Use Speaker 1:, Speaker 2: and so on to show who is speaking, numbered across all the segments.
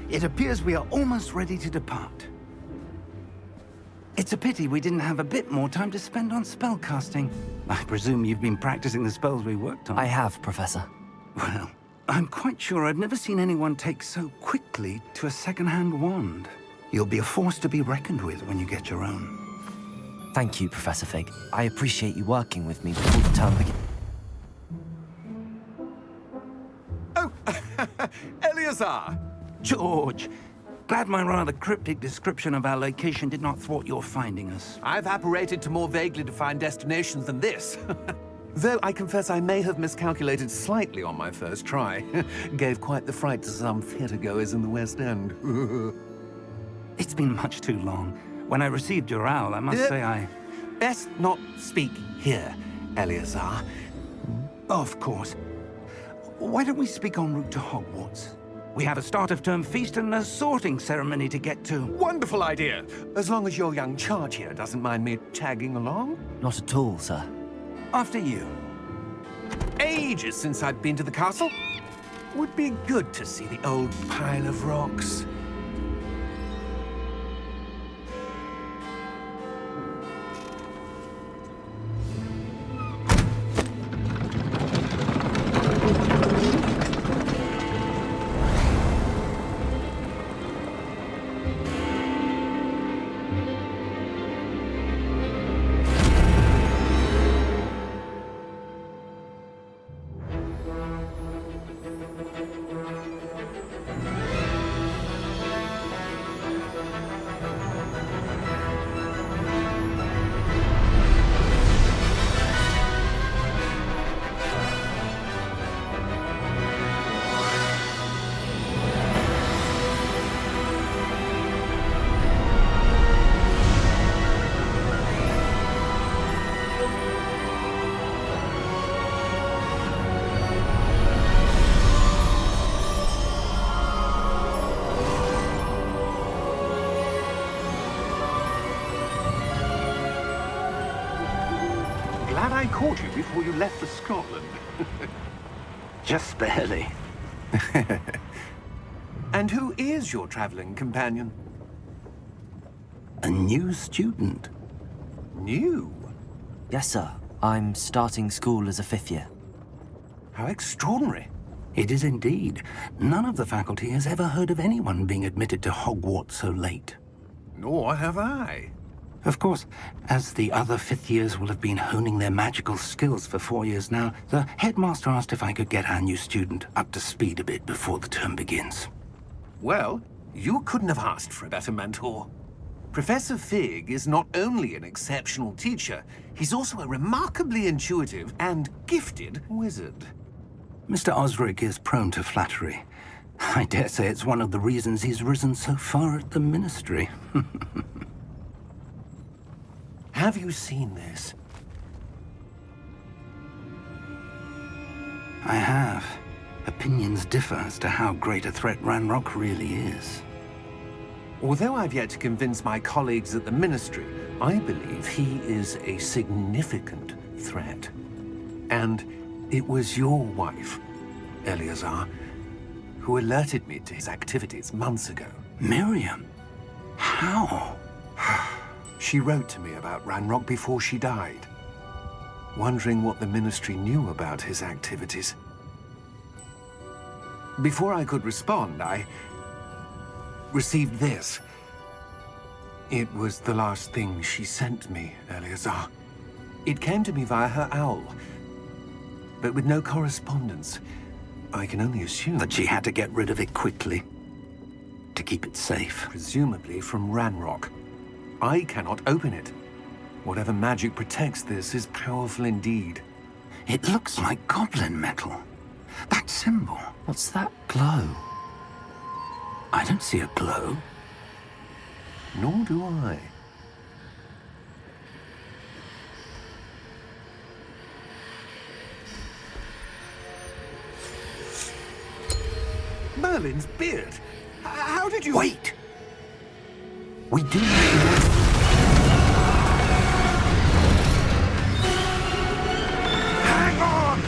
Speaker 1: It appears we are almost ready to depart. It's a pity we didn't have a bit more time to spend on spellcasting. I presume you've been practicing the spells we worked on.
Speaker 2: I have, Professor.
Speaker 1: Well, I'm quite sure I've never seen anyone take so quickly to a second-hand wand. You'll be a force to be reckoned with when you get your own.
Speaker 2: Thank you, Professor Fig. I appreciate you working with me before the term begins.
Speaker 3: Oh, Eleazar!
Speaker 1: George, glad my rather cryptic description of our location did not thwart your finding us.
Speaker 3: I've apparated to more vaguely defined destinations than this. Though I confess I may have miscalculated slightly on my first try. Gave quite the fright to some theatergoers in the West End.
Speaker 1: It's been much too long. When I received your owl, I must say I...
Speaker 3: Best not speak here, Eleazar.
Speaker 1: Of course. Why don't we speak en route to Hogwarts? We have a start-of-term feast and a sorting ceremony to get to.
Speaker 3: Wonderful idea! As long as your young charge here doesn't mind me tagging along.
Speaker 2: Not at all, sir.
Speaker 1: After you.
Speaker 3: Ages since I'd been to the castle. Would be good to see the old pile of rocks. Glad I caught you before you left for Scotland.
Speaker 1: Just barely.
Speaker 3: And who is your traveling companion?
Speaker 1: A new student.
Speaker 3: New?
Speaker 2: Yes, sir. I'm starting school as a 5th year.
Speaker 3: How extraordinary.
Speaker 1: It is indeed. None of the faculty has ever heard of anyone being admitted to Hogwarts so late.
Speaker 3: Nor have I.
Speaker 1: Of course, as the other 5th years will have been honing their magical skills for 4 years now, the headmaster asked if I could get our new student up to speed a bit before the term begins.
Speaker 3: Well, you couldn't have asked for a better mentor. Professor Fig is not only an exceptional teacher, he's also a remarkably intuitive and gifted wizard.
Speaker 1: Mr. Osric is prone to flattery. I dare say it's one of the reasons he's risen so far at the Ministry.
Speaker 3: Have you seen this?
Speaker 1: I have. Opinions differ as to how great a threat Ranrock really is.
Speaker 3: Although I've yet to convince my colleagues at the Ministry, I believe he is a significant threat. And it was your wife, Eleazar, who alerted me to his activities months ago.
Speaker 1: Miriam? How?
Speaker 3: She wrote to me about Ranrock before she died, wondering what the Ministry knew about his activities. Before I could respond, I received this. It was the last thing she sent me, Eleazar. It came to me via her owl, but with no correspondence. I can only assume
Speaker 1: That she had to get rid of it quickly, to keep it safe.
Speaker 3: presumably from Ranrock. I cannot open it. Whatever magic protects this is powerful indeed.
Speaker 1: It looks like goblin metal. That symbol.
Speaker 2: What's that glow?
Speaker 1: I don't see a glow.
Speaker 3: Nor do I. Merlin's beard. How did you...
Speaker 1: Wait! We do need to...
Speaker 3: Hang on!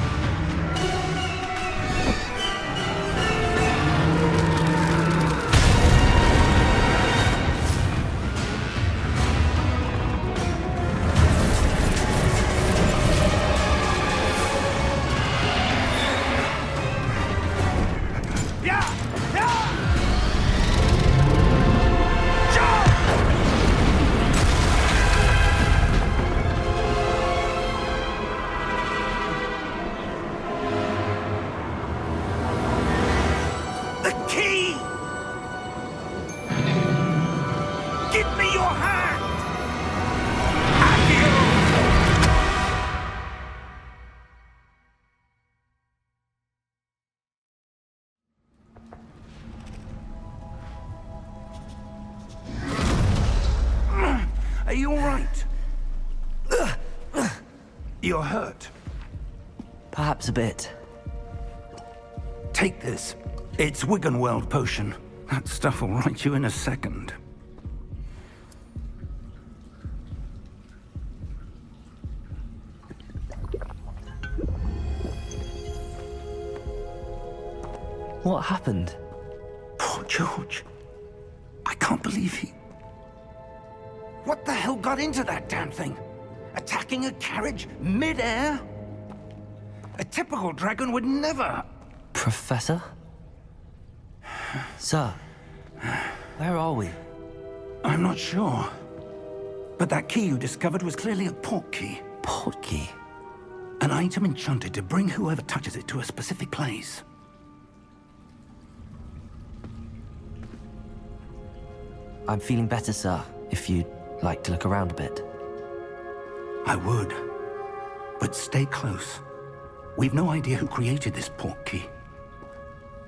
Speaker 1: You're hurt.
Speaker 2: Perhaps a bit.
Speaker 1: Take this. It's Wiggenweld potion. That stuff will right you in a second.
Speaker 2: What happened?
Speaker 1: Poor George. I can't believe he... What the hell got into that damn thing? Attacking a carriage mid-air? A typical dragon would never...
Speaker 2: Professor? Sir, where are we?
Speaker 1: I'm not sure. But that key you discovered was clearly a port key.
Speaker 2: Port key?
Speaker 1: An item enchanted to bring whoever touches it to a specific place.
Speaker 2: I'm feeling better, sir, if you'd like to look around a bit.
Speaker 1: I would. But stay close. We've no idea who created this port key.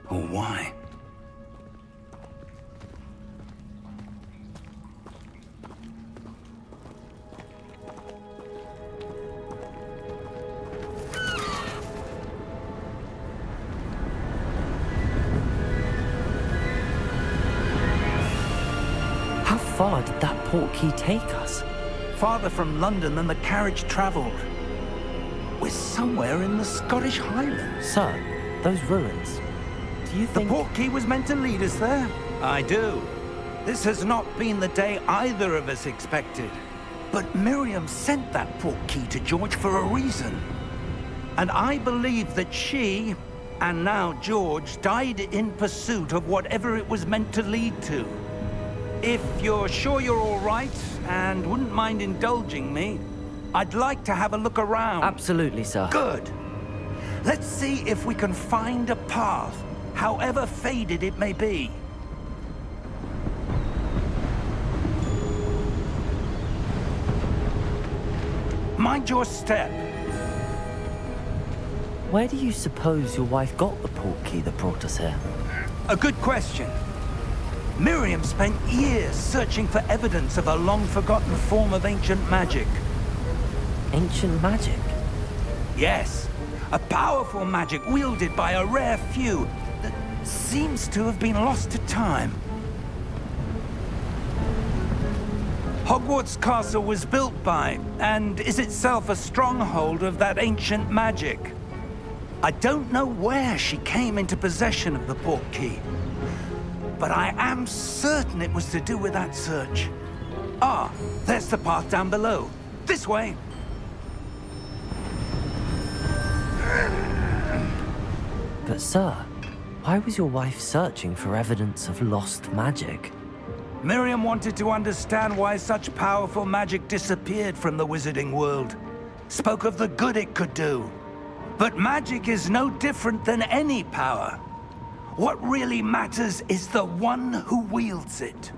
Speaker 1: Or why.
Speaker 2: How far did that port key take us?
Speaker 1: Farther from London than the carriage traveled. We're somewhere in the Scottish Highlands.
Speaker 2: Sir, those ruins. Do you
Speaker 1: The
Speaker 2: think...
Speaker 1: port key was meant to lead us there? I do. This has not been the day either of us expected. But Miriam sent that port key to George for a reason. And I believe that she, and now George, died in pursuit of whatever it was meant to lead to. If you're sure you're all right, and wouldn't mind indulging me, I'd like to have a look around.
Speaker 2: Absolutely, sir.
Speaker 1: Good. Let's see if we can find a path, however faded it may be. Mind your step.
Speaker 2: Where do you suppose your wife got the port key that brought us here?
Speaker 1: A good question. Miriam spent years searching for evidence of a long-forgotten form of ancient magic.
Speaker 2: Ancient magic?
Speaker 1: Yes, a powerful magic wielded by a rare few that seems to have been lost to time. Hogwarts Castle was built by, and is itself a stronghold of that ancient magic. I don't know where she came into possession of the port key, but I am certain it was to do with that search. Ah, there's the path down below. This way.
Speaker 2: But sir, why was your wife searching for evidence of lost magic?
Speaker 1: Miriam wanted to understand why such powerful magic disappeared from the wizarding world. Spoke of the good it could do. But magic is no different than any power. What really matters is the one who wields it.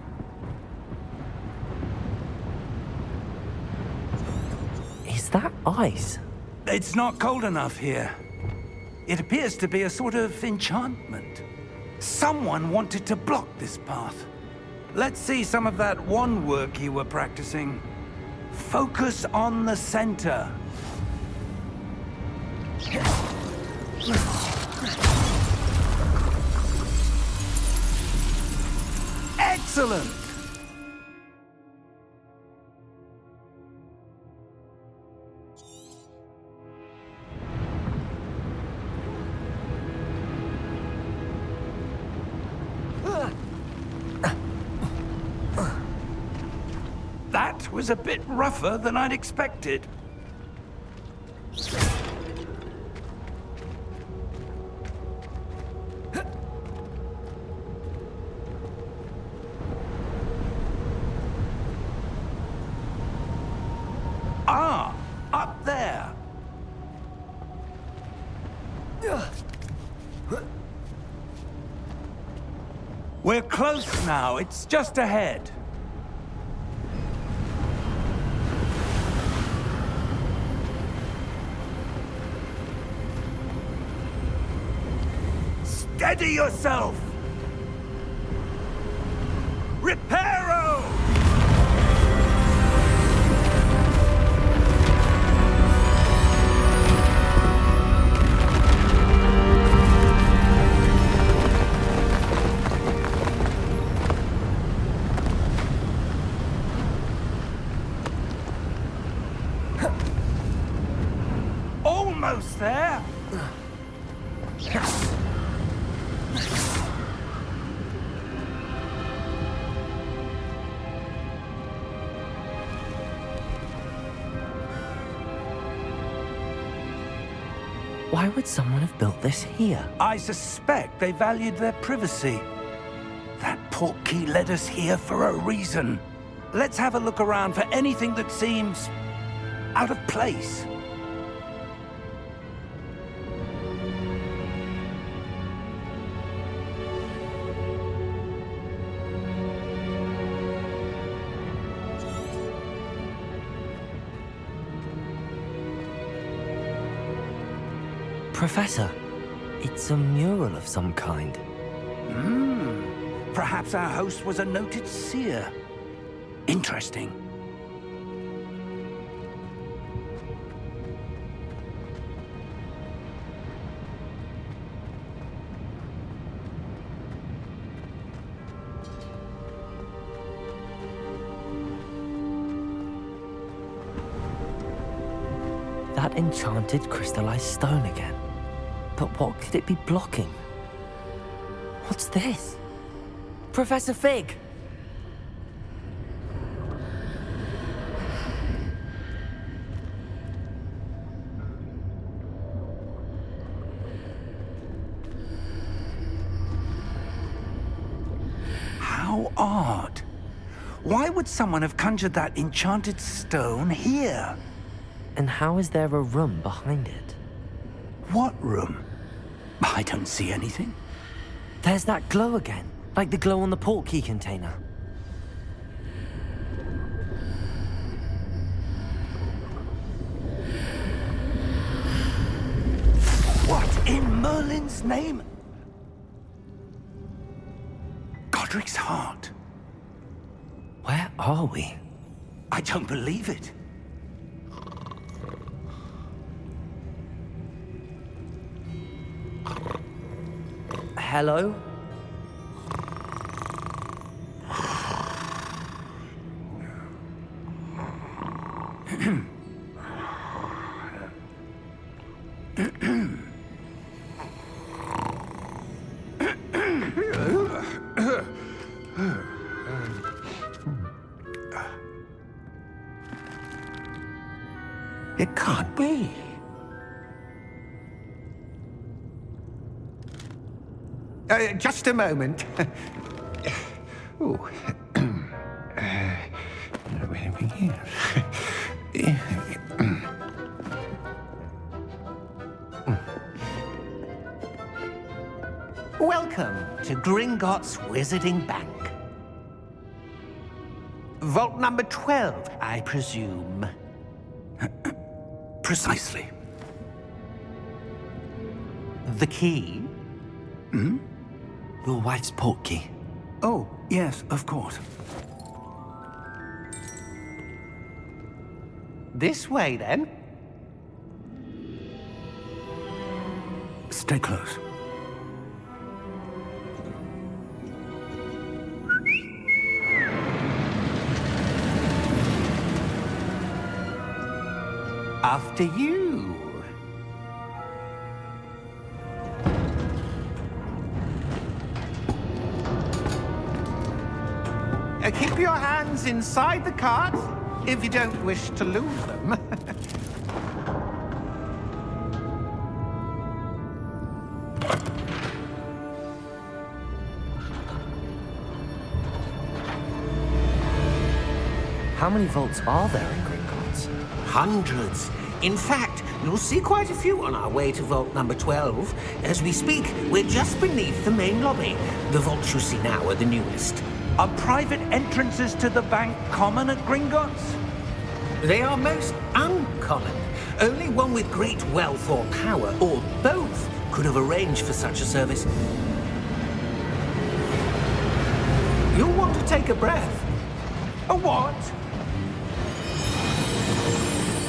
Speaker 2: Is that ice?
Speaker 1: It's not cold enough here. It appears to be a sort of enchantment. Someone wanted to block this path. Let's see some of that wand work you were practicing. Focus on the center. Excellent! That was a bit rougher than I'd expected. Ah, up there. We're close now. It's just ahead. Steady yourself! Reparo! Almost there.
Speaker 2: Why would someone have built this here?
Speaker 1: I suspect they valued their privacy. That portkey led us here for a reason. Let's have a look around for anything that seems out of place.
Speaker 2: Professor, it's a mural of some kind.
Speaker 1: Perhaps our host was a noted seer. Interesting.
Speaker 2: That enchanted crystallized stone again. But what could it be blocking? What's this? Professor Fig!
Speaker 1: How odd. Why would someone have conjured that enchanted stone here?
Speaker 2: And how is there a room behind it?
Speaker 1: What room? I don't see anything.
Speaker 2: There's that glow again, like the glow on the portkey container.
Speaker 1: What in Merlin's name? Godric's heart.
Speaker 2: Where are we?
Speaker 1: I don't believe it.
Speaker 2: Hello?
Speaker 3: It can't be. Just a moment. Ooh. Where do we begin? Welcome to Gringotts Wizarding Bank. Vault number 12, I presume.
Speaker 1: Precisely.
Speaker 3: The key?
Speaker 2: Your wife's portkey.
Speaker 1: Oh, yes, of course.
Speaker 3: This way, then.
Speaker 1: Stay close.
Speaker 3: After you. Keep your hands inside the cart if you don't wish to lose them.
Speaker 2: How many vaults are there in Gringotts?
Speaker 4: Hundreds. In fact, you'll see quite a few on our way to vault number 12. As we speak, we're just beneath the main lobby. The vaults you see now are the newest.
Speaker 1: Are private entrances to the bank common at Gringotts?
Speaker 4: They are most uncommon. Only one with great wealth or power, or both, could have arranged for such a service. You'll want to take a breath.
Speaker 1: A what?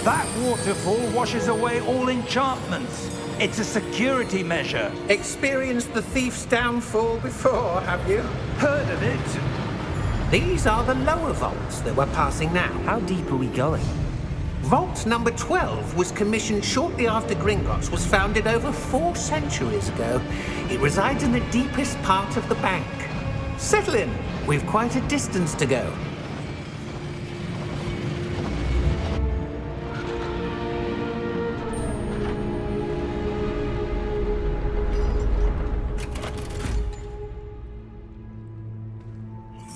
Speaker 1: That waterfall washes away all enchantments. It's a security measure.
Speaker 4: Experienced the thief's downfall before, have you?
Speaker 1: Heard of it?
Speaker 4: These are the lower vaults that we're passing now.
Speaker 2: How deep are we going?
Speaker 4: Vault number 12 was commissioned shortly after Gringotts was founded over 4 centuries ago. It resides in the deepest part of the bank. Settle in. We've quite a distance to go.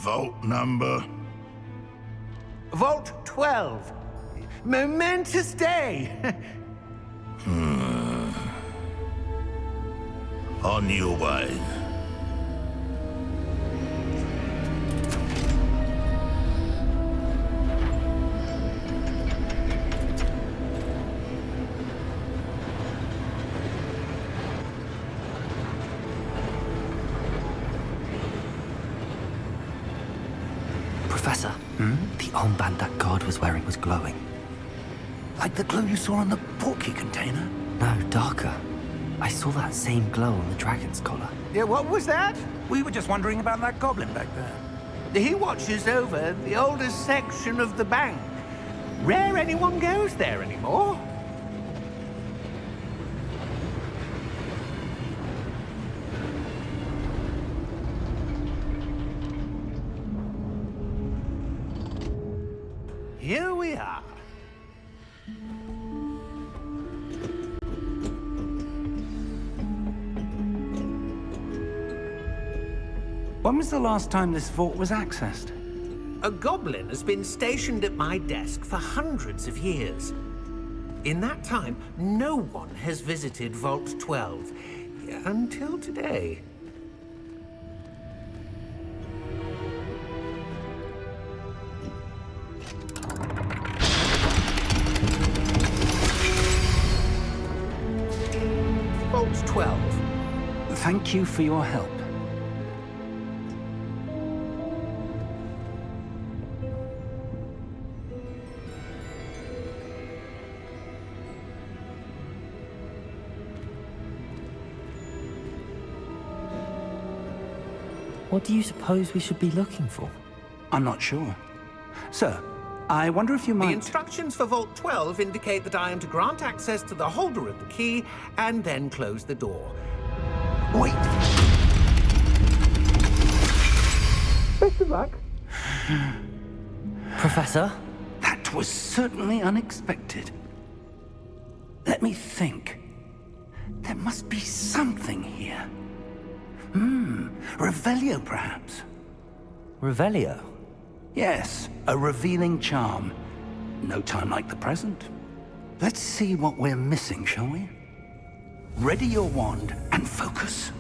Speaker 5: Vault number?
Speaker 1: Vault 12. Momentous day.
Speaker 5: On your way.
Speaker 2: Professor, the armband that guard was wearing was glowing.
Speaker 1: Like the glow you saw on the portkey container?
Speaker 2: No, darker. I saw that same glow on the dragon's collar.
Speaker 1: Yeah, what was that? We were just wondering about that goblin back there.
Speaker 4: He watches over the oldest section of the bank. Rare anyone goes there anymore. Here we are.
Speaker 1: When was the last time this vault was accessed?
Speaker 4: A goblin has been stationed at my desk for hundreds of years. In that time, no one has visited Vault 12 until today. Vault 12.
Speaker 1: Thank you for your help.
Speaker 2: What do you suppose we should be looking for?
Speaker 1: I'm not sure. Sir, I wonder if you
Speaker 4: The
Speaker 1: might...
Speaker 4: instructions for Vault 12 indicate that I am to grant access to the holder of the key and then close the door.
Speaker 1: Wait!
Speaker 4: Best of luck.
Speaker 2: Professor?
Speaker 1: That was certainly unexpected. Let me think. There must be something here. Revelio, perhaps?
Speaker 2: Revelio?
Speaker 1: Yes, a revealing charm. No time like the present. Let's see what we're missing, shall we? Ready your wand and focus.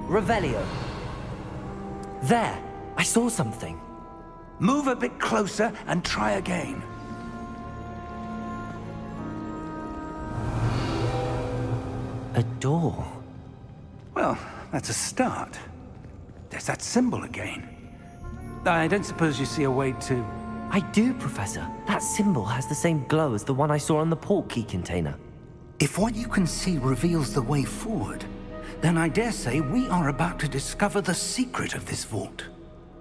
Speaker 2: Revelio. There! I saw something.
Speaker 1: Move a bit closer and try again.
Speaker 2: A door.
Speaker 1: Well, that's a start. There's that symbol again. I don't suppose you see a way to...
Speaker 2: I do, Professor. That symbol has the same glow as the one I saw on the portkey container.
Speaker 1: If what you can see reveals the way forward, then I dare say we are about to discover the secret of this vault.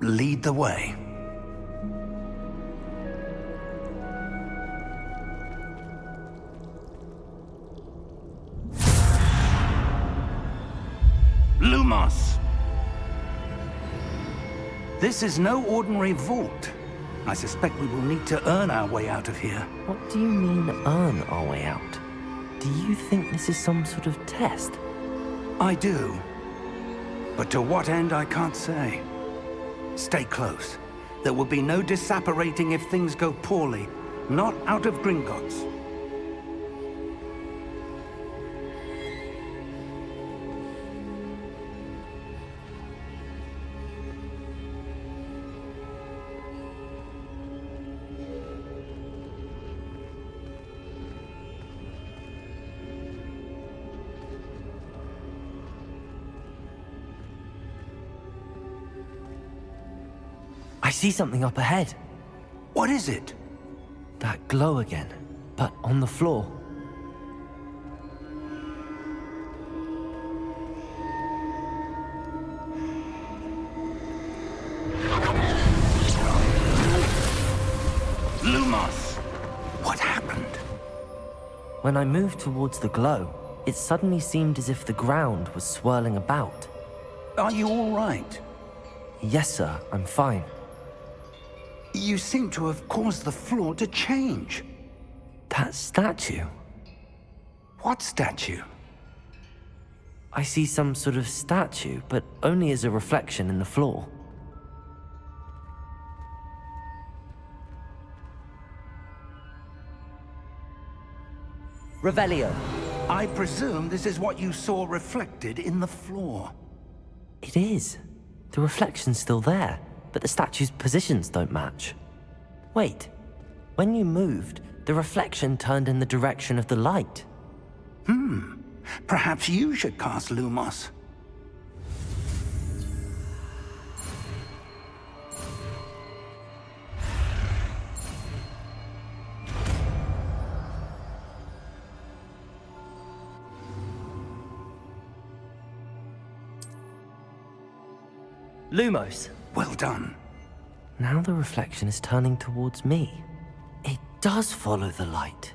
Speaker 1: Lead the way. Lumos! This is no ordinary vault. I suspect we will need to earn our way out of here.
Speaker 2: What do you mean, earn our way out? Do you think this is some sort of test?
Speaker 1: I do. But to what end, I can't say. Stay close. There will be no disapparating if things go poorly. Not out of Gringotts.
Speaker 2: I see something up ahead.
Speaker 1: What is it?
Speaker 2: That glow again. but on the floor.
Speaker 1: Lumos! What happened?
Speaker 2: When I moved towards the glow, it suddenly seemed as if the ground was swirling about.
Speaker 1: Are you all right?
Speaker 2: Yes, sir, I'm fine.
Speaker 1: You seem to have caused the floor to change.
Speaker 2: That statue?
Speaker 1: What statue?
Speaker 2: I see some sort of statue, but only as a reflection in the floor. Revelio.
Speaker 1: I presume this is what you saw reflected in the floor.
Speaker 2: It is. The reflection's still there, but the statue's positions don't match. Wait. When you moved, the reflection turned in the direction of the light.
Speaker 1: Perhaps you should cast Lumos.
Speaker 2: Lumos.
Speaker 1: Well done.
Speaker 2: Now the reflection is turning towards me. It does follow the light.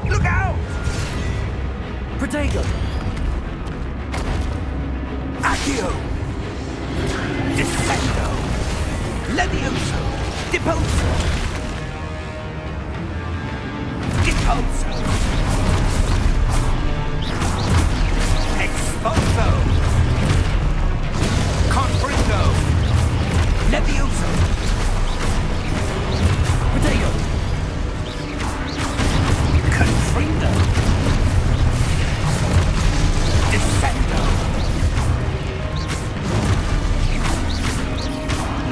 Speaker 1: Look out!
Speaker 2: Protego!
Speaker 1: Accio! Descendo! Levioso! Deposo! Deposo! Exposo! Confringo! Levioso!
Speaker 2: Protego!
Speaker 1: Confringo! Descendo!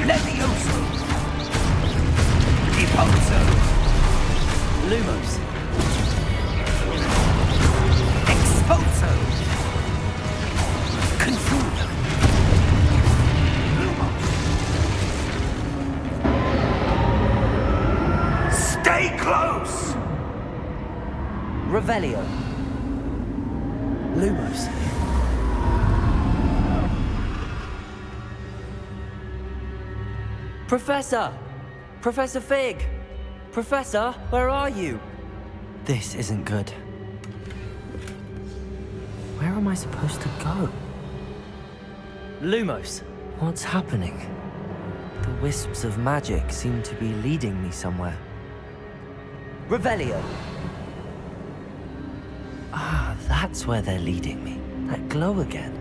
Speaker 1: Levioso! Deposo!
Speaker 2: Lumos.
Speaker 1: Exposo! Confundo! Lumos! Stay close!
Speaker 2: Revelio. Lumos. Professor! Professor Fig! Professor, where are you? This isn't good. Where am I supposed to go? Lumos. What's happening? The wisps of magic seem to be leading me somewhere. Revelio. Ah, that's where they're leading me. That glow again.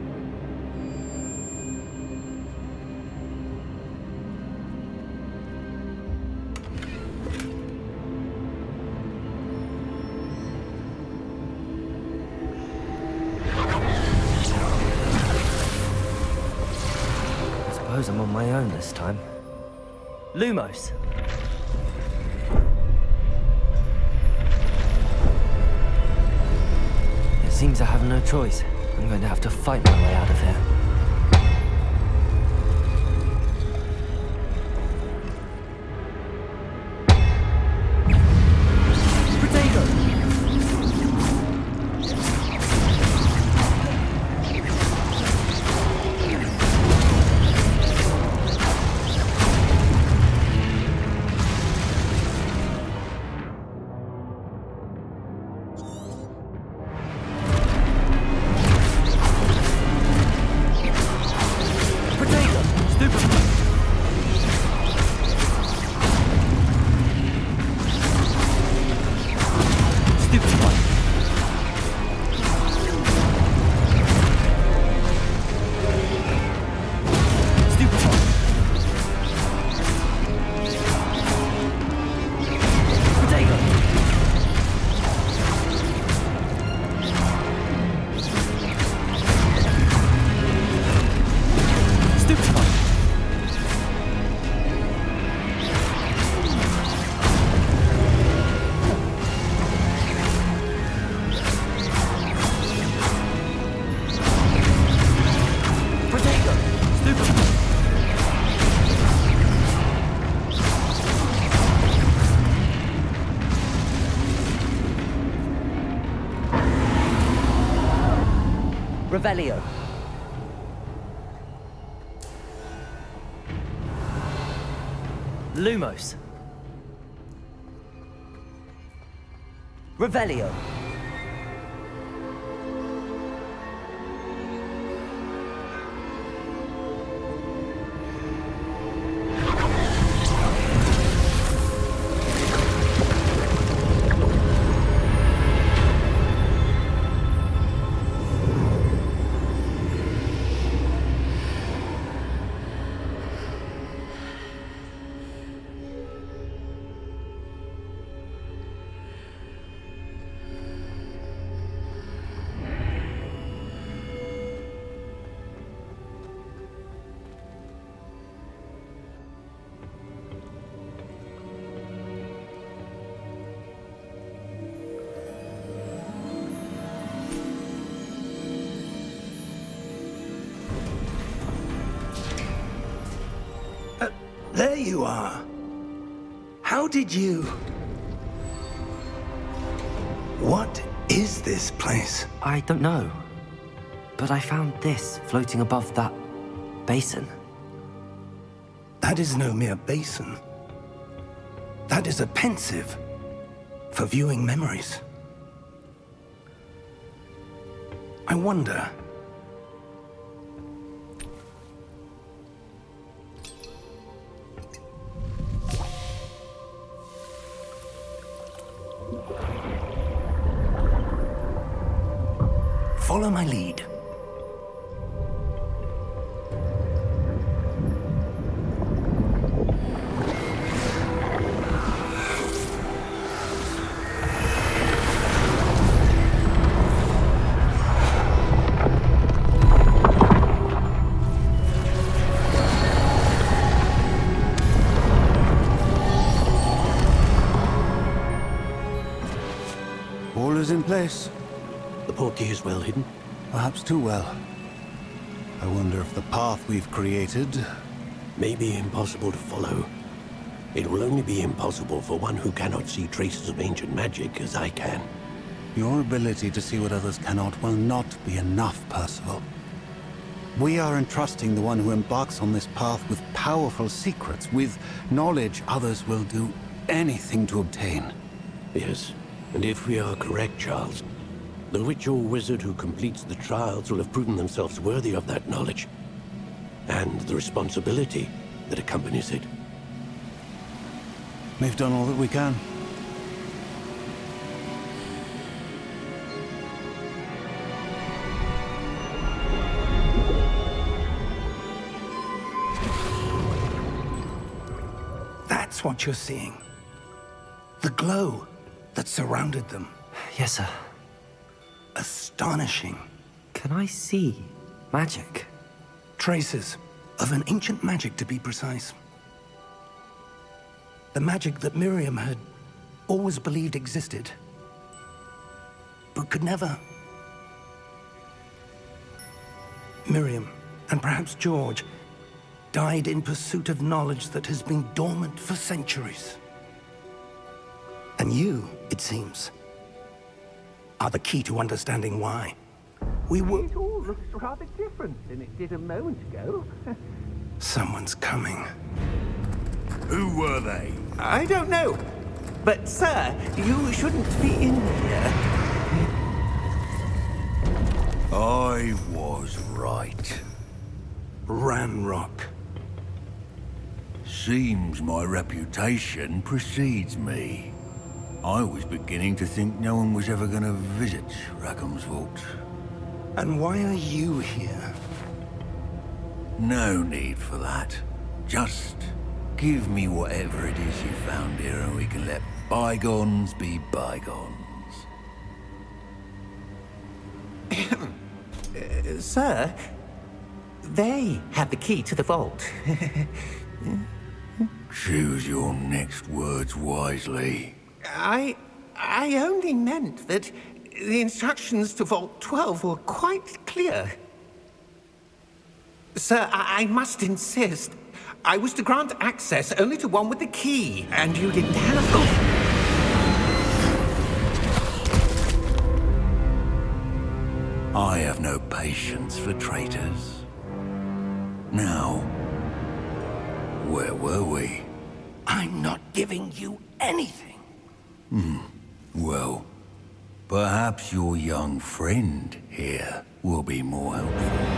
Speaker 2: I suppose I'm on my own this time. Lumos. It seems I have no choice. I'm going to have to fight my way out of here. Potato! Revelio. Lumos. Revelio.
Speaker 1: There you are. How did you... What is this place?
Speaker 2: I don't know. But I found this floating above that basin.
Speaker 1: That is no mere basin. That is a pensive for viewing memories. I wonder... Follow my lead.
Speaker 6: All is in place.
Speaker 7: The portkey is well hidden.
Speaker 6: Perhaps too well. I wonder if the path we've created...
Speaker 7: May be impossible to follow. It will only be impossible for one who cannot see traces of ancient magic as I can.
Speaker 6: Your ability to see what others cannot will not be enough, Percival. We are entrusting the one who embarks on this path with powerful secrets, with knowledge others will do anything to obtain.
Speaker 7: Yes, and if we are correct, Charles, the witch or wizard who completes the trials will have proven themselves worthy of that knowledge, and the responsibility that accompanies it.
Speaker 6: We've done all that we can.
Speaker 1: That's what you're seeing. The glow that surrounded them.
Speaker 2: Yes, sir.
Speaker 1: Astonishing.
Speaker 2: Can I see magic?
Speaker 1: Traces of an ancient magic, to be precise. The magic that Miriam had always believed existed, but could never. Miriam, and perhaps George, died in pursuit of knowledge that has been dormant for centuries. And you, it seems, are the key to understanding why.
Speaker 4: It all looks rather different than it did a moment ago.
Speaker 1: Someone's coming.
Speaker 5: Who were they?
Speaker 4: I don't know. But, sir, you shouldn't be in here.
Speaker 5: I was right.
Speaker 1: Ranrock.
Speaker 5: Seems my reputation precedes me. I was beginning to think no one was ever going to visit Rackham's vault.
Speaker 1: And why are you here?
Speaker 5: No need for that. Just give me whatever it is you found here and we can let bygones be bygones.
Speaker 4: Sir, they have the key to the vault.
Speaker 5: Choose your next words wisely.
Speaker 4: I only meant that the instructions to Vault 12 were quite clear. Sir, I must insist. I was to grant access only to one with the key, and you didn't have them.
Speaker 5: I have no patience patience for traitors. Now, where were we?
Speaker 1: I'm not giving you anything.
Speaker 5: Well, perhaps your young friend here will be more helpful.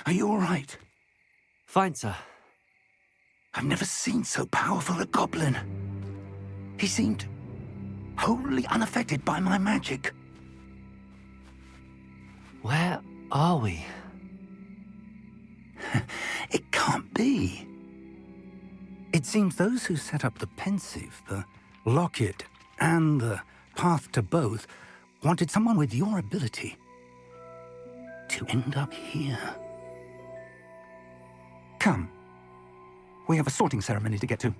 Speaker 1: Are you all right?
Speaker 2: Fine, sir.
Speaker 1: I've never seen so powerful a goblin. He seemed wholly unaffected by my magic.
Speaker 2: Where are we?
Speaker 1: It can't be. It seems those who set up the pensive, the locket, and the path to both wanted someone with your ability to end up here. Come. We have a sorting ceremony to get to.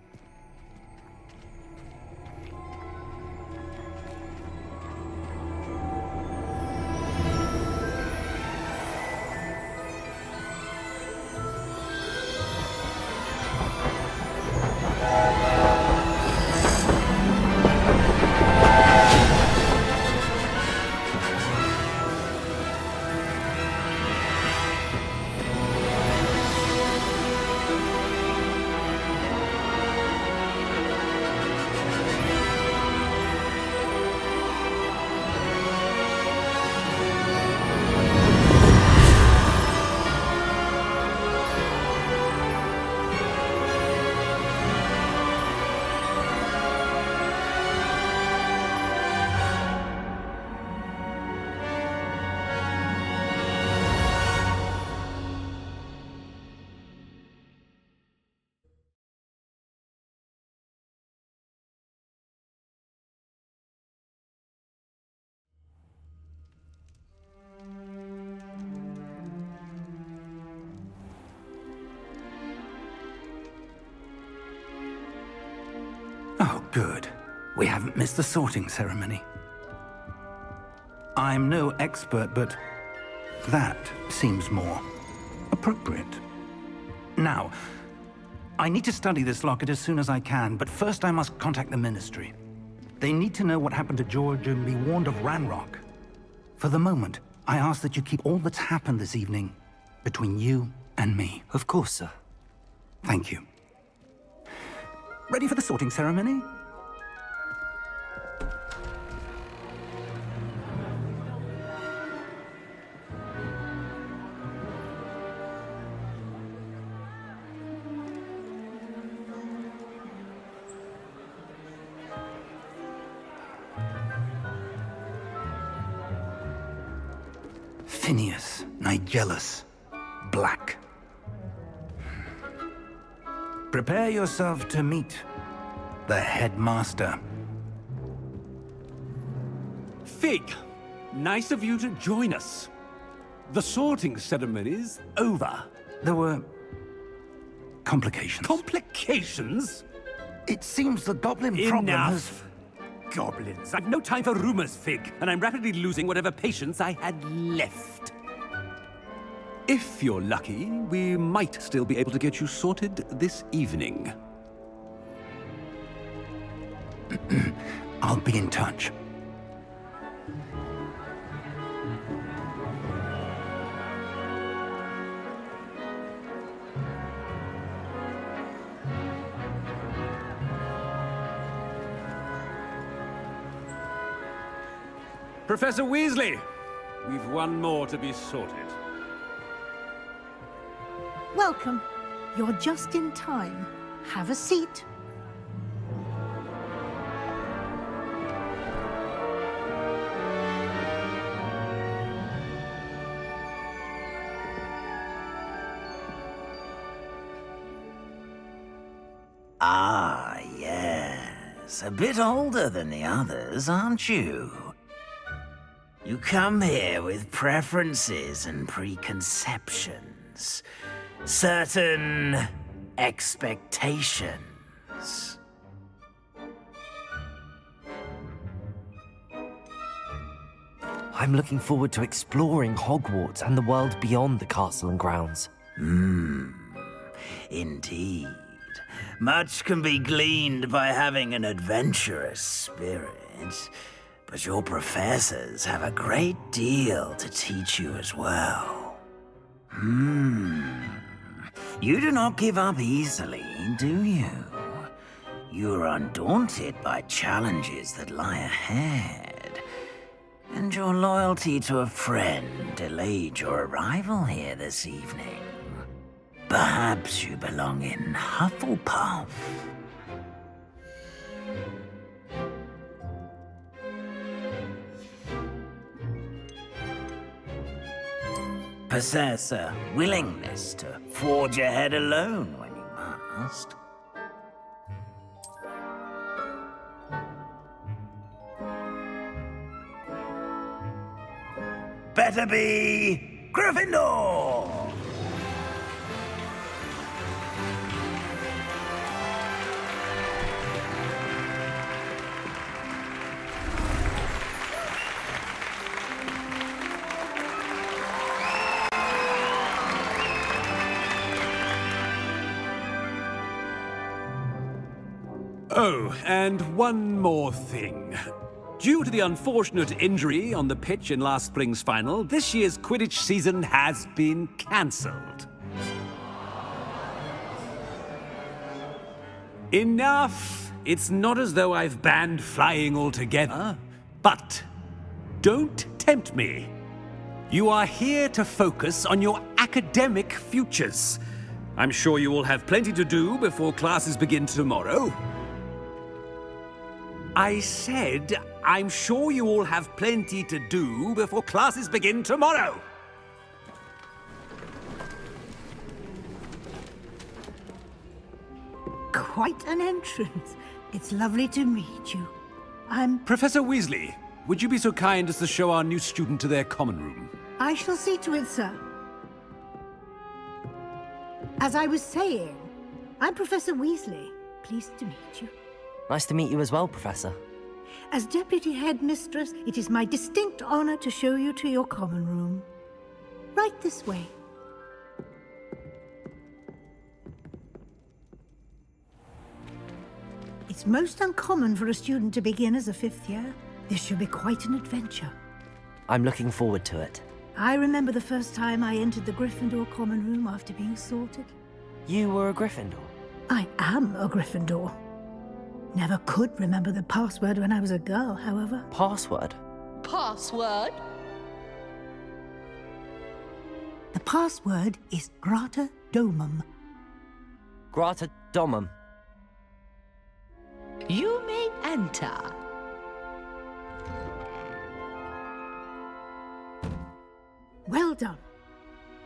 Speaker 1: Oh, good. We haven't missed the sorting ceremony. I'm no expert, but that seems more appropriate. Now, I need to study this locket as soon as I can, but first I must contact the Ministry. They need to know what happened to George and be warned of Ranrock. For the moment, I ask that you keep all that's happened this evening between you and me.
Speaker 2: Of course, sir.
Speaker 1: Thank you. Ready for the sorting ceremony? Phineas, Nigellus, Black. Prepare yourself to meet the headmaster.
Speaker 8: Fig, nice of you to join us. The sorting ceremony's over.
Speaker 1: There were complications.
Speaker 8: Complications?
Speaker 1: It seems the goblin problem has...
Speaker 8: Enough! Goblins. I've no time for rumors, Fig, and I'm rapidly losing whatever patience I had left. If you're lucky, we might still be able to get you sorted this evening.
Speaker 1: I'll be in touch.
Speaker 8: Professor Weasley, we've one more to be sorted.
Speaker 9: Welcome. You're just in time. Have a seat.
Speaker 1: Ah, yes. A bit older than the others, aren't you? You come here with preferences and preconceptions. Certain expectations.
Speaker 2: I'm looking forward to exploring Hogwarts and the world beyond the castle and grounds.
Speaker 1: Indeed. Much can be gleaned by having an adventurous spirit, but your professors have a great deal to teach you as well. You do not give up easily, do you? You are undaunted by challenges that lie ahead, and your loyalty to a friend delayed your arrival here this evening. Perhaps you belong in Hufflepuff. Possess a willingness to forge ahead alone when you must. Better be Gryffindor!
Speaker 8: Oh, and one more thing. Due to the unfortunate injury on the pitch in last spring's final, this year's Quidditch season has been cancelled. Enough! It's not as though I've banned flying altogether, but don't tempt me. You are here to focus on your academic futures. I'm sure you will have plenty to do before classes begin tomorrow. I said, I'm sure you all have plenty to do before classes begin tomorrow.
Speaker 9: Quite an entrance. It's lovely to meet you.
Speaker 8: Professor Weasley, would you be so kind as to show our new student to their common room?
Speaker 9: I shall see to it, sir. As I was saying, I'm Professor Weasley. Pleased to meet you.
Speaker 2: Nice to meet you as well, Professor.
Speaker 9: As Deputy Headmistress, it is my distinct honor to show you to your common room. Right this way. It's most uncommon for a student to begin as a fifth year. This should be quite an adventure.
Speaker 2: I'm looking forward to it.
Speaker 9: I remember the first time I entered the Gryffindor common room after being sorted.
Speaker 2: You were a Gryffindor?
Speaker 9: I am a Gryffindor. Never could remember the password when I was a girl, however.
Speaker 2: Password?
Speaker 10: Password?
Speaker 9: The password is Grata Domum.
Speaker 2: Grata Domum.
Speaker 10: You may enter.
Speaker 9: Well done.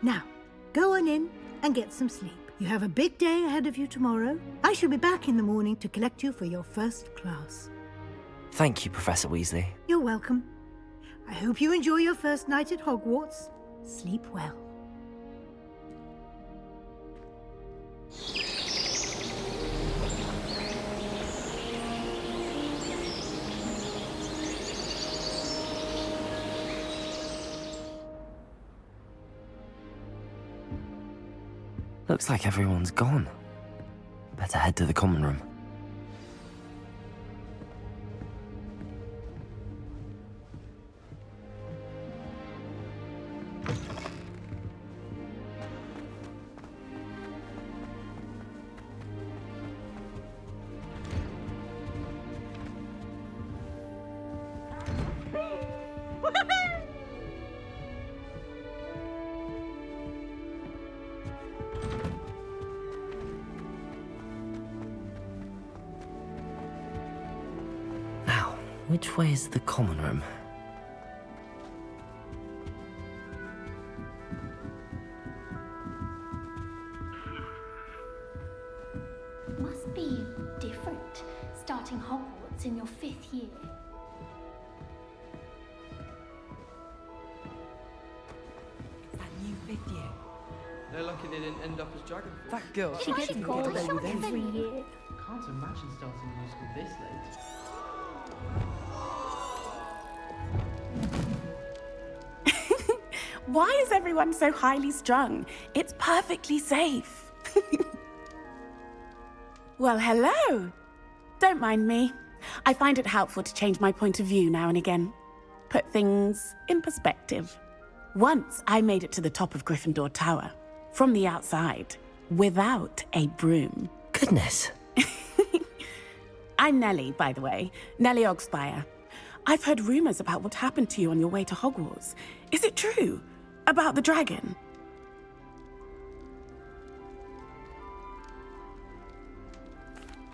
Speaker 9: Now, go on in and get some sleep. You have a big day ahead of you tomorrow. I shall be back in the morning to collect you for your first class.
Speaker 2: Thank you, Professor Weasley.
Speaker 9: You're welcome. I hope you enjoy your first night at Hogwarts. Sleep well.
Speaker 2: Looks like everyone's gone. Better head to the common room. Which way is the common room?
Speaker 11: Must be different, starting Hogwarts in your 5th year.
Speaker 12: That new 5th year.
Speaker 13: They're lucky they didn't end up as dragon.
Speaker 12: That girl.
Speaker 11: She gets called a shot every year.
Speaker 13: Can't imagine starting new school this late.
Speaker 14: Why is everyone so highly strung? It's perfectly safe. Well, hello. Don't mind me. I find it helpful to change my point of view now and again. Put things in perspective. Once I made it to the top of Gryffindor Tower, from the outside, without a broom.
Speaker 2: Goodness.
Speaker 14: I'm Nellie, by the way. Nellie Ogspire. I've heard rumors about what happened to you on your way to Hogwarts. Is it true? About the dragon?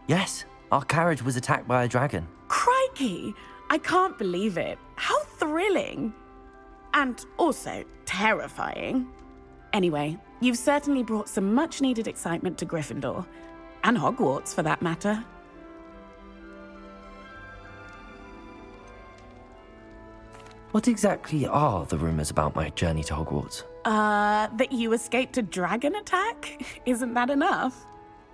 Speaker 2: Yes, our carriage was attacked by a dragon.
Speaker 14: Crikey! I can't believe it. How thrilling! And also terrifying. Anyway, you've certainly brought some much-needed excitement to Gryffindor. And Hogwarts, for that matter.
Speaker 2: What exactly are the rumors about my journey to Hogwarts?
Speaker 14: That you escaped a dragon attack? Isn't that enough?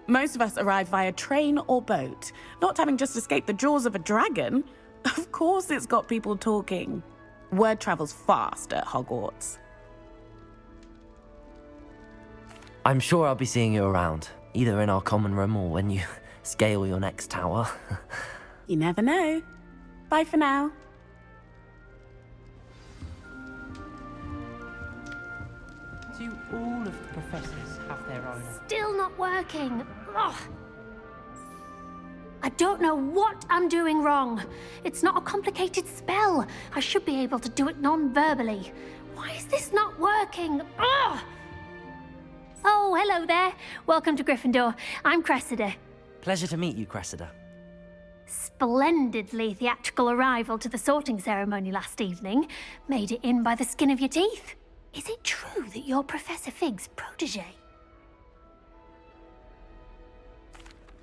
Speaker 14: Most of us arrive via train or boat, not having just escaped the jaws of a dragon. Of course it's got people talking. Word travels fast at Hogwarts.
Speaker 2: I'm sure I'll be seeing you around, either in our common room or when you scale your next tower.
Speaker 14: You never know. Bye for now.
Speaker 12: Do all of the professors have their own?
Speaker 11: Still not working. Ugh. I don't know what I'm doing wrong. It's not a complicated spell. I should be able to do it non-verbally. Why is this not working? Ugh. Oh, hello there. Welcome to Gryffindor. I'm Cressida.
Speaker 2: Pleasure to meet you, Cressida.
Speaker 11: Splendidly theatrical arrival to the sorting ceremony last evening. Made it in by the skin of your teeth. Is it true that you're Professor Fig's protege?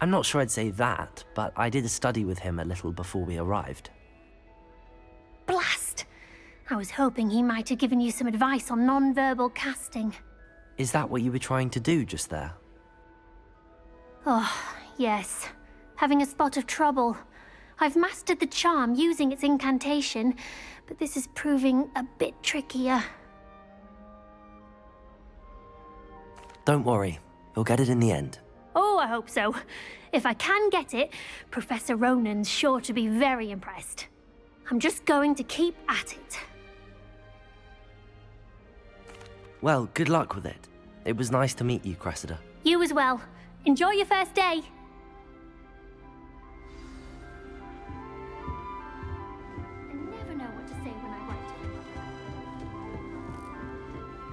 Speaker 2: I'm not sure I'd say that, but I did study with him a little before we arrived.
Speaker 11: Blast! I was hoping he might have given you some advice on non-verbal casting.
Speaker 2: Is that what you were trying to do just there?
Speaker 11: Oh, yes. Having a spot of trouble. I've mastered the charm using its incantation, but this is proving a bit trickier.
Speaker 2: Don't worry, you'll get it in the end.
Speaker 11: Oh, I hope so. If I can get it, Professor Ronan's sure to be very impressed. I'm just going to keep at it.
Speaker 2: Well, good luck with it. It was nice to meet you, Cressida.
Speaker 11: You as well. Enjoy your first day. I never know what to say when I write.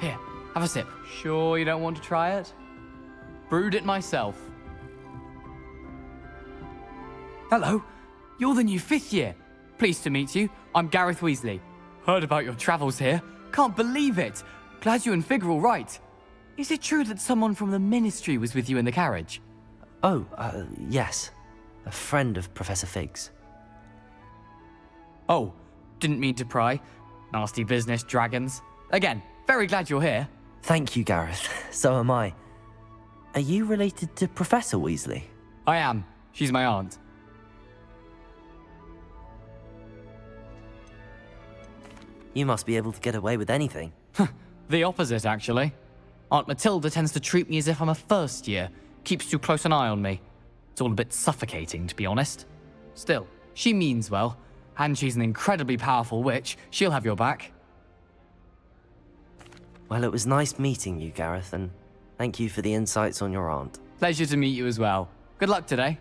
Speaker 13: Here, have a sip. Sure you don't want to try it? Brewed it myself. Hello, you're the new 5th year. Pleased to meet you. I'm Gareth Weasley. Heard about your travels here. Can't believe it. Glad you and Fig are all right. Is it true that someone from the Ministry was with you in the carriage?
Speaker 2: Oh, yes. A friend of Professor Fig's.
Speaker 13: Oh, didn't mean to pry. Nasty business, dragons. Again, very glad you're here.
Speaker 2: Thank you, Gareth. So am I. Are you related to Professor Weasley?
Speaker 13: I am. She's my aunt.
Speaker 2: You must be able to get away with anything.
Speaker 13: The opposite, actually. Aunt Matilda tends to treat me as if I'm a first year. Keeps too close an eye on me. It's all a bit suffocating, to be honest. Still, she means well. And she's an incredibly powerful witch. She'll have your back.
Speaker 2: Well, it was nice meeting you, Gareth, and thank you for the insights on your aunt.
Speaker 13: Pleasure to meet you as well. Good luck today.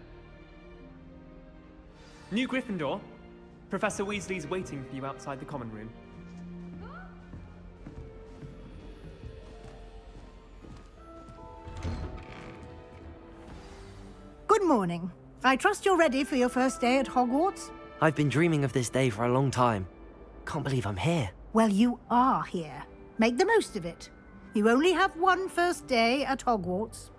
Speaker 15: New Gryffindor. Professor Weasley's waiting for you outside the common room.
Speaker 9: Good morning. I trust you're ready for your first day at Hogwarts.
Speaker 2: I've been dreaming of this day for a long time. Can't believe I'm here.
Speaker 9: Well, you are here. Make the most of it. You only have one first day at Hogwarts.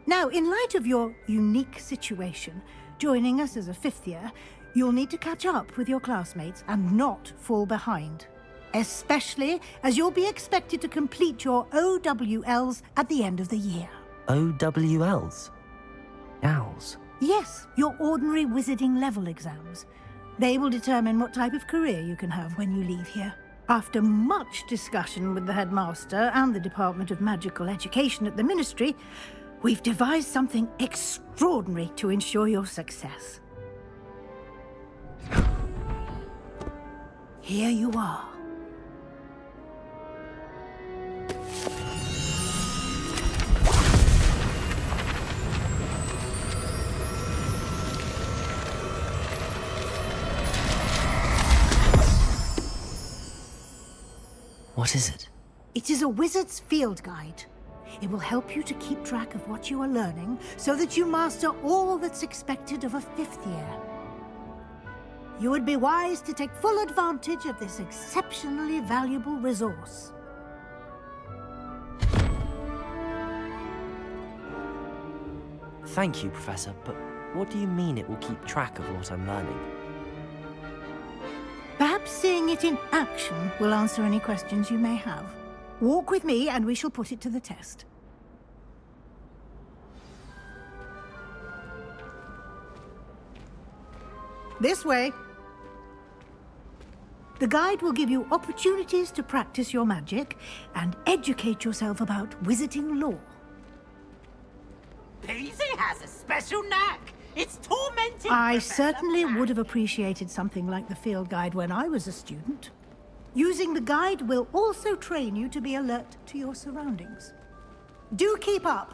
Speaker 9: Now, in light of your unique situation, joining us as a fifth year, you'll need to catch up with your classmates and not fall behind. Especially as you'll be expected to complete your OWLs at the end of the year.
Speaker 2: OWLs? Owls?
Speaker 9: Yes, your ordinary wizarding level exams. They will determine what type of career you can have when you leave here. After much discussion with the headmaster and the Department of Magical Education at the Ministry, we've devised something extraordinary to ensure your success. Here you are.
Speaker 2: What is it?
Speaker 9: It is a wizard's field guide. It will help you to keep track of what you are learning so that you master all that's expected of a fifth year. You would be wise to take full advantage of this exceptionally valuable resource.
Speaker 2: Thank you, Professor, but what do you mean it will keep track of what I'm learning?
Speaker 9: Perhaps seeing it in action will answer any questions you may have. Walk with me and we shall put it to the test. This way. The guide will give you opportunities to practice your magic and educate yourself about wizarding lore.
Speaker 10: Peasy has a special knack. It's tormenting.
Speaker 9: I certainly would have appreciated something like the field guide when I was a student. Using the guide will also train you to be alert to your surroundings. Do keep up.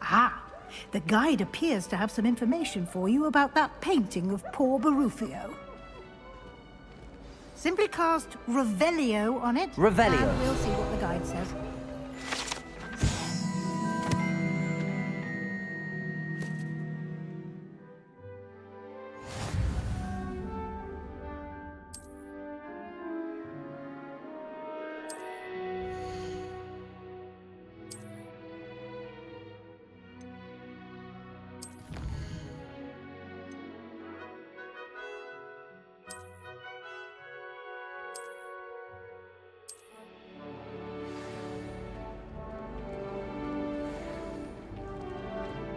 Speaker 9: Ah, the guide appears to have some information for you about that painting of poor Barufio. Simply cast Revelio on it.
Speaker 2: Revelio.
Speaker 9: And we'll see what the guide says.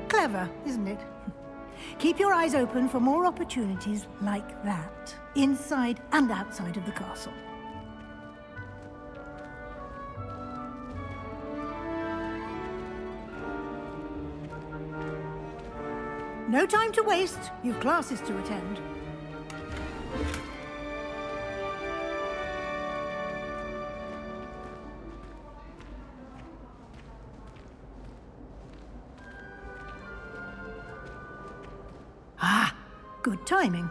Speaker 9: Clever, isn't it? Keep your eyes open for more opportunities like that, inside and outside of the castle. No time to waste. You've classes to attend. Good timing.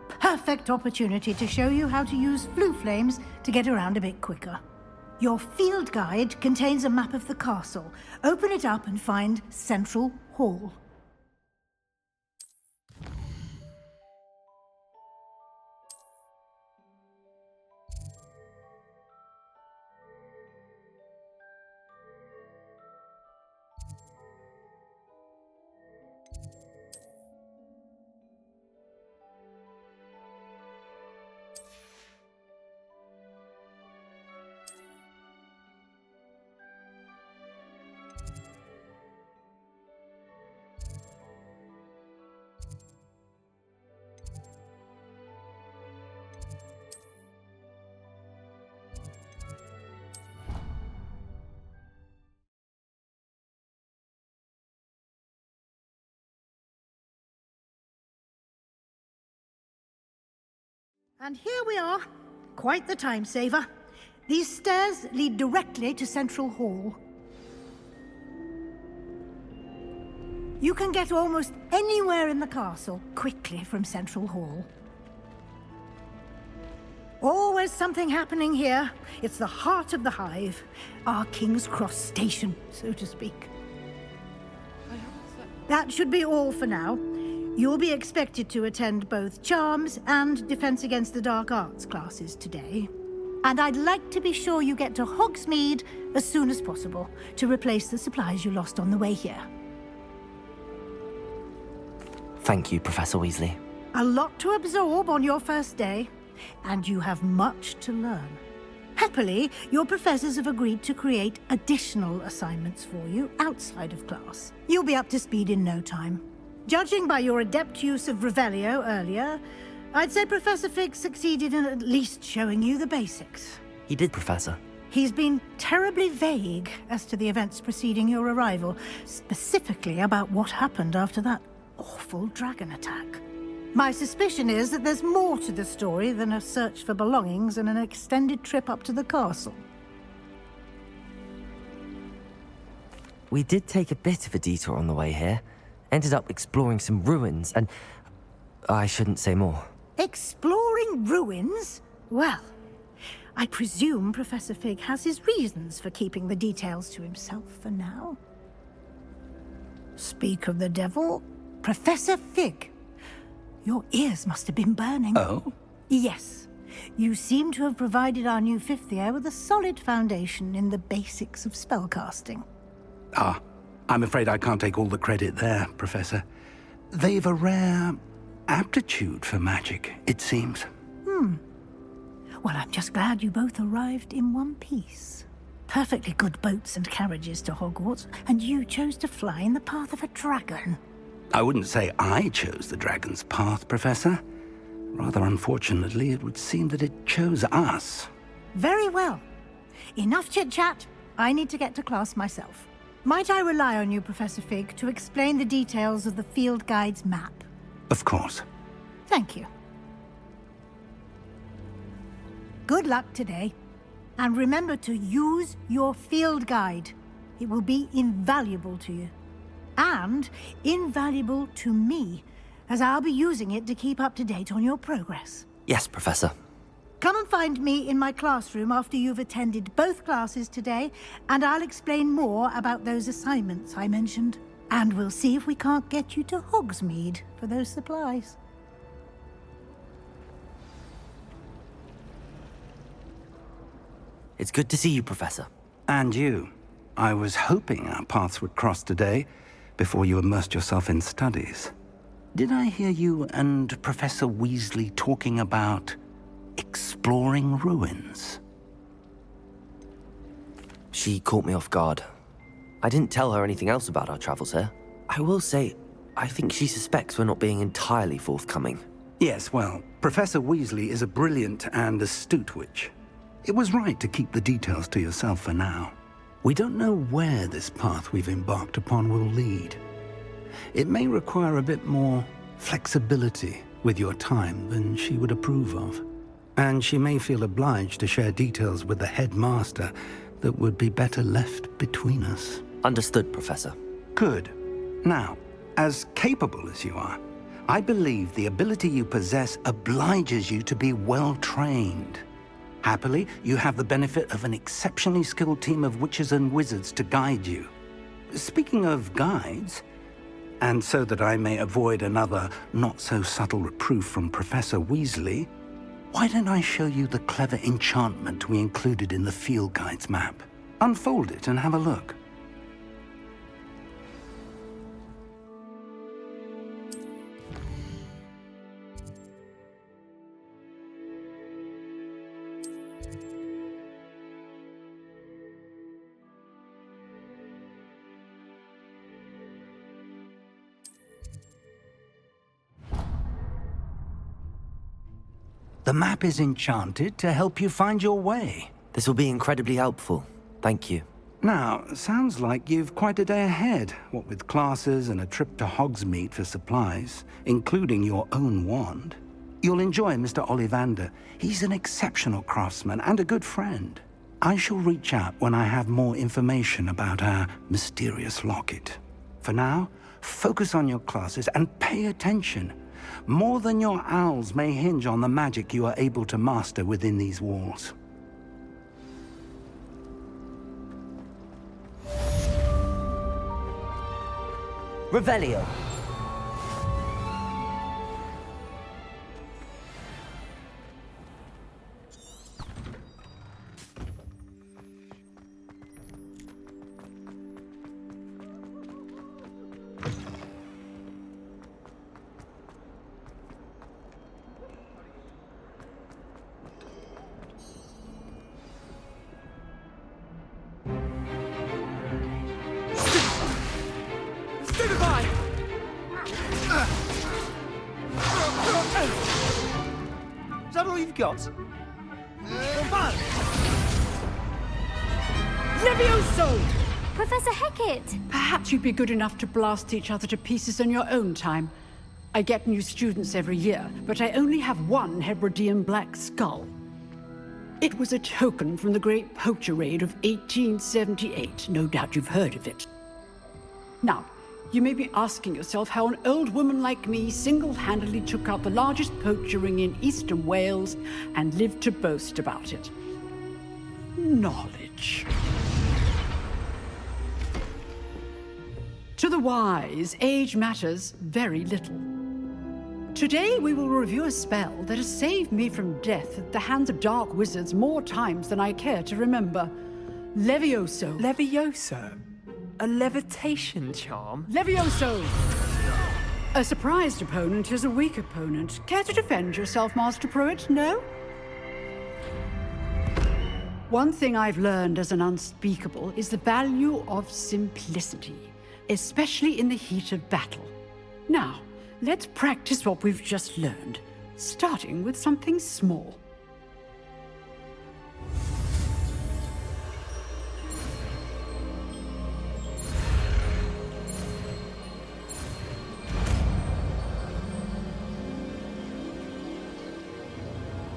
Speaker 9: Perfect opportunity to show you how to use flue flames to get around a bit quicker. Your field guide contains a map of the castle. Open it up and find Central Hall. And here we are. Quite the time saver. These stairs lead directly to Central Hall. You can get almost anywhere in the castle quickly from Central Hall. Always something happening here. It's the heart of the Hive. Our King's Cross station, so to speak. That should be all for now. You'll be expected to attend both Charms and Defense Against the Dark Arts classes today. And I'd like to be sure you get to Hogsmeade as soon as possible to replace the supplies you lost on the way here.
Speaker 2: Thank you, Professor Weasley.
Speaker 9: A lot to absorb on your first day, and you have much to learn. Happily, your professors have agreed to create additional assignments for you outside of class. You'll be up to speed in no time. Judging by your adept use of Revelio earlier, I'd say Professor Fig succeeded in at least showing you the basics.
Speaker 2: He did, Professor.
Speaker 9: He's been terribly vague as to the events preceding your arrival, specifically about what happened after that awful dragon attack. My suspicion is that there's more to the story than a search for belongings and an extended trip up to the castle.
Speaker 2: We did take a bit of a detour on the way here. Ended up exploring some ruins, and I shouldn't say more.
Speaker 9: Exploring ruins? Well, I presume Professor Fig has his reasons for keeping the details to himself for now. Speak of the devil, Professor Fig. Your ears must have been burning.
Speaker 1: Oh?
Speaker 9: Yes. You seem to have provided our new fifth year with a solid foundation in the basics of spellcasting.
Speaker 3: Ah, I'm afraid I can't take all the credit there, Professor. They've a rare aptitude for magic, it seems.
Speaker 9: Well, I'm just glad you both arrived in one piece. Perfectly good boats and carriages to Hogwarts, and you chose to fly in the path of a dragon.
Speaker 3: I wouldn't say I chose the dragon's path, Professor. Rather unfortunately, it would seem that it chose us.
Speaker 9: Very well. Enough chit-chat. I need to get to class myself. Might I rely on you, Professor Fig, to explain the details of the field guide's map?
Speaker 3: Of course.
Speaker 9: Thank you. Good luck today. And remember to use your field guide. It will be invaluable to you. And invaluable to me, as I'll be using it to keep up to date on your progress.
Speaker 2: Yes, Professor.
Speaker 9: Come and find me in my classroom after you've attended both classes today, and I'll explain more about those assignments I mentioned. And we'll see if we can't get you to Hogsmeade for those supplies.
Speaker 2: It's good to see you, Professor.
Speaker 3: And you. I was hoping our paths would cross today, before you immersed yourself in studies. Did I hear you and Professor Weasley talking about exploring ruins?
Speaker 2: She caught me off guard. I didn't tell her anything else about our travels here. I will say, I think she suspects we're not being entirely forthcoming.
Speaker 3: Yes, well, Professor Weasley is a brilliant and astute witch. It was right to keep the details to yourself for now. We don't know where this path we've embarked upon will lead. It may require a bit more flexibility with your time than she would approve of. And she may feel obliged to share details with the headmaster that would be better left between us.
Speaker 2: Understood, Professor.
Speaker 3: Good. Now, as capable as you are, I believe the ability you possess obliges you to be well-trained. Happily, you have the benefit of an exceptionally skilled team of witches and wizards to guide you. Speaking of guides, and so that I may avoid another not-so-subtle reproof from Professor Weasley, why don't I show you the clever enchantment we included in the field guide's map? Unfold it and have a look. The map is enchanted to help you find your way.
Speaker 2: This will be incredibly helpful. Thank you.
Speaker 3: Now, sounds like you've quite a day ahead, what with classes and a trip to Hogsmeade for supplies, including your own wand. You'll enjoy Mr. Ollivander. He's an exceptional craftsman and a good friend. I shall reach out when I have more information about our mysterious locket. For now, focus on your classes and pay attention. More than your owls may hinge on the magic you are able to master within these walls.
Speaker 2: Revelio.
Speaker 12: Is that all you've got?
Speaker 16: Levioso!
Speaker 11: Professor Hecat!
Speaker 16: Perhaps you'd be good enough to blast each other to pieces in your own time. I get new students every year, but I only have one Hebridean black skull. It was a token from the Great Poacher Raid of 1878. No doubt you've heard of it. Now, you may be asking yourself how an old woman like me single-handedly took out the largest poacher ring in eastern Wales and lived to boast about it. Knowledge. To the wise, age matters very little. Today we will review a spell that has saved me from death at the hands of dark wizards more times than I care to remember. Levioso.
Speaker 12: Levioso? A levitation charm?
Speaker 16: Levioso! A surprised opponent is a weak opponent. Care to defend yourself, Master Pruitt? No? One thing I've learned as an unspeakable is the value of simplicity, especially in the heat of battle. Now, let's practice what we've just learned, starting with something small.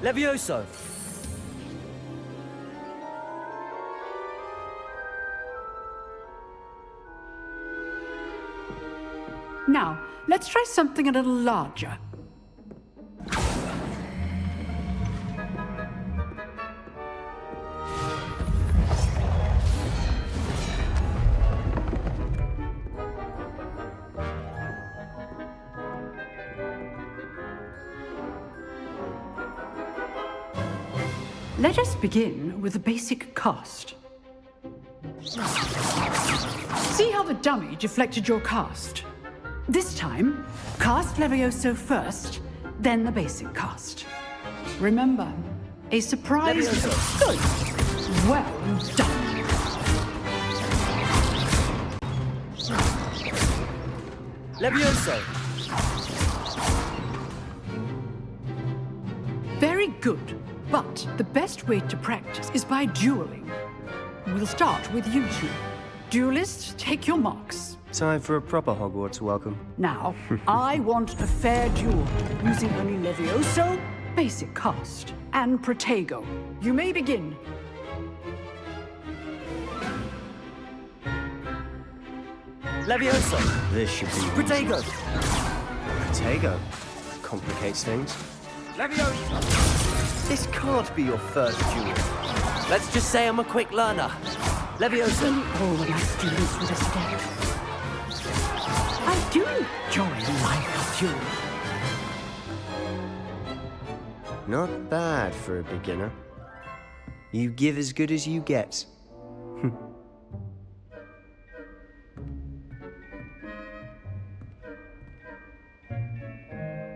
Speaker 2: Levioso.
Speaker 16: Now, let's try something a little larger. Let us begin with the basic cast. See how the dummy deflected your cast? This time, cast Levioso first, then the basic cast. Remember, a surprise...
Speaker 2: Levioso.
Speaker 16: Good. Well done.
Speaker 2: Levioso.
Speaker 16: Very good. But the best way to practice is by dueling. We'll start with you two. Duelists, take your marks.
Speaker 12: Time for a proper Hogwarts welcome.
Speaker 16: Now, I want a fair duel, using only Levioso, basic cast, and Protego. You may begin.
Speaker 2: Levioso.
Speaker 12: This should be
Speaker 2: Protego.
Speaker 12: Protego. Complicates things.
Speaker 2: Levioso.
Speaker 12: This can't be your first duel.
Speaker 2: Let's just say I'm a quick learner. Levioso.
Speaker 16: All of my students with us today. I do enjoy life duel.
Speaker 12: Not bad for a beginner. You give as good as you get.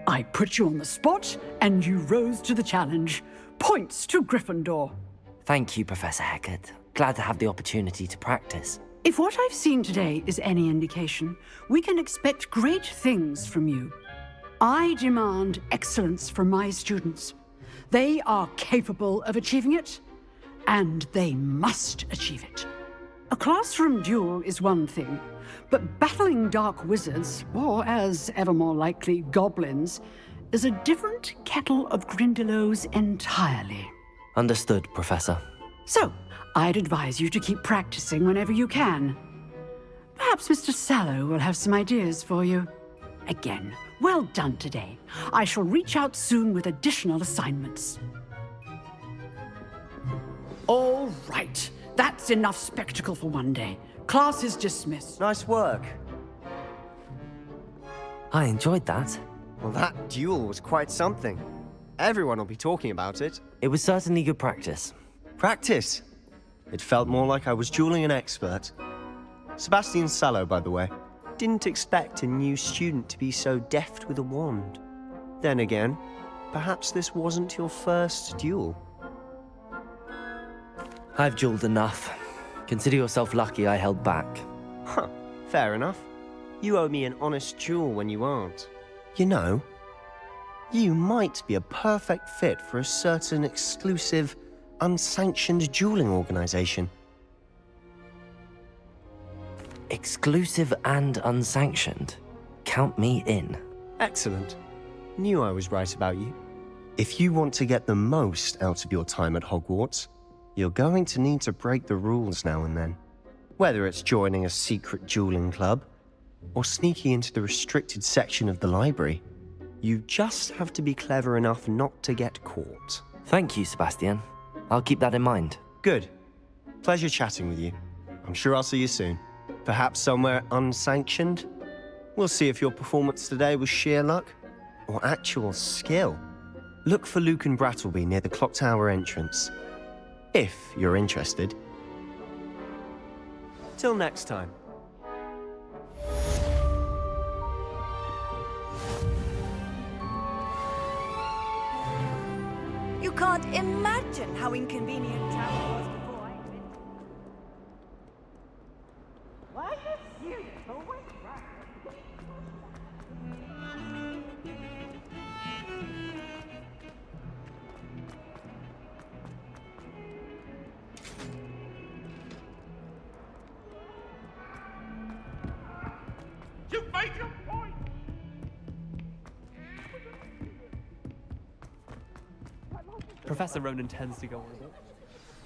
Speaker 16: I put you on the spot, and you rose to the challenge. Points to Gryffindor.
Speaker 2: Thank you, Professor Hecat. Glad to have the opportunity to practice.
Speaker 16: If what I've seen today is any indication, we can expect great things from you. I demand excellence from my students. They are capable of achieving it, and they must achieve it. A classroom duel is one thing, but battling dark wizards, or as ever more likely, goblins, is a different kettle of Grindylows entirely.
Speaker 2: Understood, Professor.
Speaker 16: So, I'd advise you to keep practicing whenever you can. Perhaps Mr. Sallow will have some ideas for you. Again, well done today. I shall reach out soon with additional assignments. All right. That's enough spectacle for one day. Class is dismissed.
Speaker 12: Nice work.
Speaker 2: I enjoyed that.
Speaker 12: Well, that duel was quite something. Everyone will be talking about it.
Speaker 2: It was certainly good practice.
Speaker 12: Practice? It felt more like I was dueling an expert. Sebastian Sallow, by the way. Didn't expect a new student to be so deft with a wand. Then again, perhaps this wasn't your first duel.
Speaker 2: I've dueled enough. Consider yourself lucky I held back.
Speaker 12: Huh, fair enough. You owe me an honest duel when you aren't. You know, you might be a perfect fit for a certain exclusive, unsanctioned dueling organization.
Speaker 2: Exclusive and unsanctioned? Count me in.
Speaker 12: Excellent. Knew I was right about you. If you want to get the most out of your time at Hogwarts, you're going to need to break the rules now and then. Whether it's joining a secret dueling club, or sneaking into the restricted section of the library, you just have to be clever enough not to get caught.
Speaker 2: Thank you, Sebastian. I'll keep that in mind.
Speaker 12: Good. Pleasure chatting with you. I'm sure I'll see you soon. Perhaps somewhere unsanctioned? We'll see if your performance today was sheer luck or actual skill. Look for Luke and Brattleby near the clock tower entrance, if you're interested. Till next time.
Speaker 17: You can't imagine how inconvenient travel was before I invented it. Why are you serious? Always right.
Speaker 10: You made your point!
Speaker 15: Professor Ronan tends to go on a bit.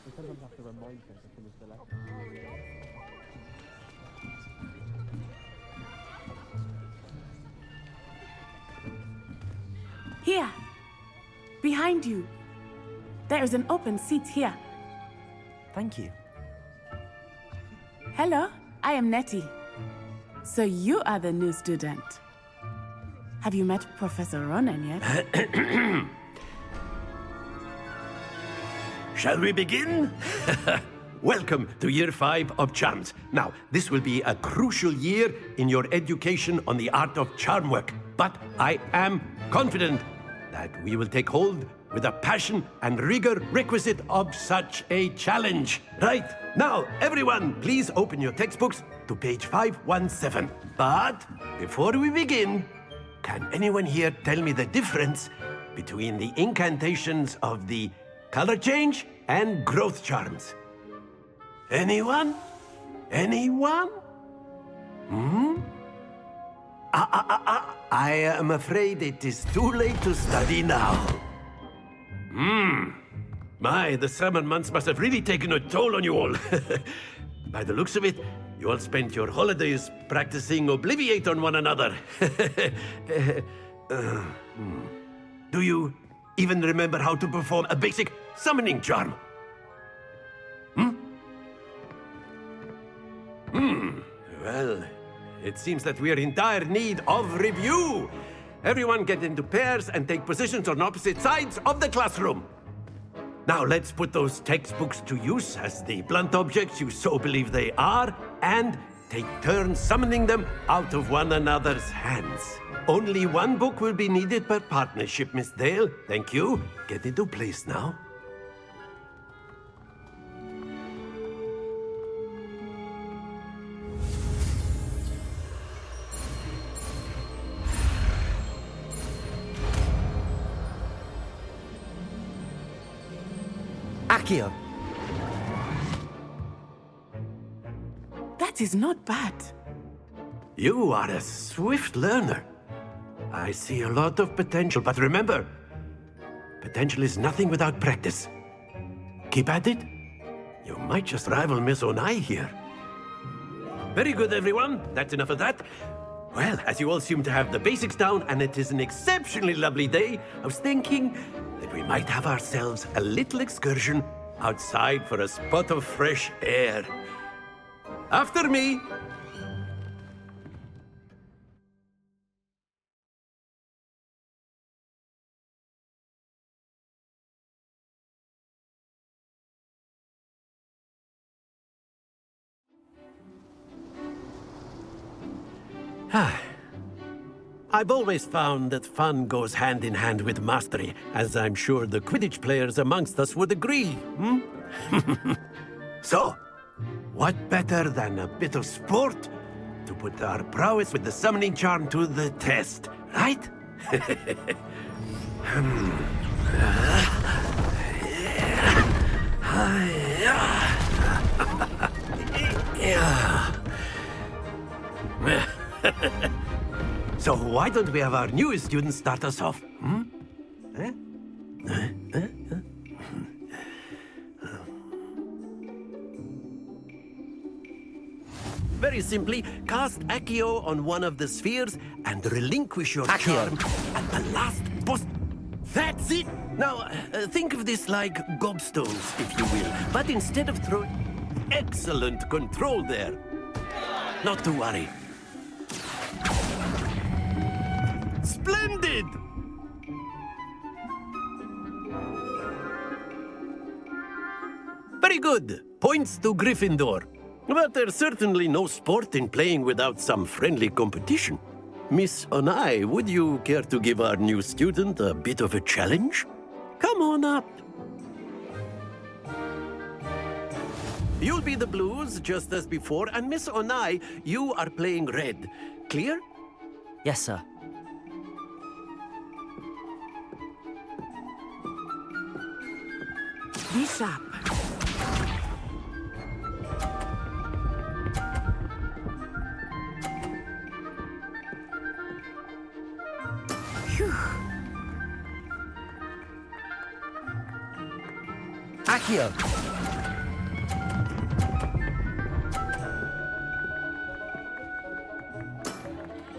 Speaker 15: We sometimes have to remind him to finish the lesson.
Speaker 14: Here. Behind you. There is an open seat here.
Speaker 2: Thank you.
Speaker 14: Hello, I am Nettie. So you are the new student. Have you met Professor Ronan yet?
Speaker 7: Shall we begin? Welcome to Year 5 of Charms. Now, this will be a crucial year in your education on the art of charm work. But I am confident that we will take hold with the passion and rigor requisite of such a challenge. Right, now, everyone, please open your textbooks to page 517. But before we begin, can anyone here tell me the difference between the incantations of the color change and growth charms? Anyone? Anyone? I am afraid it is too late to study now. My, the summer months must have really taken a toll on you all. By the looks of it, you all spent your holidays practicing Obliviate on one another. Do you even remember how to perform a basic summoning charm? Well, it seems that we are in dire need of review. Everyone get into pairs and take positions on opposite sides of the classroom. Now let's put those textbooks to use as the blunt objects you so believe they are, and take turns summoning them out of one another's hands. Only one book will be needed per partnership, Miss Dale. Thank you. Get into place now.
Speaker 2: Accio.
Speaker 14: That is not bad.
Speaker 7: You are a swift learner. I see a lot of potential, but remember, potential is nothing without practice. Keep at it. You might just rival Miss Onai here. Very good, everyone. That's enough of that. Well, as you all seem to have the basics down, and it is an exceptionally lovely day, I was thinking that we might have ourselves a little excursion outside for a spot of fresh air. After me! I've always found that fun goes hand in hand with mastery, as I'm sure the Quidditch players amongst us would agree, hmm? So, what better than a bit of sport to put our prowess with the summoning charm to the test, right? So why don't we have our newest student start us off? Hmm? Very simply, cast Accio on one of the spheres and relinquish your charm at the last boss. That's it! Now, think of this like gobstones, if you will, but instead of throwing... Excellent control there. Not to worry. Splendid! Very good. Points to Gryffindor. But there's certainly no sport in playing without some friendly competition. Miss Onai, would you care to give our new student a bit of a challenge? Come on up. You'll be the blues, just as before, and Miss Onai, you are playing red. Clear?
Speaker 2: Yes, sir.
Speaker 14: Be sharp. Phew.
Speaker 2: Accio!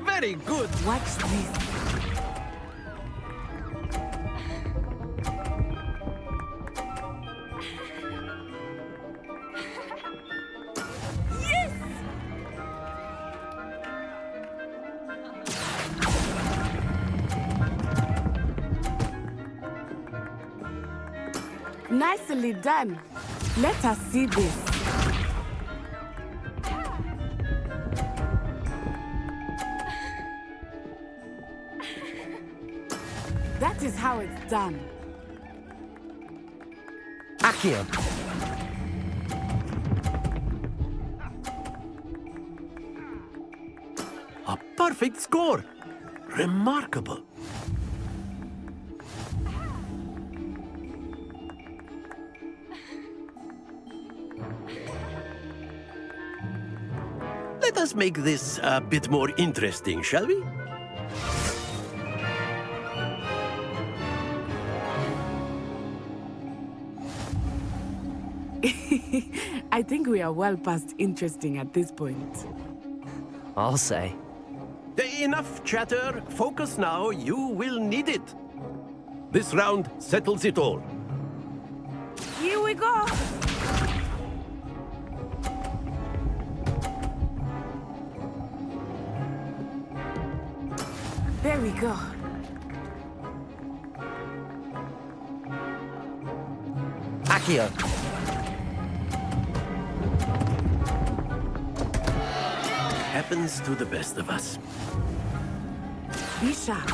Speaker 7: Very good.
Speaker 14: Watch this. Nicely done. Let us see this. That is how it's done.
Speaker 2: Accio!
Speaker 7: A perfect score. Remarkable. Let us make this a bit more interesting, shall we?
Speaker 14: I think we are well past interesting at this point.
Speaker 2: I'll say.
Speaker 7: Enough chatter. Focus now. You will need it. This round settles it all.
Speaker 14: Here we go. There we go.
Speaker 2: Accio!
Speaker 7: Happens to the best of us.
Speaker 14: Be sharp.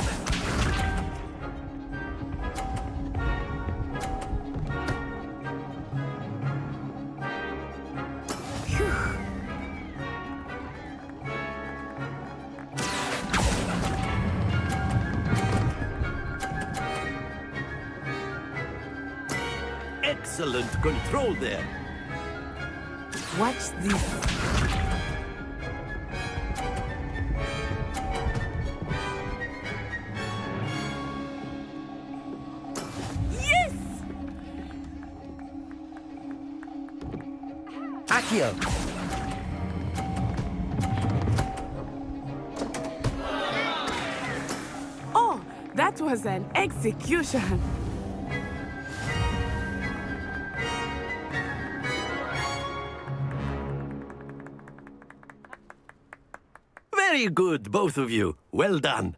Speaker 7: Excellent control there.
Speaker 14: Watch this. Yes!
Speaker 2: Accio!
Speaker 14: Oh, that was an execution.
Speaker 7: Very good, both of you. Well done.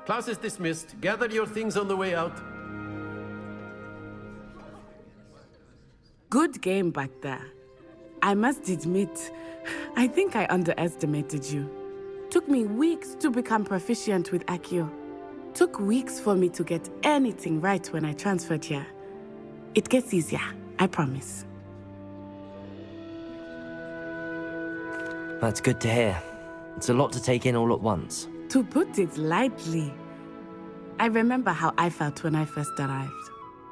Speaker 18: Class is dismissed. Gather your things on the way out.
Speaker 14: Good game back there. I must admit, I think I underestimated you. Took me weeks to become proficient with Accio. Took weeks for me to get anything right when I transferred here. It gets easier, I promise.
Speaker 2: That's good to hear. It's a lot to take in all at once.
Speaker 14: To put it lightly, I remember how I felt when I first arrived.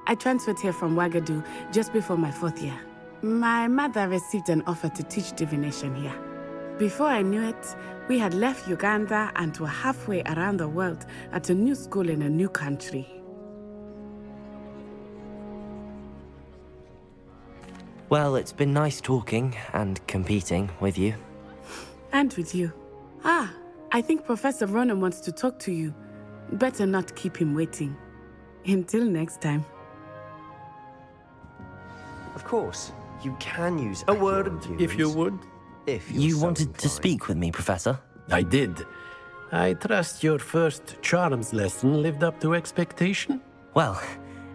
Speaker 14: I transferred here from Wagadu just before my 4th year. My mother received an offer to teach divination here. Before I knew it, we had left Uganda and were halfway around the world at a new school in a new country.
Speaker 2: Well, it's been nice talking and competing with you.
Speaker 14: And with you. Ah, I think Professor Ronan wants to talk to you. Better not keep him waiting. Until next time.
Speaker 12: Of course, you can use
Speaker 18: a word, if you would.
Speaker 12: If
Speaker 2: you wanted to speak with me, Professor?
Speaker 18: I did. I trust your first charms lesson lived up to expectation?
Speaker 2: Well,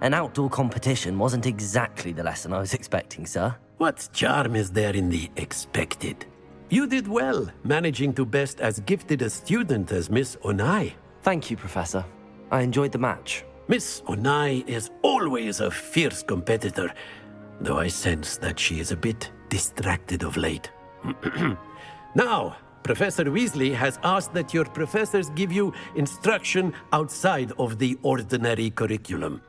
Speaker 2: an outdoor competition wasn't exactly the lesson I was expecting, sir.
Speaker 18: What charm is there in the expected? You did well, managing to best as gifted a student as Miss Onai.
Speaker 2: Thank you, Professor. I enjoyed the match.
Speaker 18: Miss Onai is always a fierce competitor, though I sense that she is a bit distracted of late. Now, Professor Weasley has asked that your professors give you instruction outside of the ordinary curriculum.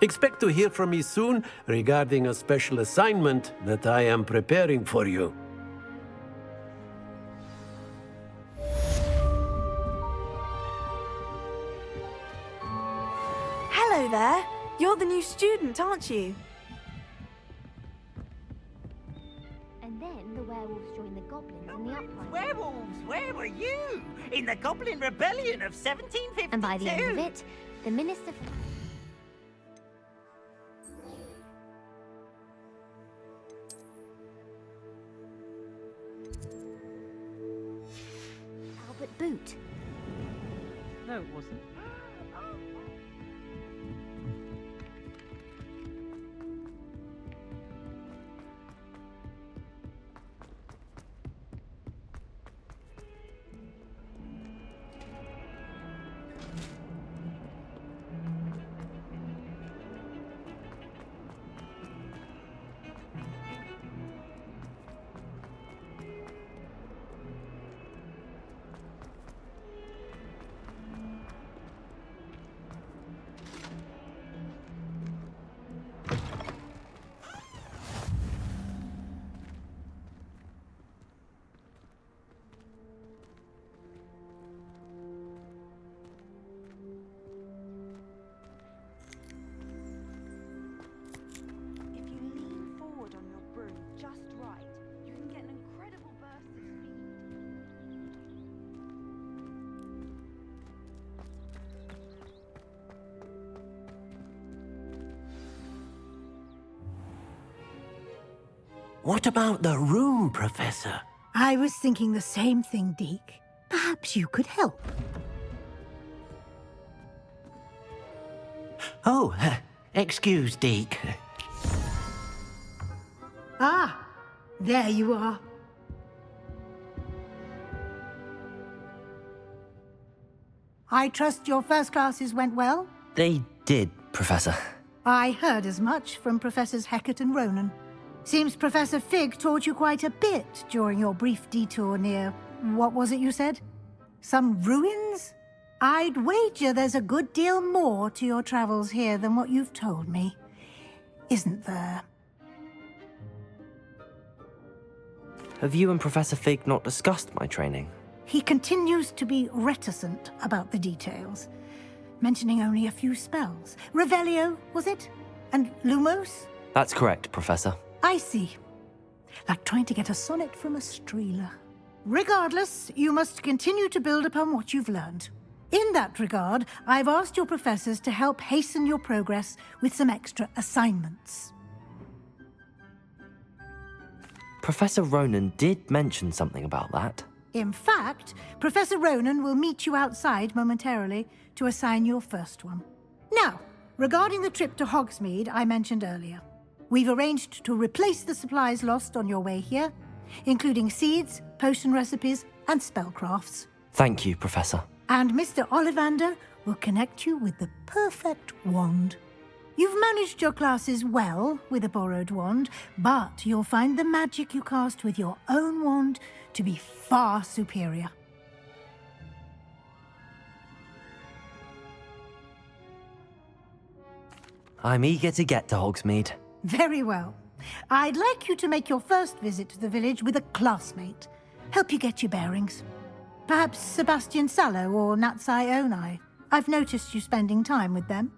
Speaker 18: Expect to hear from me soon regarding a special assignment that I am preparing for you.
Speaker 17: Hello there. You're the new student, aren't you?
Speaker 19: And then the werewolves joined the goblins in the uprising.
Speaker 10: Werewolves, where were you? In the Goblin Rebellion of 1752.
Speaker 19: And by the end of it, the minister... Albert Boot.
Speaker 15: No, it wasn't.
Speaker 18: What about the room, Professor?
Speaker 9: I was thinking the same thing, Deke. Perhaps you could help.
Speaker 4: Oh, excuse, Deke.
Speaker 9: Ah, there you are. I trust your first classes went well?
Speaker 2: They did, Professor.
Speaker 9: I heard as much from Professors Hecat and Ronan. Seems Professor Fig taught you quite a bit during your brief detour near... what was it you said? Some ruins? I'd wager there's a good deal more to your travels here than what you've told me. Isn't there?
Speaker 2: Have you and Professor Fig not discussed my training?
Speaker 9: He continues to be reticent about the details, mentioning only a few spells. Revelio, was it? And Lumos?
Speaker 2: That's correct, Professor.
Speaker 9: I see. Like trying to get a sonnet from a streeler. Regardless, you must continue to build upon what you've learned. In that regard, I've asked your professors to help hasten your progress with some extra assignments.
Speaker 2: Professor Ronan did mention something about that.
Speaker 9: In fact, Professor Ronan will meet you outside momentarily to assign your first one. Now, regarding the trip to Hogsmeade I mentioned earlier, we've arranged to replace the supplies lost on your way here, including seeds, potion recipes, and spellcrafts.
Speaker 2: Thank you, Professor.
Speaker 9: And Mr. Ollivander will connect you with the perfect wand. You've managed your classes well with a borrowed wand, but you'll find the magic you cast with your own wand to be far superior.
Speaker 2: I'm eager to get to Hogsmeade.
Speaker 9: Very well. I'd like you to make your first visit to the village with a classmate. Help you get your bearings. Perhaps Sebastian Sallow or Natsai Onai. I've noticed you spending time with them.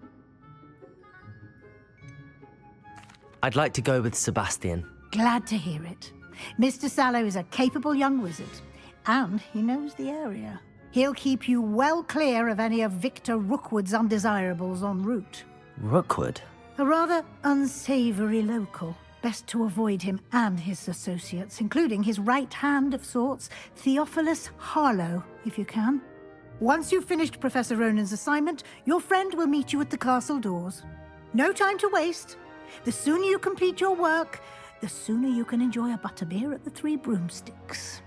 Speaker 2: I'd like to go with Sebastian.
Speaker 9: Glad to hear it. Mr. Sallow is a capable young wizard, and he knows the area. He'll keep you well clear of any of Victor Rookwood's undesirables en route.
Speaker 2: Rookwood?
Speaker 9: A rather unsavory local. Best to avoid him and his associates, including his right hand of sorts, Theophilus Harlow, if you can. Once you've finished Professor Ronan's assignment, your friend will meet you at the castle doors. No time to waste. The sooner you complete your work, the sooner you can enjoy a butterbeer at the Three Broomsticks.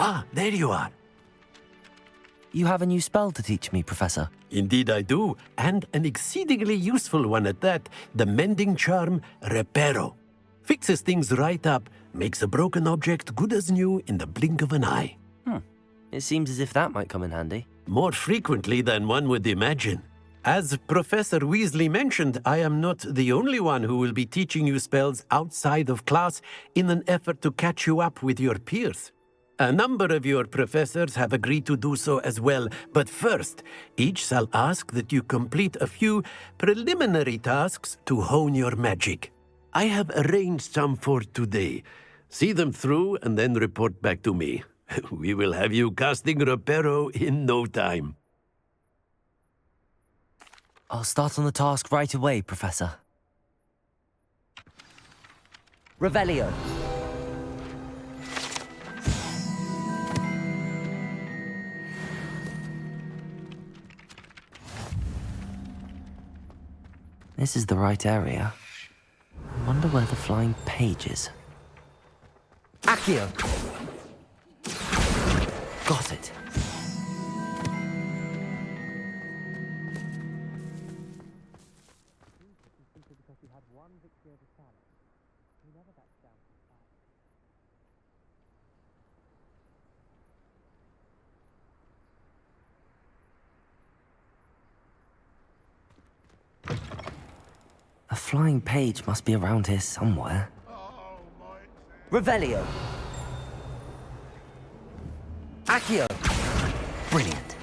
Speaker 18: Ah, there you are.
Speaker 2: You have a new spell to teach me, Professor.
Speaker 18: Indeed I do, and an exceedingly useful one at that, the mending charm Reparo. Fixes things right up, makes a broken object good as new in the blink of an eye.
Speaker 2: It seems as if that might come in handy.
Speaker 18: More frequently than one would imagine. As Professor Weasley mentioned, I am not the only one who will be teaching you spells outside of class in an effort to catch you up with your peers. A number of your professors have agreed to do so as well, but first, each shall ask that you complete a few preliminary tasks to hone your magic. I have arranged some for today. See them through and then report back to me. We will have you casting Reparo in no time.
Speaker 2: I'll start on the task right away, Professor. Revelio. This is the right area. I wonder where the flying page is. Accio! Got it. A flying page must be around here somewhere. Revelio. Accio. Brilliant.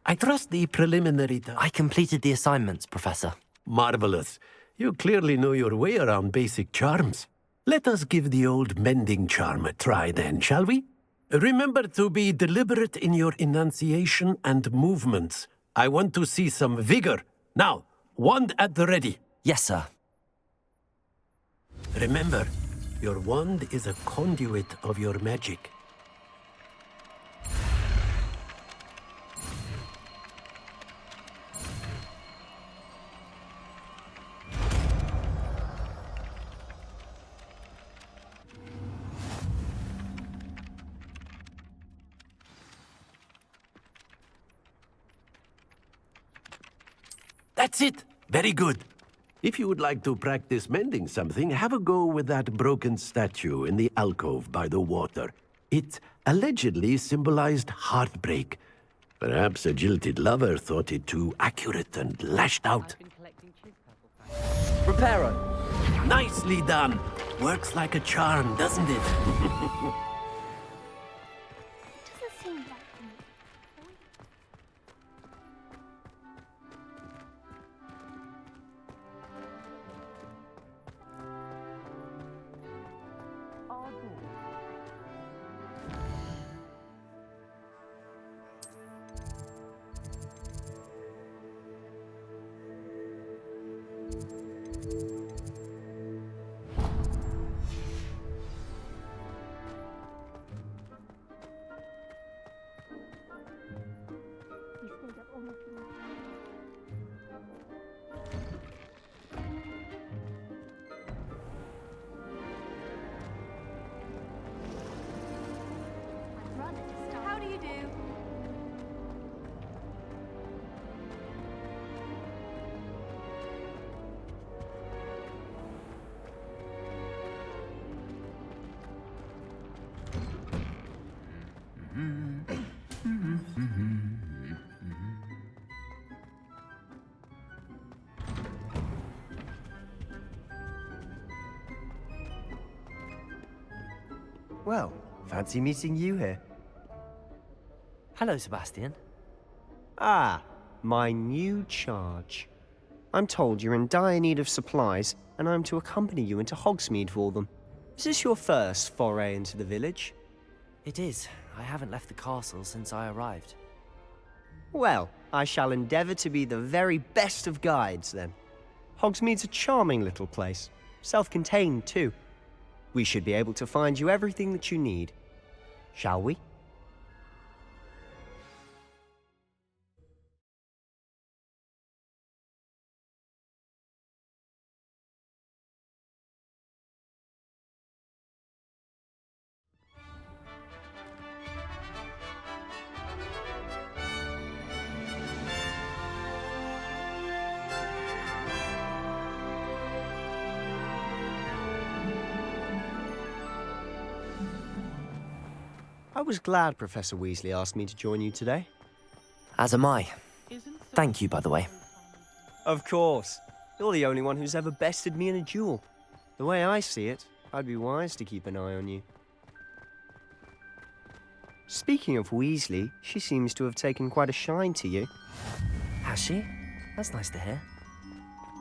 Speaker 18: I trust the preliminary
Speaker 2: I completed the assignments, Professor.
Speaker 18: Marvelous. You clearly know your way around basic charms. Let us give the old mending charm a try then, shall we? Remember to be deliberate in your enunciation and movements. I want to see some vigor. Now, wand at the ready.
Speaker 2: Yes, sir.
Speaker 18: Remember, your wand is a conduit of your magic. That's it! Very good. If you would like to practice mending something, have a go with that broken statue in the alcove by the water. It allegedly symbolized heartbreak. Perhaps a jilted lover thought it too accurate and lashed out.
Speaker 2: Reparo!
Speaker 18: Nicely done! Works like a charm, doesn't it?
Speaker 19: Doesn't seem right to me.
Speaker 17: How do you do?
Speaker 12: Well, fancy meeting you here.
Speaker 2: Hello, Sebastian.
Speaker 12: Ah, my new charge. I'm told you're in dire need of supplies, and I'm to accompany you into Hogsmeade for them. Is this your first foray into the village?
Speaker 2: It is. I haven't left the castle since I arrived.
Speaker 12: Well, I shall endeavour to be the very best of guides, then. Hogsmeade's a charming little place. Self-contained, too. We should be able to find you everything that you need. Shall we? I was glad Professor Weasley asked me to join you today.
Speaker 2: As am I. Thank you, by the way.
Speaker 12: Of course. You're the only one who's ever bested me in a duel. The way I see it, I'd be wise to keep an eye on you. Speaking of Weasley, she seems to have taken quite a shine to you.
Speaker 2: Has she? That's nice to hear.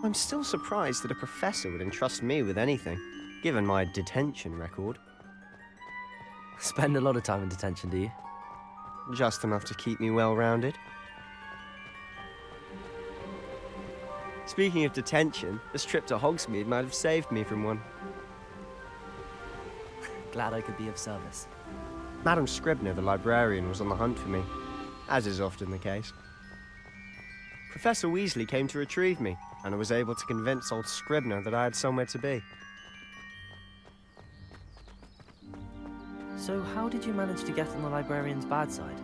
Speaker 12: I'm still surprised that a professor would entrust me with anything, given my detention record.
Speaker 2: Spend a lot of time in detention, do you?
Speaker 12: Just enough to keep me well-rounded. Speaking of detention, this trip to Hogsmeade might have saved me from one.
Speaker 2: Glad I could be of service.
Speaker 12: Madam Scribner, the librarian, was on the hunt for me, as is often the case. Professor Weasley came to retrieve me, and I was able to convince old Scribner that I had somewhere to be.
Speaker 2: So how did you manage to get on the librarian's bad side?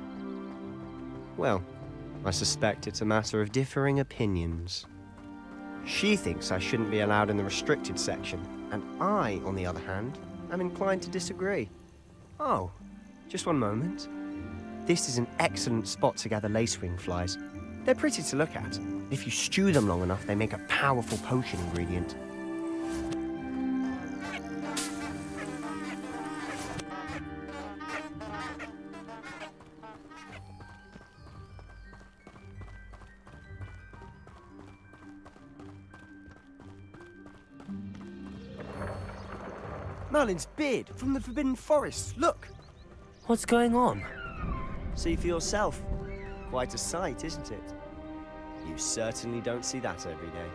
Speaker 12: Well, I suspect it's a matter of differing opinions. She thinks I shouldn't be allowed in the restricted section, and I, on the other hand, am inclined to disagree. Oh, just one moment. This is an excellent spot to gather lacewing flies. They're pretty to look at. If you stew them long enough, they make a powerful potion ingredient. Merlin's beard from the Forbidden Forest. Look!
Speaker 2: What's going on?
Speaker 12: See for yourself. Quite a sight, isn't it? You certainly don't see that every day.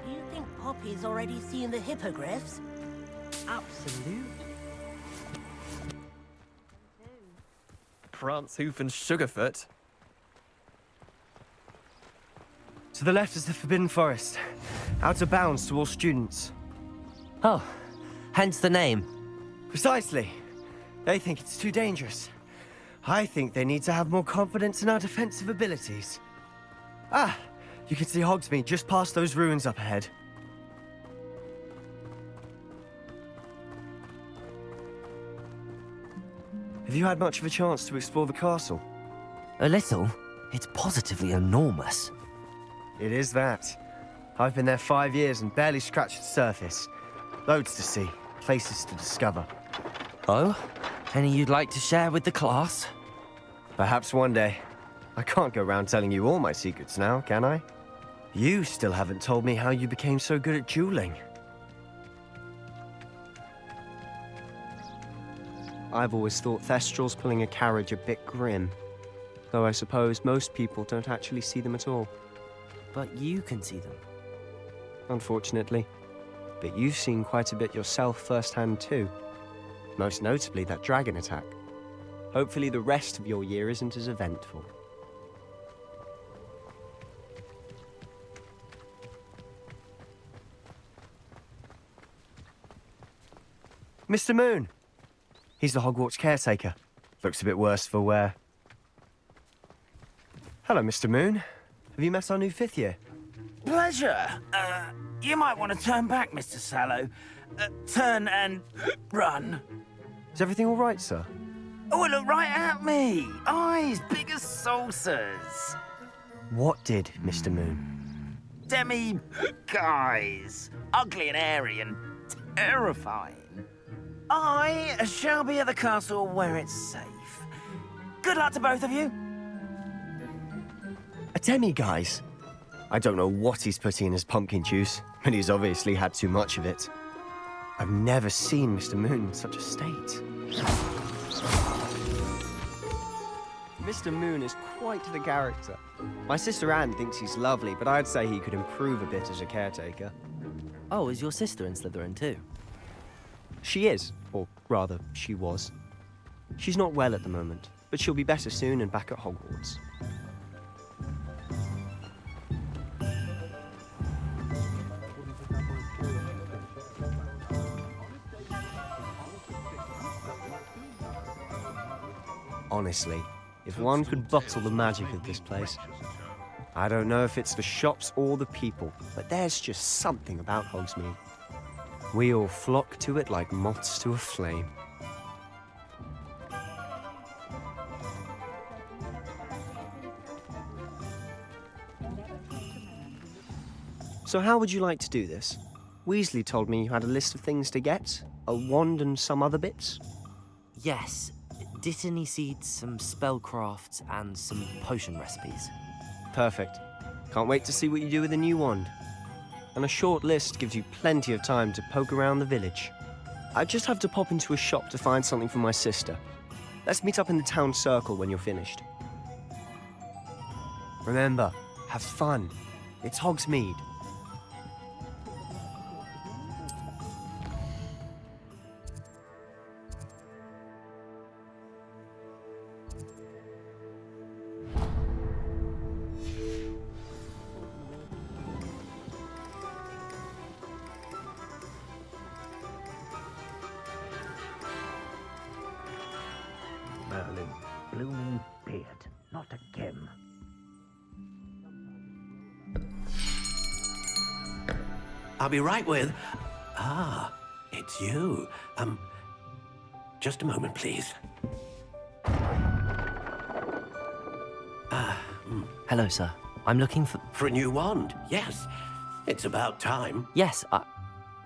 Speaker 10: Do you think Poppy's already seen the hippogriffs?
Speaker 15: Absolutely. Prance, Hoof, and Sugarfoot.
Speaker 12: To the left is the Forbidden Forest. Out of bounds to all students.
Speaker 2: Oh, hence the name.
Speaker 12: Precisely. They think it's too dangerous. I think they need to have more confidence in our defensive abilities. Ah, You can see Hogsmeade just past those ruins up ahead. Have you had much of a chance to explore the castle?
Speaker 2: A little. It's positively enormous.
Speaker 12: It is that. I've been there 5 years and barely scratched the surface. Loads to see, places to discover.
Speaker 2: Oh? Any you'd like to share with the class?
Speaker 12: Perhaps one day. I can't go around telling you all my secrets now, can I? You still haven't told me how you became so good at dueling. I've always thought Thestrals pulling a carriage a bit grim. Though I suppose most people don't actually see them at all.
Speaker 2: But you can see them.
Speaker 12: Unfortunately. But you've seen quite a bit yourself firsthand too. Most notably that dragon attack. Hopefully the rest of your year isn't as eventful. Mr. Moon! He's the Hogwarts caretaker. Looks a bit worse for wear. Hello, Mr. Moon. Have you met our new 5th year?
Speaker 1: Pleasure. You might want to turn back, Mr. Sallow. Turn and run.
Speaker 12: Is everything all right, sir?
Speaker 1: Oh, look right at me. Eyes big as saucers.
Speaker 12: What did, Mr. Moon?
Speaker 1: Demi guys. Ugly and airy and terrifying. I shall be at the castle where it's safe. Good luck to both of you.
Speaker 12: A demi-guise? I don't know what he's putting in his pumpkin juice, but he's obviously had too much of it. I've never seen Mr. Moon in such a state. Mr. Moon is quite the character. My sister Anne thinks he's lovely, but I'd say he could improve a bit as a caretaker.
Speaker 2: Oh, is your sister in Slytherin too?
Speaker 12: She is, or rather, she was. She's not well at the moment, but she'll be better soon and back at Hogwarts. Honestly, if one could bottle the magic of this place. I don't know if it's the shops or the people, but there's just something about Hogsmeade. We all flock to it like moths to a flame. So how would you like to do this? Weasley told me you had a list of things to get, a wand and some other bits.
Speaker 2: Yes. Dittany seeds, some spellcrafts, and some potion recipes.
Speaker 12: Perfect. Can't wait to see what you do with the new wand. And a short list gives you plenty of time to poke around the village. I just have to pop into a shop to find something for my sister. Let's meet up in the town circle when you're finished. Remember, have fun. It's Hogsmeade.
Speaker 1: Merlin, blooming beard, not again.
Speaker 18: I'll be right with... Ah, it's you. Just a moment, please.
Speaker 2: Hello, sir. I'm looking for...
Speaker 18: For a new wand, yes. It's about time.
Speaker 2: Yes,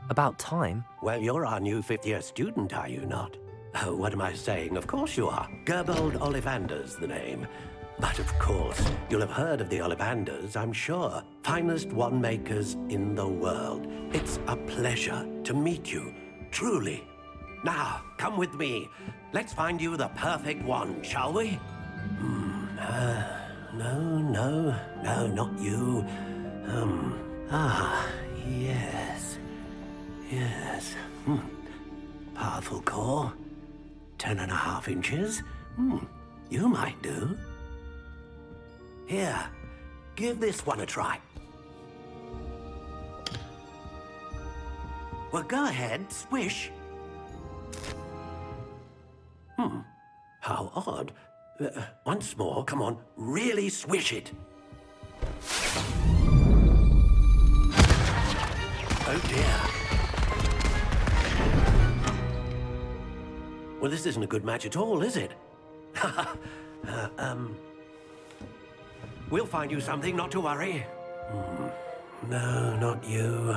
Speaker 2: about time?
Speaker 18: Well, you're our new 5th year student, are you not? Oh, what am I saying? Of course you are. Gerbold Ollivander's the name. But of course, you'll have heard of the Ollivanders, I'm sure. Finest wand makers in the world. It's a pleasure to meet you, truly. Now, come with me. Let's find you the perfect wand, shall we? No, not you. Yes. Powerful core. 10.5 inches. You might do. Here, give this one a try. Well, go ahead, swish. How odd. Once more, come on, really swish it. Oh dear. Well, this isn't a good match at all, is it? We'll find you something, not to worry. No, not you.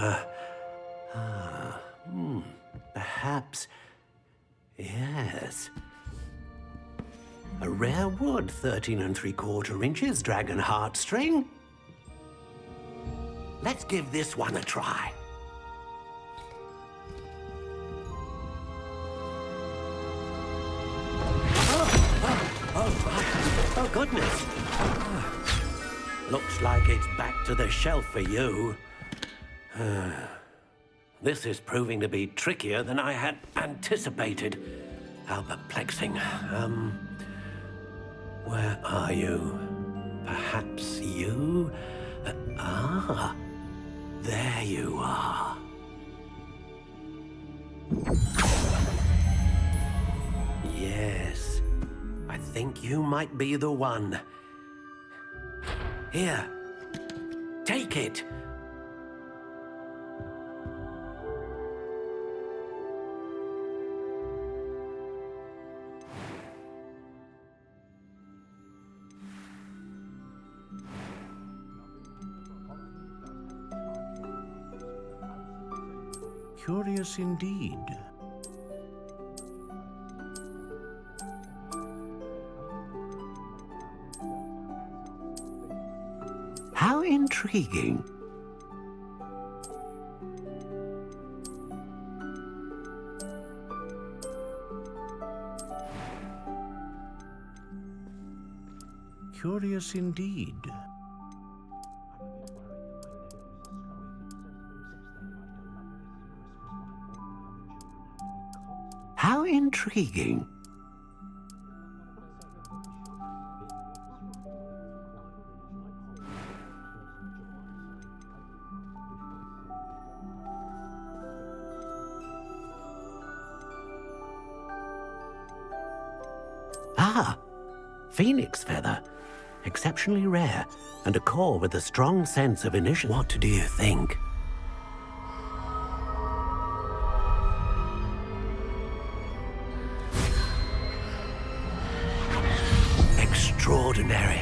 Speaker 18: Perhaps. Yes. A rare wood, 13 3/4 inches, dragon heartstring. Let's give this one a try. Oh, goodness. Looks like it's back to the shelf for you. This is proving to be trickier than I had anticipated. How perplexing. Where are you? Perhaps you? There you are. Yes, I think you might be the one. Here, take it.
Speaker 5: Curious indeed.
Speaker 18: How intriguing.
Speaker 5: Curious indeed.
Speaker 18: How intriguing. Phoenix feather. Exceptionally rare, and a core with a strong sense of initiative. What do you think? Extraordinary.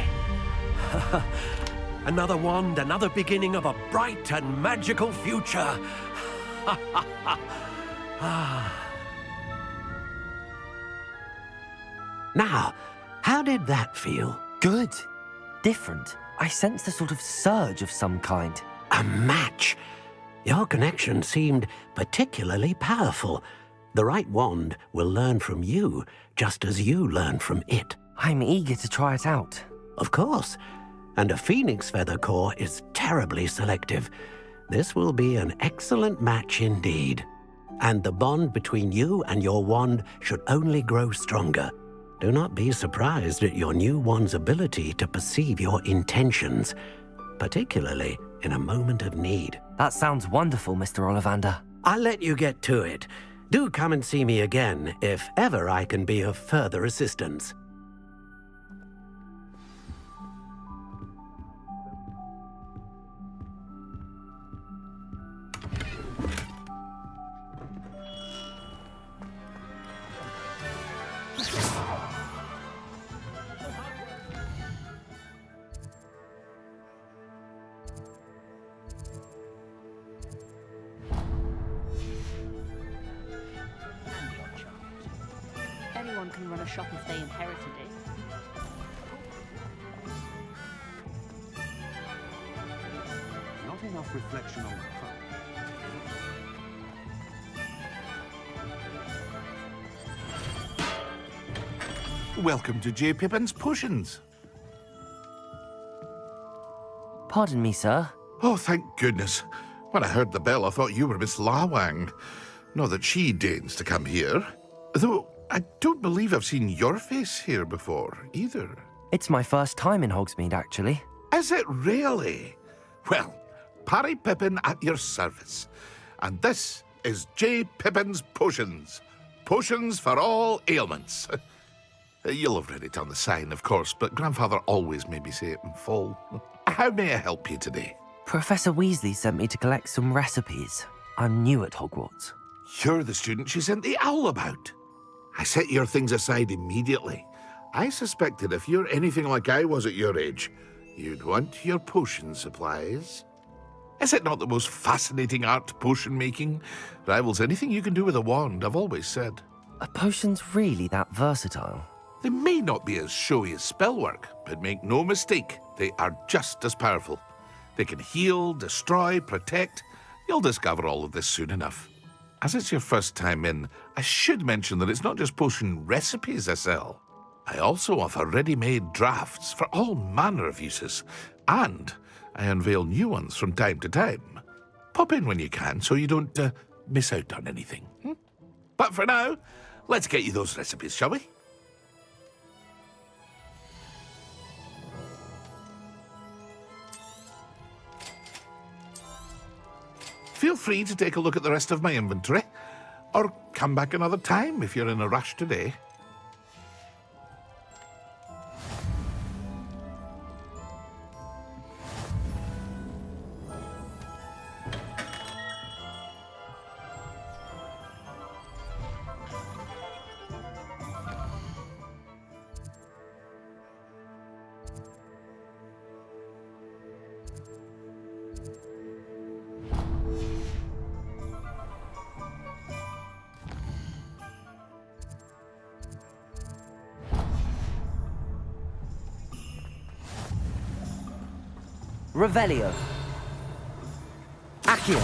Speaker 18: Another wand, another beginning of a bright and magical future. Now, how did that feel?
Speaker 2: Good. Different. I sensed a sort of surge of some kind.
Speaker 18: A match. Your connection seemed particularly powerful. The right wand will learn from you, just as you learn from it.
Speaker 2: I'm eager to try it out.
Speaker 18: Of course. And a phoenix feather core is terribly selective. This will be an excellent match indeed. And the bond between you and your wand should only grow stronger. Do not be surprised at your new wand's ability to perceive your intentions, particularly in a moment of need.
Speaker 2: That sounds wonderful, Mr. Ollivander.
Speaker 18: I'll let you get to it. Do come and see me again if ever I can be of further assistance.
Speaker 20: Anyone can run a shop if they inherited it.
Speaker 6: Not enough reflection on the front.
Speaker 21: Welcome to J. Pippin's Potions.
Speaker 2: Pardon me, sir.
Speaker 21: Oh, thank goodness. When I heard the bell, I thought you were Miss Lawang. Not that she deigns to come here. Though I don't believe I've seen your face here before, either.
Speaker 2: It's my first time in Hogsmeade, actually.
Speaker 21: Is it really? Well, Parry Pippin at your service. And this is J. Pippin's Potions. Potions for all ailments. You'll have read it on the sign, of course, but Grandfather always made me say it in full. How may I help you today?
Speaker 2: Professor Weasley sent me to collect some recipes. I'm new at Hogwarts.
Speaker 21: You're the student she sent the owl about. I set your things aside immediately. I suspected if you're anything like I was at your age, you'd want your potion supplies. Is it not the most fascinating art, potion making? Rivals anything you can do with a wand, I've always said.
Speaker 2: Are potions really that versatile?
Speaker 21: They may not be as showy as spellwork, but make no mistake, they are just as powerful. They can heal, destroy, protect. You'll discover all of this soon enough. As it's your first time in, I should mention that it's not just potion recipes I sell. I also offer ready-made drafts for all manner of uses, and I unveil new ones from time to time. Pop in when you can so you don't miss out on anything. But for now, let's get you those recipes, shall we? Feel free to take a look at the rest of my inventory, or come back another time if you're in a rush today.
Speaker 2: Revelio. Accio.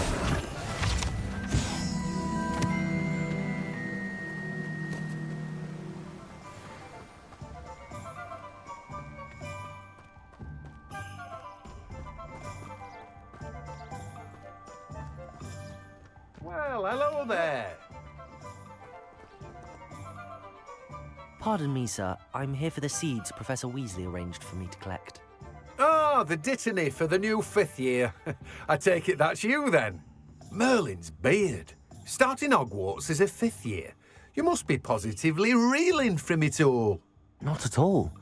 Speaker 8: Well, hello there.
Speaker 2: Pardon me, sir. I'm here for the seeds Professor Weasley arranged for me to collect.
Speaker 8: Oh, the dittany for the new 5th year. I take it that's you, then. Merlin's beard. Starting Hogwarts as a 5th year. You must be positively reeling from it all.
Speaker 2: Not at all.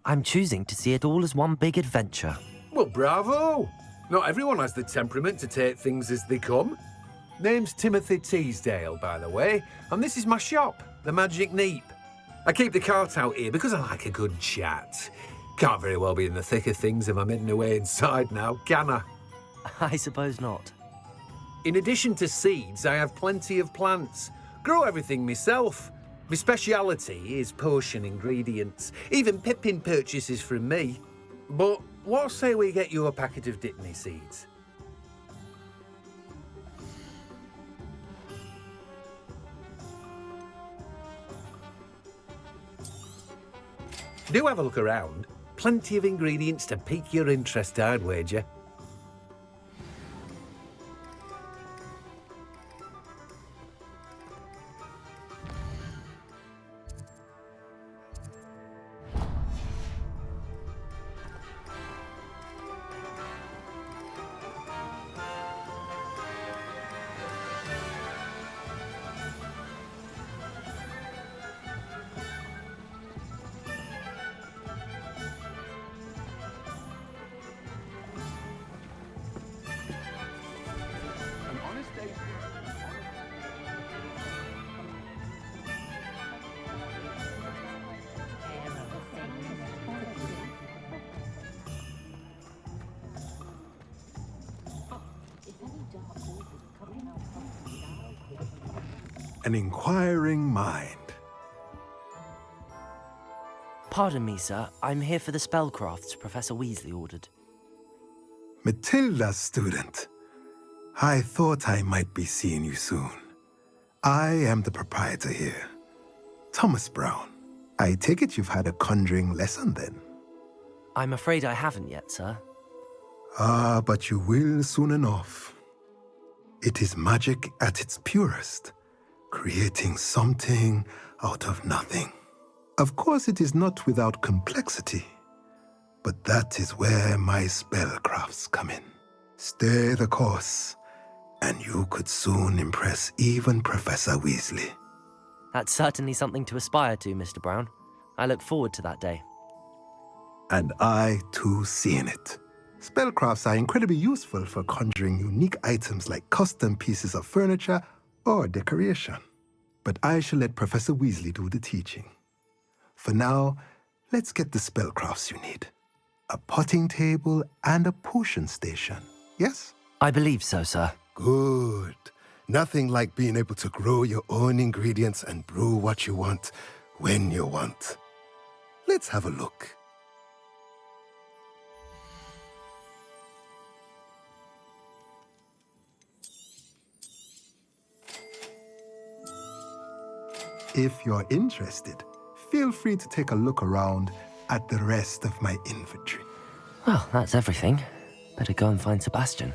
Speaker 2: I'm choosing to see it all as one big adventure.
Speaker 8: Well, bravo. Not everyone has the temperament to take things as they come. Name's Timothy Teasdale, by the way, and this is my shop, the Magic Neep. I keep the cart out here because I like a good chat. Can't very well be in the thick of things if I'm hidden away inside now, can I?
Speaker 2: I suppose not.
Speaker 8: In addition to seeds, I have plenty of plants. Grow everything myself. My speciality is potion ingredients. Even Pippin purchases from me. But what say we get you a packet of Dittany seeds? Do have a look around. Plenty of ingredients to pique your interest, I'd wager.
Speaker 22: An inquiring mind.
Speaker 2: Pardon me, sir. I'm here for the spellcrafts Professor Weasley ordered.
Speaker 22: Matilda, student. I thought I might be seeing you soon. I am the proprietor here, Thomas Brown. I take it you've had a conjuring lesson then?
Speaker 2: I'm afraid I haven't yet, sir.
Speaker 22: Ah, but you will soon enough. It is magic at its purest, creating something out of nothing. Of course, it is not without complexity, but that is where my spellcrafts come in. Stay the course, and you could soon impress even Professor Weasley.
Speaker 2: That's certainly something to aspire to, Mr. Brown. I look forward to that day.
Speaker 22: And I, too, seeing it. Spellcrafts are incredibly useful for conjuring unique items like custom pieces of furniture or decoration. But I shall let Professor Weasley do the teaching. For now, let's get the spellcrafts you need. A potting table and a potion station, yes?
Speaker 2: I believe so, sir.
Speaker 22: Good. Nothing like being able to grow your own ingredients and brew what you want when you want. Let's have a look. If you're interested, feel free to take a look around at the rest of my inventory.
Speaker 2: Well, that's everything. Better go and find Sebastian.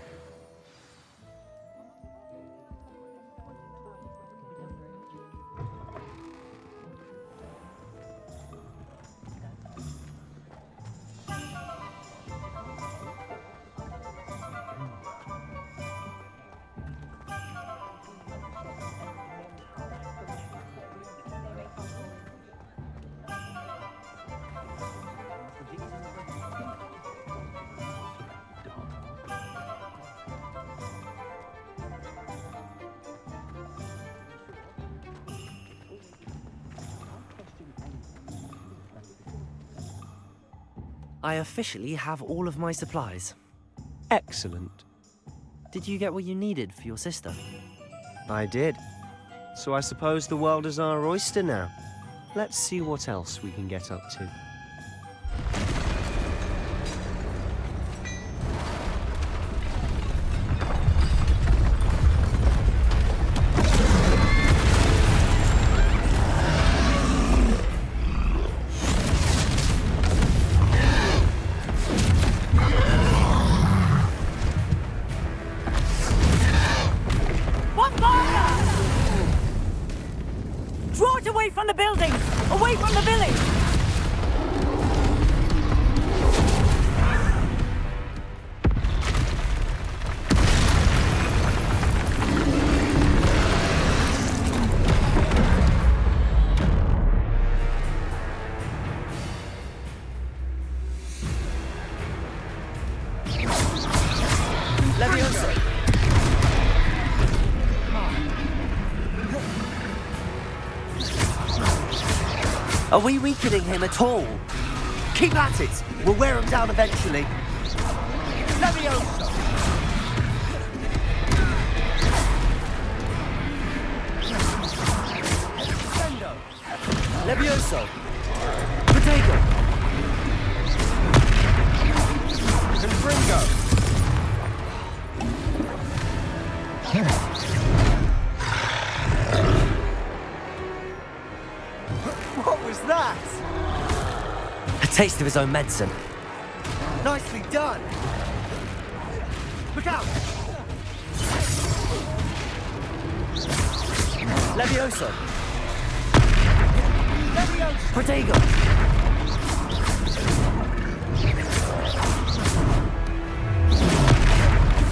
Speaker 2: I officially have all of my supplies.
Speaker 12: Excellent.
Speaker 2: Did you get what you needed for your sister?
Speaker 12: I did. So I suppose the world is our oyster now. Let's see what else we can get up to.
Speaker 17: Draw it away from the building! Away from the village!
Speaker 2: Leviosa! Are we weakening him at all? Keep at it! We'll wear him down eventually. Leviosa! Sendo! Levioso! Potato! Confringo! What was that? A taste of his own medicine. Nicely done. Look out! Levioso. Levioso. Protego.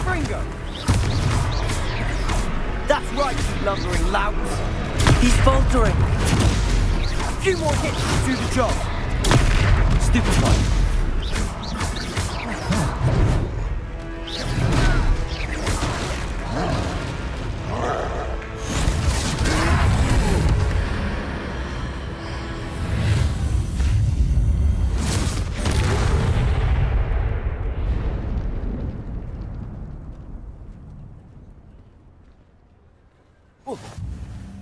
Speaker 2: Fringo. That's right, you lumbering louts. He's faltering. A few more hits to do the job. Stupefied.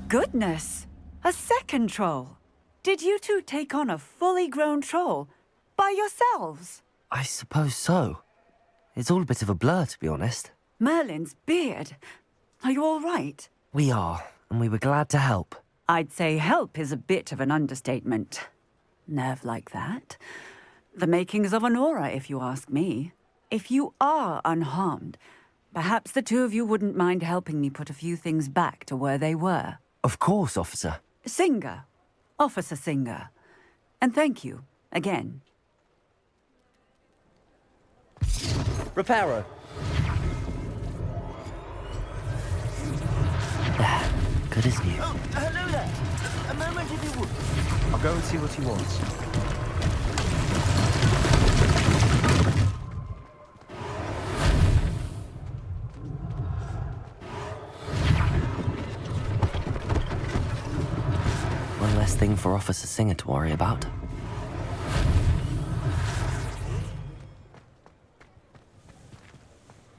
Speaker 17: Goodness! A second troll! Did you two take on a fully grown troll by yourselves?
Speaker 2: I suppose so. It's all a bit of a blur, to be honest.
Speaker 17: Merlin's beard. Are you all right?
Speaker 2: We are, and we were glad to help.
Speaker 17: I'd say help is a bit of an understatement. Nerve like that. The makings of an aura, if you ask me. If you are unharmed, perhaps the two of you wouldn't mind helping me put a few things back to where they were.
Speaker 2: Of course, officer.
Speaker 17: Singer. Officer Singer. And thank you, again.
Speaker 2: Reparo. There. Good as new.
Speaker 10: Oh, hello there. A moment if you would.
Speaker 12: I'll go and see what he wants.
Speaker 2: less thing for Officer Singer to worry about.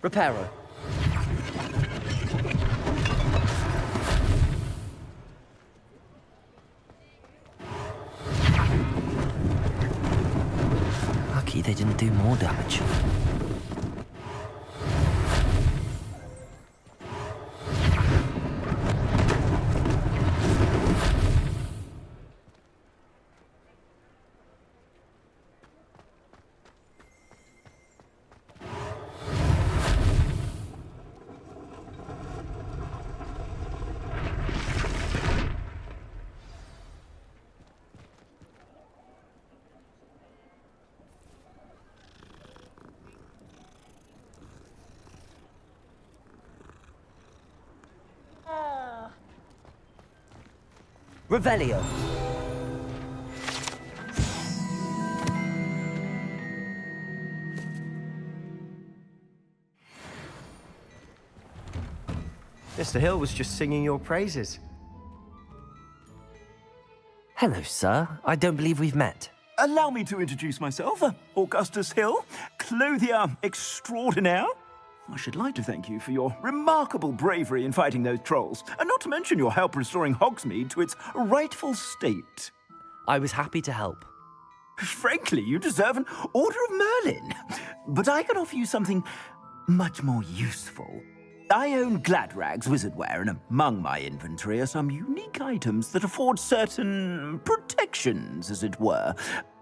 Speaker 2: Reparo. Lucky they didn't do more damage. Revelio.
Speaker 12: Mr. Hill was just singing your praises.
Speaker 2: Hello, sir. I don't believe we've met.
Speaker 3: Allow me to introduce myself, Augustus Hill, clothier extraordinaire. I should like to thank you for your remarkable bravery in fighting those trolls, and not to mention your help restoring Hogsmeade to its rightful state.
Speaker 2: I was happy to help.
Speaker 3: Frankly, you deserve an Order of Merlin. But I can offer you something much more useful. I own Gladrag's wizardware, and among my inventory are some unique items that afford certain protections, as it were.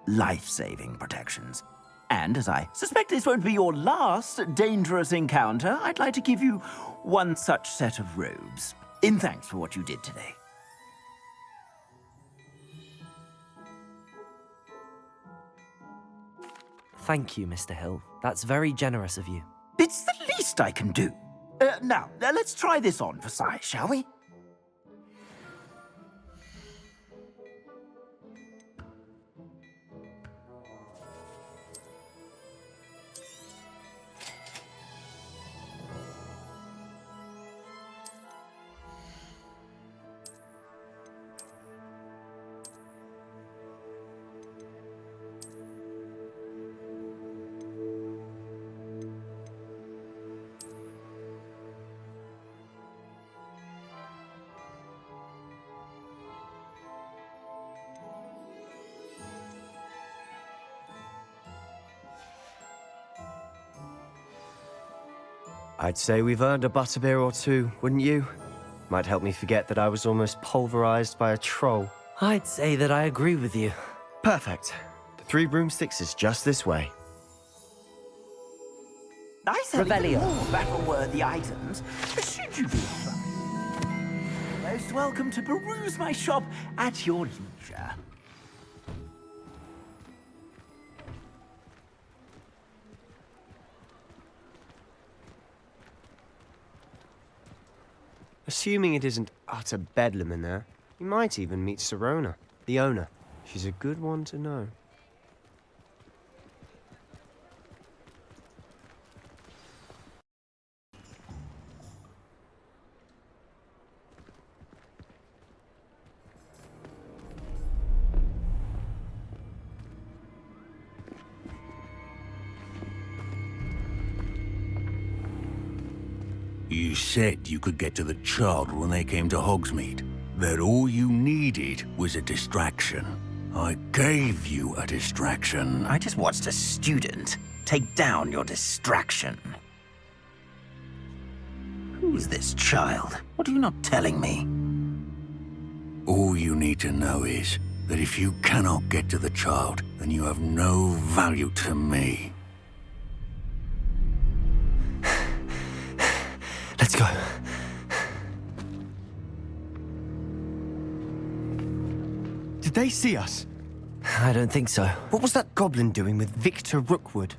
Speaker 3: Life-saving protections. And as I suspect this won't be your last dangerous encounter, I'd like to give you one such set of robes, in thanks for what you did today.
Speaker 2: Thank you, Mr. Hill. That's very generous of you.
Speaker 3: It's the least I can do. Now, let's try this on for size, shall we?
Speaker 12: I'd say we've earned a butterbeer or two, wouldn't you? Might help me forget that I was almost pulverized by a troll.
Speaker 2: I'd say that I agree with you.
Speaker 12: Perfect. The 3 broomsticks is just this way.
Speaker 3: I sell
Speaker 2: Revelio.
Speaker 3: more battle-worthy items, should you be inclined. Most welcome to peruse my shop at your leisure.
Speaker 12: Assuming it isn't utter bedlam in there, you might even meet Sirona, the owner. She's a good one to know.
Speaker 5: You said you could get to the child when they came to Hogsmeade. That all you needed was a distraction. I gave you a distraction.
Speaker 1: I just watched a student take down your distraction. Who is this child? What are you not telling me?
Speaker 5: All you need to know is that if you cannot get to the child, then you have no value to me.
Speaker 12: Let's go. Did they see us?
Speaker 2: I don't think so.
Speaker 12: What was that goblin doing with Victor Rookwood?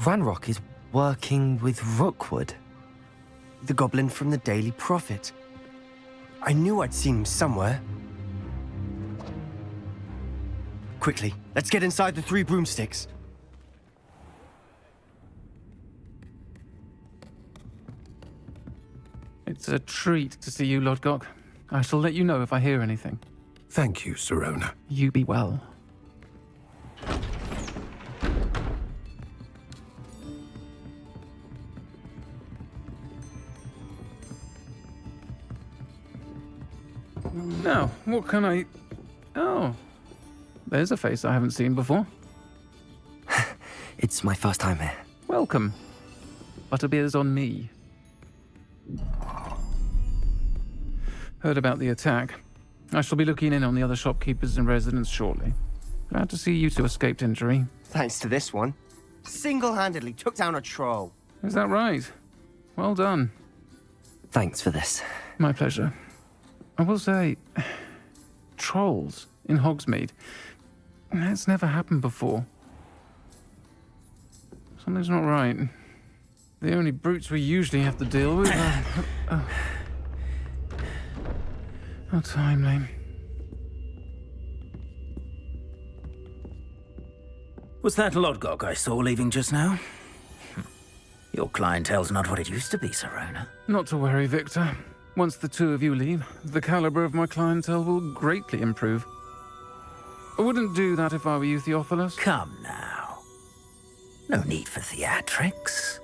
Speaker 2: Ranrock is working with Rookwood.
Speaker 12: The goblin from the Daily Prophet. I knew I'd seen him somewhere. Quickly, let's get inside the 3 broomsticks.
Speaker 13: It's a treat to see you, Lodgok. I shall let you know if I hear anything.
Speaker 21: Thank you, Sirona.
Speaker 15: You be well. Now, what can I... Oh, there's a face I haven't seen before.
Speaker 2: It's my first time here.
Speaker 15: Welcome. Butterbeer's on me. Heard about the attack. I shall be looking in on the other shopkeepers and residents shortly. Glad to see you two escaped injury.
Speaker 12: Thanks to this one. Single-handedly took down a troll.
Speaker 15: Is that right? Well done.
Speaker 2: Thanks for this.
Speaker 15: My pleasure. I will say, trolls in Hogsmeade. That's never happened before. Something's not right. The only brutes we usually have to deal with are... How timely.
Speaker 3: Was that Lodgok I saw leaving just now? Your clientele's not what it used to be, Sirona.
Speaker 15: Not to worry, Victor. Once the two of you leave, the caliber of my clientele will greatly improve. I wouldn't do that if I were you, Theophilus.
Speaker 3: Come now. No need for theatrics.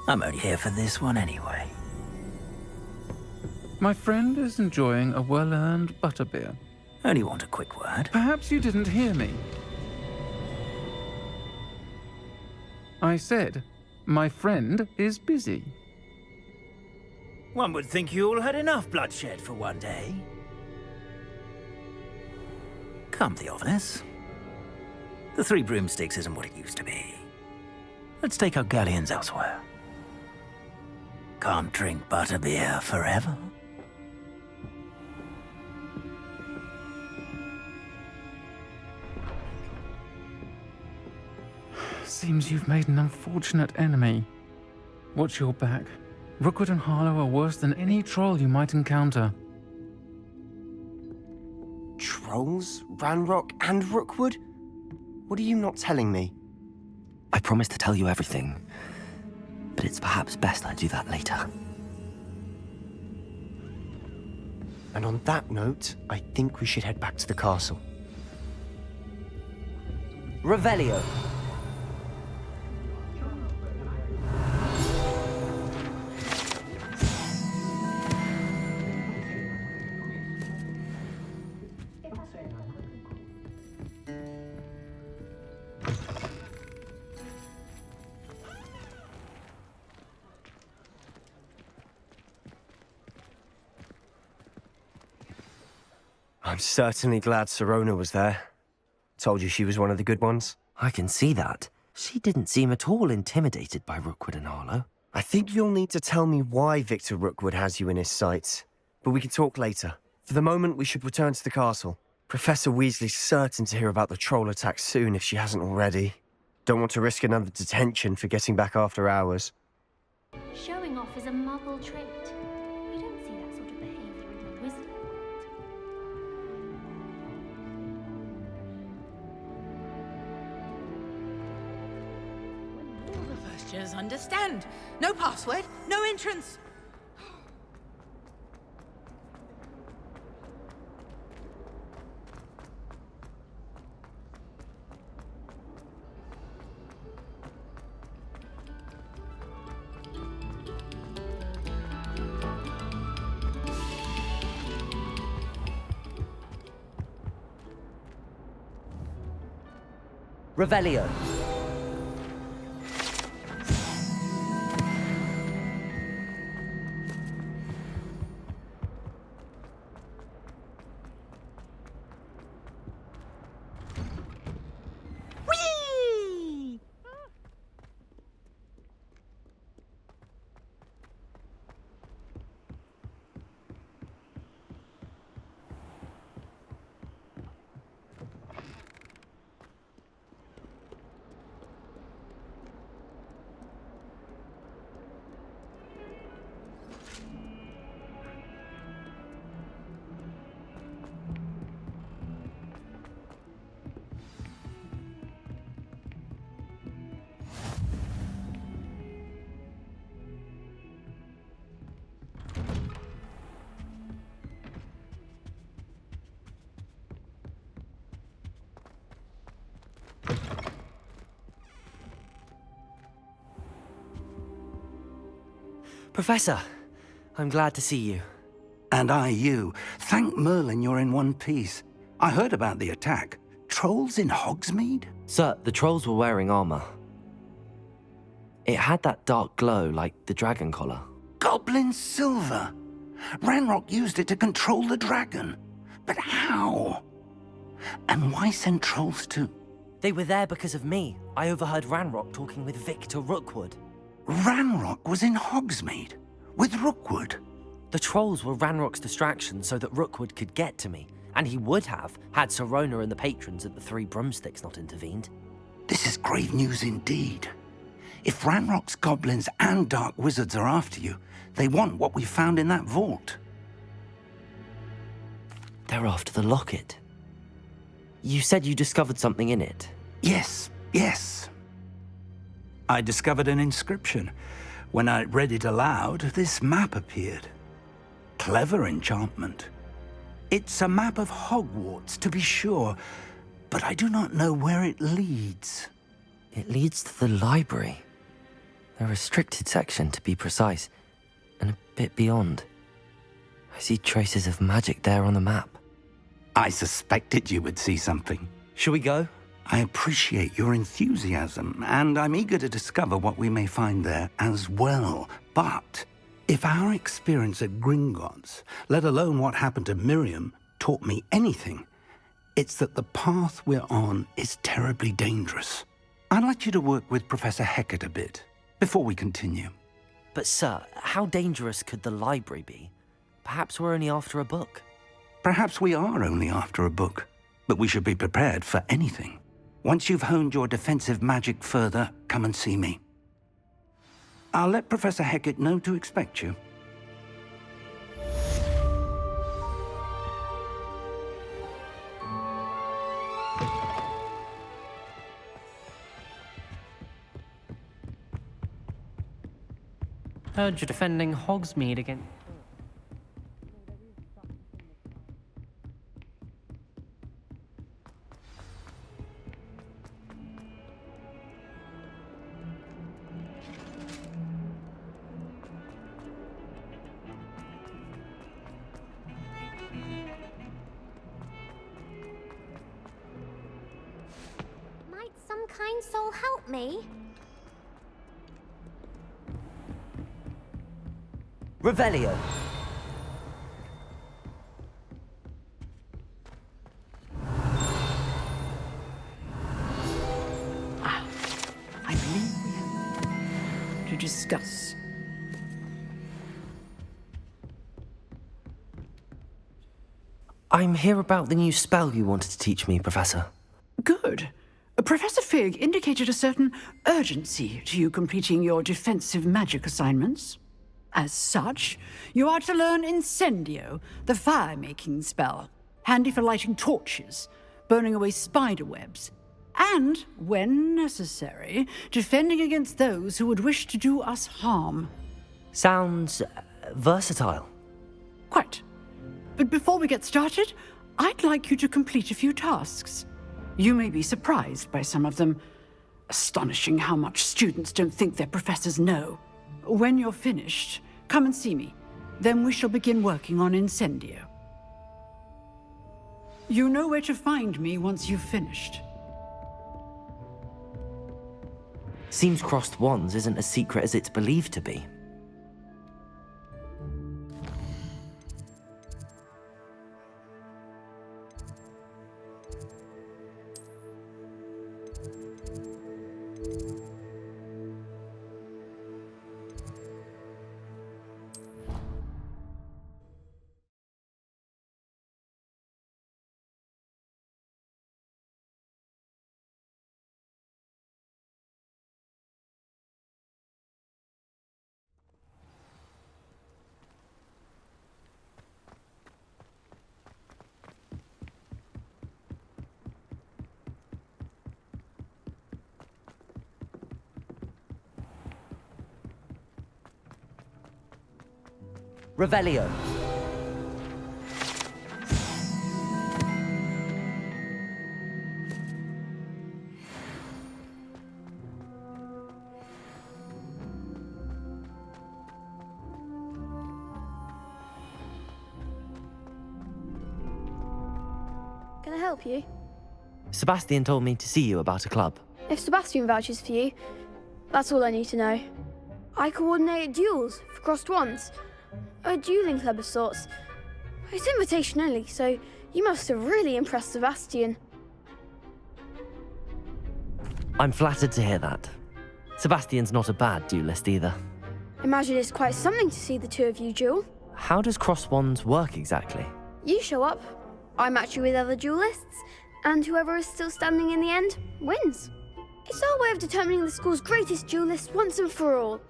Speaker 3: I'm only here for this one anyway.
Speaker 15: My friend is enjoying a well-earned butterbeer.
Speaker 3: Only want a quick word.
Speaker 15: Perhaps you didn't hear me. I said, my friend is busy.
Speaker 3: One would think you all had enough bloodshed for one day. Come, Theophilus. The Three Broomsticks isn't what it used to be. Let's take our galleons elsewhere. Can't drink butterbeer forever.
Speaker 15: Seems you've made an unfortunate enemy. Watch your back. Rookwood and Harlow are worse than any troll you might encounter.
Speaker 12: Trolls? Ranrock and Rookwood? What are you not telling me?
Speaker 2: I promised to tell you everything, but it's perhaps best I do that later.
Speaker 12: And on that note, I think we should head back to the castle.
Speaker 2: Revelio.
Speaker 12: I'm certainly glad Sirona was there. Told you she was one of the good ones.
Speaker 2: I can see that. She didn't seem at all intimidated by Rookwood and Harlow.
Speaker 12: I think you'll need to tell me why Victor Rookwood has you in his sights. But we can talk later. For the moment, we should return to the castle. Professor Weasley's certain to hear about the troll attack soon if she hasn't already. Don't want to risk another detention for getting back after hours.
Speaker 19: Showing off is a muggle trait. We don't see that sort of behavior in the wizard world.
Speaker 11: All the first years understand. No password, no entrance.
Speaker 2: Revelio.
Speaker 11: Whee!
Speaker 2: Professor, I'm glad to see you.
Speaker 1: And I you. Thank Merlin you're in one piece. I heard about the attack. Trolls in Hogsmeade?
Speaker 2: Sir, the trolls were wearing armor. It had that dark glow like the dragon collar.
Speaker 1: Goblin silver! Ranrock used it to control the dragon. But how? And why send trolls too?
Speaker 2: They were there because of me. I overheard Ranrock talking with Victor Rookwood.
Speaker 1: Ranrock was in Hogsmeade? With Rookwood?
Speaker 2: The trolls were Ranrock's distraction so that Rookwood could get to me. And he would have, had Sirona and the patrons at the Three Broomsticks not intervened.
Speaker 1: This is grave news indeed. If Ranrock's goblins and dark wizards are after you, they want what we found in that vault.
Speaker 2: They're after the locket. You said you discovered something in it.
Speaker 1: Yes. I discovered an inscription. When I read it aloud, this map appeared. Clever enchantment. It's a map of Hogwarts, to be sure, but I do not know where it leads.
Speaker 2: It leads to the library. A restricted section, to be precise, and a bit beyond. I see traces of magic there on the map.
Speaker 1: I suspected you would see something.
Speaker 2: Shall we go?
Speaker 1: I appreciate your enthusiasm, and I'm eager to discover what we may find there as well. But if our experience at Gringotts, let alone what happened to Miriam, taught me anything, it's that the path we're on is terribly dangerous. I'd like you to work with Professor Hecat a bit before we continue.
Speaker 2: But sir, how dangerous could the library be? Perhaps we're only after a book.
Speaker 1: Perhaps we are only after a book, but we should be prepared for anything. Once you've honed your defensive magic further, come and see me. I'll let Professor Hecat know to expect you.
Speaker 13: Heard you're defending Hogsmeade again.
Speaker 19: Might some kind soul help me?
Speaker 2: Revelio.
Speaker 16: I believe we have to discuss.
Speaker 2: I'm here about the new spell you wanted to teach me, Professor.
Speaker 16: Good. Professor Fig indicated a certain urgency to you completing your defensive magic assignments. As such, you are to learn Incendio, the fire-making spell, handy for lighting torches, burning away spider webs, and, when necessary, defending against those who would wish to do us harm.
Speaker 2: Sounds versatile.
Speaker 16: Quite. But before we get started, I'd like you to complete a few tasks. You may be surprised by some of them. Astonishing how much students don't think their professors know. When you're finished, come and see me. Then we shall begin working on Incendio. You know where to find me once you've finished.
Speaker 2: Seems crossed wands isn't as secret as it's believed to be. Revelio.
Speaker 7: Can I help you?
Speaker 2: Sebastian told me to see you about a club.
Speaker 7: If Sebastian vouches for you, that's all I need to know. I coordinate duels for crossed wands. A dueling club of sorts. It's invitation only, so you must have really impressed Sebastian.
Speaker 2: I'm flattered to hear that. Sebastian's not a bad duelist either.
Speaker 7: Imagine it's quite something to see the two of you duel.
Speaker 2: How does cross wands work exactly?
Speaker 7: You show up, I match you with other duelists, and whoever is still standing in the end wins. It's our way of determining the school's greatest duelist once and for all.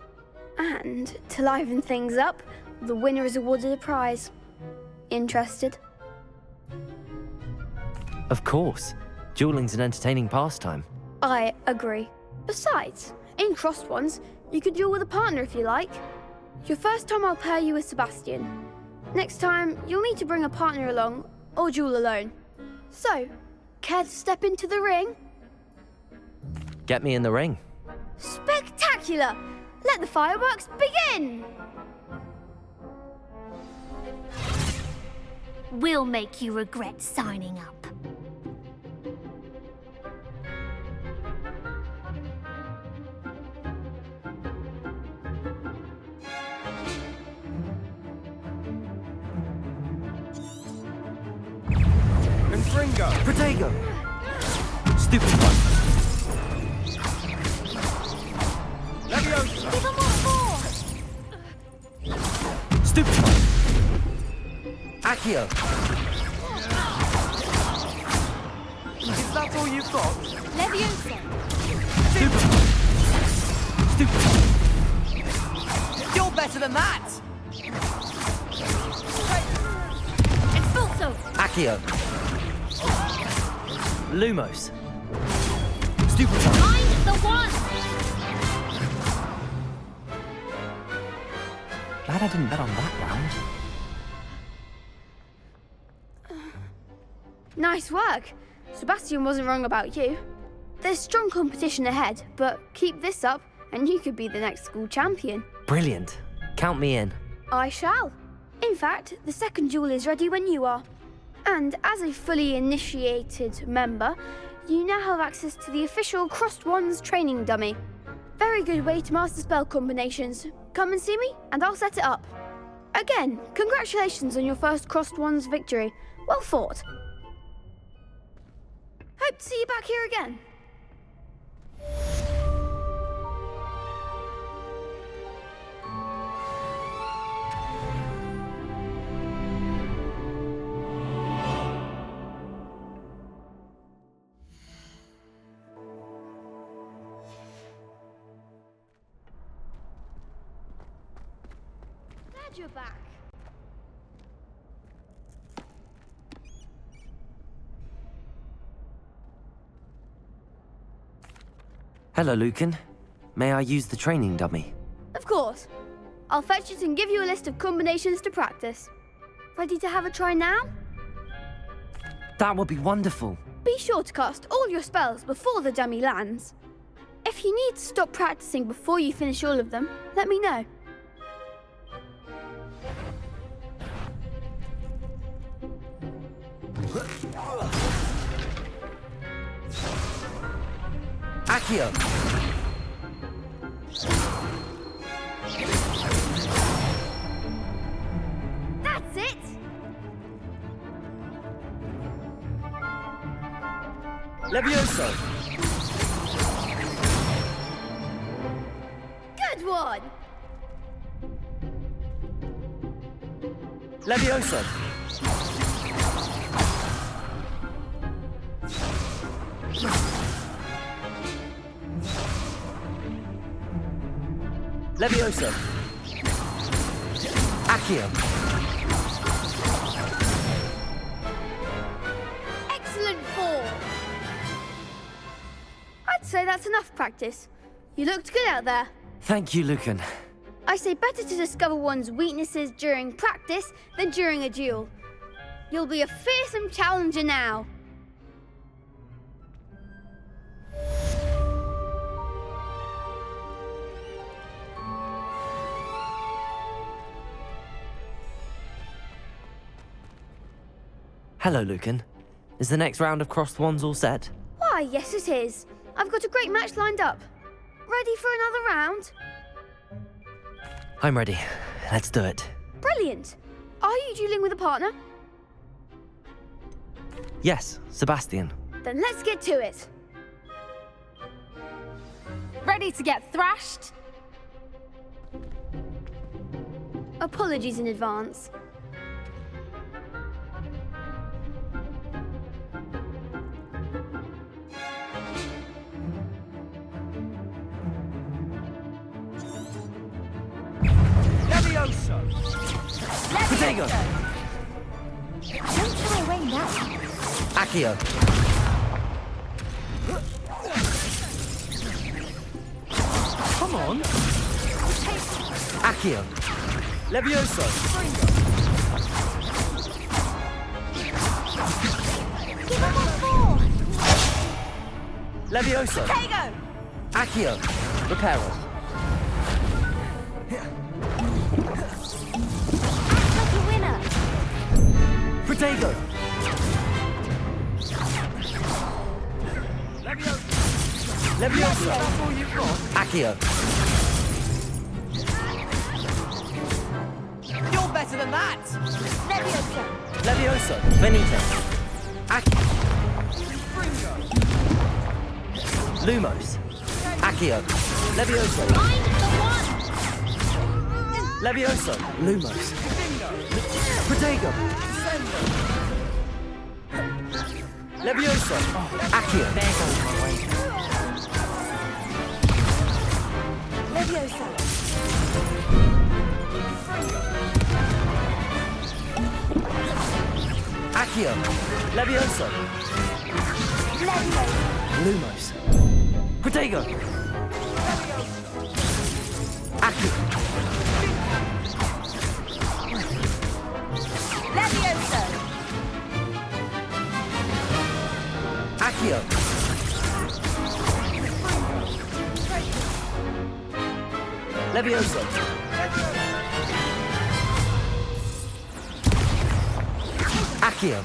Speaker 7: And to liven things up, the winner is awarded a prize. Interested?
Speaker 2: Of course. Dueling's an entertaining pastime.
Speaker 7: I agree. Besides, in crossed ones, you can duel with a partner if you like. Your first time I'll pair you with Sebastian. Next time, you'll need to bring a partner along, or duel alone. So, care to step into the ring?
Speaker 2: Get me in the ring.
Speaker 7: Spectacular! Let the fireworks begin!
Speaker 19: We'll make you regret signing up.
Speaker 1: Confringo!
Speaker 2: Protego! Stupid one!
Speaker 1: Leviosa!
Speaker 19: Give 'em what for!
Speaker 2: Stupid one! Accio!
Speaker 1: Is that all you've got?
Speaker 19: Leviosa!
Speaker 2: Stupid one! Stupid one!
Speaker 10: You're better than that!
Speaker 19: Expulso!
Speaker 2: Accio! Lumos! Stupid one!
Speaker 19: I'm the one!
Speaker 2: Glad I didn't bet on that round.
Speaker 7: Nice work. Sebastian wasn't wrong about you. There's strong competition ahead, but keep this up and you could be the next school champion.
Speaker 2: Brilliant. Count me in.
Speaker 7: I shall. In fact, the second duel is ready when you are. And as a fully initiated member, you now have access to the official Crossed Wands training dummy. Very good way to master spell combinations. Come and see me, and I'll set it up. Again, congratulations on your first Crossed Wands victory. Well fought. Hope to see you back here again. Glad you're back.
Speaker 2: Hello, Lucan. May I use the training dummy?
Speaker 7: Of course. I'll fetch it and give you a list of combinations to practice. Ready to have a try now?
Speaker 2: That would be wonderful.
Speaker 7: Be sure to cast all your spells before the dummy lands. If you need to stop practicing before you finish all of them, let me know.
Speaker 2: Accio!
Speaker 7: That's it!
Speaker 2: Levioso!
Speaker 7: Good one!
Speaker 2: Levioso! Levioso! Accio!
Speaker 7: Excellent form! I'd say that's enough practice. You looked good out there.
Speaker 2: Thank you, Lucan.
Speaker 7: I say better to discover one's weaknesses during practice than during a duel. You'll be a fearsome challenger now.
Speaker 2: Hello, Lucan. Is the next round of crossed wands all set?
Speaker 7: Why, yes it is. I've got a great match lined up. Ready for another round?
Speaker 2: I'm ready. Let's do it.
Speaker 7: Brilliant. Are you dueling with a partner?
Speaker 2: Yes, Sebastian.
Speaker 7: Then let's get to it.
Speaker 4: Ready to get thrashed?
Speaker 7: Apologies in advance.
Speaker 1: Levioso!
Speaker 2: Potato!
Speaker 4: Don't throw away now.
Speaker 2: Accio!
Speaker 1: Come on!
Speaker 2: Accio!
Speaker 1: Levioso!
Speaker 4: Give him a 4!
Speaker 2: Levioso!
Speaker 4: Potato!
Speaker 2: Accio! Reparo!
Speaker 4: Act like a winner!
Speaker 2: Potato! Levioso!
Speaker 1: That's all you've got?
Speaker 2: Accio!
Speaker 1: You're better than that!
Speaker 4: Leviosa!
Speaker 2: Levioso! Venite! Accio! Lumos! Accio! Levioso!
Speaker 4: I'm the one!
Speaker 2: Levioso! Lumos! Protego! Levioso! Accio!
Speaker 4: Leviosa!
Speaker 2: Accio! Levioso!
Speaker 4: Leviosa!
Speaker 2: Lumos! Protego! Accio!
Speaker 4: Leviosa!
Speaker 2: Accio! Levioso! Accio!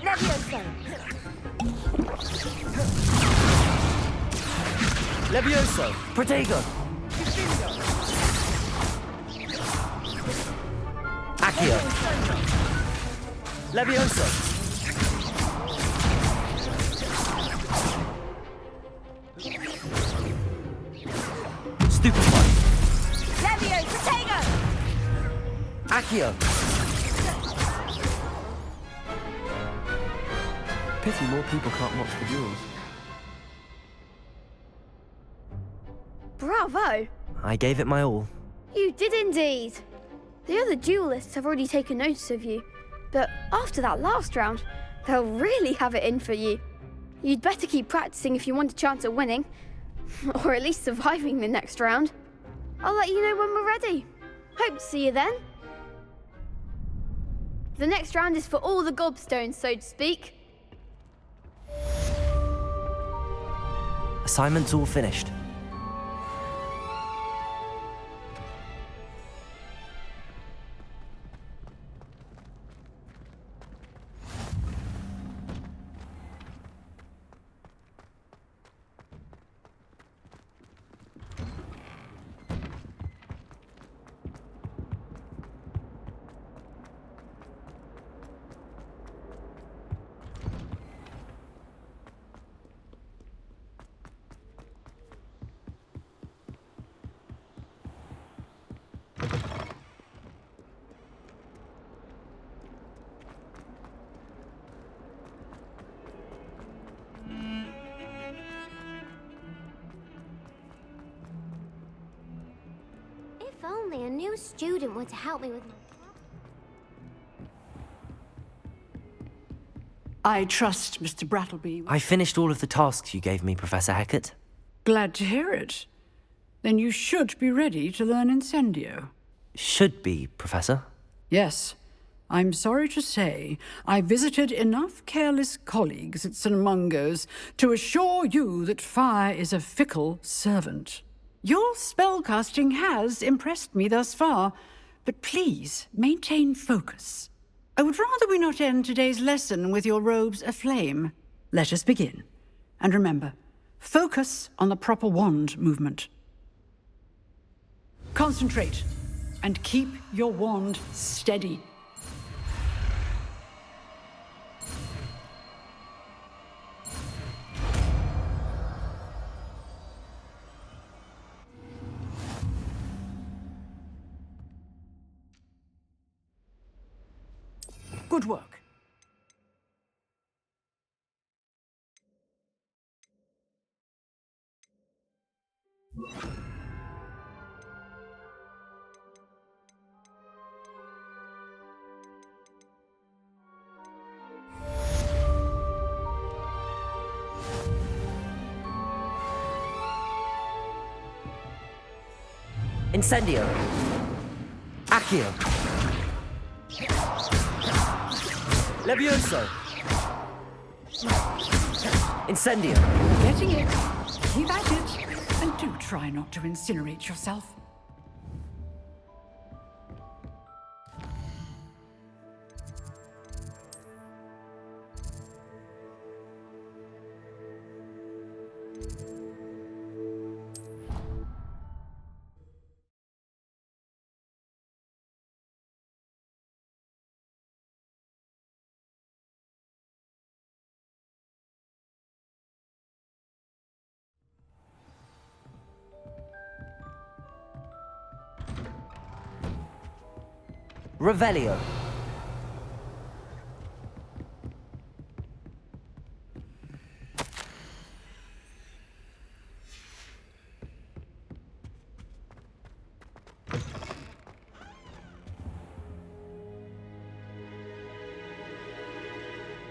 Speaker 4: Leviosa!
Speaker 2: Levioso! Protego! Accio! Levioso! Stupefy!
Speaker 4: Levio! Potato!
Speaker 2: Accio!
Speaker 14: Pity more people can't watch the duels.
Speaker 7: Bravo!
Speaker 2: I gave it my all.
Speaker 7: You did indeed. The other duelists have already taken notice of you, but after that last round, they'll really have it in for you. You'd better keep practicing if you want a chance at winning, or at least surviving the next round. I'll let you know when we're ready. Hope to see you then. The next round is for all the gobstones, so to speak.
Speaker 2: Assignment's all finished.
Speaker 4: If only a new student were to help me with my...
Speaker 16: I trust Mr. Brattleby.
Speaker 2: I finished all of the tasks you gave me, Professor Hecat.
Speaker 16: Glad to hear it. Then you should be ready to learn Incendio.
Speaker 2: Should be, Professor.
Speaker 16: Yes. I'm sorry to say, I visited enough careless colleagues at St. Mungo's to assure you that fire is a fickle servant. Your spellcasting has impressed me thus far, but please maintain focus. I would rather we not end today's lesson with your robes aflame. Let us begin. And remember, focus on the proper wand movement. Concentrate, and keep your wand steady. Good work.
Speaker 2: Incendio. Accio. Levioso. Incendio.
Speaker 16: Getting it. Keep at it. And do try not to incinerate yourself.
Speaker 2: Revelio.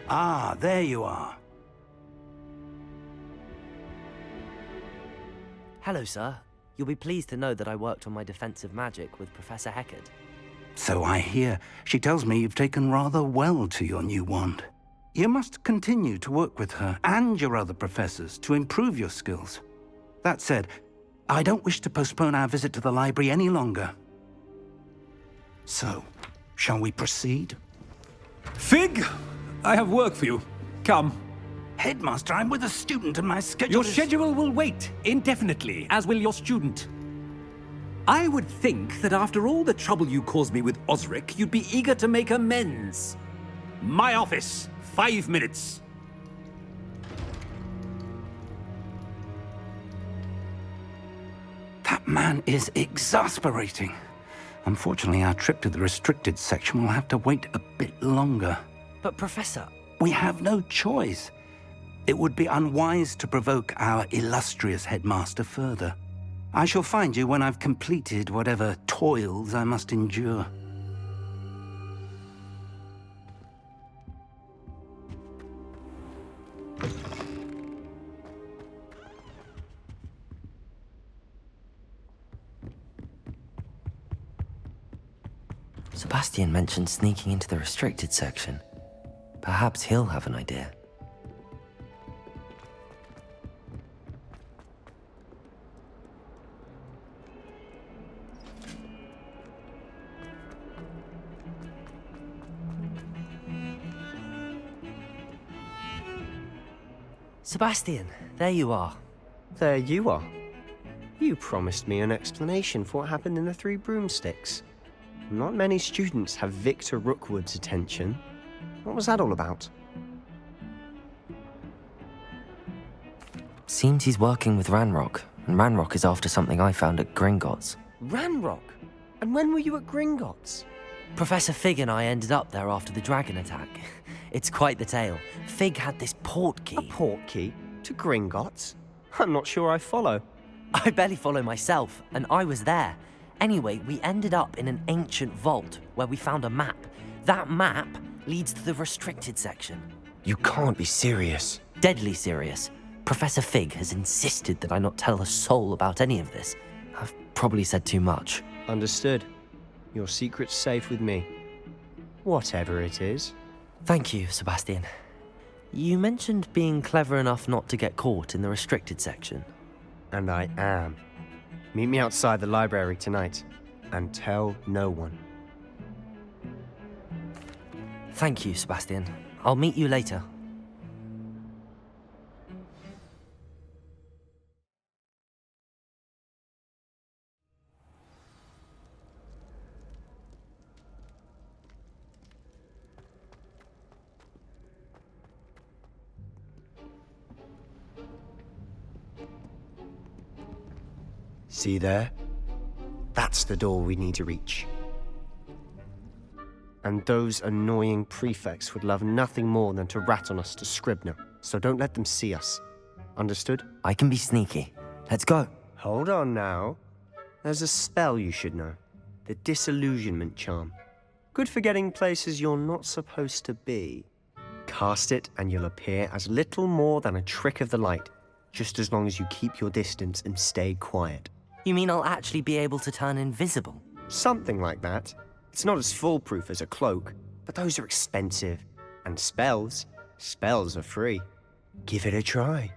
Speaker 1: Ah, there you are.
Speaker 2: Hello, sir. You'll be pleased to know that I worked on my defensive magic with Professor Heckard.
Speaker 1: So I hear. She tells me you've taken rather well to your new wand. You must continue to work with her and your other professors to improve your skills. That said, I don't wish to postpone our visit to the library any longer. So, shall we proceed?
Speaker 9: Fig, I have work for you. Come.
Speaker 1: Headmaster, I'm with a student and my schedule
Speaker 9: Your schedule will wait indefinitely, as will your student. I would think that after all the trouble you caused me with Osric, you'd be eager to make amends. My office, 5 minutes.
Speaker 1: That man is exasperating. Unfortunately, our trip to the restricted section will have to wait a bit longer.
Speaker 2: But, Professor...
Speaker 1: We have no choice. It would be unwise to provoke our illustrious headmaster further. I shall find you when I've completed whatever toils I must endure.
Speaker 2: Sebastian mentioned sneaking into the restricted section. Perhaps he'll have an idea. Sebastian, there you are.
Speaker 12: There you are. You promised me an explanation for what happened in the Three Broomsticks. Not many students have Victor Rookwood's attention. What was that all about?
Speaker 2: Seems he's working with Ranrock, and Ranrock is after something I found at Gringotts.
Speaker 12: Ranrock? And when were you at Gringotts?
Speaker 2: Professor Fig and I ended up there after the dragon attack. It's quite the tale. Fig had this port key.
Speaker 12: A port key? To Gringotts? I'm not sure I follow.
Speaker 2: I barely follow myself, and I was there. Anyway, we ended up in an ancient vault where we found a map. That map leads to the restricted section.
Speaker 12: You can't be serious.
Speaker 2: Deadly serious. Professor Fig has insisted that I not tell a soul about any of this. I've probably said too much.
Speaker 12: Understood. Your secret's safe with me. Whatever it is.
Speaker 2: Thank you, Sebastian. You mentioned being clever enough not to get caught in the restricted section.
Speaker 12: And I am. Meet me outside the library tonight, and tell no one.
Speaker 2: Thank you, Sebastian. I'll meet you later.
Speaker 12: See there? That's the door we need to reach. And those annoying prefects would love nothing more than to rat on us to Scribner, so don't let them see us. Understood?
Speaker 2: I can be sneaky. Let's go.
Speaker 12: Hold on now. There's a spell you should know. The Disillusionment Charm. Good for getting places you're not supposed to be. Cast it and you'll appear as little more than a trick of the light, just as long as you keep your distance and stay quiet.
Speaker 2: You mean I'll actually be able to turn invisible?
Speaker 12: Something like that. It's not as foolproof as a cloak, but those are expensive. And spells are free. Give it a try.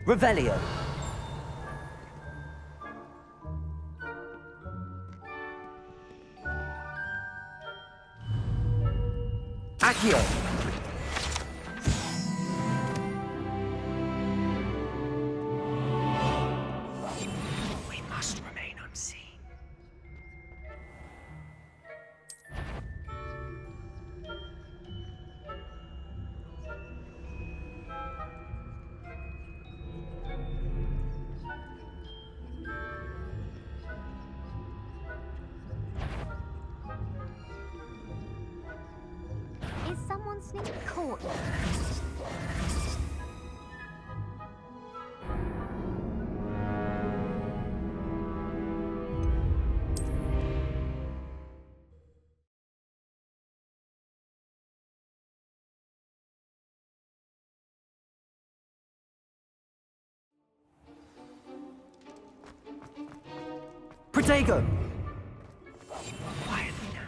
Speaker 2: Revelio. Accio.
Speaker 12: We must remain unseen.
Speaker 4: Is someone sneaking caught?
Speaker 2: Protego.
Speaker 12: Quietly now.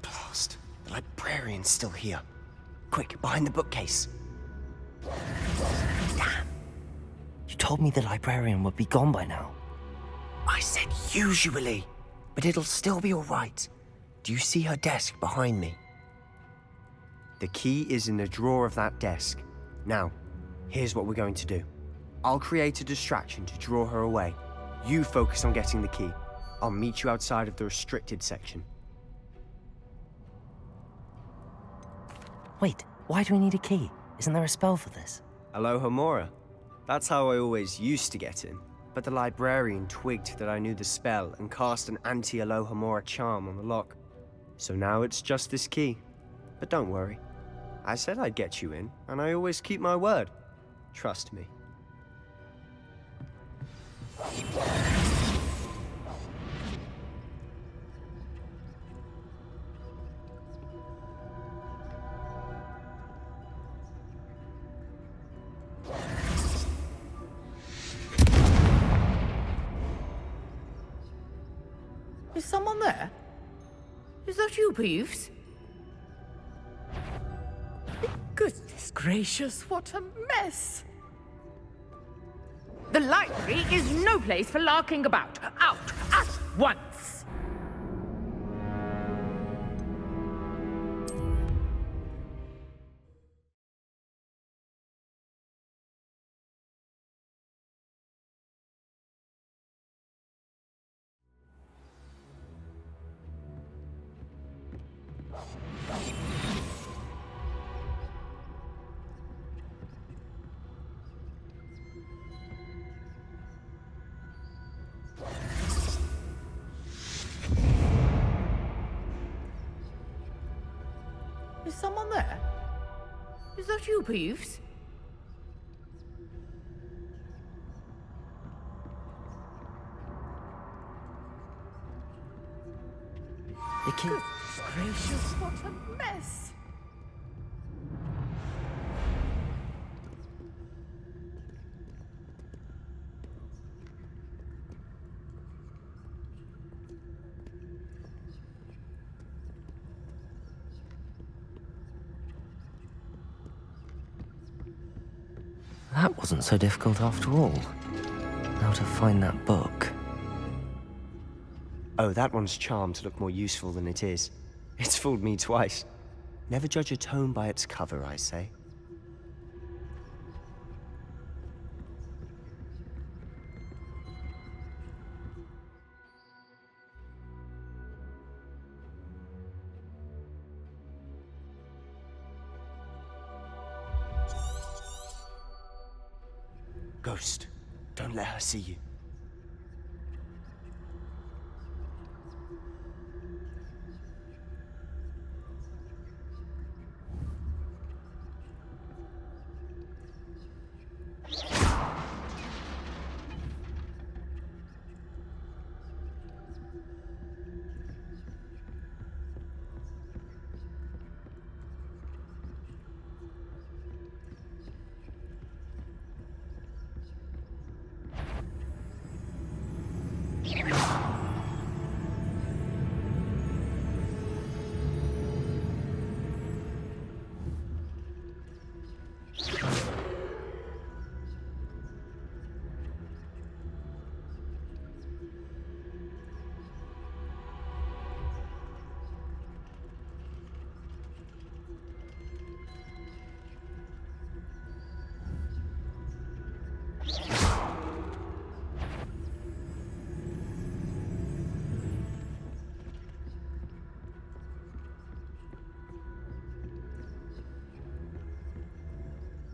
Speaker 12: Blast. The librarian's still here. Quick, behind the bookcase.
Speaker 2: Damn. You told me the librarian would be gone by now.
Speaker 12: I said usually, but it'll still be all right. Do you see her desk behind me? The key is in the drawer of that desk. Now, here's what we're going to do. I'll create a distraction to draw her away. You focus on getting the key. I'll meet you outside of the restricted section.
Speaker 2: Wait, why do we need a key? Isn't there a spell for this?
Speaker 12: Alohomora. That's how I always used to get in. But the librarian twigged that I knew the spell and cast an anti-Alohomora charm on the lock. So now it's just this key. But don't worry. I said I'd get you in, and I always keep my word. Trust me.
Speaker 11: Is someone there? Is that you, Peeves? Goodness gracious, what a mess! The library is no place for larking about. Out at once! that you, Peeves?
Speaker 2: The key.
Speaker 11: Goodness gracious, what a mess!
Speaker 2: That wasn't so difficult after all. How to find that book.
Speaker 12: Oh, that one's charmed to look more useful than it is. It's fooled me twice. Never judge a tome by its cover, I say. Ghost, don't let her see you.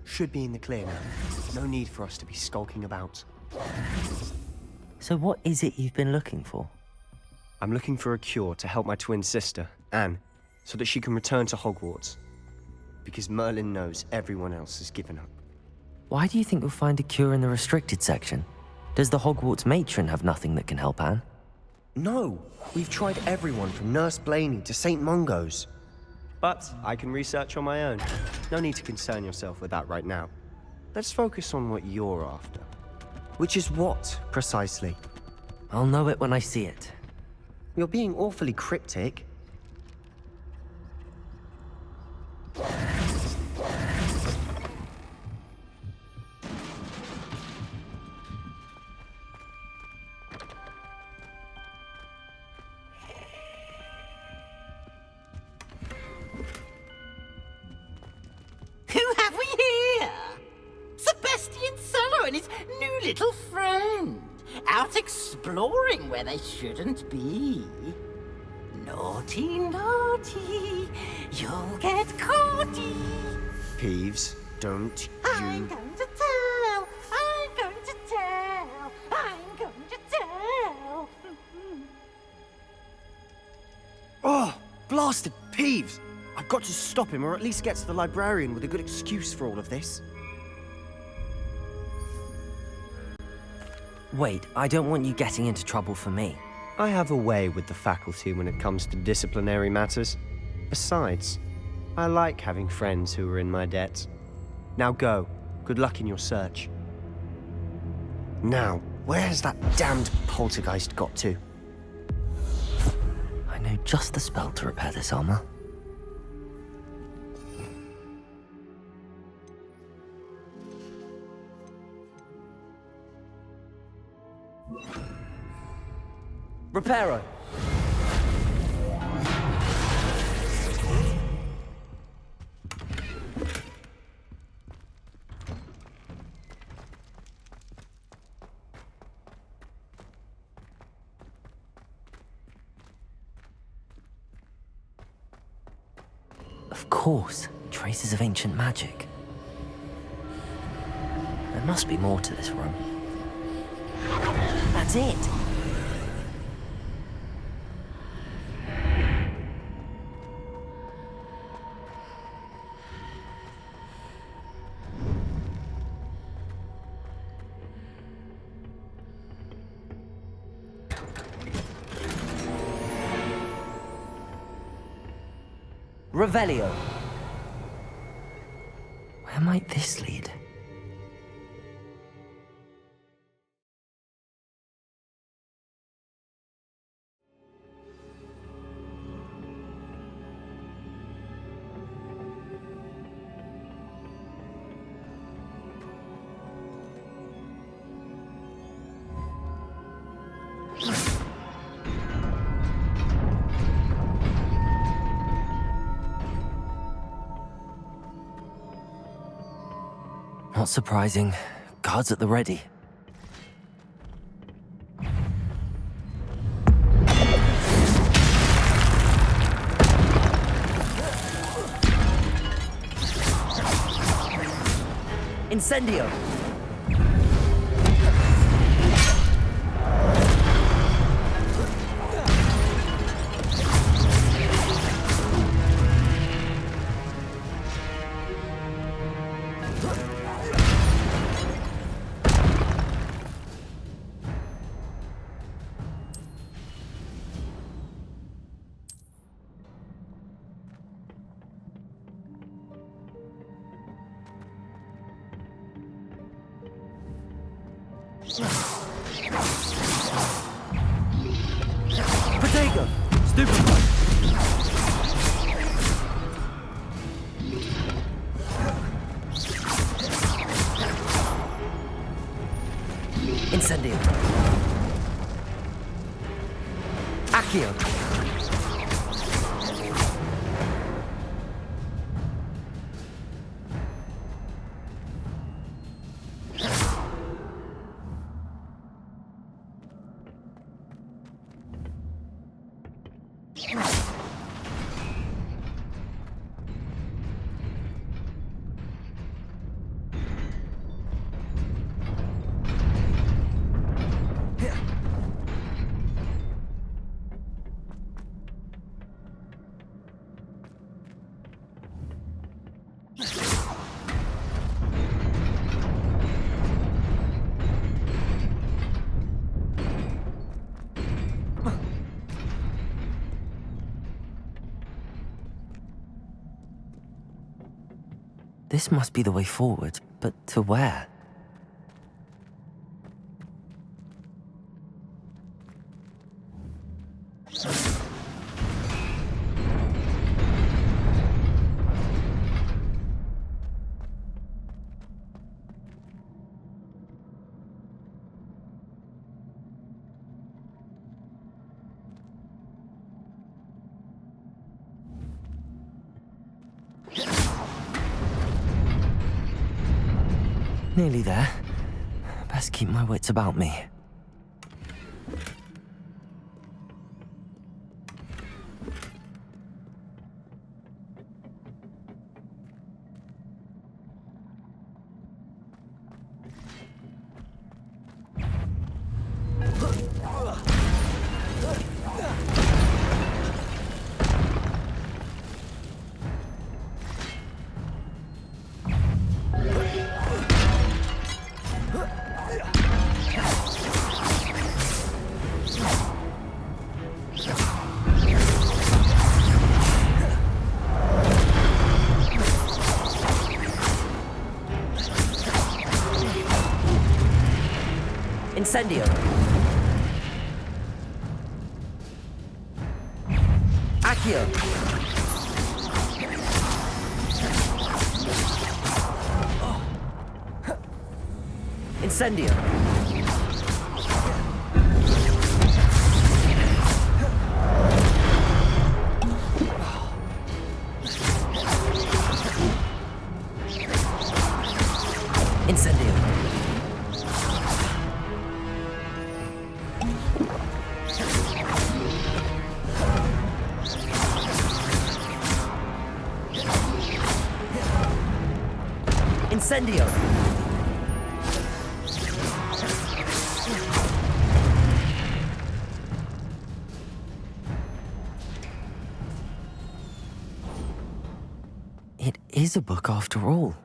Speaker 12: Should be in the clear now. No need for us to be skulking about.
Speaker 2: So what is it you've been looking for?
Speaker 12: I'm looking for a cure to help my twin sister, Anne, so that she can return to Hogwarts. Because Merlin knows everyone else has given up.
Speaker 2: Why do you think you'll find a cure in the restricted section? Does the Hogwarts matron have nothing that can help Anne?
Speaker 12: No! We've tried everyone from Nurse Blaney to St. Mungo's. But I can research on my own. No need to concern yourself with that right now. Let's focus on what you're after. Which is what, precisely?
Speaker 2: I'll know it when I see it.
Speaker 12: You're being awfully cryptic.
Speaker 10: Who have we here? Sebastian Cello and his new little friend. Out exploring where they shouldn't be. Naughty, naughty, you'll get caughty.
Speaker 12: Peeves, don't
Speaker 10: I'm going to tell, I'm going to tell, I'm going to tell.
Speaker 12: Oh, blasted Peeves! I've got to stop him, or at least get to the librarian with a good excuse for all of this.
Speaker 2: Wait, I don't want you getting into trouble for me.
Speaker 12: I have a way with the faculty when it comes to disciplinary matters. Besides, I like having friends who are in my debt. Now go. Good luck in your search. Now, where's that damned poltergeist got to?
Speaker 2: I know just the spell to repair this armor.
Speaker 12: Reparo!
Speaker 2: Of course, traces of ancient magic. There must be more to this room. That's it! Revelio. Where might this lead? Not surprising. Guards at the ready. Incendio! Protego! Stupefy! Incendio! Accio! This must be the way forward, but to where? Nearly there. Best keep my wits about me. Incendio! Accio! Incendio! Incendio! Incendio! It is a book after all.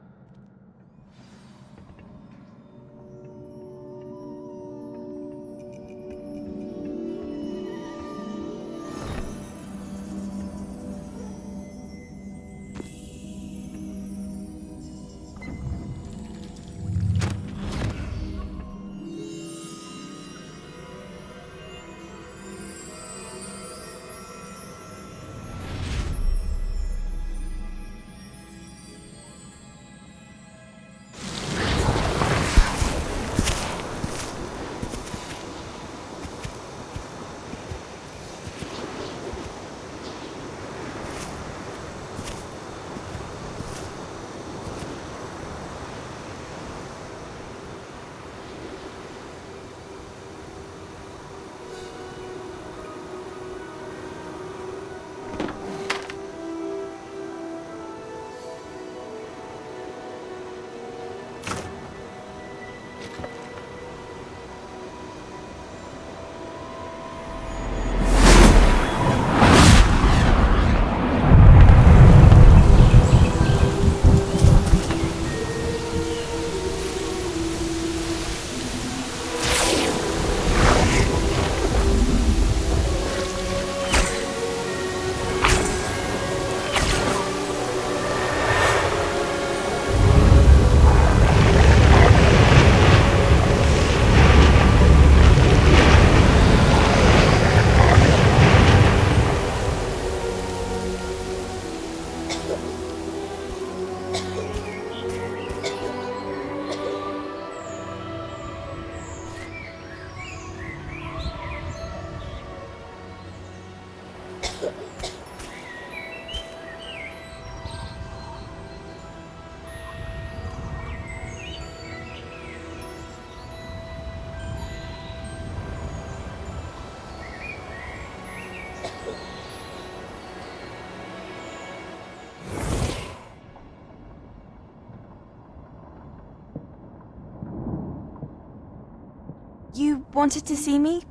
Speaker 18: You wanted to see me?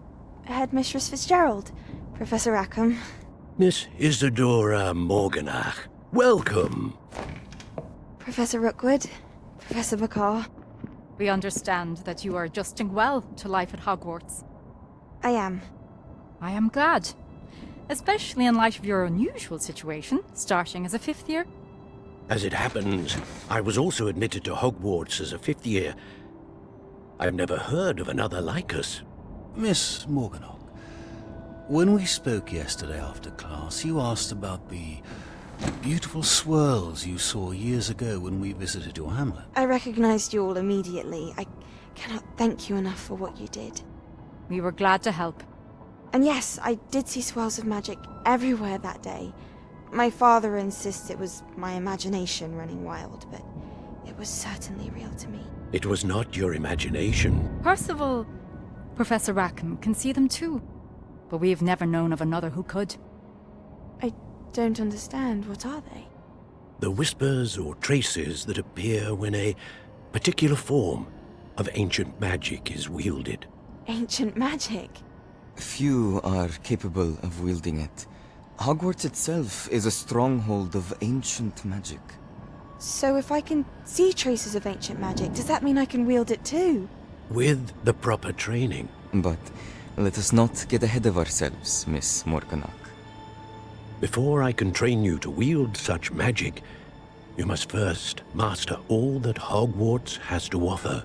Speaker 18: Headmistress Fitzgerald, Professor Rackham.
Speaker 5: Miss Isadora Morganach, welcome.
Speaker 18: Professor Rookwood, Professor Bakar.
Speaker 20: We understand that you are adjusting well to life at Hogwarts.
Speaker 18: I am.
Speaker 20: I am glad. Especially in light of your unusual situation, starting as a 5th year.
Speaker 5: As it happens, I was also admitted to Hogwarts as a 5th year. I've never heard of another like us.
Speaker 23: Miss Morganach, when we spoke yesterday after class, you asked about the beautiful swirls you saw years ago when we visited your hamlet.
Speaker 18: I recognized you all immediately. I cannot thank you enough for what you did.
Speaker 20: We were glad to help.
Speaker 18: And yes, I did see swirls of magic everywhere that day. My father insists it was my imagination running wild, but it was certainly real to me.
Speaker 5: It was not your imagination.
Speaker 20: Percival, Professor Rackham can see them too. But we have never known of another who could.
Speaker 18: I don't understand. What are they?
Speaker 5: The whispers or traces that appear when a particular form of ancient magic is wielded.
Speaker 18: Ancient magic?
Speaker 24: Few are capable of wielding it. Hogwarts itself is a stronghold of ancient magic.
Speaker 18: So if I can see traces of ancient magic, does that mean I can wield it too?
Speaker 5: With the proper training.
Speaker 24: But let us not get ahead of ourselves, Miss Morganach.
Speaker 5: Before I can train you to wield such magic, you must first master all that Hogwarts has to offer.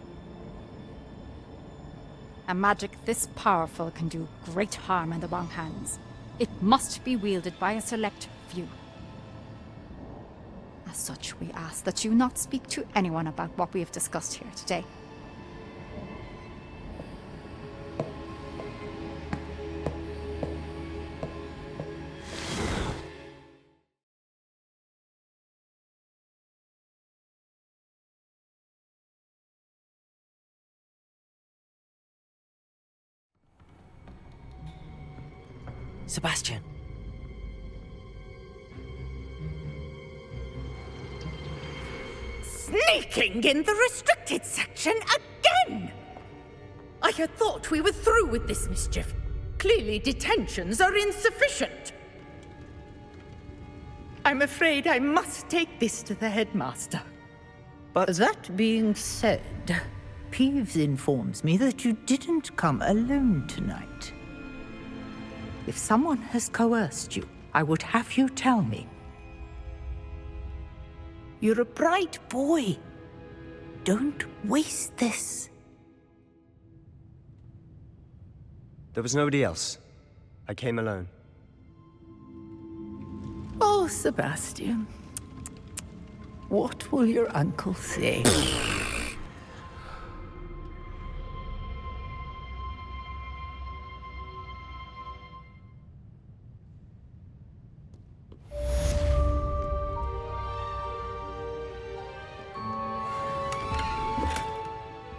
Speaker 20: A magic this powerful can do great harm in the wrong hands. It must be wielded by a select few. As such, we ask that you not speak to anyone about what we have discussed here today.
Speaker 2: Sebastian.
Speaker 11: Sneaking in the restricted section again! I had thought we were through with this mischief. Clearly detentions are insufficient. I'm afraid I must take this to the headmaster.
Speaker 25: But that being said, Peeves informs me that you didn't come alone tonight. If someone has coerced you, I would have you tell me. You're a bright boy. Don't waste this.
Speaker 12: There was nobody else. I came alone.
Speaker 25: Oh, Sebastian. What will your uncle say?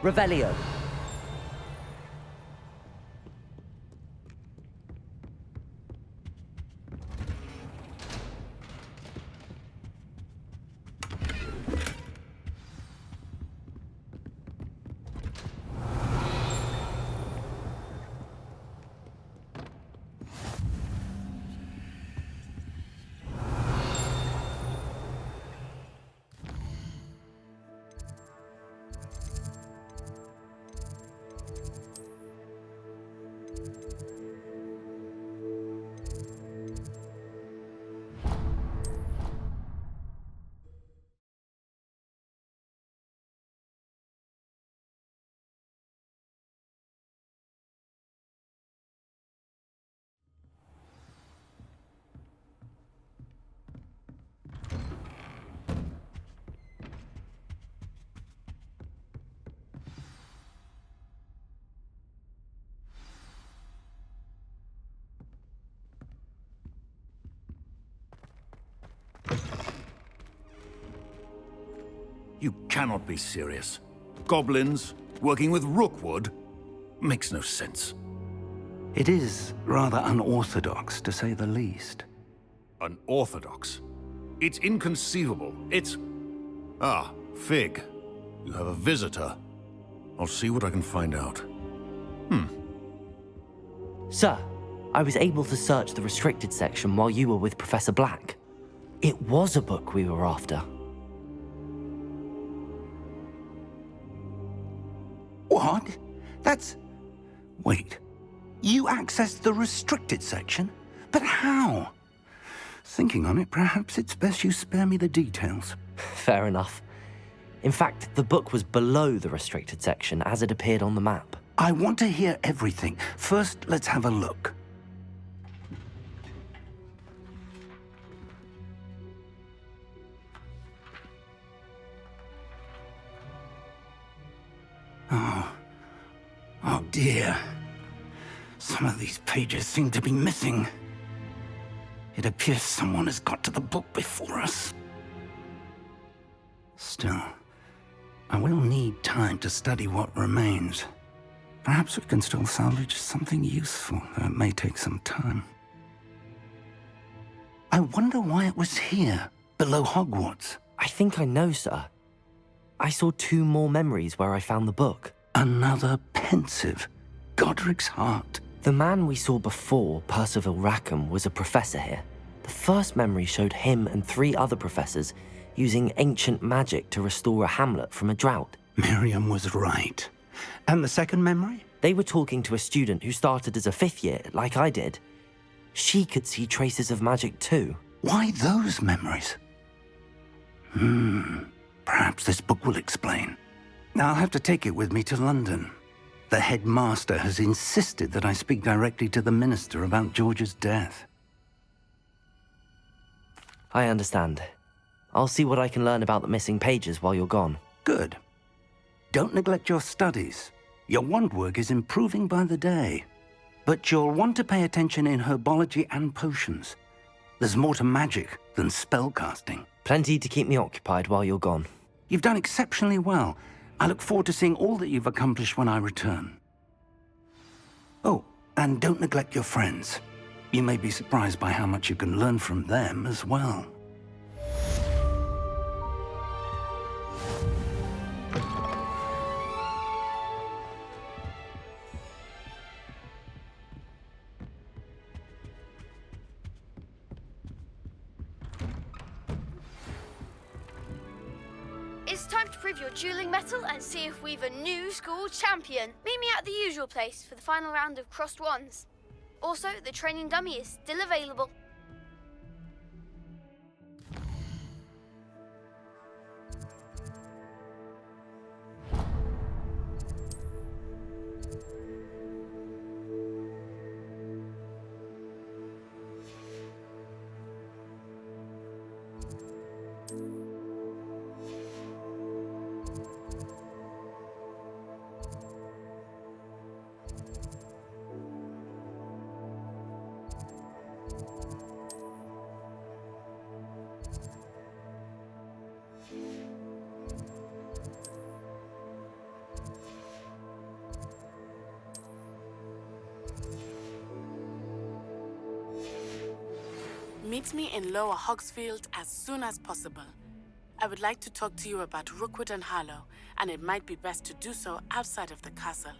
Speaker 2: Revelio.
Speaker 5: You cannot be serious. Goblins working with Rookwood? Makes no sense.
Speaker 1: It is rather unorthodox, to say the least.
Speaker 5: Unorthodox? It's inconceivable. It's... Ah, Fig. You have a visitor. I'll see what I can find out.
Speaker 2: Sir, I was able to search the restricted section while you were with Professor Black. It was a book we were after.
Speaker 1: What? That's... Wait. You accessed the restricted section? But how? Thinking on it, perhaps it's best you spare me the details.
Speaker 2: Fair enough. In fact, the book was below the restricted section as it appeared on the map.
Speaker 1: I want to hear everything. First, let's have a look. Oh dear. Some of these pages seem to be missing. It appears someone has got to the book before us. Still, I will need time to study what remains. Perhaps we can still salvage something useful, though it may take some time. I wonder why it was here, below Hogwarts.
Speaker 2: I think I know, sir. I saw 2 more memories where I found the book.
Speaker 1: Another pensive. Godric's heart.
Speaker 2: The man we saw before, Percival Rackham, was a professor here. The first memory showed him and 3 other professors using ancient magic to restore a hamlet from a drought.
Speaker 1: Miriam was right. And the second memory?
Speaker 2: They were talking to a student who started as a 5th year, like I did. She could see traces of magic too.
Speaker 1: Why those memories? Perhaps this book will explain. I'll have to take it with me to London. The headmaster has insisted that I speak directly to the minister about George's death.
Speaker 2: I understand. I'll see what I can learn about the missing pages while you're gone.
Speaker 1: Good. Don't neglect your studies. Your wand work is improving by the day. But you'll want to pay attention in herbology and potions. There's more to magic than spellcasting.
Speaker 2: Plenty to keep me occupied while you're gone.
Speaker 1: You've done exceptionally well. I look forward to seeing all that you've accomplished when I return. Oh, and don't neglect your friends. You may be surprised by how much you can learn from them as well.
Speaker 7: It's time to prove your dueling mettle and see if we've a new school champion. Meet me at the usual place for the final round of crossed wands. Also, the training dummy is still available.
Speaker 6: Meet me in Lower Hogsfield as soon as possible. I would like to talk to you about Rookwood and Harlow, and it might be best to do so outside of the castle.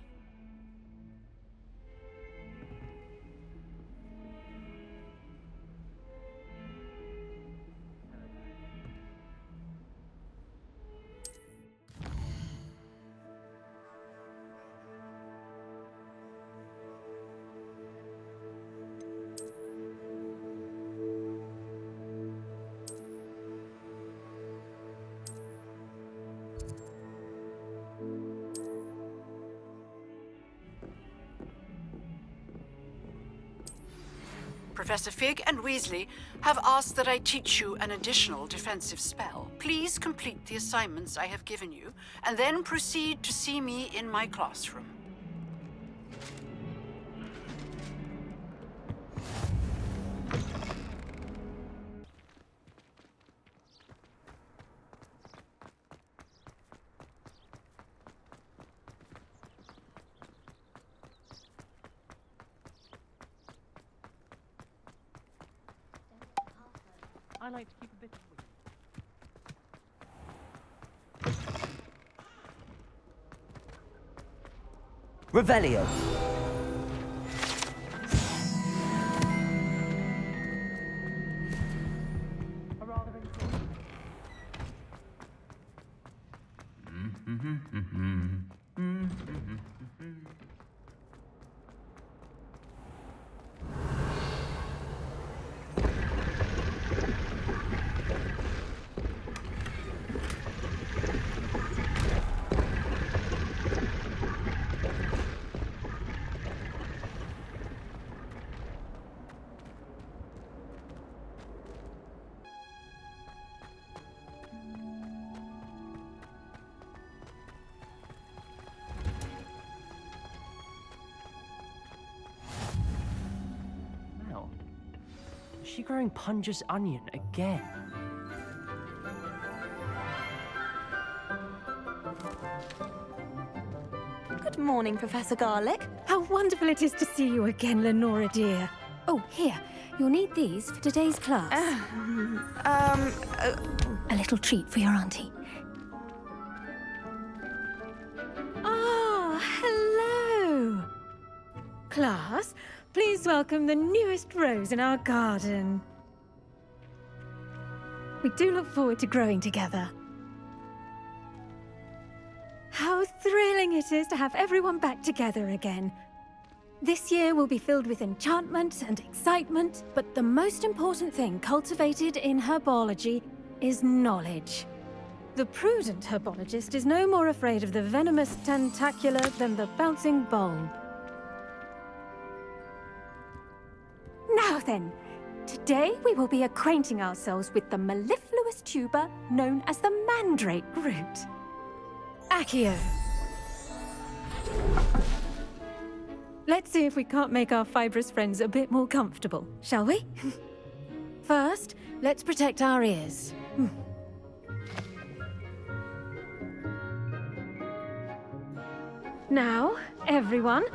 Speaker 16: Professor Fig and Weasley have asked that I teach you an additional defensive spell. Please complete the assignments I have given you, and then proceed to see me in my classroom.
Speaker 13: I like to keep a bit of
Speaker 2: Revelio.
Speaker 13: Mel, is she growing Punja's onion again?
Speaker 3: Good morning, Professor Garlick.
Speaker 8: How wonderful it is to see you again, Lenora dear. Oh, here, you'll need these for today's class. A little treat for your auntie. Ah, hello. Class, please welcome the newest rose in our garden. We do look forward to growing together. How thrilling it is to have everyone back together again. This year will be filled with enchantment and excitement, but the most important thing cultivated in herbology is knowledge. The prudent herbologist is no more afraid of the venomous tentacula than the bouncing bulb. Now then, today we will be acquainting ourselves with the mellifluous tuber known as the mandrake root. Accio. Let's see if we can't make our fibrous friends a bit more comfortable, shall we? First, let's protect our ears. Now, everyone,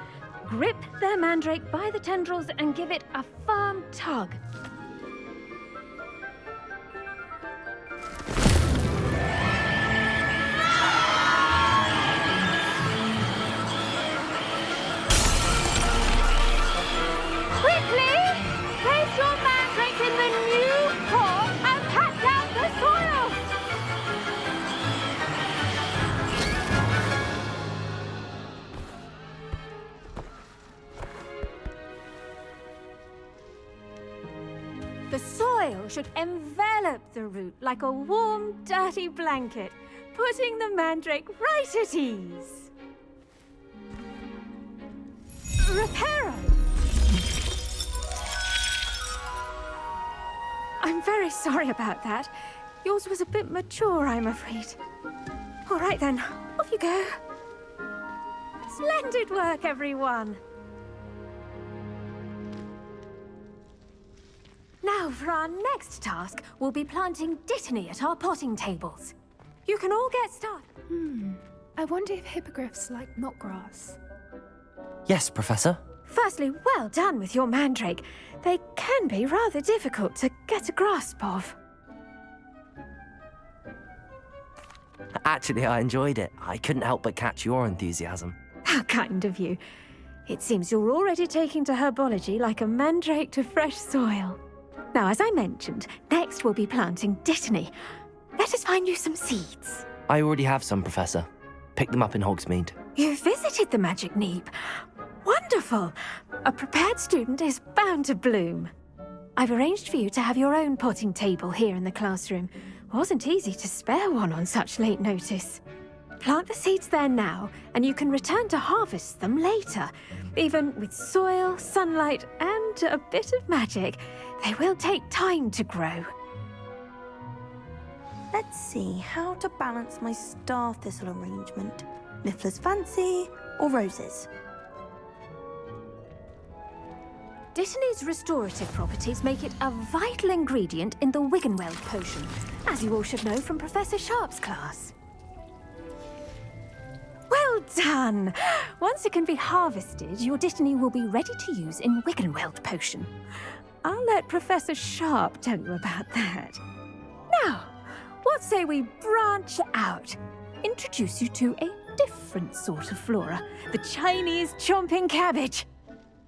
Speaker 8: grip their mandrake by the tendrils and give it a firm tug.
Speaker 7: Quickly! Place your mandrake in the new pot and pat down the soil!
Speaker 8: The soil should envelop the root like a warm, dirty blanket, putting the mandrake right at ease. Reparo! I'm very sorry about that. Yours was a bit mature, I'm afraid. All right then, off you go. Splendid work, everyone. Now, for our next task, we'll be planting dittany at our potting tables. You can all get started.
Speaker 17: I wonder if hippogriffs like knotgrass.
Speaker 2: Yes, Professor.
Speaker 8: Firstly, well done with your mandrake. They can be rather difficult to get a grasp of.
Speaker 2: Actually, I enjoyed it. I couldn't help but catch your enthusiasm.
Speaker 8: How kind of you. It seems you're already taking to herbology like a mandrake to fresh soil. Now, as I mentioned, next we'll be planting dittany. Let us find you some seeds.
Speaker 2: I already have some, Professor. Picked them up in Hogsmeade.
Speaker 8: You visited the Magic Neep. Wonderful! A prepared student is bound to bloom. I've arranged for you to have your own potting table here in the classroom. Wasn't easy to spare one on such late notice. Plant the seeds there now, and you can return to harvest them later. Even with soil, sunlight, and a bit of magic, they will take time to grow.
Speaker 3: Let's see how to balance my star thistle arrangement. Niffler's Fancy or roses?
Speaker 8: Dittany's restorative properties make it a vital ingredient in the Wiggenweld potion, as you all should know from Professor Sharp's class. Well done! Once it can be harvested, your dittany will be ready to use in Wiggenweld potion. I'll let Professor Sharp tell you about that. Now, what say we branch out? Introduce you to a different sort of flora, the Chinese chomping cabbage.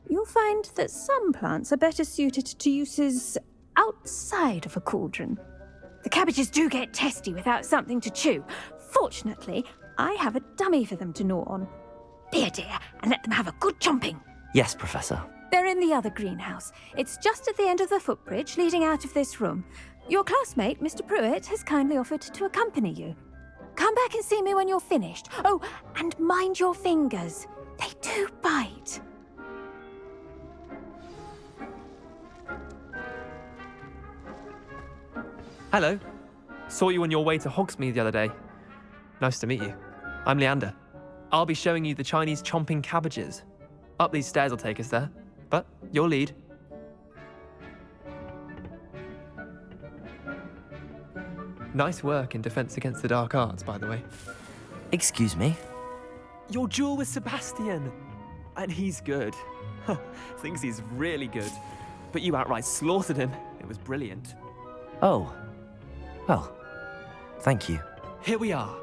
Speaker 8: You'll find that some plants are better suited to uses outside of a cauldron. The cabbages do get testy without something to chew. Fortunately, I have a dummy for them to gnaw on. Be a dear and let them have a good chomping.
Speaker 2: Yes, Professor.
Speaker 8: They're in the other greenhouse. It's just at the end of the footbridge leading out of this room. Your classmate, Mr. Pruitt, has kindly offered to accompany you. Come back and see me when you're finished. Oh, and mind your fingers. They do bite.
Speaker 14: Hello. Saw you on your way to Hogsmeade the other day. Nice to meet you. I'm Leander. I'll be showing you the Chinese chomping cabbages. Up these stairs will take us there, but your lead. Nice work in Defense Against the Dark Arts, by the way.
Speaker 2: Excuse me?
Speaker 14: Your duel with Sebastian! And he's good. Thinks he's really good. But you outright slaughtered him. It was brilliant.
Speaker 2: Oh. Well, thank you.
Speaker 14: Here we are.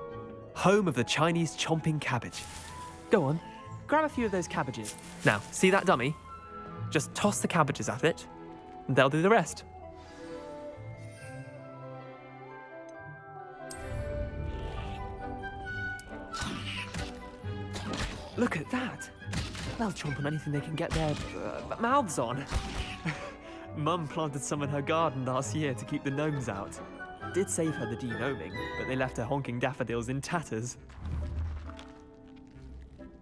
Speaker 14: Home of the Chinese chomping cabbage. Go on, grab a few of those cabbages. Now, see that dummy? Just toss the cabbages at it, and they'll do the rest. Look at that. They'll chomp on anything they can get their mouths on. Mum planted some in her garden last year to keep the gnomes out. Did save her the de-gnoming, but they left her honking daffodils in tatters.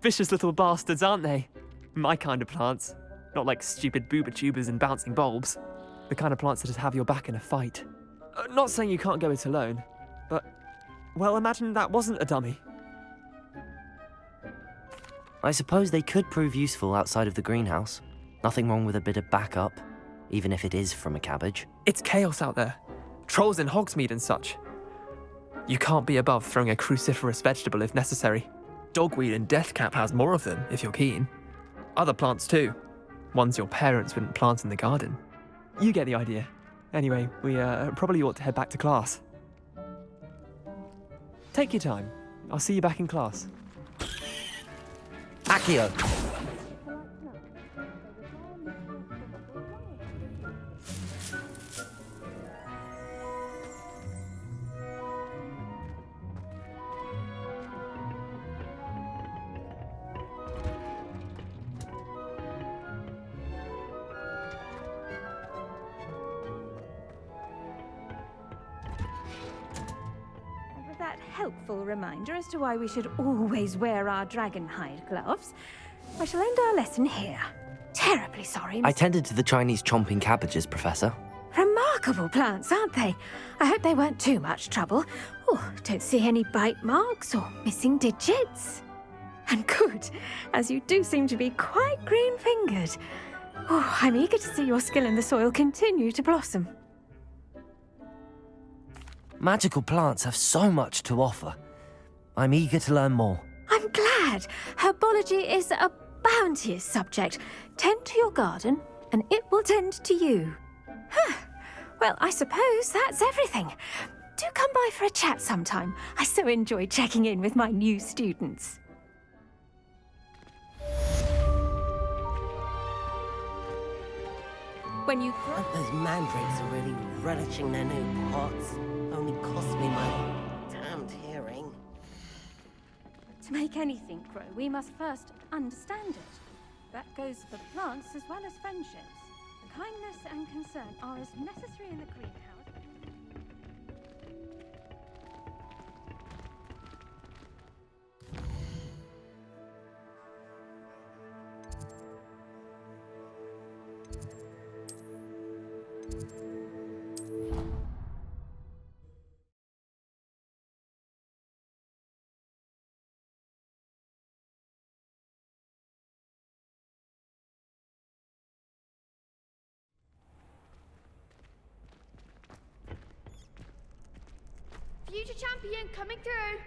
Speaker 14: Vicious little bastards, aren't they? My kind of plants. Not like stupid booba tubers and bouncing bulbs. The kind of plants that just have your back in a fight. Not saying you can't go it alone, but, well, imagine that wasn't a dummy.
Speaker 2: I suppose they could prove useful outside of the greenhouse. Nothing wrong with a bit of backup, even if it is from a cabbage.
Speaker 14: It's chaos out there. Trolls in Hogsmeade and such. You can't be above throwing a cruciferous vegetable if necessary. Dogweed and deathcap has more of them, if you're keen. Other plants too. Ones your parents wouldn't plant in the garden. You get the idea. Anyway, we probably ought to head back to class. Take your time. I'll see you back in class.
Speaker 2: Accio!
Speaker 8: That helpful reminder as to why we should always wear our dragonhide gloves, I shall end our lesson here. Terribly sorry,
Speaker 2: I tended to the Chinese chomping cabbages, Professor.
Speaker 8: Remarkable plants, aren't they? I hope they weren't too much trouble. Oh, don't see any bite marks or missing digits. And good, as you do seem to be quite green-fingered. Oh, I'm eager to see your skill in the soil continue to blossom.
Speaker 2: Magical plants have so much to offer. I'm eager to learn more.
Speaker 8: I'm glad. Herbology is a bounteous subject. Tend to your garden, and it will tend to you. Well, I suppose that's everything. Do come by for a chat sometime. I so enjoy checking in with my new students.
Speaker 15: When you those mandrakes are really relishing their new pots. Only cost me my damned hearing.
Speaker 8: To make anything grow, we must first understand it. That goes for plants as well as friendships. Kindness and concern are as necessary in the greenhouse.
Speaker 7: Future champion coming through.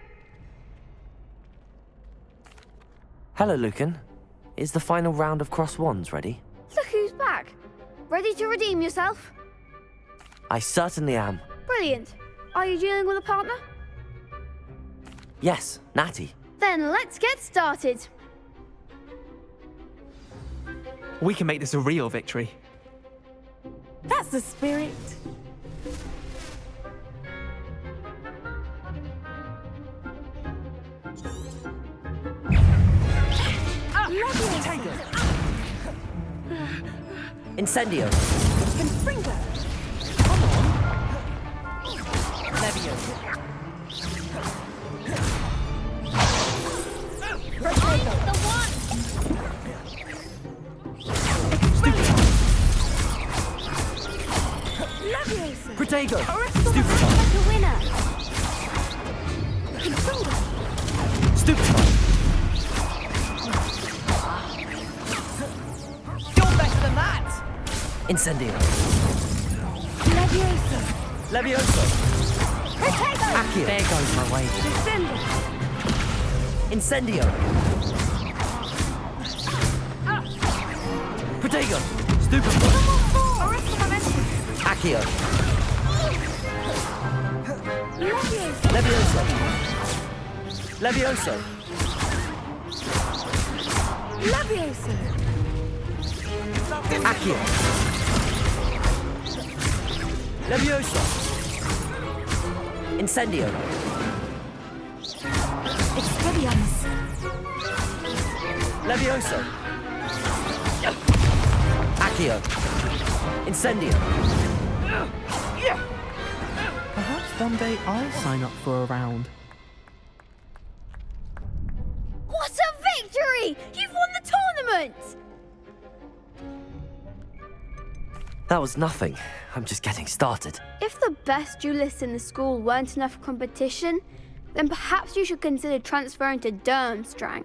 Speaker 2: Hello, Lucan. Is the final round of Cross Wands ready?
Speaker 7: Look who's back. Ready to redeem yourself?
Speaker 2: I certainly am.
Speaker 7: Brilliant. Are you dealing with a partner?
Speaker 2: Yes, Natty.
Speaker 7: Then let's get started.
Speaker 14: We can make this a real victory.
Speaker 6: That's the spirit.
Speaker 2: Incendio.
Speaker 6: Confringo.
Speaker 2: Levio.
Speaker 7: The one!
Speaker 2: Protego.
Speaker 7: The winner.
Speaker 2: Stupefy.
Speaker 13: You're better than that!
Speaker 2: Incendio.
Speaker 7: Leviosa.
Speaker 2: Levioso.
Speaker 7: Protego.
Speaker 2: Accio. There goes my wager.
Speaker 7: Descendo.
Speaker 2: Incendio. Protego. Stupefy. Accio. Levioso. Levioso.
Speaker 7: Leviosa.
Speaker 2: Accio. Levioso. Incendio.
Speaker 7: Expelliarmus.
Speaker 2: Levioso. Accio. Incendio.
Speaker 13: Perhaps one day I'll sign up for a round.
Speaker 7: What a victory! You've won the tournament!
Speaker 2: That was nothing. I'm just getting started.
Speaker 7: If the best duelists in the school weren't enough competition, then perhaps you should consider transferring to Durmstrang.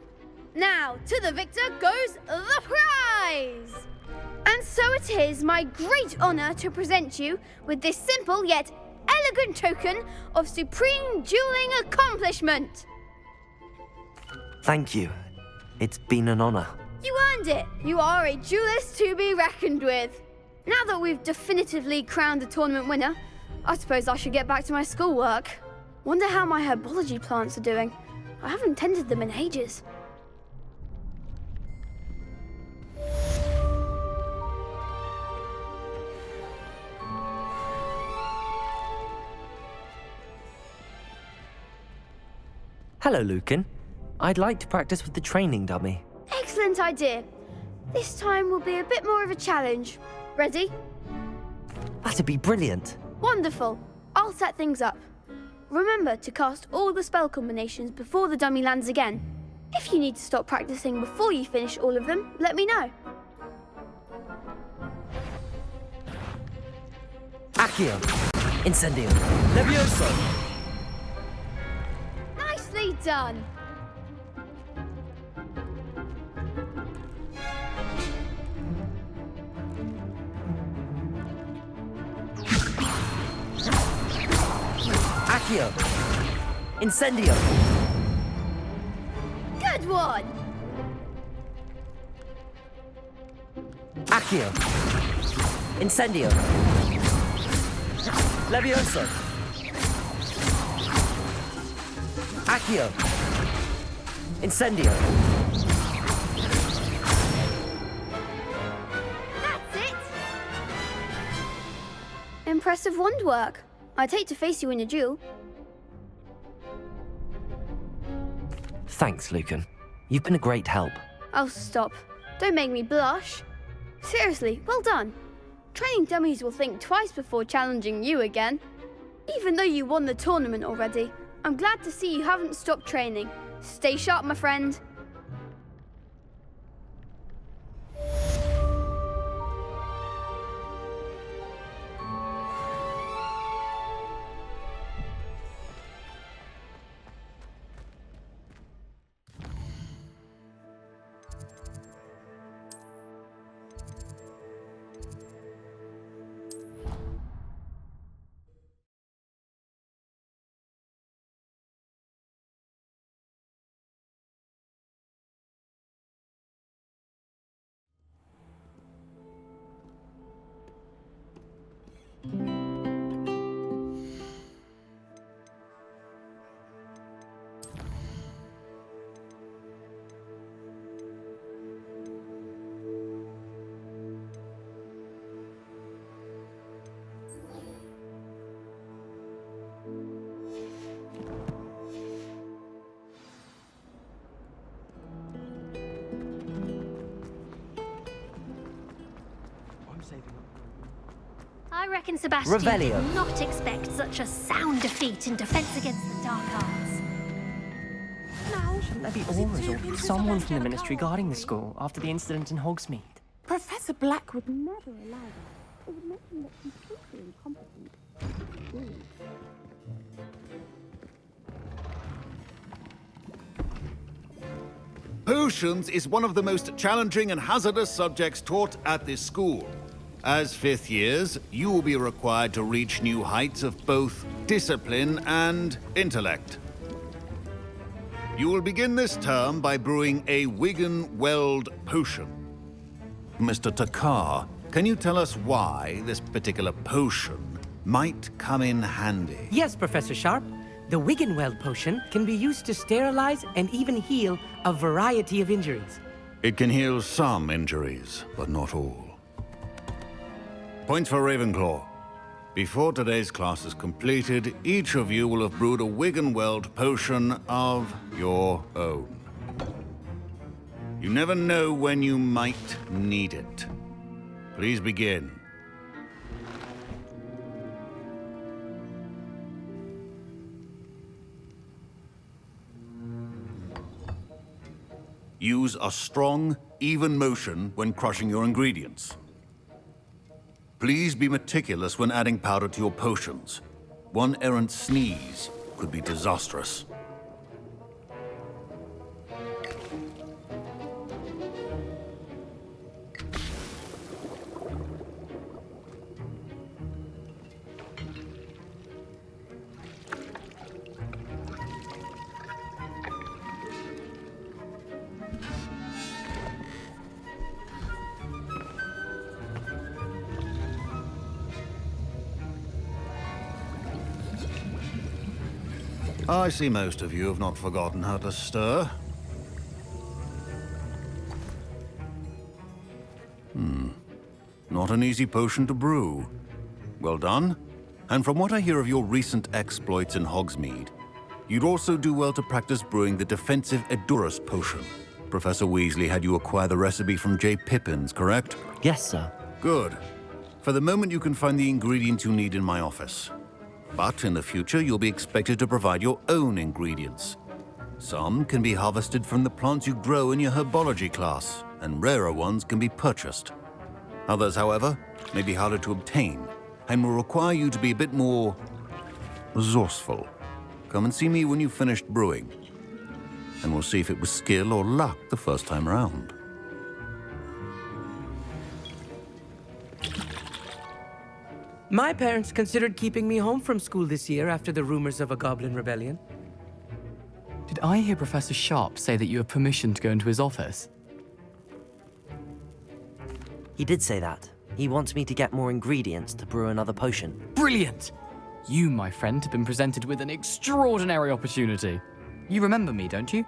Speaker 7: Now, to the victor goes the prize! And so it is my great honor to present you with this simple yet elegant token of supreme dueling accomplishment.
Speaker 2: Thank you. It's been an honor.
Speaker 7: You earned it. You are a duelist to be reckoned with. Now that we've definitively crowned the tournament winner, I suppose I should get back to my schoolwork. Wonder how my herbology plants are doing. I haven't tended them in ages.
Speaker 2: Hello, Lucan. I'd like to practice with the training dummy.
Speaker 7: Excellent idea. This time will be a bit more of a challenge. Ready?
Speaker 2: That'd be brilliant.
Speaker 7: Wonderful. I'll set things up. Remember to cast all the spell combinations before the dummy lands again. If you need to stop practicing before you finish all of them, let me know.
Speaker 2: Accio. Incendio. Levioso.
Speaker 7: Nicely done.
Speaker 2: Accio. Incendio.
Speaker 7: Good one.
Speaker 2: Accio. Incendio. Levioso. Accio. Incendio.
Speaker 7: That's it. Impressive wand work. I'd hate to face you in a duel.
Speaker 2: Thanks, Lucan. You've been a great help.
Speaker 7: Oh, stop. Don't make me blush. Seriously, well done. Training dummies will think twice before challenging you again. Even though you won the tournament already, I'm glad to see you haven't stopped training. Stay sharp, my friend.
Speaker 4: I reckon Sebastian
Speaker 2: Revelio.
Speaker 4: did not expect such a sound defeat in defense against the dark arts.
Speaker 13: Now, shouldn't there be auras or someone from the Ministry guarding the school after the incident in Hogsmeade?
Speaker 9: Professor Black would never allow that. It would make him look completely incompetent.
Speaker 19: Potions is one of the most challenging and hazardous subjects taught at this school. As fifth years, you will be required to reach new heights of both discipline and intellect. You will begin this term by brewing a Wigan-Weld potion. Mr. Takar, can you tell us why this particular potion might come in handy?
Speaker 21: Yes, Professor Sharp. The Wigan-Weld potion can be used to sterilize and even heal a variety of injuries.
Speaker 19: It can heal some injuries, but not all. Points for Ravenclaw. Before today's class is completed, each of you will have brewed a Wigan-Weld potion of your own. You never know when you might need it. Please begin. Use a strong, even motion when crushing your ingredients. Please be meticulous when adding powder to your potions. One errant sneeze could be disastrous. I see most of you have not forgotten how to stir. Not an easy potion to brew. Well done. And from what I hear of your recent exploits in Hogsmeade, you'd also do well to practice brewing the defensive Edurus potion. Professor Weasley had you acquire the recipe from J. Pippins, correct?
Speaker 2: Yes, sir.
Speaker 19: Good. For the moment, you can find the ingredients you need in my office. But in the future, you'll be expected to provide your own ingredients. Some can be harvested from the plants you grow in your herbology class, and rarer ones can be purchased. Others, however, may be harder to obtain, and will require you to be a bit more resourceful. Come and see me when you've finished brewing, and we'll see if it was skill or luck the first time around.
Speaker 21: My parents considered keeping me home from school this year after the rumors of a goblin rebellion.
Speaker 22: Did I hear Professor Sharp say that you have permission to go into his office?
Speaker 2: He did say that. He wants me to get more ingredients to brew another potion.
Speaker 22: Brilliant! You, my friend, have been presented with an extraordinary opportunity. You remember me, don't you?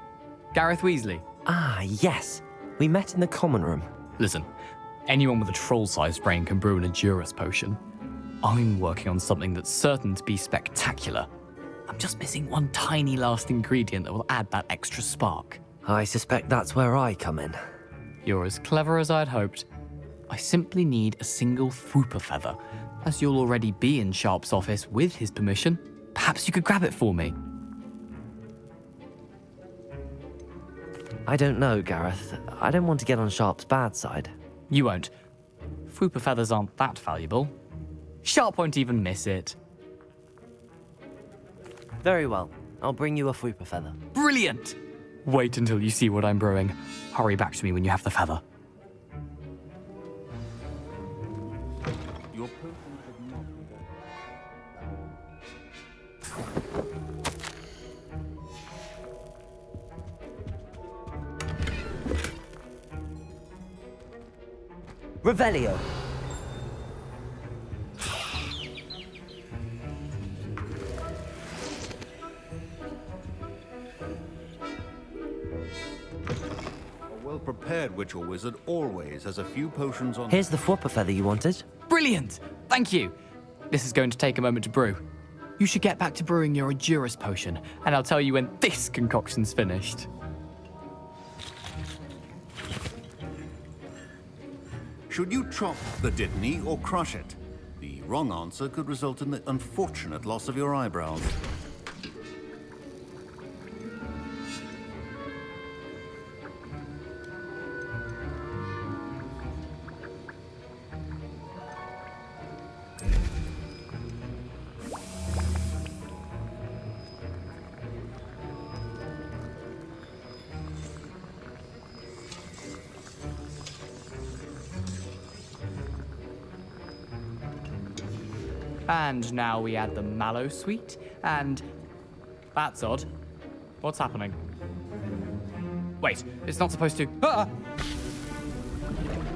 Speaker 22: Gareth Weasley.
Speaker 2: Ah, yes. We met in the common room.
Speaker 22: Listen, anyone with a troll-sized brain can brew an Edurus potion. I'm working on something that's certain to be spectacular. I'm just missing one tiny last ingredient that will add that extra spark.
Speaker 2: I suspect that's where I come in.
Speaker 22: You're as clever as I'd hoped. I simply need a single Fwooper feather. As you'll already be in Sharp's office with his permission, perhaps you could grab it for me.
Speaker 2: I don't know, Gareth. I don't want to get on Sharp's bad side.
Speaker 22: You won't. Fwooper feathers aren't that valuable. Sharp won't even miss it.
Speaker 2: Very well. I'll bring you a Fwooper feather.
Speaker 22: Brilliant! Wait until you see what I'm brewing. Hurry back to me when you have the feather.
Speaker 19: Your potion should not be
Speaker 2: Revelio.
Speaker 19: head witch or wizard always has a few potions on...
Speaker 2: Here's the Fwopper feather you wanted.
Speaker 22: Brilliant! Thank you! This is going to take a moment to brew. You should get back to brewing your Adurus potion, and I'll tell you when this concoction's finished.
Speaker 19: Should you chop the Dittany or crush it? The wrong answer could result in the unfortunate loss of your eyebrows.
Speaker 22: And now we add the mallow sweet, and... That's odd. What's happening? Wait, it's not supposed to... Ah!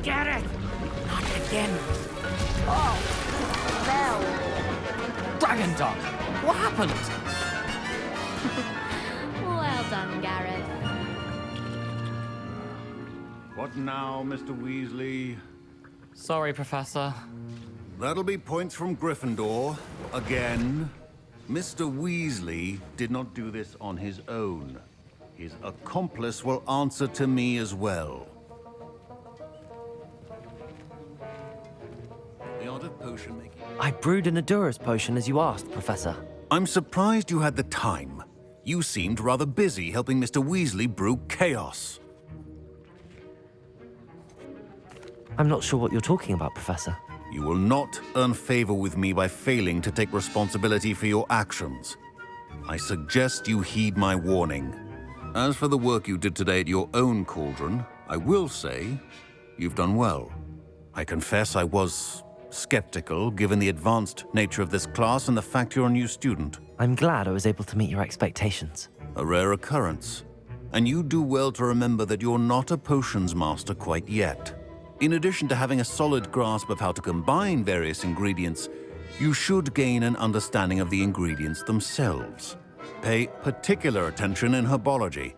Speaker 11: Get it! Not again.
Speaker 22: Oh! Dragon Dog! What happened?
Speaker 4: Well done, Gareth.
Speaker 19: What now, Mr. Weasley?
Speaker 22: Sorry, Professor.
Speaker 19: That'll be points from Gryffindor. Again. Mr. Weasley did not do this on his own. His accomplice will answer to me as well. The art of potion making.
Speaker 2: I brewed an Adurus potion as you asked, Professor.
Speaker 19: I'm surprised you had the time. You seemed rather busy helping Mr. Weasley brew chaos.
Speaker 2: I'm not sure what you're talking about, Professor.
Speaker 19: You will not earn favor with me by failing to take responsibility for your actions. I suggest you heed my warning. As for the work you did today at your own cauldron, I will say you've done well. I confess I was skeptical, given the advanced nature of this class and the fact you're a new student.
Speaker 2: I'm glad I was able to meet your expectations.
Speaker 19: A rare occurrence. And you do well to remember that you're not a potions master quite yet. In addition to having a solid grasp of how to combine various ingredients, you should gain an understanding of the ingredients themselves. Pay particular attention in herbology.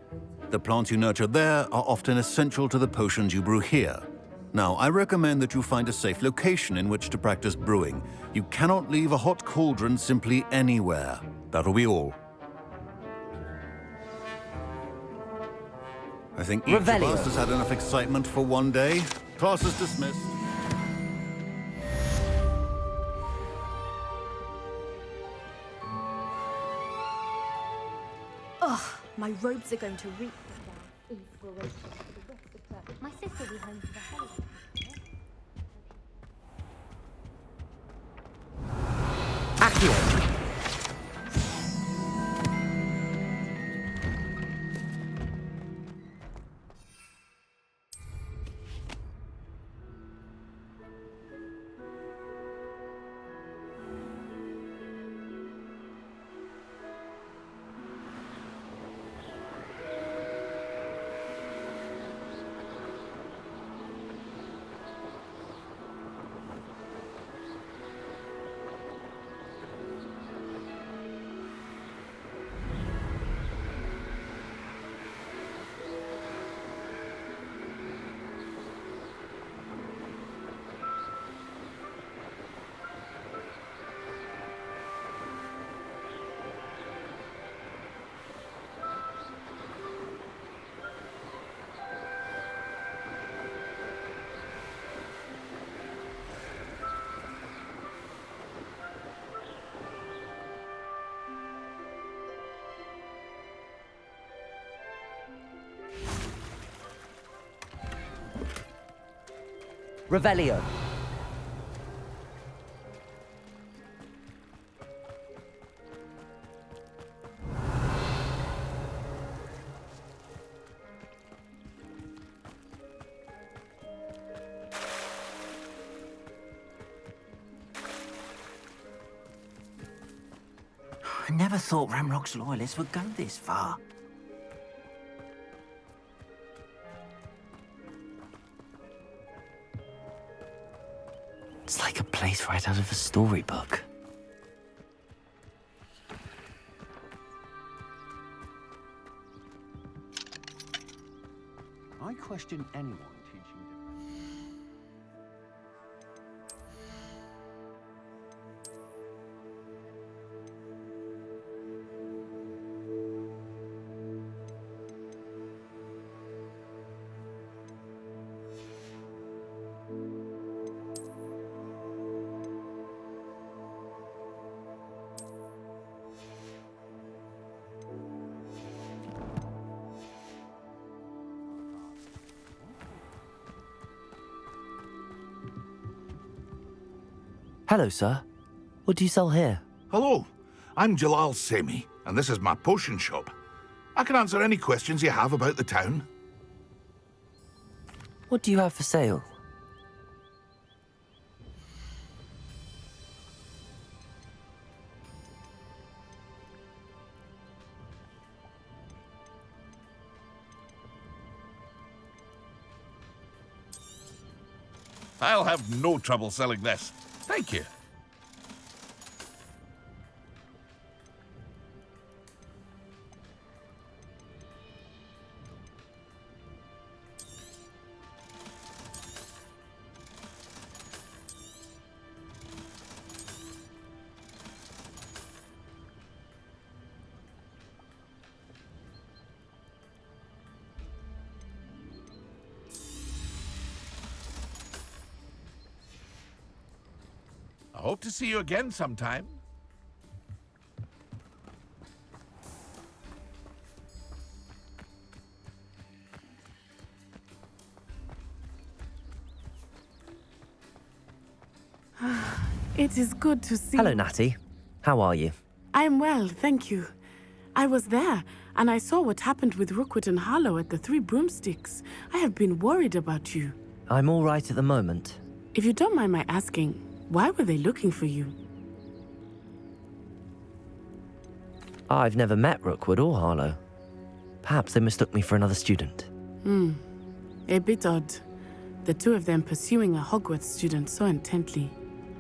Speaker 19: The plants you nurture there are often essential to the potions you brew here. Now, I recommend that you find a safe location in which to practice brewing. You cannot leave a hot cauldron simply anywhere. That'll be all. I think each of us has had enough excitement for one day. Class is dismissed.
Speaker 9: Ugh, my robes are going to reek the inspiration for the rest of term.
Speaker 4: My sister will be home for the holidays.
Speaker 2: Accio! Revelio.
Speaker 1: I never thought Ramrock's loyalists would go this far.
Speaker 2: It's like a place right out of a storybook.
Speaker 10: I question anyone teaching defense.
Speaker 2: Hello, sir. What do you sell here?
Speaker 18: Hello, I'm Jalal Semi, and this is my potion shop. I can answer any questions you have about the town.
Speaker 2: What do you have for sale?
Speaker 18: I'll have no trouble selling this. Thank you. I hope to see you again sometime.
Speaker 6: It is good to see.
Speaker 2: Hello, Natty. How are you?
Speaker 6: I'm well, thank you. I was there, and I saw what happened with Rookwood and Harlow at the Three Broomsticks. I have been worried about you.
Speaker 2: I'm all right at the moment.
Speaker 6: If you don't mind my asking, why were they looking for you?
Speaker 2: I've never met Rookwood or Harlow. Perhaps they mistook me for another student.
Speaker 6: A bit odd. The two of them pursuing a Hogwarts student so intently.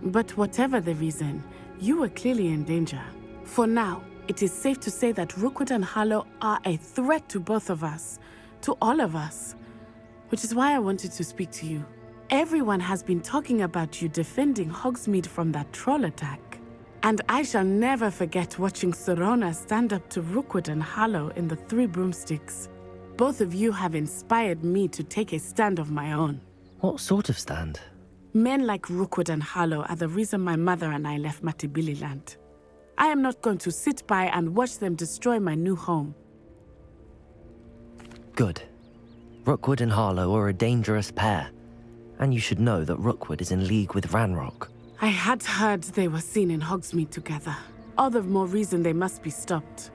Speaker 6: But whatever the reason, you were clearly in danger. For now, it is safe to say that Rookwood and Harlow are a threat to both of us. To all of us. Which is why I wanted to speak to you. Everyone has been talking about you defending Hogsmeade from that troll attack. And I shall never forget watching Serona stand up to Rookwood and Harlow in the Three Broomsticks. Both of you have inspired me to take a stand of my own.
Speaker 2: What sort of stand?
Speaker 6: Men like Rookwood and Harlow are the reason my mother and I left Matibili-land. I am not going to sit by and watch them destroy my new home.
Speaker 2: Good. Rookwood and Harlow are a dangerous pair. And you should know that Rookwood is in league with Ranrock.
Speaker 6: I had heard they were seen in Hogsmeade together. All the more reason they must be stopped.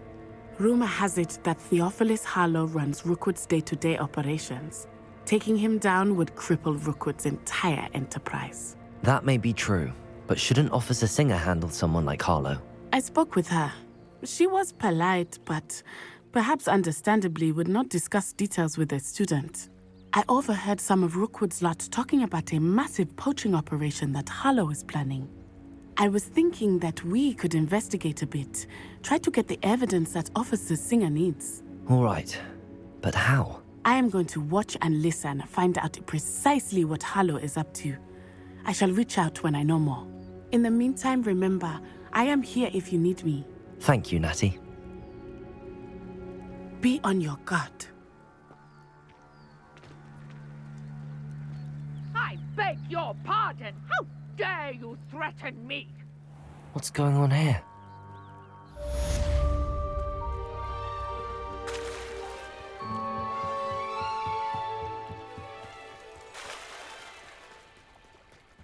Speaker 6: Rumor has it that Theophilus Harlow runs Rookwood's day-to-day operations. Taking him down would cripple Rookwood's entire enterprise.
Speaker 2: That may be true, but shouldn't Officer Singer handle someone like Harlow?
Speaker 6: I spoke with her. She was polite, but perhaps understandably would not discuss details with a student. I overheard some of Rookwood's lot talking about a massive poaching operation that Harlow is planning. I was thinking that we could investigate a bit, try to get the evidence that Officer Singer needs.
Speaker 2: All right, but how?
Speaker 6: I am going to watch and listen, find out precisely what Harlow is up to. I shall reach out when I know more. In the meantime, remember, I am here if you need me.
Speaker 2: Thank you, Natty.
Speaker 6: Be on your guard.
Speaker 20: I beg your pardon! How dare you threaten me?
Speaker 2: What's going on here?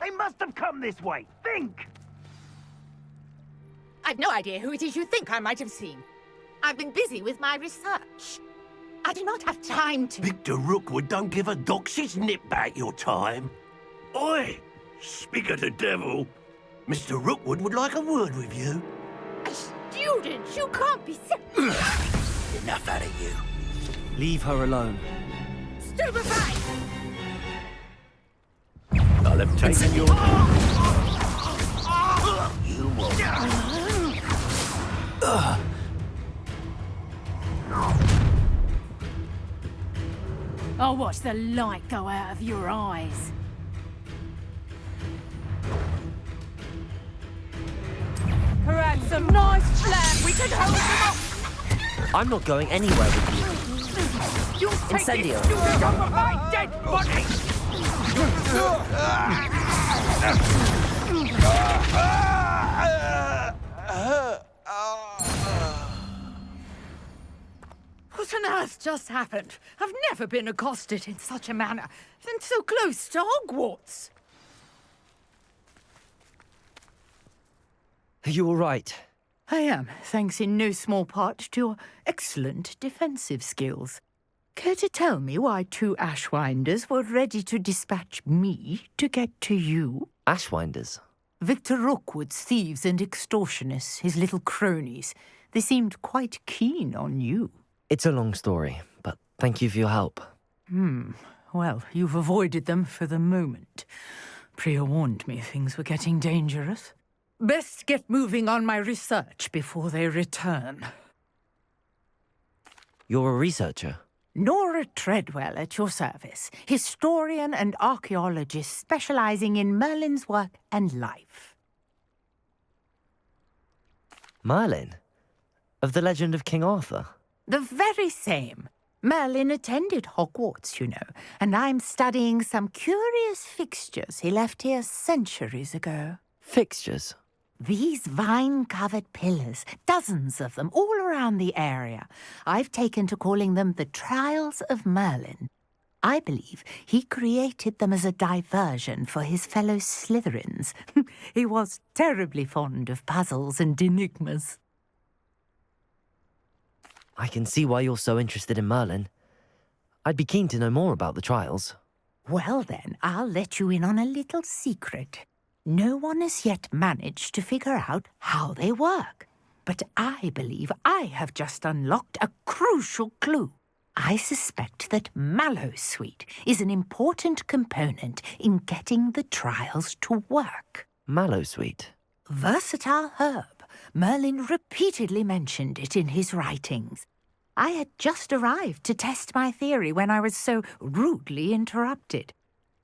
Speaker 1: They must have come this way. Think!
Speaker 11: I've no idea who it is you think I might have seen. I've been busy with my research. I do not have time to...
Speaker 5: Victor Rookwood don't give a doxy's nip back your time. Oi! Speak of the devil. Mr. Rookwood would like a word with you.
Speaker 11: A student? You can't be serious.
Speaker 5: Enough out of you.
Speaker 2: Leave her alone.
Speaker 11: Stupefy!
Speaker 5: I'll have taken your... You won't.
Speaker 11: I'll watch the light go out of your eyes. Perhaps some nice flat we could hold them up.
Speaker 2: I'm not going anywhere with you.
Speaker 11: You'll take
Speaker 2: Incendio.
Speaker 11: this student over my dead body. What on earth just happened? I've never been accosted in such a manner, and so close to Hogwarts.
Speaker 2: Are you all right?
Speaker 11: I am, thanks in no small part to your excellent defensive skills. Care to tell me why 2 Ashwinders were ready to dispatch me to get to you?
Speaker 2: Ashwinders?
Speaker 11: Victor Rookwood's thieves and extortionists, his little cronies. They seemed quite keen on you.
Speaker 2: It's a long story, but thank you for your help.
Speaker 11: Well, you've avoided them for the moment. Priya warned me things were getting dangerous. Best get moving on my research before they return.
Speaker 2: You're a researcher?
Speaker 11: Nora Treadwell at your service, historian and archaeologist specializing in Merlin's work and life.
Speaker 2: Merlin? Of the legend of King Arthur?
Speaker 11: The very same. Merlin attended Hogwarts, you know, and I'm studying some curious fixtures he left here centuries ago.
Speaker 2: Fixtures?
Speaker 11: These vine-covered pillars, dozens of them, all around the area. I've taken to calling them the Trials of Merlin. I believe he created them as a diversion for his fellow Slytherins. He was terribly fond of puzzles and enigmas.
Speaker 2: I can see why you're so interested in Merlin. I'd be keen to know more about the trials.
Speaker 11: Well then, I'll let you in on a little secret. No one has yet managed to figure out how they work. But I believe I have just unlocked a crucial clue. I suspect that Mallowsweet is an important component in getting the trials to work.
Speaker 2: Mallowsweet?
Speaker 11: Versatile herb. Merlin repeatedly mentioned it in his writings. I had just arrived to test my theory when I was so rudely interrupted.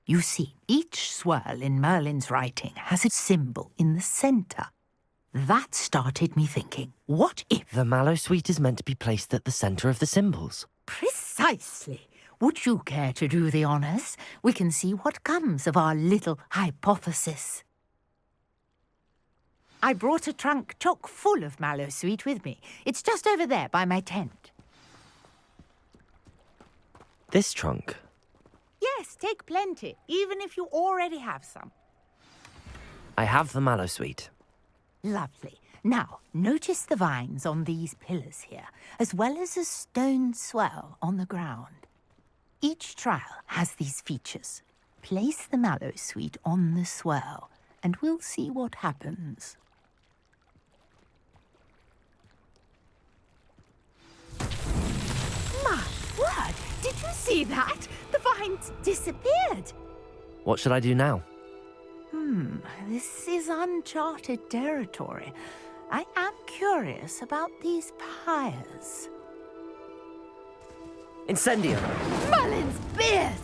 Speaker 11: You see, each swirl in Merlin's writing has a symbol in the centre. That started me thinking, what if...
Speaker 2: The Mallowsweet is meant to be placed at the centre of the symbols.
Speaker 11: Precisely. Would you care to do the honours? We can see what comes of our little hypothesis. I brought a trunk chock full of Mallowsweet with me. It's just over there by my tent.
Speaker 2: This trunk?
Speaker 11: Yes, take plenty, even if you already have some.
Speaker 2: I have the Mallowsweet.
Speaker 11: Lovely. Now, notice the vines on these pillars here, as well as a stone swell on the ground. Each trial has these features. Place the Mallowsweet on the swell, and we'll see what happens. My word! Did you see that? The vines disappeared.
Speaker 2: What should I do now?
Speaker 11: This is uncharted territory. I am curious about these pyres.
Speaker 2: Incendio!
Speaker 11: Merlin's beard!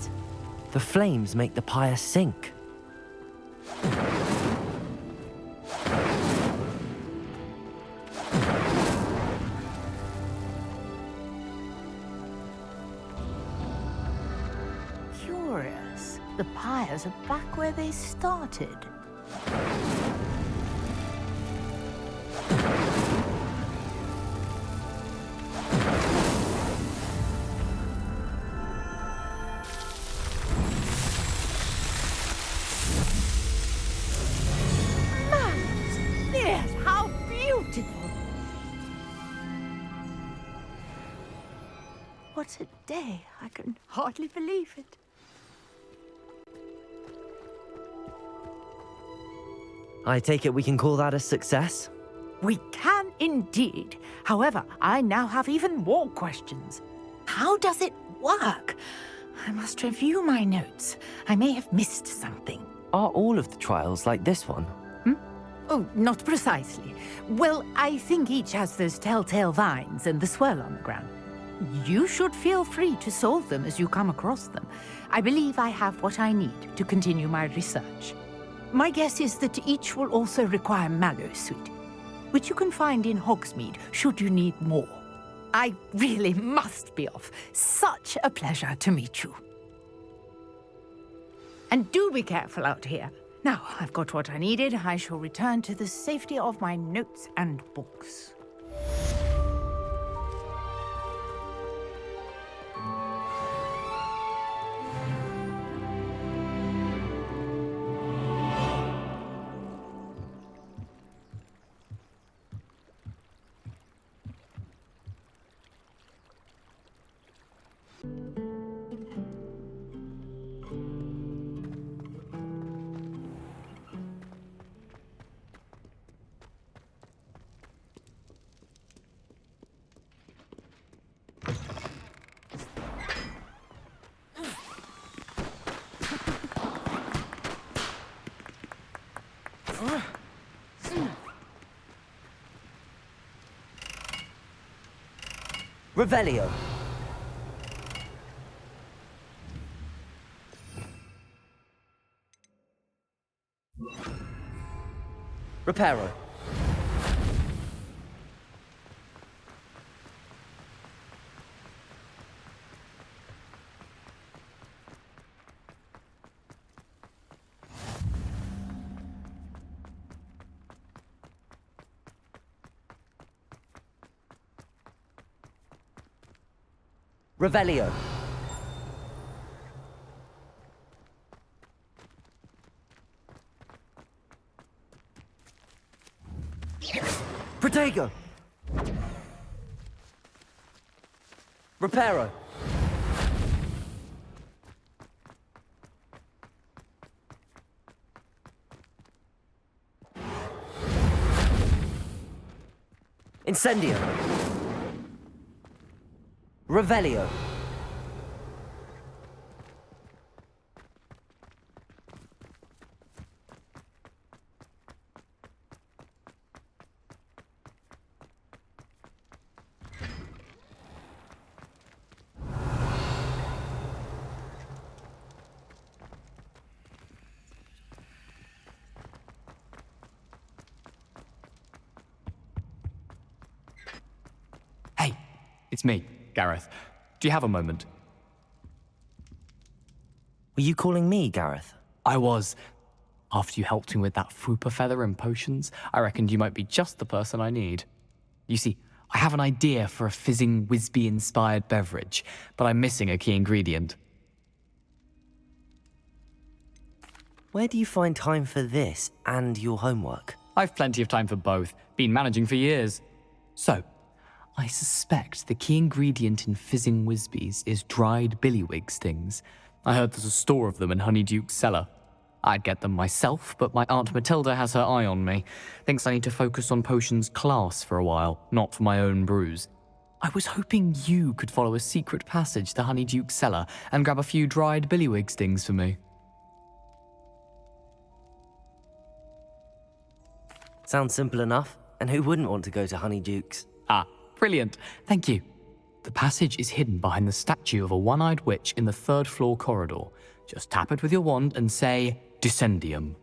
Speaker 2: The flames make the pyre sink.
Speaker 11: Curious. The pyres are back where they started. Merlin's beard! How beautiful! What a day! I can hardly believe it.
Speaker 2: I take it we can call that a success?
Speaker 11: We can indeed. However, I now have even more questions. How does it work? I must review my notes. I may have missed something.
Speaker 2: Are all of the trials like this one?
Speaker 11: Oh, not precisely. Well, I think each has those telltale vines and the swirl on the ground. You should feel free to solve them as you come across them. I believe I have what I need to continue my research. My guess is that each will also require mallowsweet, which you can find in Hogsmeade should you need more. I really must be off. Such a pleasure to meet you. And do be careful out here. Now, I've got what I needed. I shall return to the safety of my notes and books.
Speaker 2: Revelio. Reparo. Revelio. Protego. Reparo. Incendio. Revelio.
Speaker 22: It's me, Gareth. Do you have a moment?
Speaker 2: Were you calling me, Gareth?
Speaker 22: I was. After you helped me with that Fupa feather and potions, I reckoned you might be just the person I need. You see, I have an idea for a fizzing Whizbee-inspired beverage, but I'm missing a key ingredient.
Speaker 2: Where do you find time for this and your homework?
Speaker 22: I've plenty of time for both. Been managing for years. So, I suspect the key ingredient in fizzing Whizbees is dried billywig stings. I heard there's a store of them in Honeyduke's cellar. I'd get them myself, but my Aunt Matilda has her eye on me. Thinks I need to focus on potions class for a while, not for my own brews. I was hoping you could follow a secret passage to Honeyduke's cellar and grab a few dried billywig stings for me.
Speaker 2: Sounds simple enough, and who wouldn't want to go to Honeyduke's?
Speaker 22: Ah, brilliant. Thank you. The passage is hidden behind the statue of a one-eyed witch in the third-floor corridor. Just tap it with your wand and say, Descendium.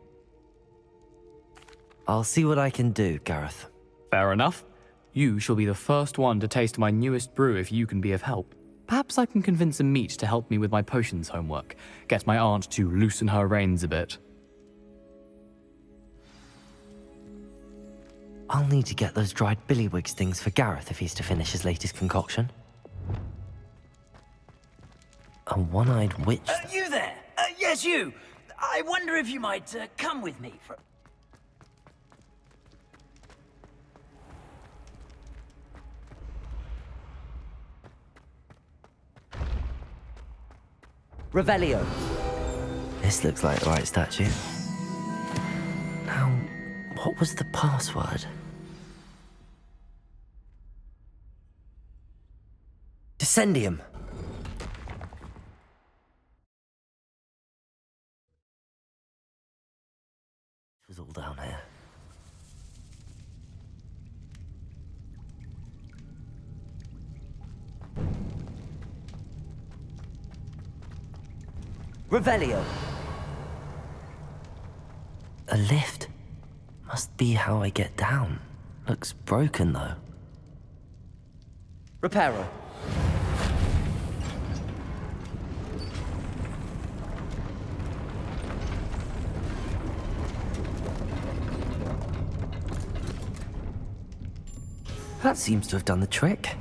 Speaker 2: I'll see what I can do, Gareth.
Speaker 22: Fair enough. You shall be the first one to taste my newest brew if you can be of help. Perhaps I can convince a meat to help me with my potions homework. Get my aunt to loosen her reins a bit.
Speaker 2: I'll need to get those dried billywig stings for Gareth if he's to finish his latest concoction. A one-eyed witch?
Speaker 12: You there! Yes, you! I wonder if you might come with me for...
Speaker 2: Revelio. This looks like the right statue. Now, what was the password? Descendium. It was all down here. Revelio. A lift. Must be how I get down. Looks broken, though. Reparo. That seems to have done the trick.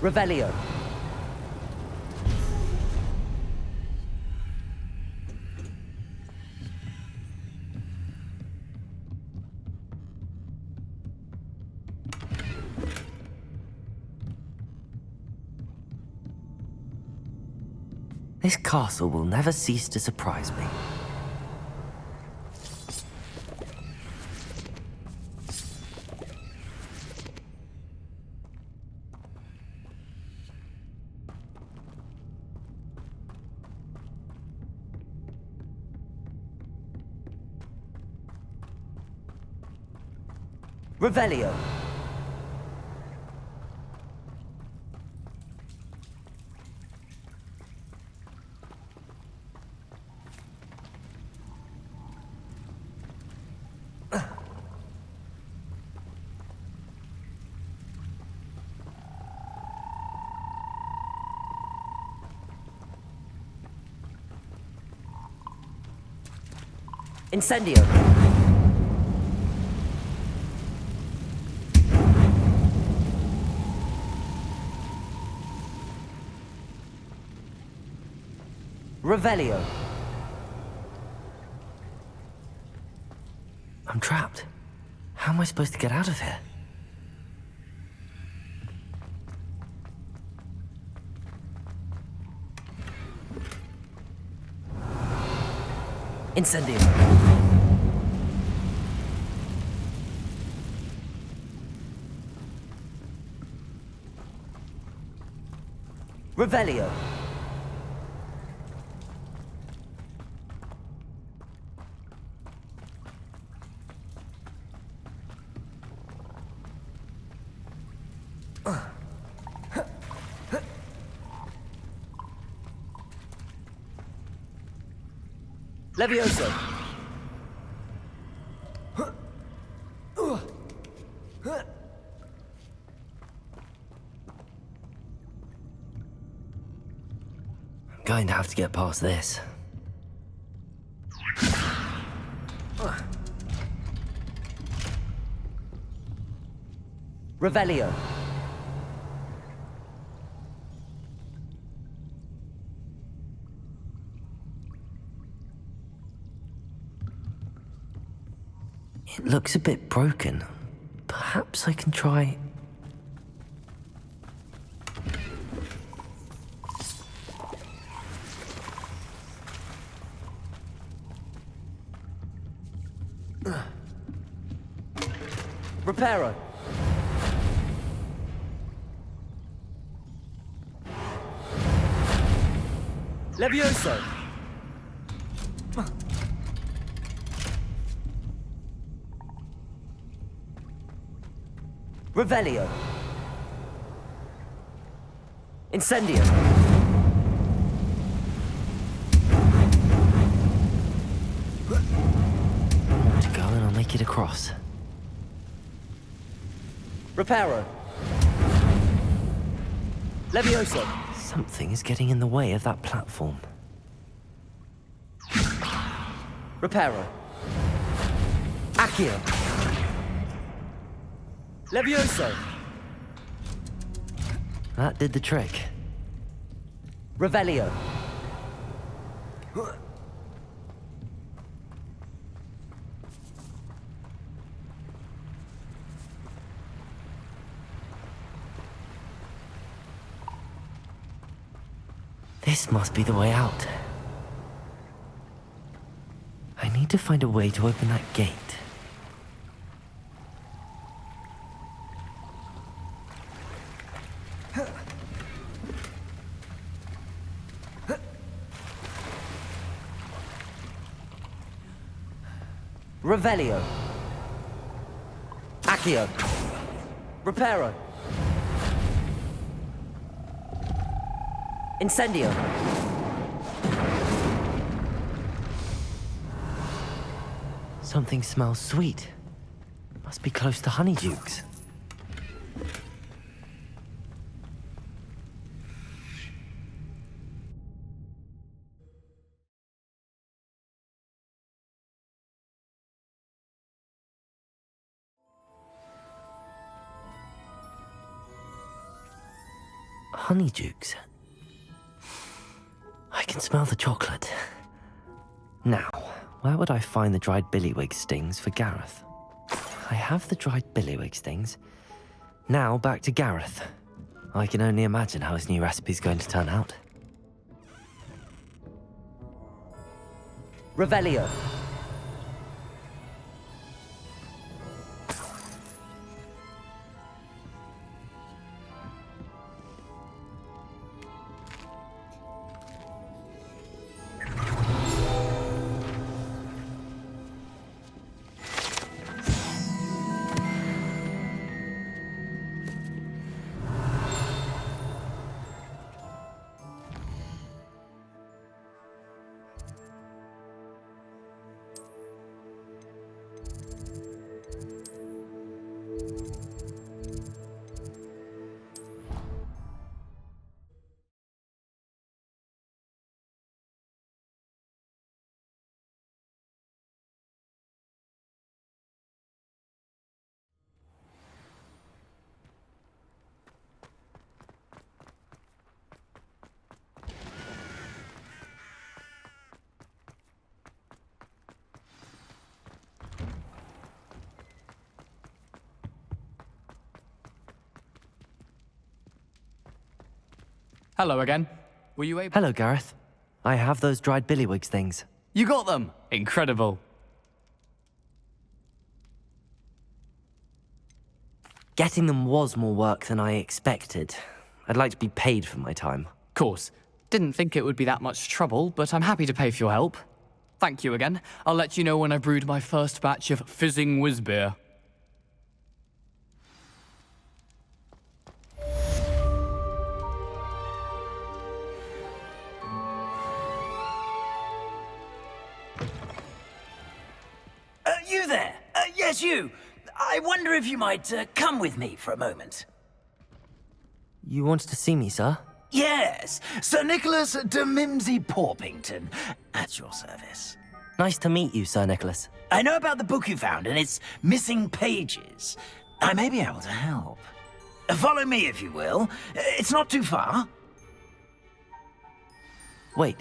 Speaker 2: Revelio. This castle will never cease to surprise me. Revelio. Incendio. Revelio. I'm trapped. How am I supposed to get out of here? Incendio. Revelio. Levioso. I'm going to have to get past this. Revelio. It looks a bit broken. Perhaps I can try... Reparo. Levioso. Revelio. Incendio. More to go and I'll make it across. Reparo. Levioso. Something is getting in the way of that platform. Reparo. Accio. Levioso. That did the trick. Revelio. This must be the way out. I need to find a way to open that gate. Revelio. Accio. Reparo. Incendio. Something smells sweet. Must be close to Honeydukes. Honeydukes. I can smell the chocolate. Now, where would I find the dried billywig stings for Gareth? I have the dried billywig stings. Now back to Gareth. I can only imagine how his new recipe's going to turn out. Revelio.
Speaker 22: Hello again. Were you able—
Speaker 2: Hello, Gareth. I have those dried billywig things.
Speaker 22: You got them! Incredible.
Speaker 2: Getting them was more work than I expected. I'd like to be paid for my time.
Speaker 22: Course. Didn't think it would be that much trouble, but I'm happy to pay for your help. Thank you again. I'll let you know when I brewed my first batch of fizzing whiz-beer.
Speaker 12: You there? Yes, you. I wonder if you might come with me for a moment.
Speaker 2: You wanted to see me, sir?
Speaker 12: Yes, Sir Nicholas de Mimsy Porpington, at your service.
Speaker 2: Nice to meet you, Sir Nicholas.
Speaker 12: I know about the book you found and its missing pages. I may be able to help. Follow me, if you will. It's not too far.
Speaker 2: Wait,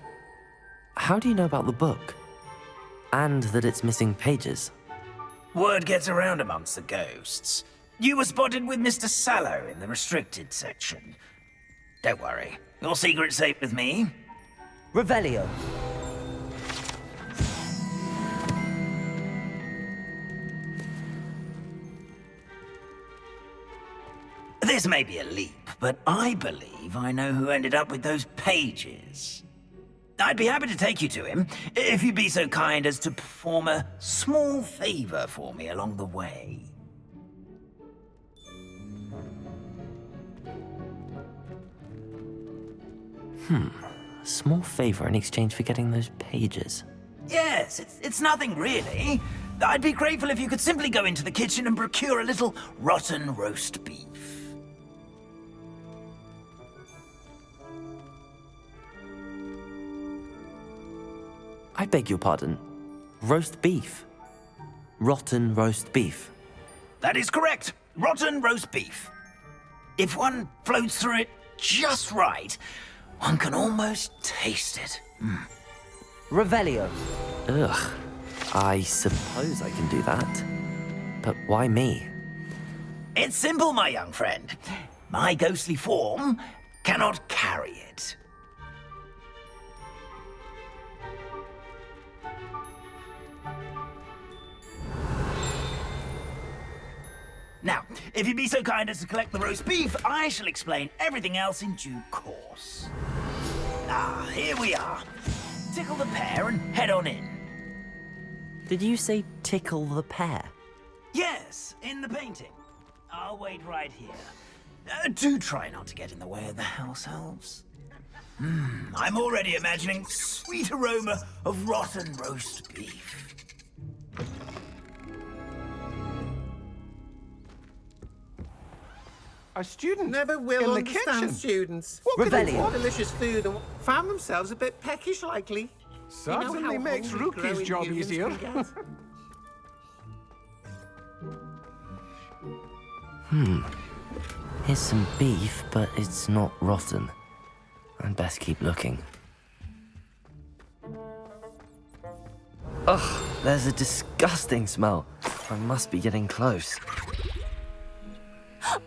Speaker 2: how do you know about the book? And that it's missing pages?
Speaker 12: Word gets around amongst the ghosts. You were spotted with Mr. Sallow in the restricted section. Don't worry, your secret's safe with me.
Speaker 2: Revelio.
Speaker 12: This may be a leap, but I believe I know who ended up with those pages. I'd be happy to take you to him, if you'd be so kind as to perform a small favor for me along the way.
Speaker 2: A small favor in exchange for getting those pages.
Speaker 12: Yes, it's nothing really. I'd be grateful if you could simply go into the kitchen and procure a little rotten roast beef.
Speaker 2: I beg your pardon. Roast beef. Rotten roast beef.
Speaker 12: That is correct. Rotten roast beef. If one floats through it just right, one can almost taste it.
Speaker 2: Revelio. Ugh. I suppose I can do that. But why me?
Speaker 12: It's simple, my young friend. My ghostly form cannot carry it. Now, if you'd be so kind as to collect the roast beef, I shall explain everything else in due course. Ah, here we are. Tickle the pear and head on in.
Speaker 2: Did you say tickle the pear?
Speaker 12: Yes, in the painting. I'll wait right here. Do try not to get in the way of the house elves. I'm already imagining sweet aroma of rotten roast beef.
Speaker 10: A student
Speaker 15: Never will
Speaker 10: in the
Speaker 15: understand
Speaker 10: kitchen.
Speaker 15: students.
Speaker 10: What could
Speaker 15: Rebellion.
Speaker 10: it want?
Speaker 15: Delicious food and found themselves a bit peckish likely.
Speaker 10: Certainly makes Rookie's job easier.
Speaker 2: Here's some beef, but it's not rotten. I'd best keep looking. Ugh, there's a disgusting smell. I must be getting close.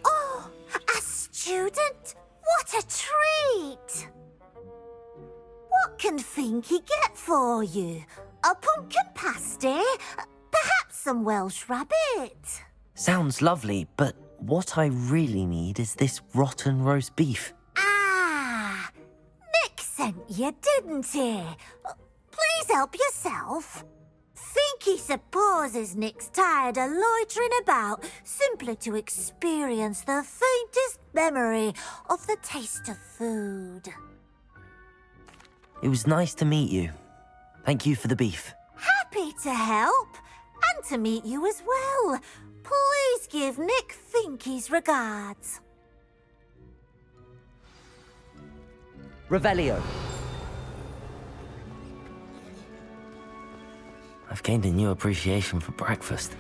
Speaker 16: Oh, a student? What a treat! What can Finky get for you? A pumpkin pasty? Perhaps some Welsh rabbit?
Speaker 2: Sounds lovely, but what I really need is this rotten roast beef.
Speaker 16: Ah, Nick sent you, didn't he? Please help yourself. Finky supposes Nick's tired of loitering about simply to experience the faintest memory of the taste of food.
Speaker 2: It was nice to meet you. Thank you for the beef.
Speaker 16: Happy to help, and to meet you as well. Please give Nick Finky's regards.
Speaker 2: Revelio. I've gained a new appreciation for breakfast.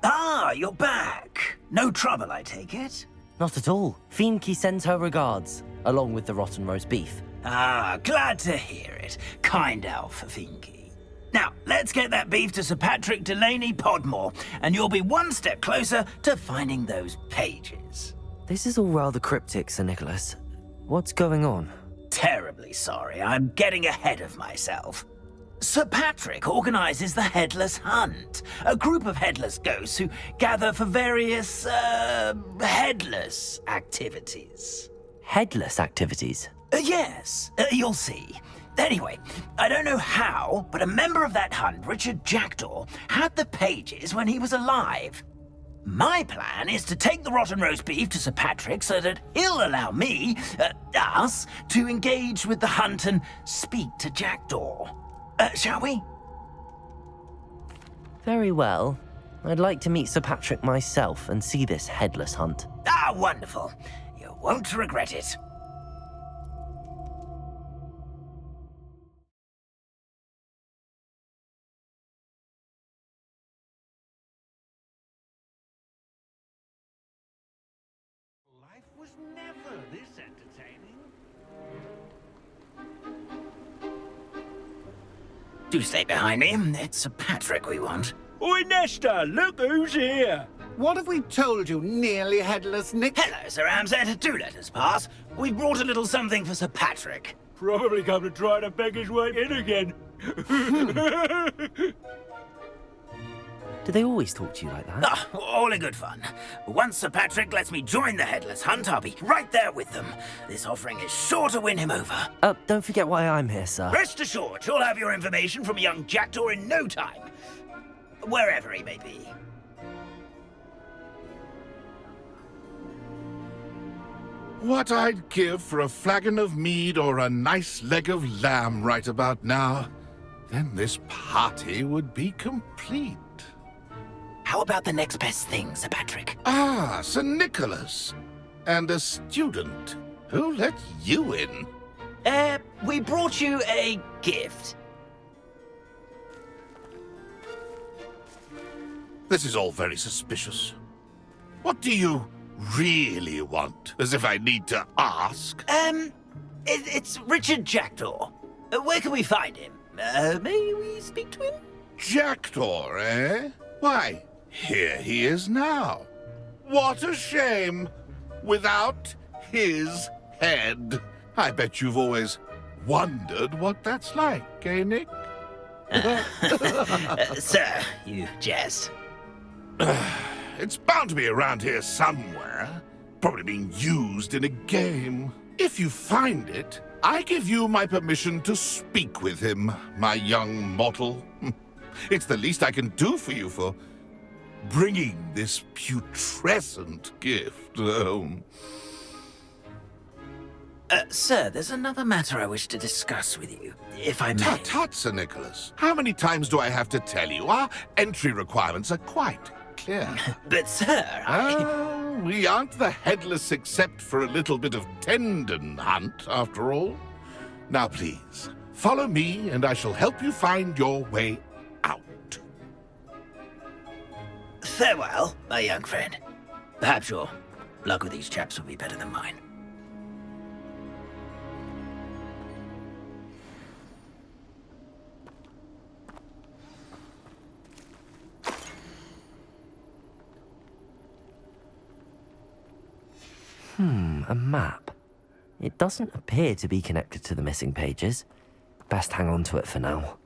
Speaker 12: Ah, you're back. No trouble, I take it?
Speaker 2: Not at all. Finky sends her regards, along with the rotten roast beef.
Speaker 12: Ah, glad to hear it. Kind elf, Finky. Now, let's get that beef to Sir Patrick Delaney Podmore, and you'll be one step closer to finding those pages.
Speaker 2: This is all rather cryptic, Sir Nicholas. What's going on?
Speaker 12: Terribly sorry, I'm getting ahead of myself. Sir Patrick organises the Headless Hunt, a group of headless ghosts who gather for various, headless activities.
Speaker 2: Headless activities?
Speaker 12: Yes, you'll see. Anyway, I don't know how, but a member of that hunt, Richard Jackdaw, had the pages when he was alive. My plan is to take the rotten roast beef to Sir Patrick so that he'll allow me, us, to engage with the hunt and speak to Jackdaw. Shall we?
Speaker 2: Very well. I'd like to meet Sir Patrick myself and see this headless hunt.
Speaker 12: Ah, wonderful. You won't regret it.
Speaker 10: Life was never this entertaining.
Speaker 12: Do stay behind me. It's Sir Patrick we want.
Speaker 17: Oi, Nesta, look who's here.
Speaker 10: What have we told you, nearly headless Nick?
Speaker 12: Hello, Sir Ramsay. Do let us pass. We've brought a little something for Sir Patrick.
Speaker 17: Probably come to try to beg his way in again.
Speaker 2: Do they always talk to you like that?
Speaker 12: Ah, all in good fun. Once Sir Patrick lets me join the Headless Hunt, I'll be right there with them. This offering is sure to win him over.
Speaker 2: Don't forget why I'm here, sir.
Speaker 12: Rest assured, you'll have your information from young Jackdaw in no time. Wherever he may be.
Speaker 18: What I'd give for a flagon of mead or a nice leg of lamb right about now. Then this party would be complete.
Speaker 12: How about the next best thing, Sir Patrick?
Speaker 18: Ah, Sir Nicholas. And a student. Who let you in?
Speaker 12: We brought you a gift.
Speaker 18: This is all very suspicious. What do you really want? As if I need to ask.
Speaker 12: It's Richard Jackdaw. Where can we find him? May we speak to him?
Speaker 18: Jackdaw, eh? Why? here he is now. What a shame! Without his head. I bet you've always wondered what that's like, eh, Nick?
Speaker 12: Sir, you jest.
Speaker 18: It's bound to be around here somewhere. Probably being used in a game. If you find it, I give you my permission to speak with him, my young mortal. It's the least I can do for you for bringing this putrescent gift home.
Speaker 12: Sir, there's another matter I wish to discuss with you, if I may.
Speaker 18: Tut, tut, Sir Nicholas. How many times do I have to tell you? Our entry requirements are quite clear.
Speaker 12: But, sir,
Speaker 18: we aren't the headless except for a little bit of tendon hunt, after all. Now, please, follow me, and I shall help you find your way out.
Speaker 12: Farewell, my young friend. Perhaps your luck with these chaps will be better than mine.
Speaker 2: A map. It doesn't appear to be connected to the missing pages. Best hang on to it for now.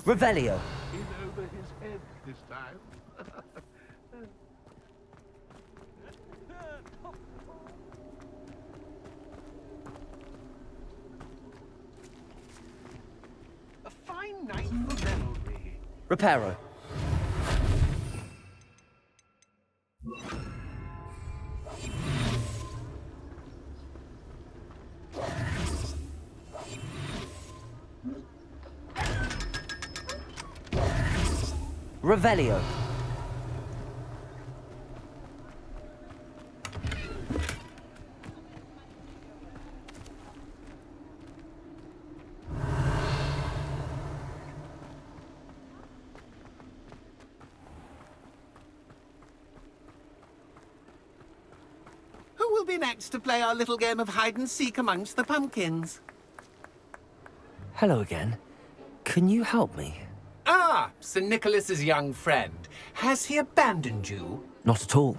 Speaker 2: Revelio.
Speaker 18: In over his head this time.
Speaker 10: A fine night for memory.
Speaker 2: Reparo. Revelio.
Speaker 10: Who will be next to play our little game of hide-and-seek amongst the pumpkins?
Speaker 2: Hello again. Can you help me?
Speaker 10: Ah, Sir Nicholas's young friend. Has he abandoned you?
Speaker 2: Not at all.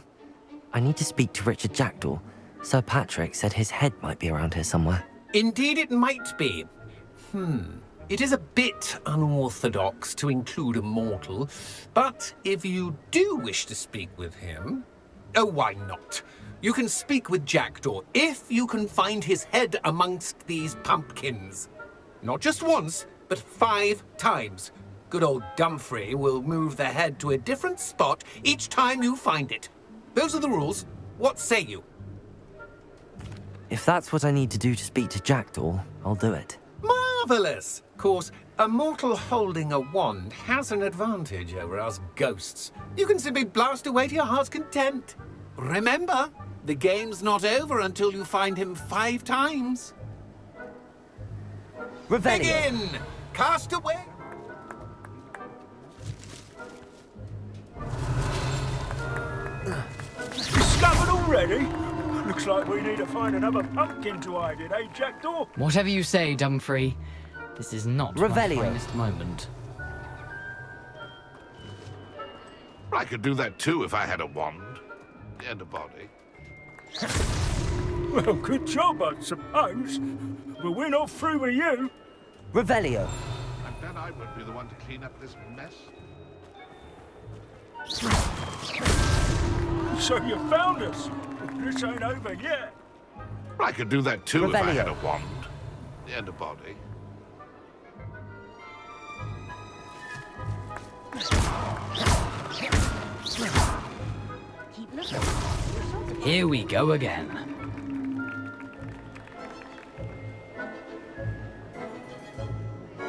Speaker 2: I need to speak to Richard Jackdaw. Sir Patrick said his head might be around here somewhere.
Speaker 10: Indeed it might be. It is a bit unorthodox to include a mortal, but if you do wish to speak with him... Oh, why not? You can speak with Jackdaw if you can find his head amongst these pumpkins. Not just once, but 5 times. Good old Dumfrey will move the head to a different spot each time you find it. Those are the rules. What say you?
Speaker 2: If that's what I need to do to speak to Jackdaw, I'll do it.
Speaker 10: Marvellous! Of course, a mortal holding a wand has an advantage over us ghosts. You can simply blast away to your heart's content. Remember, the game's not over until you find him 5 times.
Speaker 2: Revelio.
Speaker 10: Begin! Cast away!
Speaker 17: Discovered already? Looks like we need to find another pumpkin to hide in, eh, Jackdaw?
Speaker 22: Whatever you say, Dumfrey. This is not
Speaker 2: Revelio.
Speaker 22: my finest moment.
Speaker 18: I could do that too if I had a wand and a body.
Speaker 17: Well, good job, I suppose. But we're not through with you.
Speaker 2: Revelio.
Speaker 18: And then I won't be the one to clean up this mess.
Speaker 17: So you found us. This ain't over yet.
Speaker 18: I could do that too if I had a
Speaker 2: Revelio.
Speaker 18: wand and a body.
Speaker 22: Here we go again.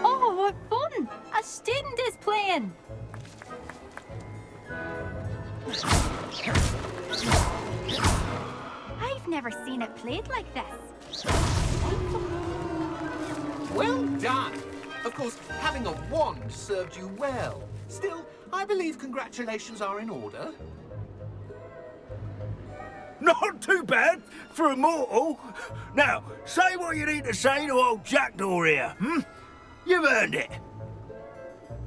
Speaker 4: Oh, what fun! A student is playing! I've never seen it played like this.
Speaker 10: Well done! Of course, having a wand served you well. Still, I believe congratulations are in order.
Speaker 17: Not too bad for a mortal. Now, say what you need to say to old Jackdaw here, You've earned it.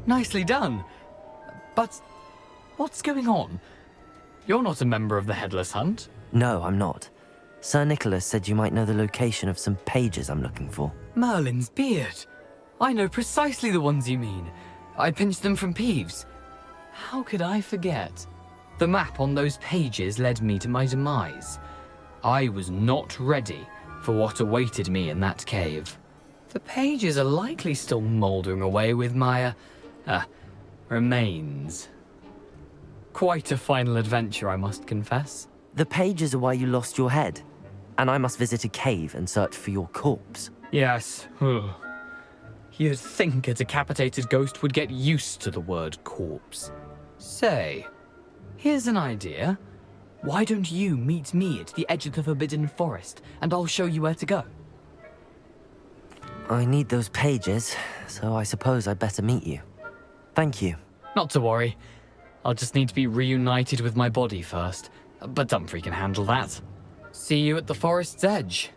Speaker 22: Nicely done. But what's going on? You're not a member of the Headless Hunt.
Speaker 2: No, I'm not. Sir Nicholas said you might know the location of some pages I'm looking for.
Speaker 22: Merlin's beard. I know precisely the ones you mean. I pinched them from Peeves. How could I forget? The map on those pages led me to my demise. I was not ready for what awaited me in that cave. The pages are likely still mouldering away with my, remains. Quite a final adventure, I must confess.
Speaker 2: The pages are why you lost your head, and I must visit a cave and search for your corpse.
Speaker 22: Yes. You'd think a decapitated ghost would get used to the word corpse. Say, here's an idea. Why don't you meet me at the edge of the Forbidden Forest, and I'll show you where to go?
Speaker 2: I need those pages, so I suppose I'd better meet you. Thank you.
Speaker 22: Not to worry. I'll just need to be reunited with my body first. But Dumfries can handle that. See you at the forest's edge.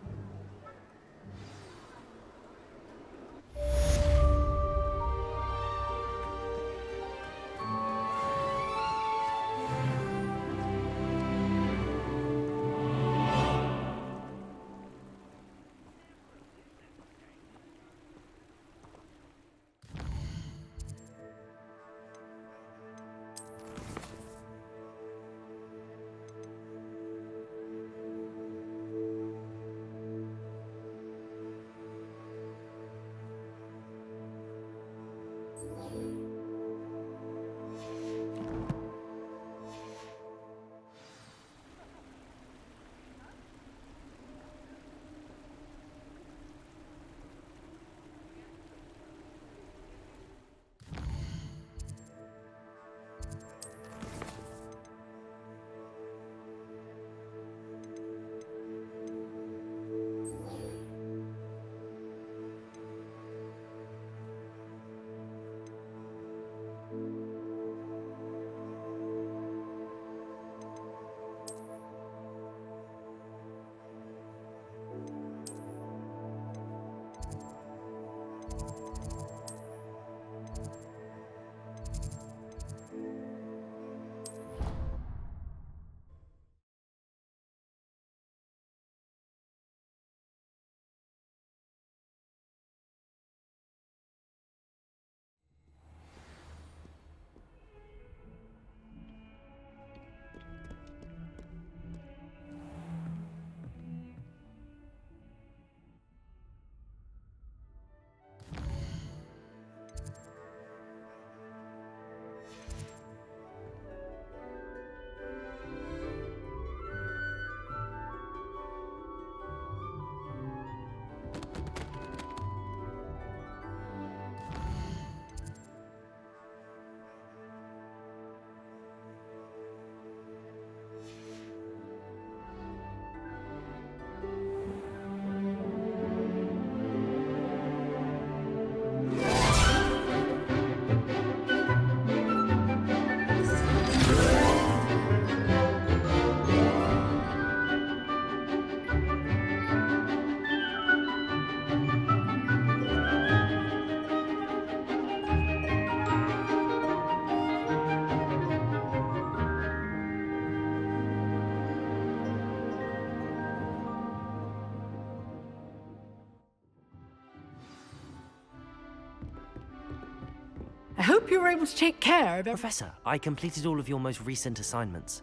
Speaker 3: I hope you were able to take care of everything.
Speaker 2: Professor, I completed all of your most recent assignments.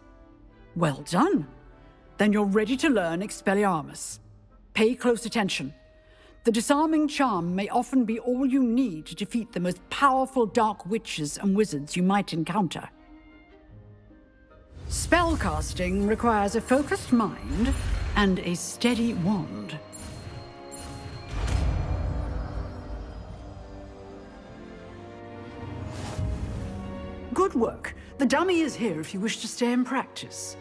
Speaker 3: Well done. Then you're ready to learn Expelliarmus. Pay close attention. The disarming charm may often be all you need to defeat the most powerful dark witches and wizards you might encounter. Spellcasting requires a focused mind and a steady wand. Good work. The dummy is here if you wish to stay and practice.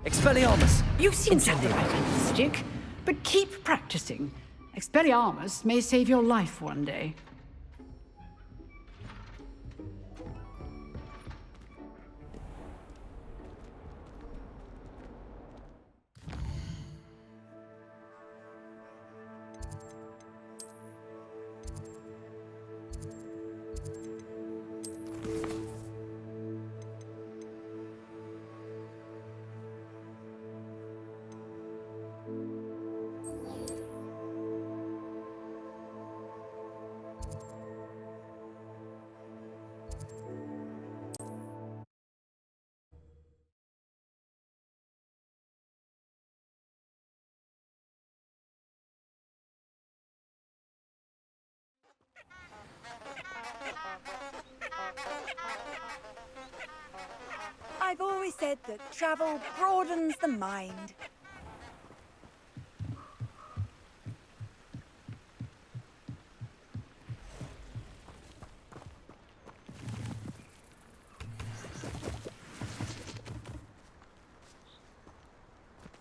Speaker 2: Expelliarmus!
Speaker 3: You seem to have the right stick, but keep practicing. Expelliarmus may save your life one day.
Speaker 8: I've always said that travel broadens the mind.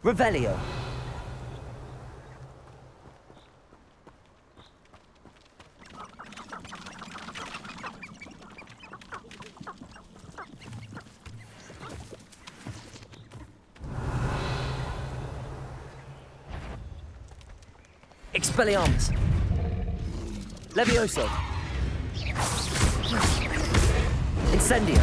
Speaker 2: Revelio. Expelliarmus. Levioso. Incendio.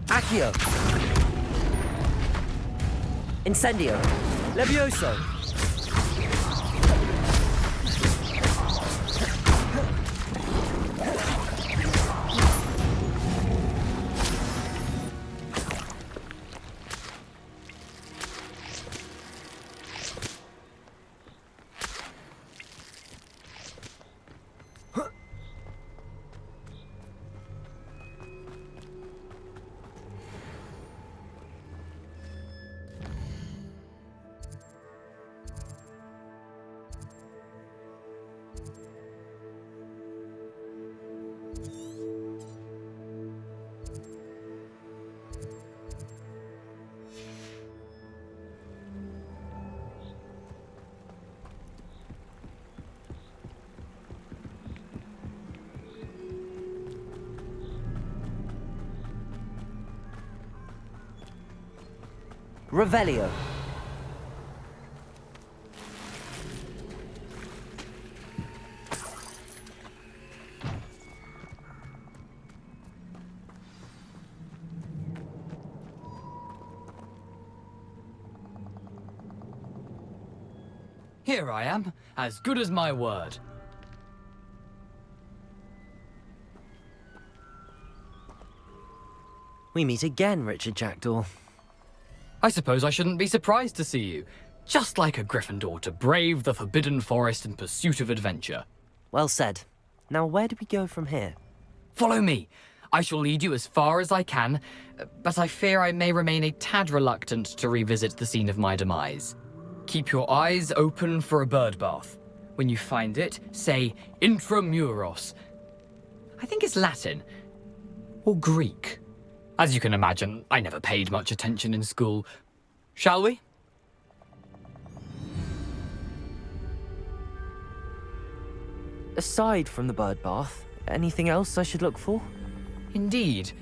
Speaker 2: Accio. Incendio. Levioso. Revelio.
Speaker 22: Here I am, as good as my word.
Speaker 2: We meet again, Richard Jackdaw.
Speaker 22: I suppose I shouldn't be surprised to see you. Just like a Gryffindor to brave the Forbidden Forest in pursuit of adventure.
Speaker 2: Well said. Now where do we go from here?
Speaker 22: Follow me. I shall lead you as far as I can, but I fear I may remain a tad reluctant to revisit the scene of my demise. Keep your eyes open for a bird bath. When you find it, say Intramuros. I think it's Latin. Or Greek. As you can imagine, I never paid much attention in school. Shall we?
Speaker 2: Aside from the bird bath, anything else I should look for?
Speaker 22: Indeed.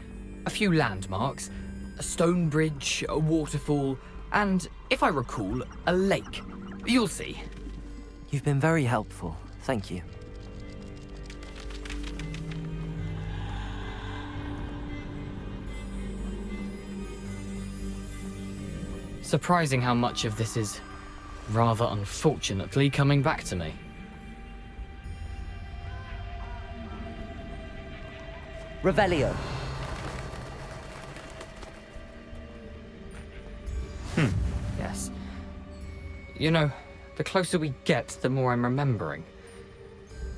Speaker 22: A few landmarks, a stone bridge, a waterfall, and, if I recall, a lake. You'll see.
Speaker 2: You've been very helpful. Thank you.
Speaker 22: Surprising how much of this is, rather unfortunately, coming back to me.
Speaker 2: Revelio.
Speaker 22: Yes. You know, the closer we get, the more I'm remembering.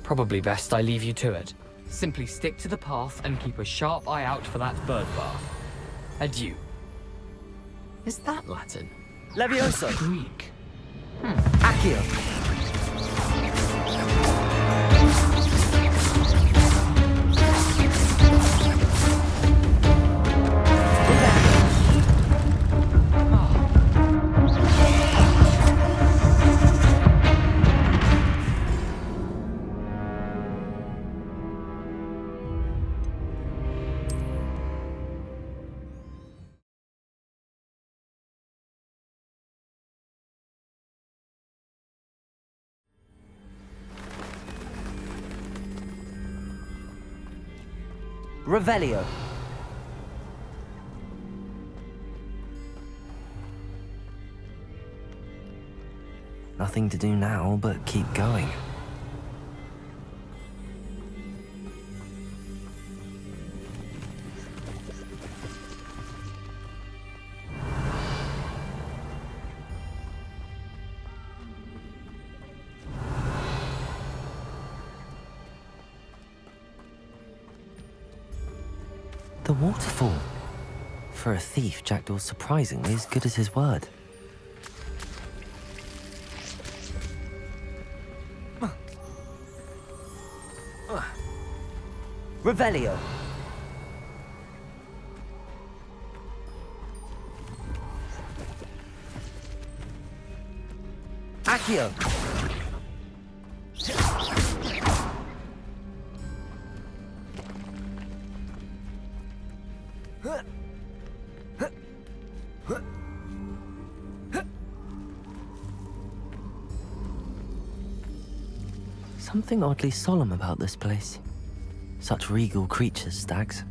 Speaker 22: Probably best I leave you to it. Simply stick to the path and keep a sharp eye out for that bird bath. Adieu. Is that Latin?
Speaker 2: Levioso.
Speaker 22: Greek.
Speaker 2: Accio. Revelio. Nothing to do now but keep going. The waterfall. For a thief, Jackdaw's surprisingly as good as his word. Revelio. Accio. Something oddly solemn about this place. Such regal creatures, stags.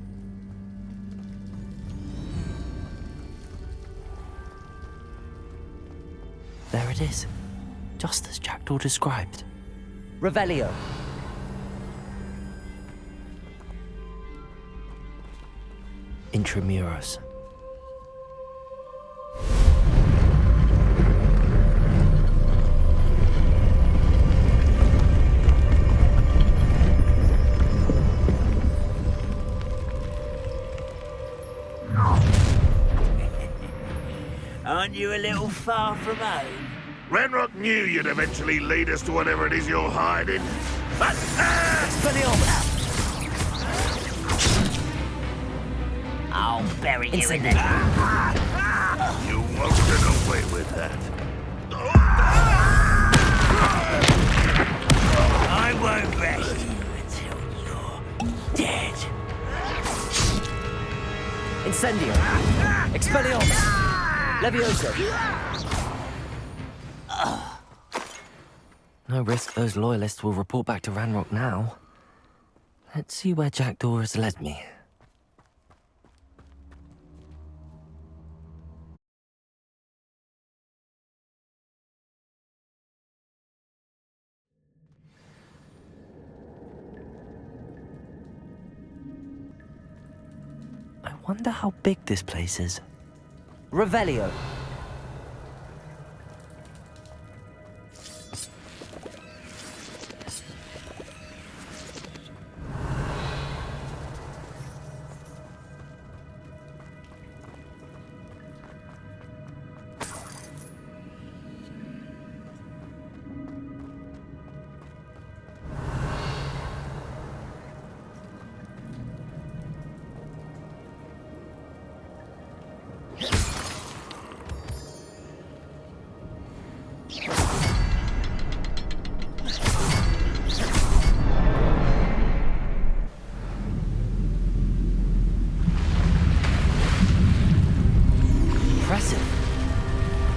Speaker 2: There it is, just as Jackdaw described. Revelio. Intramuros.
Speaker 12: Aren't you a little far from home?
Speaker 18: Ranrock knew you'd eventually lead us to whatever it is you're hiding. But...
Speaker 12: I'll bury you in the...
Speaker 18: You won't get away with that.
Speaker 12: I won't rest you until you're dead.
Speaker 2: Incendio. Expelliarmus. Levioso. No risk those loyalists will report back to Ranrock now. Let's see where Jackdaw has led me. I wonder how big this place is. Revelio.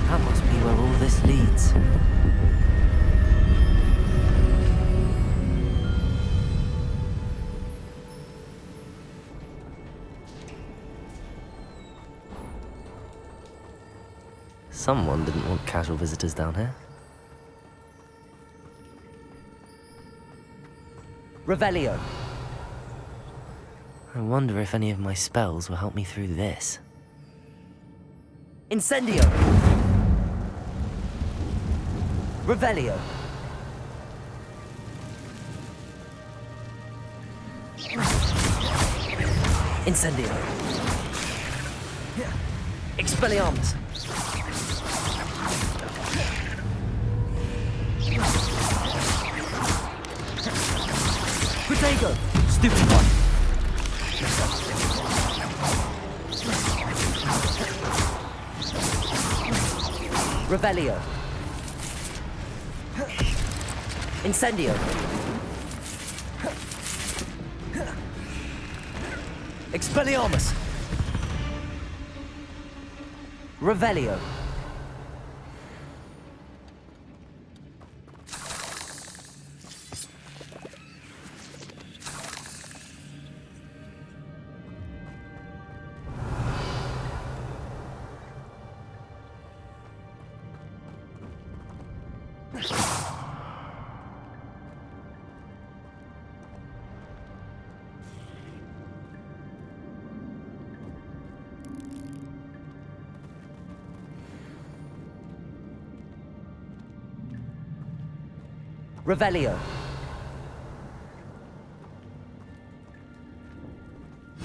Speaker 2: That must be where all this leads. Someone didn't want casual visitors down here. Revelio. I wonder if any of my spells will help me through this. Incendio. Revelio. Incendio. Expelliarmus. Protego. Stupid one. Revelio. Incendio. Expelliarmus. Revelio. Revelio.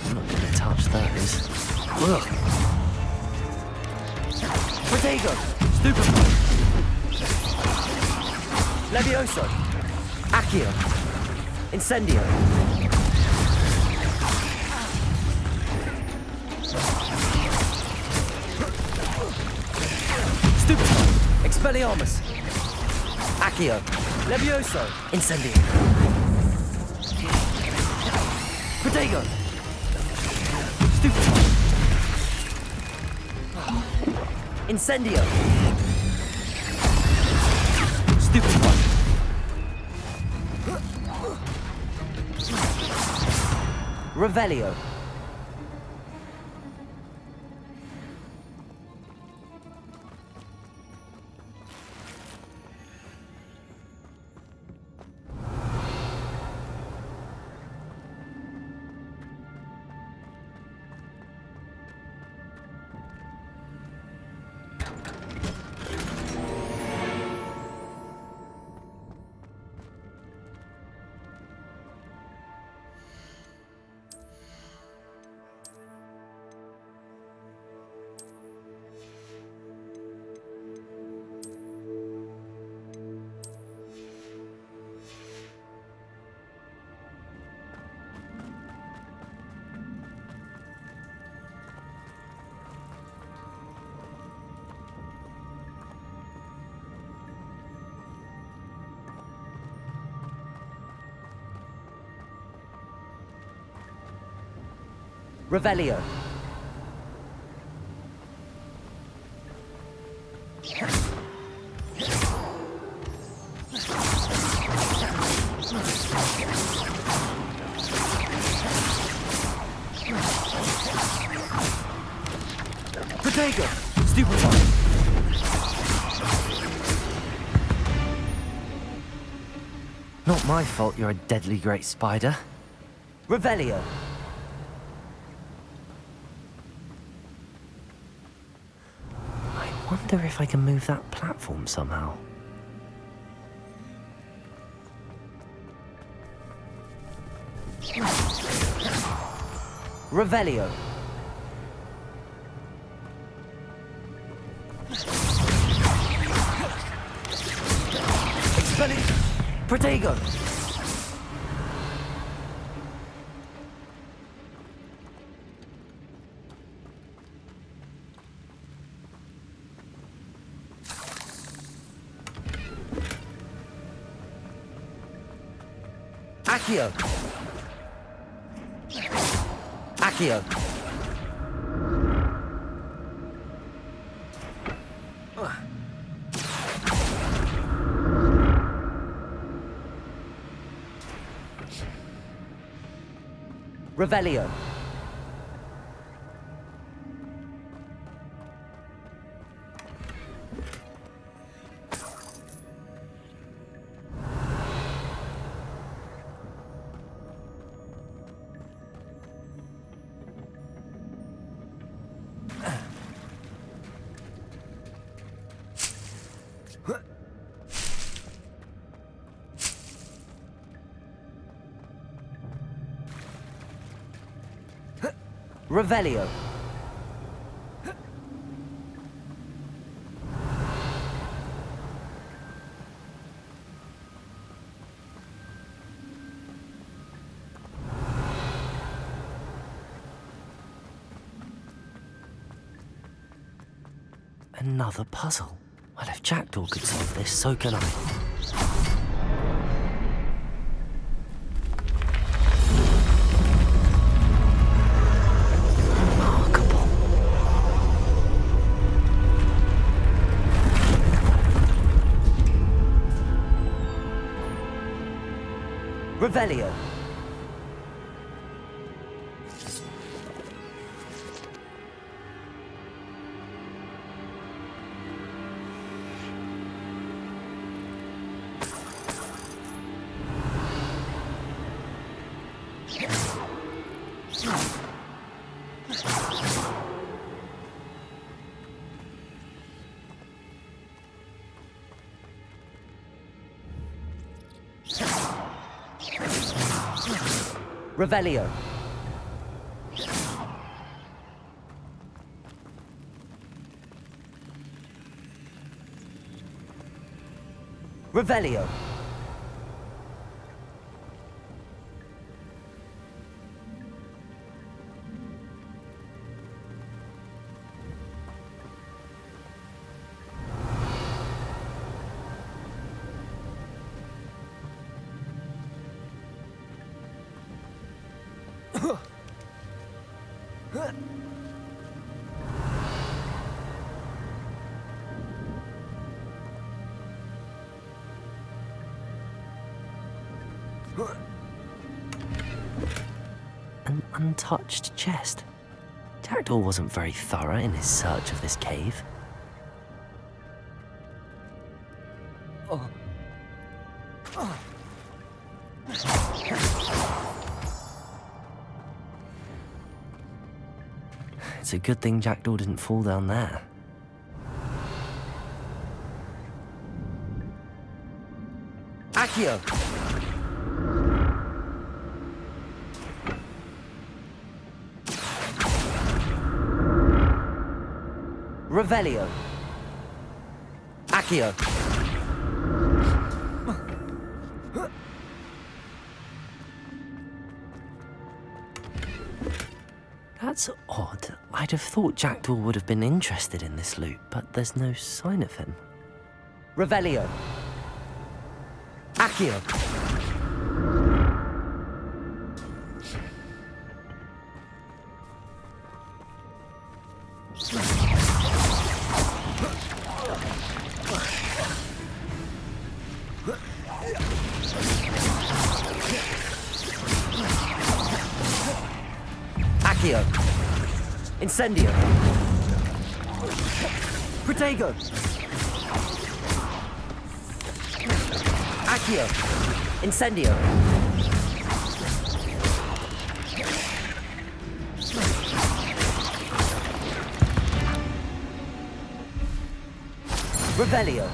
Speaker 2: I'm not going to touch Protego! Stupefy! Levioso! Accio! Incendio! Stupefy! Expelliarmus! Accio! Levioso! Incendio! Protego! Stupefy! Incendio! Stupefy! Revelio! Revelio. Protego! Stupefy! Not my fault you're a deadly great spider. Revelio. I wonder if I can move that platform somehow. Revelio. Protego. Accio. Accio. Revelio. Revelio. Another puzzle. Well, if Jackdaw could solve this, so can I. Revelio. Revelio. Revelio. An untouched chest. Jackdaw wasn't very thorough in his search of this cave. It's a good thing Jackdaw didn't fall down there. Accio! Revelio. Accio. That's odd. I'd have thought Jackdaw would have been interested in this loot, but there's no sign of him. Revelio. Accio. Accio. Incendio. Protego. Accio. Incendio. Revelio.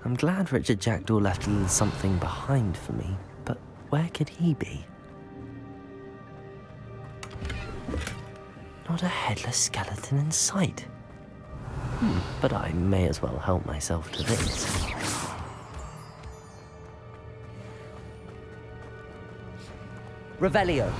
Speaker 2: I'm glad Richard Jackdaw left a little something behind for me, but where could he be? Not a headless skeleton in sight. But I may as well help myself to this. Revelio.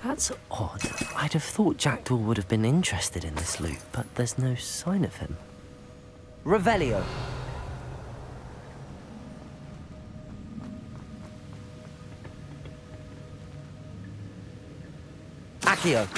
Speaker 2: That's odd. I'd have thought Jackdaw would have been interested in this loot, but there's no sign of him. Revelio. Accio.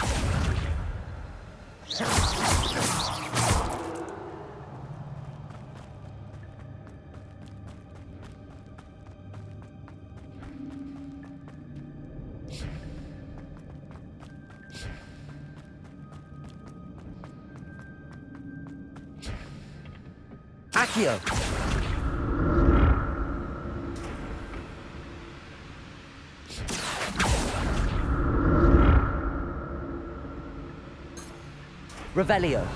Speaker 2: Accio. Revelio.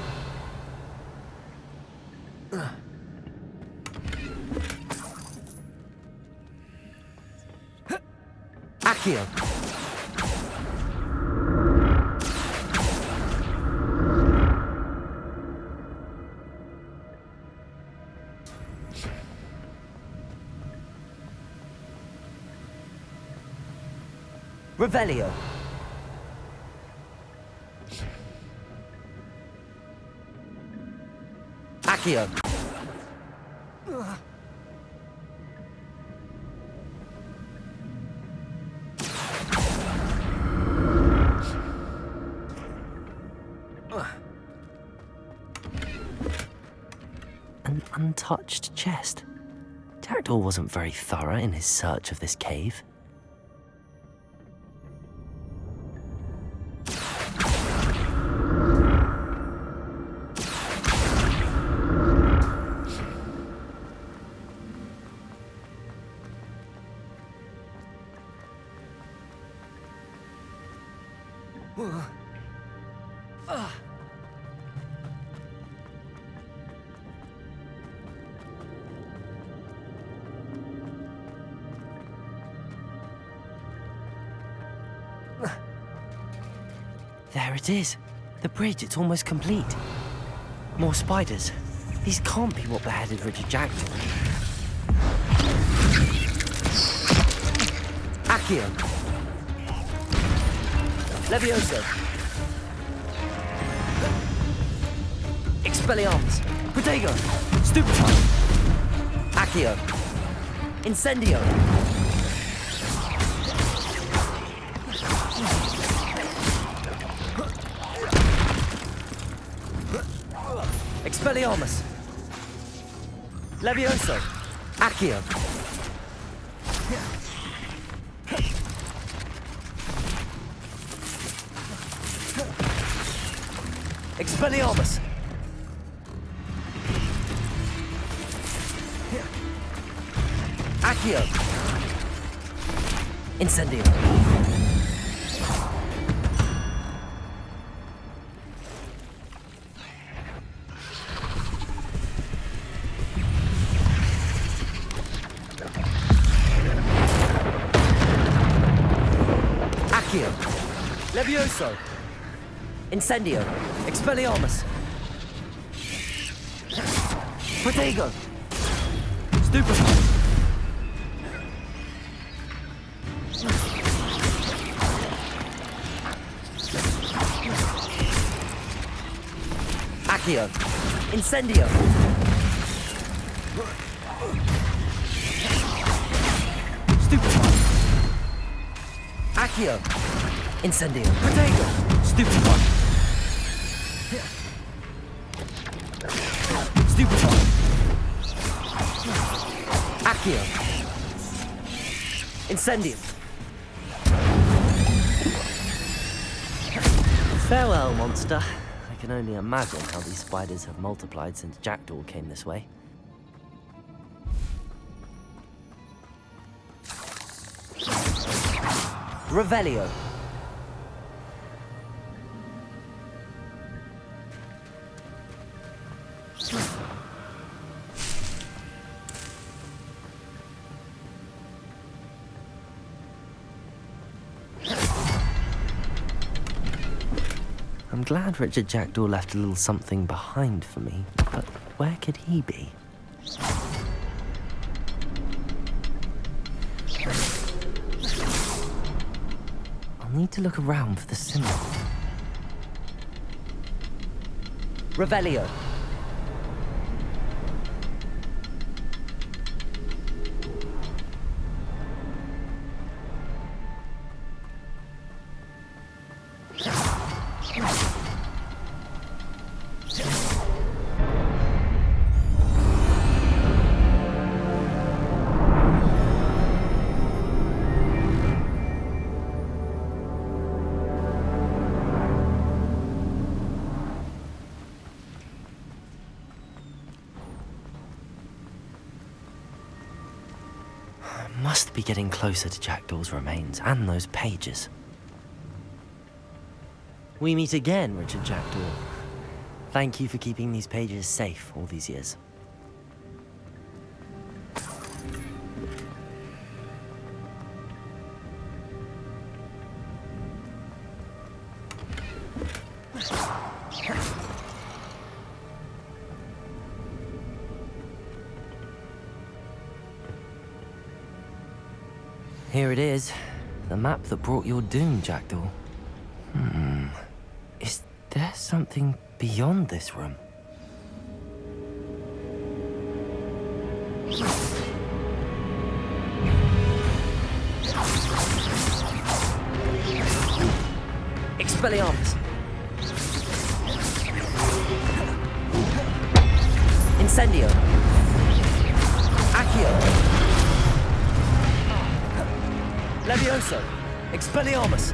Speaker 2: Accio. Revelio. Accio. untouched chest. Jackdaw wasn't very thorough in his search of this cave. There it is. The bridge, it's almost complete. More spiders. These can't be what beheaded Richard Jackdaw. Accio. Levioso. Expelliarmus. Protego. Stupefy. Accio. Incendio. Expelliarmus. Levioso. Accio. Expelliarmus. Accio. Incendio. Accio. Levioso. Incendio. Expelliarmus. Protego. Stupefy. Accio. Incendio. Stupefy. Accio. Incendio. Protego. Stupefy. Stupefy. Accio. Incendio. Farewell, monster. I can only imagine how these spiders have multiplied since Jackdaw came this way. Revelio. I'm glad Richard Jackdaw left a little something behind for me, but where could he be? I'll need to look around for the symbol. Revelio. Must be getting closer to Jackdaw's remains and those pages. We meet again, Richard Jackdaw. Thank you for keeping these pages safe all these years. Here it is, the map that brought your doom, Jackdaw. Is there something beyond this room? Expelliarmus. Incendio. Levioso! Expelliarmus!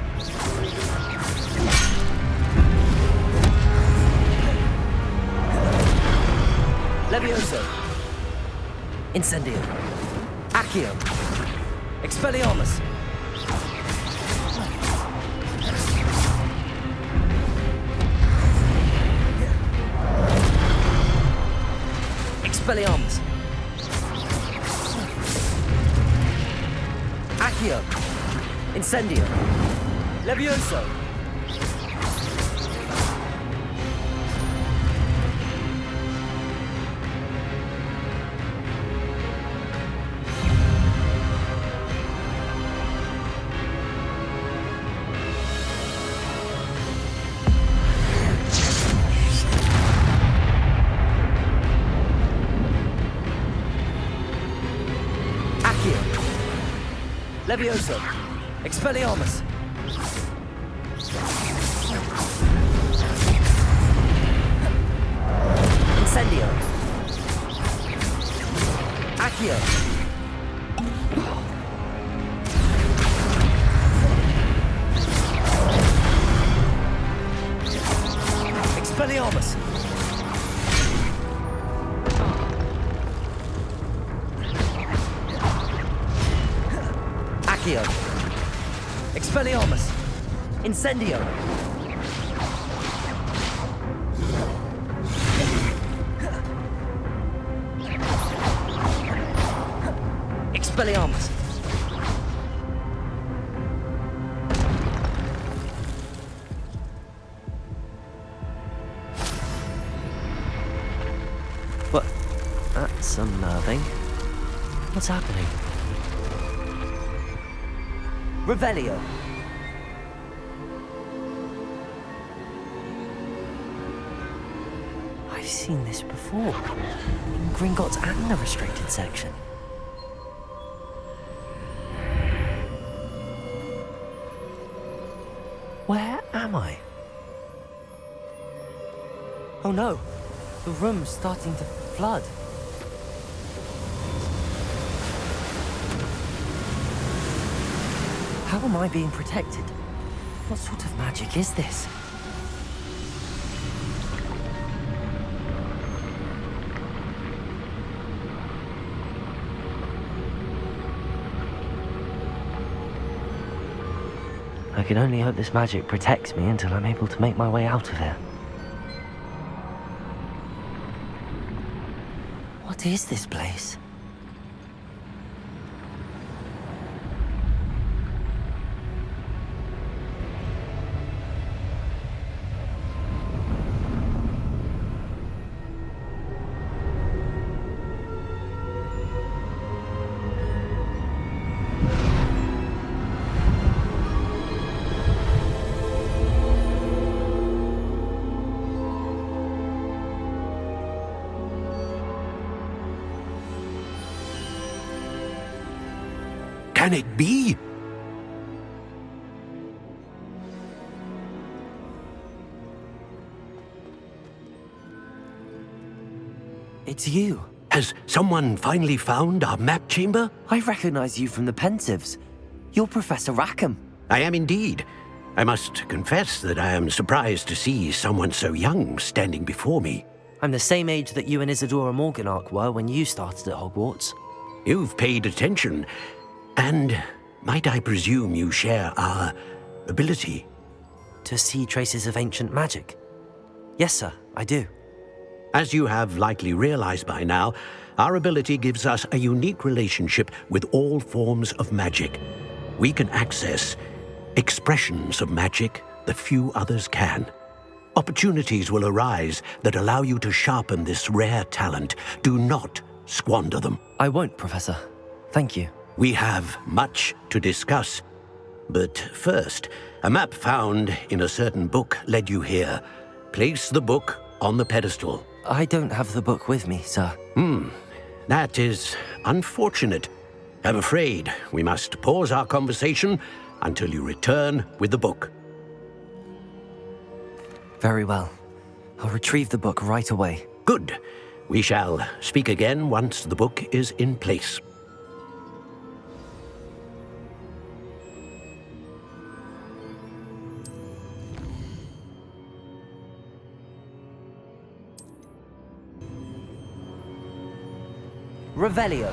Speaker 2: Levioso! Incendio! Accio! Expelliarmus! Expelliarmus! Accio! Incendio! Levioso! Levioso! Expelliarmus! Incendio! Accio! Expelliarmus! Accio! Expelliarmus! Incendio! Expelliarmus! What? That's unnerving. What's happening? Revelio! I've seen this before. In Gringotts and the restricted section. Where am I? Oh no! The room's starting to flood. How am I being protected? What sort of magic is this? I can only hope this magic protects me until I'm able to make my way out of here. What is this place?
Speaker 5: Can it be?
Speaker 2: It's you.
Speaker 5: Has someone finally found our map chamber?
Speaker 2: I recognize you from the Pensives. You're Professor Rackham.
Speaker 5: I am indeed. I must confess that I am surprised to see someone so young standing before me.
Speaker 2: I'm the same age that you and Isadora Morganach were when you started at Hogwarts.
Speaker 5: You've paid attention. And might I presume you share our ability?
Speaker 2: To see traces of ancient magic? Yes, sir, I do.
Speaker 5: As you have likely realized by now, our ability gives us a unique relationship with all forms of magic. We can access expressions of magic that few others can. Opportunities will arise that allow you to sharpen this rare talent. Do not squander them.
Speaker 2: I won't, Professor. Thank you.
Speaker 5: We have much to discuss. But first, a map found in a certain book led you here. Place the book on the pedestal.
Speaker 2: I don't have the book with me, sir.
Speaker 5: That is unfortunate. I'm afraid we must pause our conversation until you return with the book.
Speaker 2: Very well. I'll retrieve the book right away.
Speaker 5: Good. We shall speak again once the book is in place.
Speaker 2: Revelio.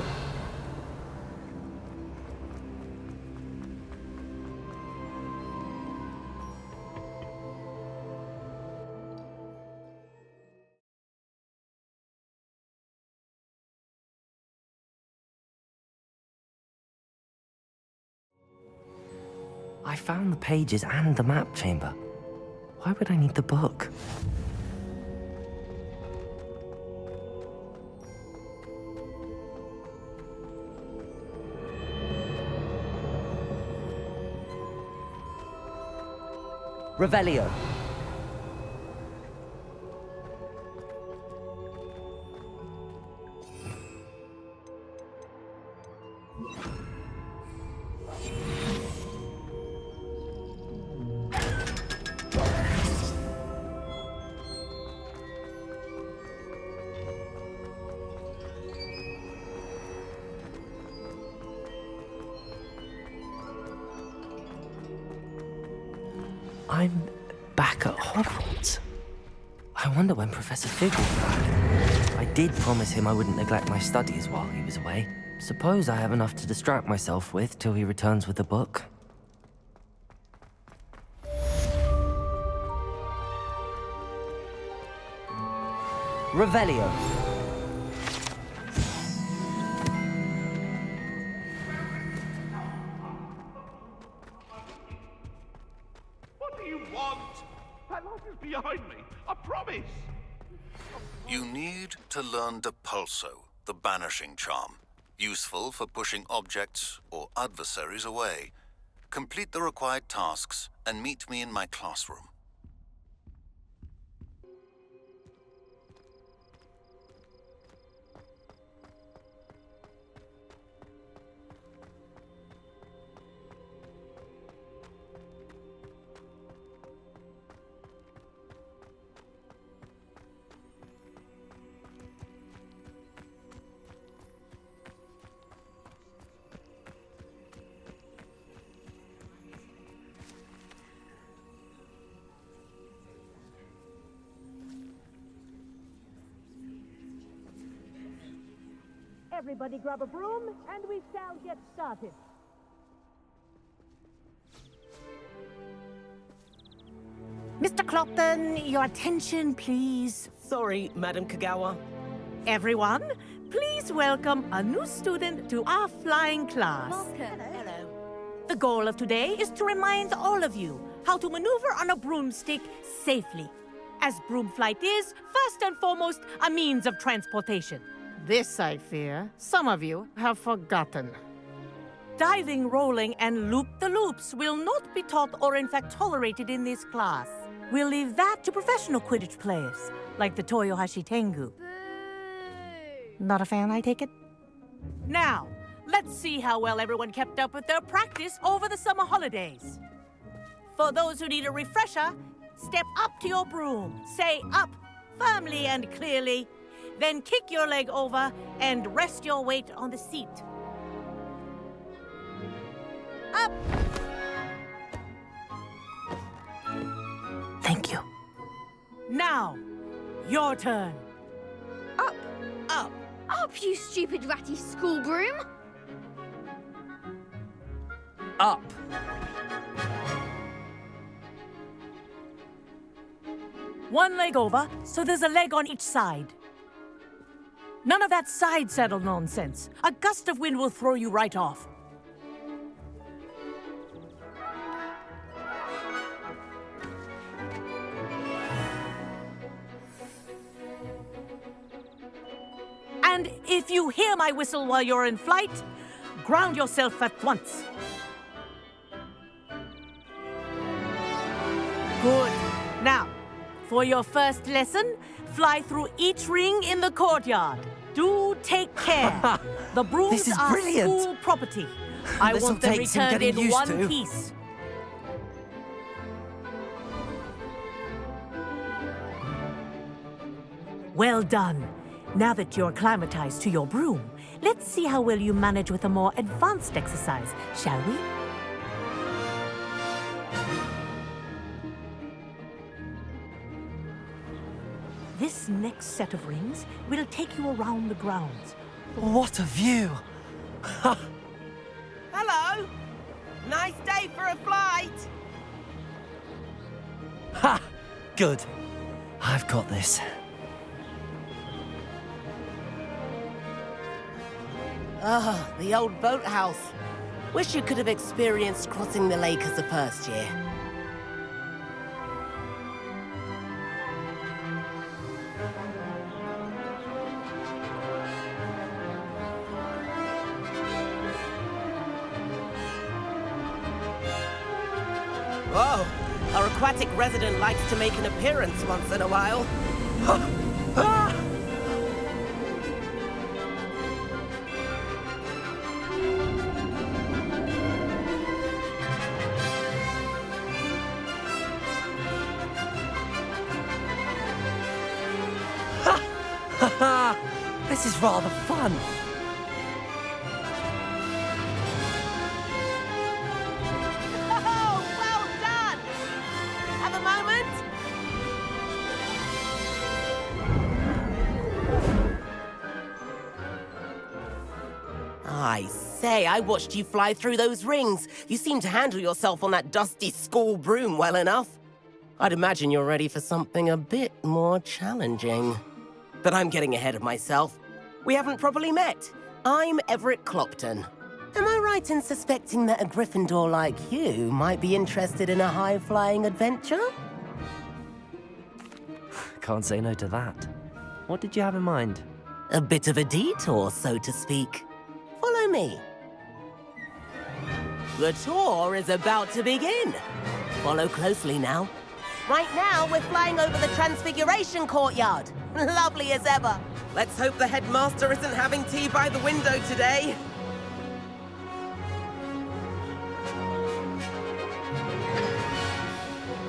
Speaker 2: I found the pages and the map chamber. Why would I need the book? Revelio. I'm back at Hogwarts. I wonder when Professor Fig will be back. I did promise him I wouldn't neglect my studies while he was away. Suppose I have enough to distract myself with till he returns with the book. Revelio.
Speaker 18: Behind me, I promise!
Speaker 19: You need to learn Depulso, the banishing charm. Useful for pushing objects or adversaries away. Complete the required tasks and meet me in my classroom.
Speaker 20: Everybody grab a broom, and we shall get started.
Speaker 11: Mr. Clopton, your attention, please.
Speaker 15: Sorry, Madam Kagawa.
Speaker 11: Everyone, please welcome a new student to our flying class.
Speaker 4: Welcome.
Speaker 11: Hello. The goal of today is to remind all of you how to maneuver on a broomstick safely, as broom flight is, first and foremost, a means of transportation.
Speaker 7: This, I fear, some of you have forgotten.
Speaker 11: Diving, rolling, and loop-the-loops will not be taught or in fact tolerated in this class. We'll leave that to professional Quidditch players, like the Toyohashi Tengu. Not a fan, I take it? Now, let's see how well everyone kept up with their practice over the summer holidays. For those who need a refresher, step up to your broom, say up firmly and clearly, then kick your leg over and rest your weight on the seat. Up! Thank you. Now, your turn.
Speaker 4: Up, up, up, you stupid ratty school broom!
Speaker 2: Up.
Speaker 11: One leg over, so there's a leg on each side. None of that side saddle nonsense. A gust of wind will throw you right off. And if you hear my whistle while you're in flight, ground yourself at once. Good. Now, for your first lesson, fly through each ring in the courtyard. Do take care. The brooms are
Speaker 2: brilliant.
Speaker 11: school property. I
Speaker 2: This'll
Speaker 11: want them
Speaker 2: take some
Speaker 11: returned
Speaker 2: getting
Speaker 11: in
Speaker 2: used
Speaker 11: one
Speaker 2: to.
Speaker 11: piece. Well done. Now that you're acclimatized to your broom, let's see how well you manage with a more advanced exercise, shall we? This next set of rings will take you around the grounds.
Speaker 2: What a view!
Speaker 15: Hello! Nice day for a flight!
Speaker 2: Ha! Good. I've got this.
Speaker 15: Ah, the old boathouse. Wish you could have experienced crossing the lake as a first year. Whoa! Our aquatic resident likes to make an appearance once in a while.
Speaker 2: This is rather fun.
Speaker 15: Oh, well done! Have a moment? I say, I watched you fly through those rings. You seem to handle yourself on that dusty school broom well enough. I'd imagine you're ready for something a bit more challenging. But I'm getting ahead of myself. We haven't properly met. I'm Everett Clopton. Am I right in suspecting that a Gryffindor like you might be interested in a high-flying adventure?
Speaker 2: Can't say no to that. What did you have in mind?
Speaker 15: A bit of a detour, so to speak. Follow me. The tour is about to begin. Follow closely now. Right now, we're flying over the Transfiguration Courtyard. Lovely as ever. Let's hope the headmaster isn't having tea by the window today.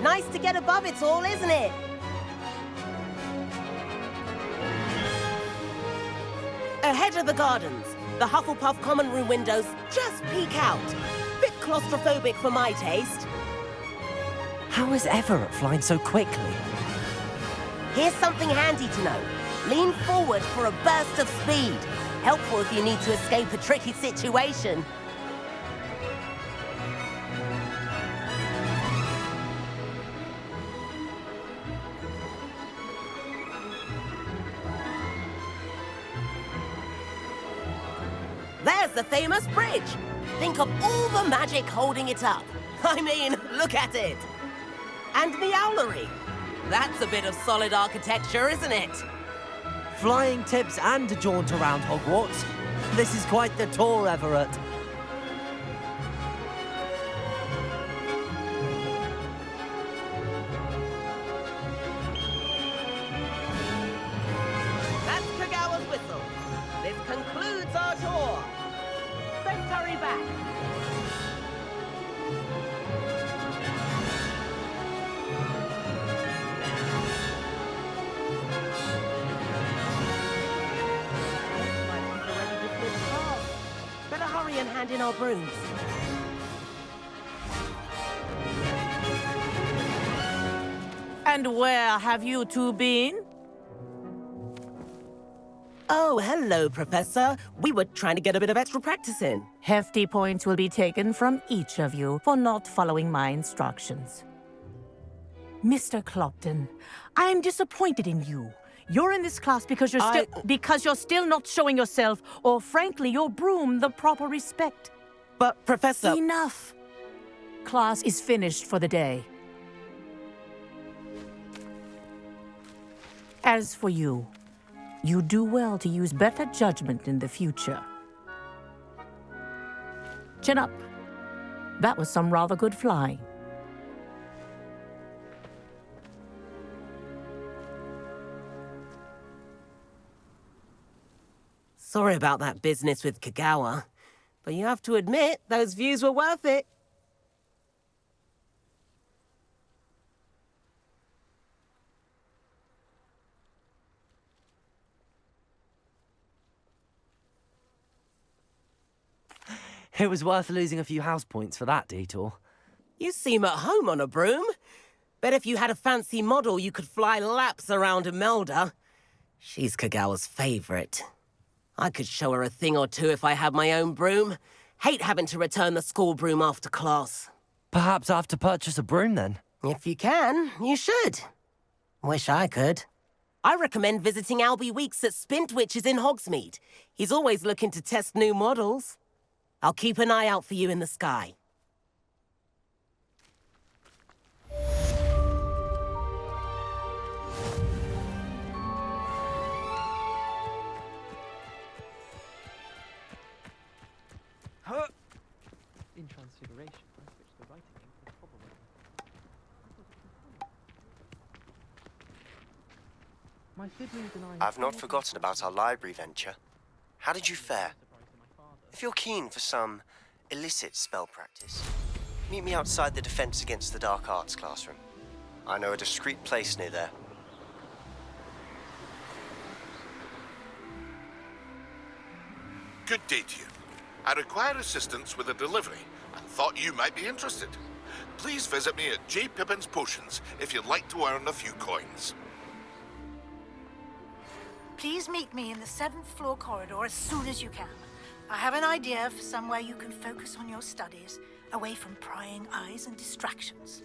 Speaker 15: Nice to get above it all, isn't it? Ahead of the gardens, the Hufflepuff common room windows just peek out. Bit claustrophobic for my taste.
Speaker 2: How is Everett flying so quickly?
Speaker 15: Here's something handy to know. Lean forward for a burst of speed. Helpful if you need to escape a tricky situation. There's the famous bridge. Think of all the magic holding it up. I mean, look at it. And the owlery. That's a bit of solid architecture, isn't it?
Speaker 2: Flying tips and a jaunt around Hogwarts. This is quite the tour, Everett.
Speaker 15: That's Kagawa's whistle. This concludes our tour. Let's hurry back. Better hurry and hand in our brooms.
Speaker 20: And where have you two been?
Speaker 15: Oh, hello, Professor. We were trying to get a bit of extra practice in.
Speaker 20: Hefty points will be taken from each of you for not following my instructions. Mr. Clopton, I'm disappointed in you. You're in this class because you're still not showing yourself, or frankly, your broom the proper respect.
Speaker 15: But, Professor...
Speaker 20: Enough. Class is finished for the day. As for you, you do well to use better judgment in the future. Chin up. That was some rather good flying.
Speaker 15: Sorry about that business with Kagawa, but you have to admit, those views were worth it.
Speaker 2: It was worth losing a few house points for that detour.
Speaker 15: You seem at home on a broom. Bet if you had a fancy model, you could fly laps around Imelda. She's Kagawa's favorite. I could show her a thing or two if I had my own broom. Hate having to return the school broom after class.
Speaker 2: Perhaps I have to purchase a broom then?
Speaker 15: If you can, you should. Wish I could. I recommend visiting Albie Weeks at Spintwitches in Hogsmeade. He's always looking to test new models. I'll keep an eye out for you in the sky.
Speaker 2: In Transfiguration, I switched the writing ink with probably. My siblings and I.
Speaker 13: I've not forgotten about our library venture. How did you fare? If you're keen for some illicit spell practice, meet me outside the Defense Against the Dark Arts classroom. I know a discreet place near there.
Speaker 18: Good day to you. I require assistance with a delivery and thought you might be interested. Please visit me at J. Pippin's Potions if you'd like to earn a few coins.
Speaker 14: Please meet me in the 7th floor corridor as soon as you can. I have an idea for somewhere you can focus on your studies, away from prying eyes and distractions.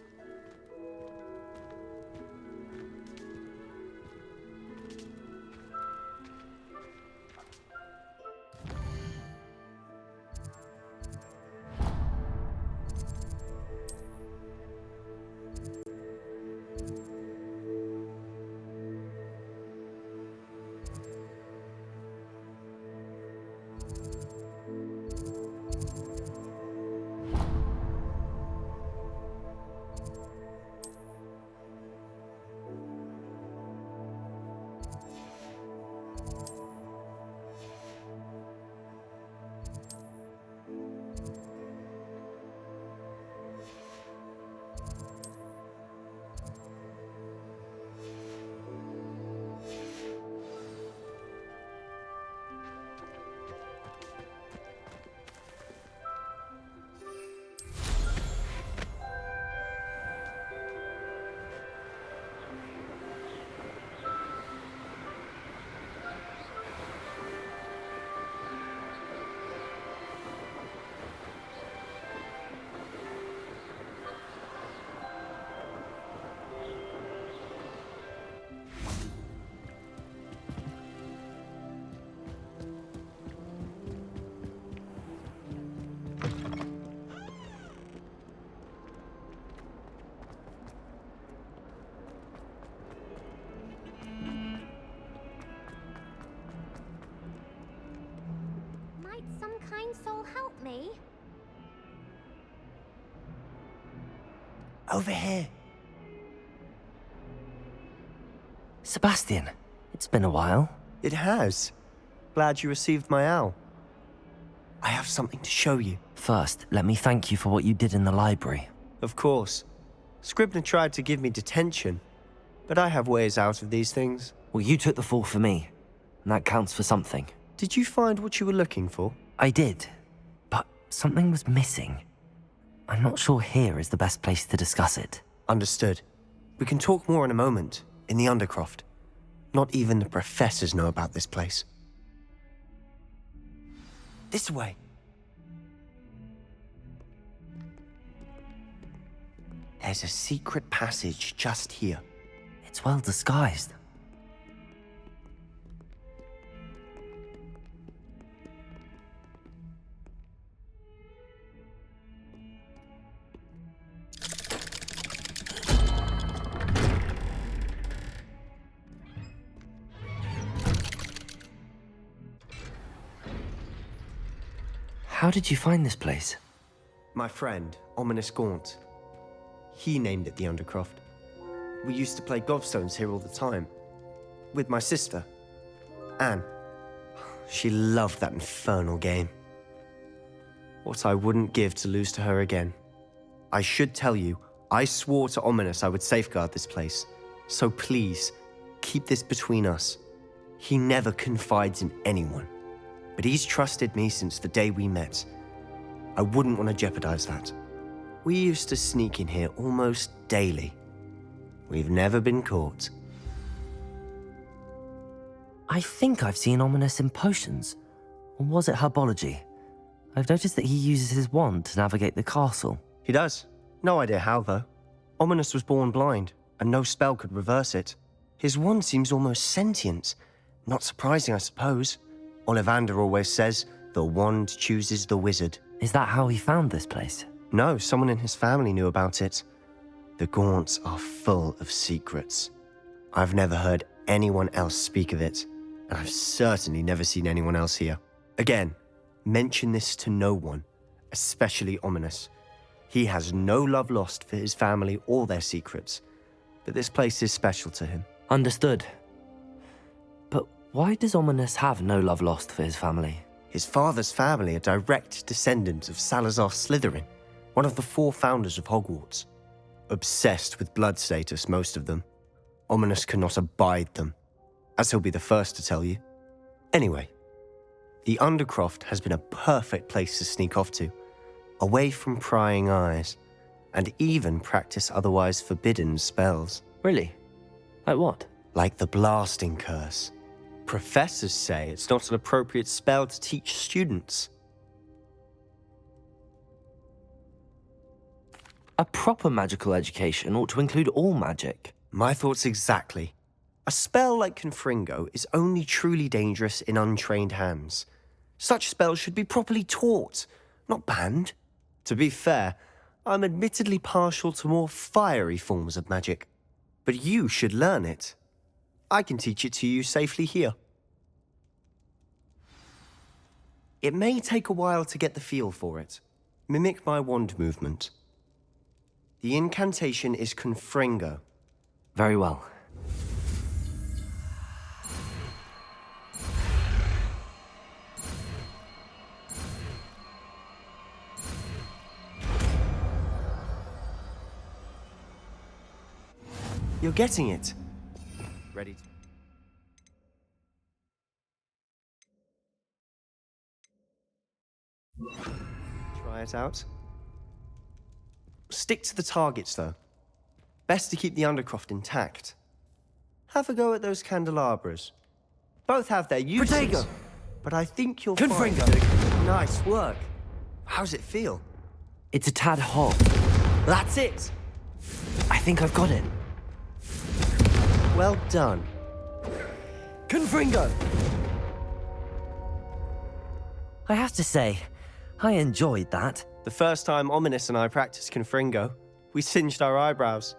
Speaker 4: Soul help me?
Speaker 13: Over here.
Speaker 2: Sebastian, it's been a while.
Speaker 13: It has. Glad you received my owl. I have something to show you.
Speaker 2: First, let me thank you for what you did in the library.
Speaker 13: Of course. Scribner tried to give me detention, but I have ways out of these things.
Speaker 2: Well, you took the fall for me, and that counts for something.
Speaker 13: Did you find what you were looking for?
Speaker 2: I did, but something was missing. I'm not sure here is the best place to discuss it.
Speaker 13: Understood. We can talk more in a moment, in the Undercroft. Not even the professors know about this place. This way. There's a secret passage just here.
Speaker 2: It's well disguised. How did you find this place?
Speaker 13: My friend, Ominous Gaunt. He named it the Undercroft. We used to play gobstones here all the time. With my sister, Anne. She loved that infernal game. What I wouldn't give to lose to her again. I should tell you, I swore to Ominous I would safeguard this place. So please, keep this between us. He never confides in anyone. But he's trusted me since the day we met. I wouldn't want to jeopardize that. We used to sneak in here almost daily. We've never been caught.
Speaker 2: I think I've seen Ominous in potions. Or was it herbology? I've noticed that he uses his wand to navigate the castle.
Speaker 13: He does. No idea how, though. Ominous was born blind, and no spell could reverse it. His wand seems almost sentient. Not surprising, I suppose. Ollivander always says, the wand chooses the wizard.
Speaker 2: Is that how he found this place?
Speaker 13: No, someone in his family knew about it. The Gaunts are full of secrets. I've never heard anyone else speak of it, and I've certainly never seen anyone else here. Again, mention this to no one, especially Ominous. He has no love lost for his family or their secrets, but this place is special to him.
Speaker 2: Understood. But why does Ominous have no love lost for his family?
Speaker 13: His father's family are direct descendants of Salazar Slytherin, one of the 4 founders of Hogwarts. Obsessed with blood status, most of them. Ominous cannot abide them, as he'll be the first to tell you. Anyway, the Undercroft has been a perfect place to sneak off to, away from prying eyes, and even practice otherwise forbidden spells.
Speaker 2: Really? Like what?
Speaker 13: Like the Blasting Curse. Professors say it's not an appropriate spell to teach students.
Speaker 2: A proper magical education ought to include all magic.
Speaker 13: My thoughts exactly. A spell like Confringo is only truly dangerous in untrained hands. Such spells should be properly taught, not banned. To be fair, I'm admittedly partial to more fiery forms of magic. But you should learn it. I can teach it to you safely here. It may take a while to get the feel for it. Mimic my wand movement. The incantation is Confringo.
Speaker 2: Very well.
Speaker 13: You're getting it. Ready to... Try it out. Stick to the targets, though. Best to keep the Undercroft intact. Have a go at those candelabras. Both have their uses.
Speaker 2: Protego!
Speaker 13: But I think you'll
Speaker 2: Confringo!
Speaker 13: find... Nice work. How's it feel?
Speaker 2: It's a tad hot.
Speaker 13: That's it!
Speaker 2: I think I've got it.
Speaker 13: Well done.
Speaker 2: Confringo! I have to say, I enjoyed that.
Speaker 13: The first time Ominous and I practiced Confringo, we singed our eyebrows.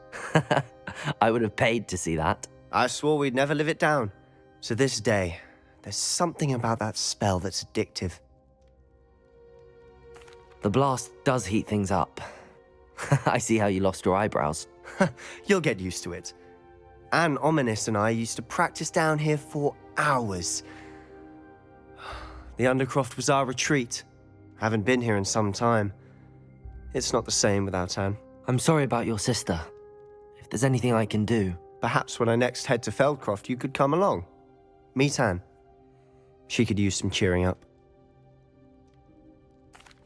Speaker 2: I would have paid to see that.
Speaker 13: I swore we'd never live it down. To this day, there's something about that spell that's addictive.
Speaker 2: The blast does heat things up. I see how you lost your eyebrows.
Speaker 13: You'll get used to it. Anne, Ominous and I used to practice down here for hours. The Undercroft was our retreat. Haven't been here in some time. It's not the same without Anne.
Speaker 2: I'm sorry about your sister. If there's anything I can do...
Speaker 13: Perhaps when I next head to Feldcroft, you could come along. Meet Anne. She could use some cheering up.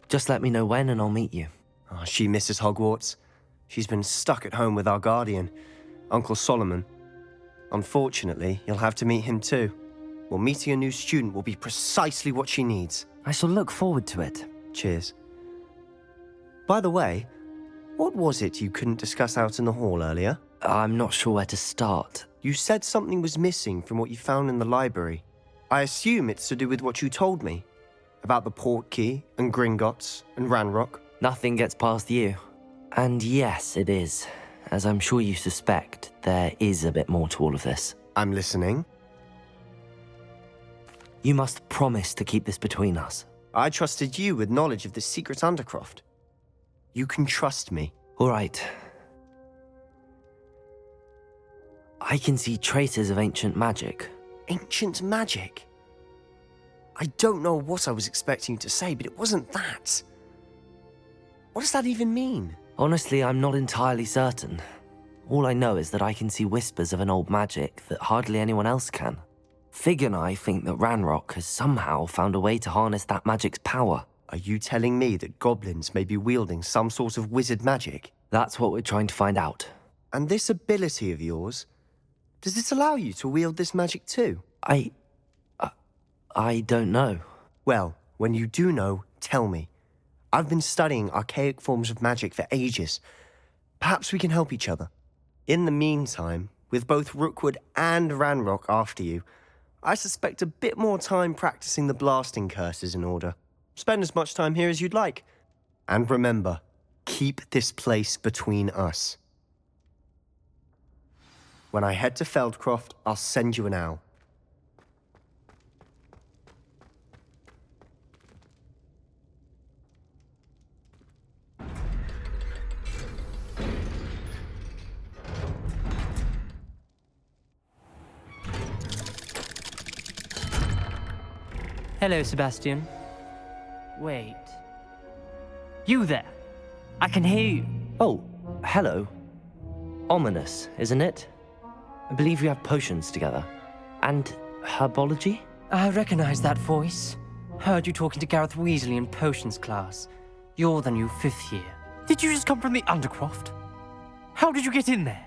Speaker 2: Just let me know when and I'll meet you.
Speaker 13: Oh, she misses Hogwarts. She's been stuck at home with our guardian, Uncle Solomon. Unfortunately, you'll have to meet him too. Well, meeting a new student will be precisely what she needs.
Speaker 2: I shall look forward to it.
Speaker 13: Cheers. By the way, what was it you couldn't discuss out in the hall earlier?
Speaker 2: I'm not sure where to start.
Speaker 13: You said something was missing from what you found in the library. I assume it's to do with what you told me. About the Portkey, and Gringotts, and Ranrock.
Speaker 2: Nothing gets past you. And yes, it is. As I'm sure you suspect, there is a bit more to all of this.
Speaker 13: I'm listening.
Speaker 2: You must promise to keep this between us.
Speaker 13: I trusted you with knowledge of the secret Undercroft. You can trust me.
Speaker 2: All right. I can see traces of ancient magic.
Speaker 13: Ancient magic? I don't know what I was expecting you to say, but it wasn't that. What does that even mean?
Speaker 2: Honestly, I'm not entirely certain. All I know is that I can see whispers of an old magic that hardly anyone else can. Fig and I think that Ranrock has somehow found a way to harness that magic's power.
Speaker 13: Are you telling me that goblins may be wielding some sort of wizard magic?
Speaker 2: That's what we're trying to find out.
Speaker 13: And this ability of yours, does it allow you to wield this magic too?
Speaker 2: I don't know.
Speaker 13: Well, when you do know, tell me. I've been studying archaic forms of magic for ages. Perhaps we can help each other. In the meantime, with both Rookwood and Ranrock after you, I suspect a bit more time practicing the blasting curse is in order. Spend as much time here as you'd like. And remember, keep this place between us. When I head to Feldcroft, I'll send you an owl.
Speaker 2: Hello, Sebastian. Wait. You there? I can hear you. Oh, hello. Ominous, isn't it? I believe we have potions together. And herbology?
Speaker 9: I recognize that voice. Heard you talking to Gareth Weasley in potions class. You're the new 5th year. Did you just come from the Undercroft? How did you get in there?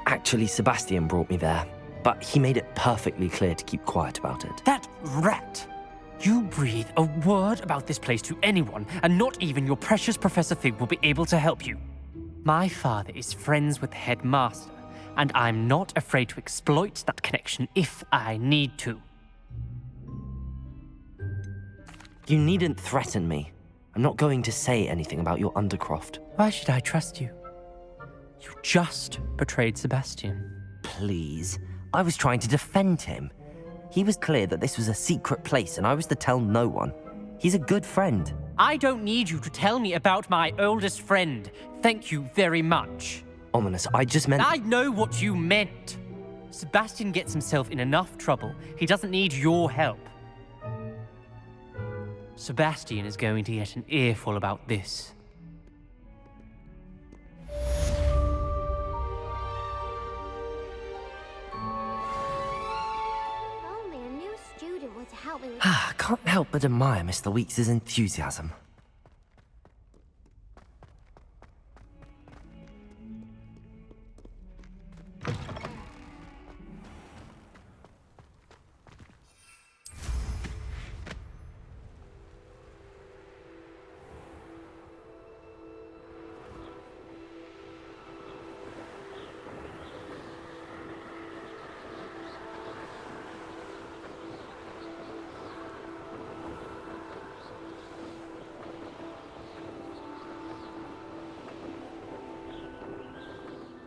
Speaker 2: Actually, Sebastian brought me there, but he made it perfectly clear to keep quiet about it.
Speaker 9: That rat! You breathe a word about this place to anyone, and not even your precious Professor Fig will be able to help you. My father is friends with the headmaster, and I'm not afraid to exploit that connection if I need to.
Speaker 2: You needn't threaten me. I'm not going to say anything about your Undercroft.
Speaker 9: Why should I trust you? You just betrayed Sebastian.
Speaker 2: Please. I was trying to defend him. He was clear that this was a secret place and I was to tell no one. He's a good friend.
Speaker 9: I don't need you to tell me about my oldest friend. Thank you very much.
Speaker 2: Ominous, I just meant...
Speaker 9: I know what you meant. Sebastian gets himself in enough trouble. He doesn't need your help. Sebastian is going to get an earful about this.
Speaker 2: I can't help but admire Mr. Weeks' enthusiasm.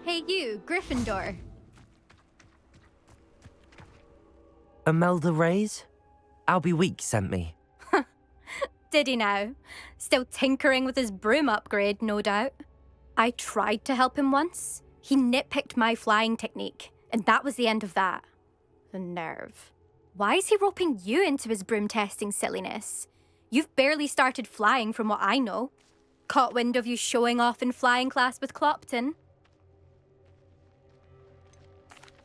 Speaker 4: Hey you, Gryffindor.
Speaker 2: Imelda Reyes? Albie Weeks sent me.
Speaker 4: Did he now? Still tinkering with his broom upgrade, no doubt. I tried to help him once. He nitpicked my flying technique, and that was the end of that. The nerve. Why is he roping you into his broom testing silliness? You've barely started flying from what I know. Caught wind of you showing off in flying class with Clopton.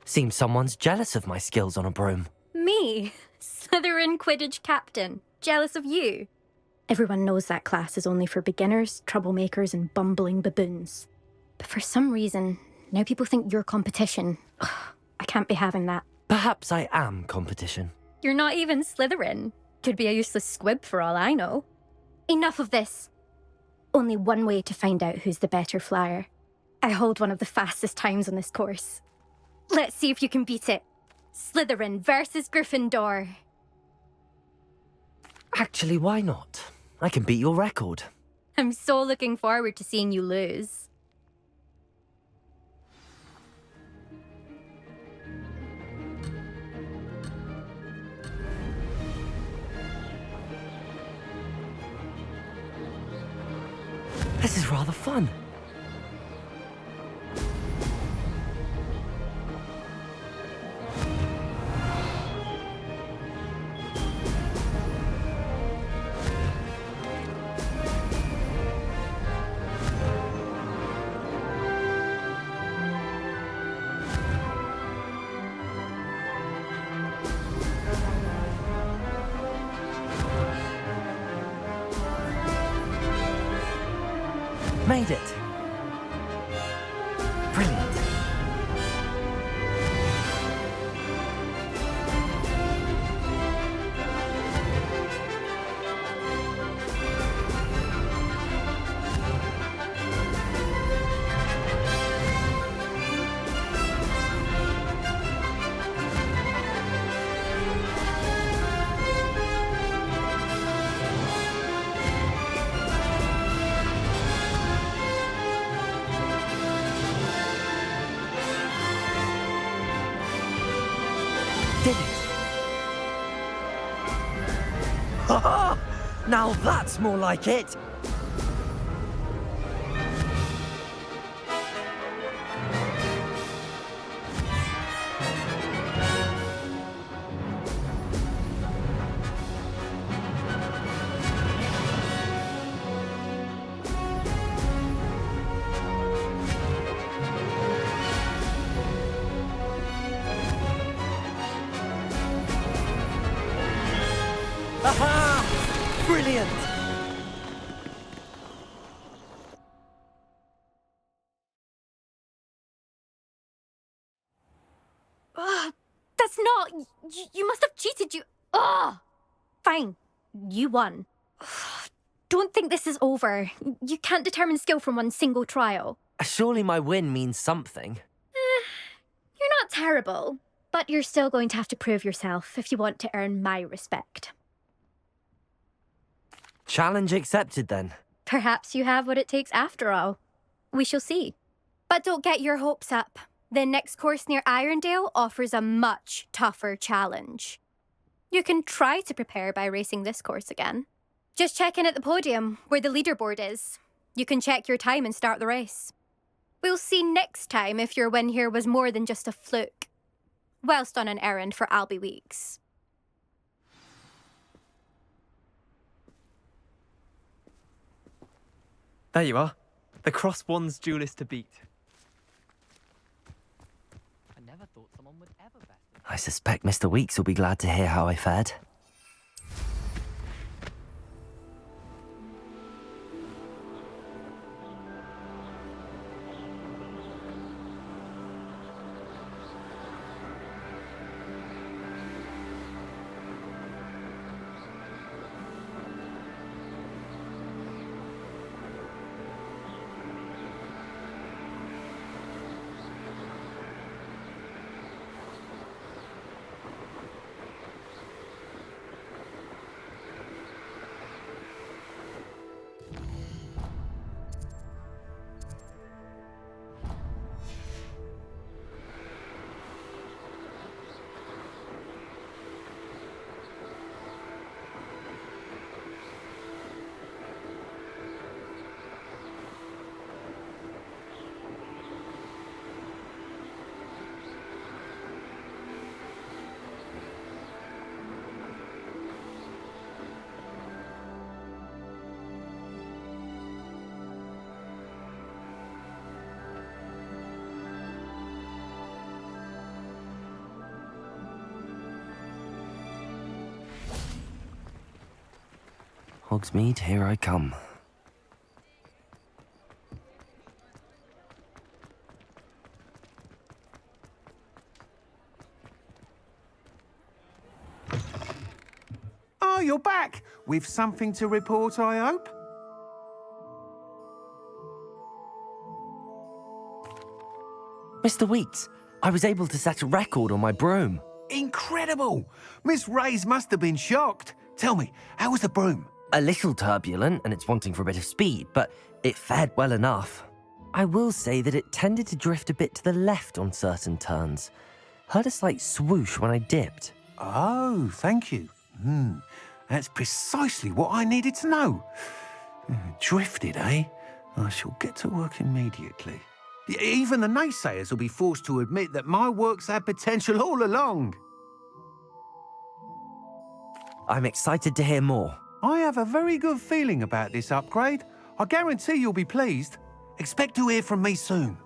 Speaker 2: Seems someone's jealous of my skills on a broom.
Speaker 4: Me? Slytherin Quidditch captain. Jealous of you? Everyone knows that class is only for beginners, troublemakers, and bumbling baboons. But for some reason, now people think you're competition. I can't be having that.
Speaker 2: Perhaps I am competition.
Speaker 4: You're not even Slytherin. Could be a useless squib for all I know. Enough of this. Only one way to find out who's the better flyer. I hold one of the fastest times on this course. Let's see if you can beat it. Slytherin versus Gryffindor.
Speaker 2: Actually, why not? I can beat your record.
Speaker 4: I'm so looking forward to seeing you lose.
Speaker 2: This is rather fun. Made it. Brilliant. Now that's more like it! Aha! Brilliant!
Speaker 4: That's not... You must have cheated, you... Ugh! Fine. You won. Don't think this is over. You can't determine skill from one single trial.
Speaker 2: Surely my win means something.
Speaker 4: You're not terrible, but you're still going to have to prove yourself if you want to earn my respect.
Speaker 2: Challenge accepted then.
Speaker 4: Perhaps you have what it takes after all. We shall see. But don't get your hopes up. The next course near Irondale offers a much tougher challenge. You can try to prepare by racing this course again. Just check in at the podium, where the leaderboard is. You can check your time and start the race. We'll see next time if your win here was more than just a fluke, whilst on an errand for Albie Weeks.
Speaker 2: There you are. The Cross Wands duelist to beat. I never thought someone would ever bet. I suspect Mr. Weeks will be glad to hear how I fared. Hogsmeade, here I come.
Speaker 6: Oh, you're back! With something to report, I hope?
Speaker 2: Mr. Weeks, I was able to set a record on my broom.
Speaker 6: Incredible! Miss Reyes must have been shocked. Tell me, how was the broom?
Speaker 2: A little turbulent, and it's wanting for a bit of speed, but it fared well enough. I will say that it tended to drift a bit to the left on certain turns. Heard a slight swoosh when I dipped.
Speaker 6: Oh, thank you. That's precisely what I needed to know. Drifted, eh? I shall get to work immediately. Even the naysayers will be forced to admit that my work's had potential all along.
Speaker 2: I'm excited to hear more.
Speaker 6: I have a very good feeling about this upgrade. I guarantee you'll be pleased. Expect to hear from me soon.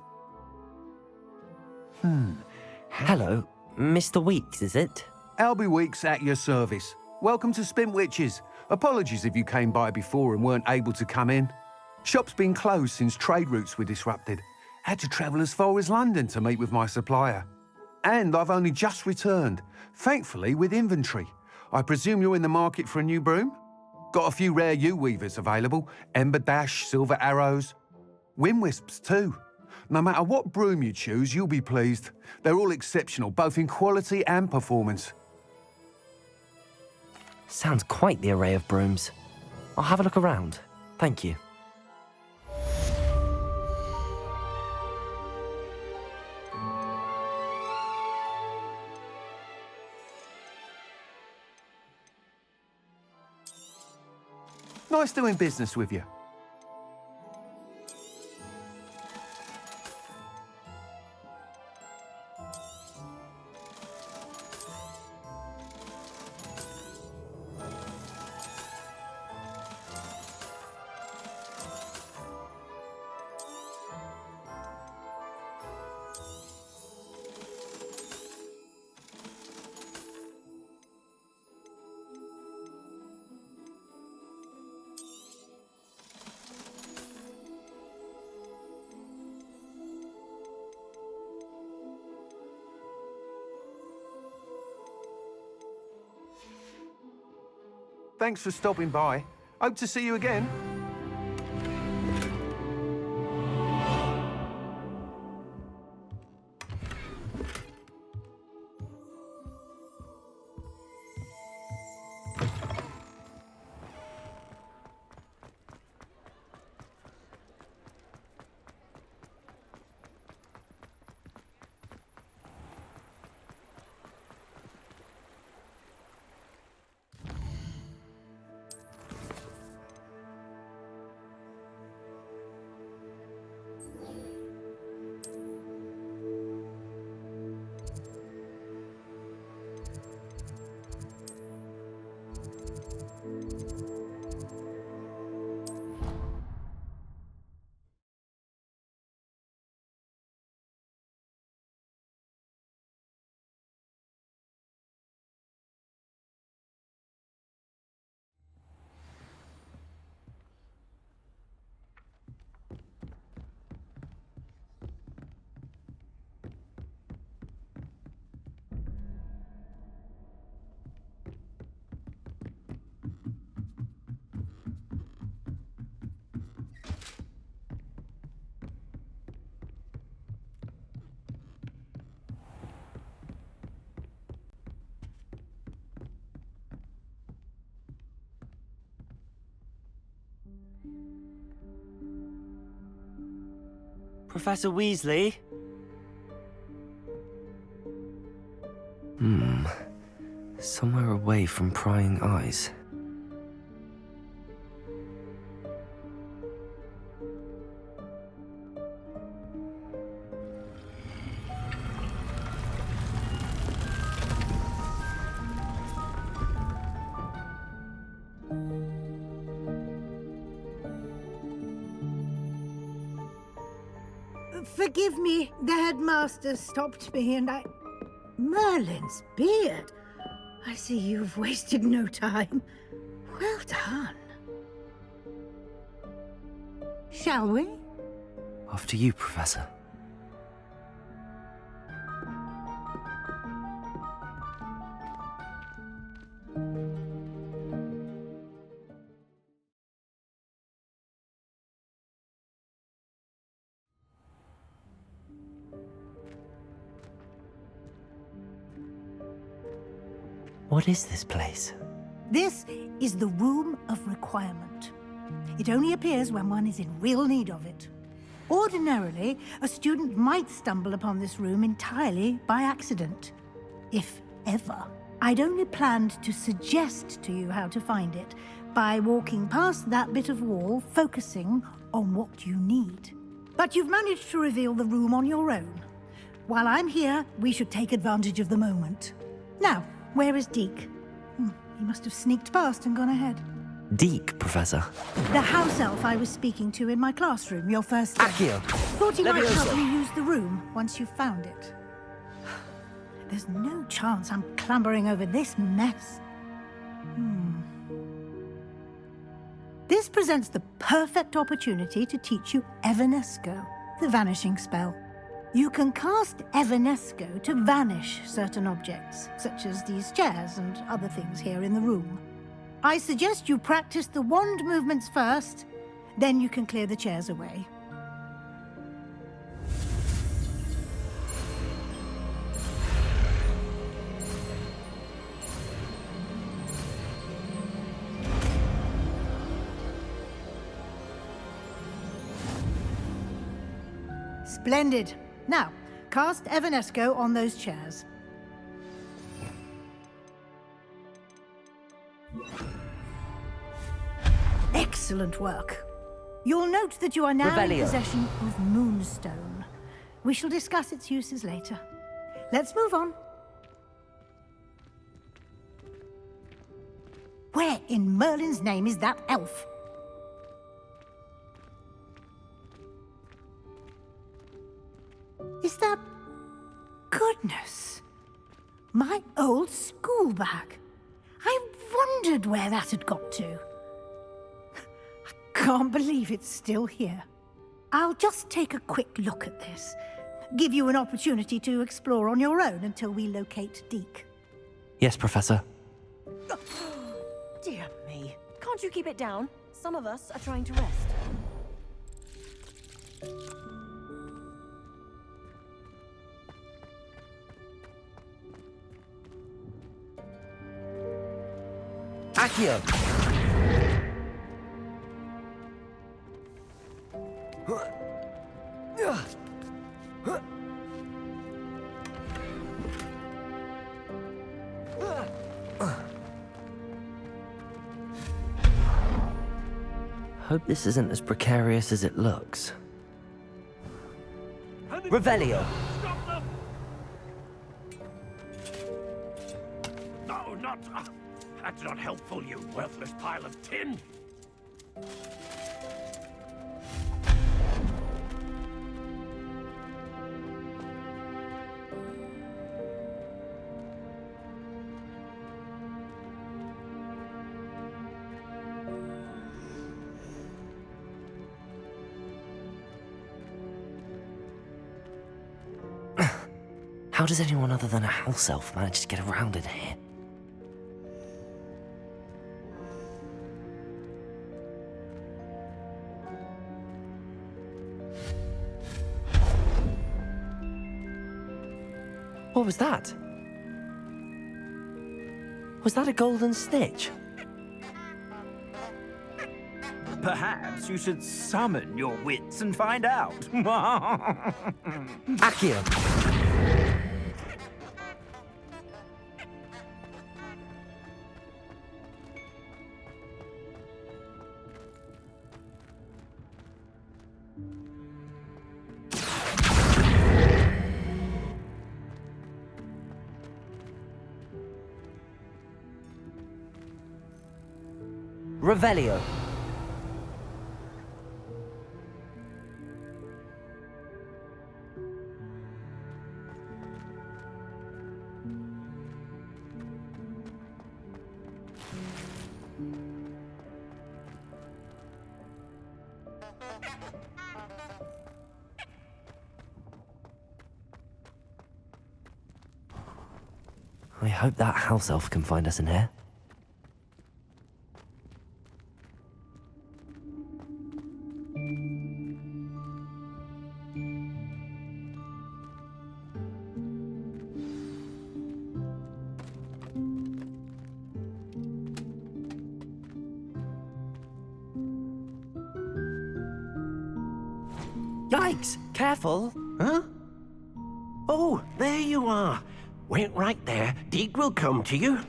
Speaker 2: Hello, Mr. Weeks, is it?
Speaker 6: Albie Weeks at your service. Welcome to Spintwitches. Apologies if you came by before and weren't able to come in. Shop's been closed since trade routes were disrupted. Had to travel as far as London to meet with my supplier. And I've only just returned, thankfully with inventory. I presume you're in the market for a new broom? Got a few rare U-weavers available. Ember Dash, Silver Arrows. Wind Wisps too. No matter what broom you choose, you'll be pleased. They're all exceptional, both in quality and performance.
Speaker 2: Sounds quite the array of brooms. I'll have a look around. Thank you.
Speaker 6: Nice doing business with you. Thanks for stopping by. Hope to see you again.
Speaker 2: Professor Weasley? Somewhere away from prying eyes.
Speaker 14: Forgive me, the headmaster stopped me and I... Merlin's beard. I see you've wasted no time. Well done. Shall we?
Speaker 2: After you, Professor. What is this place?
Speaker 14: This is the Room of Requirement. It only appears when one is in real need of it. Ordinarily, a student might stumble upon this room entirely by accident, if ever. I'd only planned to suggest to you how to find it by walking past that bit of wall, focusing on what you need. But you've managed to reveal the room on your own. While I'm here, we should take advantage of the moment. Now, where is Deke? He must have sneaked past and gone ahead.
Speaker 2: Deke, Professor.
Speaker 14: The house elf I was speaking to in my classroom, your first day.
Speaker 2: Accio!
Speaker 14: Thought he might
Speaker 2: Leviosa!
Speaker 14: help you use the room once you've found it. There's no chance I'm clambering over this mess. This presents the perfect opportunity to teach you Evanesco, the vanishing spell. You can cast Evanesco to vanish certain objects, such as these chairs and other things here in the room. I suggest you practice the wand movements first, then you can clear the chairs away. Splendid. Now, cast Evanesco on those chairs. Excellent work. You'll note that you are now in
Speaker 2: Revelio.
Speaker 14: possession of Moonstone. We shall discuss its uses later. Let's move on. Where in Merlin's name is that elf? Is that... Goodness. My old school bag. I wondered where that had got to. I can't believe it's still here. I'll just take a quick look at this. Give you an opportunity to explore on your own until we locate Deke.
Speaker 2: Yes, Professor.
Speaker 1: Dear me. Can't you keep it down? Some of us are trying to rest.
Speaker 2: Accio! Hope this isn't as precarious as it looks. Revelio!
Speaker 5: No, not... that's not helpful, you worthless pile of tin.
Speaker 2: How does anyone other than a house elf manage to get around in here? What was that? Was that a golden snitch?
Speaker 12: Perhaps you should summon your wits and find out.
Speaker 2: Accio! Revelio. I hope that house elf can find us in here.
Speaker 5: Yikes!
Speaker 2: Careful!
Speaker 5: Huh? Oh, there you are. Wait right there. Deke will come to you.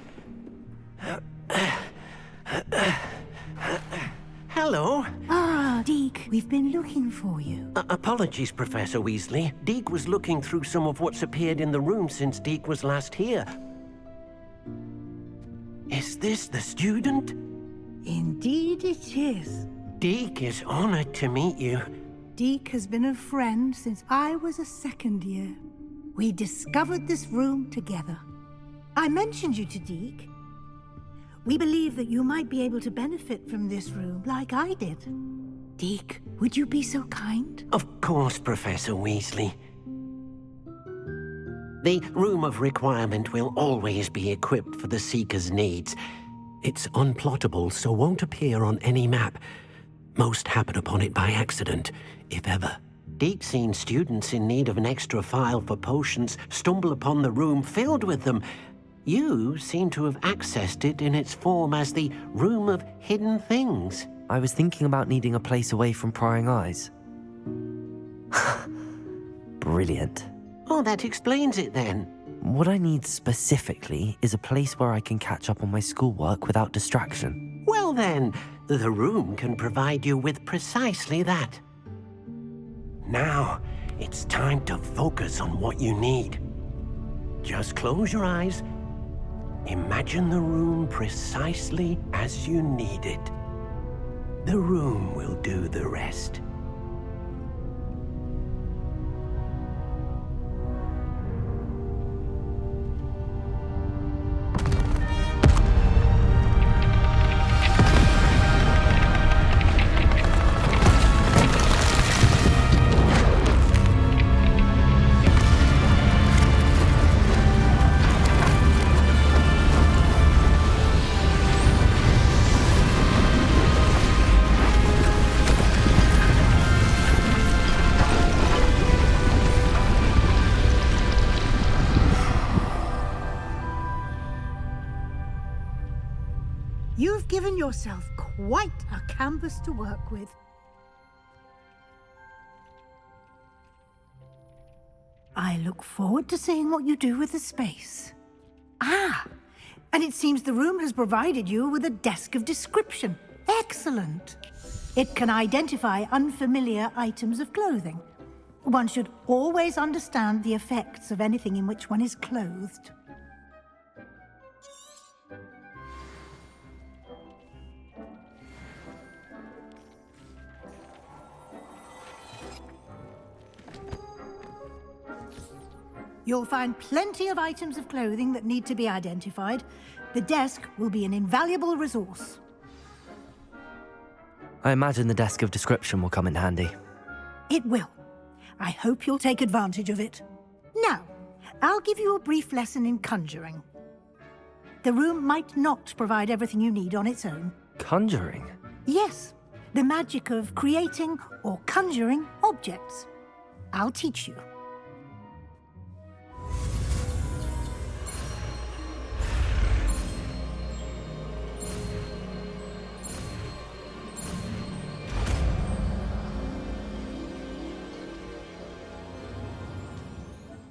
Speaker 5: Hello.
Speaker 14: Ah, Deke, we've been looking for you.
Speaker 5: Apologies, Professor Weasley. Deke was looking through some of what's appeared in the room since Deke was last here. Is this the student?
Speaker 14: Indeed it is.
Speaker 5: Deke is honored to meet you.
Speaker 14: Deke has been a friend since I was a second year. We discovered this room together. I mentioned you to Deke. We believe that you might be able to benefit from this room like I did. Deke, would you be so kind?
Speaker 5: Of course, Professor Weasley. The Room of Requirement will always be equipped for the Seeker's needs. It's unplottable, so won't appear on any map. Most happen upon it by accident, if ever. Deke's seen students in need of an extra file for potions stumble upon the room filled with them. You seem to have accessed it in its form as the Room of Hidden Things.
Speaker 2: I was thinking about needing a place away from prying eyes. Brilliant.
Speaker 5: Oh, that explains it then.
Speaker 2: What I need specifically is a place where I can catch up on my schoolwork without distraction.
Speaker 5: Well then, The room can provide you with precisely that. Now, it's time to focus on what you need. Just close your eyes. Imagine the room precisely as you need it. The room will do the rest.
Speaker 14: You've given yourself quite a canvas to work with. I look forward to seeing what you do with the space. Ah, and it seems the room has provided you with a desk of description. Excellent. It can identify unfamiliar items of clothing. One should always understand the effects of anything in which one is clothed. You'll find plenty of items of clothing that need to be identified. The desk will be an invaluable resource.
Speaker 2: I imagine the desk of description will come in handy.
Speaker 14: It will. I hope you'll take advantage of it. Now, I'll give you a brief lesson in conjuring. The room might not provide everything you need on its own.
Speaker 2: Conjuring?
Speaker 14: Yes, the magic of creating or conjuring objects. I'll teach you.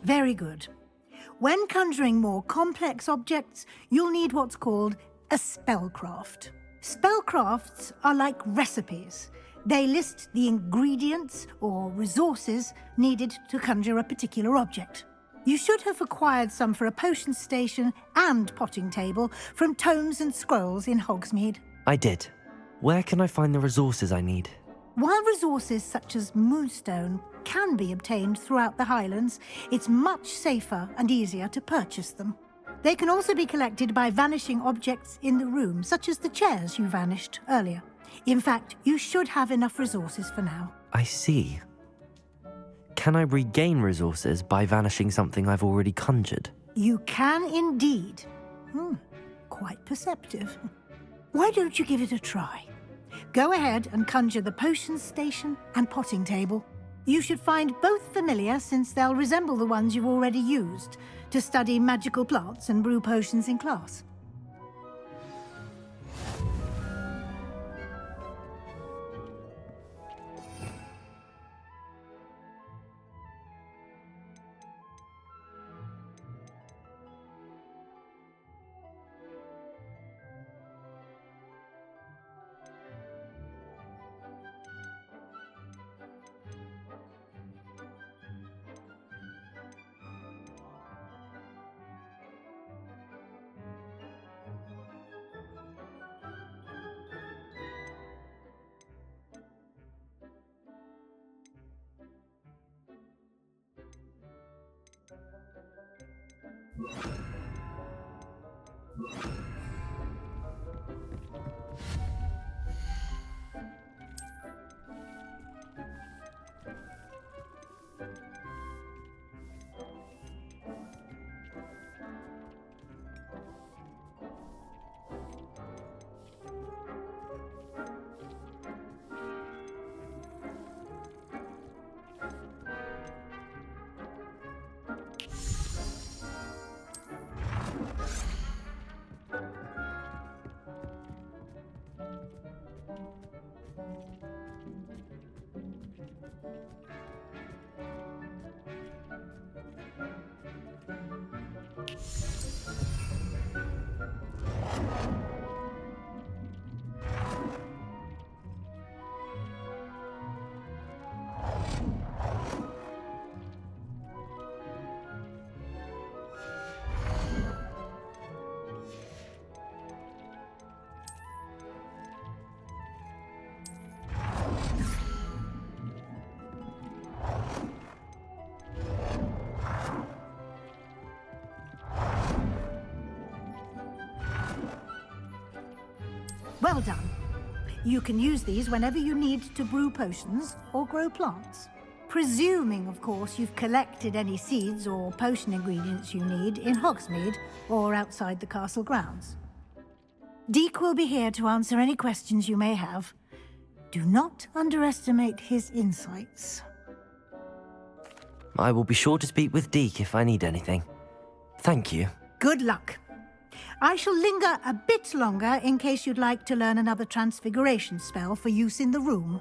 Speaker 14: Very good. When conjuring more complex objects, you'll need what's called a spellcraft. Spellcrafts are like recipes. They list the ingredients or resources needed to conjure a particular object. You should have acquired some for a potion station and potting table from tomes and scrolls in Hogsmeade.
Speaker 2: I did. Where can I find the resources I need?
Speaker 14: While resources such as moonstone can be obtained throughout the Highlands, it's much safer and easier to purchase them. They can also be collected by vanishing objects in the room, such as the chairs you vanished earlier. In fact, you should have enough resources for now.
Speaker 2: I see. Can I regain resources by vanishing something I've already conjured?
Speaker 14: You can indeed. Quite perceptive. Why don't you give it a try? Go ahead and conjure the potion station and potting table. You should find both familiar, since they'll resemble the ones you've already used to study magical plants and brew potions in class. Well done. You can use these whenever you need to brew potions or grow plants. Presuming, of course, you've collected any seeds or potion ingredients you need in Hogsmeade or outside the castle grounds. Deke will be here to answer any questions you may have. Do not underestimate his insights.
Speaker 2: I will be sure to speak with Deke if I need anything. Thank you.
Speaker 14: Good luck. I shall linger a bit longer in case you'd like to learn another transfiguration spell for use in the room.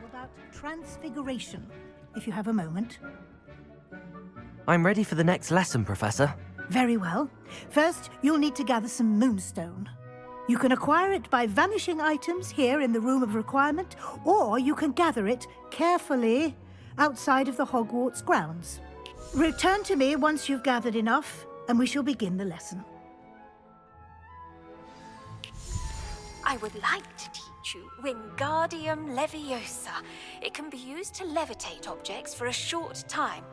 Speaker 14: About transfiguration, if you have a moment.
Speaker 2: I'm ready for the next lesson, Professor.
Speaker 14: Very well. First, you'll need to gather some moonstone. You can acquire it by vanishing items here in the Room of Requirement, or you can gather it carefully outside of the Hogwarts grounds. Return to me once you've gathered enough, and we shall begin the lesson.
Speaker 16: I would like to teach you Wingardium Leviosa. It can be used to levitate objects for a short time.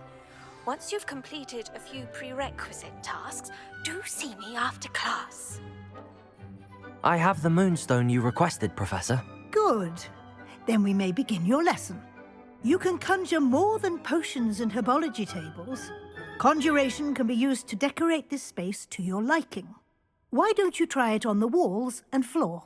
Speaker 16: Once you've completed a few prerequisite tasks, do see me after class.
Speaker 2: I have the moonstone you requested, Professor.
Speaker 14: Good. Then we may begin your lesson. You can conjure more than potions and herbology tables. Conjuration can be used to decorate this space to your liking. Why don't you try it on the walls and floor?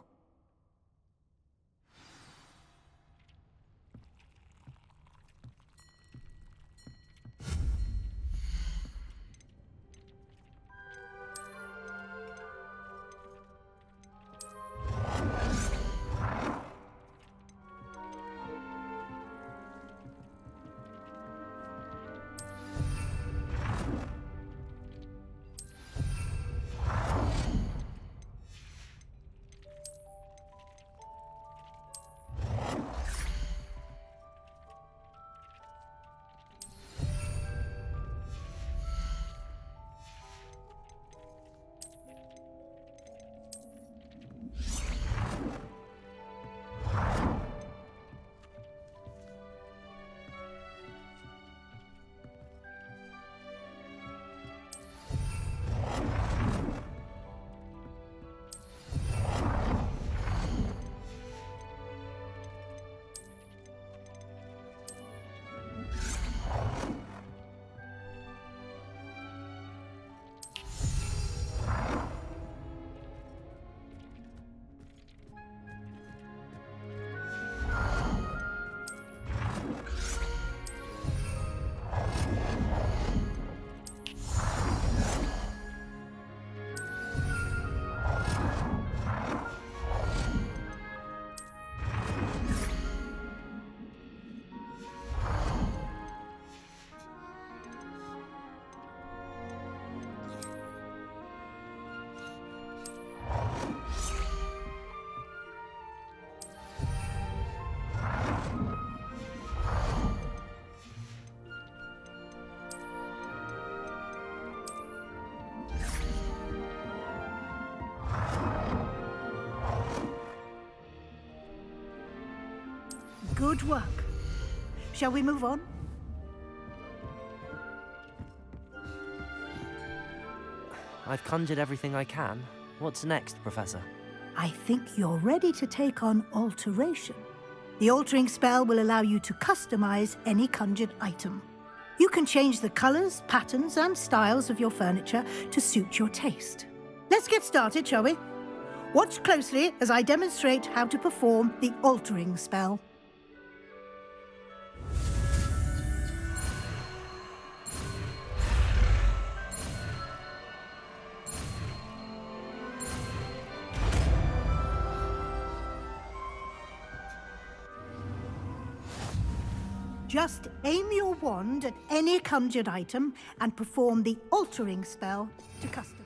Speaker 14: Good work. Shall we move on?
Speaker 2: I've conjured everything I can. What's next, Professor?
Speaker 14: I think you're ready to take on alteration. The altering spell will allow you to customize any conjured item. You can change the colors, patterns, and styles of your furniture to suit your taste. Let's get started, shall we? Watch closely as I demonstrate how to perform the altering spell. Just aim your wand at any conjured item and perform the altering spell to customize.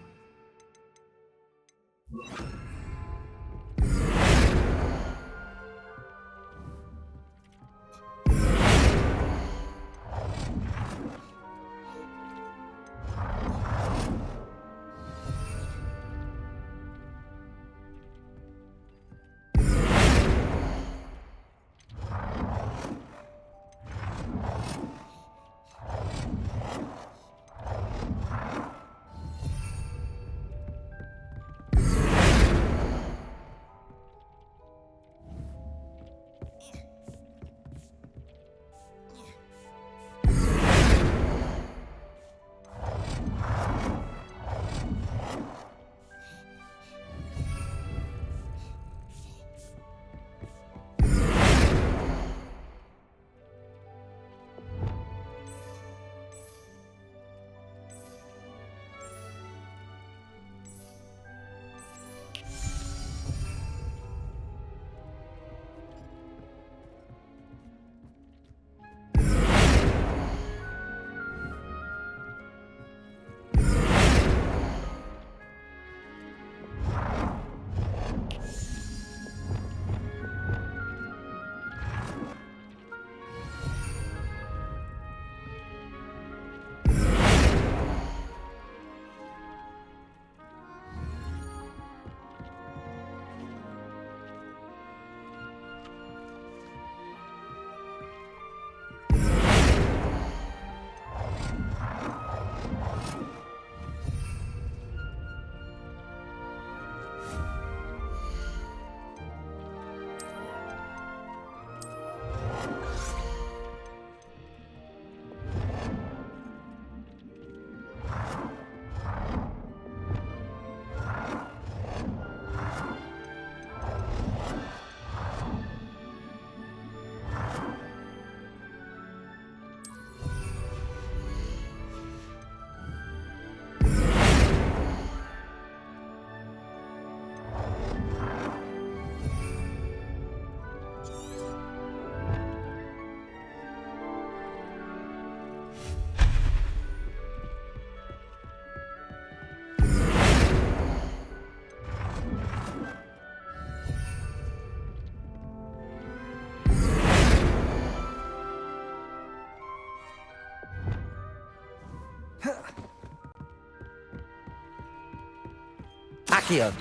Speaker 2: Accio!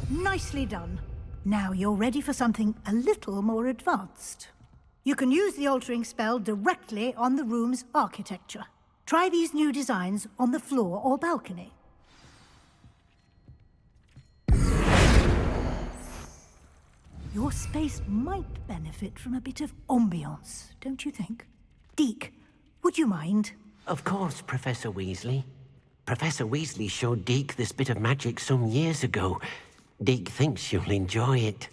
Speaker 14: Nicely done. Now you're ready for something a little more advanced. You can use the altering spell directly on the room's architecture. Try these new designs on the floor or balcony. Your space might benefit from a bit of ambiance, don't you think? Deke, would you mind?
Speaker 5: Of course, Professor Weasley. Professor Weasley showed Deke this bit of magic some years ago. Deke thinks you'll enjoy it.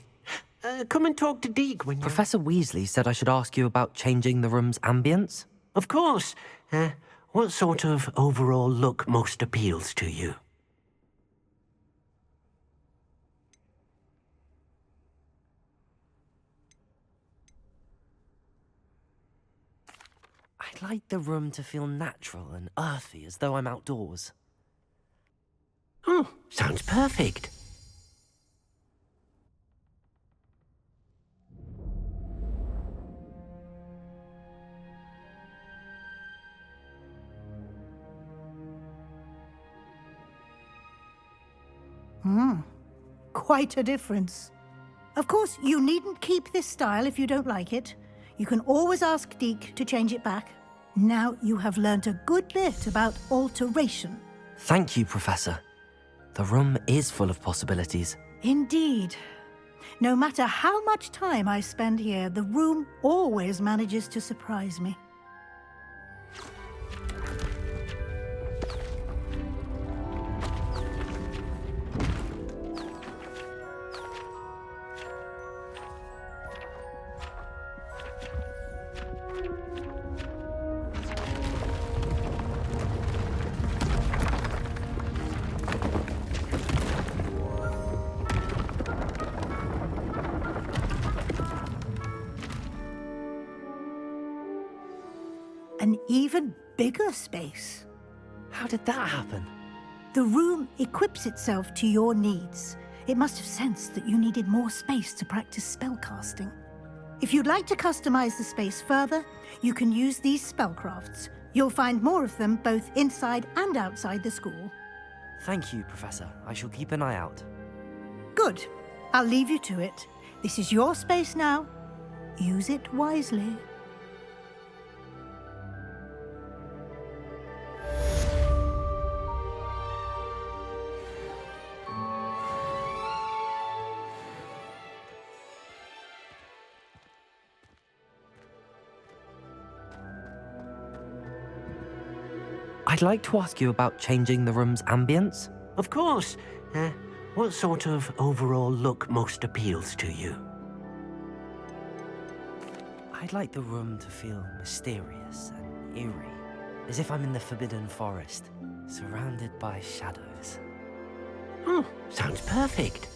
Speaker 5: Come and talk to Deke when you...
Speaker 2: Professor Weasley said I should ask you about changing the room's ambience.
Speaker 5: Of course. What sort of overall look most appeals to you?
Speaker 2: I'd like the room to feel natural and earthy, as though I'm outdoors.
Speaker 5: Oh, sounds perfect.
Speaker 14: Quite a difference. Of course, you needn't keep this style if you don't like it. You can always ask Deke to change it back. Now you have learnt a good bit about alteration.
Speaker 2: Thank you, Professor. The room is full of possibilities.
Speaker 14: Indeed. No matter how much time I spend here, the room always manages to surprise me. An even bigger space.
Speaker 2: How did that happen?
Speaker 14: The room equips itself to your needs. It must have sensed that you needed more space to practice spellcasting. If you'd like to customize the space further, you can use these spellcrafts. You'll find more of them both inside and outside the school.
Speaker 2: Thank you, Professor. I shall keep an eye out.
Speaker 14: Good. I'll leave you to it. This is your space now. Use it wisely.
Speaker 2: I'd like to ask you about changing the room's ambience.
Speaker 5: Of course. What sort of overall look most appeals to you?
Speaker 2: I'd like the room to feel mysterious and eerie, as if I'm in the Forbidden Forest, surrounded by shadows.
Speaker 5: Oh, sounds perfect.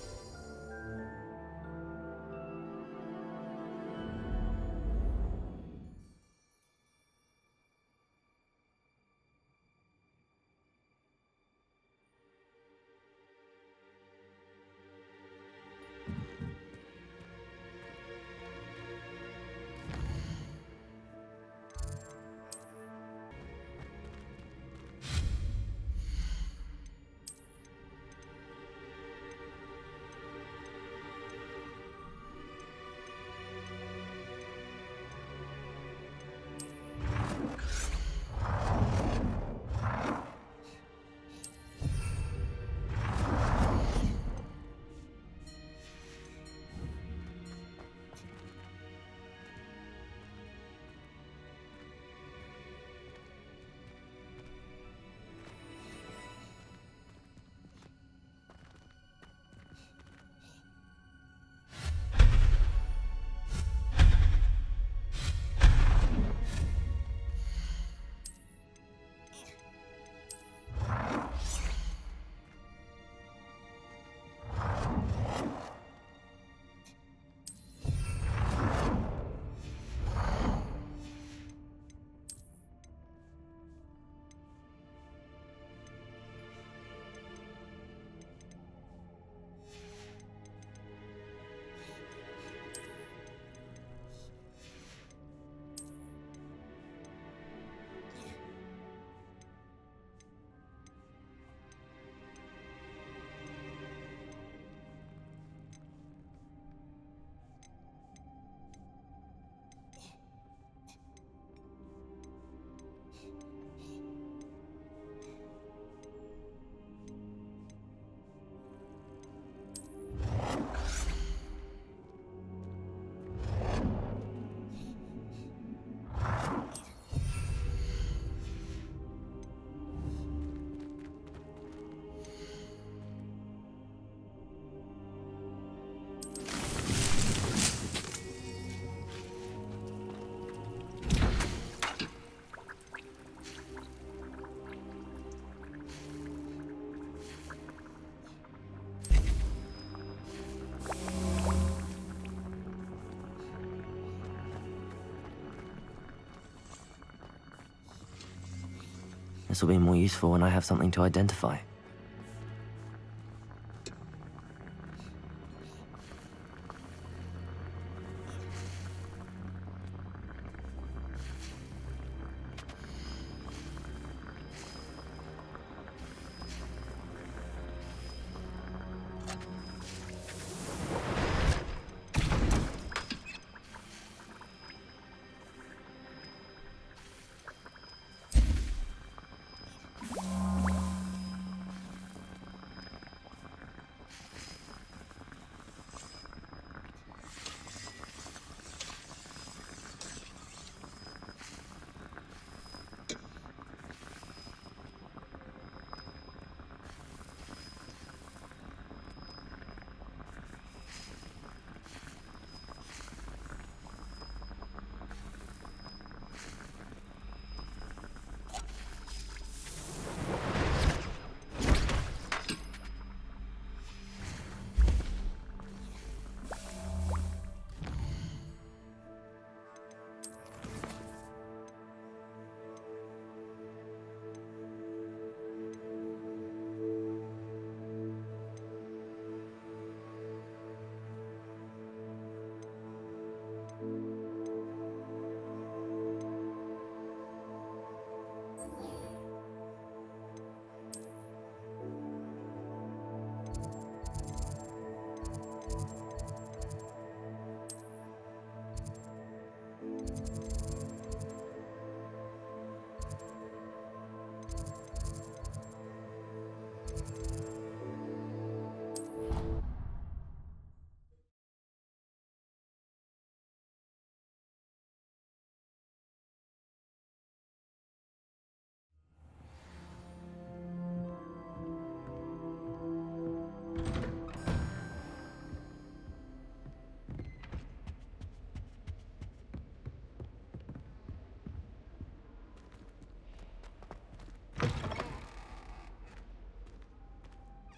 Speaker 2: This will be more useful when I have something to identify.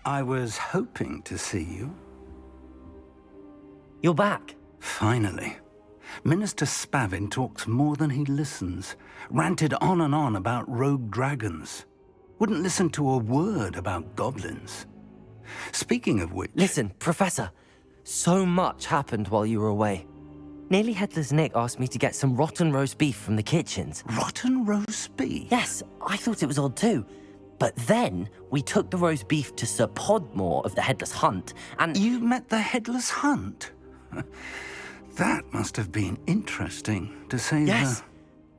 Speaker 10: I was hoping to see you.
Speaker 2: You're back.
Speaker 10: Finally. Minister Spavin talks more than he listens. Ranted on and on about rogue dragons. Wouldn't listen to a word about goblins. Speaking of which...
Speaker 2: Listen, Professor. So much happened while you were away. Nearly Headless Nick asked me to get some rotten roast beef from the kitchens.
Speaker 10: Rotten roast beef?
Speaker 2: Yes, I thought it was odd too. But then we took the roast beef to Sir Podmore of the Headless Hunt, and...
Speaker 10: You met the Headless Hunt? That must have been interesting, to say
Speaker 2: Yes.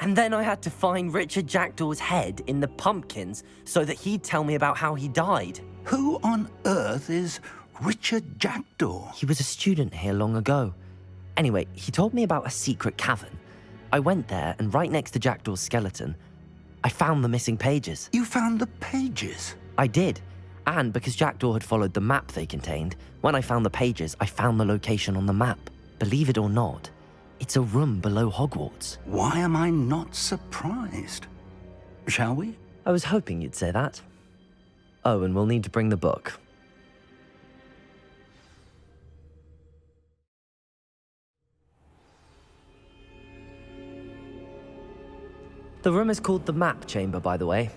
Speaker 2: And then I had to find Richard Jackdaw's head in the pumpkins so that he'd tell me about how he died.
Speaker 10: Who on earth is Richard Jackdaw?
Speaker 2: He was a student here long ago. Anyway, he told me about a secret cavern. I went there, and right next to Jackdaw's skeleton, I found the missing pages.
Speaker 10: You found the pages?
Speaker 2: I did. And because Jackdaw had followed the map they contained, when I found the pages, I found the location on the map. Believe it or not, it's a room below Hogwarts.
Speaker 10: Why am I not surprised? Shall we?
Speaker 2: I was hoping you'd say that. Oh, and we'll need to bring the book. The room is called the Map Chamber, by the way.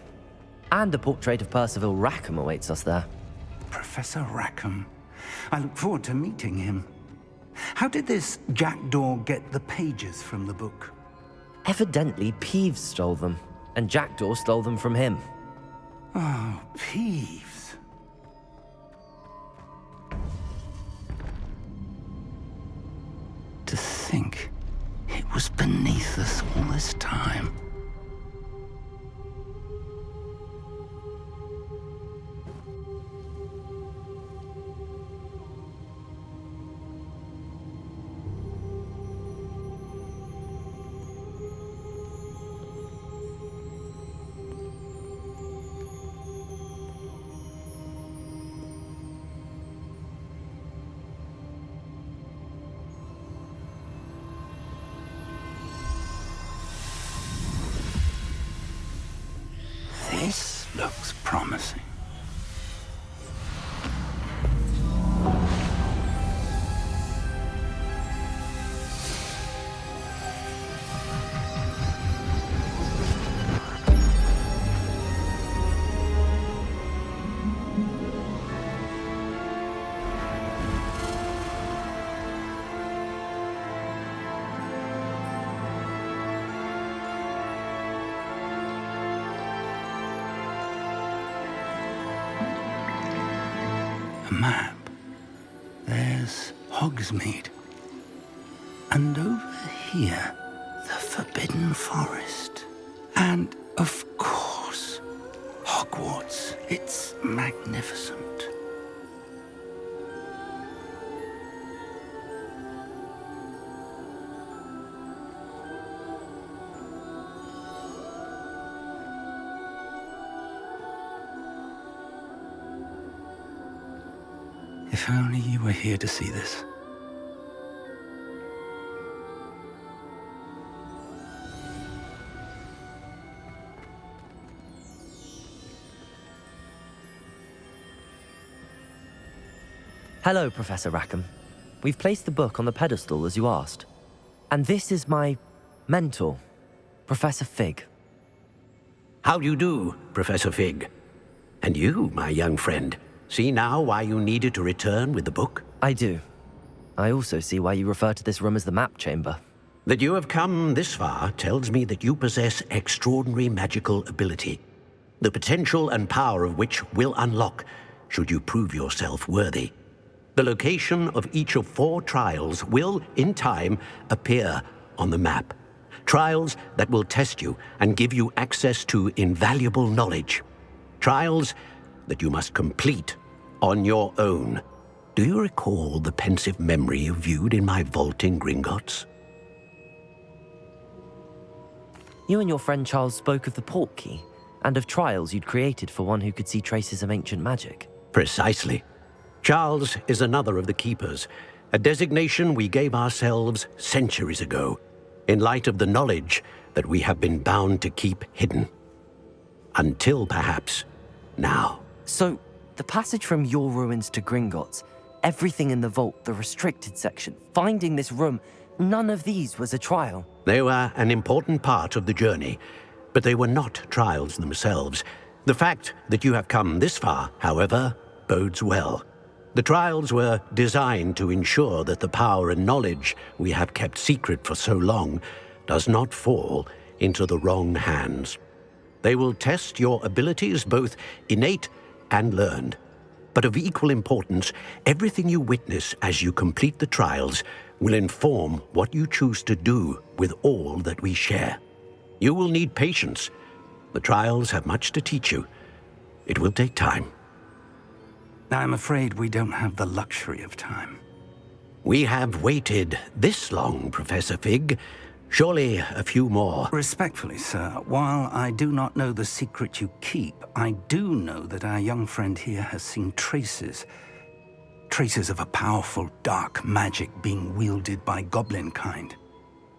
Speaker 2: And a portrait of Percival Rackham awaits us there.
Speaker 10: Professor Rackham. I look forward to meeting him. How did this Jackdaw get the pages from the book?
Speaker 2: Evidently, Peeves stole them, and Jackdaw stole them from him.
Speaker 10: Oh, Peeves. To think it was beneath us all this time. This looks promising. Map. There's Hogsmeade. And over here, the Forbidden Forest. And, of course, Hogwarts. It's magnificent. If only you were here to see this.
Speaker 2: Hello, Professor Rackham. We've placed the book on the pedestal as you asked. And this is my mentor, Professor Fig.
Speaker 5: How do you do, Professor Fig? And you, my young friend, see now why you needed to return with the book?
Speaker 2: I do. I also see why you refer to this room as the Map Chamber.
Speaker 5: That you have come this far tells me that you possess extraordinary magical ability, the potential and power of which will unlock should you prove yourself worthy. The location of each of 4 trials will, in time, appear on the map. Trials that will test you and give you access to invaluable knowledge. Trials that you must complete on your own. Do you recall the pensive memory you viewed in my vault in Gringotts?
Speaker 2: You and your friend Charles spoke of the Portkey, and of trials you'd created for one who could see traces of ancient magic.
Speaker 5: Precisely. Charles is another of the Keepers, a designation we gave ourselves centuries ago, in light of the knowledge that we have been bound to keep hidden. Until perhaps now.
Speaker 2: So, The passage from your ruins to Gringotts, everything in the vault, the restricted section, finding this room, none of these was a trial.
Speaker 5: They were an important part of the journey, but they were not trials themselves. The fact that you have come this far, however, bodes well. The trials were designed to ensure that the power and knowledge we have kept secret for so long does not fall into the wrong hands. They will test your abilities, both innate and learned. But of equal importance, everything you witness as you complete the trials will inform what you choose to do with all that we share. You will need patience. The trials have much to teach you. It will take time.
Speaker 10: I'm afraid we don't have the luxury of time.
Speaker 5: We have waited this long, Professor Fig. Surely a few more.
Speaker 10: Respectfully, sir, while I do not know the secret you keep, I do know that our young friend here has seen traces of a powerful dark magic being wielded by goblin kind.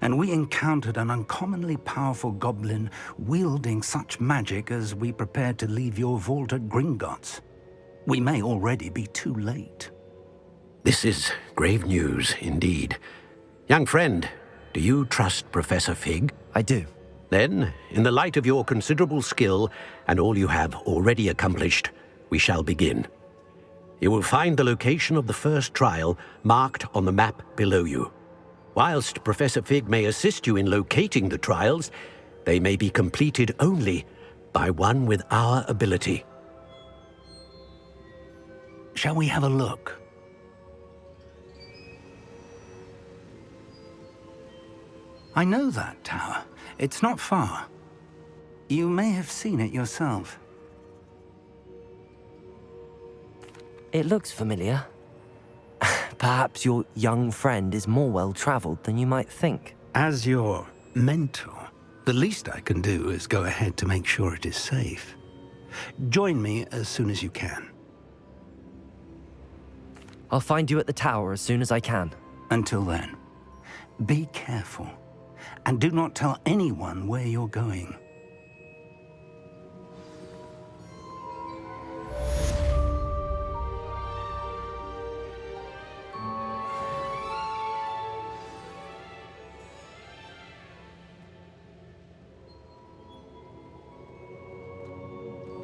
Speaker 10: And we encountered an uncommonly powerful goblin wielding such magic as we prepared to leave your vault at Gringotts. We may already be too late.
Speaker 5: This is grave news indeed. Young friend, do you trust Professor Fig?
Speaker 2: I do.
Speaker 5: Then, in the light of your considerable skill and all you have already accomplished, we shall begin. You will find the location of the first trial marked on the map below you. Whilst Professor Fig may assist you in locating the trials, they may be completed only by one with our ability.
Speaker 10: Shall we have a look? I know that tower. It's not far. You may have seen it yourself.
Speaker 2: It looks familiar. Perhaps your young friend is more well-traveled than you might think.
Speaker 10: As your mentor, the least I can do is go ahead to make sure it is safe. Join me as soon as you can.
Speaker 2: I'll find you at the tower as soon as I can.
Speaker 10: Until then, be careful. And do not tell anyone where you're going.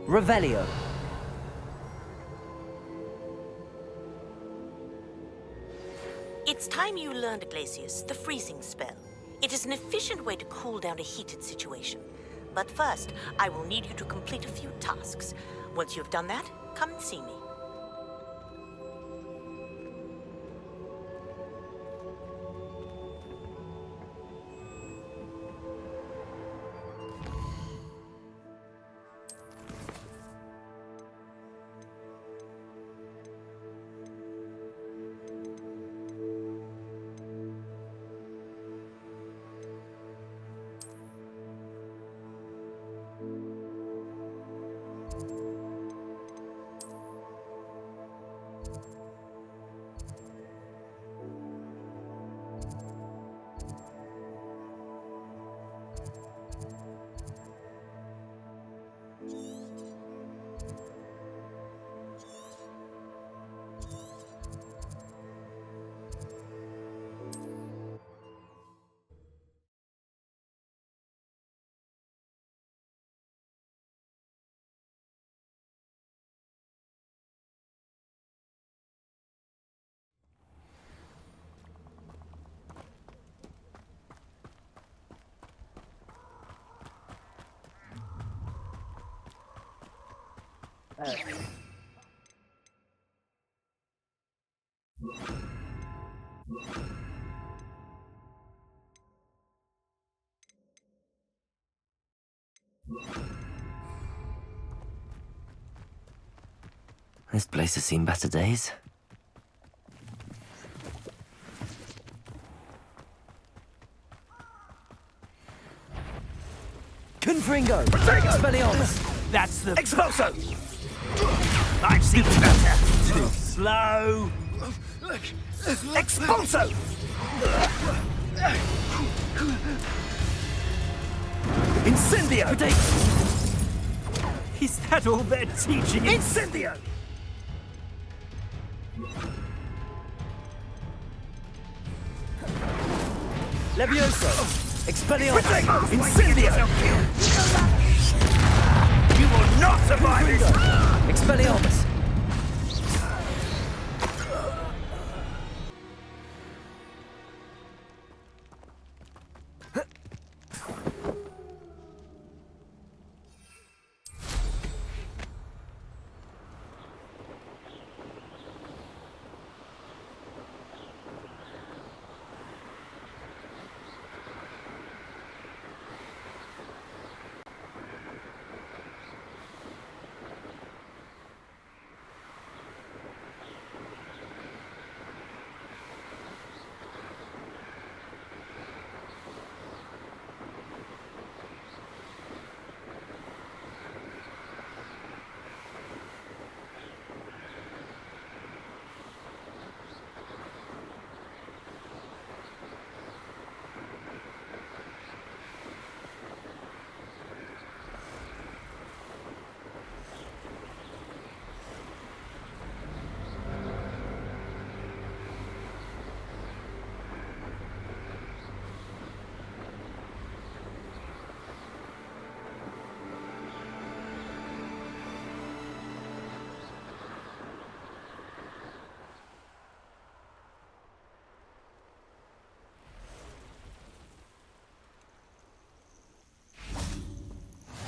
Speaker 2: Revelio.
Speaker 17: It's time you learned, Glacius, the freezing spell. It is an efficient way to cool down a heated situation. But first, I will need you to complete a few tasks. Once you've done that, come and see me.
Speaker 2: This place has seen better days. Confringo! Expelliarmus!
Speaker 12: That's the... Expulso! I've seen better. Too slow. Expulso! Incendio!
Speaker 2: Is that all they're teaching?
Speaker 12: Incendio!
Speaker 3: Levioso! Expelliarmus! Incendio!
Speaker 12: You will not survive this!
Speaker 3: Expelliarmus!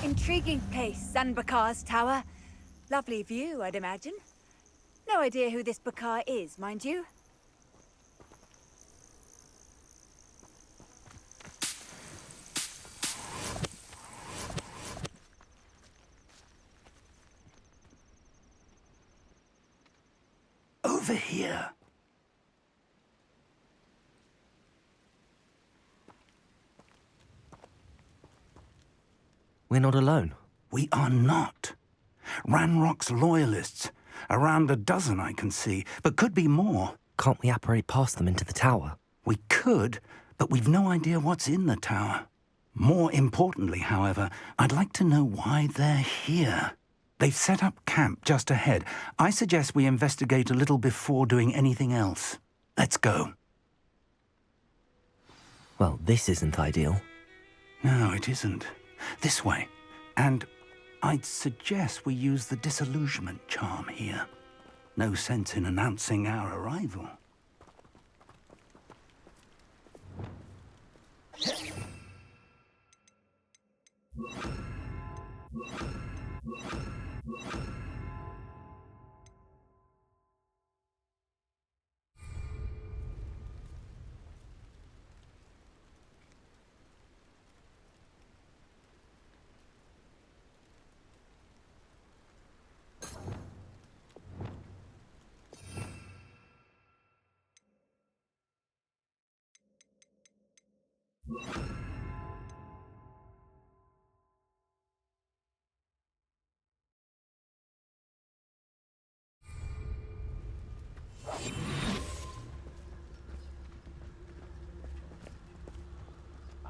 Speaker 8: Intriguing place, Zanbakar's tower. Lovely view, I'd imagine. No idea who this Bakar is, mind you.
Speaker 10: Over here.
Speaker 2: We're not alone.
Speaker 10: We are not. Ranrock's loyalists. Around a dozen I can see, but could be more.
Speaker 2: Can't we apparate past them into the tower?
Speaker 10: We could, but we've no idea what's in the tower. More importantly, however, I'd like to know why they're here. They've set up camp just ahead. I suggest we investigate a little before doing anything else. Let's go.
Speaker 2: Well, this isn't ideal.
Speaker 10: No, it isn't. This way. And I'd suggest we use the disillusionment charm here. No sense in announcing our arrival.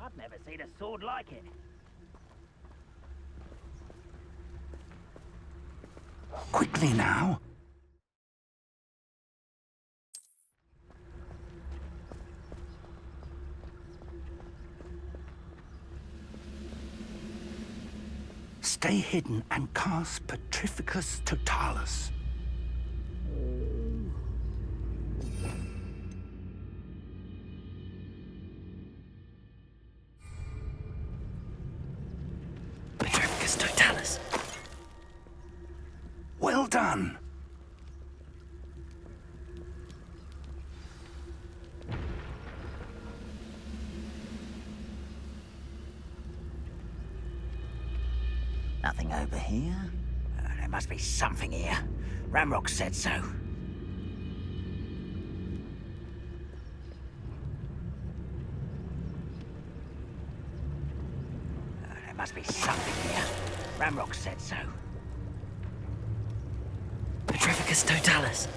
Speaker 12: I've never seen a sword like it.
Speaker 10: Quickly now. Stay hidden and cast Petrificus Totalis.
Speaker 2: Petrificus Totalis.
Speaker 10: Well done.
Speaker 12: Nothing over here. There must be something here. Ramrock said so. There must be something here. Ramrock said so.
Speaker 2: Petrificus Totalis.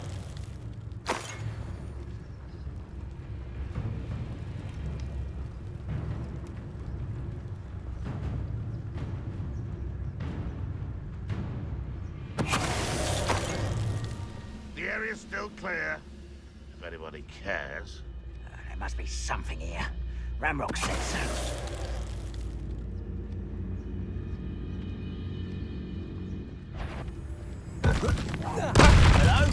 Speaker 18: The area is still clear. If anybody cares.
Speaker 12: There must be something here. Ramrock said so. Hello?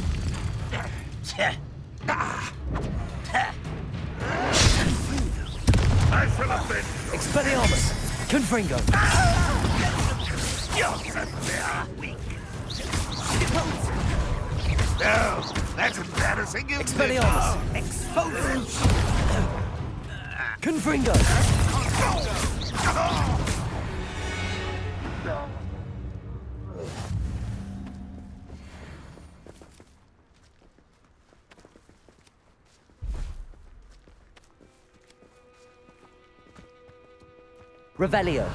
Speaker 18: I shall have been.
Speaker 3: Expelliarmus! Confringo!
Speaker 18: You're so weak. No, that's embarrassing.
Speaker 3: Expelliarmus!
Speaker 18: Expose!
Speaker 3: Confringo! Revelio.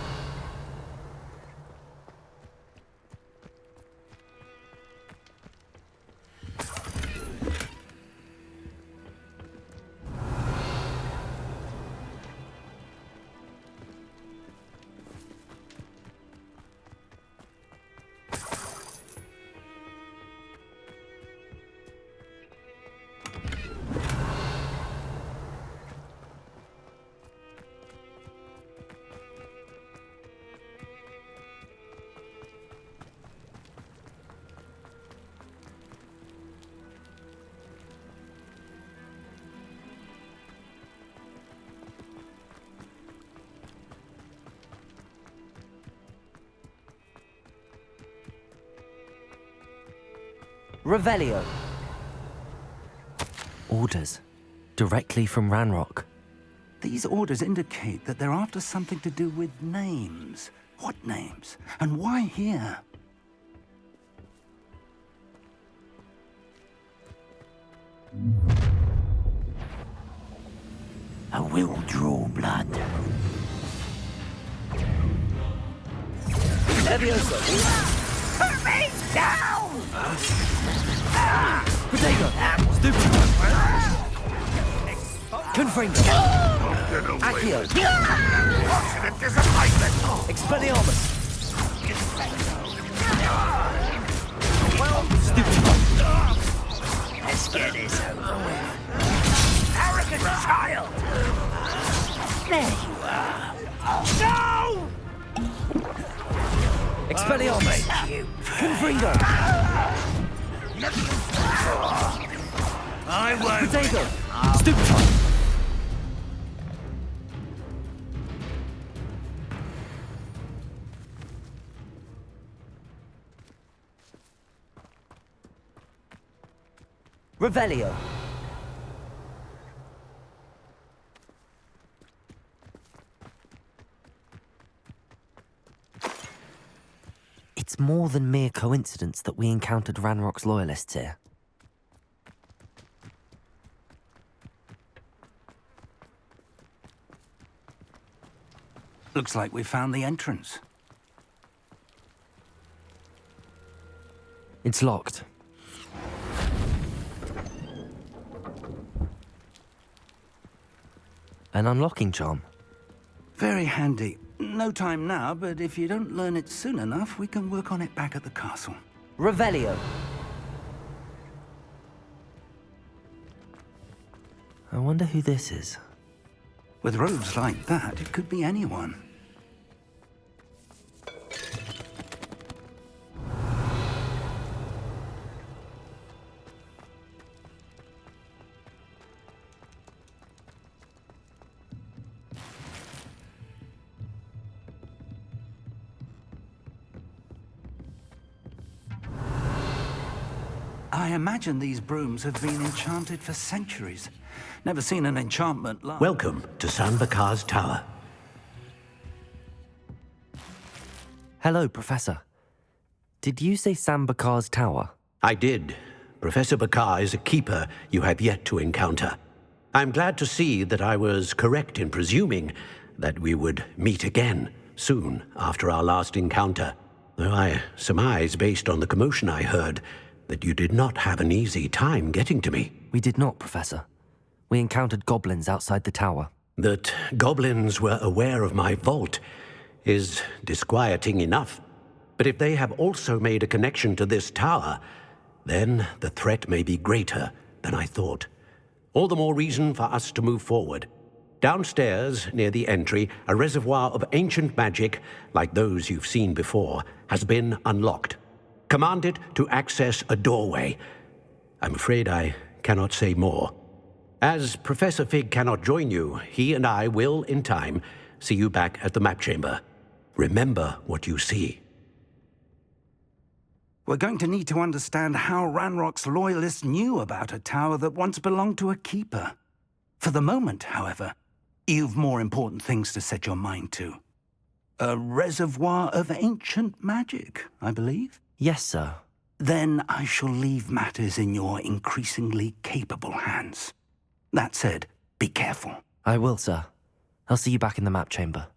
Speaker 3: Revelio.
Speaker 2: Orders. Directly from Ranrock.
Speaker 10: These orders indicate that they're after something to do with names. What names? And why here?
Speaker 12: I will draw blood.
Speaker 3: Leviosa!
Speaker 12: Put me down!
Speaker 3: Potato! Stupid! Confringo! Accio!
Speaker 18: Fortunate disappointment!
Speaker 3: Expelliarmus!
Speaker 12: Stupid! Let's get this over with. Arrogant child! There you are. No!
Speaker 3: Expelliarmus! Confringo!
Speaker 12: I won't.
Speaker 3: Potato! Stupid! Revelio.
Speaker 2: It's more than mere coincidence that we encountered Ranrock's loyalists here.
Speaker 10: Looks like we found the entrance.
Speaker 2: It's locked. An unlocking charm.
Speaker 10: Very handy. No time now, but if you don't learn it soon enough, we can work on it back at the castle.
Speaker 3: Revelio.
Speaker 2: I wonder who this is.
Speaker 10: With robes like that, it could be anyone. I imagine these brooms have been enchanted for centuries. Never seen an enchantment like...
Speaker 5: Welcome to Sanbakar's Tower.
Speaker 2: Hello, Professor. Did you say Sambakar's Tower?
Speaker 5: I did. Professor Bakar is a keeper you have yet to encounter. I'm glad to see that I was correct in presuming that we would meet again soon after our last encounter. Though I surmise, based on the commotion I heard, that you did not have an easy time getting to me.
Speaker 2: We did not, Professor. We encountered goblins outside the tower.
Speaker 5: That goblins were aware of my vault is disquieting enough. But if they have also made a connection to this tower, then the threat may be greater than I thought. All the more reason for us to move forward. Downstairs, near the entry, a reservoir of ancient magic, like those you've seen before, has been unlocked. Command it to access a doorway. I'm afraid I cannot say more. As Professor Fig cannot join you, he and I will, in time, see you back at the map chamber. Remember what you see.
Speaker 10: We're going to need to understand how Ranrock's loyalists knew about a tower that once belonged to a keeper. For the moment, however, you've more important things to set your mind to. A reservoir of ancient magic, I believe?
Speaker 2: Yes, sir.
Speaker 10: Then I shall leave matters in your increasingly capable hands. That said, be careful.
Speaker 2: I will, sir. I'll see you back in the map chamber.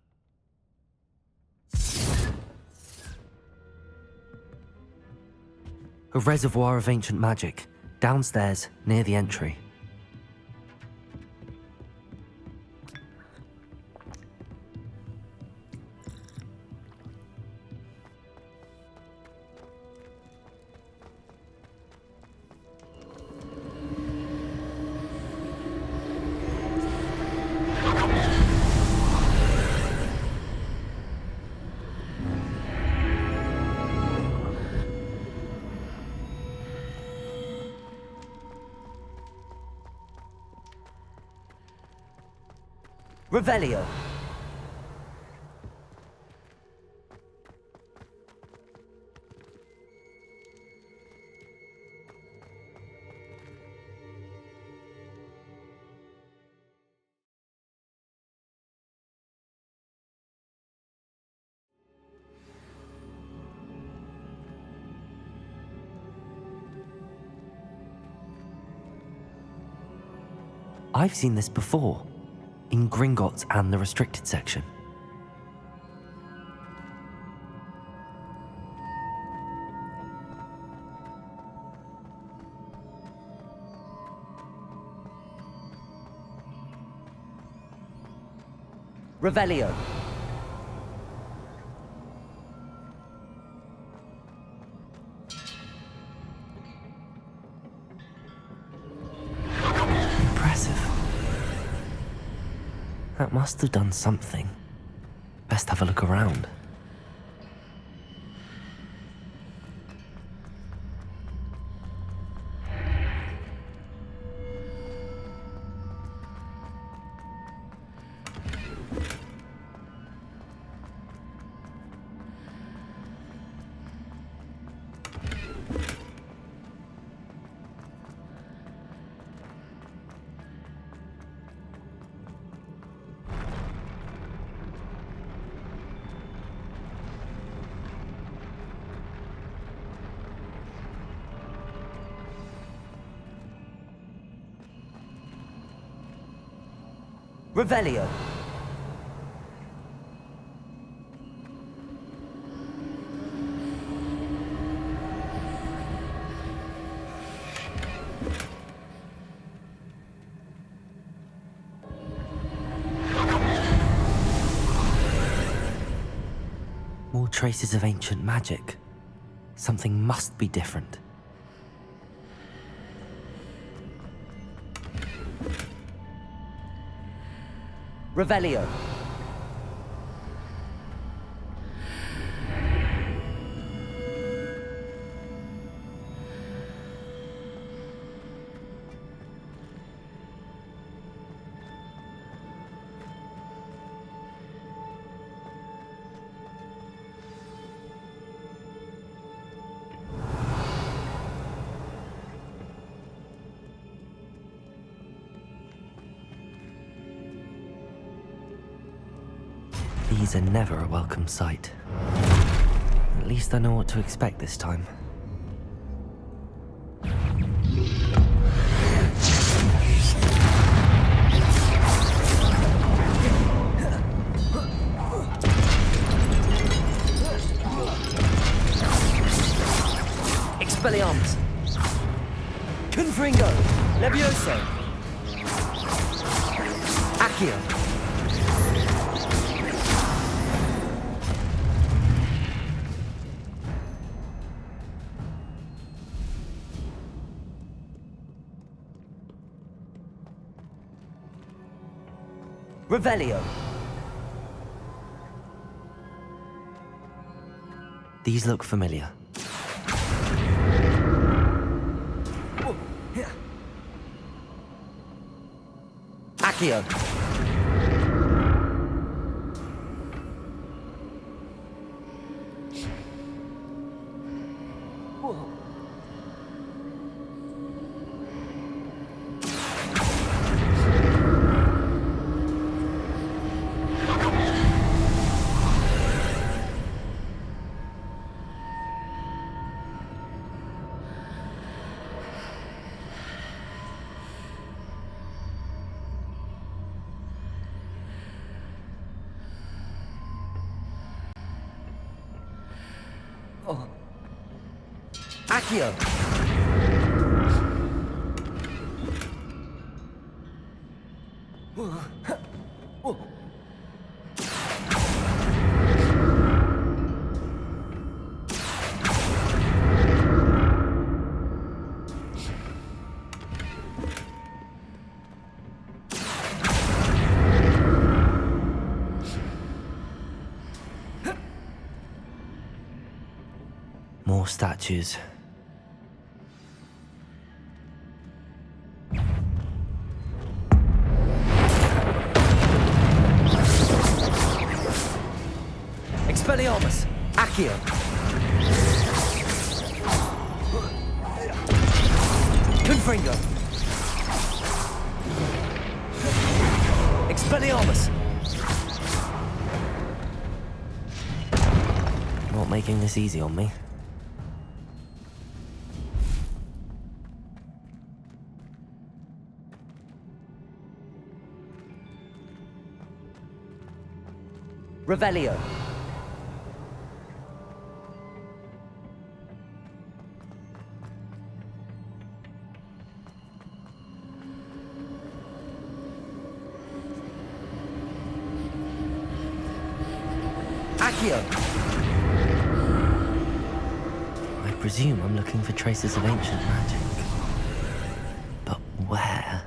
Speaker 2: A reservoir of ancient magic, downstairs, near the entry.
Speaker 3: Revelio.
Speaker 2: I've seen this before. In Gringotts and the restricted section.
Speaker 3: Revelio.
Speaker 2: That must have done something. Best have a look around.
Speaker 3: Revelio.
Speaker 2: More traces of ancient magic. Something must be different.
Speaker 3: Revelio.
Speaker 2: These are never a welcome sight. At least I know what to expect this time.
Speaker 3: Expelliarmus. Confringo. Levioso. Accio. Revelio.
Speaker 2: These look familiar.
Speaker 3: Accio. Accio.
Speaker 2: More statues.
Speaker 3: Expelliarmus. Accio. Confringo. Expelliarmus.
Speaker 2: Not making this easy on me.
Speaker 3: Revelio. Accio.
Speaker 2: I presume I'm looking for traces of ancient magic. But where?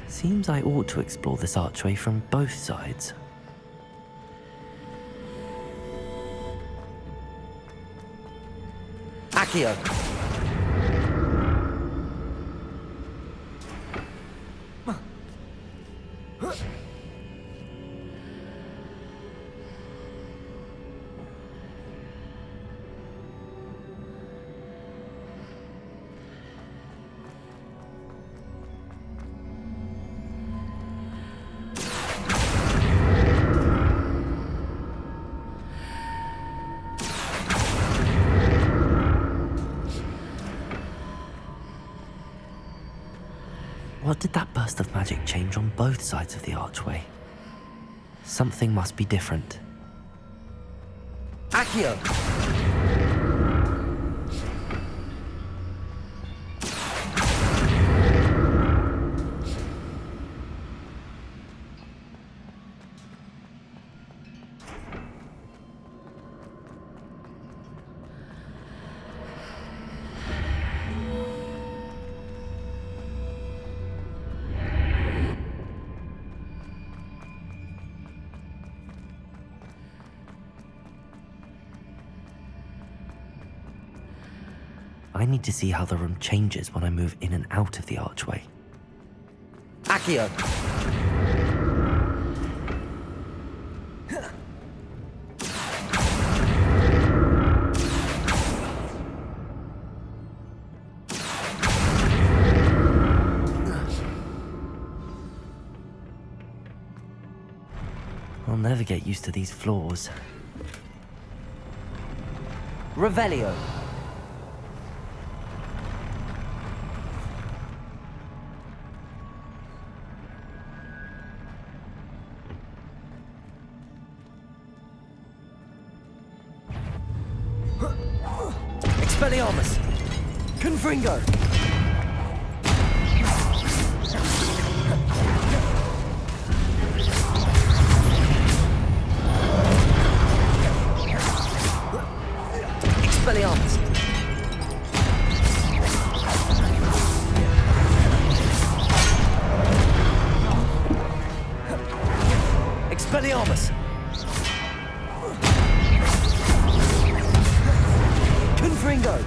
Speaker 2: Seems I ought to explore this archway from both sides.
Speaker 3: Accio.
Speaker 2: What did that burst of magic change on both sides of the archway? Something must be different.
Speaker 3: Accio.
Speaker 2: I need to see how the room changes when I move in and out of the archway.
Speaker 3: Accio.
Speaker 2: I'll never get used to these floors.
Speaker 3: Revelio. Expelliarmus. Confringo! Expelliarmus! Expelliarmus! Confringo!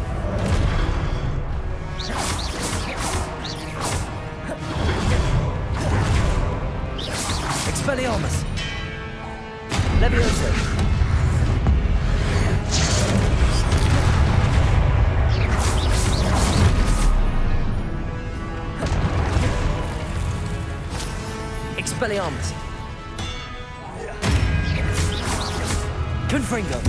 Speaker 3: Expelliarmus! Levioso! Expelliarmus! Confringo!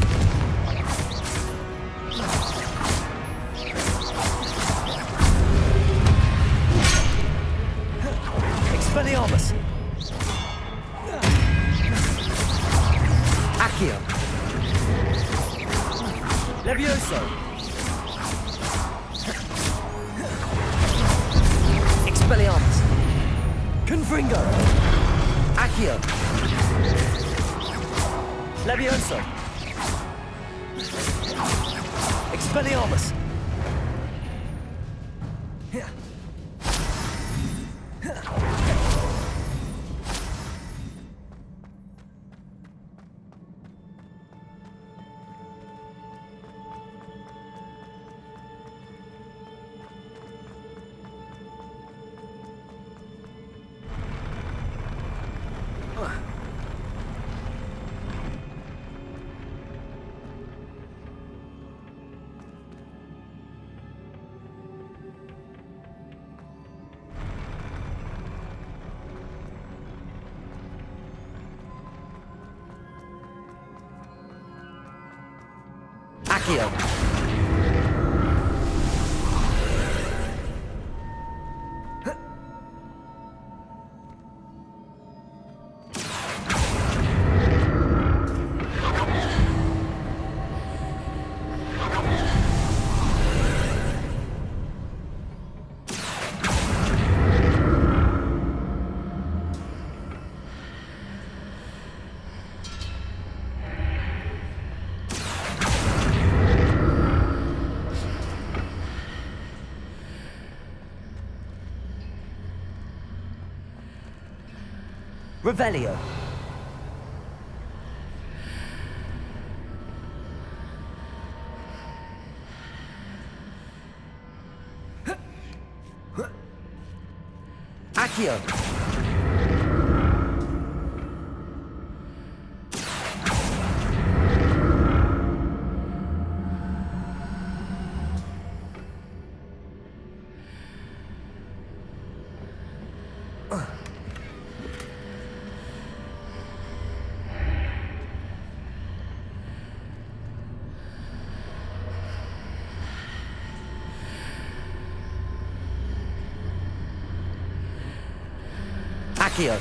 Speaker 3: Expelliarmus! Accio! Levioso! Expelliarmus! Confringo! Accio! Levioso! Expelliarmus! Accio! Revelio! Accio! Accio!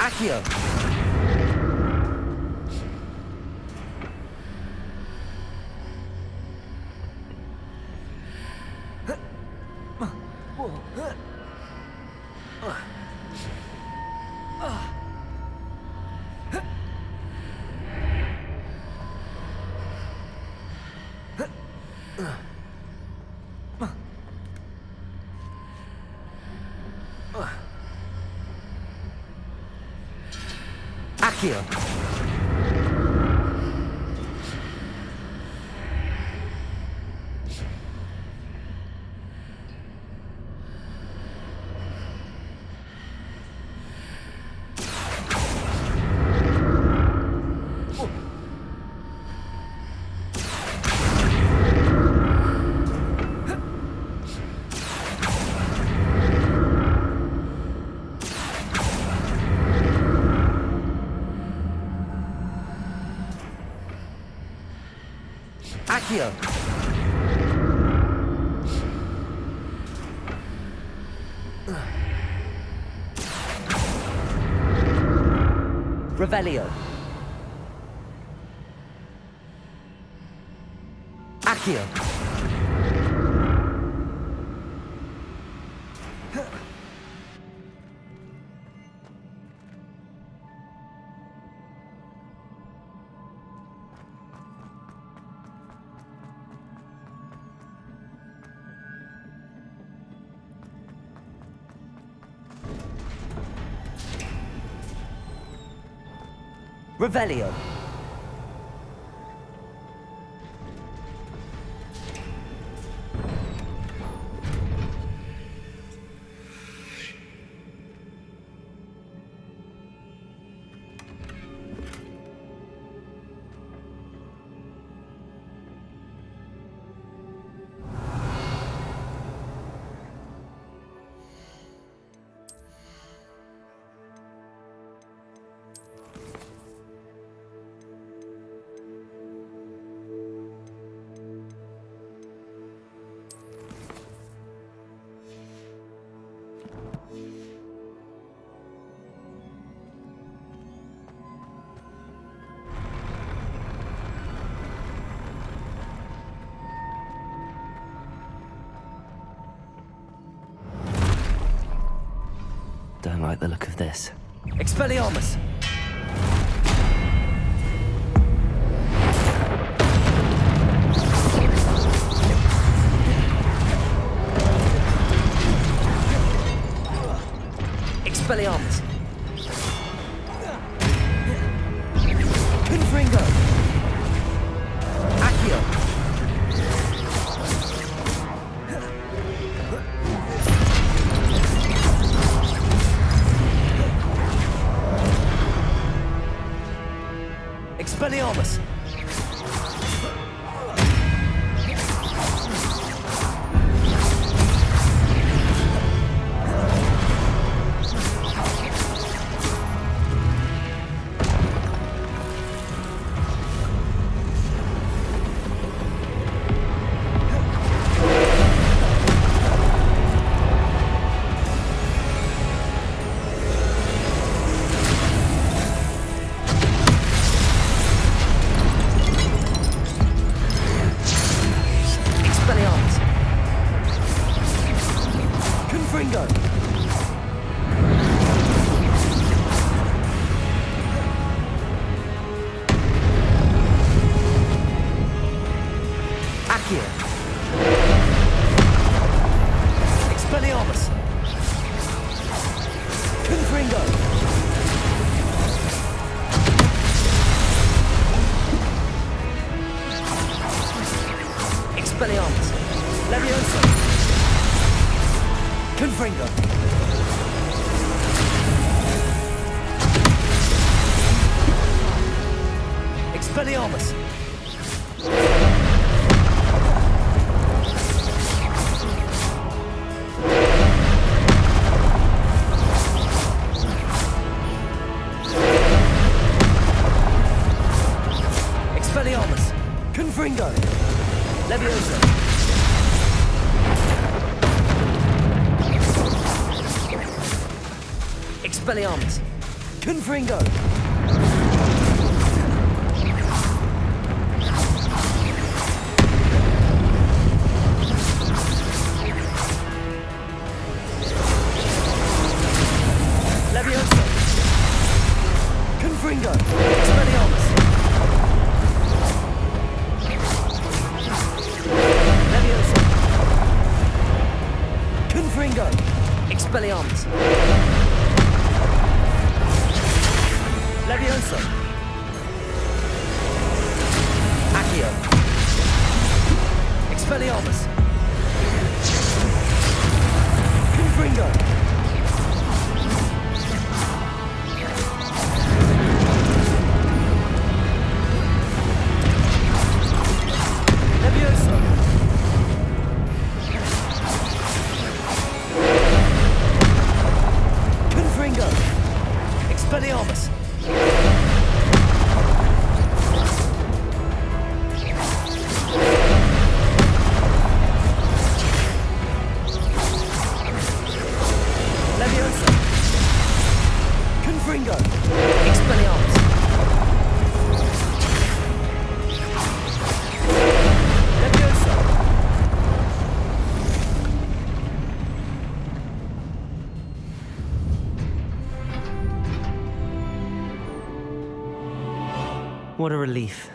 Speaker 3: Accio! Accio! Accio. Revelio. Accio. Revelio.
Speaker 2: Don't like the look of this.
Speaker 3: Expelliarmus. Expelliarmus. Confringo. Accio. Expelliarmus. Expelliarmus. Expelliarmus. Confringo. Leviosa. Expelliarmus. Confringo. Leviosa. Confringo. Expelliarmus. Leviosa. Confringo. Expelliarmus. Leviosa. Accio. Expelliarmus. Confringo. Leviosa. Confringo. Expelliarmus.
Speaker 2: What a relief.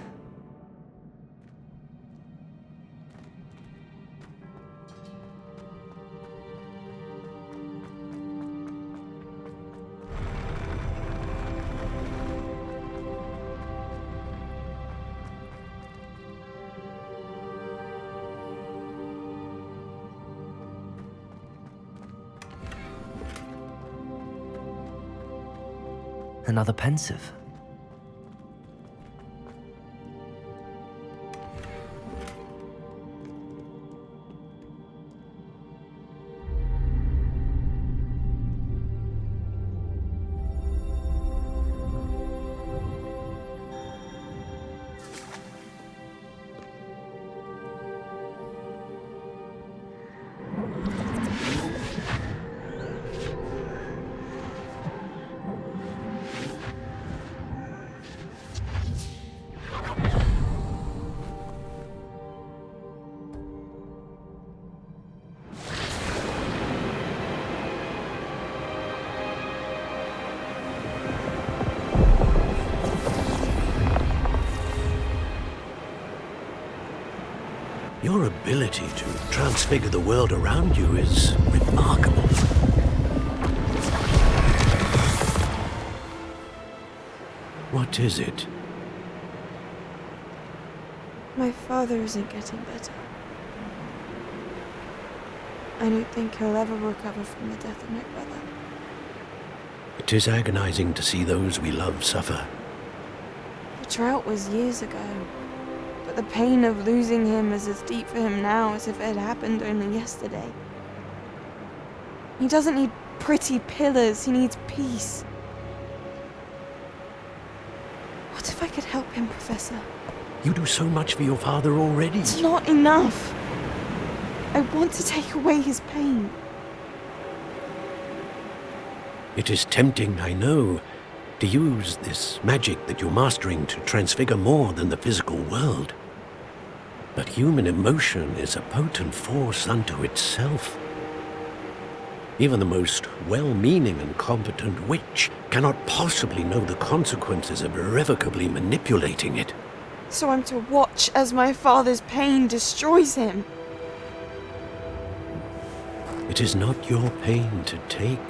Speaker 2: Another pensive.
Speaker 5: Your ability to transfigure the world around you is remarkable. What is it?
Speaker 21: My father isn't getting better. I don't think he'll ever recover from the death of my brother.
Speaker 5: It is agonizing to see those we love suffer.
Speaker 21: The drought was years ago, but the pain of losing him is as deep for him now as if it had happened only yesterday. He doesn't need pretty pillars, he needs peace. What if I could help him, Professor?
Speaker 5: You do so much for your father already.
Speaker 21: It's not enough. I want to take away his pain.
Speaker 5: It is tempting, I know, to use this magic that you're mastering to transfigure more than the physical world. But human emotion is a potent force unto itself. Even the most well-meaning and competent witch cannot possibly know the consequences of irrevocably manipulating it.
Speaker 21: So I'm to watch as my father's pain destroys him.
Speaker 5: It is not your pain to take.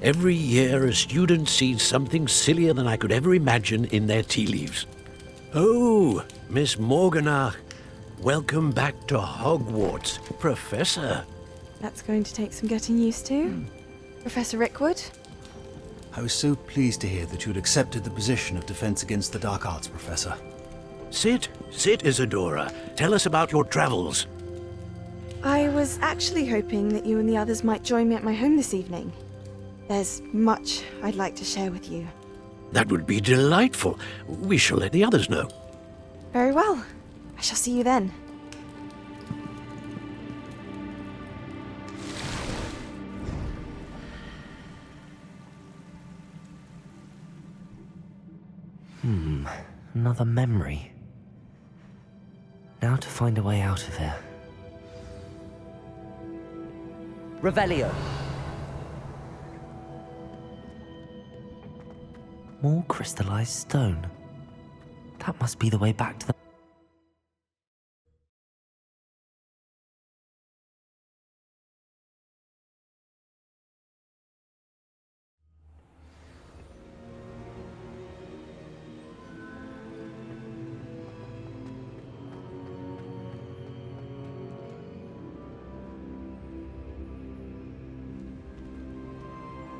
Speaker 5: Every year, a student sees something sillier than I could ever imagine in their tea leaves. Oh, Miss Morganach, welcome back to Hogwarts, Professor.
Speaker 21: That's going to take some getting used to. Professor Rickwood?
Speaker 22: I was so pleased to hear that you had accepted the position of Defense Against the Dark Arts, Professor.
Speaker 5: Sit, Isadora. Tell us about your travels.
Speaker 21: I was actually hoping that you and the others might join me at my home this evening. There's much I'd like to share with you.
Speaker 5: That would be delightful. We shall let the others know.
Speaker 21: Very well. I shall see you then.
Speaker 2: Another memory. Now to find a way out of here.
Speaker 3: Revelio.
Speaker 2: More crystallized stone. That must be the way back to the...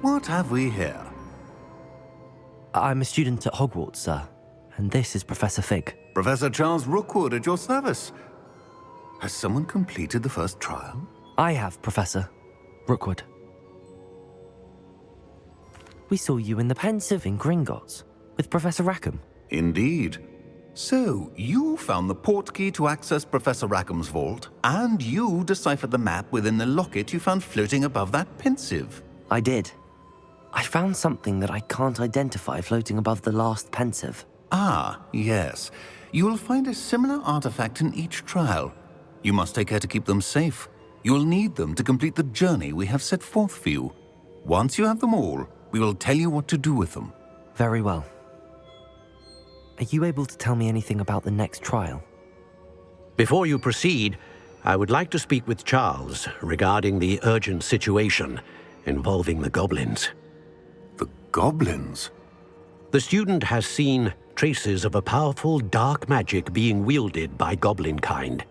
Speaker 10: What have we here?
Speaker 2: I'm a student at Hogwarts, sir. And this is Professor Fig.
Speaker 10: Professor Charles Rookwood at your service. Has someone completed the first trial?
Speaker 2: I have, Professor Rookwood. We saw you in the Pensive in Gringotts with Professor Rackham.
Speaker 10: Indeed. So, you found the portkey to access Professor Rackham's vault, and you deciphered the map within the locket you found floating above that Pensive.
Speaker 2: I did. I found something that I can't identify floating above the last Pensive.
Speaker 10: Ah, yes.
Speaker 22: You will find a similar artifact in each trial. You must take care to keep them safe. You will need them to complete the journey we have set forth for you. Once you have them all, we will tell you what to do with them.
Speaker 2: Very well. Are you able to tell me anything about the next trial?
Speaker 5: Before you proceed, I would like to speak with Charles regarding the urgent situation involving the goblins.
Speaker 22: The goblins?
Speaker 5: The student has seen traces of a powerful dark magic being wielded by goblin kind.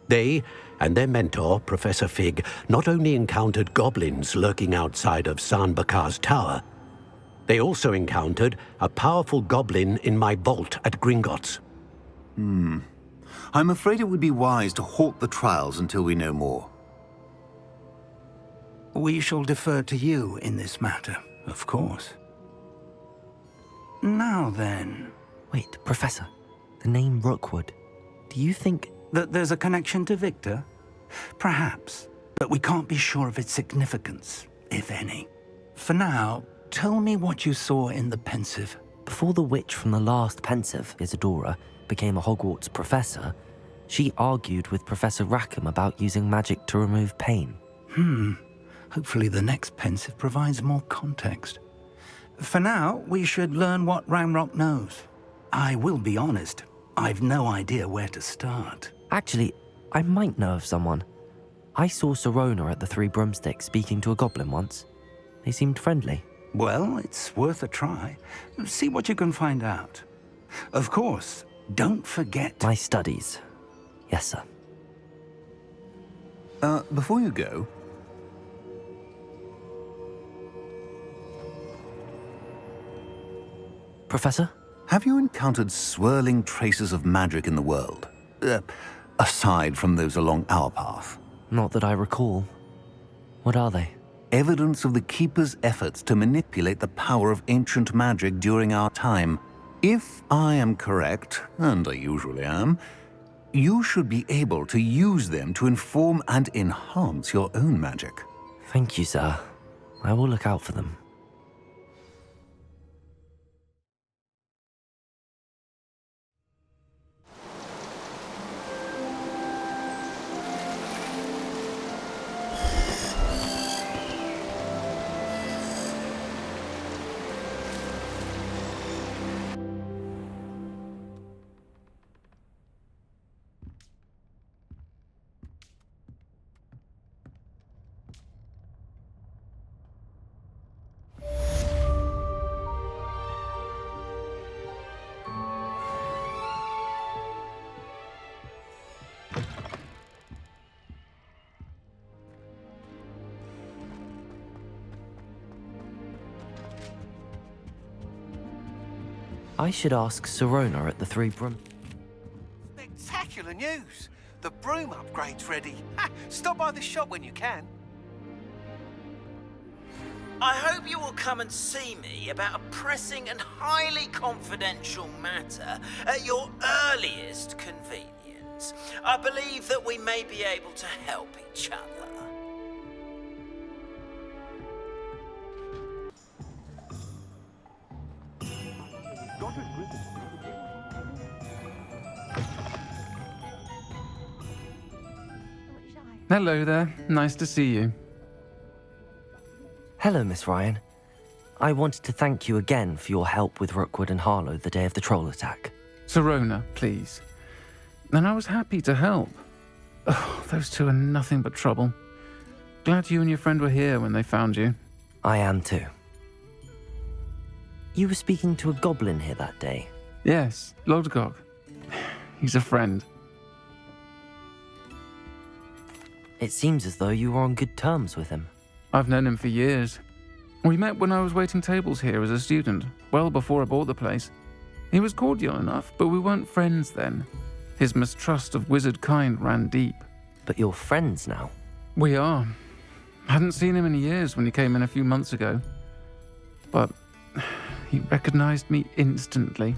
Speaker 5: They and their mentor, Professor Fig, not only encountered goblins lurking outside of Sanbakar's tower, they also encountered a powerful goblin in my vault at Gringotts.
Speaker 22: I'm afraid it would be wise to halt the trials until we know more.
Speaker 10: We shall defer to you in this matter, of course. Now then...
Speaker 2: Wait, Professor. The name Rookwood. Do you think...
Speaker 10: that there's a connection to Victor? Perhaps, but we can't be sure of its significance, if any. For now, tell me what you saw in the Pensive.
Speaker 2: Before the witch from the last Pensive, Isadora, became a Hogwarts professor, she argued with Professor Rackham about using magic to remove pain.
Speaker 10: Hopefully the next Pensive provides more context. For now, we should learn what Ranrock knows. I will be honest, I've no idea where to start.
Speaker 2: Actually, I might know of someone. I saw Sirona at the Three Broomsticks speaking to a goblin once. They seemed friendly.
Speaker 10: Well, it's worth a try. See what you can find out. Of course, don't forget...
Speaker 2: My studies. Yes, sir.
Speaker 22: Before you go...
Speaker 2: Professor?
Speaker 22: Have you encountered swirling traces of magic in the world? Aside from those along our path?
Speaker 2: Not that I recall. What are they?
Speaker 22: Evidence of the Keeper's efforts to manipulate the power of ancient magic during our time. If I am correct, and I usually am, you should be able to use them to inform and enhance your own magic.
Speaker 2: Thank you, sir. I will look out for them. I should ask Sirona at the Three Broom...
Speaker 6: Spectacular news! The broom upgrade's ready. Stop by the shop when you can.
Speaker 12: I hope you will come and see me about a pressing and highly confidential matter at your earliest convenience. I believe that we may be able to help each other.
Speaker 7: Hello there. Nice to see you.
Speaker 2: Hello, Miss Ryan. I wanted to thank you again for your help with Rookwood and Harlow the day of the troll attack.
Speaker 7: Sirona, please. And I was happy to help. Oh, those two are nothing but trouble. Glad you and your friend were here when they found you.
Speaker 2: I am too. You were speaking to a goblin here that day?
Speaker 7: Yes, Lodgok. He's a friend.
Speaker 2: It seems as though you were on good terms with him.
Speaker 7: I've known him for years. We met when I was waiting tables here as a student, well before I bought the place. He was cordial enough, but we weren't friends then. His mistrust of wizard kind ran deep.
Speaker 2: But you're friends now?
Speaker 7: We are. Hadn't seen him in years when he came in a few months ago. But he recognized me instantly,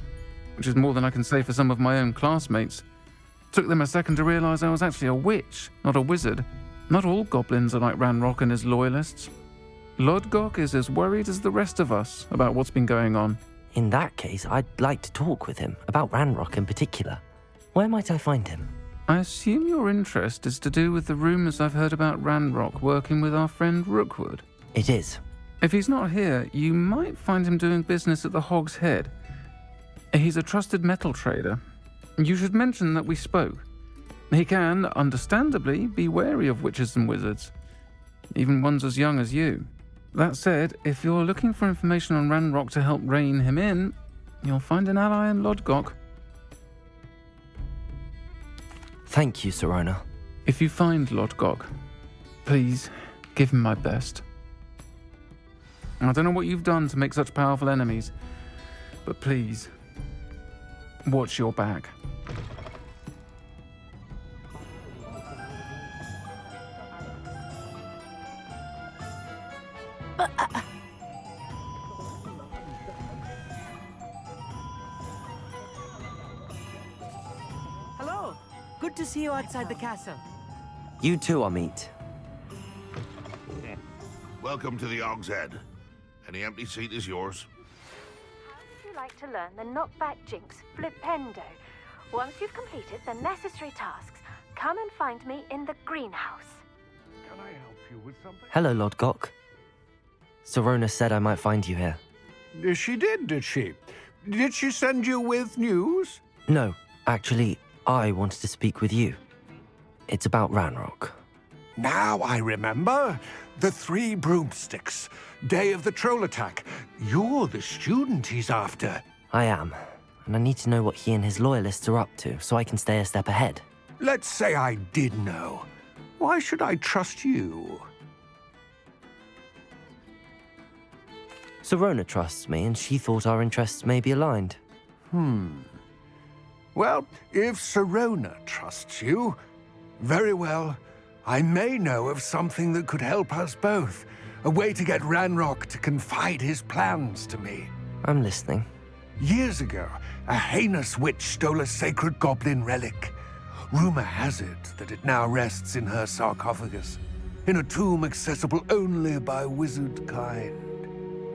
Speaker 7: which is more than I can say for some of my own classmates. Took them a second to realize I was actually a witch, not a wizard. Not all goblins are like Ranrock and his loyalists. Lodgok is as worried as the rest of us about what's been going on.
Speaker 2: In that case, I'd like to talk with him, about Ranrock in particular. Where might I find him?
Speaker 7: I assume your interest is to do with the rumours I've heard about Ranrock working with our friend Rookwood.
Speaker 2: It is.
Speaker 7: If he's not here, you might find him doing business at the Hog's Head. He's a trusted metal trader. You should mention that we spoke. He can, understandably, be wary of witches and wizards, even ones as young as you. That said, if you're looking for information on Ranrock to help rein him in, you'll find an ally in Lodgok.
Speaker 2: Thank you, Sirona.
Speaker 7: If you find Lodgok, please give him my best. I don't know what you've done to make such powerful enemies, but please, watch your back.
Speaker 3: Hello. Good to see you outside the castle.
Speaker 2: You too, Amit.
Speaker 18: Welcome to the Hog's Head. Any empty seat is yours.
Speaker 16: If you like to learn the knockback jinx flipendo, once you've completed the necessary tasks, come and find me in the greenhouse.
Speaker 6: Can I help you with something?
Speaker 2: Hello, Lodgok. Sirona said I might find you here.
Speaker 6: She did she? Did she send you with news?
Speaker 2: No, actually, I wanted to speak with you. It's about Ranrock.
Speaker 6: Now I remember. The 3 broomsticks. Day of the troll attack. You're the student he's after.
Speaker 2: I am, and I need to know what he and his loyalists are up to so I can stay a step ahead.
Speaker 6: Let's say I did know. Why should I trust you?
Speaker 2: Sirona trusts me, and she thought our interests may be aligned.
Speaker 6: Well, if Sirona trusts you, very well. I may know of something that could help us both. A way to get Ranrock to confide his plans to me.
Speaker 2: I'm listening.
Speaker 6: Years ago, a heinous witch stole a sacred goblin relic. Rumor has it that it now rests in her sarcophagus, in a tomb accessible only by wizard kind.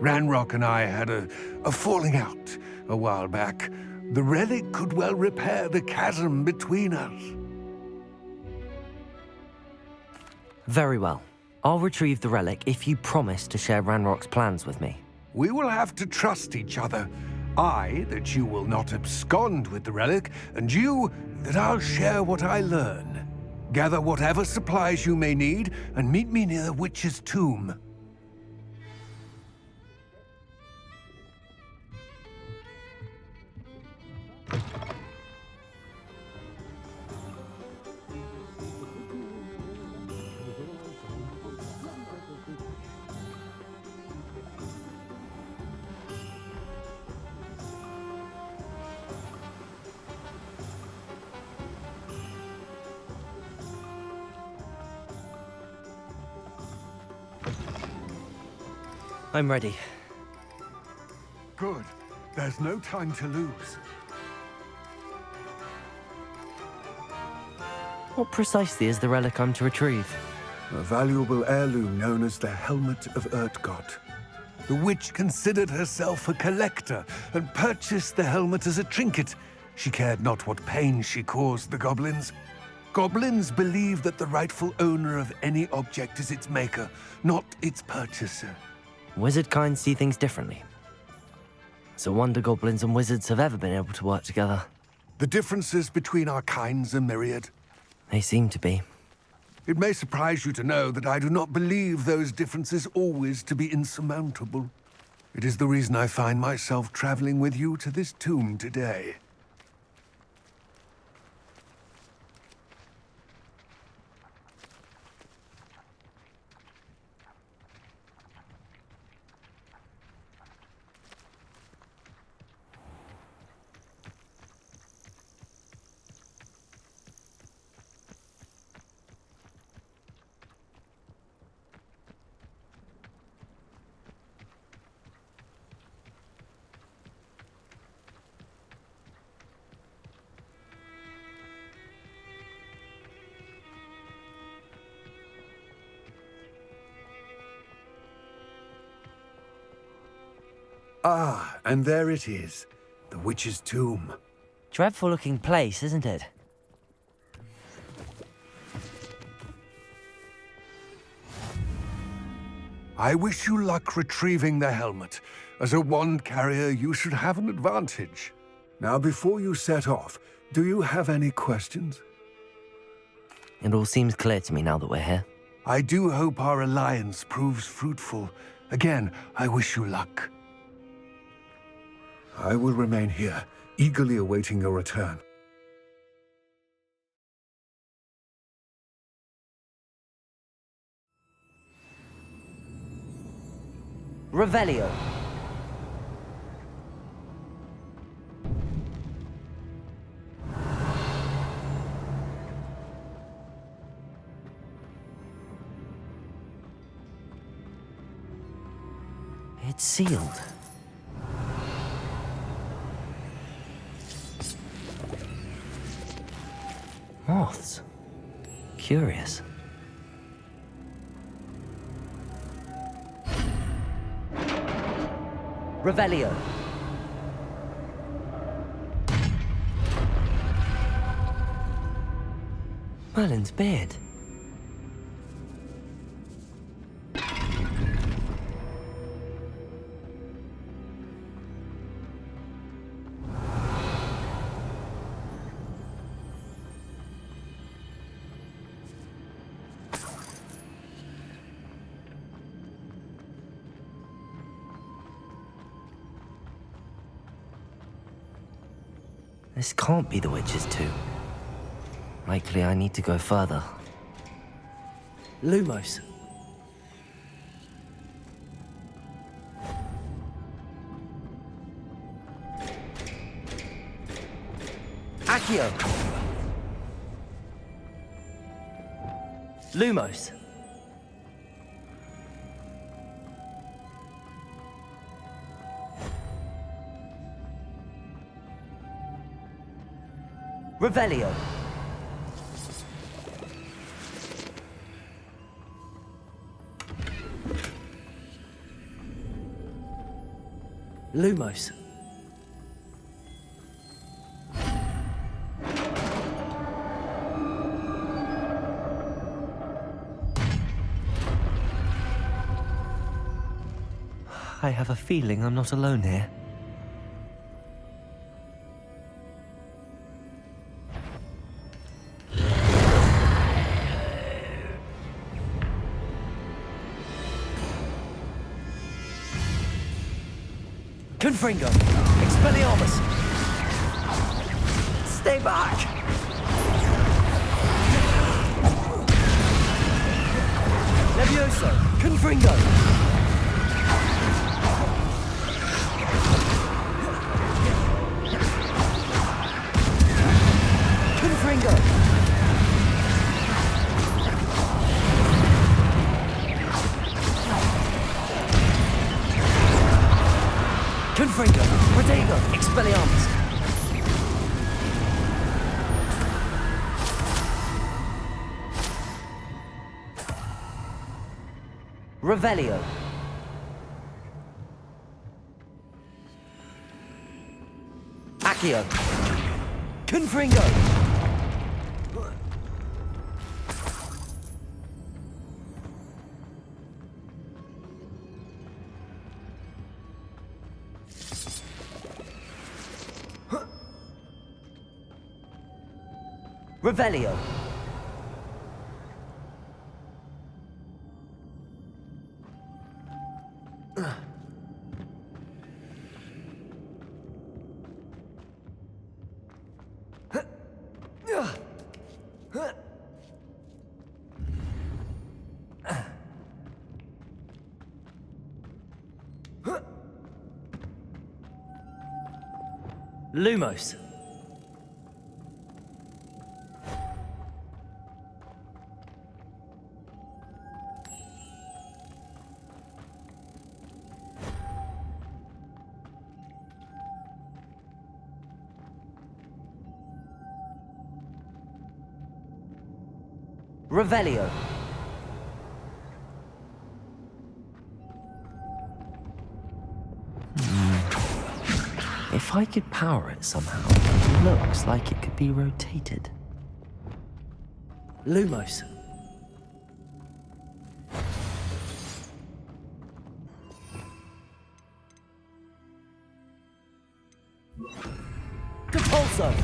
Speaker 6: Ranrock and I had a falling out a while back. The relic could well repair the chasm between us.
Speaker 2: Very well. I'll retrieve the relic if you promise to share Ranrock's plans with me.
Speaker 6: We will have to trust each other. I, that you will not abscond with the relic, and you, that I'll share what I learn. Gather whatever supplies you may need, and meet me near the witch's tomb.
Speaker 2: I'm ready.
Speaker 6: Good. There's no time to lose.
Speaker 2: What precisely is the relic I'm to retrieve?
Speaker 6: A valuable heirloom known as the Helmet of Urtgott. The witch considered herself a collector and purchased the helmet as a trinket. She cared not what pain she caused the goblins. Goblins believe that the rightful owner of any object is its maker, not its purchaser.
Speaker 2: Wizard kind see things differently. It's a wonder goblins and wizards have ever been able to work together.
Speaker 6: The differences between our kinds are myriad.
Speaker 2: They seem to be.
Speaker 6: It may surprise you to know that I do not believe those differences always to be insurmountable. It is the reason I find myself traveling with you to this tomb today. Ah, and there it is. The witch's tomb.
Speaker 2: Dreadful looking place, isn't it?
Speaker 6: I wish you luck retrieving the helmet. As a wand carrier, you should have an advantage. Now, before you set off, do you have any questions?
Speaker 2: It all seems clear to me now that we're here.
Speaker 6: I do hope our alliance proves fruitful. Again, I wish you luck. I will remain here, eagerly awaiting your return.
Speaker 2: Revelio. It's sealed. Moths. Curious. Revelio. Merlin's beard. This can't be the witch's tomb. Likely I need to go further. Lumos. Accio. Lumos. Revelio. Lumos. I have a feeling I'm not alone here. Confringo! Expelliarmus! Stay back! Levioso! Confringo! Confringo! Confringo! Protego! Expelliarmus! Revelio. Accio. Confringo. Revelio. Lumos. Revelio. If I could power it somehow, it looks like it could be rotated. Lumos.
Speaker 11: Depulso!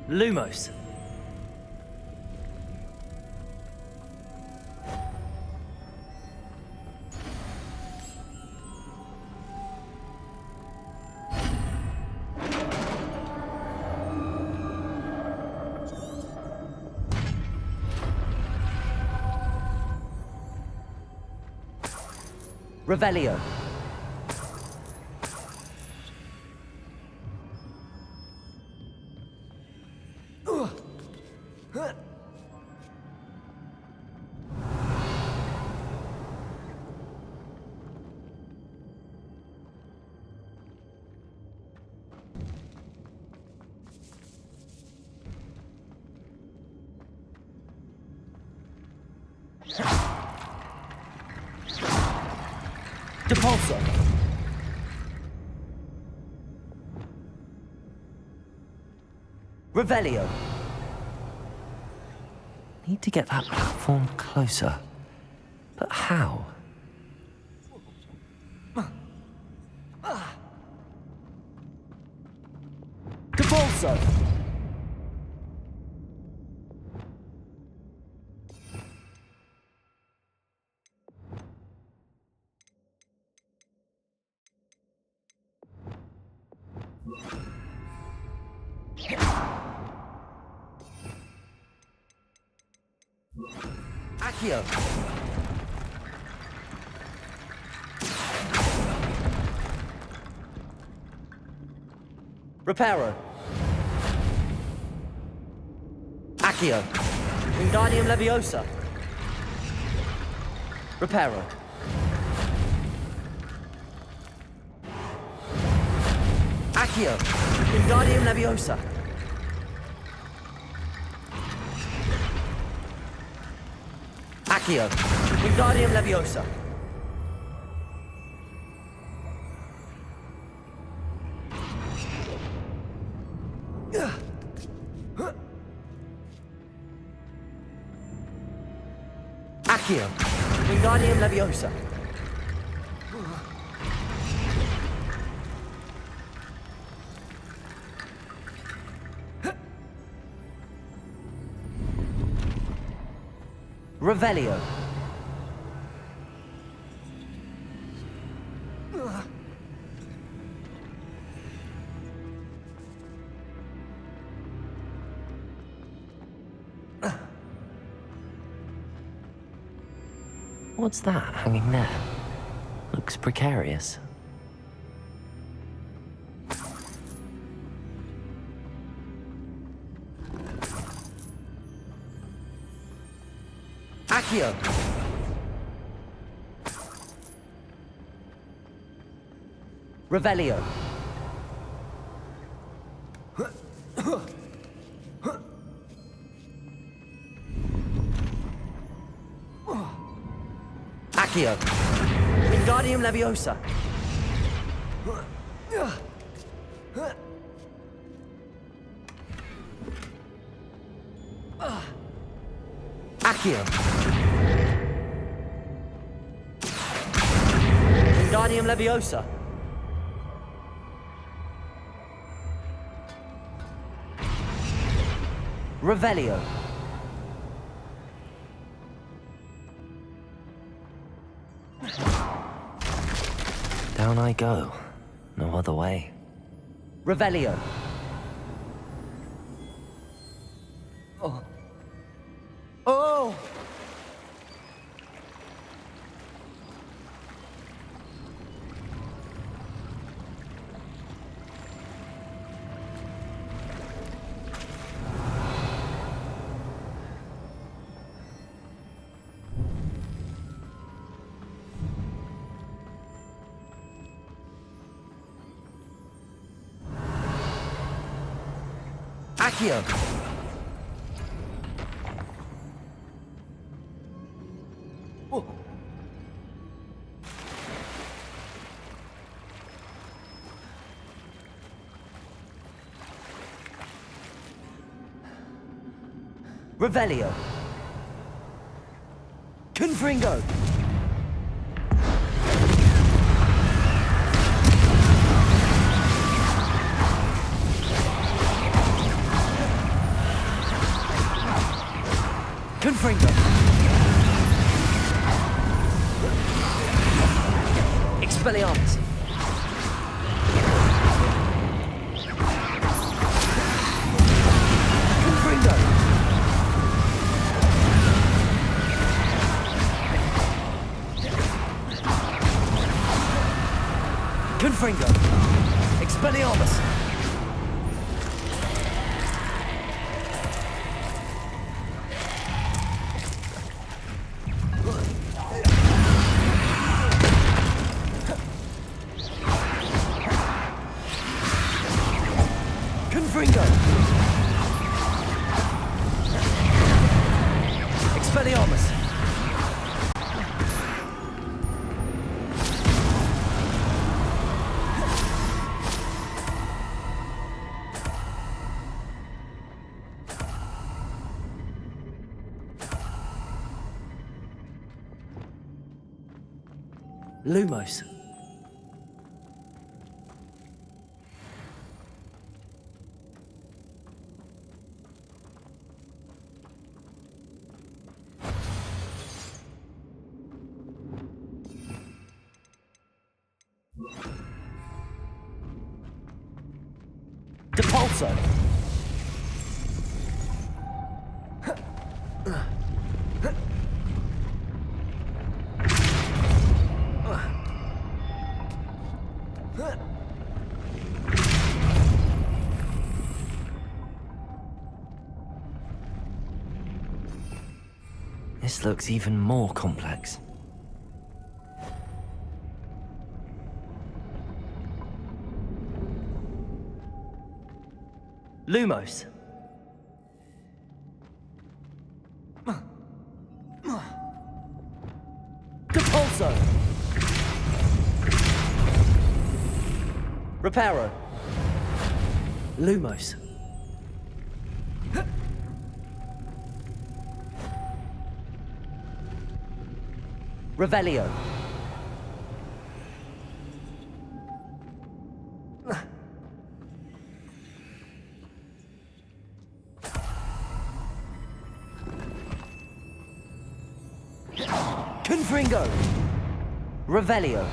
Speaker 2: Lumos.
Speaker 11: Revelio. Depulso. Revelio.
Speaker 2: Need to get that platform closer. But how?
Speaker 11: Depulso. Accio. Reparo. Accio. Wingardium Leviosa. Reparo. Accio. Wingardium Leviosa. Accio. Wingardium Leviosa. Accio. Wingardium Leviosa. Revelio.
Speaker 2: What's that hanging there? Looks precarious.
Speaker 11: Accio. Revelio. Accio. Wingardium Leviosa. Accio. Wingardium Leviosa. Revelio.
Speaker 2: Down I go. No other way.
Speaker 11: Revelio. Oh. Oh! Accio! Oh. Revelio. Confringo. Confringo. Expelliarmus. Confringo. Confringo. Expelliarmus. Confringo. Expelliarmus. Lumos. Depulso.
Speaker 2: This looks even more complex.
Speaker 11: Lumos. Depulso. Reparo.
Speaker 2: Lumos.
Speaker 11: Revelio. Confringo. Revelio.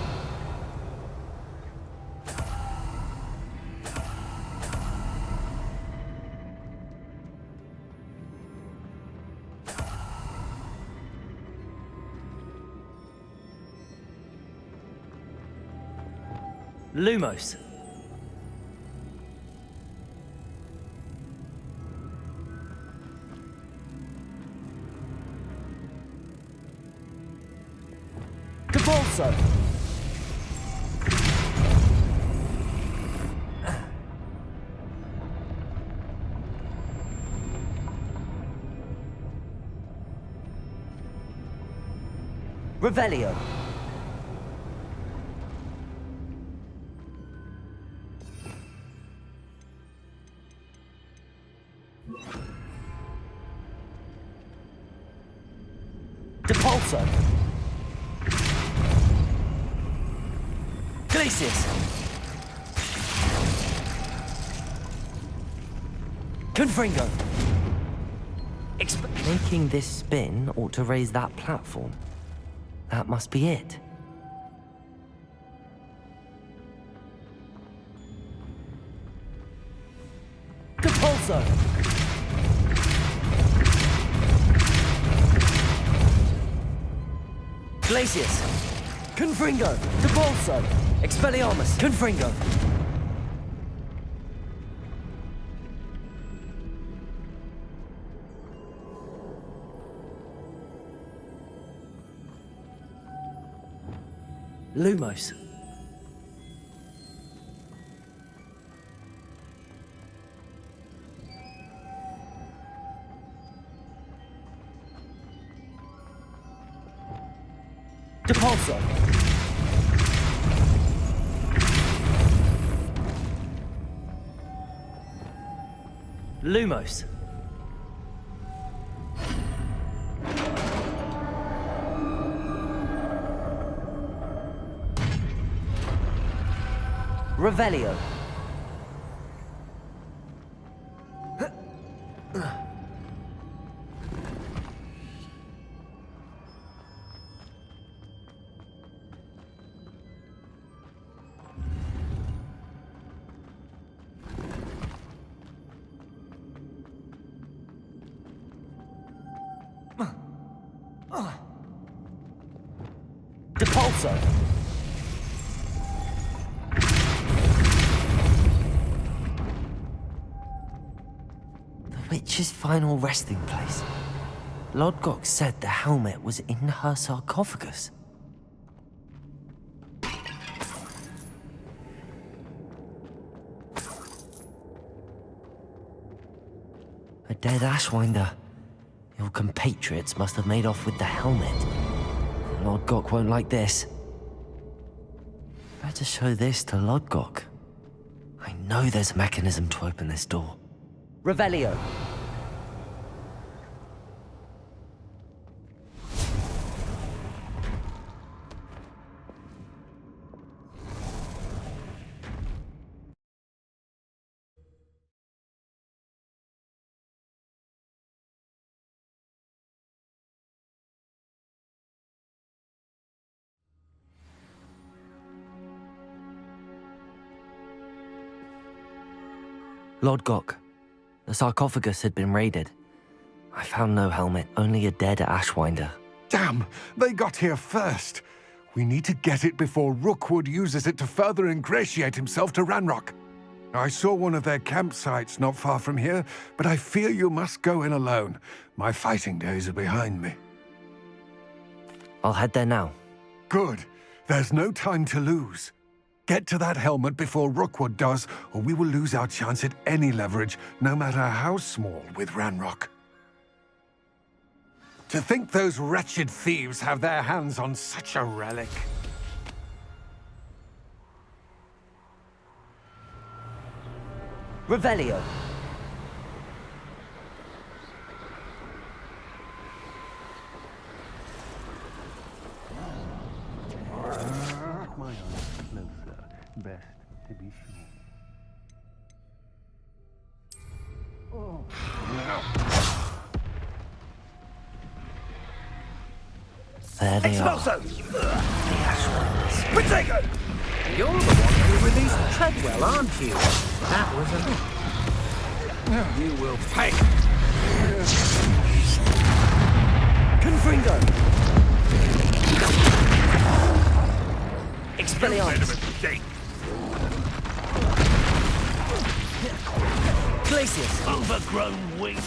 Speaker 2: Lumos.
Speaker 11: Depulso. Revelio. Depulso. Glacius. Confringo.
Speaker 2: Making this spin ought to raise that platform. That must be it.
Speaker 11: Depulso. Glacius. Confringo. Depulso. Expelliarmus. Confringo.
Speaker 2: Lumos.
Speaker 11: Depulso! Lumos! Revelio! Depulso!
Speaker 2: The witch's final resting place. Lodgok said the helmet was in her sarcophagus. A dead Ashwinder. Your compatriots must have made off with the helmet. Lodgok won't like this. Better show this to Lodgok. I know there's a mechanism to open this door.
Speaker 11: Revelio!
Speaker 2: Lodgok, the sarcophagus had been raided. I found no helmet, only a dead Ashwinder.
Speaker 6: Damn! They got here first. We need to get it before Rookwood uses it to further ingratiate himself to Ranrock. I saw one of their campsites not far from here, but I fear you must go in alone. My fighting days are behind me.
Speaker 2: I'll head there now.
Speaker 6: Good. There's no time to lose. Get to that helmet before Rookwood does, or we will lose our chance at any leverage, no matter how small, with Ranrock. To think those wretched thieves have their hands on such a relic.
Speaker 11: Revelio!
Speaker 6: My eyes closer. Best to be sure.
Speaker 2: There they are.
Speaker 12: Protego!
Speaker 19: You're the one who released Treadwell, aren't you? That was a... You will pay.
Speaker 11: Confringo! Expelliarmus! Glacius!
Speaker 12: Overgrown weed!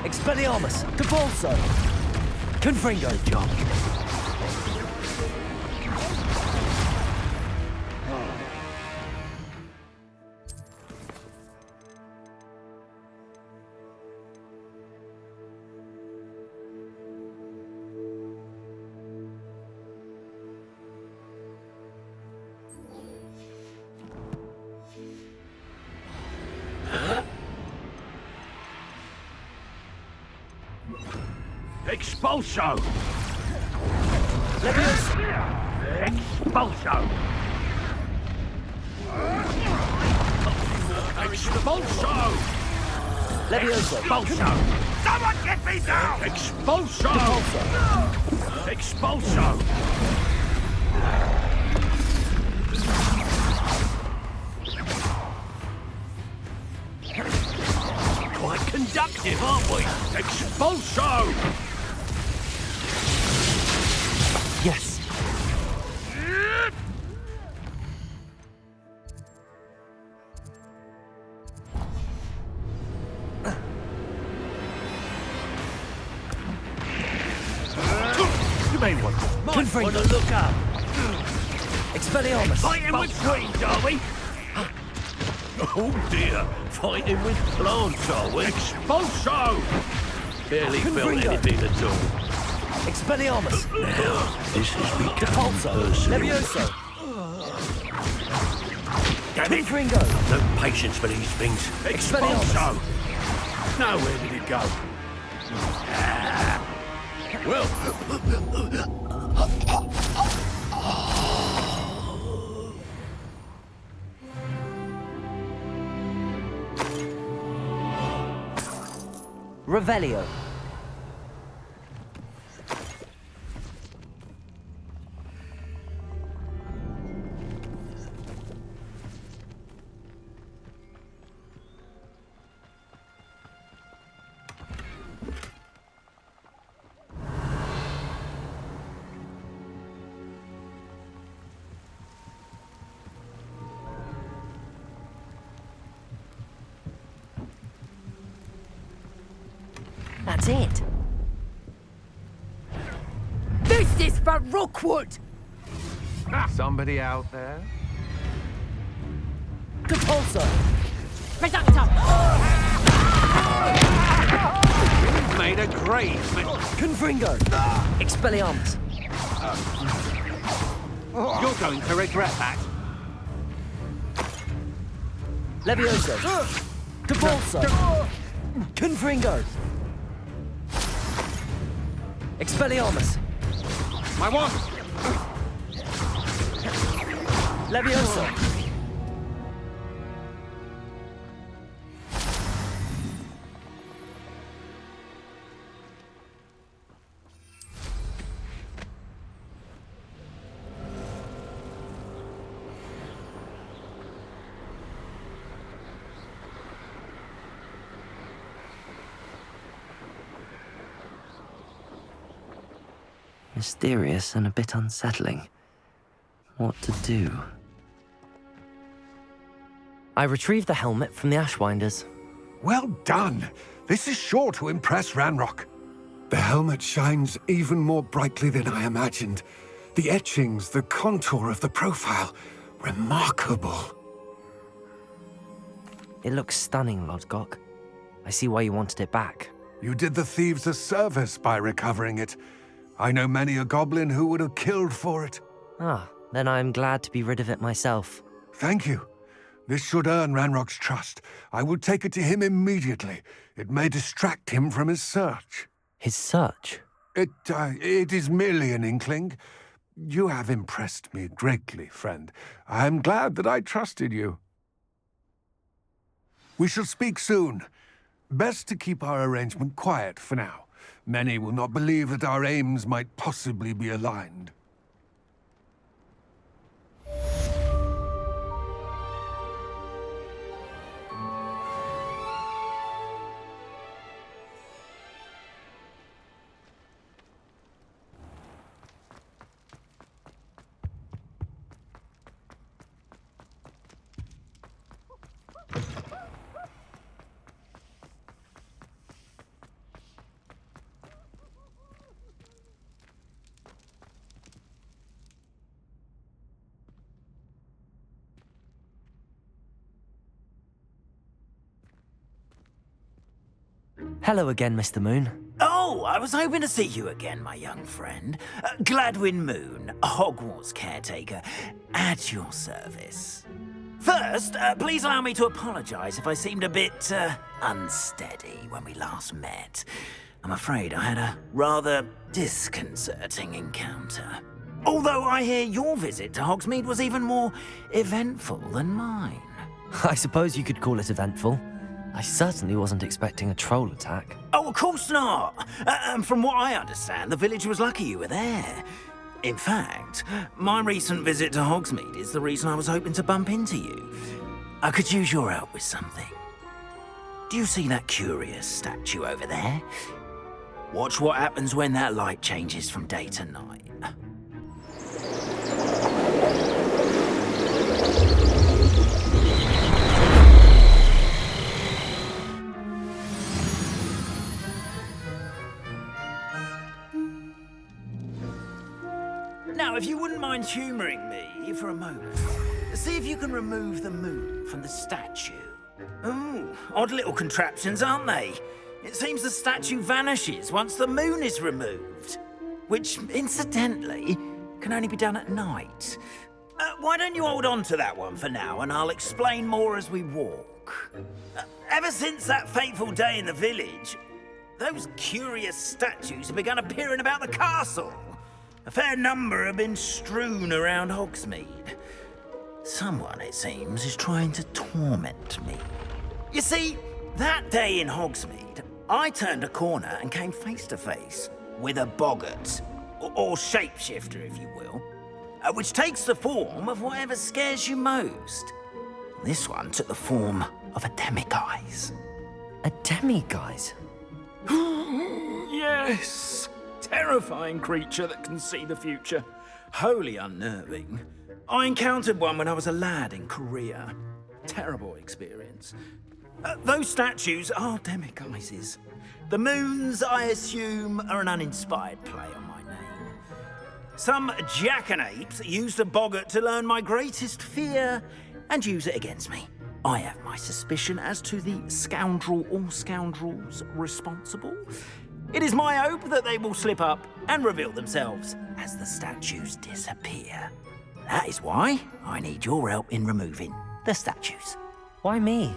Speaker 11: Expelliarmus! Depulso! Confringo!
Speaker 2: Job.
Speaker 12: Expulso!
Speaker 11: Leviosa!
Speaker 12: Expulso! Expulso!
Speaker 11: Leviosa!
Speaker 12: Expulso! Someone get me down! Expulso! Expulso! Quite conductive, aren't we? Expulso!
Speaker 11: Yes!
Speaker 12: You may want to look up.
Speaker 11: Expelliarmus!
Speaker 12: Fighting with screens, are we? Oh dear, fighting with plants, are we? Expulso!
Speaker 11: barely felt anything at all.
Speaker 2: Expelliarmus!
Speaker 11: Now, this is becoming
Speaker 2: Depulso!
Speaker 11: personal.
Speaker 2: Levioso!
Speaker 11: Damn it!
Speaker 2: Ringo!
Speaker 11: No patience for these things.
Speaker 2: Expelliarmus!
Speaker 11: Now where did it go? Well...
Speaker 2: Revelio. That's it.
Speaker 3: This is for Rookwood!
Speaker 6: Somebody out there?
Speaker 2: Depulso!
Speaker 3: Reductor!
Speaker 6: You've made a grave.
Speaker 2: Confringo! Expelliarmus!
Speaker 19: You're going to regret that.
Speaker 2: Levioso! Depulso! Confringo! Expelliarmus!
Speaker 19: My one!
Speaker 2: Levioso! Mysterious and a bit unsettling. What to do? I retrieved the helmet from the Ashwinders.
Speaker 6: Well done. This is sure to impress Ranrock. The helmet shines even more brightly than I imagined. The etchings, the contour of the profile. Remarkable.
Speaker 2: It looks stunning, Lodgok. I see why you wanted it back.
Speaker 6: You did the thieves a service by recovering it. I know many a goblin who would have killed for it.
Speaker 2: Ah, then I am glad to be rid of it myself.
Speaker 6: Thank you. This should earn Ranrock's trust. I will take it to him immediately. It may distract him from his search.
Speaker 2: His search?
Speaker 6: It is merely an inkling. You have impressed me greatly, friend. I am glad that I trusted you. We shall speak soon. Best to keep our arrangement quiet for now. Many will not believe that our aims might possibly be aligned.
Speaker 2: Hello again, Mr. Moon.
Speaker 12: Oh, I was hoping to see you again, my young friend. Gladwin Moon, Hogwarts caretaker, at your service. First, please allow me to apologize if I seemed a bit, unsteady when we last met. I'm afraid I had a rather disconcerting encounter. Although I hear your visit to Hogsmeade was even more eventful than mine.
Speaker 2: I suppose you could call it eventful. I certainly wasn't expecting a troll attack.
Speaker 12: Oh, of course not. From what I understand, the village was lucky you were there. In fact, my recent visit to Hogsmeade is the reason I was hoping to bump into you. I could use your help with something. Do you see that curious statue over there? Watch what happens when that light changes from day to night. Now, if you wouldn't mind humouring me for a moment, see if you can remove the moon from the statue. Ooh, odd little contraptions, aren't they? It seems the statue vanishes once the moon is removed, which, incidentally, can only be done at night. Why don't you hold on to that one for now, and I'll explain more as we walk. Ever since that fateful day in the village, those curious statues have begun appearing about the castle. A fair number have been strewn around Hogsmeade. Someone, it seems, is trying to torment me. You see, that day in Hogsmeade, I turned a corner and came face to face with a boggart, or shapeshifter, if you will, which takes the form of whatever scares you most. This one took the form of a demiguise.
Speaker 2: A demiguise?
Speaker 12: Yes! Terrifying creature that can see the future. Wholly unnerving. I encountered one when I was a lad in Korea. Terrible experience. Those statues are demiguises. The moons, I assume, are an uninspired play on my name. Some jackanapes used a boggart to learn my greatest fear and use it against me. I have my suspicion as to the scoundrel or scoundrels responsible. It is my hope that they will slip up and reveal themselves as the statues disappear. That is why I need your help in removing the statues.
Speaker 2: Why me?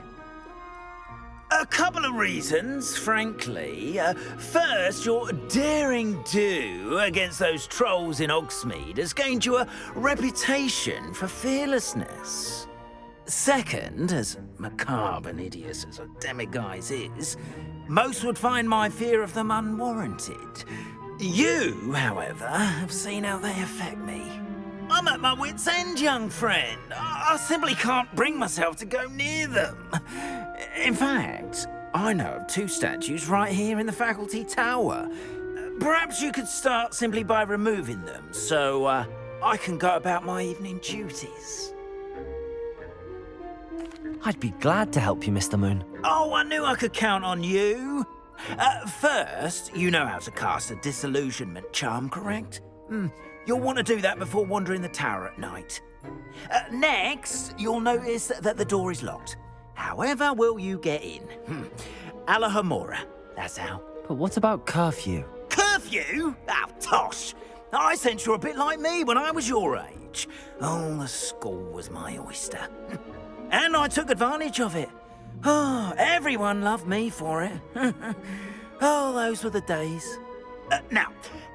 Speaker 12: A couple of reasons, frankly. First, your daring do against those trolls in Hogsmeade has gained you a reputation for fearlessness. Second, as macabre and hideous as a demiguise is, most would find my fear of them unwarranted. You, however, have seen how they affect me. I'm at my wit's end, young friend. I simply can't bring myself to go near them. In fact, I know of two statues right here in the faculty tower. Perhaps you could start simply by removing them, so I can go about my evening duties.
Speaker 2: I'd be glad to help you, Mr. Moon.
Speaker 12: Oh, I knew I could count on you. First, you know how to cast a disillusionment charm, correct? You'll want to do that before wandering the tower at night. Next, you'll notice that the door is locked. However will you get in? Alahomora, that's how.
Speaker 2: But what about curfew?
Speaker 12: Curfew? Oh, tosh. I sense you're a bit like me when I was your age. Oh, the school was my oyster. And I took advantage of it. Oh, everyone loved me for it. Oh, those were the days. Now,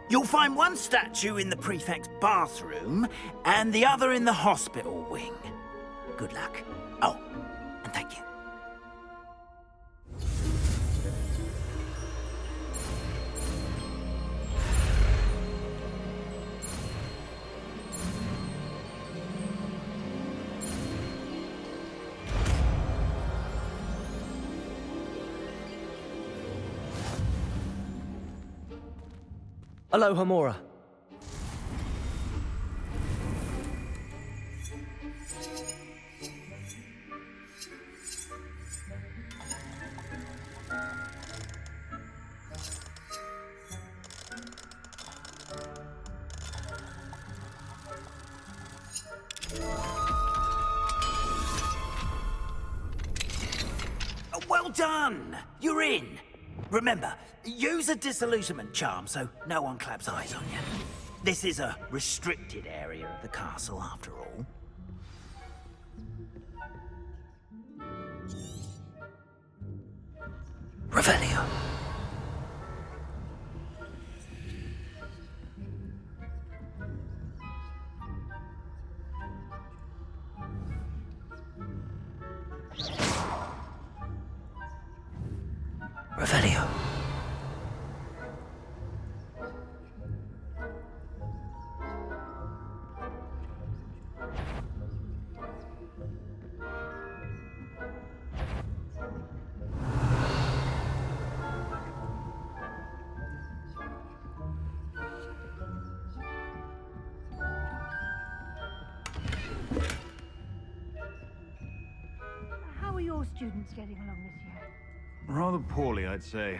Speaker 12: you'll find one statue in the prefect's bathroom and the other in the hospital wing. Good luck. Oh, and thank you.
Speaker 2: Alohomora.
Speaker 12: Well done! You're in. Remember, use a disillusionment charm so no one claps eyes on you. This is a restricted area of the castle, after all.
Speaker 2: Revelio. Revelio.
Speaker 14: How are your students getting along this year?
Speaker 15: Rather poorly, I'd say.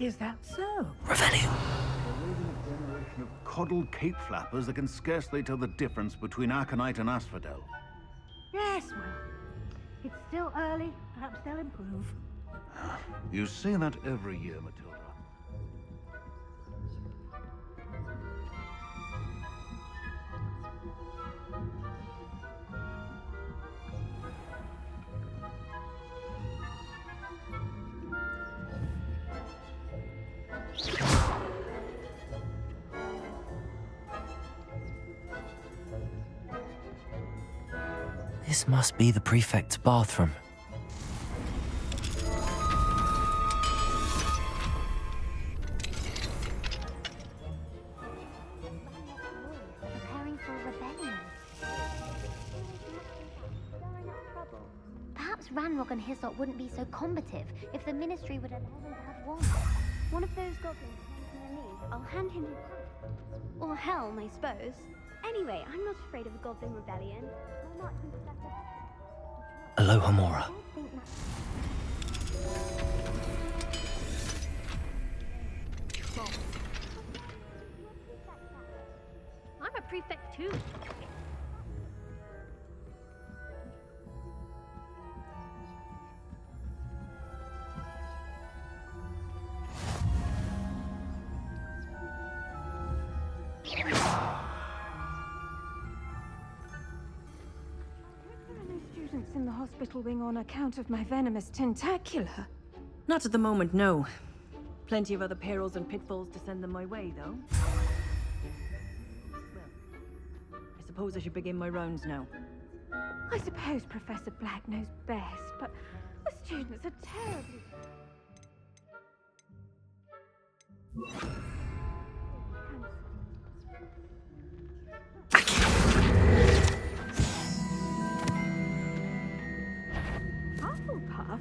Speaker 14: Is that so?
Speaker 2: Revelio.
Speaker 15: We're raising a generation of coddled cape flappers that can scarcely tell the difference between aconite and asphodel.
Speaker 14: Yes, well, it's still early. Perhaps they'll improve.
Speaker 15: You say that every year, Matilda.
Speaker 2: This must be the prefect's bathroom.
Speaker 13: Preparing for a rebellion. Perhaps Ranrock and Hyssop wouldn't be so combative if the Ministry would allow them to have one. One of those goblins hands me a lead. I'll hand him his hat. Or helm, I suppose. Anyway, I'm not afraid of a goblin rebellion. My marksman's better.
Speaker 2: Aloha Mora.
Speaker 13: I'm a prefect too.
Speaker 3: Students in the hospital wing on account of my venomous tentacular.
Speaker 1: Not at the moment, no. Plenty of other perils and pitfalls to send them my way, though. Well, I suppose I should begin my rounds now.
Speaker 3: I suppose Professor Black knows best, but the students are terribly... Hufflepuff?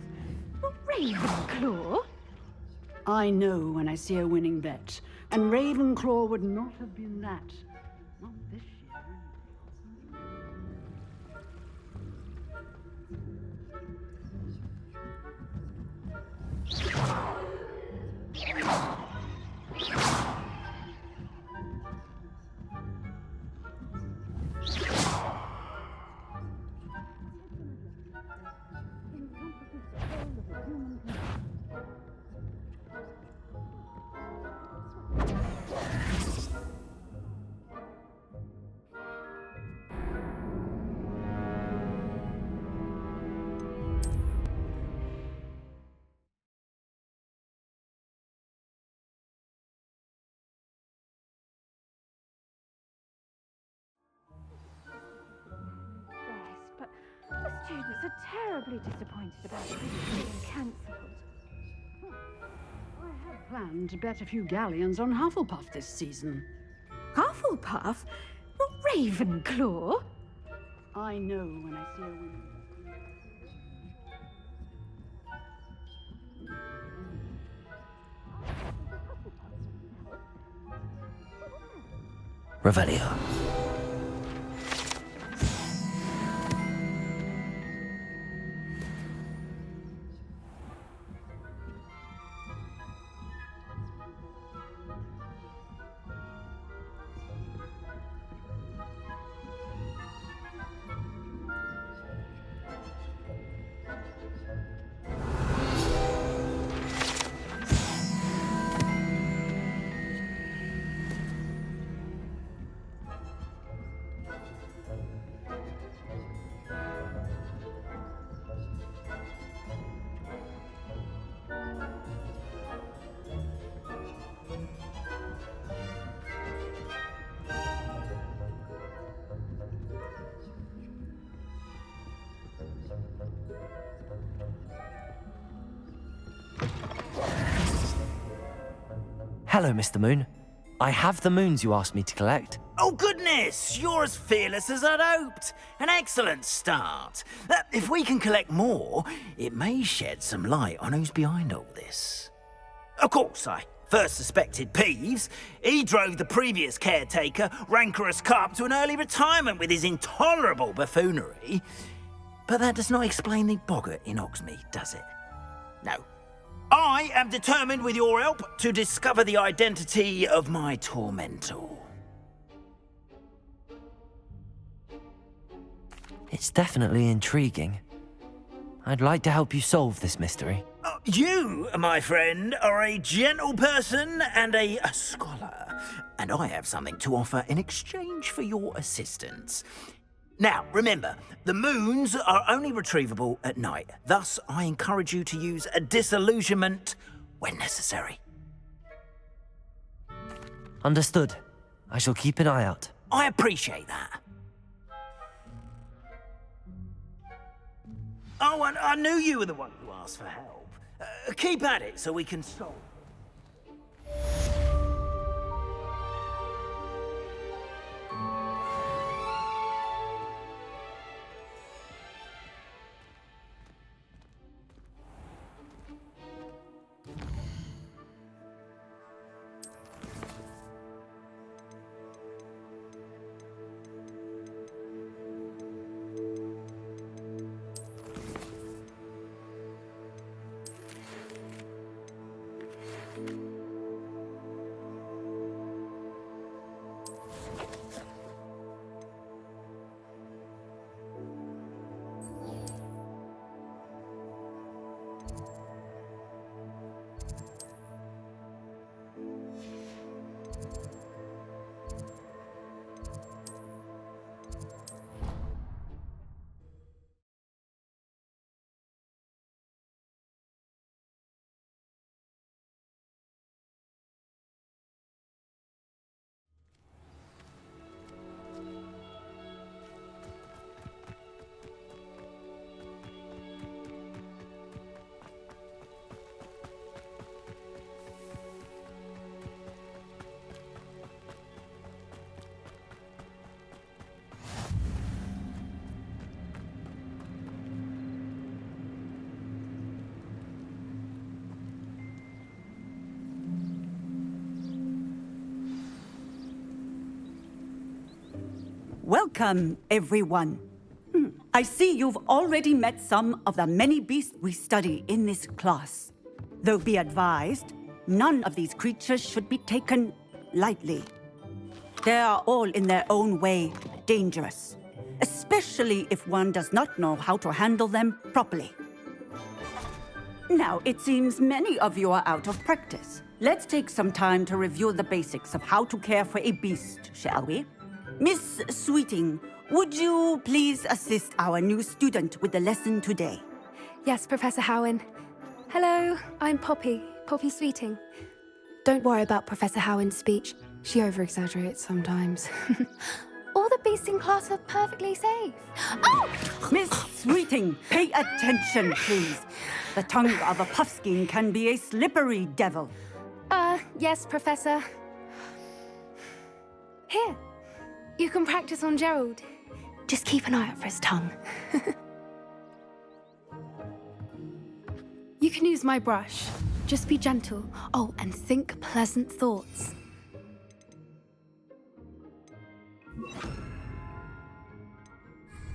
Speaker 3: Not Ravenclaw?
Speaker 20: I know when I see a winning bet, and Ravenclaw would not have been that. Not this
Speaker 3: But the students are terribly disappointed about it being cancelled.
Speaker 20: I had planned to bet a few galleons on Hufflepuff this season.
Speaker 3: Hufflepuff? Not Ravenclaw?
Speaker 20: I know when I see a winning.
Speaker 2: Revelio. Hello, Mr. Moon. I have the moons you asked me to collect.
Speaker 12: Oh, goodness! You're as fearless as I'd hoped. An excellent start. If we can collect more, it may shed some light on who's behind all this. Of course, I first suspected Peeves. He drove the previous caretaker, Rancorous Carp, to an early retirement with his intolerable buffoonery. But that does not explain the boggart in Hogsmeade, does it? No. I am determined, with your help, to discover the identity of my tormentor.
Speaker 2: It's definitely intriguing. I'd like to help you solve this mystery.
Speaker 12: You, my friend, are a gentle person and a scholar, and I have something to offer in exchange for your assistance. Now, remember, the moons are only retrievable at night. Thus, I encourage you to use a disillusionment when necessary.
Speaker 2: Understood. I shall keep an eye out.
Speaker 12: I appreciate that. Oh, and I knew you were the one who asked for help. Keep at it so we can solve.
Speaker 4: Welcome, everyone. I see you've already met some of the many beasts we study in this class. Though be advised, none of these creatures should be taken lightly. They are all in their own way dangerous, especially if one does not know how to handle them properly. Now, it seems many of you are out of practice. Let's take some time to review the basics of how to care for a beast, shall we? Miss Sweeting, would you please assist our new student with the lesson today?
Speaker 9: Yes, Professor Howen. Hello, I'm Poppy Sweeting. Don't worry about Professor Howen's speech. She over-exaggerates sometimes. All the beasts in class are perfectly safe.
Speaker 4: Oh! Miss Sweeting, pay attention, please. The tongue of a puffskein can be a slippery devil.
Speaker 9: Yes, Professor. Here. You can practice on Gerald. Just keep an eye out for his tongue. You can use my brush. Just be gentle. Oh, and think pleasant thoughts.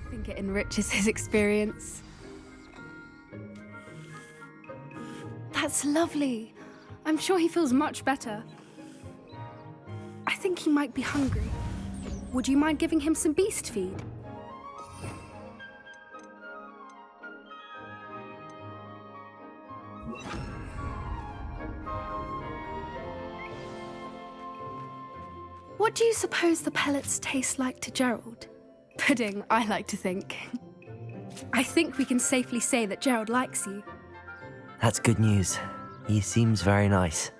Speaker 9: I think it enriches his experience. That's lovely. I'm sure he feels much better. I think he might be hungry. Would you mind giving him some beast feed? What do you suppose the pellets taste like to Gerald? Pudding, I like to think. I think we can safely say that Gerald likes you.
Speaker 2: That's good news. He seems very nice.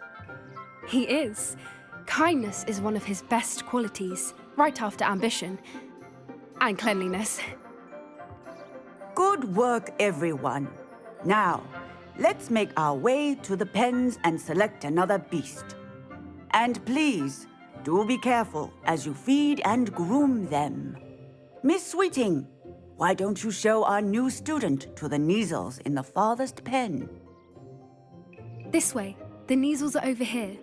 Speaker 9: He is. Kindness is one of his best qualities, right after ambition. And cleanliness.
Speaker 4: Good work, everyone. Now, let's make our way to the pens and select another beast. And please, do be careful as you feed and groom them. Miss Sweeting, why don't you show our new student to the Kneazles in the farthest pen?
Speaker 9: This way. The Kneazles are over here.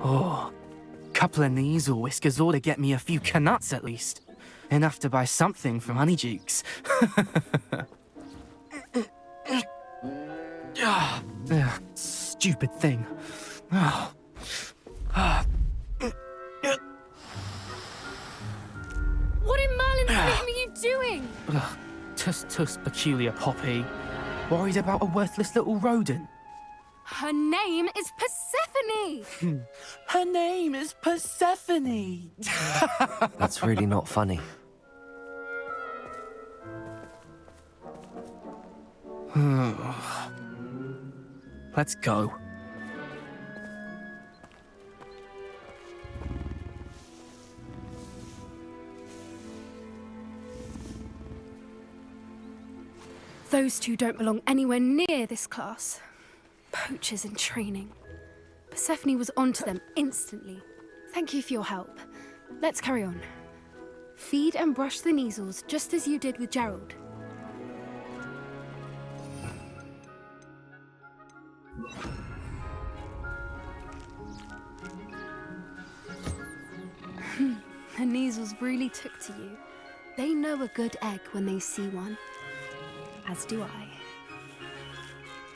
Speaker 23: Oh, couple of Kneazle whiskers ought to get me a few canuts at least. Enough to buy something from Honeydukes. Stupid thing. tusk peculiar, Poppy. Worried about a worthless little rodent?
Speaker 9: Her name is Persephone!
Speaker 23: Her name is Persephone!
Speaker 2: That's really not funny.
Speaker 23: Let's go.
Speaker 9: Those two don't belong anywhere near this class. Poachers in training. Persephone was onto them instantly. Thank you for your help. Let's carry on. Feed and brush the measles just as you did with Gerald. The measles really took to you. They know a good egg when they see one. As do I.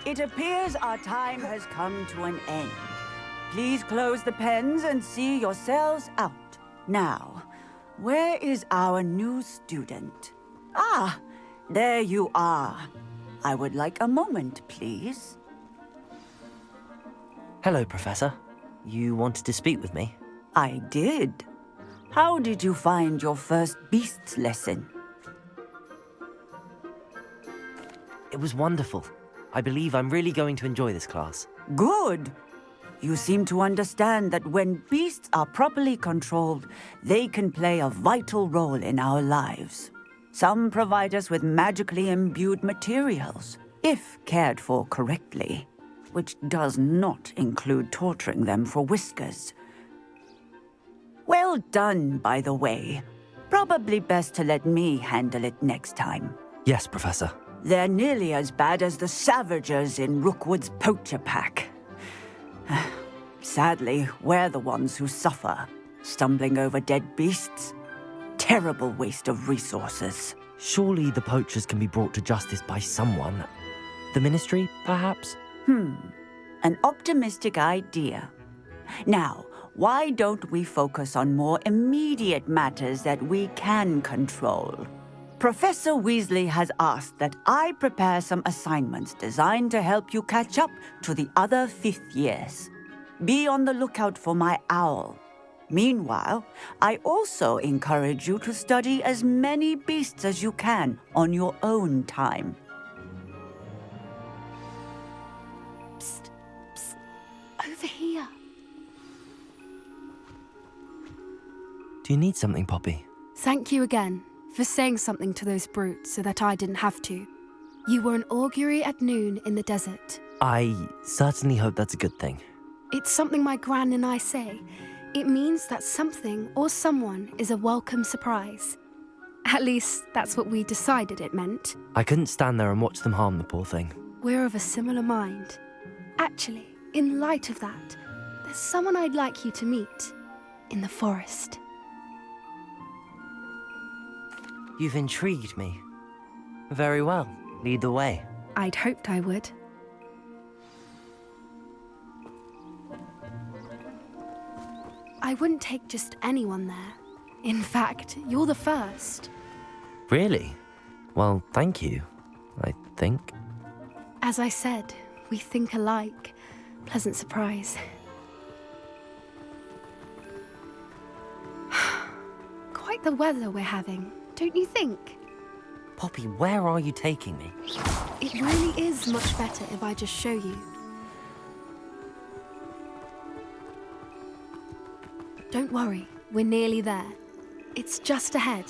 Speaker 4: It appears our time has come to an end. Please close the pens and see yourselves out. Now, where is our new student? Ah, there you are. I would like a moment, please.
Speaker 2: Hello, Professor. You wanted to speak with me?
Speaker 4: I did. How did you find your first beasts lesson?
Speaker 2: It was wonderful. I believe I'm really going to enjoy this class.
Speaker 4: Good. You seem to understand that when beasts are properly controlled, they can play a vital role in our lives. Some provide us with magically imbued materials, if cared for correctly, which does not include torturing them for whiskers. Well done, by the way. Probably best to let me handle it next time.
Speaker 2: Yes, Professor.
Speaker 4: They're nearly as bad as the Savagers in Rookwood's poacher pack. Sadly, we're the ones who suffer, stumbling over dead beasts. Terrible waste of resources.
Speaker 2: Surely the poachers can be brought to justice by someone. The Ministry, perhaps?
Speaker 4: An optimistic idea. Now, why don't we focus on more immediate matters that we can control? Professor Weasley has asked that I prepare some assignments designed to help you catch up to the other 5th years. Be on the lookout for my owl. Meanwhile, I also encourage you to study as many beasts as you can on your own time.
Speaker 9: Psst, psst. Over here.
Speaker 2: Do you need something, Poppy?
Speaker 9: Thank you again for saying something to those brutes so that I didn't have to. You were an augury at noon in the desert.
Speaker 2: I certainly hope that's a good thing.
Speaker 9: It's something my gran and I say. It means that something or someone is a welcome surprise. At least, that's what we decided it meant.
Speaker 2: I couldn't stand there and watch them harm the poor thing.
Speaker 9: We're of a similar mind. Actually, in light of that, there's someone I'd like you to meet in the forest.
Speaker 2: You've intrigued me. Very well. Lead the way.
Speaker 9: I'd hoped I would. I wouldn't take just anyone there. In fact, you're the first.
Speaker 2: Really? Well, thank you, I think.
Speaker 9: As I said, we think alike. Pleasant surprise. Quite the weather we're having, don't you think?
Speaker 2: Poppy, where are you taking me?
Speaker 9: It really is much better if I just show you. Don't worry, we're nearly there. It's just ahead.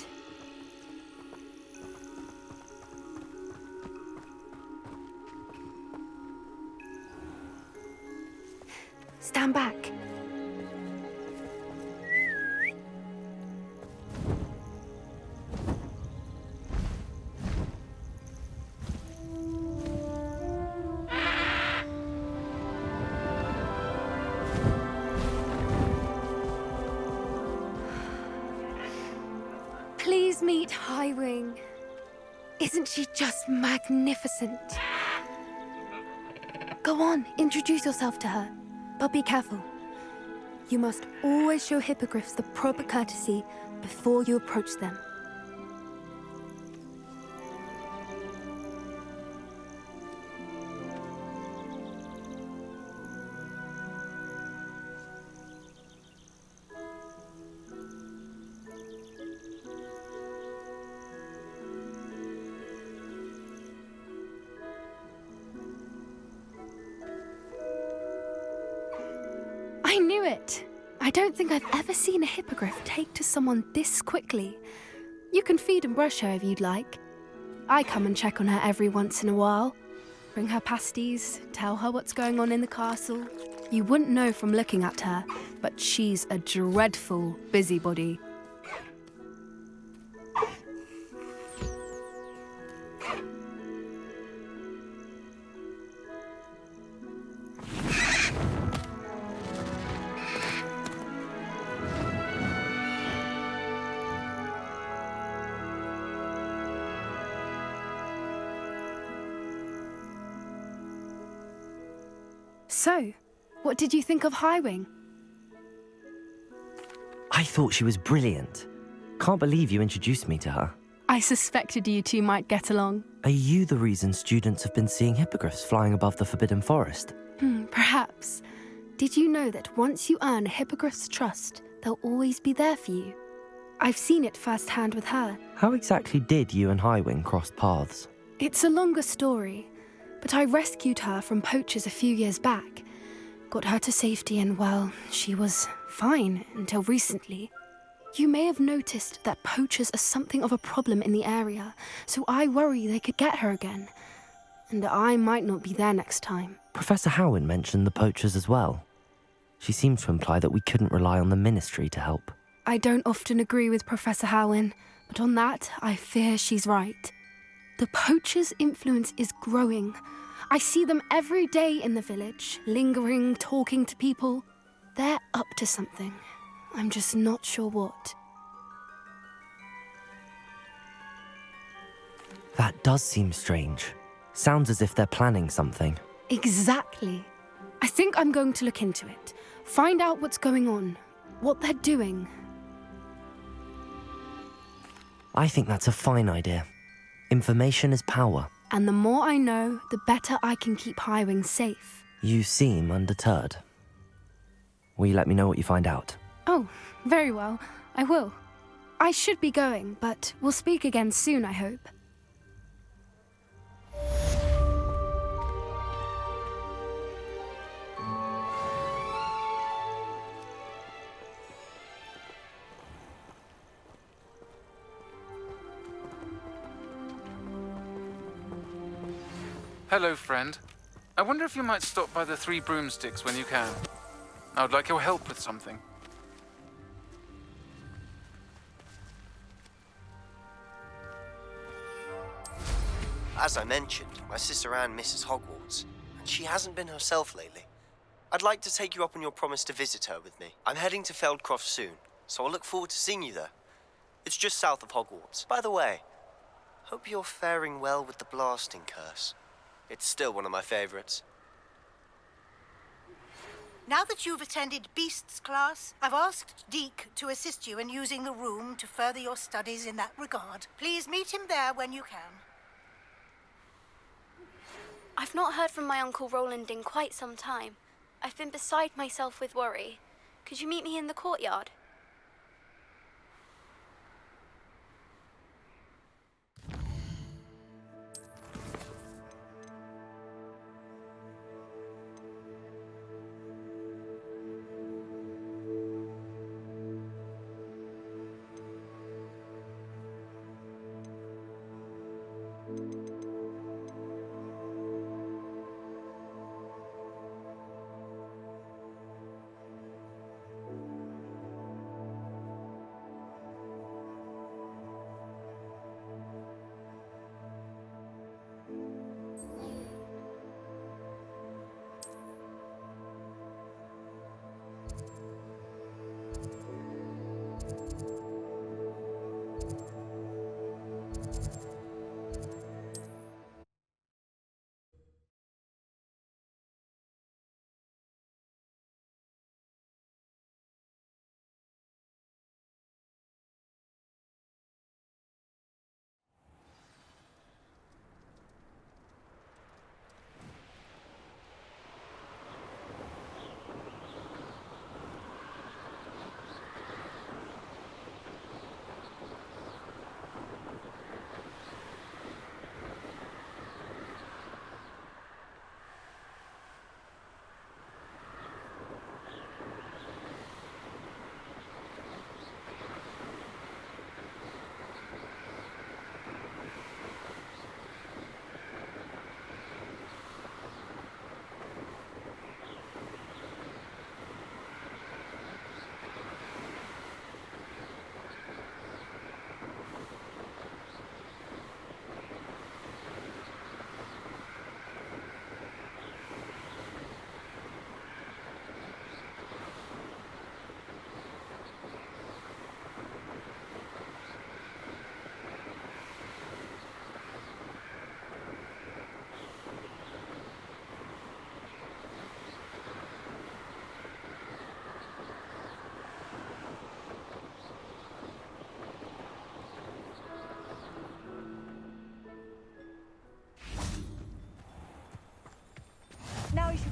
Speaker 9: Stand back. Please meet Highwing. Isn't she just magnificent? Go on, introduce yourself to her. But be careful. You must always show hippogriffs the proper courtesy before you approach them. I don't think I've ever seen a hippogriff take to someone this quickly. You can feed and brush her if you'd like. I come and check on her every once in a while. Bring her pasties, tell her what's going on in the castle. You wouldn't know from looking at her, but she's a dreadful busybody. So, what did you think of Highwing?
Speaker 2: I thought she was brilliant. Can't believe you introduced me to her.
Speaker 9: I suspected you two might get along.
Speaker 2: Are you the reason students have been seeing hippogriffs flying above the Forbidden Forest?
Speaker 9: Perhaps. Did you know that once you earn a hippogriff's trust, they'll always be there for you? I've seen it firsthand with her.
Speaker 2: How exactly did you and Highwing cross paths?
Speaker 9: It's a longer story, but I rescued her from poachers a few years back. Got her to safety and, well, she was fine until recently. You may have noticed that poachers are something of a problem in the area, so I worry they could get her again. And I might not be there next time.
Speaker 2: Professor Howin mentioned the poachers as well. She seemed to imply that we couldn't rely on the Ministry to help.
Speaker 9: I don't often agree with Professor Howin, but on that, I fear she's right. The poachers' influence is growing. I see them every day in the village, lingering, talking to people. They're up to something. I'm just not sure what.
Speaker 2: That does seem strange. Sounds as if they're planning something.
Speaker 9: Exactly. I think I'm going to look into it. Find out what's going on, what they're doing.
Speaker 2: I think that's a fine idea. Information is power.
Speaker 9: And the more I know, the better I can keep Highwing safe.
Speaker 2: You seem undeterred. Will you let me know what you find out?
Speaker 9: Oh, very well. I will. I should be going, but we'll speak again soon, I hope.
Speaker 7: Hello, friend. I wonder if you might stop by the Three Broomsticks when you can. I would like your help with something.
Speaker 8: As I mentioned, my sister Anne misses Hogwarts, and she hasn't been herself lately. I'd like to take you up on your promise to visit her with me. I'm heading to Feldcroft soon, so I'll look forward to seeing you there. It's just south of Hogwarts. By the way, hope you're faring well with the blasting curse. It's still one of my favorites.
Speaker 14: Now that you've attended Beasts class, I've asked Deke to assist you in using the room to further your studies in that regard. Please meet him there when you can.
Speaker 17: I've not heard from my Uncle Roland in quite some time. I've been beside myself with worry. Could you meet me in the courtyard?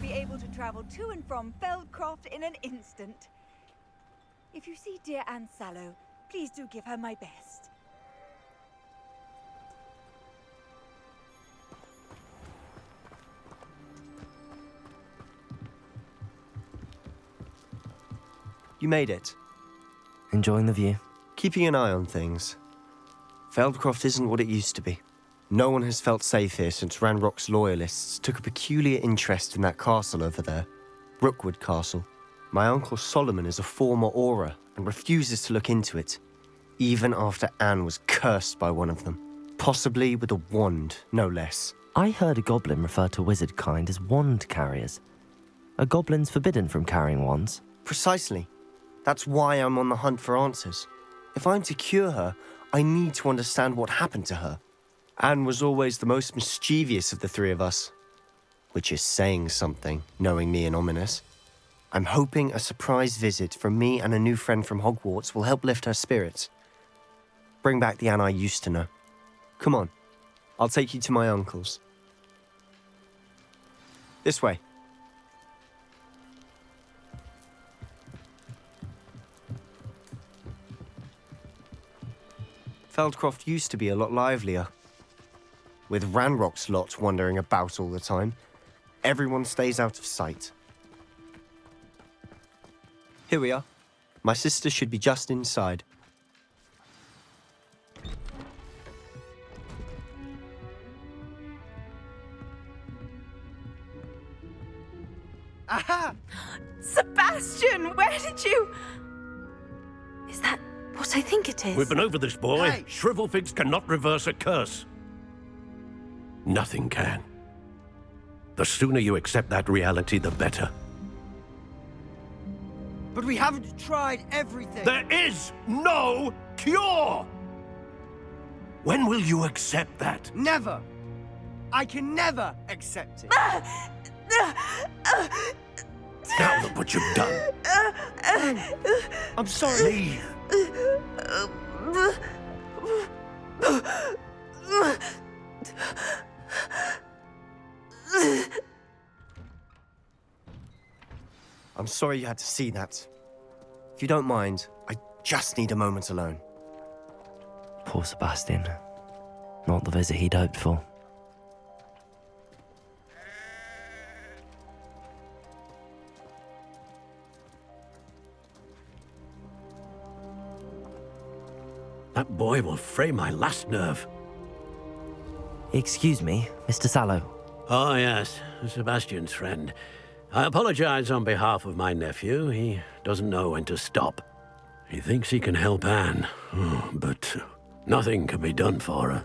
Speaker 5: be able to travel to and from Feldcroft in an instant. If you see dear Anne Sallow, please do give her my best.
Speaker 8: You made it.
Speaker 2: Enjoying the view?
Speaker 8: Keeping an eye on things. Feldcroft isn't what it used to be. No one has felt safe here since Ranrock's loyalists took a peculiar interest in that castle over there. Rookwood Castle. My uncle Solomon is a former Auror and refuses to look into it, even after Anne was cursed by one of them. Possibly with a wand, no less.
Speaker 2: I heard a goblin refer to wizard kind as wand carriers. Are goblins forbidden from carrying wands?
Speaker 8: Precisely. That's why I'm on the hunt for answers. If I'm to cure her, I need to understand what happened to her. Anne was always the most mischievous of the three of us. Which is saying something, knowing me and ominous. I'm hoping a surprise visit from me and a new friend from Hogwarts will help lift her spirits. Bring back the Anne I used to know. Come on, I'll take you to my uncle's. This way. Feldcroft used to be a lot livelier. With Ranrock's lot wandering about all the time, everyone stays out of sight. Here we are. My sister should be just inside.
Speaker 16: Aha! Sebastian, where did you... Is that what I think it is?
Speaker 11: We've been over this, boy. Hey. Shrivelfigs cannot reverse a curse. Nothing can. The sooner you accept that reality, the better.
Speaker 10: But we haven't tried everything.
Speaker 11: There is no cure! When will you accept that?
Speaker 10: Never. I can never accept it.
Speaker 11: Now look what you've done.
Speaker 10: I'm sorry.
Speaker 8: I'm sorry you had to see that. If you don't mind, I just need a moment alone.
Speaker 2: Poor Sebastian. Not the visit he'd hoped for.
Speaker 11: That boy will fray my last nerve.
Speaker 2: Excuse me, Mr. Sallow.
Speaker 11: Oh, yes, Sebastian's friend. I apologize on behalf of my nephew. He doesn't know when to stop. He thinks he can help Anne, but nothing can be done for her.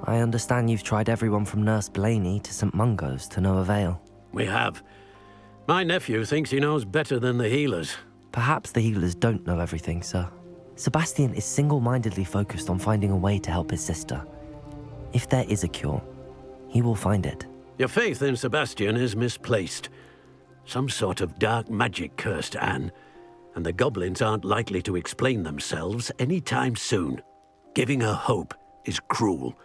Speaker 2: I understand you've tried everyone from Nurse Blaney to St. Mungo's to no avail.
Speaker 11: We have. My nephew thinks he knows better than the healers.
Speaker 2: Perhaps the healers don't know everything, sir. Sebastian is single-mindedly focused on finding a way to help his sister. If there is a cure, he will find it.
Speaker 11: Your faith in Sebastian is misplaced. Some sort of dark magic cursed Anne, and the goblins aren't likely to explain themselves anytime soon. Giving her hope is cruel.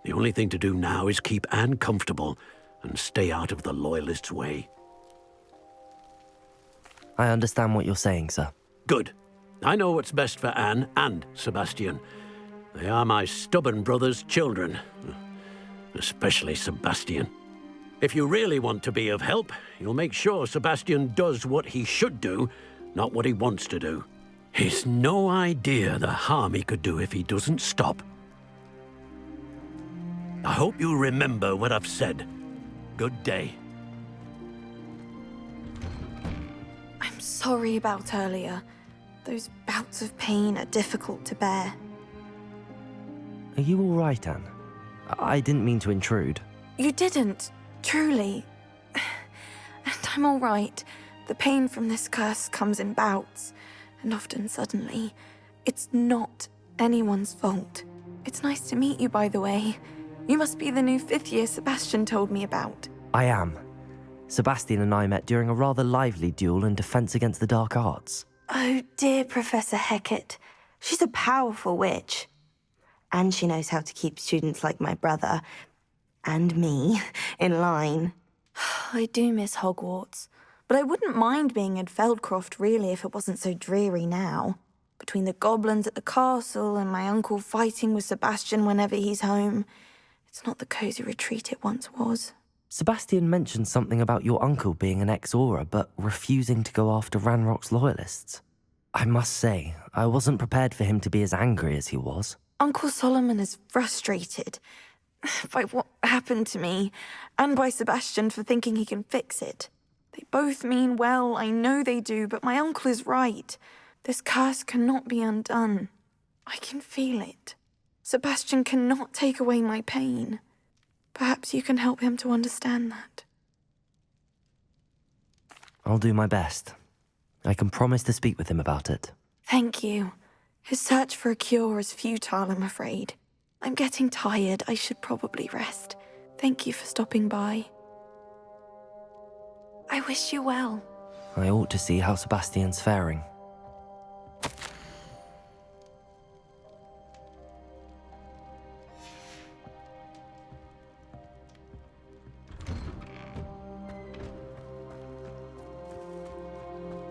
Speaker 11: The only thing to do now is keep Anne comfortable and stay out of the Loyalists' way.
Speaker 2: I understand what you're saying, sir.
Speaker 11: Good. I know what's best for Anne and Sebastian. They are my stubborn brother's children. Especially Sebastian. If you really want to be of help, you'll make sure Sebastian does what he should do, not what he wants to do. He's no idea the harm he could do if he doesn't stop. I hope you remember what I've said. Good day.
Speaker 16: I'm sorry about earlier. Those bouts of pain are difficult to bear.
Speaker 2: Are you all right, Anne? I didn't mean to intrude.
Speaker 16: You didn't, truly. And I'm all right. The pain from this curse comes in bouts, and often suddenly. It's not anyone's fault. It's nice to meet you, by the way. You must be the new 5th year Sebastian told me about.
Speaker 2: I am. Sebastian and I met during a rather lively duel in defense against the dark arts.
Speaker 16: Oh, dear Professor Hecat. She's a powerful witch.
Speaker 18: And she knows how to keep students like my brother, and me, in line.
Speaker 21: I do miss Hogwarts, but I wouldn't mind being in Feldcroft, really, if it wasn't so dreary now. Between the goblins at the castle and my uncle fighting with Sebastian whenever he's home, it's not the cosy retreat it once was.
Speaker 2: Sebastian mentioned something about your uncle being an ex-Auror, but refusing to go after Ranrock's loyalists. I must say, I wasn't prepared for him to be as angry as he was.
Speaker 21: Uncle Solomon is frustrated by what happened to me, and by Sebastian for thinking he can fix it. They both mean well, I know they do, but my uncle is right. This curse cannot be undone. I can feel it. Sebastian cannot take away my pain. Perhaps you can help him to understand that.
Speaker 2: I'll do my best. I can promise to speak with him about it.
Speaker 21: Thank you. His search for a cure is futile, I'm afraid. I'm getting tired. I should probably rest. Thank you for stopping by. I wish you well.
Speaker 2: I ought to see how Sebastian's faring.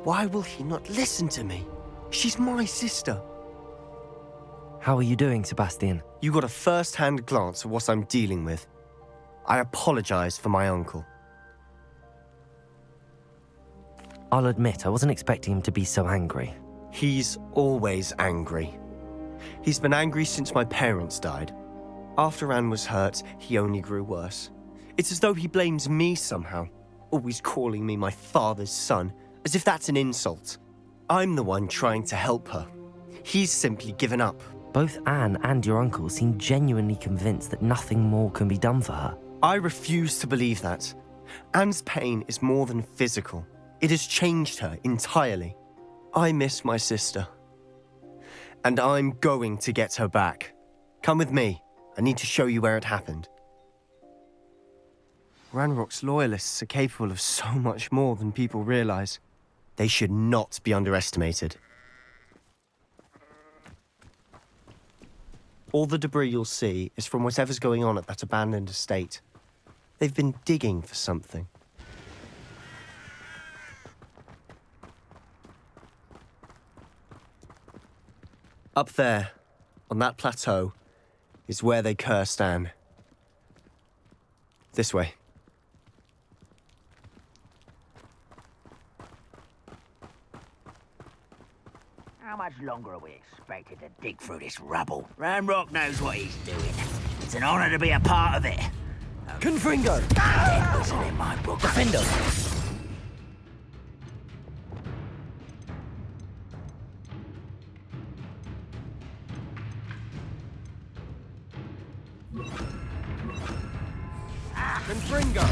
Speaker 8: Why will he not listen to me? She's my sister.
Speaker 2: How are you doing, Sebastian?
Speaker 8: You got a first-hand glance at what I'm dealing with. I apologize for my uncle.
Speaker 2: I'll admit, I wasn't expecting him to be so angry.
Speaker 8: He's always angry. He's been angry since my parents died. After Anne was hurt, he only grew worse. It's as though he blames me somehow, always calling me my father's son, as if that's an insult. I'm the one trying to help her. He's simply given up.
Speaker 2: Both Anne and your uncle seem genuinely convinced that nothing more can be done for her.
Speaker 8: I refuse to believe that. Anne's pain is more than physical. It has changed her entirely. I miss my sister. And I'm going to get her back. Come with me. I need to show you where it happened. Ranrock's loyalists are capable of so much more than people realize. They should not be underestimated. All the debris you'll see is from whatever's going on at that abandoned estate. They've been digging for something. Up there, on that plateau, is where they cursed Anne. This way.
Speaker 12: How much longer are we expected to dig through this rubble? Ranrock knows what he's doing. It's an honor to be a part of it.
Speaker 2: Confringo!
Speaker 12: Dead whistle in my book.
Speaker 2: Defender!
Speaker 10: Confringo!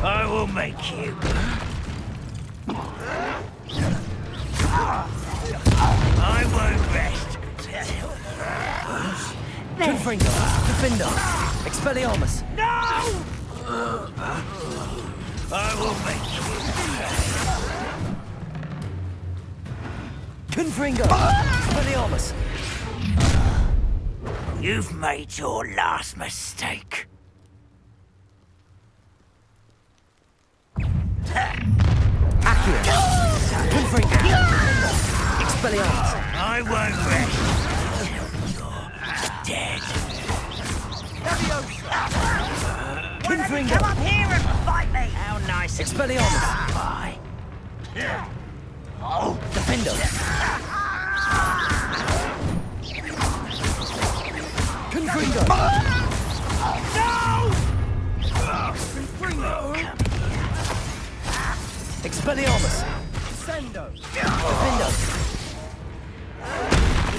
Speaker 12: I will make you. I won't rest.
Speaker 2: Confringo! Defender! Expelliarmus!
Speaker 12: No! I will make you.
Speaker 2: Confringo! Expelliarmus!
Speaker 12: You've made your last mistake.
Speaker 2: Accio! Confringo! Expelliarmus!
Speaker 12: I won't rest until you're dead.
Speaker 2: Confringo!
Speaker 12: Come up here and fight me! How nice.
Speaker 2: Expelliarmus!
Speaker 12: Bye.
Speaker 2: Defender! Confringo!
Speaker 12: No!
Speaker 10: Confringo!
Speaker 2: Expelliarmus!
Speaker 10: Sendo!
Speaker 2: Defender!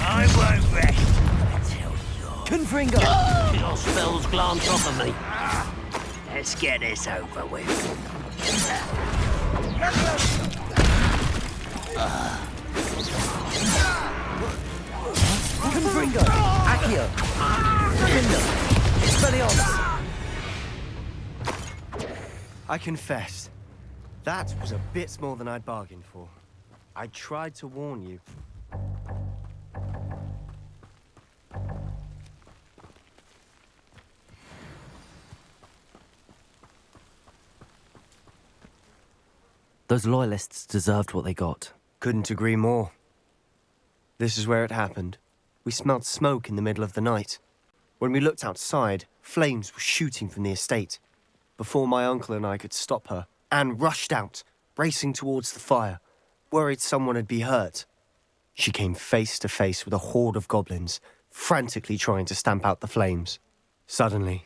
Speaker 12: I won't rest until you're...
Speaker 2: Confringo!
Speaker 11: Your spells glance off of me.
Speaker 12: Let's get this over with.
Speaker 2: Confringo! Accio! Defender! Expelliarmus!
Speaker 8: I confess, that was a bit more than I'd bargained for. I tried to warn you.
Speaker 2: Those loyalists deserved what they got.
Speaker 8: Couldn't agree more. This is where it happened. We smelled smoke in the middle of the night. When we looked outside, flames were shooting from the estate. Before my uncle and I could stop her, Anne rushed out, racing towards the fire, worried someone had been hurt. She came face to face with a horde of goblins, frantically trying to stamp out the flames. Suddenly,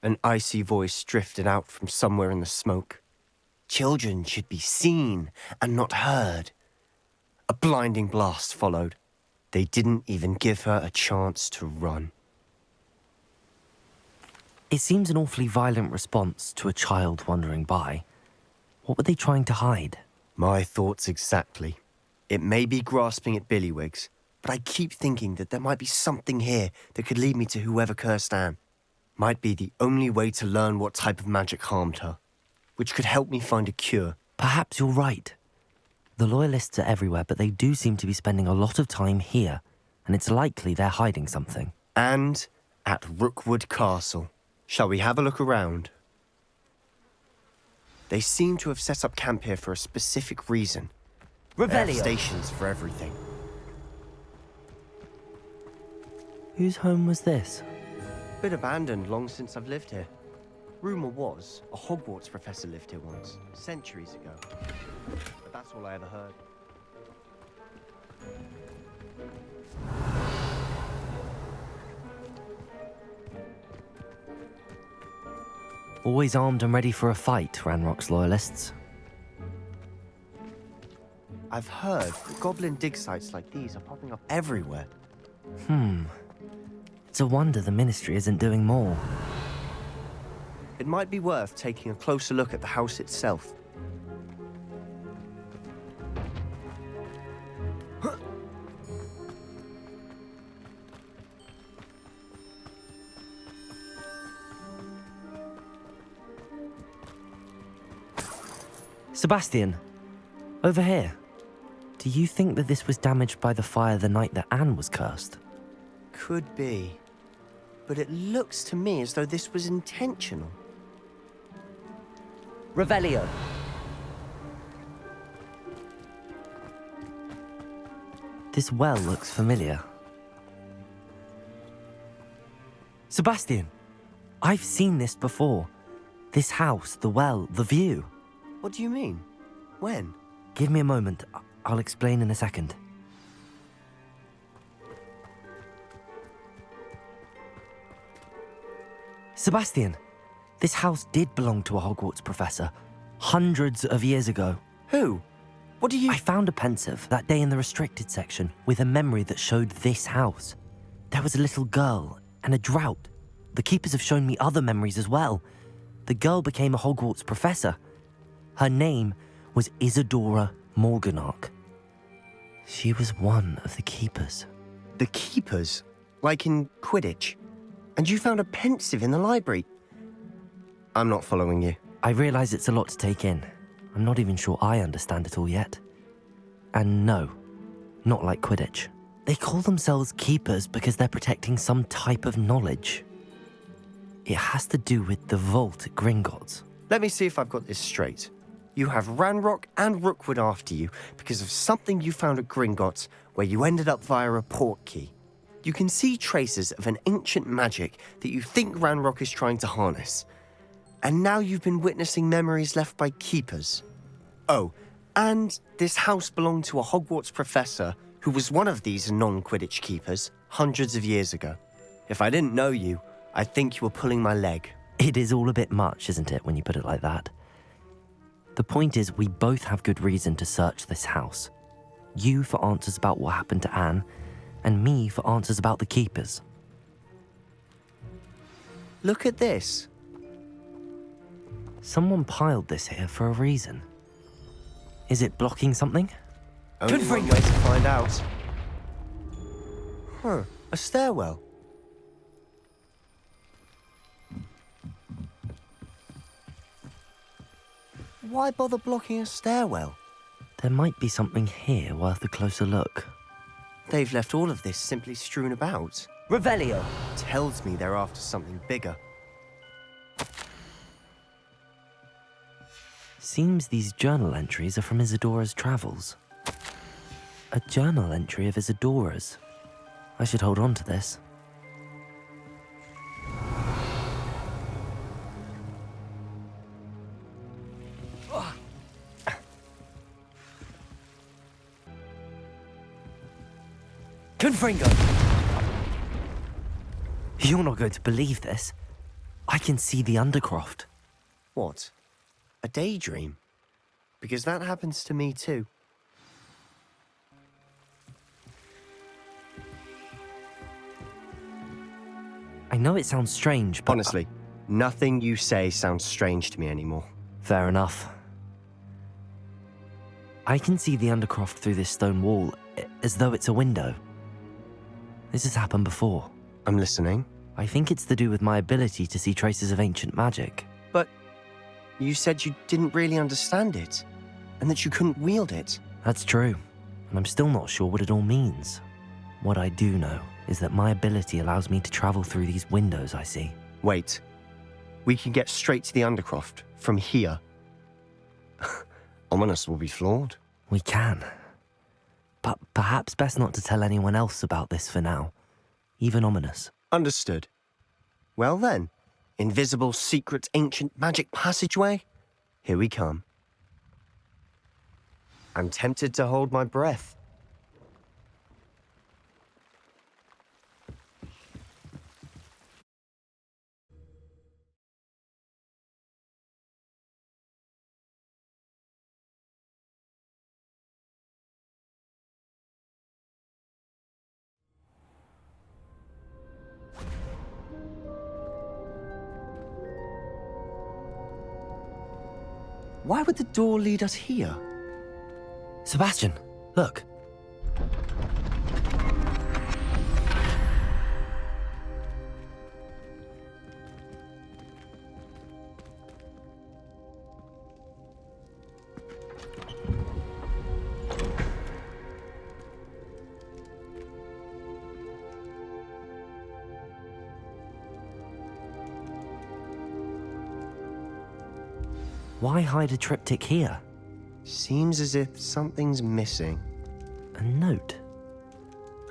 Speaker 8: an icy voice drifted out from somewhere in the smoke. Children should be seen and not heard. A blinding blast followed. They didn't even give her a chance to run.
Speaker 2: It seems an awfully violent response to a child wandering by. What were they trying to hide?
Speaker 8: My thoughts exactly. It may be grasping at Billywigs, but I keep thinking that there might be something here that could lead me to whoever cursed Anne. Might be the only way to learn what type of magic harmed her, which could help me find a cure.
Speaker 2: Perhaps you're right. The Loyalists are everywhere, but they do seem to be spending a lot of time here, and it's likely they're hiding something.
Speaker 8: And at Rookwood Castle. Shall we have a look around? They seem to have set up camp here for a specific reason. They have stations for everything.
Speaker 2: Whose home was this?
Speaker 8: Been abandoned long since I've lived here. Rumour was a Hogwarts professor lived here once, centuries ago. But that's all I ever heard.
Speaker 2: Always armed and ready for a fight, Ranrock's Loyalists.
Speaker 8: I've heard that goblin dig sites like these are popping up everywhere.
Speaker 2: It's a wonder the Ministry isn't doing more.
Speaker 8: It might be worth taking a closer look at the house itself.
Speaker 2: Sebastian, over here. Do you think that this was damaged by the fire the night that Anne was cursed?
Speaker 8: Could be. But it looks to me as though this was intentional.
Speaker 2: Revelio. This well looks familiar. Sebastian, I've seen this before. This house, the well, the view.
Speaker 8: What do you mean? When?
Speaker 2: Give me a moment. I'll explain in a second. Sebastian, this house did belong to a Hogwarts professor, hundreds of years ago.
Speaker 8: Who? What do you...
Speaker 2: I found a pensive that day in the restricted section with a memory that showed this house. There was a little girl and a drought. The keepers have shown me other memories as well. The girl became a Hogwarts professor. Her name was Isadora Morganach. She was one of the keepers.
Speaker 8: The keepers? Like in Quidditch? And you found a pensive in the library? I'm not following you.
Speaker 2: I realize it's a lot to take in. I'm not even sure I understand it all yet. And no, not like Quidditch. They call themselves keepers because they're protecting some type of knowledge. It has to do with the vault at Gringotts.
Speaker 8: Let me see if I've got this straight. You have Ranrock and Rookwood after you because of something you found at Gringotts where you ended up via a port key. You can see traces of an ancient magic that you think Ranrock is trying to harness. And now you've been witnessing memories left by keepers. Oh, and this house belonged to a Hogwarts professor who was one of these non-Quidditch keepers hundreds of years ago. If I didn't know you, I'd think you were pulling my leg.
Speaker 2: It is all a bit much, isn't it, when you put it like that? The point is, we both have good reason to search this house. You for answers about what happened to Anne, and me for answers about the keepers.
Speaker 8: Look at this.
Speaker 2: Someone piled this here for a reason. Is it blocking something?
Speaker 8: Only one way to find out. Huh, a stairwell. Why bother blocking a stairwell?
Speaker 2: There might be something here worth a closer look.
Speaker 8: They've left all of this simply strewn about.
Speaker 2: Revelio!
Speaker 8: Tells me they're after something bigger.
Speaker 2: Seems these journal entries are from Isadora's travels. A journal entry of Isadora's. I should hold on to this. Confringo! You're not going to believe this. I can see the Undercroft.
Speaker 8: What? A daydream? Because that happens to me too.
Speaker 2: I know it sounds strange, but...
Speaker 8: Honestly, nothing you say sounds strange to me anymore.
Speaker 2: Fair enough. I can see the Undercroft through this stone wall, as though it's a window. This has happened before.
Speaker 8: I'm listening.
Speaker 2: I think it's to do with my ability to see traces of ancient magic.
Speaker 8: But you said you didn't really understand it, and that you couldn't wield it.
Speaker 2: That's true, and I'm still not sure what it all means. What I do know is that my ability allows me to travel through these windows I see.
Speaker 8: Wait. We can get straight to the Undercroft from here. Ominous will be floored.
Speaker 2: We can. But perhaps best not to tell anyone else about this for now. Even Ominous.
Speaker 8: Understood. Well then, invisible, secret, ancient magic passageway? Here we come. I'm tempted to hold my breath. Why would the door lead us here?
Speaker 2: Sebastian, look. Why hide a triptych here?
Speaker 8: Seems as if something's missing.
Speaker 2: A note.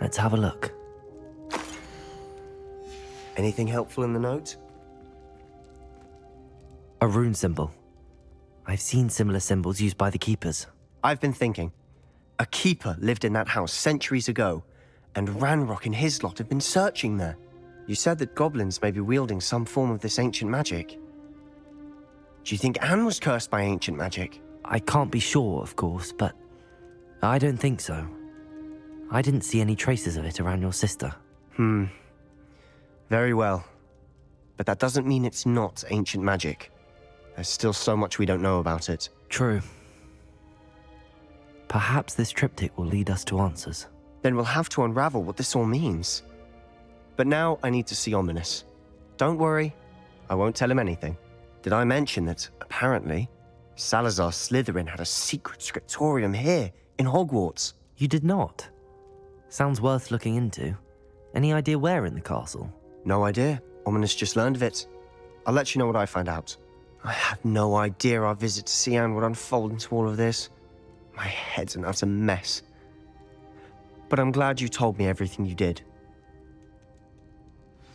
Speaker 2: Let's have a look.
Speaker 8: Anything helpful in the note?
Speaker 2: A rune symbol. I've seen similar symbols used by the keepers.
Speaker 8: I've been thinking. A keeper lived in that house centuries ago, and Ranrock and his lot have been searching there. You said that goblins may be wielding some form of this ancient magic. Do you think Anne was cursed by ancient magic?
Speaker 2: I can't be sure, of course, but I don't think so. I didn't see any traces of it around your sister.
Speaker 8: Very well. But that doesn't mean it's not ancient magic. There's still so much we don't know about it.
Speaker 2: True. Perhaps this triptych will lead us to answers.
Speaker 8: Then we'll have to unravel what this all means. But now I need to see Ominous. Don't worry, I won't tell him anything. Did I mention that, apparently, Salazar Slytherin had a secret scriptorium here, in Hogwarts?
Speaker 2: You did not? Sounds worth looking into. Any idea where in the castle?
Speaker 8: No idea. Ominous just learned of it. I'll let you know what I find out. I had no idea our visit to see Anne would unfold into all of this. My head's an utter mess. But I'm glad you told me everything you did.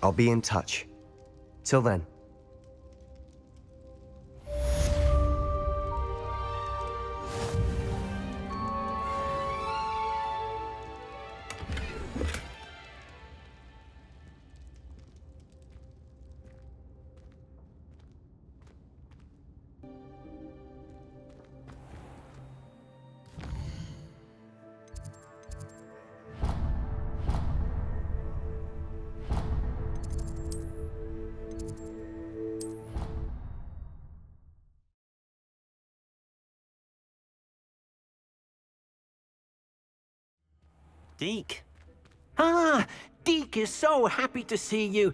Speaker 8: I'll be in touch. Till then.
Speaker 6: Deke. Ah, Deke is so happy to see you.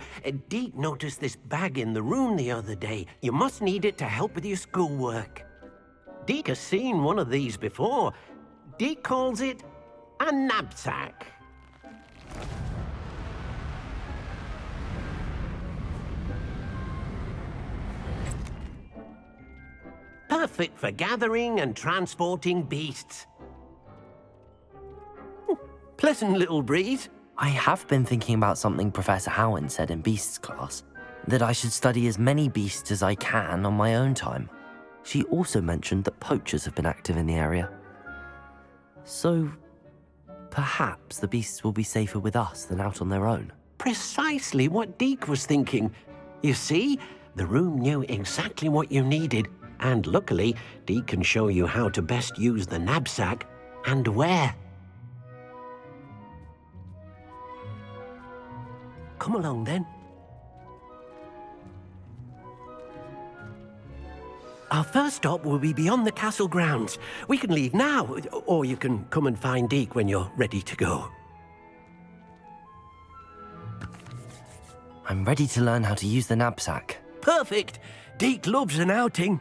Speaker 6: Deke noticed this bag in the room the other day. You must need it to help with your schoolwork.
Speaker 11: Deke has seen one of these before. Deke calls it a knapsack. Perfect for gathering and transporting beasts. Pleasant little breeze.
Speaker 2: I have been thinking about something Professor Howin said in Beasts class, that I should study as many beasts as I can on my own time. She also mentioned that poachers have been active in the area. So, perhaps the beasts will be safer with us than out on their own.
Speaker 11: Precisely what Deke was thinking. You see, the room knew exactly what you needed, and luckily, Deke can show you how to best use the knapsack and where. Come along then. Our first stop will be beyond the castle grounds. We can leave now, or you can come and find Deke when you're ready to go.
Speaker 2: I'm ready to learn how to use the knapsack.
Speaker 11: Perfect! Deke loves an outing.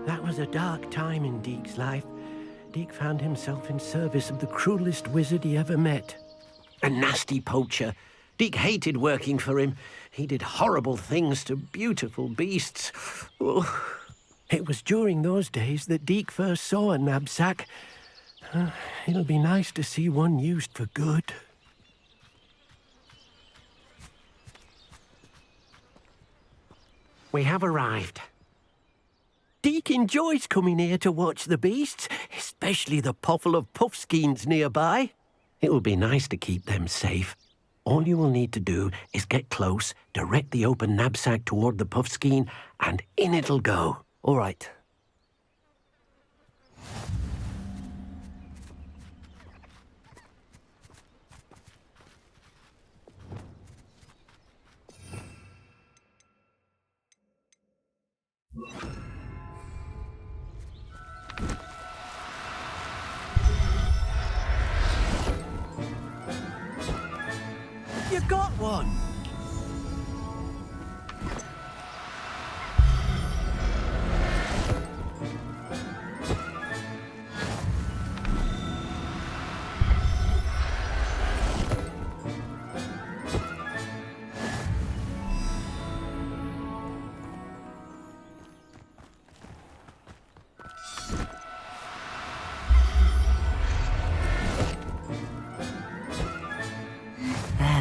Speaker 11: That was a dark time in Deke's life. Deke found himself in service of the cruelest wizard he ever met. A nasty poacher. Deke hated working for him. He did horrible things to beautiful beasts. Oh. It was during those days that Deke first saw a knapsack. It'll be nice to see one used for good. We have arrived. Deke enjoys coming here to watch the beasts, especially the potful of puffskeins nearby. It will be nice to keep them safe. All you will need to do is get close, direct the open knapsack toward the puffskein, and in it'll go.
Speaker 2: All right.
Speaker 6: You got one!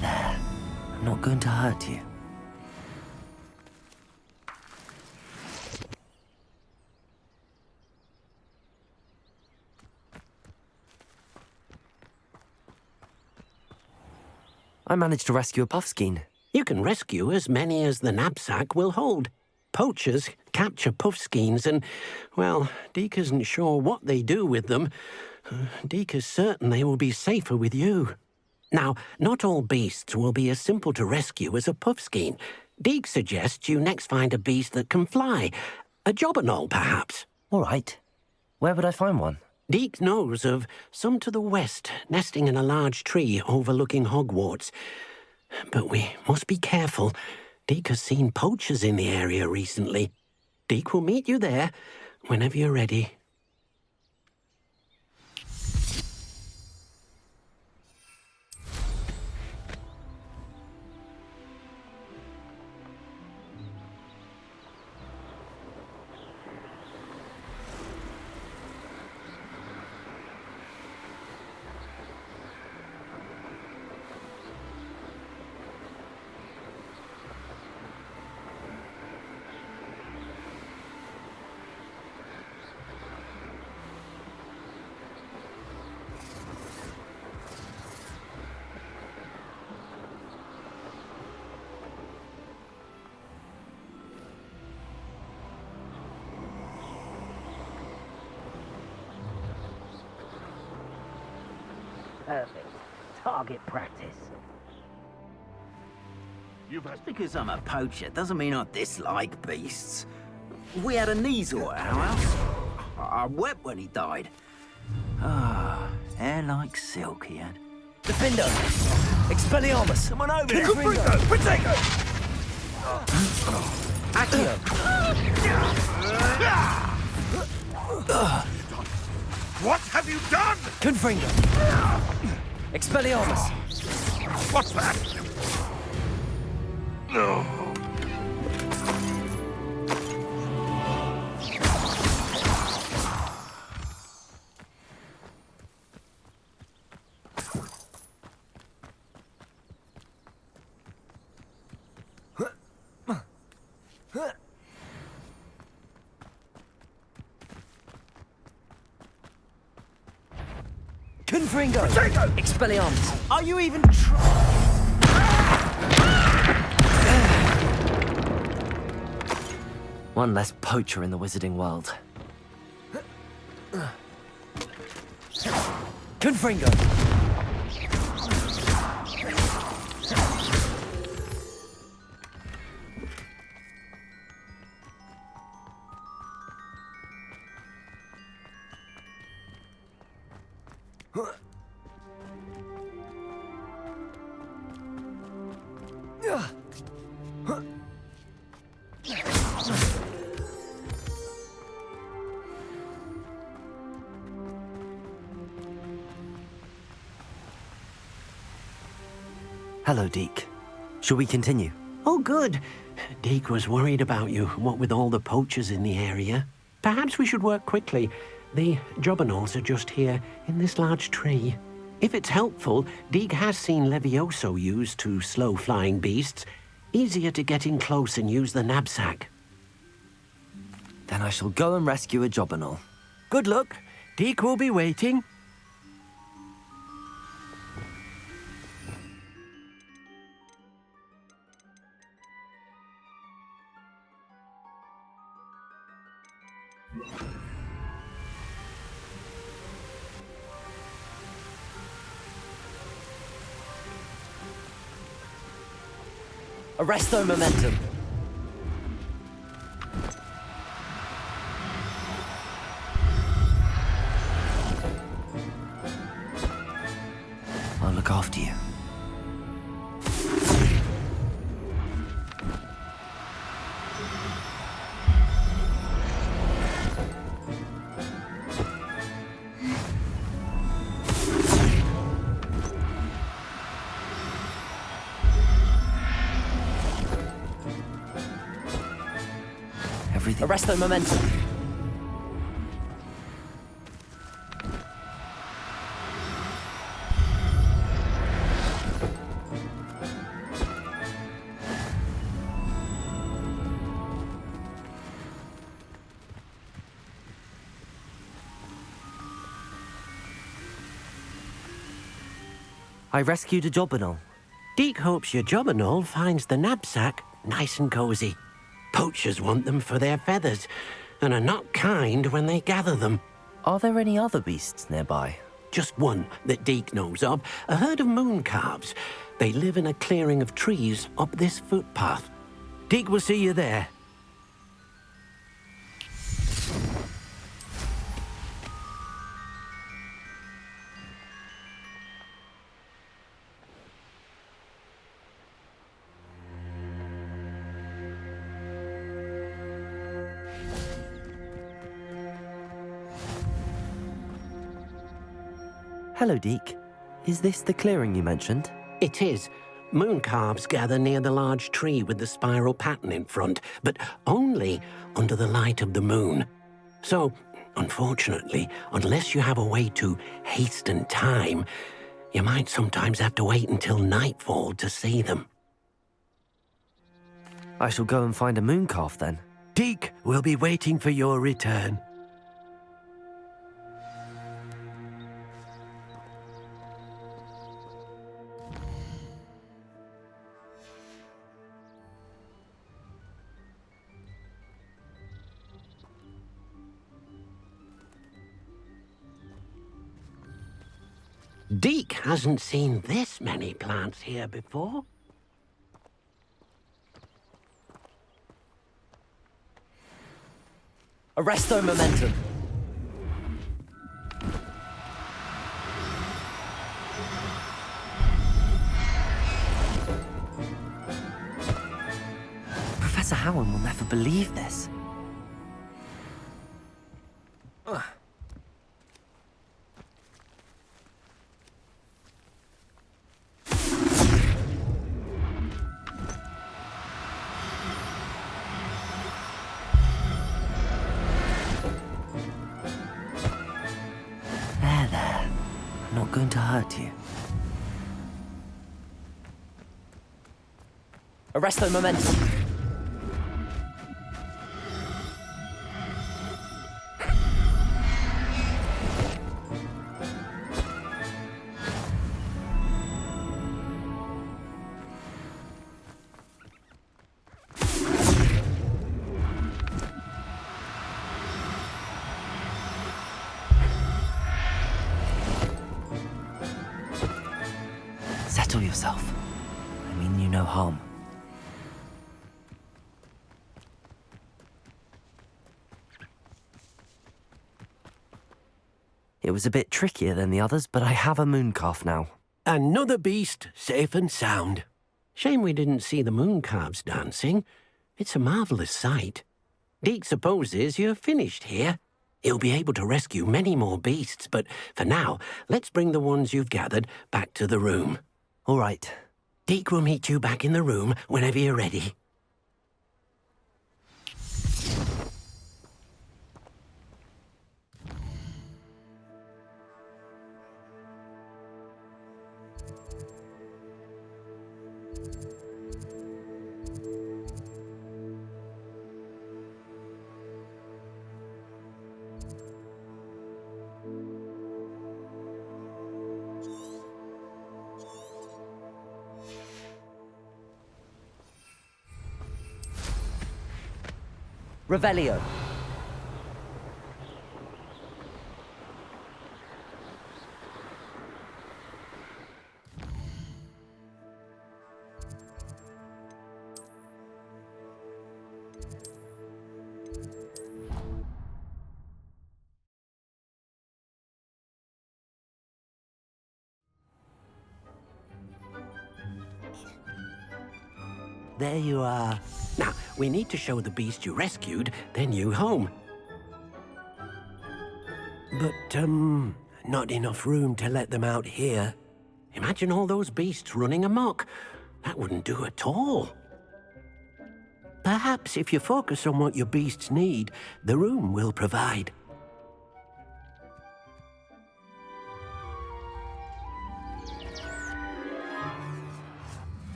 Speaker 2: There. I'm not going to hurt you. I managed to rescue a puffskein.
Speaker 11: You can rescue as many as the knapsack will hold. Poachers capture puffskeins and, well, Deke isn't sure what they do with them. Deke is certain they will be safer with you. Now, not all beasts will be as simple to rescue as a puffskein. Deke suggests you next find a beast that can fly. A jobberknoll, perhaps.
Speaker 2: All right. Where would I find one?
Speaker 11: Deke knows of some to the west, nesting in a large tree overlooking Hogwarts. But we must be careful. Deke has seen poachers in the area recently. Deke will meet you there whenever you're ready.
Speaker 12: Perfect. Target practice. Just because I'm a poacher doesn't mean I dislike beasts. We had a Kneazor at our house. I wept when he died. Ah, hair like silk he had.
Speaker 2: Defendo! Expelliarmus!
Speaker 12: Come on over here!
Speaker 10: Confringo! Protego!
Speaker 2: Accio!
Speaker 10: What have you done?
Speaker 2: Confringo! Expelliarmus!
Speaker 10: What's that? No.
Speaker 2: Confringo! Expelliarmus!
Speaker 12: Are you even trying?
Speaker 2: One less poacher in the wizarding world. Confringo! Hello, Deke. Shall we continue?
Speaker 6: Oh, good. Deke was worried about you, what with all the poachers in the area. Perhaps we should work quickly. The jobberknolls are just here, in this large tree. If it's helpful, Deke has seen Levioso used to slow flying beasts. Easier to get in close and use the knapsack.
Speaker 2: Then I shall go and rescue a jobberknoll.
Speaker 6: Good luck. Deke will be waiting.
Speaker 2: Arresto momentum. I'll look after you. Arresto momentum. I rescued a jobberknoll.
Speaker 6: Deke hopes your jobberknoll finds the knapsack nice and cozy. Poachers want them for their feathers, and are not kind when they gather them.
Speaker 2: Are there any other beasts nearby?
Speaker 6: Just one that Deke knows of, a herd of moon calves. They live in a clearing of trees up this footpath. Deke will see you there.
Speaker 2: Hello, Deke. Is this the clearing you mentioned?
Speaker 6: It is. Moon calves gather near the large tree with the spiral pattern in front, but only under the light of the moon. So, unfortunately, unless you have a way to hasten time, you might sometimes have to wait until nightfall to see them.
Speaker 2: I shall go and find a moon calf then.
Speaker 6: Deke will be waiting for your return. Deke hasn't seen this many plants here before.
Speaker 2: Arresto momentum. Professor Howard will never believe this. Ugh. There. I'm not going to hurt you. Arresto momentum. Settle yourself. I mean you no harm. It was a bit trickier than the others, but I have a mooncalf now.
Speaker 6: Another beast, safe and sound. Shame we didn't see the mooncalves dancing. It's a marvellous sight. Deke supposes you're finished here. He'll be able to rescue many more beasts, but for now, let's bring the ones you've gathered back to the room.
Speaker 2: All right.
Speaker 6: Deke will meet you back in the room whenever you're ready.
Speaker 2: Revelio.
Speaker 6: There you are. Now, we need to show the beast you rescued their new home. But, not enough room to let them out here. Imagine all those beasts running amok. That wouldn't do at all. Perhaps if you focus on what your beasts need, the room will provide.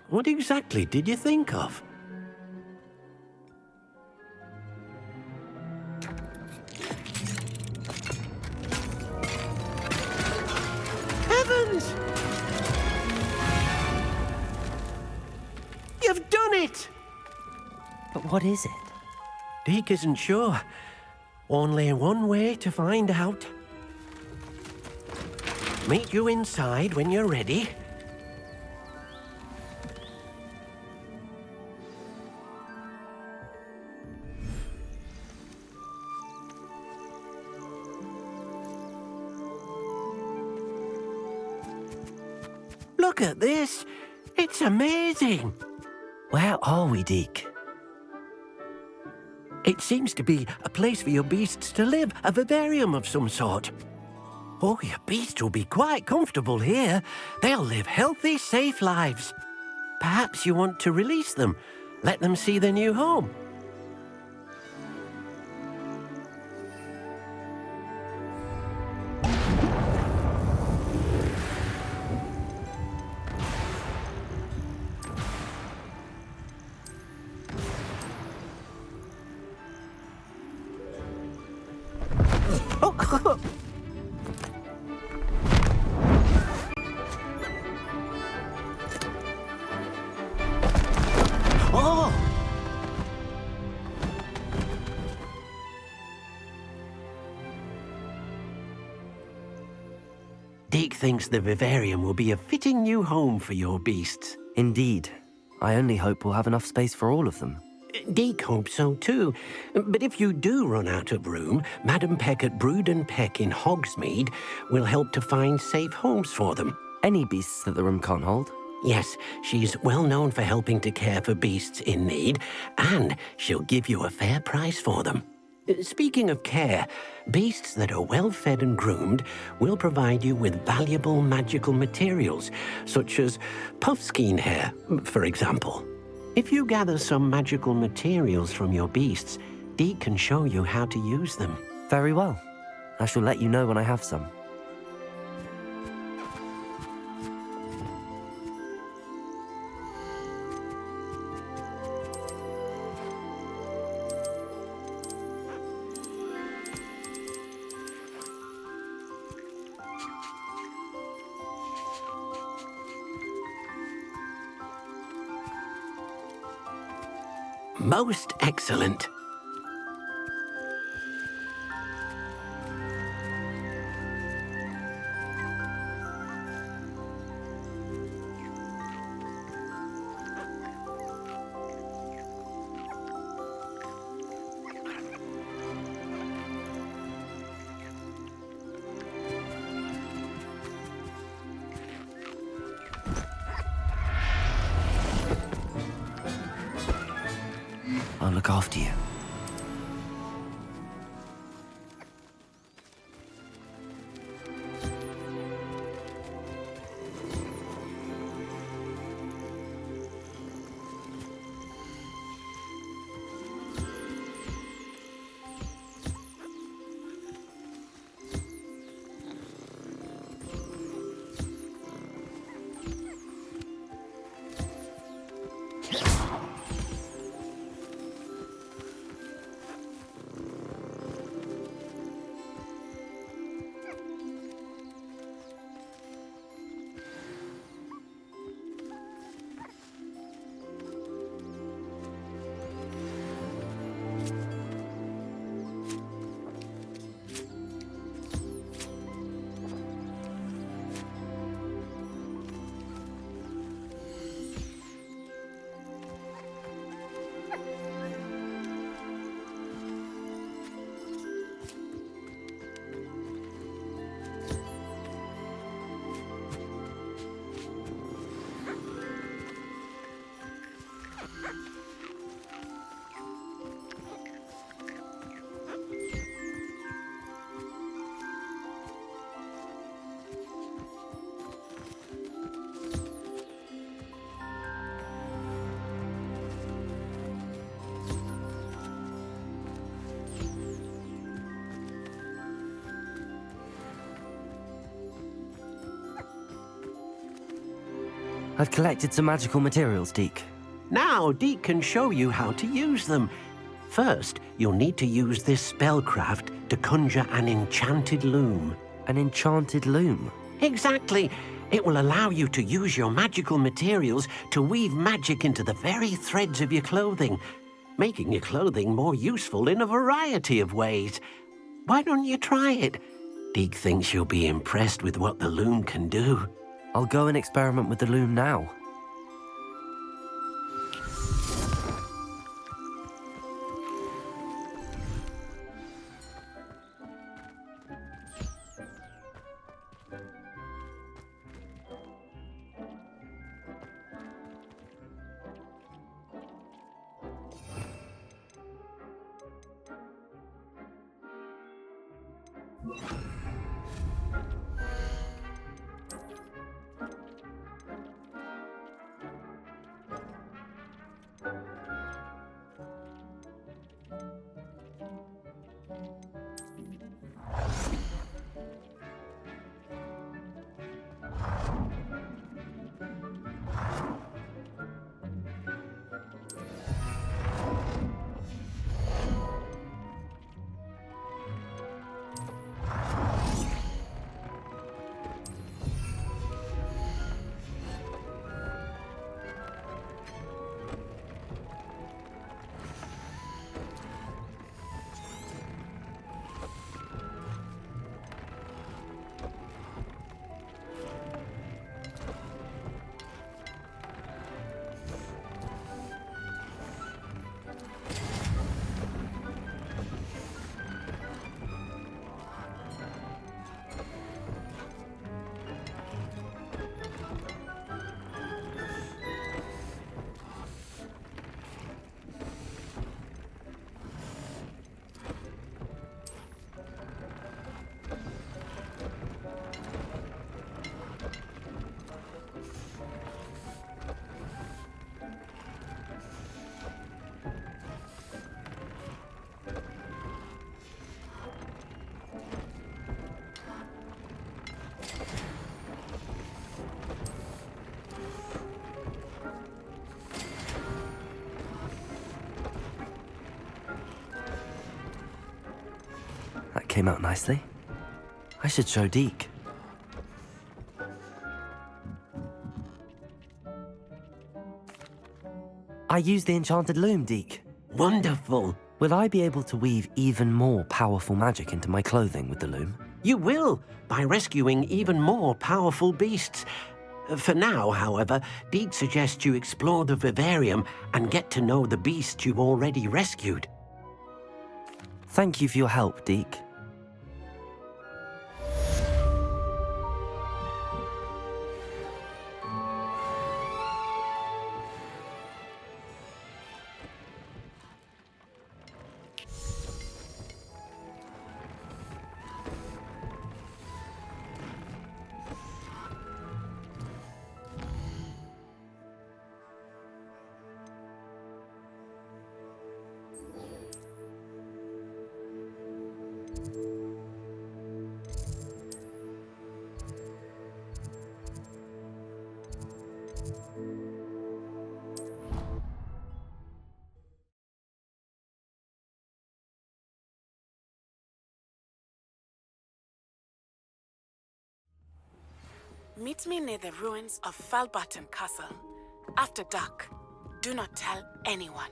Speaker 6: What exactly did you think of? Heavens! You've done it!
Speaker 2: But what is it?
Speaker 6: Deke isn't sure. Only one way to find out. Meet you inside when you're ready. Look at this. It's amazing.
Speaker 2: Where are we, Deke?
Speaker 6: It seems to be a place for your beasts to live, a vivarium of some sort. Oh, your beasts will be quite comfortable here. They'll live healthy, safe lives. Perhaps you want to release them, let them see their new home. Deke thinks the vivarium will be a fitting new home for your beasts.
Speaker 2: Indeed. I only hope we'll have enough space for all of them.
Speaker 6: Deke hopes so too. But if you do run out of room, Madam Peck at Brood and Peck in Hogsmeade will help to find safe homes for them.
Speaker 2: Any beasts that the room can't hold?
Speaker 6: Yes, she's well known for helping to care for beasts in need, and she'll give you a fair price for them. Speaking of care, beasts that are well fed and groomed will provide you with valuable magical materials, such as puffskein hair, for example. If you gather some magical materials from your beasts, Deke can show you how to use them.
Speaker 2: Very well. I shall let you know when I have some.
Speaker 6: Most excellent.
Speaker 2: I'll look after you. I've collected some magical materials, Deke.
Speaker 6: Now Deke can show you how to use them. First, you'll need to use this spellcraft to conjure an enchanted loom.
Speaker 2: An enchanted loom?
Speaker 6: Exactly. It will allow you to use your magical materials to weave magic into the very threads of your clothing, making your clothing more useful in a variety of ways. Why don't you try it? Deke thinks you'll be impressed with what the loom can do.
Speaker 2: I'll go and experiment with the loom now. came out nicely. I should show Deke. I used the enchanted loom, Deke.
Speaker 6: Wonderful.
Speaker 2: Will I be able to weave even more powerful magic into my clothing with the loom?
Speaker 6: You will, by rescuing even more powerful beasts. For now, however, Deke suggests you explore the vivarium and get to know the beasts you've already rescued.
Speaker 2: Thank you for your help, Deke.
Speaker 15: Meet me near the ruins of Falbaton Castle. After dark. Do not tell anyone.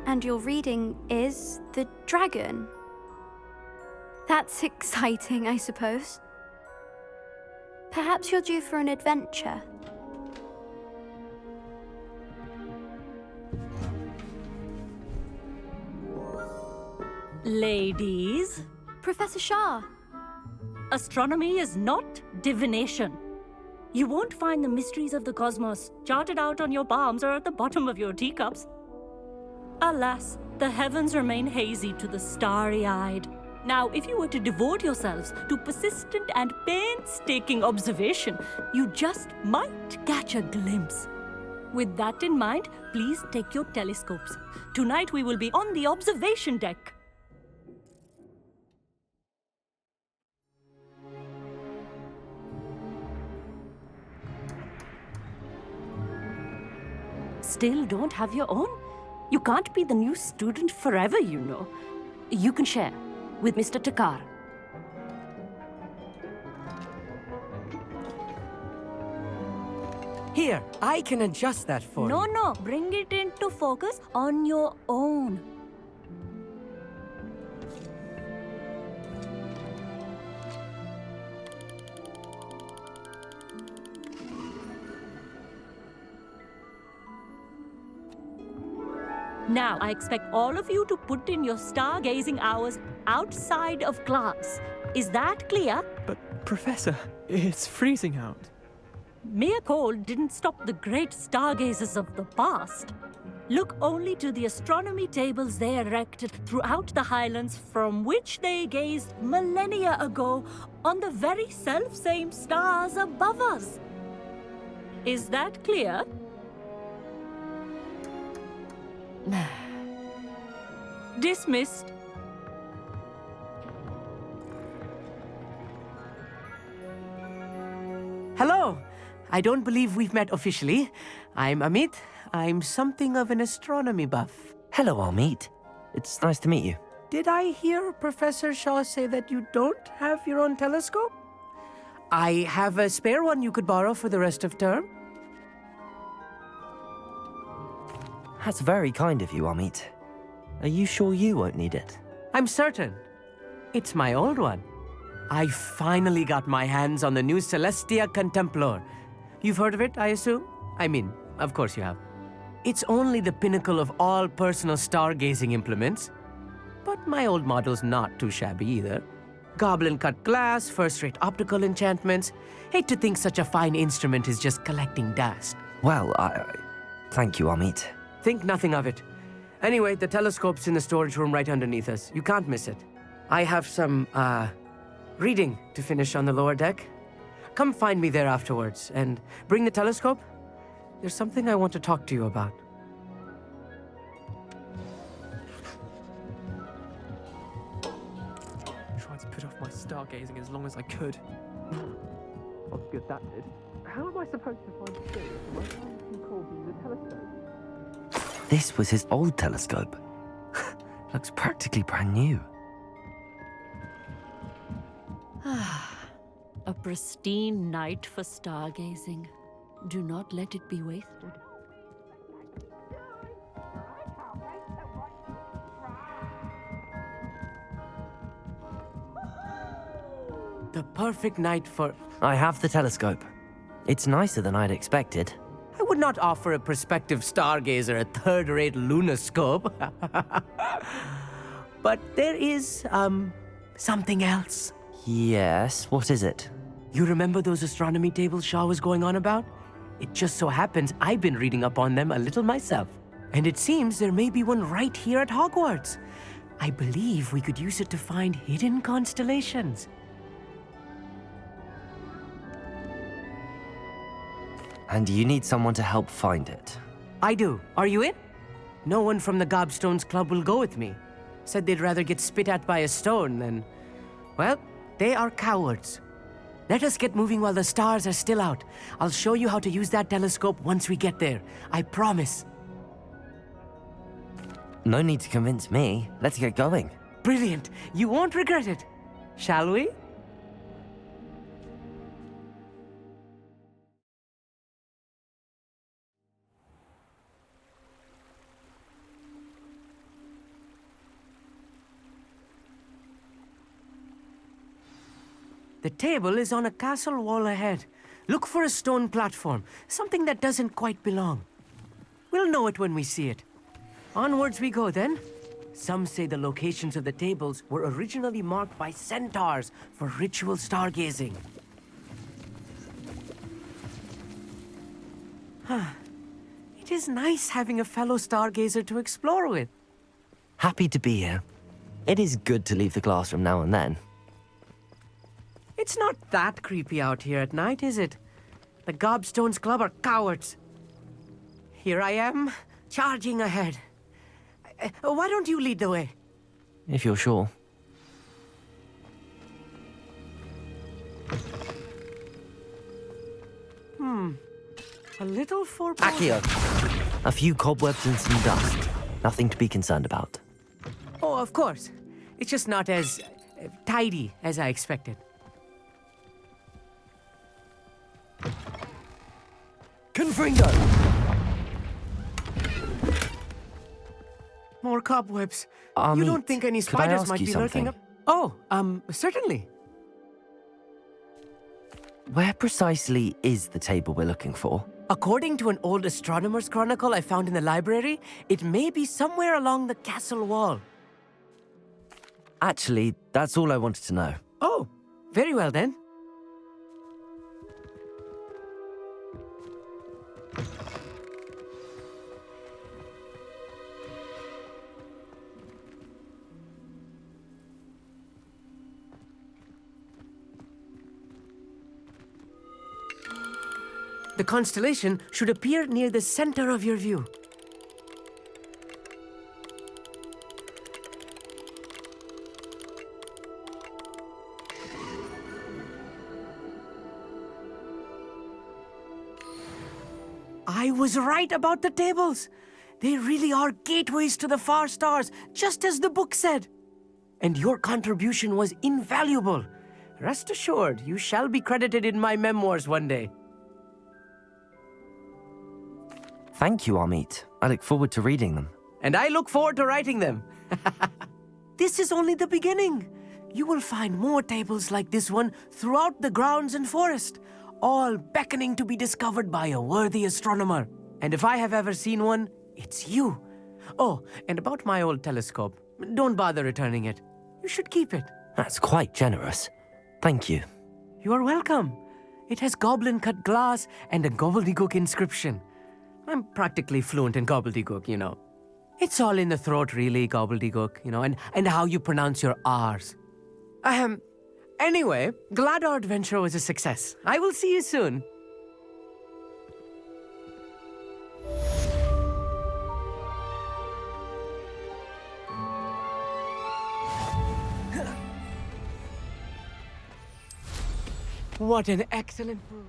Speaker 17: And your reading is The Dragon. That's exciting, I suppose. Perhaps you're due for an adventure.
Speaker 19: Ladies.
Speaker 17: Professor Shah.
Speaker 19: Astronomy is not divination. You won't find the mysteries of the cosmos charted out on your palms or at the bottom of your teacups. Alas, the heavens remain hazy to the starry-eyed. Now, if you were to devote yourselves to persistent and painstaking observation, you just might catch a glimpse. With that in mind, please take your telescopes. Tonight we will be on the observation deck. Still don't have your own? You can't be the new student forever, you know. You can share with Mr. Takar.
Speaker 10: Here, I can adjust that for you.
Speaker 19: No, bring it into focus on your own. Now, I expect all of you to put in your stargazing hours outside of class. Is that clear?
Speaker 22: But, Professor, it's freezing out.
Speaker 19: Mere cold didn't stop the great stargazers of the past. Look only to the astronomy tables they erected throughout the Highlands from which they gazed millennia ago on the very self-same stars above us. Is that clear? Dismissed.
Speaker 10: Hello. I don't believe we've met officially. I'm Amit. I'm something of an astronomy buff.
Speaker 2: Hello, Amit. It's nice to meet you.
Speaker 10: Did I hear Professor Shaw say that you don't have your own telescope? I have a spare one you could borrow for the rest of term.
Speaker 2: That's very kind of you, Amit. Are you sure you won't need it?
Speaker 10: I'm certain. It's my old one. I finally got my hands on the new Celestia Contemplar. You've heard of it, I assume? I mean, of course you have. It's only the pinnacle of all personal stargazing implements. But my old model's not too shabby either. Goblin-cut glass, first-rate optical enchantments. Hate to think such a fine instrument is just collecting dust.
Speaker 2: Well, thank you, Amit.
Speaker 10: Think nothing of it. Anyway, the telescope's in the storage room right underneath us. You can't miss it. I have some, reading to finish on the lower deck. Come find me there afterwards, and bring the telescope. There's something I want to talk to you about.
Speaker 23: I tried to put off my stargazing as long as I could. What's good that did. How am I supposed to find the thing if my parents can call me the telescope?
Speaker 2: This was his old telescope. Looks practically brand new.
Speaker 19: A pristine night for stargazing. Do not let it be wasted.
Speaker 10: The perfect night for...
Speaker 2: I have the telescope. It's nicer than I'd expected.
Speaker 10: I would not offer a prospective stargazer a third-rate lunoscope. But there is, something else.
Speaker 2: Yes, what is it?
Speaker 10: You remember those astronomy tables Shaw was going on about? It just so happens I've been reading up on them a little myself. And it seems there may be one right here at Hogwarts. I believe we could use it to find hidden constellations.
Speaker 2: And you need someone to help find it.
Speaker 10: I do. Are you in? No one from the Gobstones Club will go with me. Said they'd rather get spit at by a stone than... Well, they are cowards. Let us get moving while the stars are still out. I'll show you how to use that telescope once we get there. I promise.
Speaker 2: No need to convince me. Let's get going.
Speaker 10: Brilliant. You won't regret it. Shall we? The table is on a castle wall ahead. Look for a stone platform, something that doesn't quite belong. We'll know it when we see it. Onwards we go then. Some say the locations of the tables were originally marked by centaurs for ritual stargazing. It is nice having a fellow stargazer to explore with.
Speaker 2: Happy to be here. It is good to leave the classroom now and then.
Speaker 10: It's not that creepy out here at night, is it? The Gobstones Club are cowards. Here I am, charging ahead. Why don't you lead the way?
Speaker 2: If you're sure.
Speaker 10: A little foreboding.
Speaker 2: Accio. A few cobwebs and some dust. Nothing to be concerned about.
Speaker 10: Oh, of course. It's just not as tidy as I expected.
Speaker 2: Confringo!
Speaker 10: More cobwebs.
Speaker 2: Amit,
Speaker 10: You don't think any
Speaker 2: could I
Speaker 10: spiders
Speaker 2: ask
Speaker 10: might
Speaker 2: you
Speaker 10: be lurking
Speaker 2: something?
Speaker 10: up? Oh, certainly.
Speaker 2: Where precisely is the table we're looking for?
Speaker 10: According to an old astronomer's chronicle I found in the library, it may be somewhere along the castle wall.
Speaker 2: Actually, that's all I wanted to know.
Speaker 10: Oh, very well then. The constellation should appear near the center of your view. I was right about the tables. They really are gateways to the far stars, just as the book said. And your contribution was invaluable. Rest assured, you shall be credited in my memoirs one day.
Speaker 2: Thank you, Amit. I look forward to reading them.
Speaker 10: And I look forward to writing them. This is only the beginning. you will find more tables like this one throughout the grounds and forest, all beckoning to be discovered by a worthy astronomer. And if I have ever seen one, it's you. Oh, and about my old telescope, don't bother returning it. You should keep it.
Speaker 2: That's quite generous. Thank you.
Speaker 10: You are welcome. It has goblin-cut glass and a gobbledygook inscription. I'm practically fluent in gobbledygook, you know. It's all in the throat, really, gobbledygook, you know, and how you pronounce your R's. Anyway, glad our adventure was a success. I will see you soon. What an excellent move.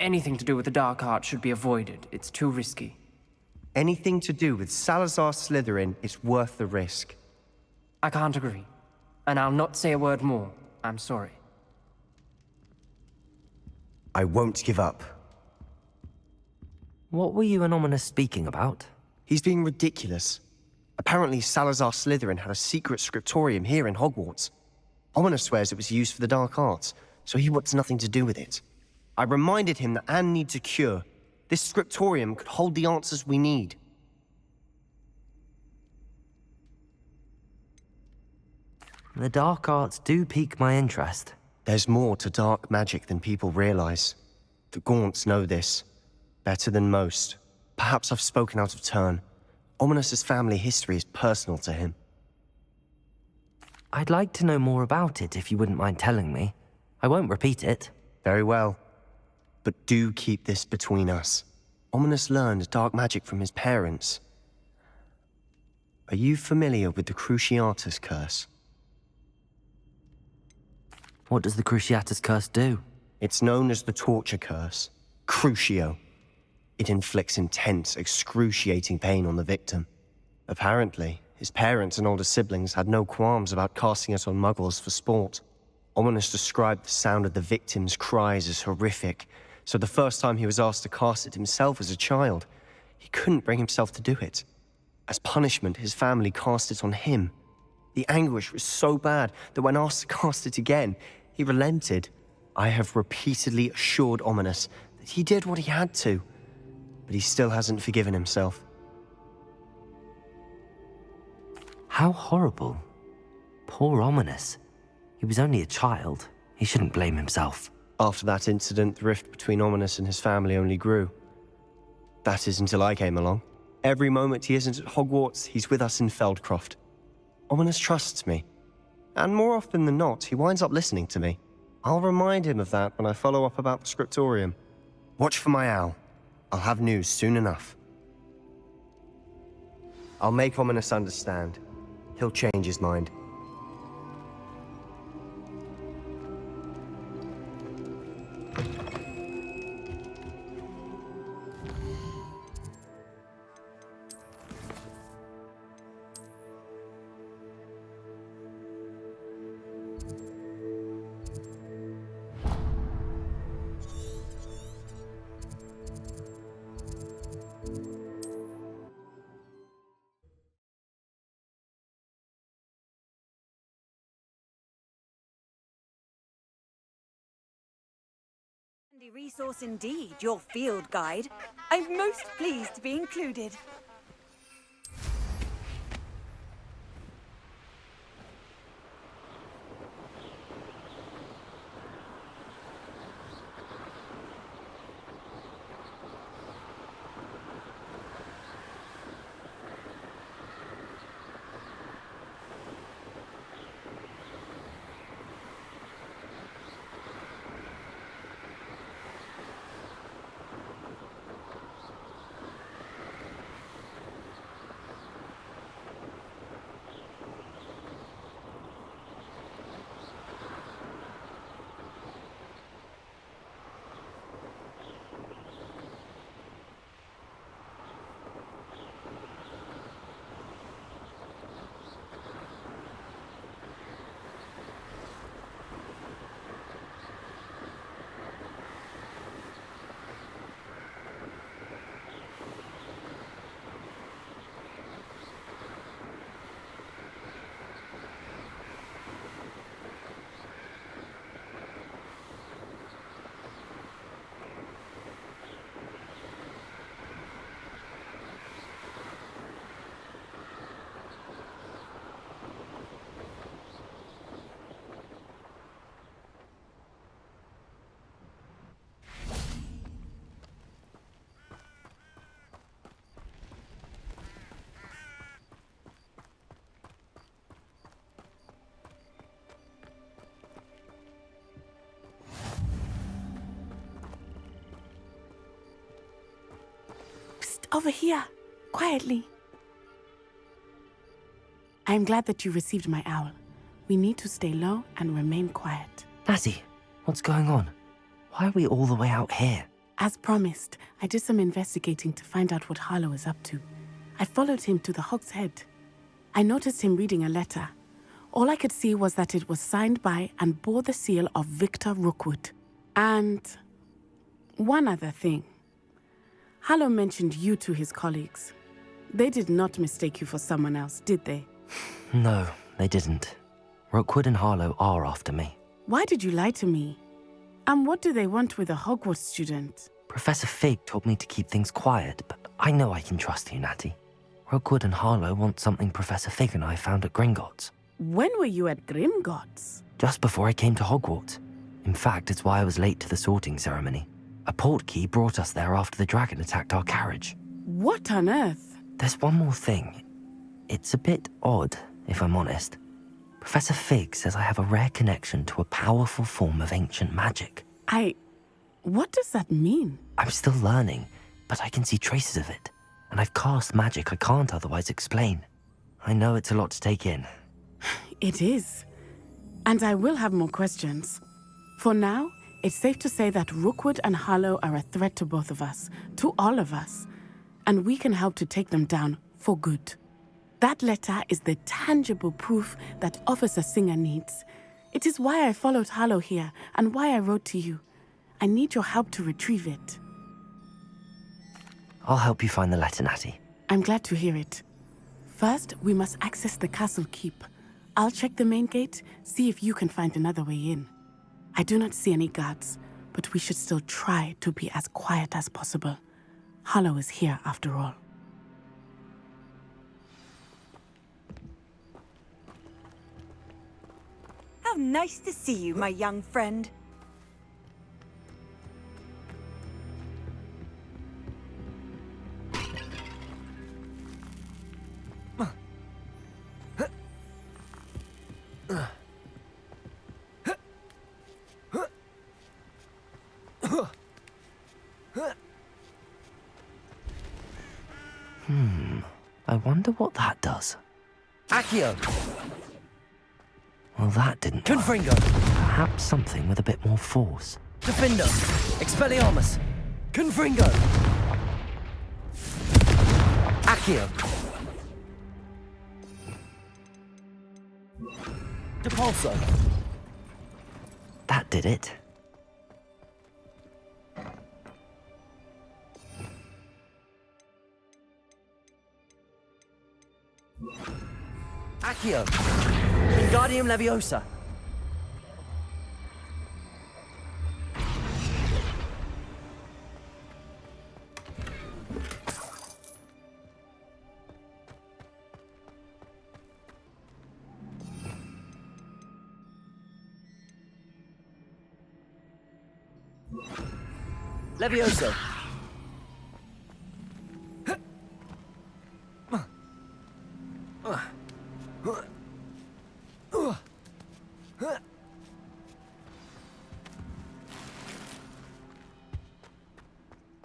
Speaker 23: Anything to do with the dark art should be avoided. It's too risky.
Speaker 8: Anything to do with Salazar Slytherin is worth the risk.
Speaker 23: I can't agree. And I'll not say a word more. I'm sorry.
Speaker 8: I won't give up.
Speaker 2: What were you and Ominous speaking about?
Speaker 8: He's being ridiculous. Apparently Salazar Slytherin had a secret scriptorium here in Hogwarts. Ominous swears it was used for the dark arts, so he wants nothing to do with it. I reminded him that Anne needs a cure. This scriptorium could hold the answers we need.
Speaker 2: The dark arts do pique my interest.
Speaker 8: There's more to dark magic than people realize. The Gaunts know this. Better than most. Perhaps I've spoken out of turn. Ominous's family history is personal to him.
Speaker 2: I'd like to know more about it if you wouldn't mind telling me. I won't repeat it.
Speaker 8: Very well. But do keep this between us. Ominous learned dark magic from his parents. Are you familiar with the Cruciatus Curse?
Speaker 2: What does the Cruciatus Curse do?
Speaker 8: It's known as the Torture Curse. Crucio. It inflicts intense, excruciating pain on the victim. Apparently, his parents and older siblings had no qualms about casting it on muggles for sport. Ominous described the sound of the victim's cries as horrific, so the first time he was asked to cast it himself as a child, he couldn't bring himself to do it. As punishment, his family cast it on him. The anguish was so bad that when asked to cast it again, he relented. I have repeatedly assured Ominous that he did what he had to, but he still hasn't forgiven himself.
Speaker 2: How horrible. Poor Ominous. He was only a child. He shouldn't blame himself.
Speaker 8: After that incident, the rift between Ominous and his family only grew. That is until I came along. Every moment he isn't at Hogwarts, he's with us in Feldcroft. Ominous trusts me. And more often than not, he winds up listening to me. I'll remind him of that when I follow up about the scriptorium. Watch for my owl. I'll have news soon enough. I'll make Ominous understand.
Speaker 1: He'll change his mind.
Speaker 5: Handy resource indeed, your field guide. I'm most pleased to be included.
Speaker 15: Over here, quietly. I'm glad that you received my owl. We need to stay low and remain quiet.
Speaker 2: Natty, what's going on? Why are we all the way out here?
Speaker 15: As promised, I did some investigating to find out what Harlow is up to. I followed him to the Hog's Head. I noticed him reading a letter. All I could see was that it was signed by and bore the seal of Victor Rookwood. And one other thing. Harlow mentioned you to his colleagues. They did not mistake you for someone else, did they?
Speaker 2: No, they didn't. Rookwood and Harlow are after me.
Speaker 15: Why did you lie to me? And what do they want with a Hogwarts student?
Speaker 2: Professor Fig told me to keep things quiet, but I know I can trust you, Natty. Rookwood and Harlow want something Professor Fig and I found at Gringotts.
Speaker 15: When were you at Gringotts?
Speaker 2: Just before I came to Hogwarts. In fact, it's why I was late to the sorting ceremony. A portkey brought us there after the dragon attacked our carriage.
Speaker 15: What on earth?
Speaker 2: There's one more thing. It's a bit odd, if I'm honest. Professor Fig says I have a rare connection to a powerful form of ancient magic.
Speaker 15: What does that mean?
Speaker 2: I'm still learning, but I can see traces of it. And I've cast magic I can't otherwise explain. I know it's a lot to take in.
Speaker 15: It is. And I will have more questions. For now, it's safe to say that Rookwood and Harlow are a threat to both of us, to all of us, and we can help to take them down for good. That letter is the tangible proof that Officer Singer needs. It is why I followed Harlow here and why I wrote to you. I need your help to retrieve it.
Speaker 2: I'll help you find the letter, Natty.
Speaker 15: I'm glad to hear it. First, we must access the castle keep. I'll check the main gate, see if you can find another way in. I do not see any guards, but we should still try to be as quiet as possible. Harlow is here after all.
Speaker 5: How nice to see you, my young friend.
Speaker 2: I wonder what that does. Accio! Well, that didn't Confringo! Perhaps something with a bit more force. Defender! Expelliarmus! Confringo! Accio! Depulso! That did it. Accio! Wingardium Leviosa! Levioso!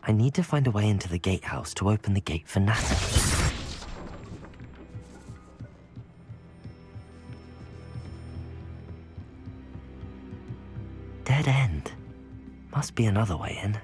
Speaker 2: I need to find a way into the gatehouse to open the gate for Natalie. Dead end. Must be another way in.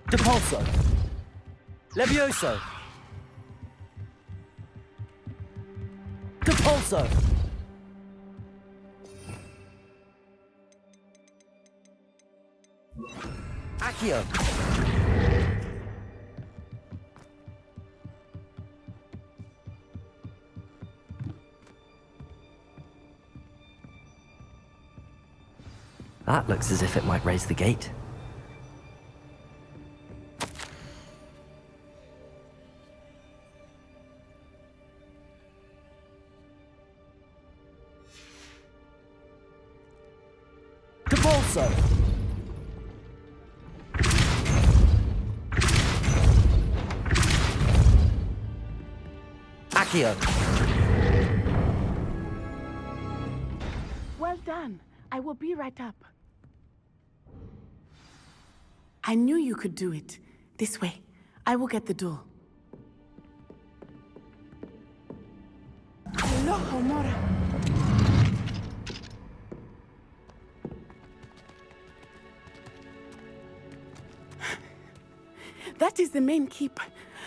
Speaker 2: Depulso! Levioso! Depulso! Accio! That looks as if it might raise the gate. Depulso! Accio!
Speaker 15: Well done. I will be right up. I knew you could do it. This way. I will get the door. Lojo Mora. That is the main keep.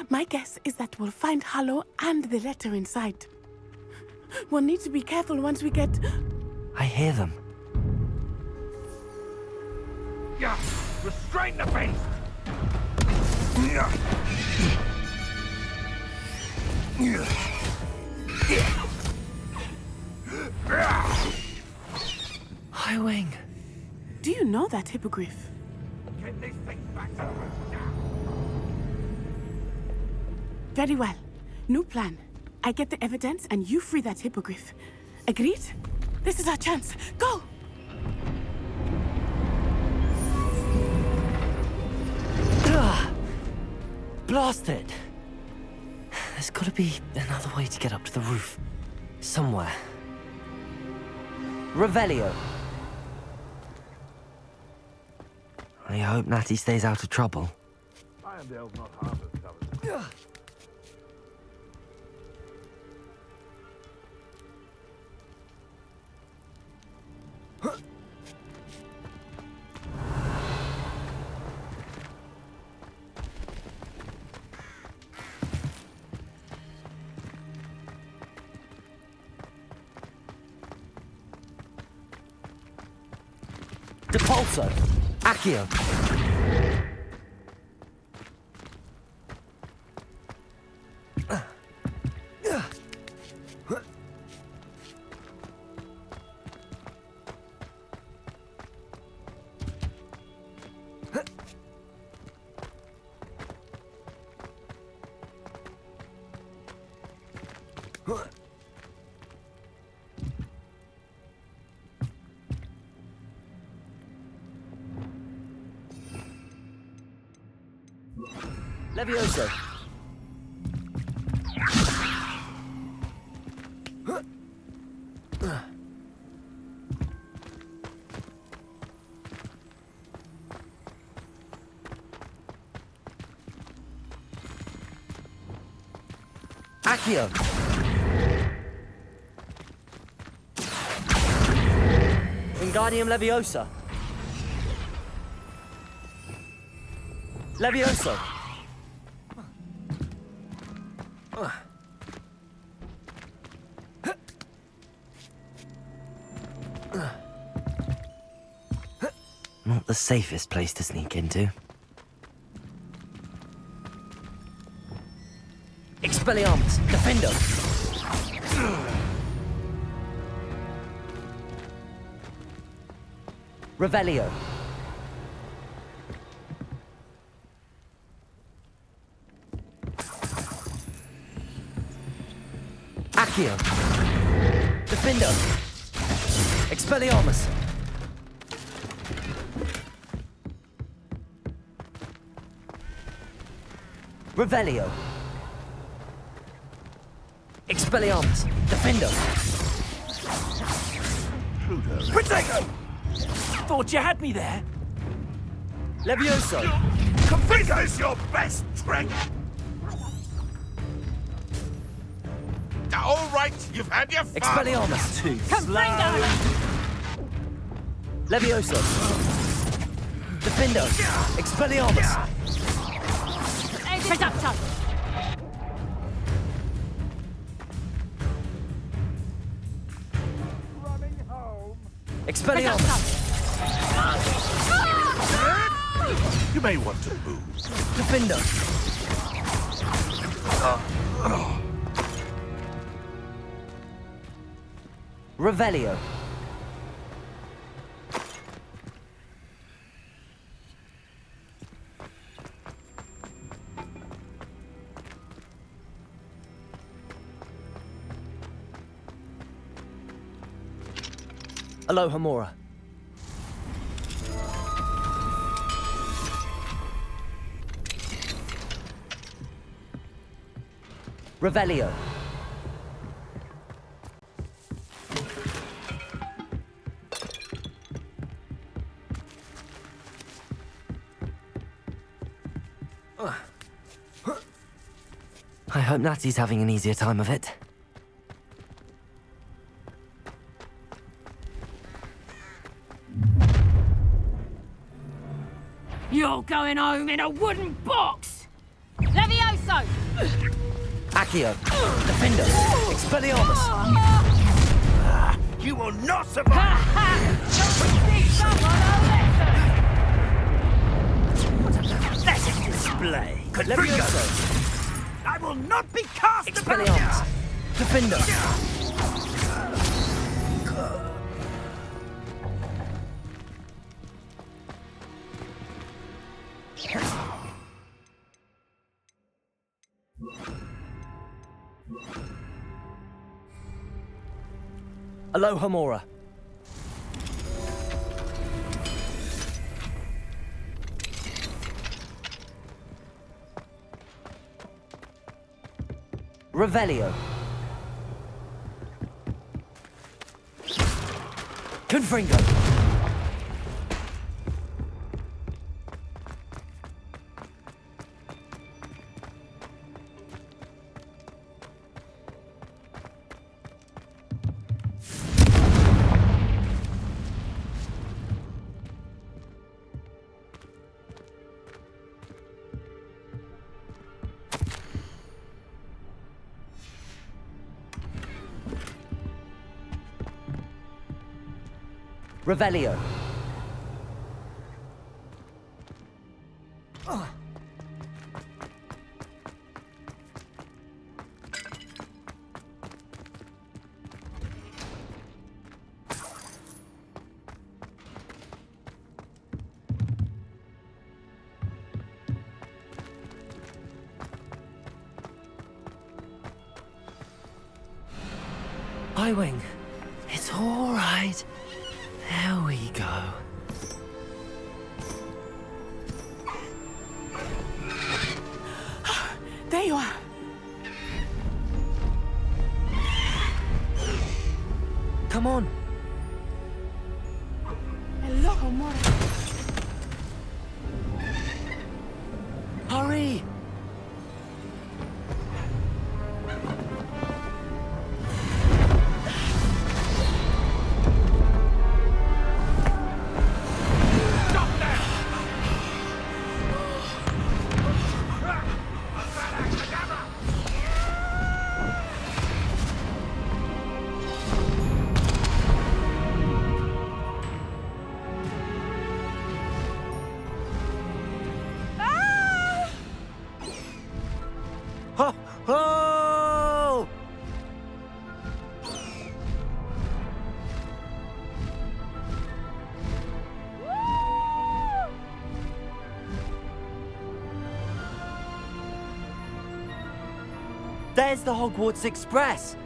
Speaker 15: My guess is that we'll find Hallow and the letter inside. We'll need to be careful once we get...
Speaker 2: I hear them.
Speaker 1: Yeah, restrain the beast!
Speaker 2: Highwing!
Speaker 15: Do you know that hippogriff?
Speaker 1: Get these things back to the room now!
Speaker 15: Very well. New plan. I get the evidence and you free that hippogriff. Agreed? This is our chance. Go!
Speaker 2: Blast it! There's gotta be another way to get up to the roof. Somewhere. Revelio! I hope Natty stays out of trouble.
Speaker 1: I am the elf, not half as covered.
Speaker 2: Depulso! Accio! Levioso. Accio. Wingardium Leviosa. Levioso. Not the safest place to sneak into. Expelliarmus, Defendo. Revelio. Accio. Defendo. Expelliarmus. Revelio. Expelliarmus. Defendo.
Speaker 1: Protego! Thought you had me there.
Speaker 2: Levioso.
Speaker 1: Is this your best trick? All right, you've had your fun.
Speaker 2: Expelliarmus.
Speaker 1: Too
Speaker 19: Confringo!
Speaker 2: Levioso. Defendo. Expelliarmus.
Speaker 19: Reducto!
Speaker 2: Expelliarmus.
Speaker 1: You may want to move.
Speaker 2: Defendo. Revelio. Alohomora. Revelio. I hope Natty's having an easier time of it.
Speaker 19: You're going home in a wooden box! Levioso!
Speaker 2: Accio. Defendo. Expelliarmus.
Speaker 1: You will not survive!
Speaker 12: What a pathetic display.
Speaker 2: Levioso.
Speaker 12: I will not be cast
Speaker 2: Expelliarmus. Defendo. Alohomora. Revelio. Confringo. Revelio. Highwing. It's all right. There we go.
Speaker 15: There you are.
Speaker 2: Come on.
Speaker 15: Hello, Homura.
Speaker 2: Hurry! Ho! Ho! There's the Hogwarts Express.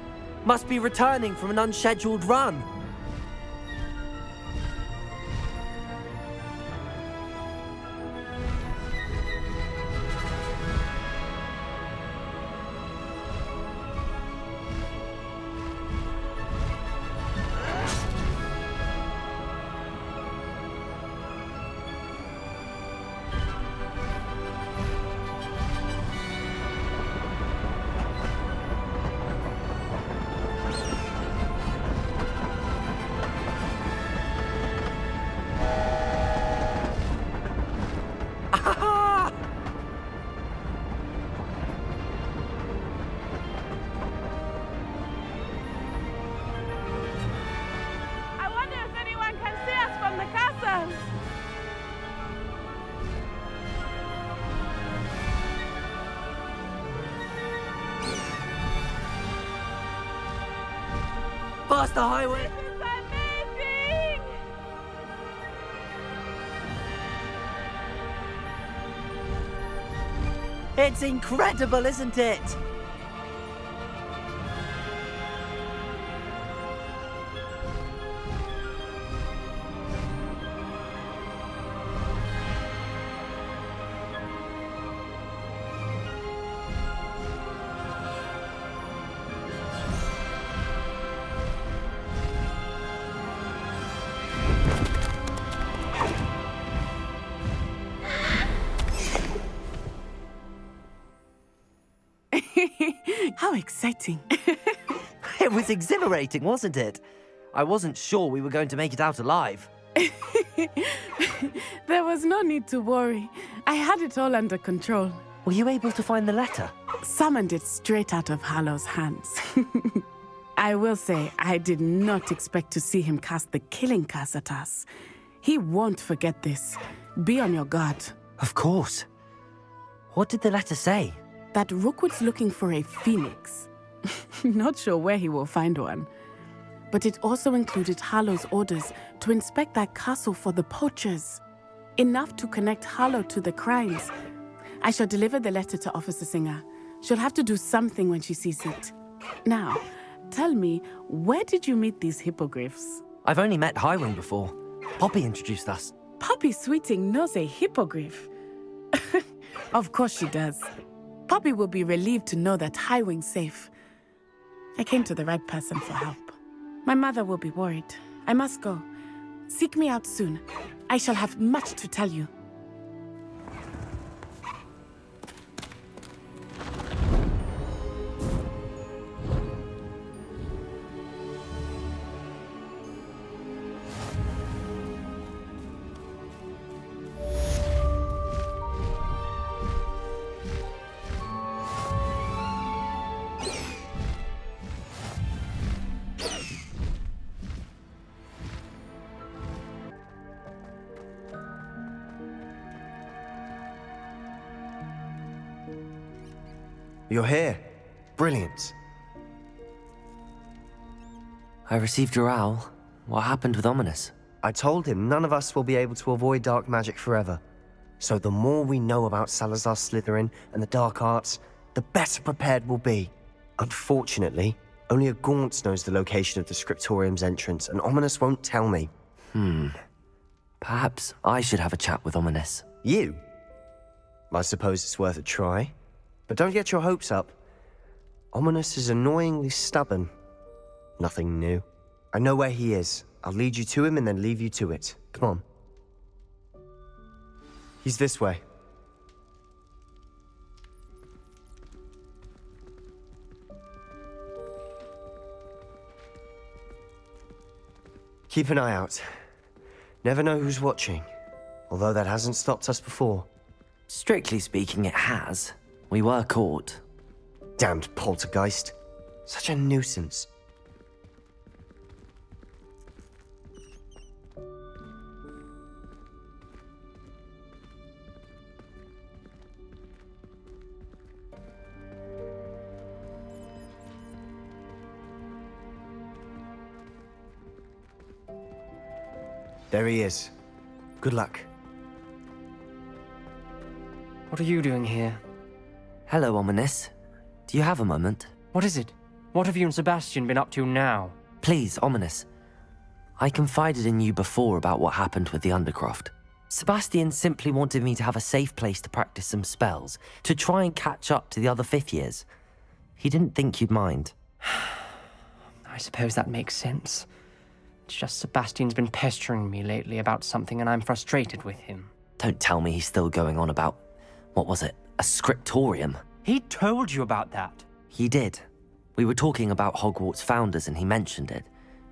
Speaker 2: Must be returning from an unscheduled run.
Speaker 15: I wonder if anyone can see us from the castle.
Speaker 2: Faster, highway! It's incredible, isn't it?
Speaker 15: How exciting.
Speaker 2: It was exhilarating, wasn't it? I wasn't sure we were going to make it out alive.
Speaker 15: There was no need to worry. I had it all under control.
Speaker 2: Were you able to find the letter?
Speaker 15: Summoned it straight out of Hallow's hands. I will say, I did not expect to see him cast the killing curse at us. He won't forget this. Be on your guard.
Speaker 2: Of course. What did the letter say?
Speaker 15: That Rookwood's looking for a phoenix. Not sure where he will find one. But it also included Hallow's orders to inspect that castle for the poachers. Enough to connect Hallow to the crimes. I shall deliver the letter to Officer Singer. She'll have to do something when she sees it. Now, tell me, where did you meet these hippogriffs?
Speaker 2: I've only met Highwing before. Poppy introduced us.
Speaker 15: Poppy Sweeting knows a hippogriff. Of course she does. Poppy will be relieved to know that Highwing's safe. I came to the right person for help. My mother will be worried. I must go. Seek me out soon. I shall have much to tell you.
Speaker 8: You're here. Brilliant.
Speaker 2: I received your owl. What happened with Ominous?
Speaker 8: I told him none of us will be able to avoid dark magic forever. So the more we know about Salazar Slytherin and the dark arts, the better prepared we'll be. Unfortunately, only a Gaunt knows the location of the Scriptorium's entrance, and Ominous won't tell me.
Speaker 2: Perhaps I should have a chat with Ominous.
Speaker 8: You? I suppose it's worth a try. But don't get your hopes up. Ominous is annoyingly stubborn. Nothing new. I know where he is. I'll lead you to him and then leave you to it. Come on. He's this way. Keep an eye out. Never know who's watching. Although that hasn't stopped us before.
Speaker 2: Strictly speaking, it has. We were caught.
Speaker 8: Damned poltergeist. Such a nuisance. There he is. Good luck.
Speaker 3: What are you doing here?
Speaker 2: Hello, Ominous. Do you have a moment?
Speaker 3: What is it? What have you and Sebastian been up to now?
Speaker 2: Please, Ominous. I confided in you before about what happened with the Undercroft. Sebastian simply wanted me to have a safe place to practice some spells, to try and catch up to the other fifth years. He didn't think you'd mind.
Speaker 3: I suppose that makes sense. It's just Sebastian's been pestering me lately about something and I'm frustrated with him.
Speaker 2: Don't tell me he's still going on about, what was it, a scriptorium?
Speaker 3: He told you about that?
Speaker 2: He did. We were talking about Hogwarts founders and he mentioned it.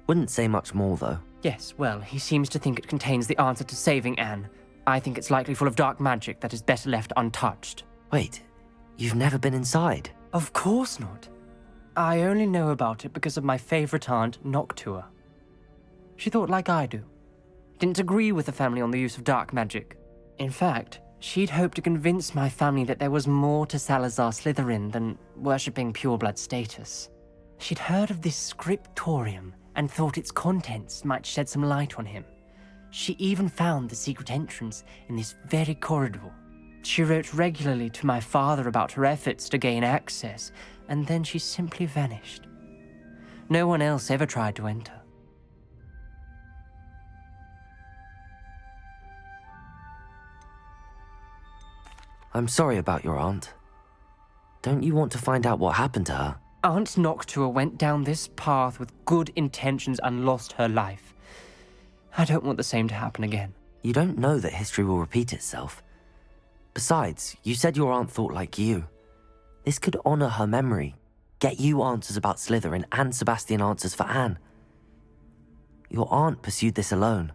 Speaker 2: Wouldn't say much more, though.
Speaker 3: Yes, well, he seems to think it contains the answer to saving Anne. I think it's likely full of dark magic that is better left untouched.
Speaker 2: Wait, you've never been inside?
Speaker 3: Of course not. I only know about it because of my favorite aunt, Noctua. She thought like I do. Didn't agree with the family on the use of dark magic. In fact, she'd hoped to convince my family that there was more to Salazar Slytherin than worshipping pureblood status. She'd heard of this scriptorium and thought its contents might shed some light on him. She even found the secret entrance in this very corridor. She wrote regularly to my father about her efforts to gain access, and then she simply vanished. No one else ever tried to enter.
Speaker 2: I'm sorry about your aunt. Don't you want to find out what happened to her?
Speaker 3: Aunt Noctua went down this path with good intentions and lost her life. I don't want the same to happen again.
Speaker 2: You don't know that history will repeat itself. Besides, you said your aunt thought like you. This could honor her memory, get you answers about Slytherin and Sebastian answers for Anne. Your aunt pursued this alone.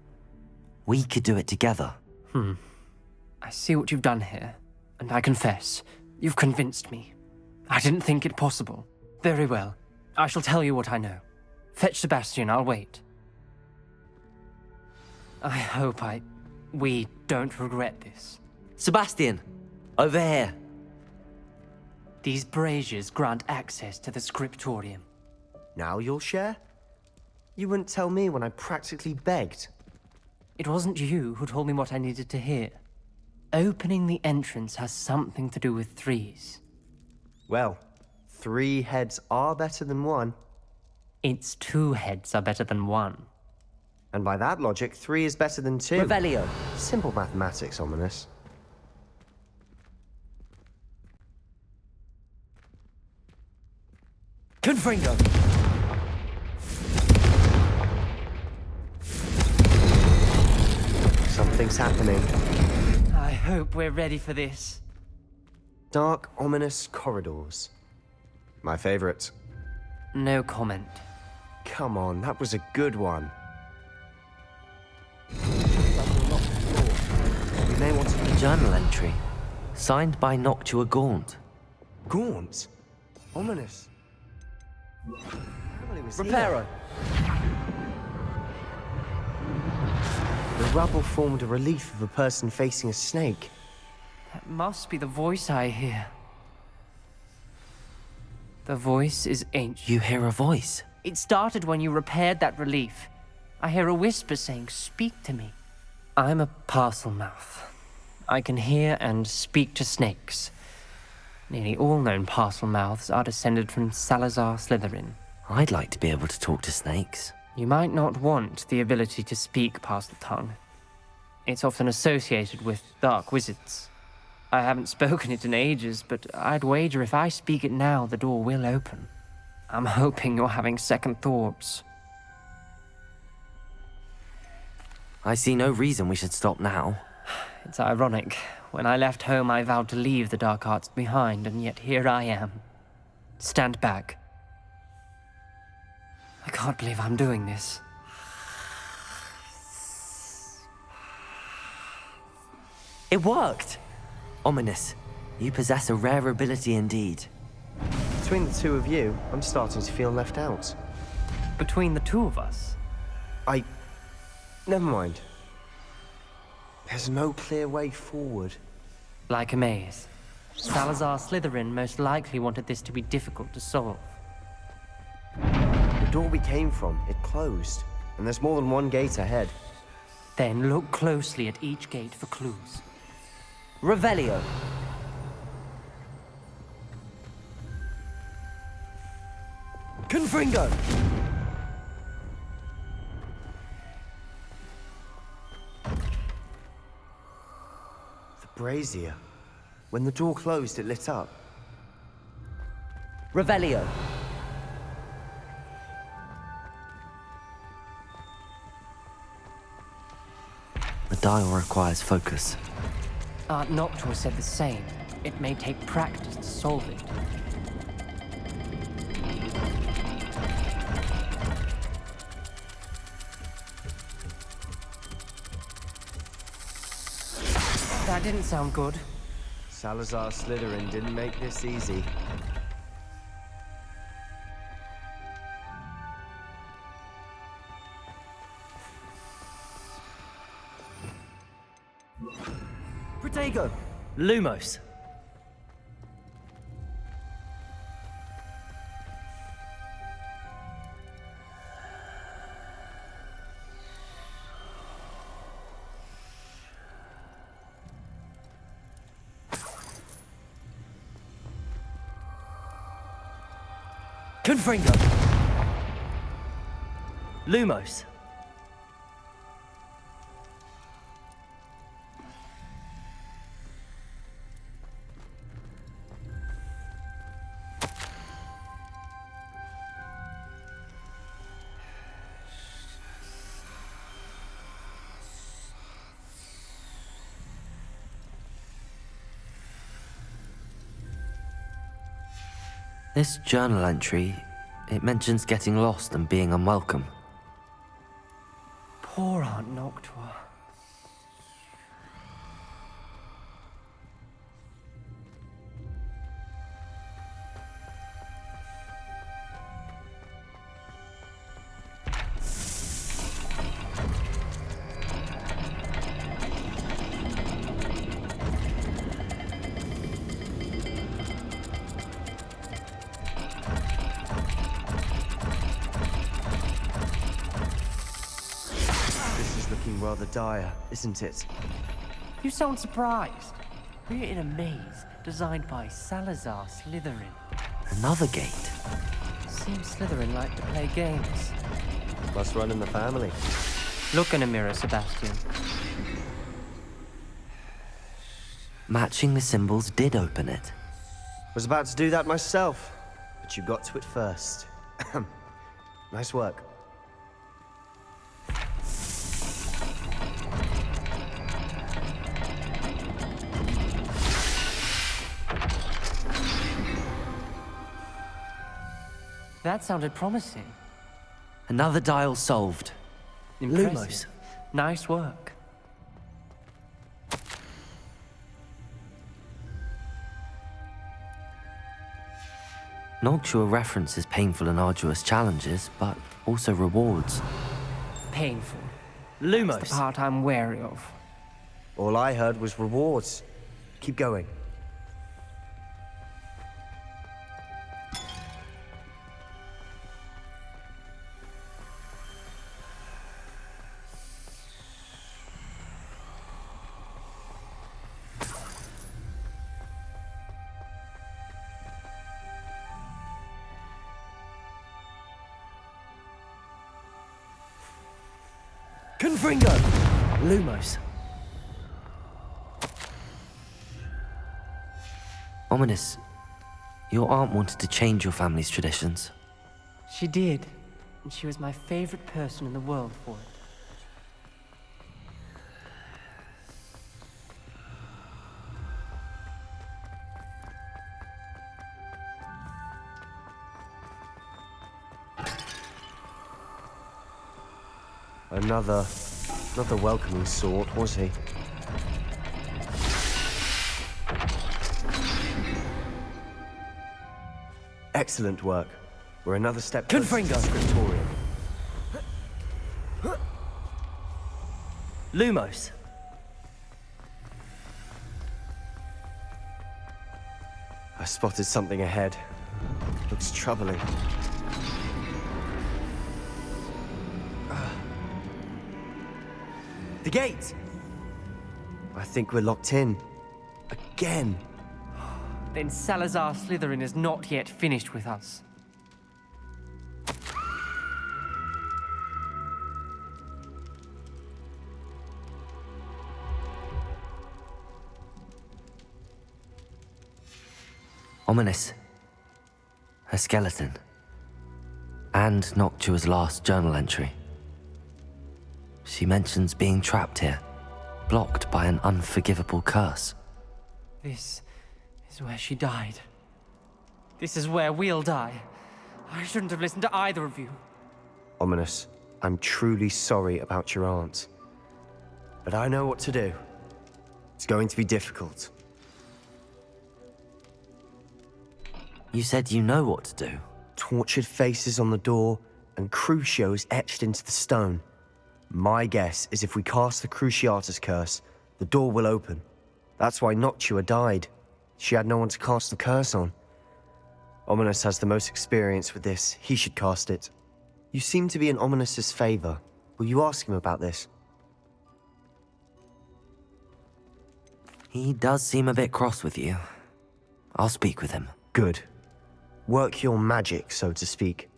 Speaker 2: We could do it together.
Speaker 3: I see what you've done here, and I confess, you've convinced me. I didn't think it possible. Very well. I shall tell you what I know. Fetch Sebastian, I'll wait. I hope we don't regret this.
Speaker 2: Sebastian! Over here!
Speaker 3: These braziers grant access to the scriptorium.
Speaker 8: Now you'll share? You wouldn't tell me when I practically begged.
Speaker 3: It wasn't you who told me what I needed to hear. Opening the entrance has something to do with threes.
Speaker 8: Well, 3 heads are better than 1.
Speaker 3: It's 2 heads are better than 1.
Speaker 8: And by that logic, 3 is better than 2.
Speaker 2: Revelio.
Speaker 8: Simple mathematics, Ominous.
Speaker 3: Confringo!
Speaker 8: Something's happening.
Speaker 3: I hope we're ready for this.
Speaker 8: Dark, ominous corridors. My favorite.
Speaker 3: No comment.
Speaker 8: Come on, that was a good one.
Speaker 2: You may want a journal entry. Signed by Noctua Gaunt.
Speaker 8: Gaunt? Ominous.
Speaker 2: Reparo.
Speaker 8: The rubble formed a relief of a person facing a snake.
Speaker 3: That must be the voice I hear. The voice is ancient.
Speaker 2: You hear a voice?
Speaker 3: It started when you repaired that relief. I hear a whisper saying, "Speak to me." I'm a parcel mouth. I can hear and speak to snakes. Nearly all known parcel mouths are descended from Salazar Slytherin.
Speaker 2: I'd like to be able to talk to snakes.
Speaker 3: You might not want the ability to speak parcel tongue. It's often associated with dark wizards. I haven't spoken it in ages, but I'd wager if I speak it now, the door will open. I'm hoping you're having second thoughts.
Speaker 2: I see no reason we should stop now.
Speaker 3: It's ironic. When I left home, I vowed to leave the dark arts behind, and yet here I am. Stand back. I can't believe I'm doing this.
Speaker 2: It worked! Ominous. You possess a rare ability indeed.
Speaker 8: Between the two of you, I'm starting to feel left out.
Speaker 3: Between the two of us?
Speaker 8: Never mind. There's no clear way forward.
Speaker 3: Like a maze. Salazar Slytherin most likely wanted this to be difficult to solve.
Speaker 8: The door we came from, it closed. And there's more than one gate ahead.
Speaker 3: Then look closely at each gate for clues.
Speaker 2: Revelio. Confringo.
Speaker 8: The brazier. When the door closed, it lit up.
Speaker 2: Revelio. The dial requires focus.
Speaker 3: Aunt Noctua said the same. It may take practice to solve it. That didn't sound good.
Speaker 8: Salazar Slytherin didn't make this easy.
Speaker 2: Protego. Lumos. Confringo. Lumos. This journal entry, it mentions getting lost and being unwelcome.
Speaker 3: Poor Aunt Noctua.
Speaker 8: Rather dire, isn't it?
Speaker 3: You sound surprised. We're in a maze designed by Salazar Slytherin.
Speaker 2: Another gate.
Speaker 3: Seems Slytherin like to play games.
Speaker 8: Must run in the family.
Speaker 3: Look in a mirror, Sebastian.
Speaker 2: Matching the symbols did open it.
Speaker 8: Was about to do that myself, but you got to it first. Nice work.
Speaker 3: That sounded promising.
Speaker 2: Another dial solved.
Speaker 3: Impressive.
Speaker 2: Lumos.
Speaker 3: Nice work.
Speaker 2: Noctua references painful and arduous challenges, but also rewards.
Speaker 3: Painful.
Speaker 2: Lumos.
Speaker 3: That's the part I'm wary of.
Speaker 8: All I heard was rewards. Keep going.
Speaker 2: Confringo! Lumos. Ominous, your aunt wanted to change your family's traditions.
Speaker 3: She did, and she was my favorite person in the world for it.
Speaker 4: Not the welcoming sort, was he? Excellent work. We're another step closer to the scriptorium.
Speaker 13: Lumos.
Speaker 4: I spotted something ahead. Looks troubling. The gate! I think we're locked in. Again.
Speaker 3: Then Salazar Slytherin is not yet finished with us.
Speaker 2: Ominous. Her skeleton. And Noctua's last journal entry. She mentions being trapped here, blocked by an unforgivable curse.
Speaker 3: This is where she died. This is where we'll die. I shouldn't have listened to either of you.
Speaker 4: Ominous, I'm truly sorry about your aunt. But I know what to do. It's going to be difficult.
Speaker 2: You said you know what to do.
Speaker 4: Tortured faces on the door and Crucios etched into the stone. My guess is if we cast the Cruciatus curse, the door will open. That's why Noctua died. She had no one to cast the curse on. Ominous has the most experience with this. He should cast it. You seem to be in Ominous's favor. Will you ask him about this?
Speaker 2: He does seem a bit cross with you. I'll speak with him.
Speaker 4: Good. Work your magic, so to speak.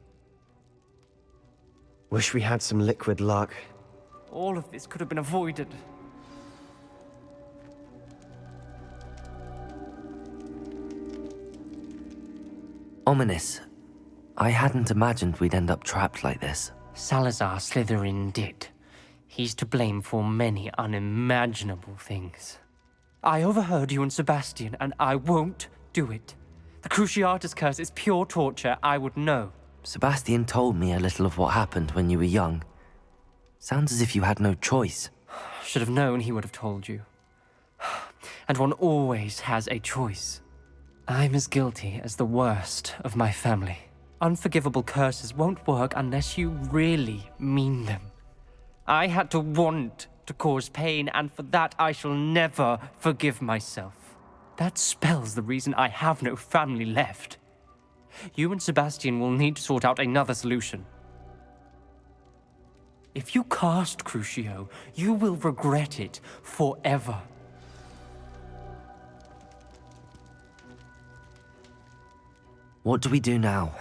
Speaker 4: Wish we had some liquid luck.
Speaker 3: All of this could have been avoided.
Speaker 2: Ominous. I hadn't imagined we'd end up trapped like this.
Speaker 3: Salazar Slytherin did. He's to blame for many unimaginable things. I overheard you and Sebastian, and I won't do it. The Cruciatus curse is pure torture. I would know.
Speaker 2: Sebastian told me a little of what happened when you were young. Sounds as if you had no choice.
Speaker 3: Should have known he would have told you. And one always has a choice. I'm as guilty as the worst of my family. Unforgivable curses won't work unless you really mean them. I had to want to cause pain, and for that I shall never forgive myself. That spells the reason I have no family left. You and Sebastian will need to sort out another solution. If you cast Crucio, you will regret it forever.
Speaker 2: What do we do now?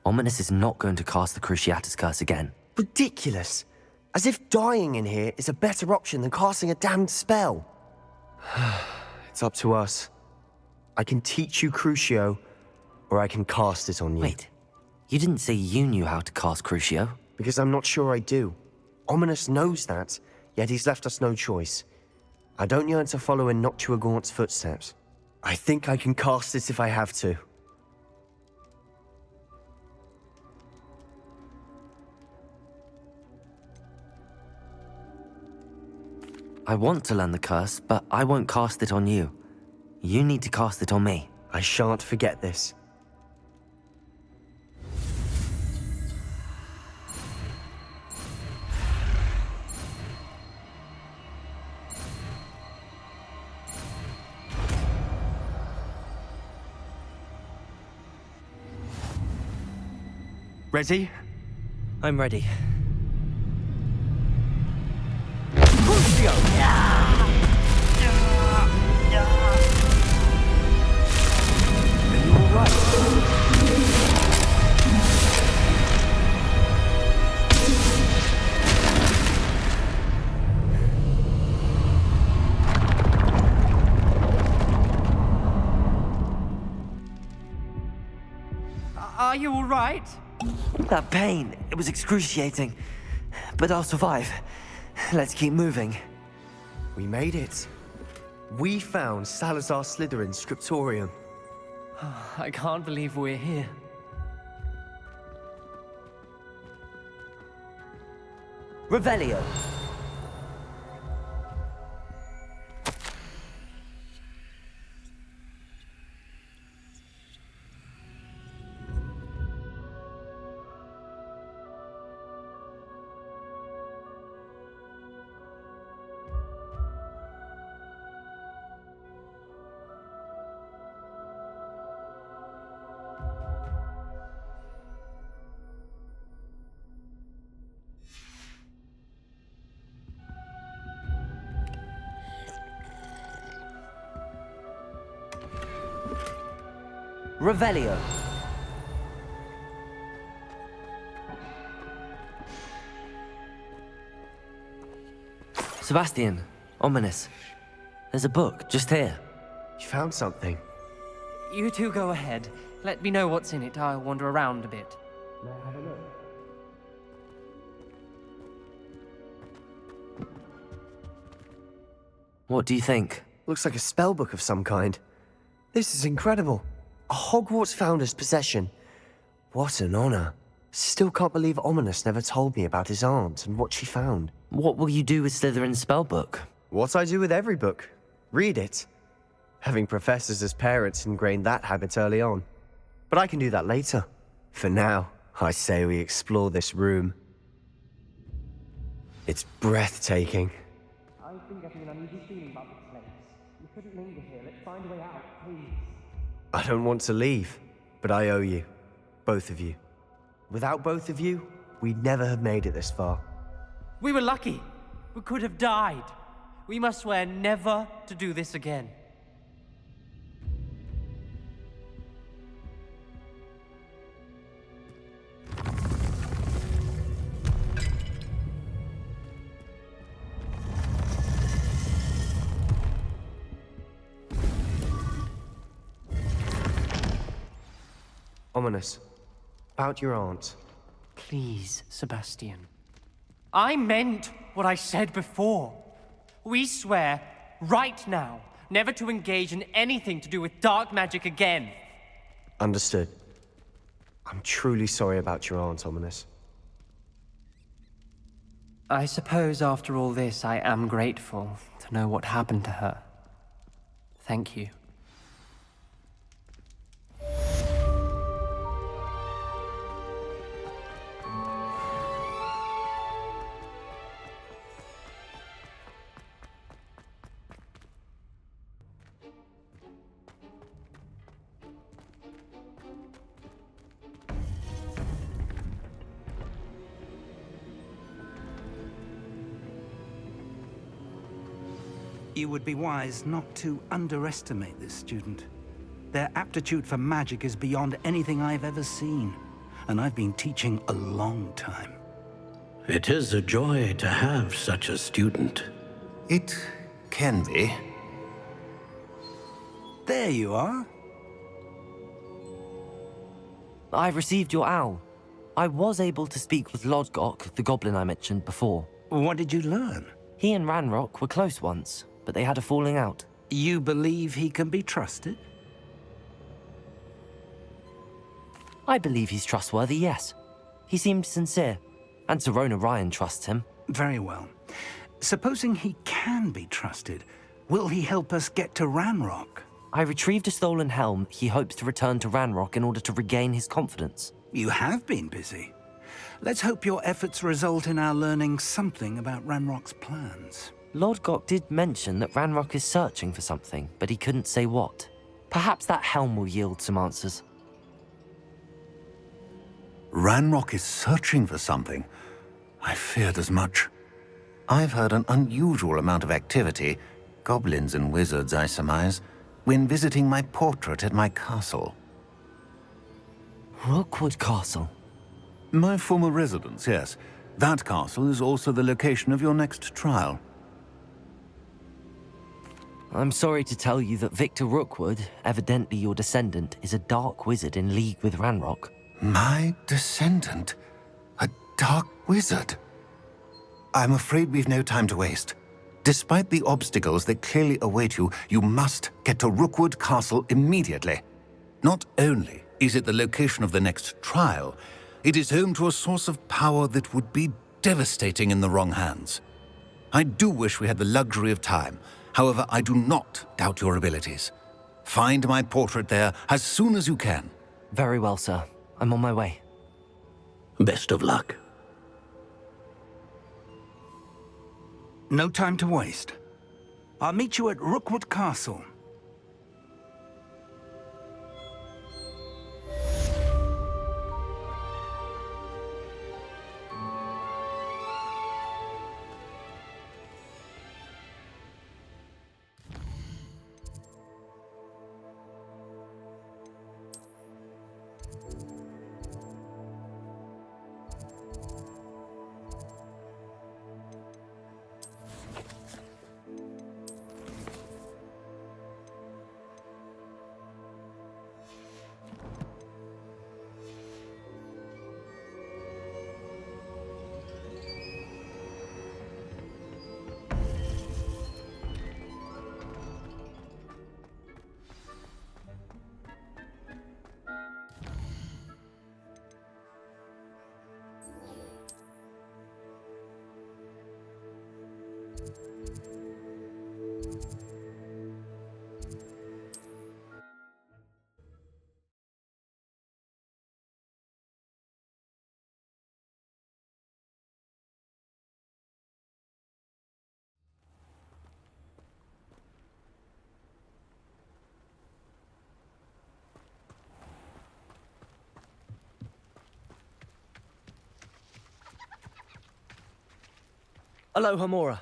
Speaker 2: Ominous is not going to cast the Cruciatus curse again.
Speaker 4: Ridiculous. As if dying in here is a better option than casting a damned spell. It's up to us. I can teach you Crucio, or I can cast it on you.
Speaker 2: Wait, you didn't say you knew how to cast Crucio?
Speaker 4: Because I'm not sure I do. Ominous knows that, yet he's left us no choice. I don't yearn to follow in Noctua Gaunt's footsteps. I think I can cast it if I have to.
Speaker 2: I want to learn the curse, but I won't cast it on you. You need to cast it on me.
Speaker 4: I shan't forget this.
Speaker 13: Ready?
Speaker 2: I'm ready.
Speaker 3: right?
Speaker 2: That pain, it was excruciating. But I'll survive. Let's keep moving.
Speaker 4: We made it. We found Salazar Slytherin's scriptorium.
Speaker 3: I can't believe we're here.
Speaker 2: Revelio. Revelio. Sebastian, ominous. There's a book just here.
Speaker 4: You found something.
Speaker 3: You two go ahead. Let me know what's in it. I'll wander around a bit.
Speaker 4: May I have a look?
Speaker 2: What do you think?
Speaker 4: Looks like a spellbook of some kind. This is incredible. A Hogwarts founder's possession. What an honor. Still can't believe Ominous never told me about his aunt and what she found.
Speaker 2: What will you do with Slytherin's spellbook?
Speaker 4: What I do with every book. Read it. Having professors as parents ingrained that habit early on. But I can do that later. For now, I say we explore this room. It's breathtaking.
Speaker 3: I've been getting an uneasy feeling about this place. You couldn't linger here. Let's find a way out, please.
Speaker 4: I don't want to leave, but I owe you. Both of you. Without both of you, we'd never have made it this far.
Speaker 3: We were lucky. We could have died. We must swear never to do this again.
Speaker 4: Ominous. About your aunt.
Speaker 3: Please, Sebastian. I meant what I said before. We swear, right now, never to engage in anything to do with dark magic again.
Speaker 4: Understood. I'm truly sorry about your aunt, Ominous.
Speaker 3: I suppose after all this, I am grateful to know what happened to her. Thank you.
Speaker 9: You would be wise not to underestimate this student. Their aptitude for magic is beyond anything I've ever seen, and I've been teaching a long time.
Speaker 11: It is a joy to have such a student.
Speaker 13: It can be.
Speaker 9: There you are.
Speaker 2: I received your owl. I was able to speak with Lodgok, the goblin I mentioned before.
Speaker 9: What did you learn?
Speaker 2: He and Ranrock were close once, but they had a falling out.
Speaker 9: You believe he can be trusted?
Speaker 2: I believe he's trustworthy, yes. He seemed sincere, and Serona Ryan trusts him.
Speaker 9: Very well. Supposing he can be trusted, will he help us get to Ranrock?
Speaker 2: I retrieved a stolen helm he hopes to return to Ranrock in order to regain his confidence.
Speaker 9: You have been busy. Let's hope your efforts result in our learning something about Ranrock's plans.
Speaker 2: Lodgok did mention that Ranrock is searching for something, but he couldn't say what. Perhaps that helm will yield some answers.
Speaker 13: Ranrock is searching for something. I feared as much. I've heard an unusual amount of activity, goblins and wizards, I surmise, when visiting my portrait at my castle.
Speaker 2: Rookwood Castle?
Speaker 13: My former residence, yes. That castle is also the location of your next trial.
Speaker 2: I'm sorry to tell you that Victor Rookwood, evidently your descendant, is a dark wizard in league with Ranrock.
Speaker 13: My descendant? A dark wizard? I'm afraid we've no time to waste. Despite the obstacles that clearly await you, you must get to Rookwood Castle immediately. Not only is it the location of the next trial, it is home to a source of power that would be devastating in the wrong hands. I do wish we had the luxury of time. However, I do not doubt your abilities. Find my portrait there as soon as you can.
Speaker 2: Very well, sir. I'm on my way.
Speaker 11: Best of luck.
Speaker 9: No time to waste. I'll meet you at Rookwood Castle.
Speaker 2: Aloha, Mora.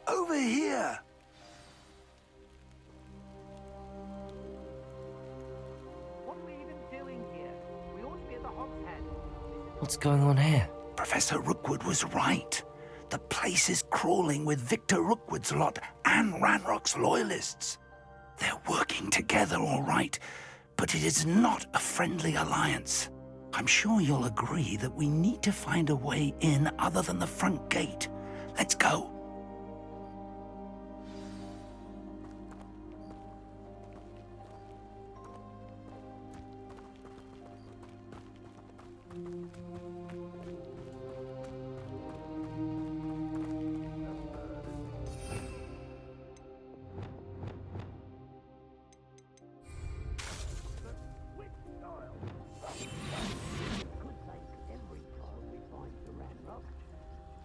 Speaker 9: Over here!
Speaker 6: What are we even doing here? We ought to be at the Hogshead.
Speaker 2: What's going on here?
Speaker 9: Professor Rookwood was right. The place is crawling with Victor Rookwood's lot and Ranrock's loyalists. They're working together, all right, but it is not a friendly alliance. I'm sure you'll agree that we need to find a way in other than the front gate. Let's go.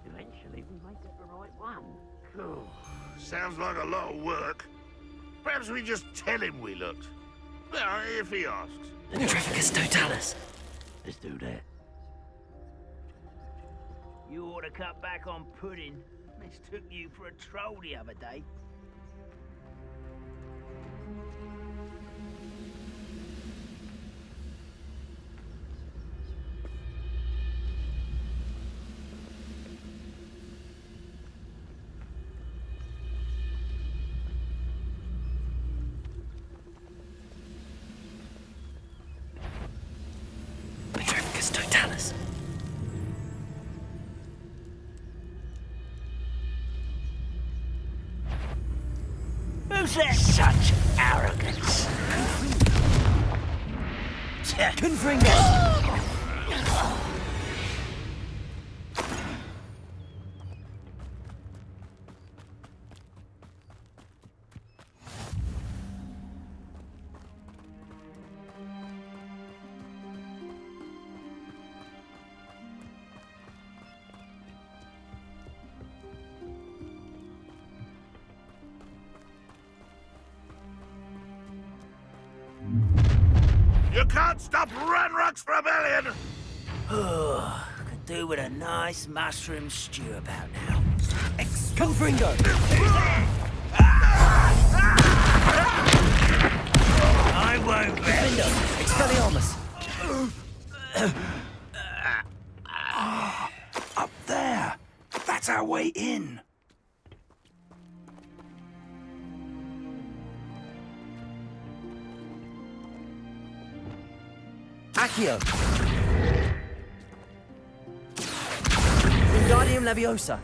Speaker 6: Eventually we might get the right one.
Speaker 7: Oh, sounds like a lot of work. Perhaps we just tell him we looked. Well, if he asks.
Speaker 2: Petrificus totalis.
Speaker 6: Let's do that.
Speaker 12: You ought to cut back on pudding. Mistook you for a troll the other day.
Speaker 2: Petrificus totalis.
Speaker 12: Who's that? Such arrogance.
Speaker 2: Confringo!
Speaker 7: You're can't stop Ranrock's rebellion!
Speaker 12: Could do with a nice mushroom stew about now.
Speaker 2: Confringo!
Speaker 12: I won't rest.
Speaker 2: Expelliarmus!
Speaker 9: Up there. That's our way in.
Speaker 2: Accio! Wingardium Leviosa!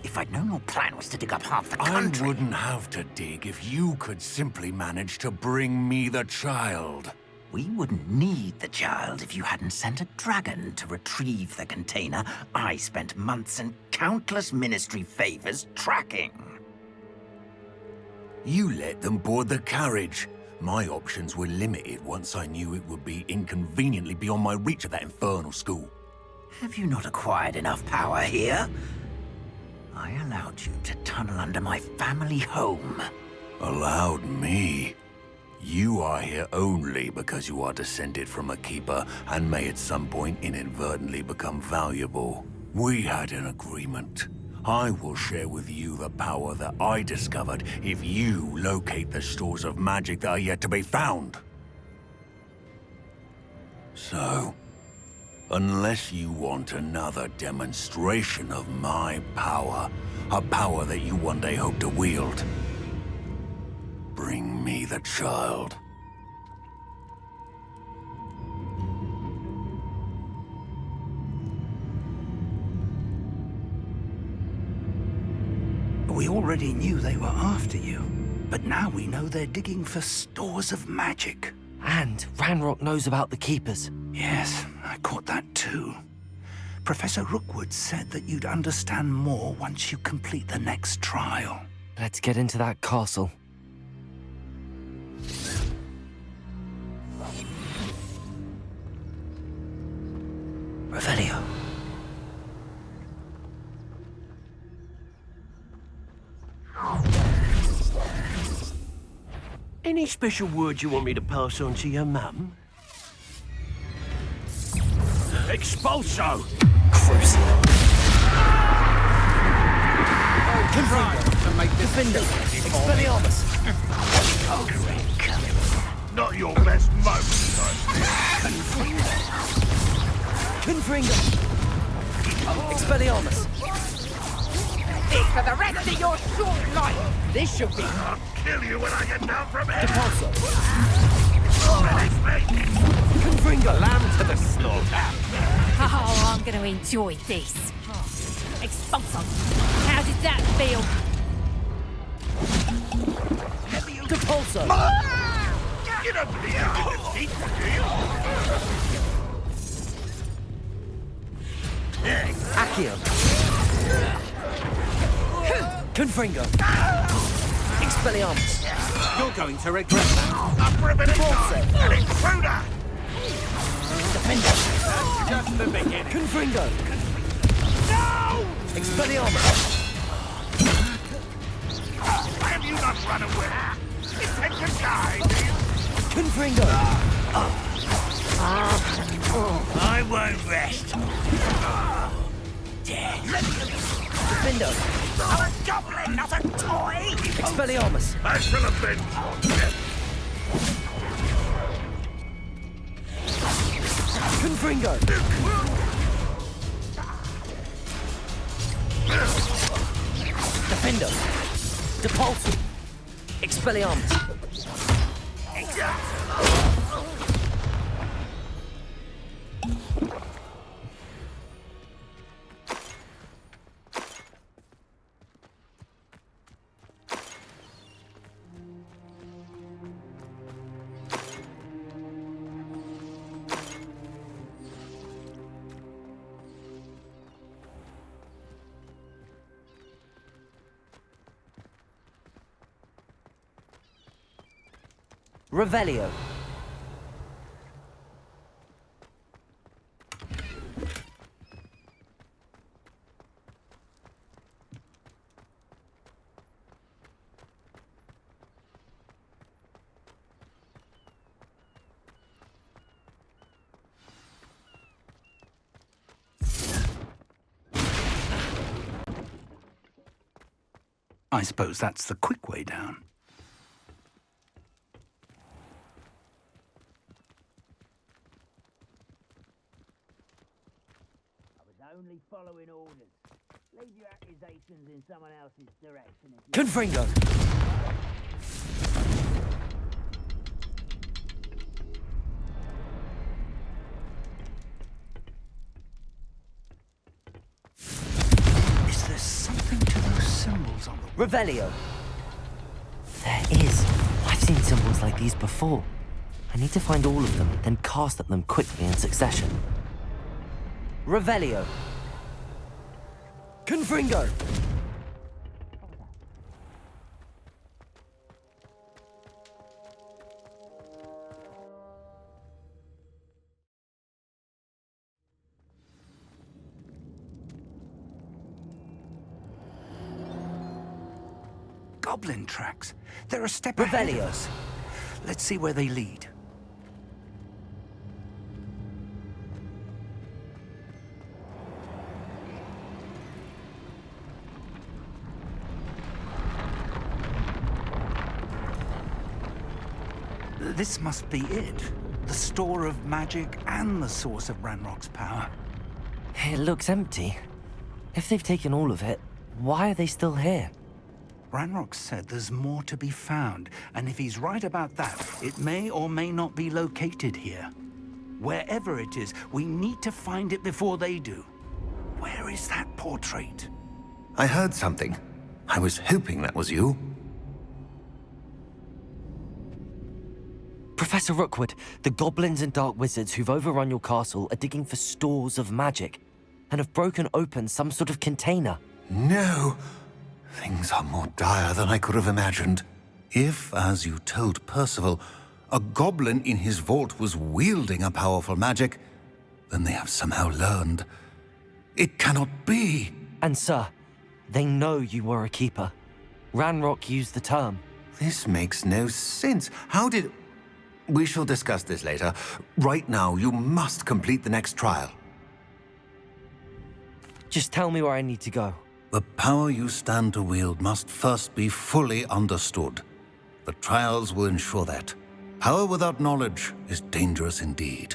Speaker 12: If I'd known your plan was to dig up half the country...
Speaker 13: I wouldn't have to dig if you could simply manage to bring me the child.
Speaker 12: We wouldn't need the child if you hadn't sent a dragon to retrieve the container I spent months and countless ministry favors tracking.
Speaker 13: You let them board the carriage. My options were limited once I knew it would be inconveniently beyond my reach at that infernal school.
Speaker 12: Have you not acquired enough power here? I allowed you to tunnel under my family home.
Speaker 13: Allowed me? You are here only because you are descended from a keeper and may at some point inadvertently become valuable. We had an agreement. I will share with you the power that I discovered if you locate the stores of magic that are yet to be found. So, unless you want another demonstration of my power, a power that you one day hope to wield, bring me the child.
Speaker 9: We already knew they were after you, but now we know they're digging for stores of magic.
Speaker 2: And Ranrock knows about the Keepers.
Speaker 9: Yes, I caught that too. Professor Rookwood said that you'd understand more once you complete the next trial.
Speaker 2: Let's get into that castle.
Speaker 12: Revelio.
Speaker 11: Any special words you want me to pass on to your mum? Expulso!
Speaker 2: Crucio!
Speaker 1: To make this
Speaker 2: Defender! Expelliarmus!
Speaker 7: Not your best moment,
Speaker 2: Confringo! Expelliarmus!
Speaker 1: It's for the rest of your short life! This should be...
Speaker 7: I'll kill you when I get down from here!
Speaker 2: Depulso!
Speaker 7: Release me!
Speaker 2: Confringo!
Speaker 1: Lamb to the slaughter!
Speaker 14: Oh, I'm going to enjoy this. Expulso! How did that feel?
Speaker 2: Depulso!
Speaker 7: You don't believe in the teeth, do you?
Speaker 2: Accio! Confringo! Expelliarmus!
Speaker 1: You're going to regret that.
Speaker 7: Up for a bit of time! An intruder!
Speaker 2: Defender!
Speaker 1: That's just the beginning.
Speaker 2: Confringo!
Speaker 7: No!
Speaker 2: Expelliarmus!
Speaker 7: Why have you not run away? Intend to die, do you?
Speaker 2: Confringo!
Speaker 12: I won't rest. Dead.
Speaker 2: Defender!
Speaker 12: I'm a goblin, not a toy!
Speaker 2: Expelliarmus!
Speaker 7: I shall avenge your death.
Speaker 2: Confringo! Defender! Depulso! Expelliarmus! Revelio.
Speaker 9: I suppose that's the quick way down.
Speaker 16: I was only following orders. Leave your accusations in someone else's direction.
Speaker 2: Confringo!
Speaker 9: Is there something to those symbols on the wall?
Speaker 2: Revelio! There is. I've seen symbols like these before. I need to find all of them, then cast at them quickly in succession. Revelio! Confringo!
Speaker 9: Goblin tracks. They're a step ahead of us. Let's see where they lead. This must be it. The store of magic and the source of Ranrock's power.
Speaker 2: It looks empty. If they've taken all of it, why are they still here?
Speaker 9: Ranrock said there's more to be found, and if he's right about that, it may or may not be located here. Wherever it is, we need to find it before they do. Where is that portrait?
Speaker 13: I heard something. I was hoping that was you.
Speaker 2: Professor Rookwood, the goblins and dark wizards who've overrun your castle are digging for stores of magic and have broken open some sort of container.
Speaker 13: No! Things are more dire than I could have imagined. If, as you told Percival, a goblin in his vault was wielding a powerful magic, then they have somehow learned. It cannot be!
Speaker 2: And sir, they know you were a keeper. Ranrock used the term.
Speaker 13: This makes no sense. How did... We shall discuss this later. Right now, you must complete the next trial.
Speaker 2: Just tell me where I need to go.
Speaker 13: The power you stand to wield must first be fully understood. The trials will ensure that. Power without knowledge is dangerous indeed.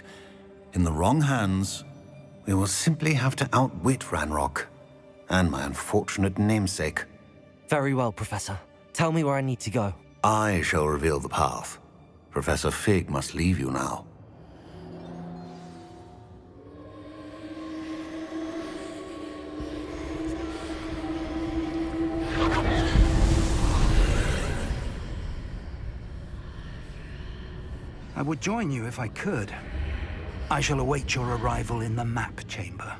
Speaker 13: In the wrong hands, we will simply have to outwit Ranrock and my unfortunate namesake.
Speaker 2: Very well, Professor. Tell me where I need to go.
Speaker 13: I shall reveal the path. Professor Fig must leave you now.
Speaker 9: I would join you if I could. I shall await your arrival in the map chamber.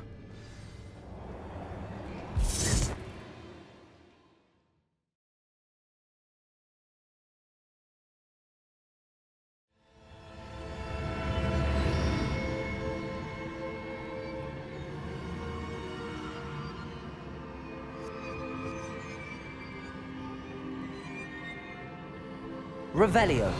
Speaker 2: Revelio.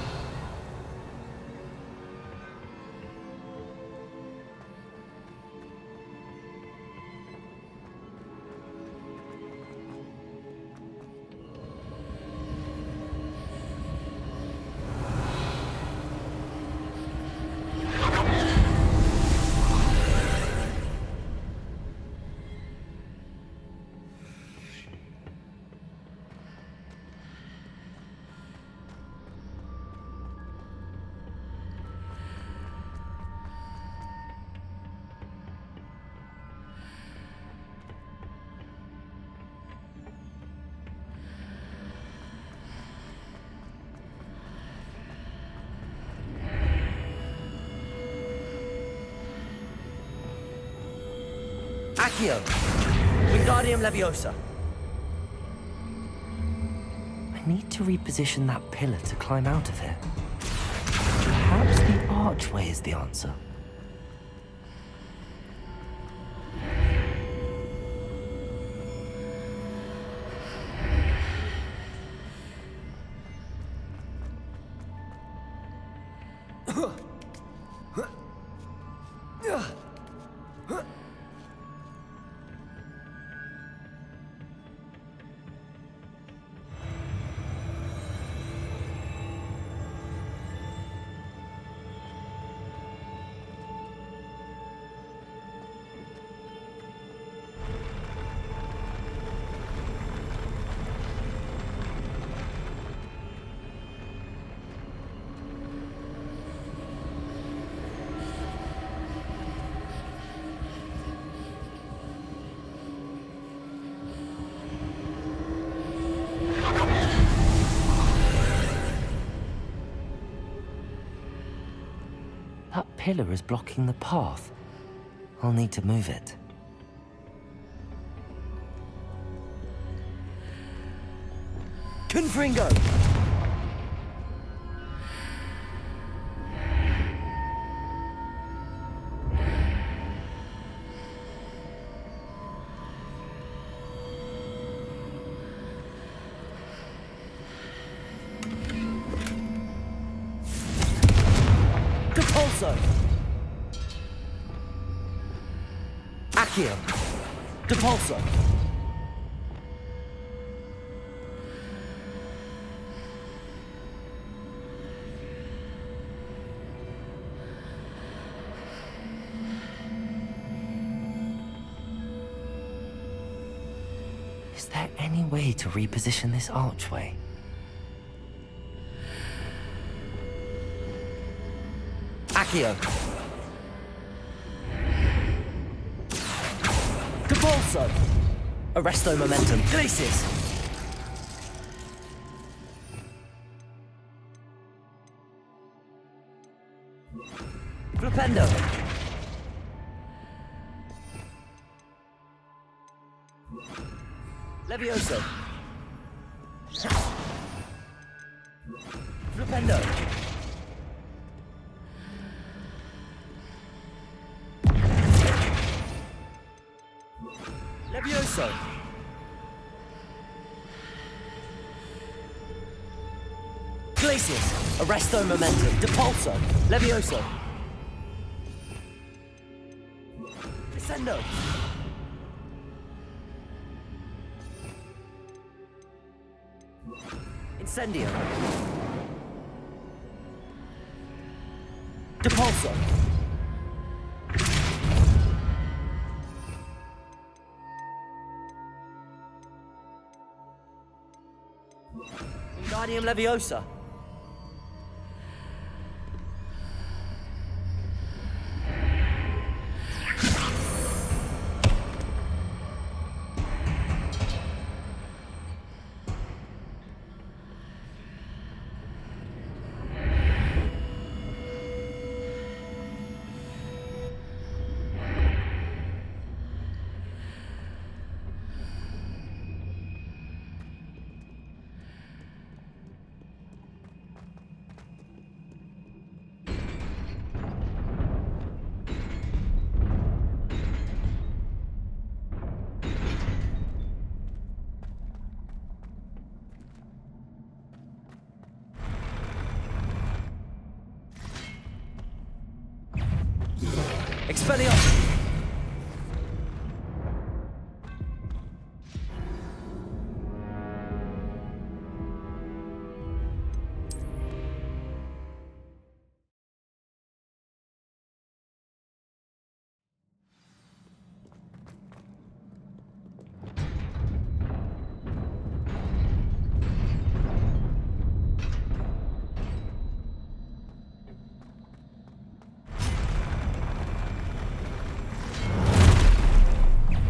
Speaker 2: Accio! Wingardium Leviosa! I need to reposition that pillar to climb out of here. Perhaps the archway is the answer. pillar is blocking the path. I'll need to move it.
Speaker 18: Confringo! Depulso! Accio! Depulso!
Speaker 2: Is there any way to reposition this archway?
Speaker 18: Accio! Depulso! Arresto momentum. Glacis! Flipendo! Levioso! Flipendo! Levioso! Glacius! Arresto momentum. Depulso! Levioso! Descendo! Incendio! Depulso! Wingardium Leviosa! Expelliarmus!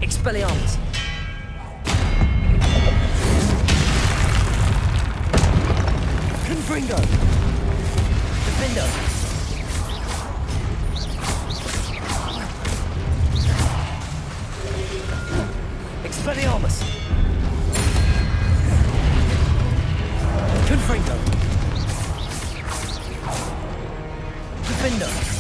Speaker 18: Expelliarmus! Confringo! Defendo! Expelliarmus! Confringo! Defendo!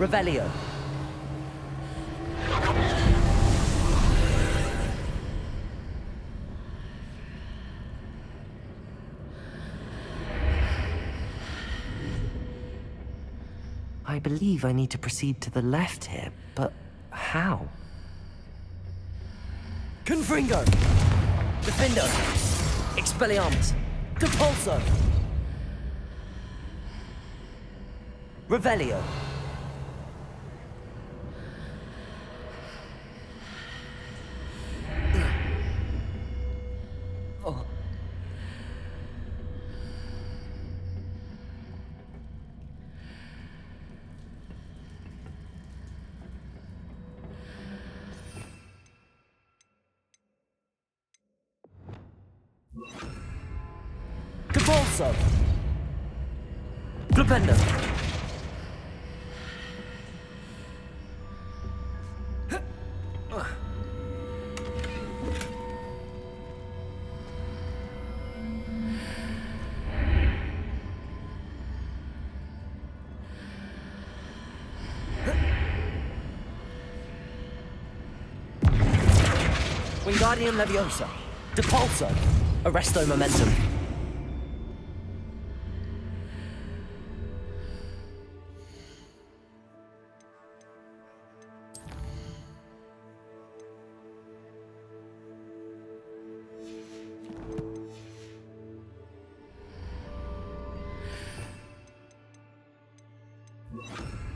Speaker 18: Revelio.
Speaker 2: I believe I need to proceed to the left here, but how?
Speaker 18: Confringo! Defendo! Expelliarmus! Depulso! Revelio! Propulso! Flipendo! Wingardium Leviosa! Depulso! Arresto Momentum!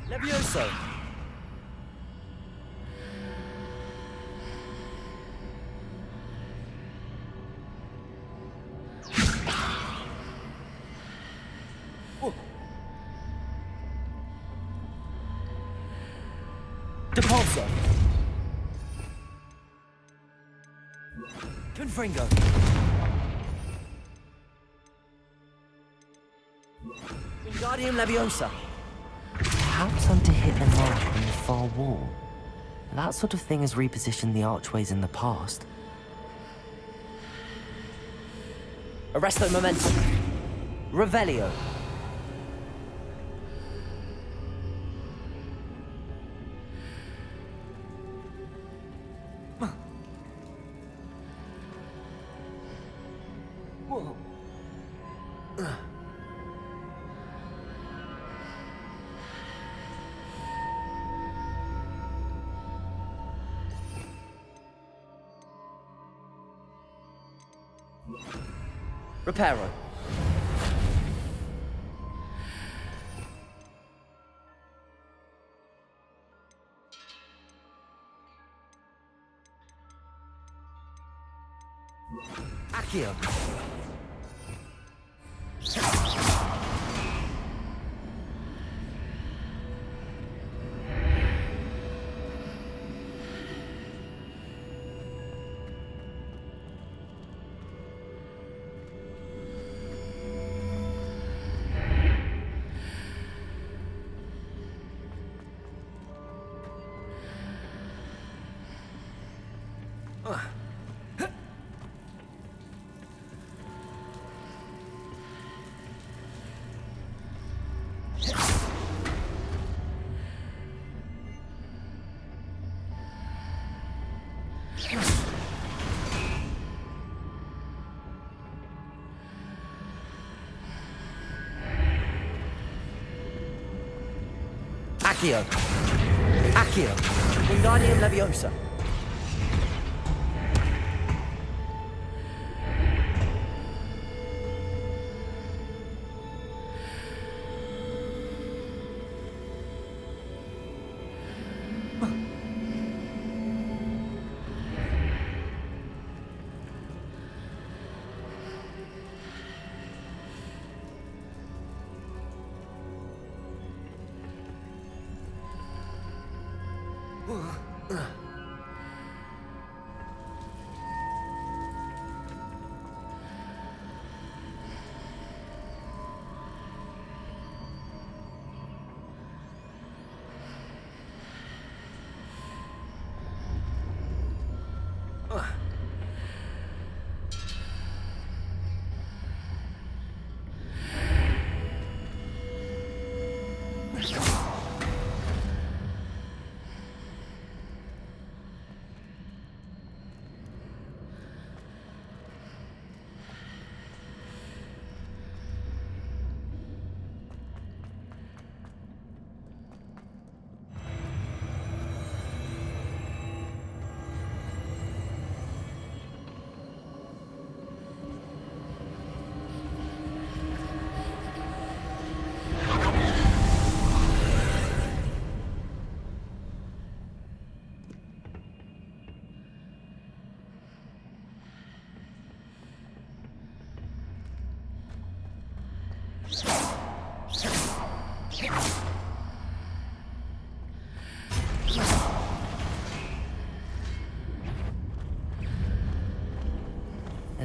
Speaker 18: Levioso! Depulso! Confringo! Wingardium Leviosa!
Speaker 2: Perhaps I'm to hit the mark on the far wall. That sort of thing has repositioned the archways in the past.
Speaker 18: Arresto Momentum! Revelio!
Speaker 2: Whoa.
Speaker 18: Reparo! Accio! Accio! Accio! Wingardium Leviosa!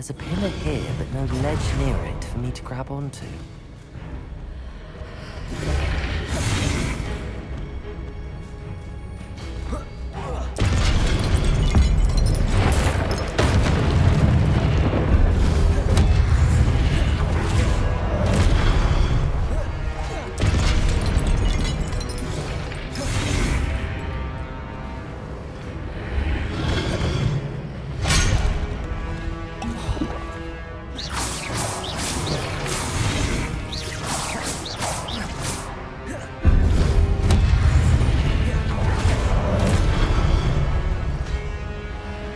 Speaker 2: There's a pillar here, but no ledge near it for me to grab onto.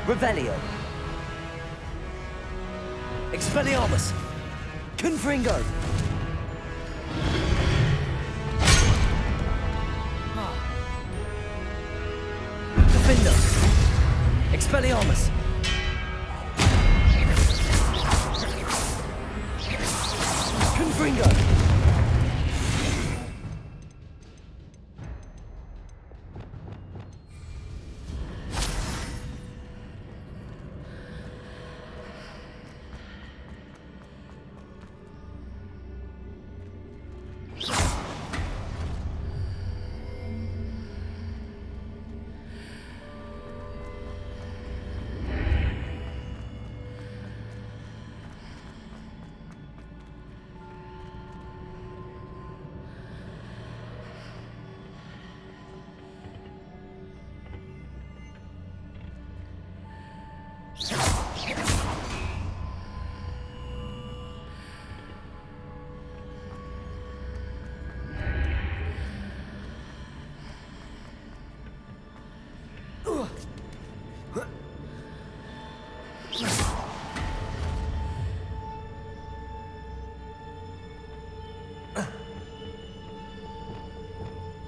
Speaker 18: Revelio. Expelliarmus. Confringo. Defender. Expelliarmus. Confringo.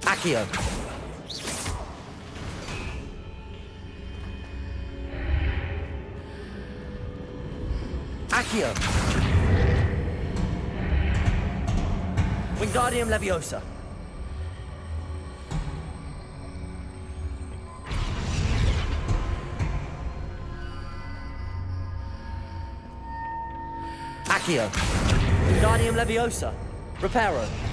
Speaker 18: Accio. Accio. Wingardium Leviosa. Accio. Wingardium Leviosa. Reparo.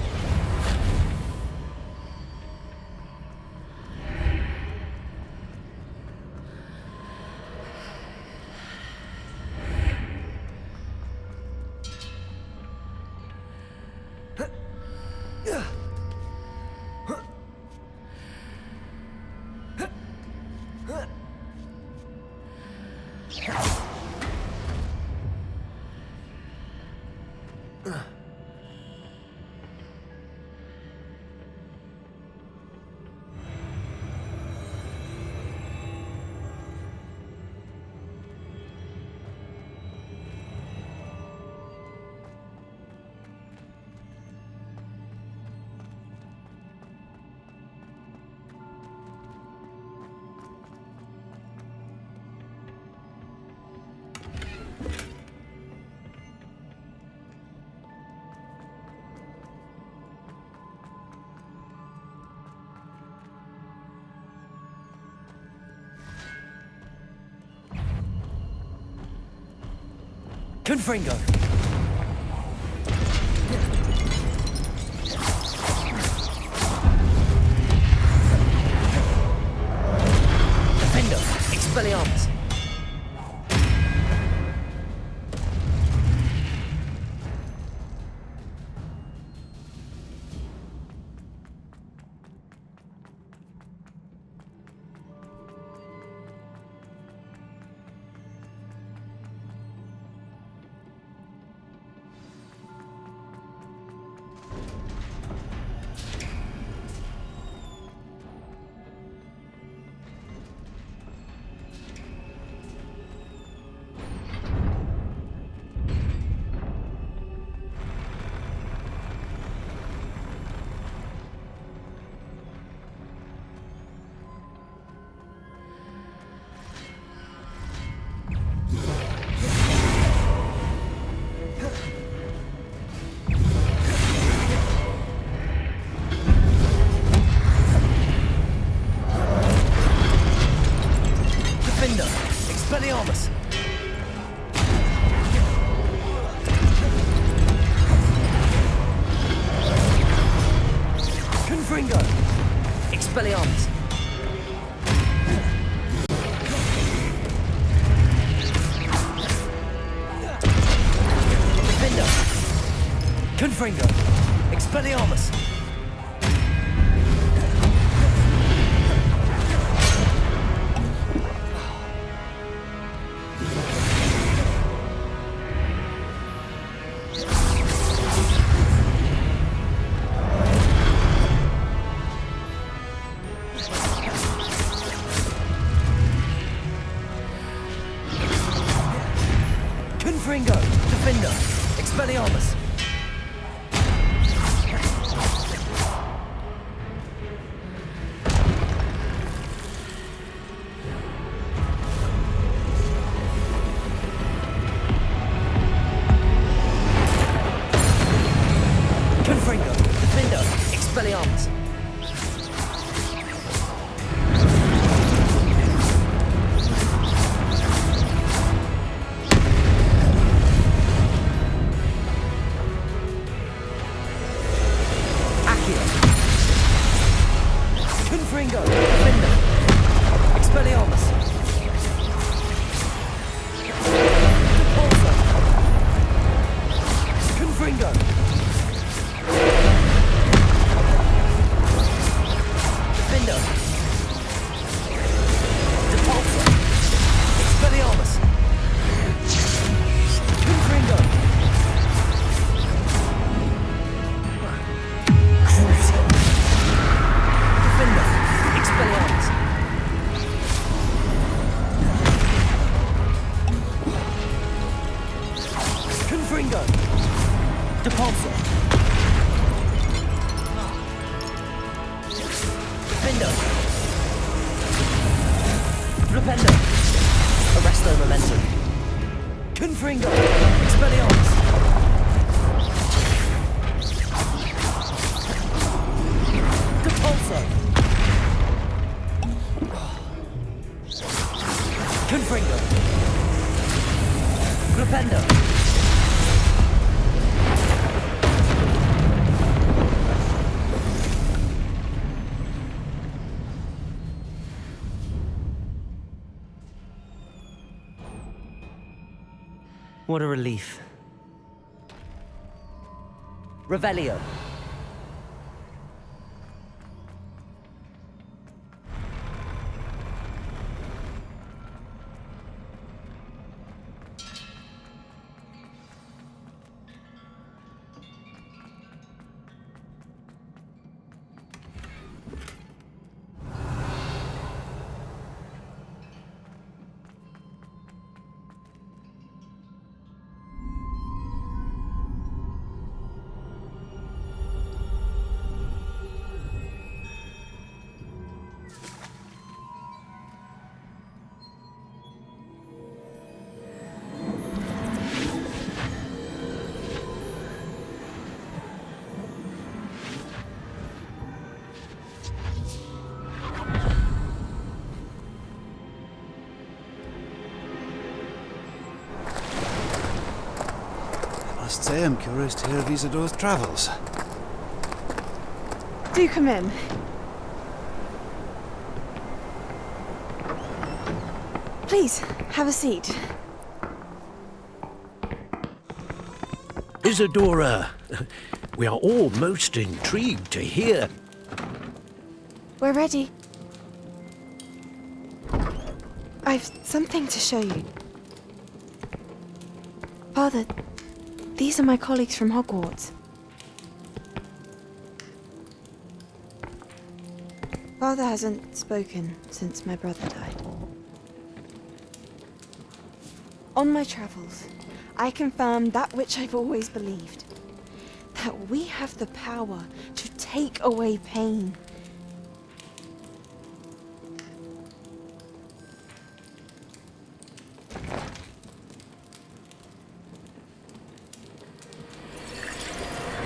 Speaker 18: Confringo. Defender. Expelliarmus. Expelliarmus! Defender! Confringo! Expelliarmus! Confringo! Defender! Expelliarmus! Confringo! Defender! Expelliarmus! Confringo! Defender! Expelliarmus! Repulsor! Confringo! Defender! Repulsor! Expelliarmus! Confringo! Crucial! Defender! Expelliarmus! Confringo! Depulsor! Defender! Repender! Arresto Momentum! Confringo! Expelliarmus! Depulsor! Confringo! Repender!
Speaker 2: What a relief.
Speaker 18: Revelio!
Speaker 17: I must say I'm curious to hear of Isadore's travels.
Speaker 15: Do come in. Please, have a seat.
Speaker 11: Isadora, we are all most intrigued to hear.
Speaker 15: We're ready. I've something to show you. Father, these are my colleagues from Hogwarts. Father hasn't spoken since my brother died. On my travels, I confirmed that which I've always believed. That we have the power to take away pain.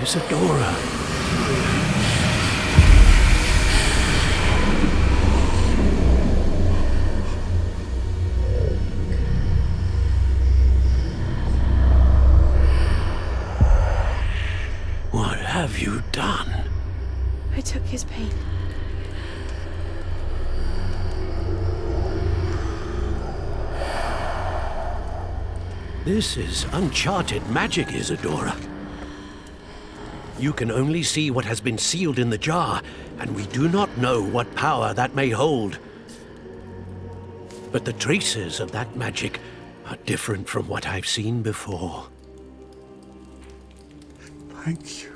Speaker 11: Isadora. What have you done?
Speaker 15: I took his pain.
Speaker 11: This is uncharted magic, Isadora. You can only see what has been sealed in the jar, and we do not know what power that may hold. But the traces of that magic are different from what I've seen before.
Speaker 17: Thank you.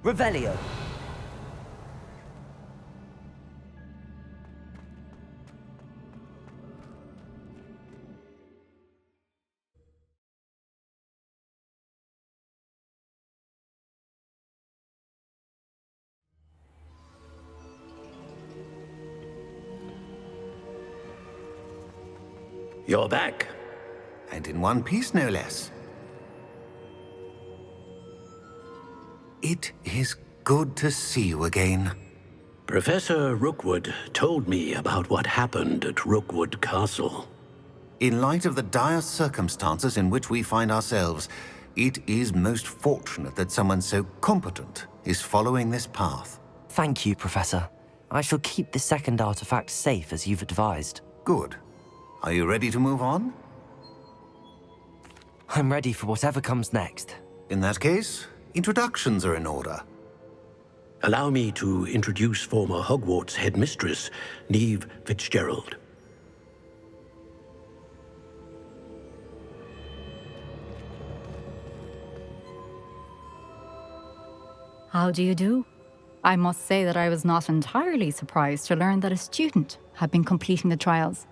Speaker 18: Revelio.
Speaker 11: You're back.
Speaker 13: And in one piece, no less. It is good to see you again.
Speaker 11: Professor Rookwood told me about what happened at Rookwood Castle.
Speaker 13: In light of the dire circumstances in which we find ourselves, it is most fortunate that someone so competent is following this path.
Speaker 2: Thank you, Professor. I shall keep the second artifact safe as you've advised.
Speaker 13: Good. Are you ready to move on?
Speaker 2: I'm ready for whatever comes next.
Speaker 13: In that case, introductions are in order.
Speaker 11: Allow me to introduce former Hogwarts headmistress, Neve Fitzgerald.
Speaker 14: How do you do? I must say that I was not entirely surprised to learn that a student had been completing the trials.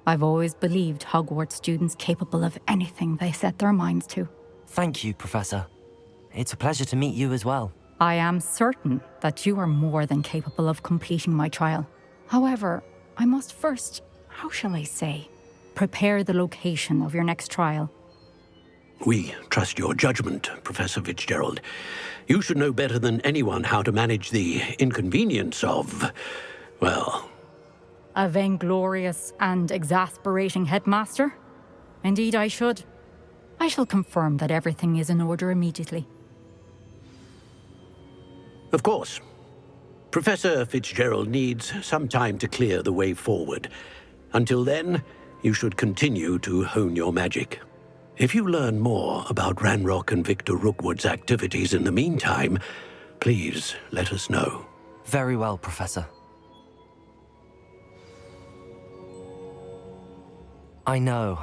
Speaker 14: I've always believed Hogwarts students capable of anything they set their minds to.
Speaker 2: Thank you, Professor. It's a pleasure to meet you as well.
Speaker 14: I am certain that you are more than capable of completing my trial. However, I must first, how shall I say, prepare the location of your next trial.
Speaker 11: We trust your judgment, Professor Fitzgerald. You should know better than anyone how to manage the inconvenience of, well...
Speaker 14: A vainglorious and exasperating headmaster? Indeed I should. I shall confirm that everything is in order immediately.
Speaker 11: Of course. Professor Fitzgerald needs some time to clear the way forward. Until then, you should continue to hone your magic. If you learn more about Ranrock and Victor Rookwood's activities in the meantime, please let us know.
Speaker 2: Very well, Professor. I know.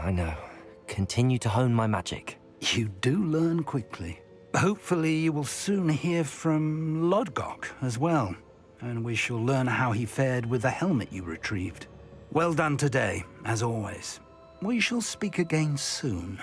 Speaker 2: Continue to hone my magic.
Speaker 9: You do learn quickly. Hopefully you will soon hear from Lodgok as well, and we shall learn how he fared with the helmet you retrieved. Well done today, as always. We shall speak again soon.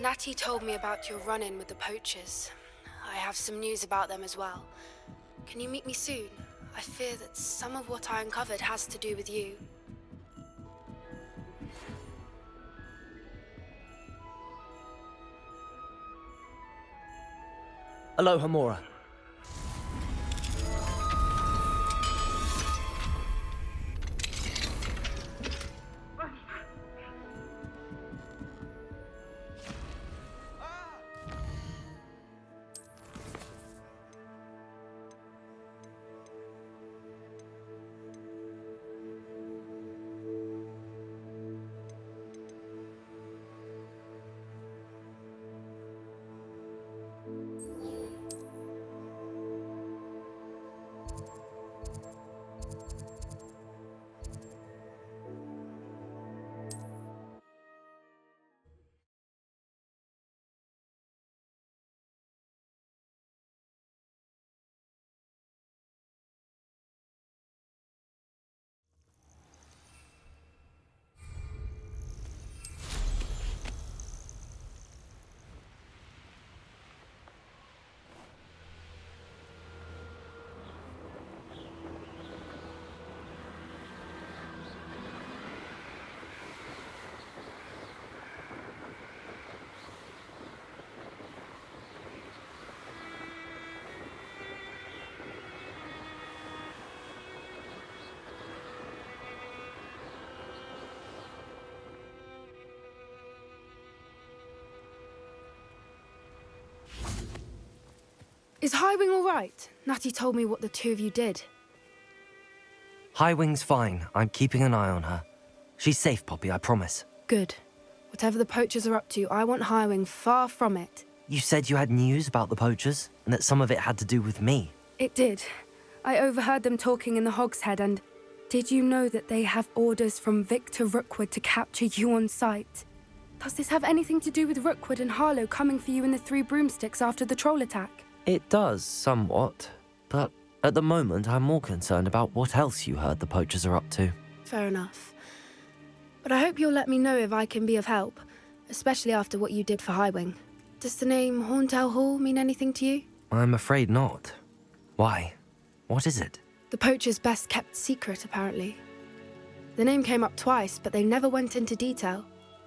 Speaker 20: Natty told me about your run-in with the poachers. I have some news about them as well. Can you meet me soon? I fear that some of what I uncovered has to do with you.
Speaker 18: Aloha, Mora.
Speaker 20: Is Highwing all right? Natty told me what the two of you did.
Speaker 2: Highwing's fine. I'm keeping an eye on her. She's safe, Poppy, I promise.
Speaker 20: Good. Whatever the poachers are up to, I want Highwing far from it.
Speaker 2: You said you had news about the poachers, and that some of it had to do with me.
Speaker 20: It did. I overheard them talking in the Hogshead, and did you know that they have orders from Victor Rookwood to capture you on sight? Does this have anything to do with Rookwood and Harlow coming for you in the Three Broomsticks after the troll attack?
Speaker 2: It does, somewhat. But at the moment, I'm more concerned about what else you heard the poachers are up to.
Speaker 20: Fair enough. But I hope you'll let me know if I can be of help, especially after what you did for Highwing. Does the name Horntail Hall mean anything to you?
Speaker 2: I'm afraid not. Why? What is it?
Speaker 20: The poacher's best kept secret, apparently. The name came up twice, but they never went into detail.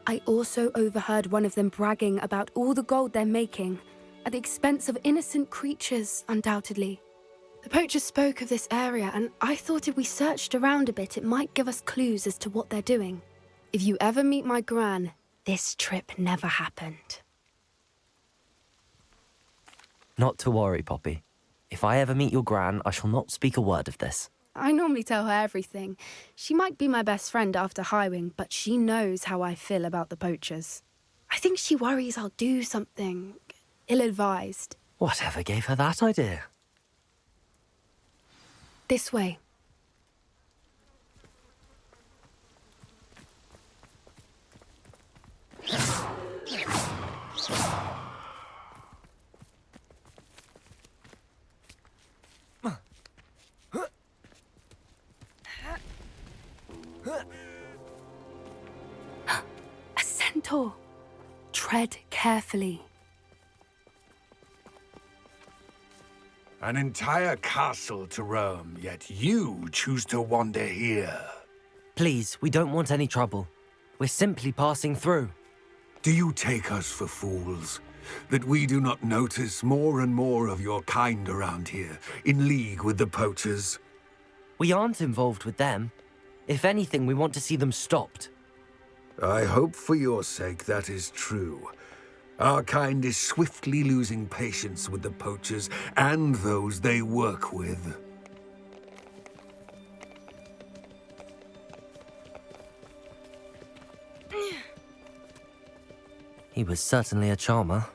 Speaker 20: I also overheard one of them bragging about all the gold they're making, at the expense of innocent creatures, undoubtedly. The poachers spoke of this area, and I thought if we searched around a bit, it might give us clues as to what they're doing. If you ever meet my gran, this trip never happened.
Speaker 2: Not to worry, Poppy. If I ever meet your gran, I shall not speak a word of this.
Speaker 20: I normally tell her everything. She might be my best friend after Highwing, but she knows how I feel about the poachers. I think she worries I'll do something ill-advised.
Speaker 2: Whatever gave her that idea?
Speaker 20: This way. A centaur. Tread carefully.
Speaker 10: An entire castle to roam, yet you choose to wander here.
Speaker 2: Please, we don't want any trouble. We're simply passing through.
Speaker 10: Do you take us for fools? That we do not notice more and more of your kind around here, in league with the poachers?
Speaker 2: We aren't involved with them. If anything, we want to see them stopped.
Speaker 10: I hope for your sake that is true. Our kind is swiftly losing patience with the poachers and those they work with.
Speaker 2: He was certainly a charmer.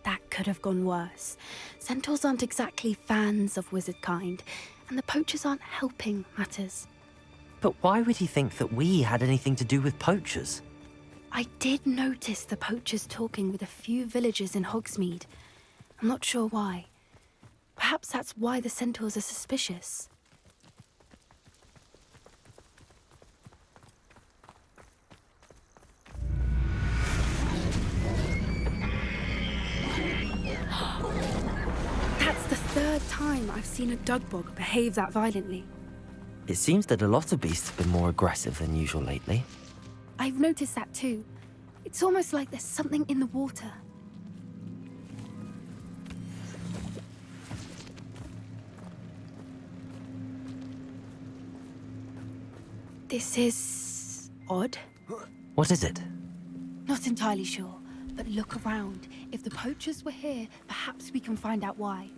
Speaker 20: That could have gone worse. Centaurs aren't exactly fans of wizard kind, and the poachers aren't helping matters.
Speaker 2: But why would he think that we had anything to do with poachers?
Speaker 20: I did notice the poachers talking with a few villagers in Hogsmeade. I'm not sure why. Perhaps that's why the centaurs are suspicious. That's the third time I've seen a dugbog behave that violently.
Speaker 2: It seems that a lot of beasts have been more aggressive than usual lately.
Speaker 20: I've noticed that too. It's almost like there's something in the water. This is odd.
Speaker 2: What is it?
Speaker 20: Not entirely sure, but look around. If the poachers were here, perhaps we can find out why.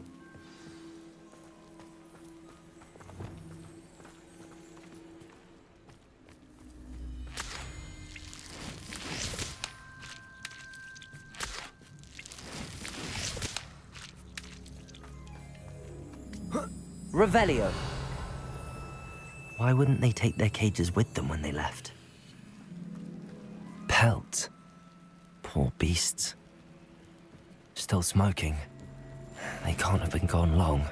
Speaker 2: Revelio. Why wouldn't they take their cages with them when they left? Pelt. Poor beasts. Still smoking. They can't have been gone long.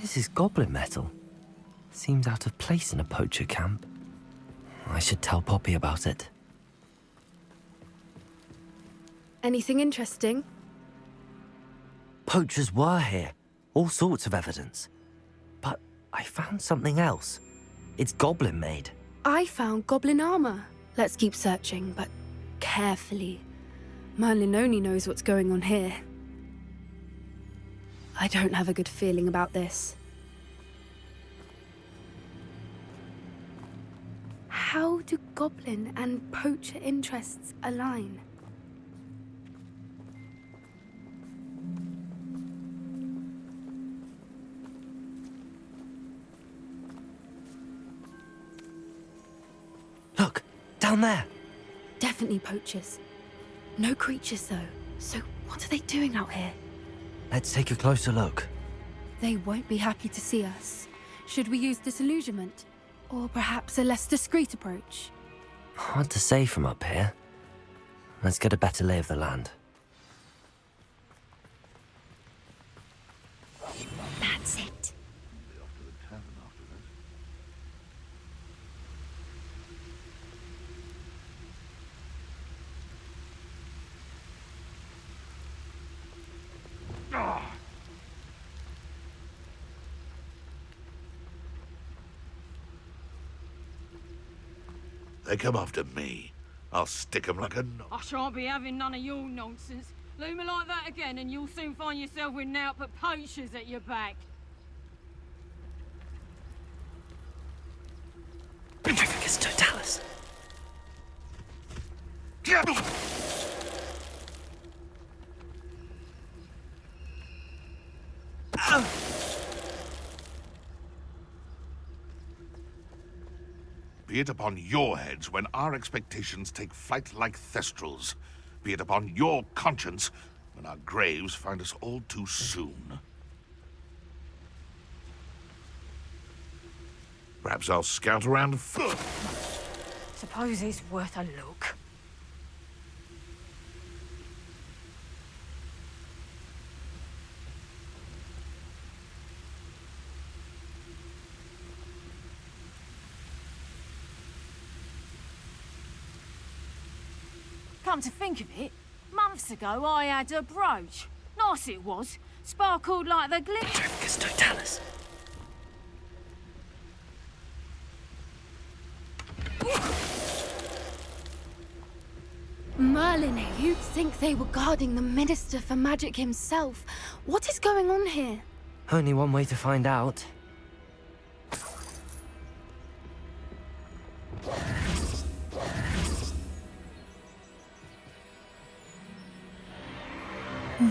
Speaker 2: This is goblin metal. Seems out of place in a poacher camp. I should tell Poppy about it.
Speaker 20: Anything interesting?
Speaker 2: Poachers were here. All sorts of evidence. But I found something else. It's goblin made.
Speaker 20: I found goblin armor. Let's keep searching, but carefully. Merlin only knows what's going on here. I don't have a good feeling about this. how do goblin and poacher interests align?
Speaker 2: Look, down there.
Speaker 20: Definitely poachers. No creatures, though. So what are they doing out here?
Speaker 2: Let's take a closer look.
Speaker 20: They won't be happy to see us. Should we use disillusionment? Or perhaps a less discreet approach?
Speaker 2: Hard to say from up here. Let's get a better lay of the land.
Speaker 20: That's it.
Speaker 7: They come after me. I'll stick 'em like a knot.
Speaker 21: I shan't be having none of your nonsense. Loom me like that again and you'll soon find yourself with naught but poachers at your back.
Speaker 2: Petrificus totalis.
Speaker 7: Be it upon your heads when our expectations take flight like thestrals. Be it upon your conscience when our graves find us all too soon. Perhaps I'll scout around first.
Speaker 21: Suppose it's worth a look. Come to think of it, months ago I had a brooch. Nice it was. Sparkled like the glitter.
Speaker 2: Petrificus totalis.
Speaker 20: Merlin, you'd think they were guarding the Minister for Magic himself. What is going on here?
Speaker 2: Only one way to find out.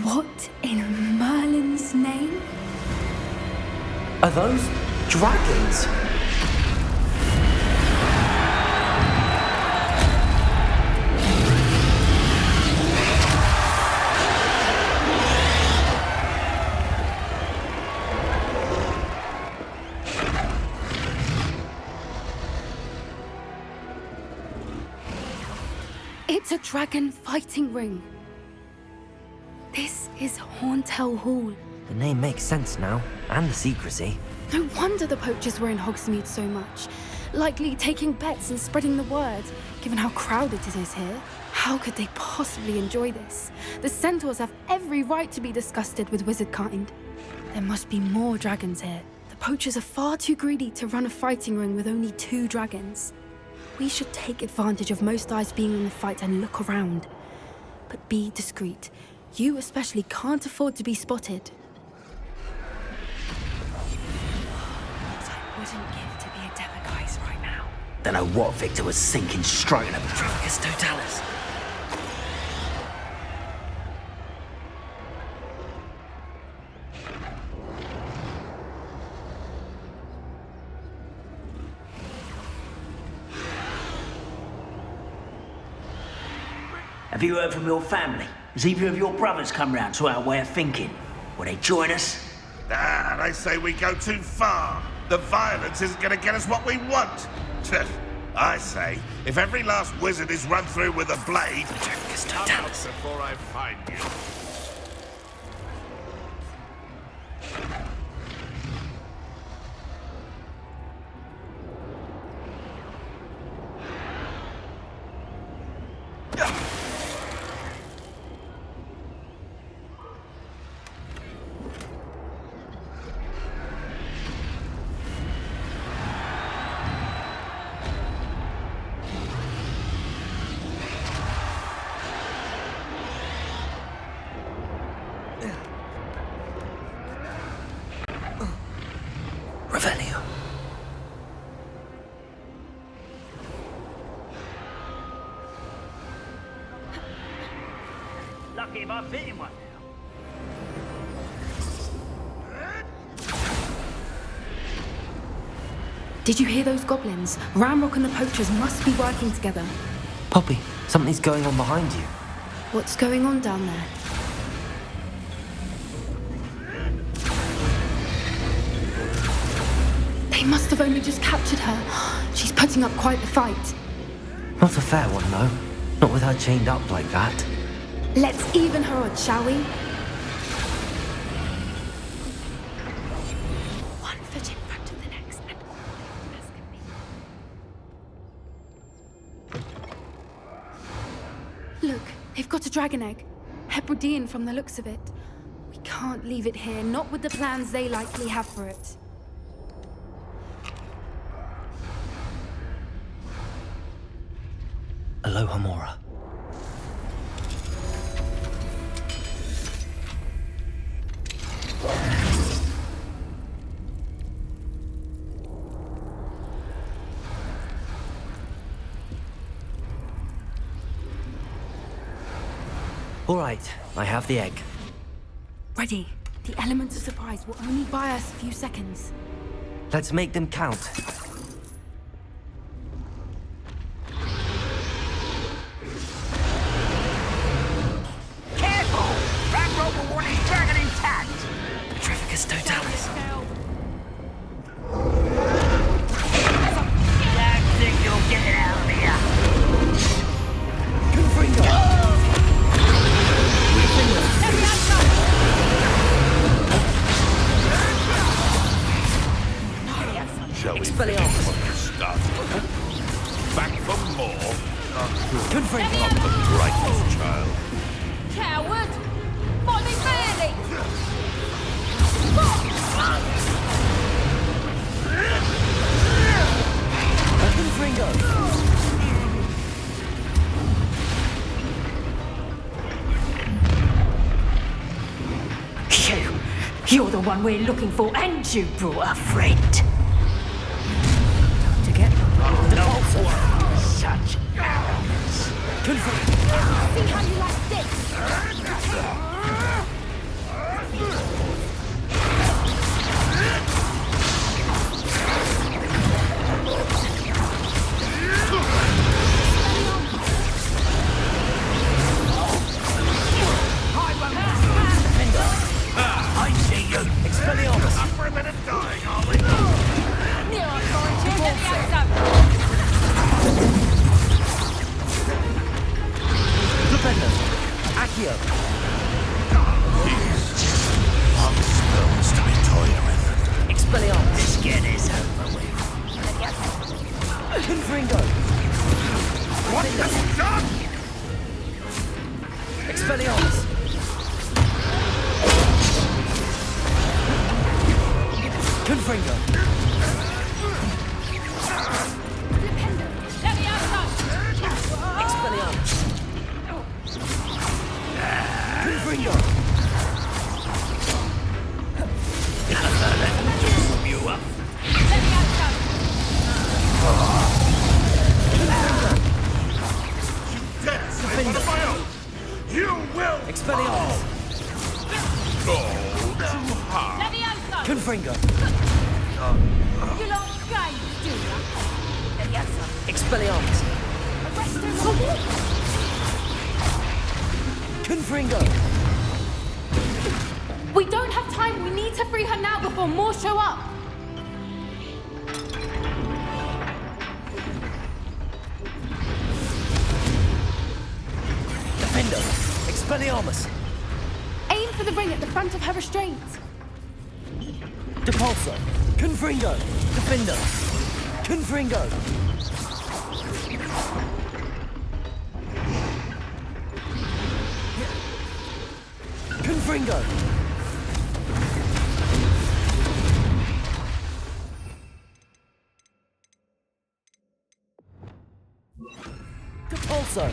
Speaker 20: What in Merlin's name?
Speaker 2: Are those dragons?
Speaker 20: It's a dragon fighting ring. This is Horntail Hall.
Speaker 2: The name makes sense now, and the secrecy.
Speaker 20: No wonder the poachers were in Hogsmeade so much. Likely taking bets and spreading the word, given how crowded it is here. How could they possibly enjoy this? The centaurs have every right to be disgusted with wizard kind. There must be more dragons here. The poachers are far too greedy to run a fighting ring with only 2 dragons. We should take advantage of most eyes being in the fight and look around. But be discreet. You especially can't afford to be spotted.
Speaker 21: What I wouldn't give to be a Demiguise right now.
Speaker 12: Don't know what Victor was thinking, stroking a
Speaker 2: Petrificus totalis.
Speaker 12: Have you heard from your family? Has either of your brothers come round to our way of thinking? Will they join us?
Speaker 7: Ah, they say we go too far. The violence isn't going to get us what we want. I say, if every last wizard is run through with a blade, come out before I find you.
Speaker 16: lucky if I fit in one now.
Speaker 20: Did you hear those goblins? Ramrock and the poachers must be working together.
Speaker 2: Poppy, something's going on behind you.
Speaker 20: What's going on down there? They must have only just captured her. She's putting up quite the fight.
Speaker 2: Not a fair one, though. Not with her chained up like that.
Speaker 20: Let's even her odds, shall we? One foot in front of the next. Look, they've got a dragon egg. Hebridean from the looks of it. We can't leave it here, not with the plans they likely have for it.
Speaker 2: Aloha Mora. All right, I have the egg.
Speaker 20: Ready. The element of surprise will only buy us a few seconds.
Speaker 2: Let's make them count.
Speaker 16: Careful! Ramrock will want his dragon intact!
Speaker 2: Petrificus totalis.
Speaker 16: Don't think you'll get it out of here!
Speaker 7: Shall we
Speaker 16: Expelliarmus.
Speaker 7: finish what we started? Back for more?
Speaker 16: Confringo.
Speaker 7: Not the brightest child.
Speaker 21: Coward! Might be barely!
Speaker 19: You're the one we're looking for, and you brought a friend.
Speaker 16: To get such arrogance.
Speaker 21: See how you like this?
Speaker 16: I see you.
Speaker 7: Expelliarmus. Up for a bit of dying, are we?
Speaker 21: Near our origin, get the axe up.
Speaker 18: Flipendo. Accio.
Speaker 7: Long spells to be toyed with.
Speaker 18: Expelliarmus.
Speaker 16: This get is over with.
Speaker 18: Confringo.
Speaker 7: What have you done?
Speaker 18: Expelliarmus. Confringo.
Speaker 21: Let me out,
Speaker 18: Expelliarmus. Confringo.
Speaker 7: You up?
Speaker 21: let me out,
Speaker 7: Dare one of my own. You will
Speaker 18: Expelliarmus.
Speaker 7: go too hard.
Speaker 21: let me out,
Speaker 18: Confringo.
Speaker 21: You like games, do you? Let me out,
Speaker 18: Expelliarmus.
Speaker 21: arrest him,
Speaker 18: Confringo.
Speaker 20: We don't have time. We need to free her now before more show up.
Speaker 18: Defendo. Expelliarmus.
Speaker 20: Aim for the ring at the front of her restraint.
Speaker 18: Depulso. Confringo. Defendo. Confringo. Confringo. Depulso.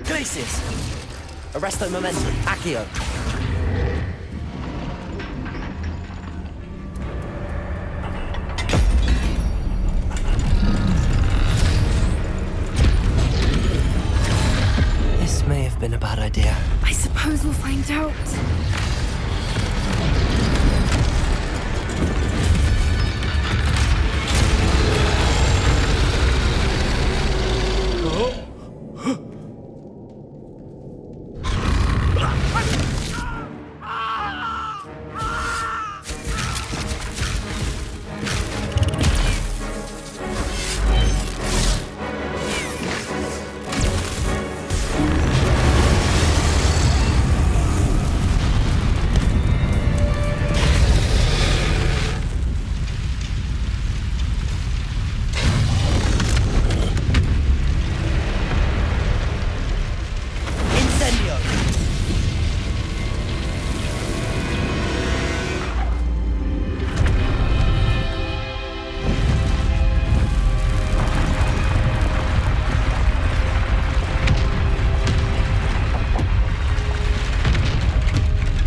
Speaker 18: Glacius. Arresto momentum. Accio.
Speaker 2: This may have been a bad idea.
Speaker 20: I suppose we'll find out.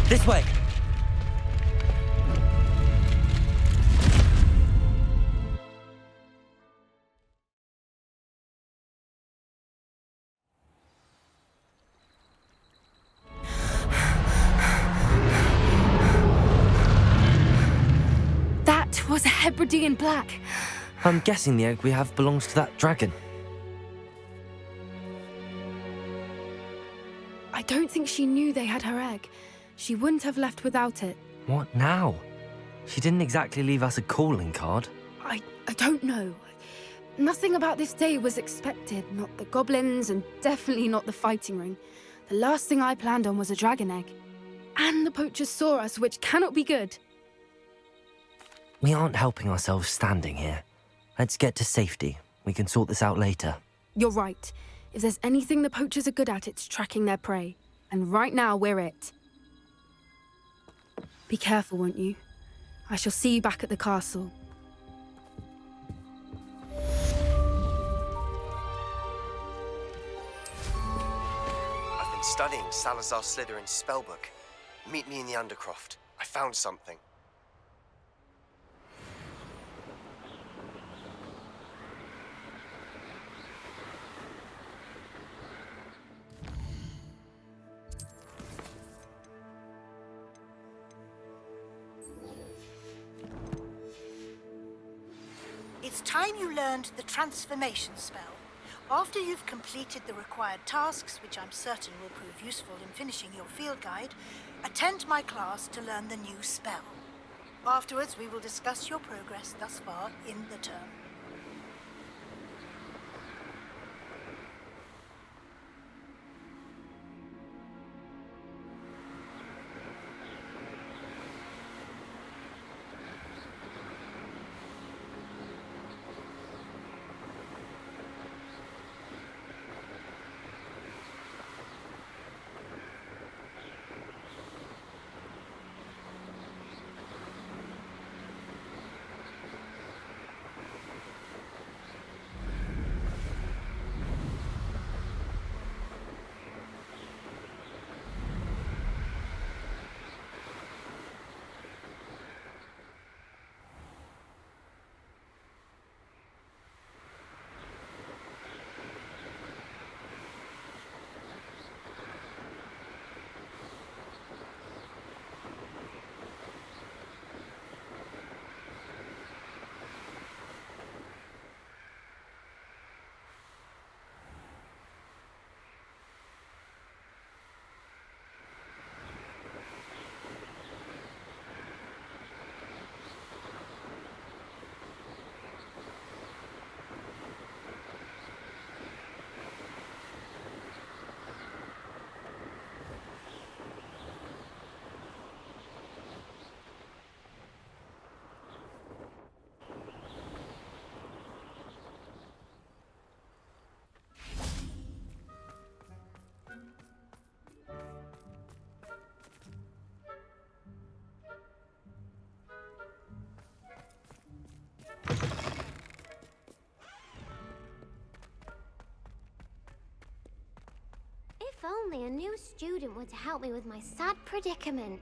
Speaker 18: This way!
Speaker 20: That was a Hebridean black.
Speaker 2: I'm guessing the egg we have belongs to that dragon.
Speaker 20: I don't think she knew they had her egg. She wouldn't have left without it.
Speaker 2: What now? She didn't exactly leave us a calling card.
Speaker 20: I don't know. Nothing about this day was expected. Not the goblins, and definitely not the fighting ring. The last thing I planned on was a dragon egg. And the poachers saw us, which cannot be good.
Speaker 2: We aren't helping ourselves standing here. Let's get to safety. We can sort this out later.
Speaker 20: You're right. If there's anything the poachers are good at, it's tracking their prey. And right now, we're it. Be careful, won't you? I shall see you back at the castle.
Speaker 8: I've been studying Salazar Slytherin's spellbook. Meet me in the Undercroft. I found something.
Speaker 5: It's time you learned the transformation spell. After you've completed the required tasks, which I'm certain will prove useful in finishing your field guide, attend my class to learn the new spell. Afterwards, we will discuss your progress thus far in the term.
Speaker 22: If only a new student were to help me with my sad predicament.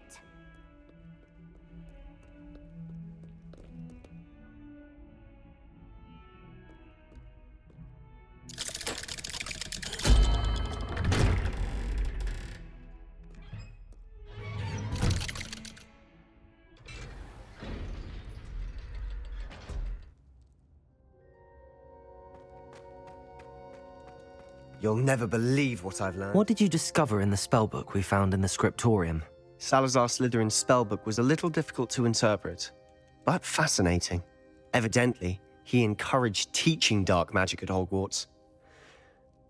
Speaker 3: You'll never believe what I've learned.
Speaker 2: What did you discover in the spellbook we found in the scriptorium?
Speaker 8: Salazar Slytherin's spellbook was a little difficult to interpret, but fascinating. Evidently, he encouraged teaching dark magic at Hogwarts.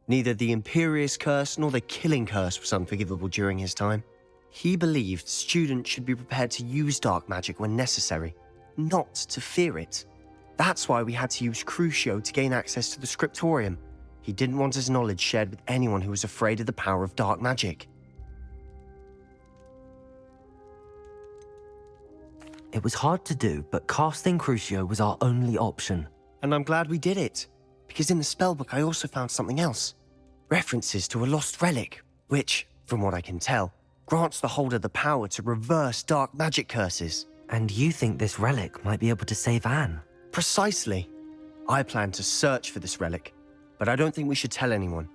Speaker 8: Neither the Imperious Curse nor the Killing Curse was unforgivable during his time. He believed students should be prepared to use dark magic when necessary, not to fear it. That's why we had to use Crucio to gain access to the scriptorium. He didn't want his knowledge shared with anyone who was afraid of the power of dark magic.
Speaker 2: It was hard to do, but casting Crucio was our only option.
Speaker 8: And I'm glad we did it, because in the spellbook I also found something else. References to a lost relic, which, from what I can tell, grants the holder the power to reverse dark magic curses.
Speaker 2: And you think this relic might be able to save Anne?
Speaker 8: Precisely. I plan to search for this relic, but I don't think we should tell anyone.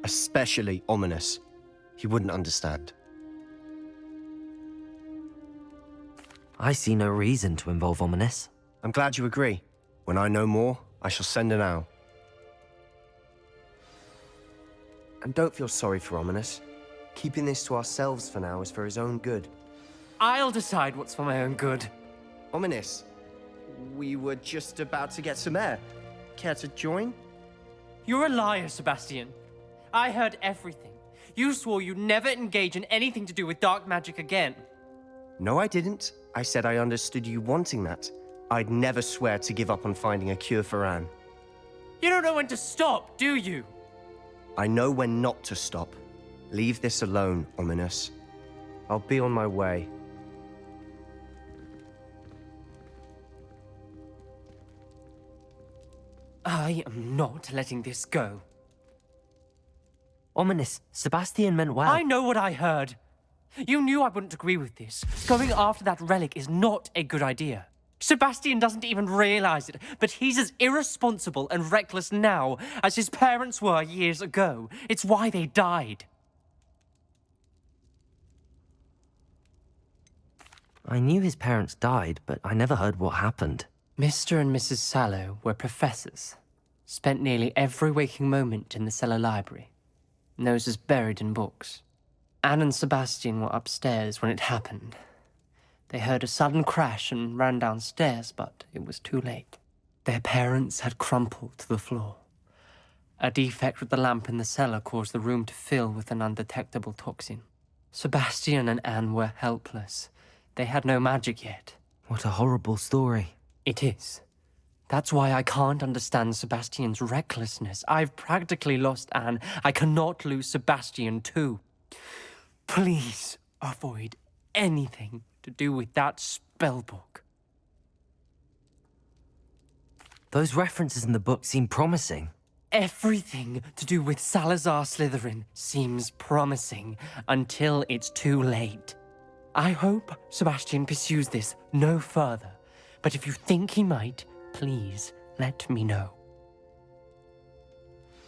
Speaker 8: Especially Ominous. He wouldn't understand.
Speaker 2: I see no reason to involve Ominous.
Speaker 8: I'm glad you agree. When I know more, I shall send an owl. And don't feel sorry for Ominous. Keeping this to ourselves for now is for his own good.
Speaker 4: I'll decide what's for my own good.
Speaker 8: Ominous, we were just about to get some air. Care to join?
Speaker 4: You're a liar, Sebastian. I heard everything. You swore you'd never engage in anything to do with dark magic again.
Speaker 8: No, I didn't. I said I understood you wanting that. I'd never swear to give up on finding a cure for Anne.
Speaker 4: You don't know when to stop, do you?
Speaker 8: I know when not to stop. Leave this alone, Ominous. I'll be on my way.
Speaker 4: I am not letting this go.
Speaker 2: Ominous, Sebastian meant well.
Speaker 4: I know what I heard. You knew I wouldn't agree with this. Going after that relic is not a good idea. Sebastian doesn't even realize it, but he's as irresponsible and reckless now as his parents were years ago. It's why they died.
Speaker 2: I knew his parents died, but I never heard what happened.
Speaker 4: Mr. and Mrs. Sallow were professors. Spent nearly every waking moment in the cellar library. Noses buried in books. Anne and Sebastian were upstairs when it happened. They heard a sudden crash and ran downstairs, but it was too late. Their parents had crumpled to the floor. A defect with the lamp in the cellar caused the room to fill with an undetectable toxin. Sebastian and Anne were helpless. They had no magic yet.
Speaker 2: What a horrible story.
Speaker 4: It is. That's why I can't understand Sebastian's recklessness. I've practically lost Anne. I cannot lose Sebastian too. Please avoid anything to do with that spellbook.
Speaker 2: Those references in the book seem promising.
Speaker 4: Everything to do with Salazar Slytherin seems promising until it's too late. I hope Sebastian pursues this no further, but if you think he might, please let me know.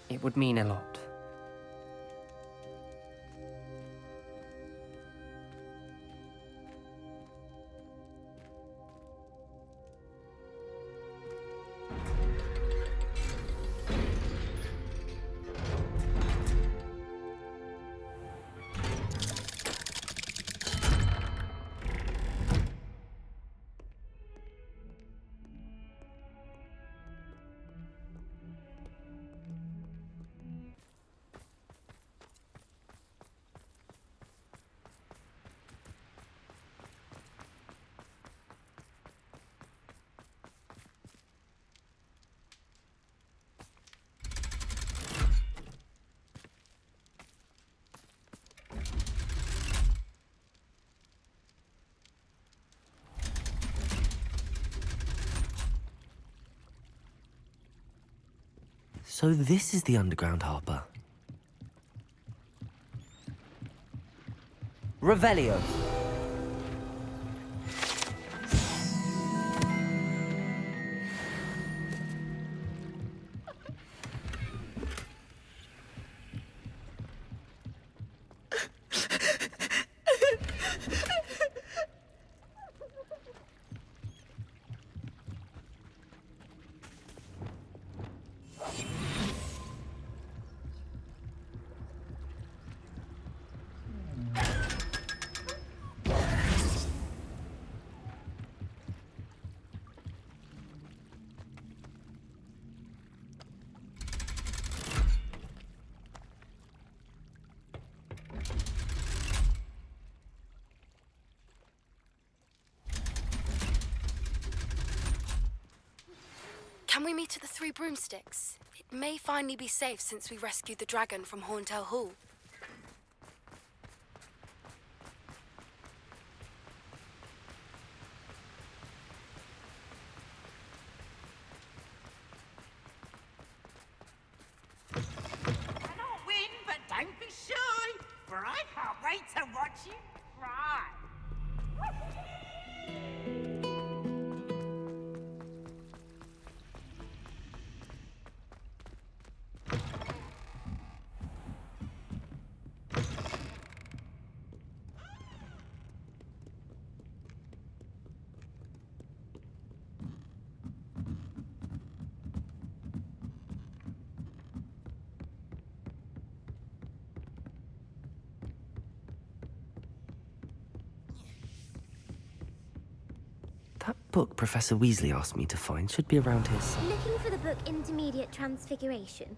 Speaker 4: It would mean a lot.
Speaker 2: So this is the underground harbour.
Speaker 18: Revelio.
Speaker 20: Can we meet at the Three Broomsticks? It may finally be safe since we rescued the dragon from Horntail Hall.
Speaker 16: Cannot win, but don't be shy, for I can't wait to watch you cry.
Speaker 2: That book Professor Weasley asked me to find should be around here somewhere.
Speaker 22: Looking for the book Intermediate Transfiguration.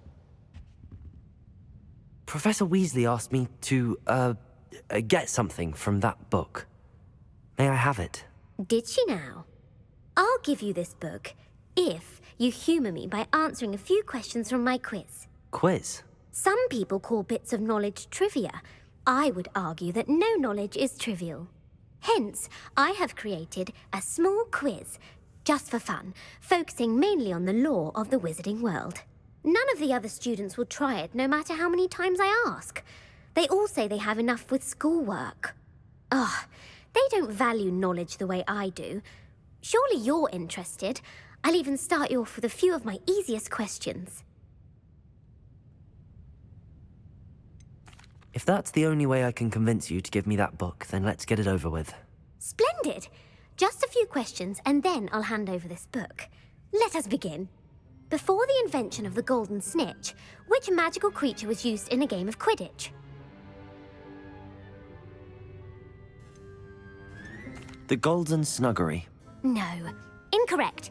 Speaker 2: Professor Weasley asked me to, get something from that book. May I have it?
Speaker 22: Did she now? I'll give you this book if you humour me by answering a few questions from my quiz.
Speaker 2: Quiz?
Speaker 22: Some people call bits of knowledge trivia. I would argue that no knowledge is trivial. Hence, I have created a small quiz, just for fun, focusing mainly on the lore of the wizarding world. None of the other students will try it, no matter how many times I ask. They all say they have enough with schoolwork. Ugh, they don't value knowledge the way I do. Surely you're interested. I'll even start you off with a few of my easiest questions.
Speaker 2: If that's the only way I can convince you to give me that book, then let's get it over with.
Speaker 22: Splendid! Just a few questions, and then I'll hand over this book. Let us begin. Before the invention of the golden snitch, which magical creature was used in a game of Quidditch?
Speaker 2: The Golden Snuggery.
Speaker 22: No. Incorrect.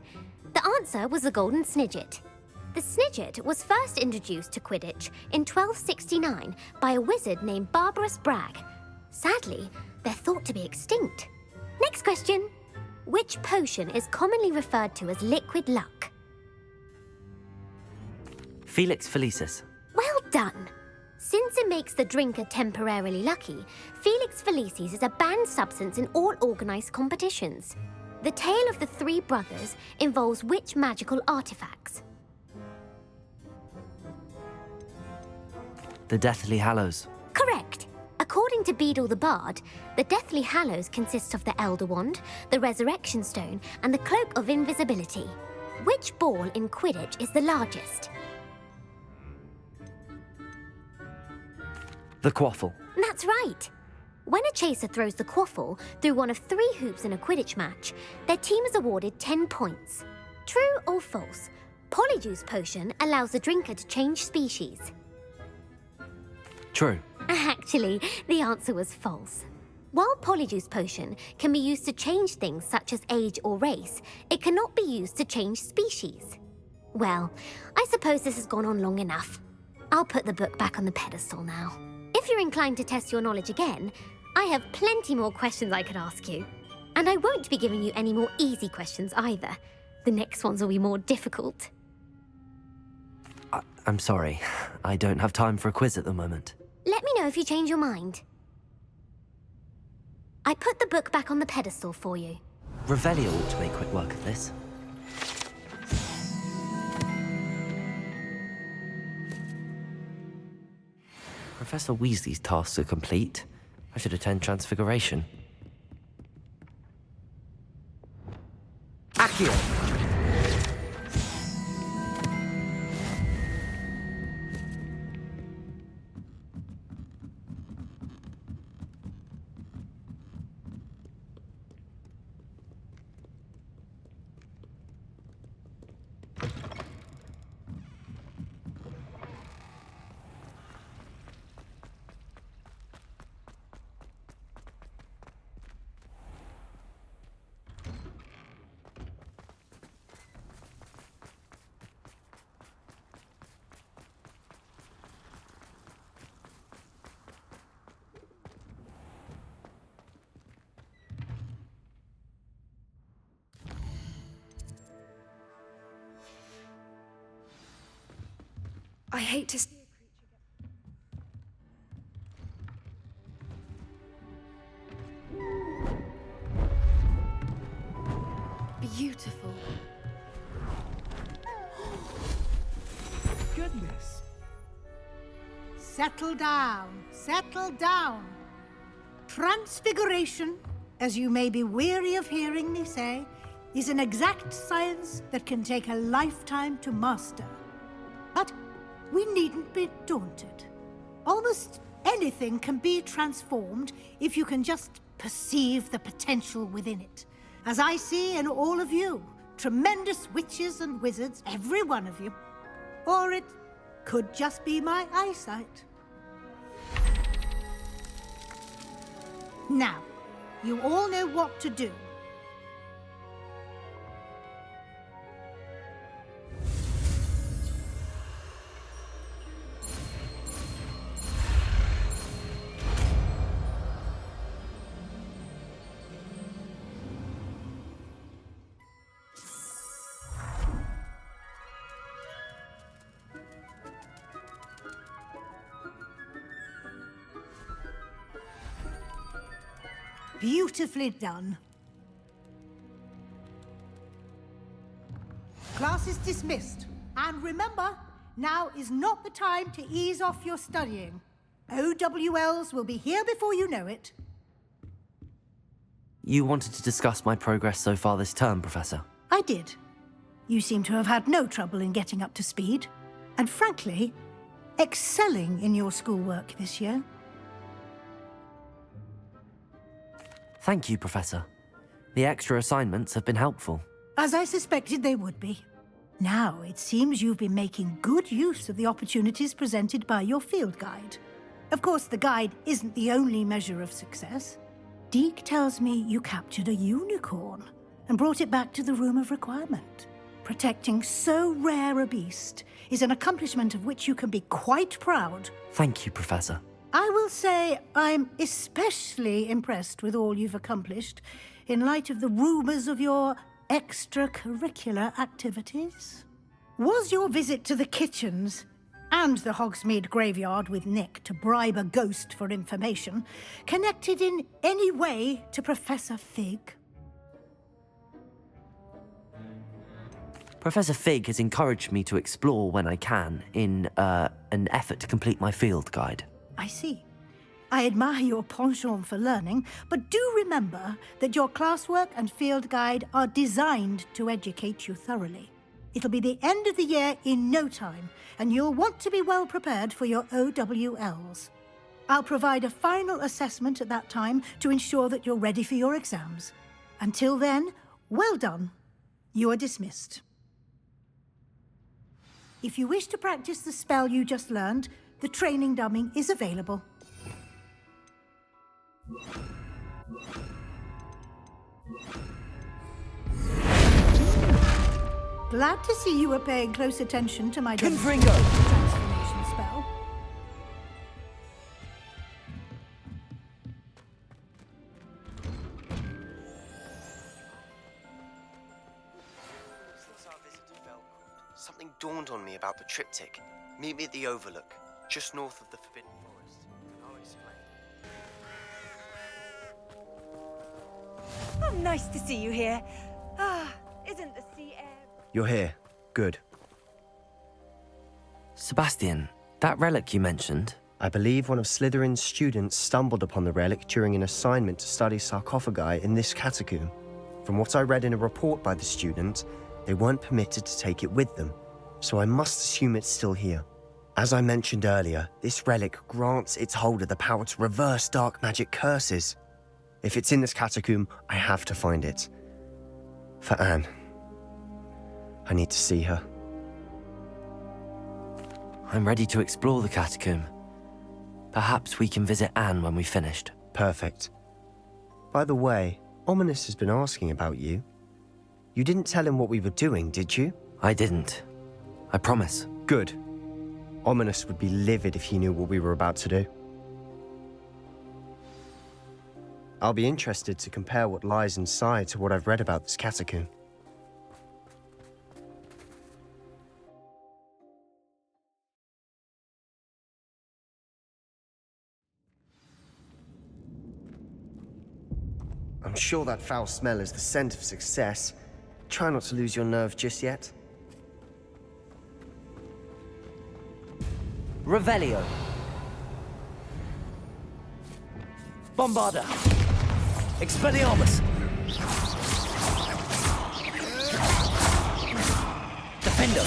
Speaker 22: The answer was the golden snidget. The snidget was first introduced to Quidditch in 1269 by a wizard named Barbarous Bragg. Sadly, they're thought to be extinct. Next question. Which potion is commonly referred to as liquid luck?
Speaker 2: Felix Felicis.
Speaker 22: Well done. Since it makes the drinker temporarily lucky, Felix Felicis is a banned substance in all organised competitions. The tale of the three brothers involves which magical artifacts?
Speaker 2: The Deathly Hallows.
Speaker 22: Correct. According to Beadle the Bard, the Deathly Hallows consists of the Elder Wand, the Resurrection Stone, and the Cloak of Invisibility. Which ball in Quidditch is the largest?
Speaker 2: The Quaffle.
Speaker 22: That's right. When a chaser throws the quaffle through one of 3 hoops in a Quidditch match, their team is awarded 10 points. True or false? Polyjuice Potion allows the drinker to change species.
Speaker 2: True.
Speaker 22: Actually, the answer was false. While Polyjuice Potion can be used to change things such as age or race, it cannot be used to change species. Well, I suppose this has gone on long enough. I'll put the book back on the pedestal now. If you're inclined to test your knowledge again, I have plenty more questions I could ask you. And I won't be giving you any more easy questions either. The next ones will be more difficult.
Speaker 2: I'm sorry. I don't have time for a quiz at the moment.
Speaker 22: Let me know if you change your mind. I put the book back on the pedestal for you.
Speaker 2: Revelio ought to make quick work of this. Professor Weasley's tasks are complete. I should attend Transfiguration. Accio!
Speaker 20: I hate to... Beautiful.
Speaker 5: Goodness. Settle down. Settle down. Transfiguration, as you may be weary of hearing me say, is an exact science that can take a lifetime to master. But we needn't be daunted. Almost anything can be transformed if you can just perceive the potential within it. As I see in all of you, tremendous witches and wizards, every one of you. Or it could just be my eyesight. Now, you all know what to do. Beautifully done. Class is dismissed. And remember, now is not the time to ease off your studying. OWLs will be here before you know it.
Speaker 2: You wanted to discuss my progress so far this term, Professor?
Speaker 5: I did. You seem to have had no trouble in getting up to speed. And frankly, excelling in your schoolwork this year.
Speaker 2: Thank you, Professor. The extra assignments have been helpful.
Speaker 5: As I suspected they would be. Now, it seems you've been making good use of the opportunities presented by your field guide. Of course, the guide isn't the only measure of success. Deke tells me you captured a unicorn and brought it back to the Room of Requirement. Protecting so rare a beast is an accomplishment of which you can be quite proud.
Speaker 2: Thank you, Professor.
Speaker 5: I will say I'm especially impressed with all you've accomplished in light of the rumors of your extracurricular activities. Was your visit to the kitchens and the Hogsmeade graveyard with Nick to bribe a ghost for information connected in any way to Professor Fig?
Speaker 2: Professor Fig has encouraged me to explore when I can in an effort to complete my field guide.
Speaker 5: I see. I admire your penchant for learning, but do remember that your classwork and field guide are designed to educate you thoroughly. It'll be the end of the year in no time, and you'll want to be well prepared for your OWLs. I'll provide a final assessment at that time to ensure that you're ready for your exams. Until then, well done. You are dismissed. If you wish to practice the spell you just learned, the training dummy is available. Glad to see you were paying close attention to my
Speaker 18: Confringo!
Speaker 5: Transformation spell.
Speaker 8: Since our visit to Velcroft, something dawned on me about the triptych. Meet me at the Overlook, just north of the Forbidden Forest, and I'll explain.
Speaker 1: Oh, nice to see you here. Ah, isn't the sea air...
Speaker 3: You're here. Good.
Speaker 2: Sebastian, that relic you mentioned...
Speaker 3: I believe one of Slytherin's students stumbled upon the relic during an assignment to study sarcophagi in this catacomb. From what I read in a report by the student, they weren't permitted to take it with them, so I must assume it's still here. As I mentioned earlier, this relic grants its holder the power to reverse dark magic curses. If it's in this catacomb, I have to find it. For Anne. I need to see her.
Speaker 2: I'm ready to explore the catacomb. Perhaps we can visit Anne when we've finished.
Speaker 3: Perfect. By the way, Ominous has been asking about you. You didn't tell him what we were doing, did you?
Speaker 2: I didn't. I promise.
Speaker 3: Good. Ominous would be livid if he knew what we were about to do. I'll be interested to compare what lies inside to what I've read about this catacomb. I'm sure that foul smell is the scent of success. Try not to lose your nerve just yet.
Speaker 18: Revelio. Bombarda. Expelliarmus. Defendo.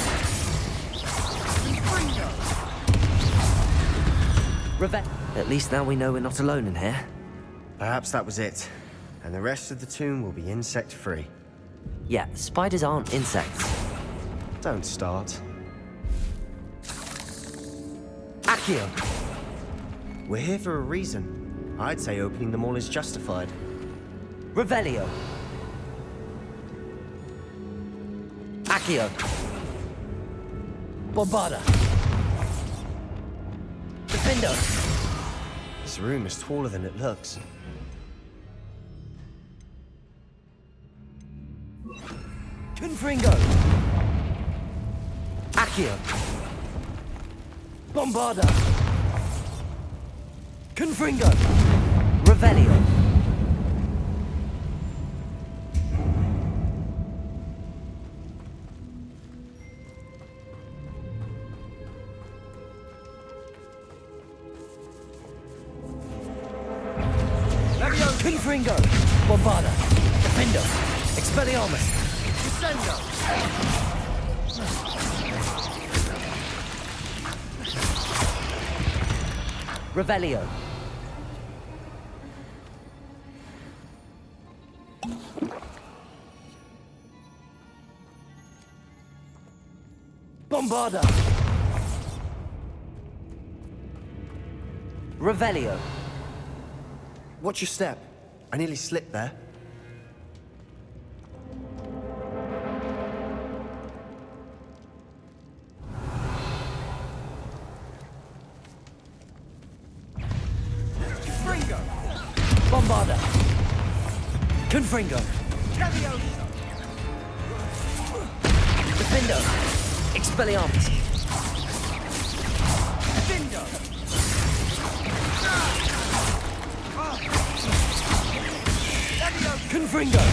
Speaker 2: At least now we know we're not alone in here.
Speaker 3: Perhaps that was it. And the rest of the tomb will be insect-free.
Speaker 2: Yeah, spiders aren't insects.
Speaker 3: Don't start.
Speaker 18: Accio.
Speaker 3: We're here for a reason. I'd say opening them all is justified.
Speaker 18: Revelio. Accio. Bombarda. Defendo.
Speaker 3: This room is taller than it looks.
Speaker 18: Confringo. Accio. Bombarda. Confringo. Revelio. Confringo. Bombarda. Defendo. Expelliarmus. Descendo. Revelio. Bombarda. Revelio.
Speaker 3: Watch your step. I nearly slipped there.
Speaker 18: Confringo. Bombarda. Confringo. Defendo. Expelliarmus. Defendo. Confringo.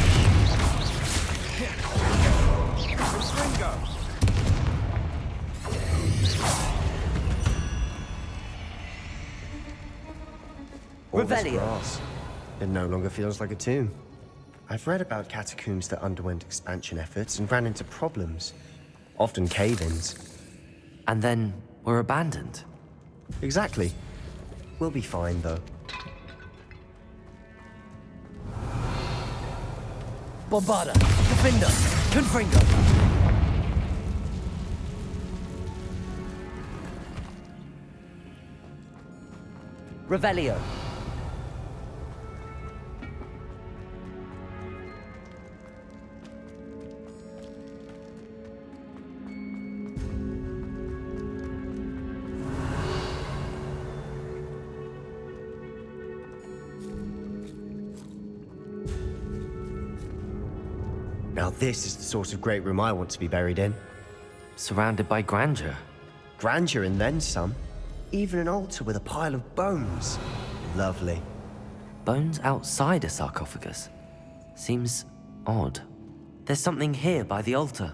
Speaker 18: Confringo.
Speaker 3: All this
Speaker 18: Revelio.
Speaker 3: grass. It no longer feels like a tomb. I've read about catacombs that underwent expansion efforts and ran into problems. Often cave-ins.
Speaker 2: And then were abandoned.
Speaker 3: Exactly. We'll be fine, though.
Speaker 18: Bombarda. Defendo. Confringo. Revelio.
Speaker 3: Now this is the sort of great room I want to be buried in.
Speaker 2: Surrounded by grandeur.
Speaker 3: Grandeur and then some. Even an altar with a pile of bones. Lovely.
Speaker 2: Bones outside a sarcophagus. Seems odd. There's something here by the altar.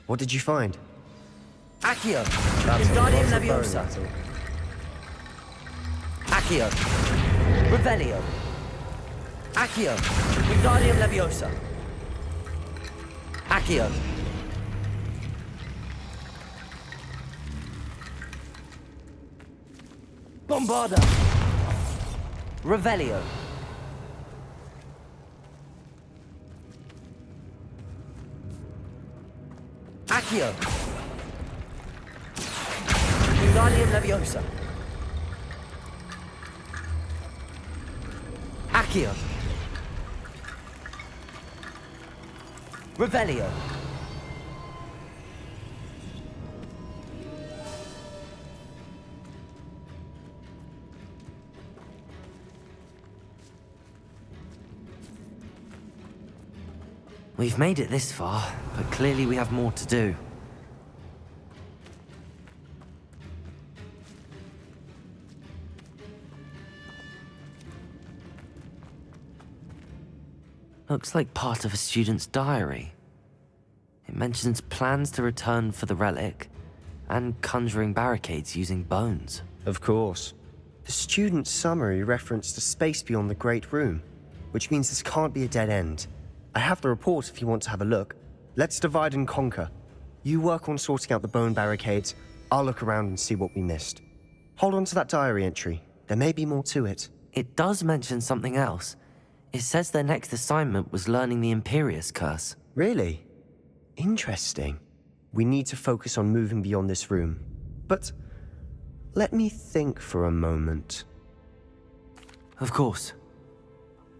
Speaker 3: What did you find?
Speaker 18: Accio.
Speaker 3: That's a
Speaker 18: Guardian
Speaker 3: lot of bone
Speaker 18: Leviosa.
Speaker 3: rattle.
Speaker 18: Accio. Revelio. Accio. Wingardium Leviosa. Accio. Bombarda. Revelio. Accio. Wingardium Leviosa. Accio. Revelio.
Speaker 2: We've made it this far, but clearly we have more to do. Looks like part of a student's diary. It mentions plans to return for the relic and conjuring barricades using bones.
Speaker 3: Of course. The student's summary referenced a space beyond the Great Room, which means this can't be a dead end. I have the report if you want to have a look. Let's divide and conquer. You work on sorting out the bone barricades. I'll look around and see what we missed. Hold on to that diary entry. There may be more to it.
Speaker 2: It does mention something else. It says their next assignment was learning the Imperius Curse.
Speaker 3: Really? Interesting. We need to focus on moving beyond this room. But let me think for a moment.
Speaker 2: Of course.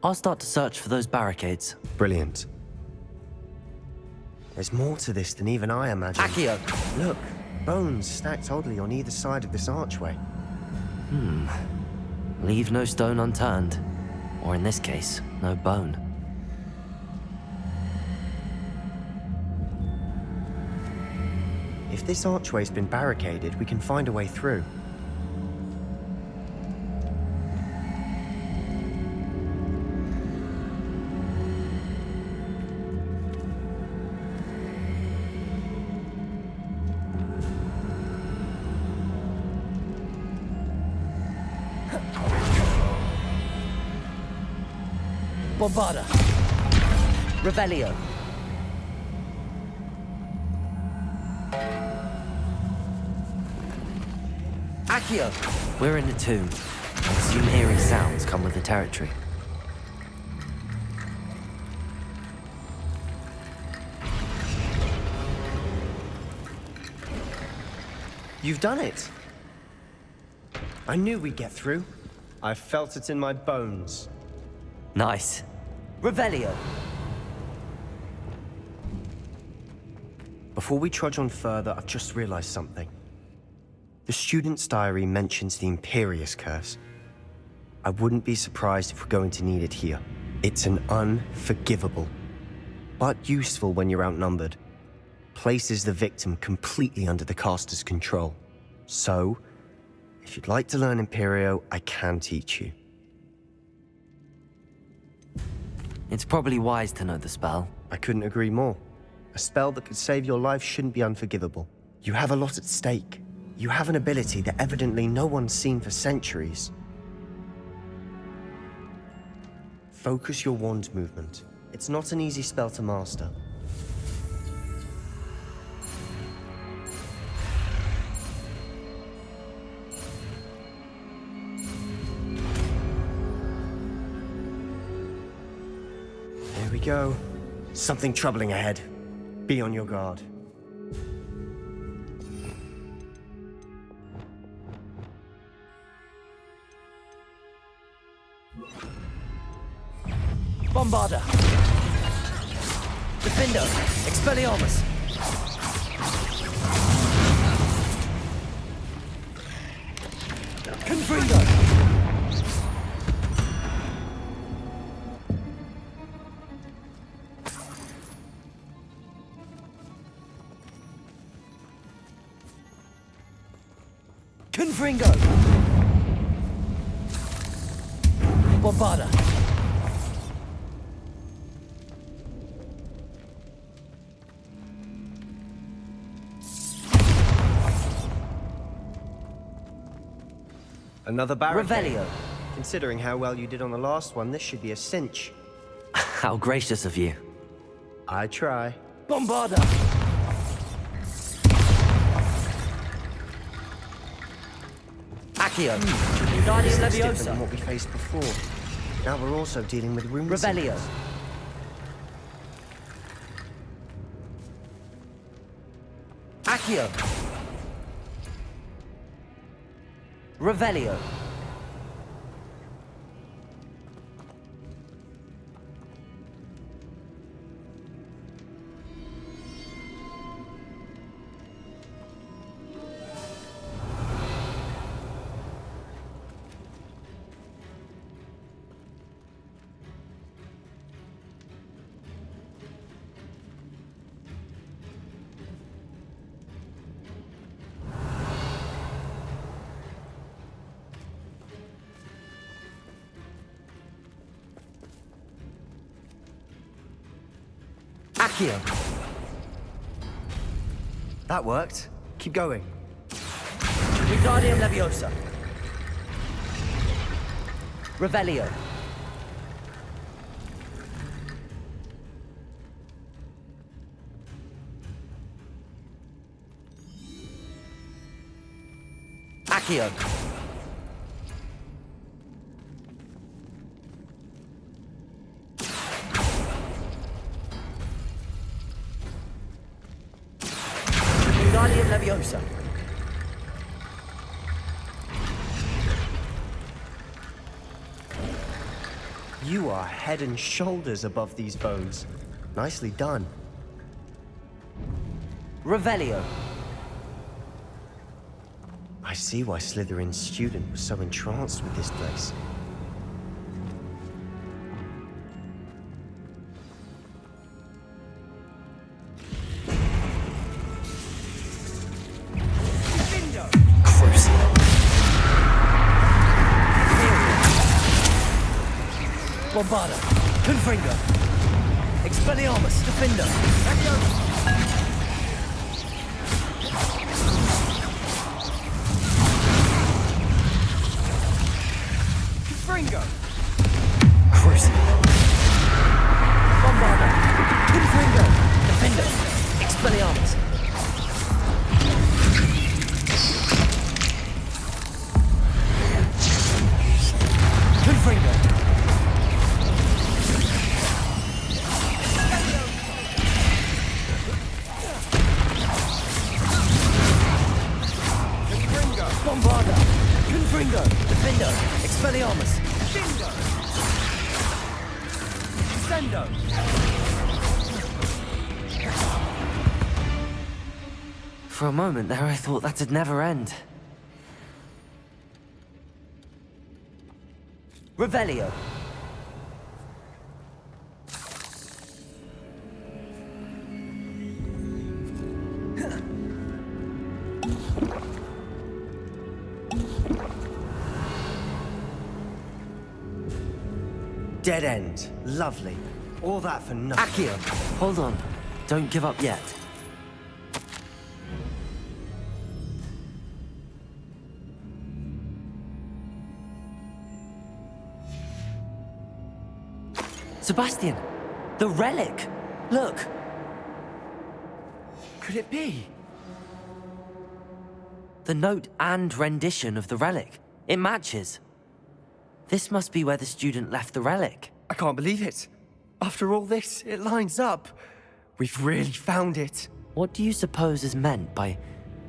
Speaker 2: I'll start to search for those barricades.
Speaker 3: Brilliant. There's more to this than even I imagined.
Speaker 18: Accio!
Speaker 3: Look, bones stacked oddly on either side of this archway.
Speaker 2: Leave no stone unturned. Or in this case, no bone.
Speaker 3: If this archway's been barricaded, we can find a way through.
Speaker 18: Bombarda. Revelio. Accio.
Speaker 2: We're in a tomb. I assume eerie sounds come with the territory.
Speaker 3: You've done it! I knew we'd get through. I felt it in my bones.
Speaker 2: Nice.
Speaker 18: Revelio.
Speaker 3: Before we trudge on further, I've just realized something. The student's diary mentions the Imperius Curse. I wouldn't be surprised if we're going to need it here. It's an unforgivable, but useful when you're outnumbered. Places the victim completely under the caster's control. So, if you'd like to learn Imperio, I can teach you.
Speaker 2: It's probably wise to know the spell.
Speaker 3: I couldn't agree more. A spell that could save your life shouldn't be unforgivable. You have a lot at stake. You have an ability that evidently no one's seen for centuries. Focus your wand movement. It's not an easy spell to master. There we go. Something troubling ahead. Be on your guard.
Speaker 18: Bombarda. Defendo. Expelliarmus. Confringo. Confringo. Bombarda.
Speaker 3: Another barricade.
Speaker 18: Revelio.
Speaker 3: Considering how well you did on the last one, this should be a cinch.
Speaker 2: How gracious of you.
Speaker 3: I try.
Speaker 18: Bombarda. Accio. Guardian
Speaker 3: This looks different
Speaker 18: Leviosa.
Speaker 3: than what we faced before. Now we're also dealing with rune
Speaker 18: Revelio.
Speaker 3: symbols.
Speaker 18: Accio. Revelio.
Speaker 3: Accio! That worked. Keep going.
Speaker 18: Wingardium Leviosa. Revelio. Accio. Wingardium Leviosa.
Speaker 3: You are head and shoulders above these bones. Nicely done.
Speaker 18: Revelio.
Speaker 3: I see why Slytherin's student was so entranced with this place.
Speaker 18: Bombarda. Confringo. Expelliarmus. Defender. Confringo. Crucible. Bombarda. Confringo. Defender. Expelliarmus. Confringo. Bombarda! Confringo! Defender! Expelliarmus! Shingo! Sendo!
Speaker 2: For a moment there, I thought that'd never end.
Speaker 18: Revelio!
Speaker 3: Dead end. Lovely. All that for nothing.
Speaker 18: Accio!
Speaker 2: Hold on. Don't give up yet. Sebastian! The relic! Look!
Speaker 3: Could it be?
Speaker 2: The note and rendition of the relic. It matches. This must be where the student left the relic.
Speaker 3: I can't believe it. After all this, it lines up. We've really found it.
Speaker 2: What do you suppose is meant by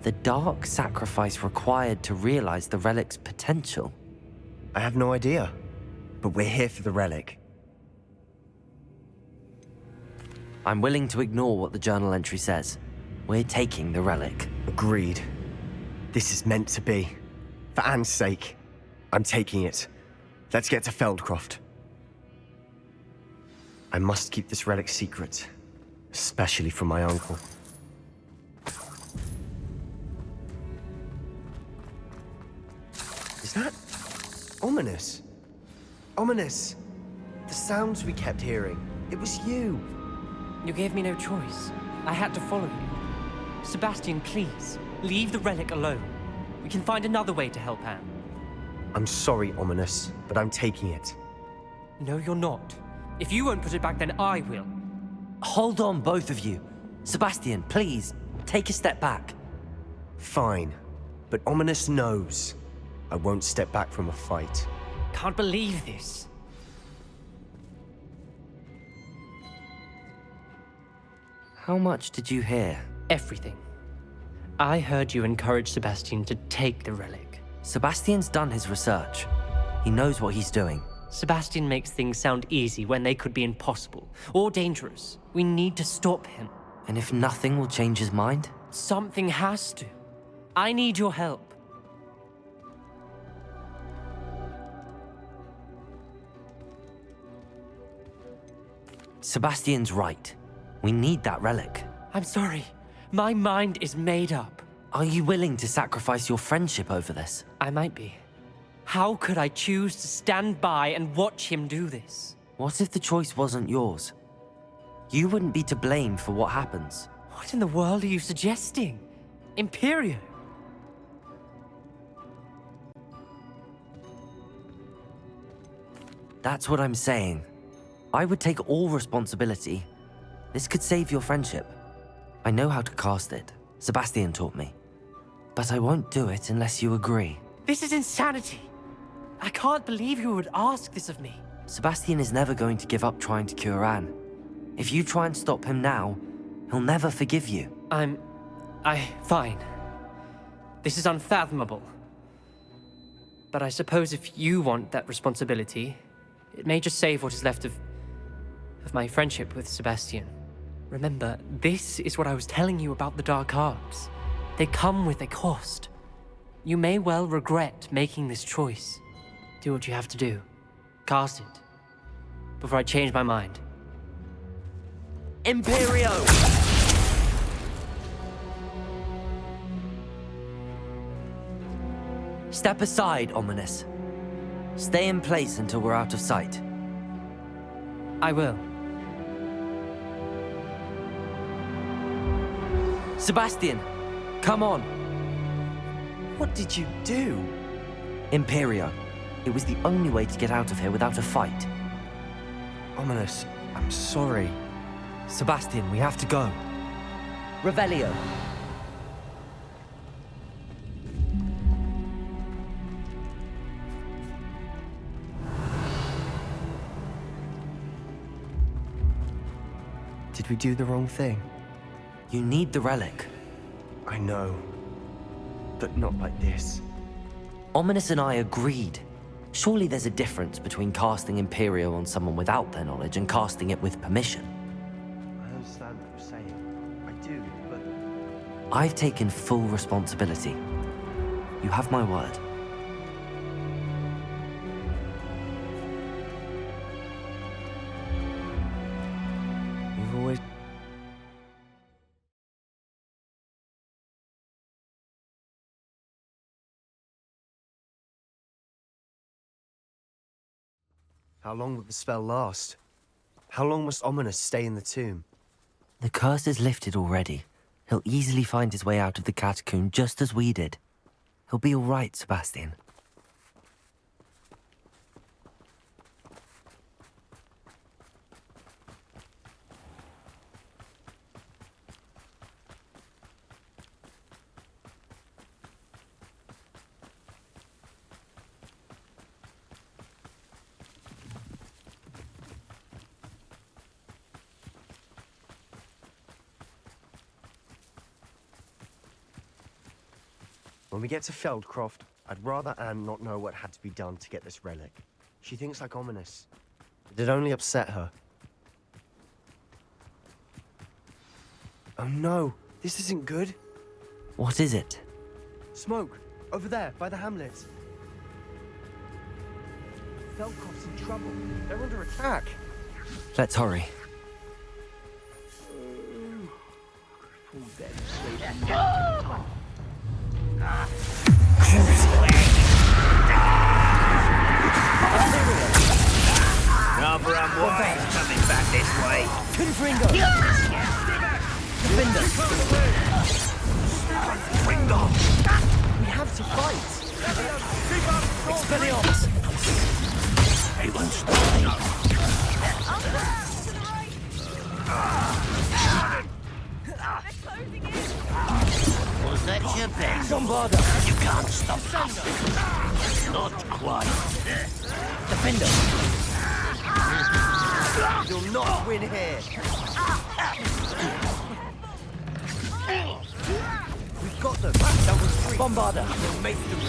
Speaker 2: the dark sacrifice required to realize the relic's potential?
Speaker 3: I have no idea. But we're here for the relic.
Speaker 2: I'm willing to ignore what the journal entry says. We're taking the relic.
Speaker 3: Agreed. This is meant to be. For Anne's sake, I'm taking it. Let's get to Feldcroft. I must keep this relic secret, especially from my uncle. Is that ominous? Ominous. The sounds we kept hearing. It was you.
Speaker 4: You gave me no choice. I had to follow you. Sebastian, please, leave the relic alone. We can find another way to help Anne.
Speaker 3: I'm sorry, Ominous, but I'm taking it.
Speaker 4: No, you're not. If you won't put it back, then I will.
Speaker 2: Hold on, both of you. Sebastian, please, take a step back.
Speaker 3: Fine, but Ominous knows I won't step back from a fight.
Speaker 4: Can't believe this.
Speaker 2: How much did you hear?
Speaker 4: Everything. I heard you encourage Sebastian to take the relic.
Speaker 2: Sebastian's done his research. He knows what he's doing.
Speaker 4: Sebastian makes things sound easy when they could be impossible or dangerous. We need to stop him.
Speaker 2: And if nothing will change his mind?
Speaker 4: Something has to. I need your help.
Speaker 2: Sebastian's right. We need that relic.
Speaker 4: I'm sorry. My mind is made up.
Speaker 2: Are you willing to sacrifice your friendship over this?
Speaker 4: I might be. How could I choose to stand by and watch him do this?
Speaker 2: What if the choice wasn't yours? You wouldn't be to blame for what happens.
Speaker 4: What in the world are you suggesting? Imperio?
Speaker 2: That's what I'm saying. I would take all responsibility. This could save your friendship. I know how to cast it. Sebastian taught me. But I won't do it unless you agree.
Speaker 4: This is insanity. I can't believe you would ask this of me.
Speaker 2: Sebastian is never going to give up trying to cure Anne. If you try and stop him now, he'll never forgive you.
Speaker 4: Fine. This is unfathomable. But I suppose if you want that responsibility, it may just save what is left of my friendship with Sebastian. Remember, this is what I was telling you about the dark arts. They come with a cost. You may well regret making this choice. Do what you have to do. Cast it. Before I change my mind.
Speaker 2: Imperio! Step aside, Ominous. Stay in place until we're out of sight.
Speaker 4: I will.
Speaker 2: Sebastian, come on.
Speaker 3: What did you do?
Speaker 2: Imperio. It was the only way to get out of here without a fight.
Speaker 3: Ominous, I'm sorry.
Speaker 2: Sebastian, we have to go.
Speaker 18: Revelio.
Speaker 3: Did we do the wrong thing?
Speaker 2: You need the relic.
Speaker 3: I know. But not like this.
Speaker 2: Ominous and I agreed. Surely there's a difference between casting Imperio on someone without their knowledge and casting it with permission.
Speaker 3: I understand what you're saying. I do, but...
Speaker 2: I've taken full responsibility. You have my word. You've always...
Speaker 3: How long will the spell last? How long must Ominous stay in the tomb?
Speaker 2: The curse is lifted already. He'll easily find his way out of the catacomb just as we did. He'll be all right, Sebastian.
Speaker 3: When we get to Feldcroft, I'd rather Anne not know what had to be done to get this relic. She thinks like Ominous. It'd only upset her. Oh no, this isn't good.
Speaker 2: What is it?
Speaker 3: Smoke, over there, by the hamlet. Feldcroft's in trouble. They're under attack.
Speaker 2: Let's hurry.
Speaker 16: Oberon's coming back this way.
Speaker 18: Confringo. Defender.
Speaker 16: Confringo.
Speaker 18: We have to fight. Expelliarmus.
Speaker 16: Everyone's dying. Was that your best?
Speaker 18: Bombarda.
Speaker 16: You can't stop us. Not quite.
Speaker 18: Defender.
Speaker 3: You'll not win here. We've got them. That was free.
Speaker 18: Bombarda.
Speaker 3: We'll make them.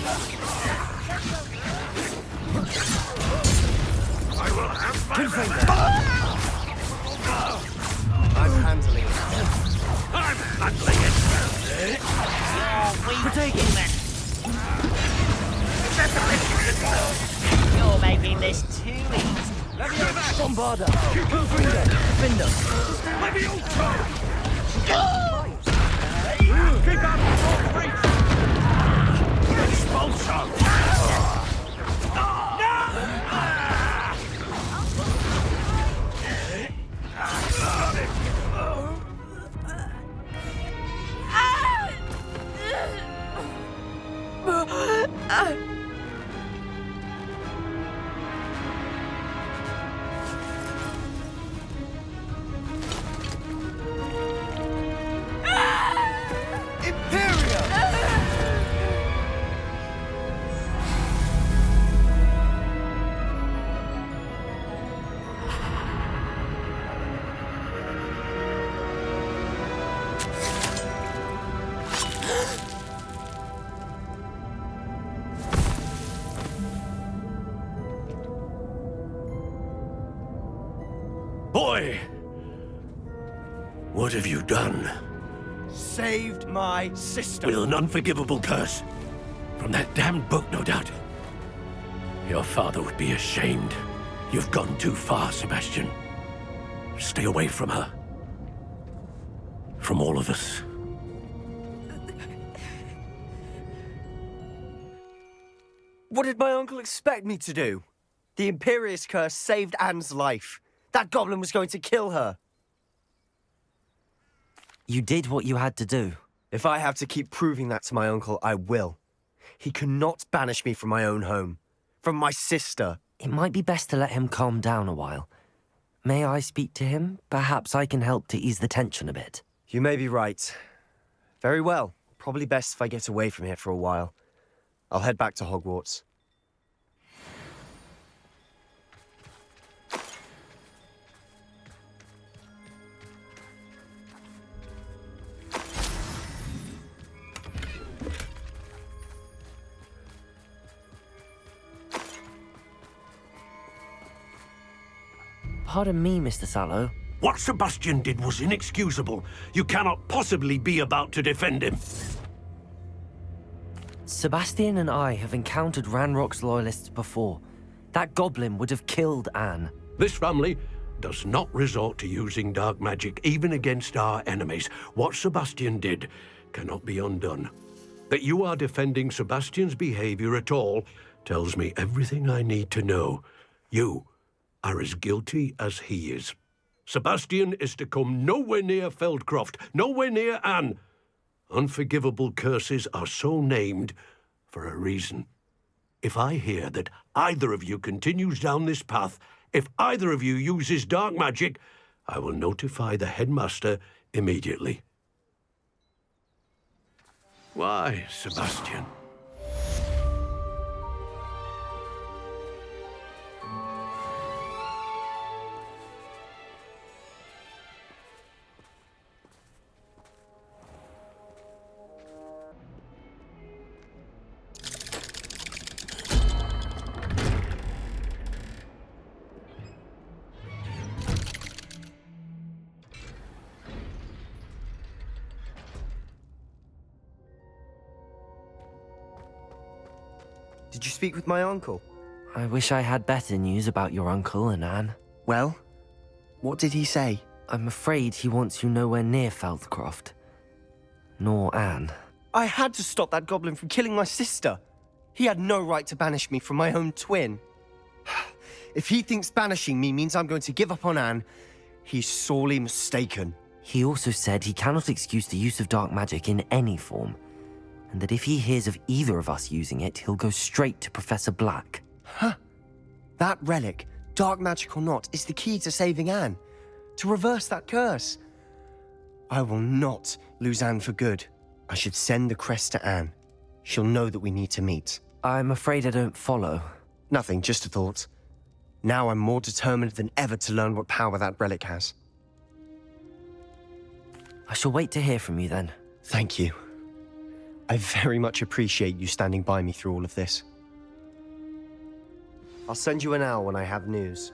Speaker 16: I will have my
Speaker 3: I'm handling it.
Speaker 16: I'm handling it.
Speaker 18: Protect it.
Speaker 16: You're making this too easy.
Speaker 18: Bombarda. Confringo. Defender.
Speaker 16: Keep out of reach. Expulso. No!
Speaker 11: What have you done?
Speaker 3: Saved my sister.
Speaker 11: With an unforgivable curse. From that damned book, no doubt. Your father would be ashamed. You've gone too far, Sebastian. Stay away from her. From all of us.
Speaker 3: What did my uncle expect me to do? The Imperious curse saved Anne's life. That goblin was going to kill her.
Speaker 2: You did what you had to do.
Speaker 3: If I have to keep proving that to my uncle, I will. He cannot banish me from my own home. From my sister.
Speaker 2: It might be best to let him calm down a while. May I speak to him? Perhaps I can help to ease the tension a bit.
Speaker 3: You may be right. Very well. Probably best if I get away from here for a while. I'll head back to Hogwarts.
Speaker 2: Pardon me, Mr. Sallow.
Speaker 11: What Sebastian did was inexcusable. You cannot possibly be about to defend him.
Speaker 2: Sebastian and I have encountered Ranrock's loyalists before. That goblin would have killed Anne.
Speaker 11: This family does not resort to using dark magic even against our enemies. What Sebastian did cannot be undone. That you are defending Sebastian's behavior at all tells me everything I need to know. You are as guilty as he is. Sebastian is to come nowhere near Feldcroft, nowhere near Anne. Unforgivable curses are so named for a reason. If I hear that either of you continues down this path, if either of you uses dark magic, I will notify the headmaster immediately. Why, Sebastian?
Speaker 3: Did you speak with my uncle?
Speaker 2: I wish I had better news about your uncle and Anne.
Speaker 3: Well, what did he say?
Speaker 2: I'm afraid he wants you nowhere near Feldcroft. Nor Anne.
Speaker 3: I had to stop that goblin from killing my sister. He had no right to banish me from my own twin. If he thinks banishing me means I'm going to give up on Anne, he's sorely mistaken.
Speaker 2: He also said he cannot excuse the use of dark magic in any form, and that if he hears of either of us using it, he'll go straight to Professor Black.
Speaker 3: Huh. That relic, dark magic or not, is the key to saving Anne. To reverse that curse. I will not lose Anne for good. I should send the crest to Anne. She'll know that we need to meet.
Speaker 2: I'm afraid I don't follow.
Speaker 3: Nothing, just a thought. Now I'm more determined than ever to learn what power that relic has.
Speaker 2: I shall wait to hear from you then.
Speaker 3: Thank you. I very much appreciate you standing by me through all of this. I'll send you an owl when I have news.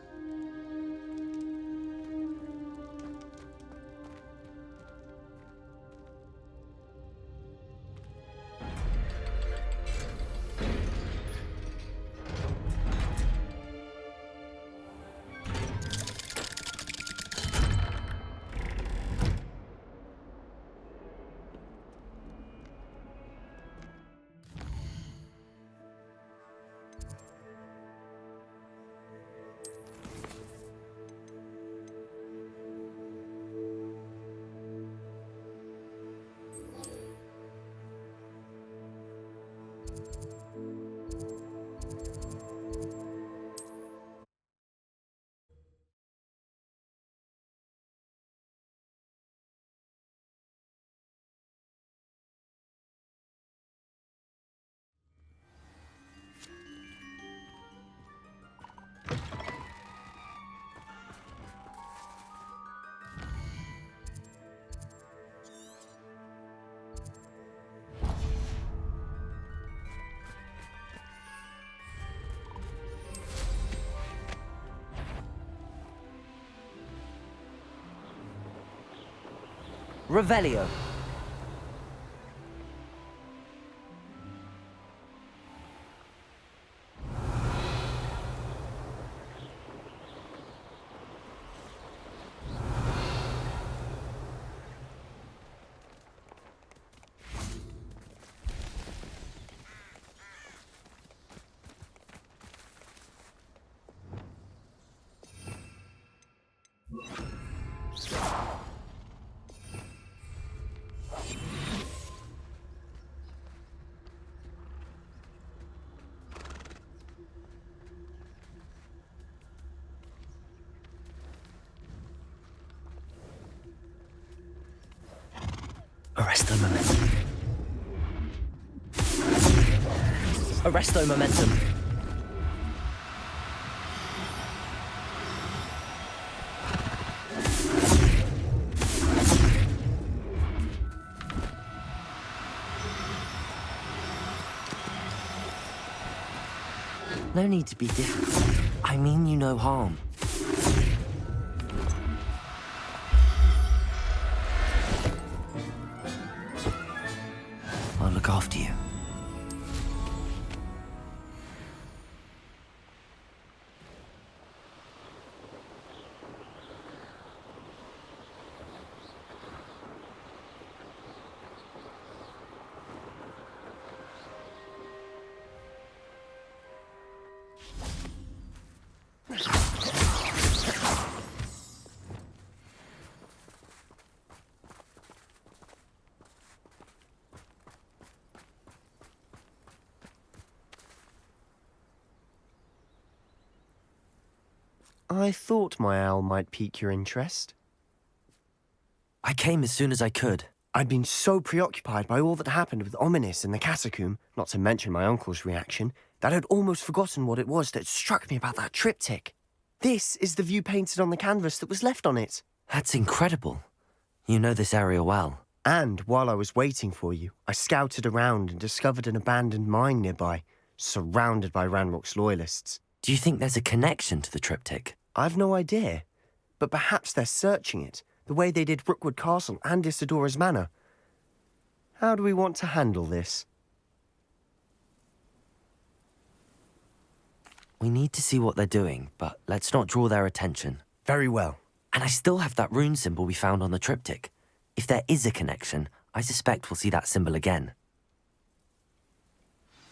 Speaker 2: Revelio. Arresto momentum. Arresto momentum. No need to be difficult. I mean you no harm. I'll look after you.
Speaker 3: I thought my owl might pique your interest.
Speaker 2: I came as soon as I could.
Speaker 3: I'd been so preoccupied by all that happened with Ominis in the catacomb, not to mention my uncle's reaction, that I'd almost forgotten what it was that struck me about that triptych. This is the view painted on the canvas that was left on it.
Speaker 2: That's incredible. You know this area well.
Speaker 3: And while I was waiting for you, I scouted around and discovered an abandoned mine nearby, surrounded by Ranrock's loyalists.
Speaker 2: Do you think there's a connection to the triptych?
Speaker 3: I've no idea, but perhaps they're searching it, the way they did Rookwood Castle and Isidora's Manor. How do we want to handle this?
Speaker 2: We need to see what they're doing, but let's not draw their attention.
Speaker 3: Very well.
Speaker 2: And I still have that rune symbol we found on the triptych. If there is a connection, I suspect we'll see that symbol again.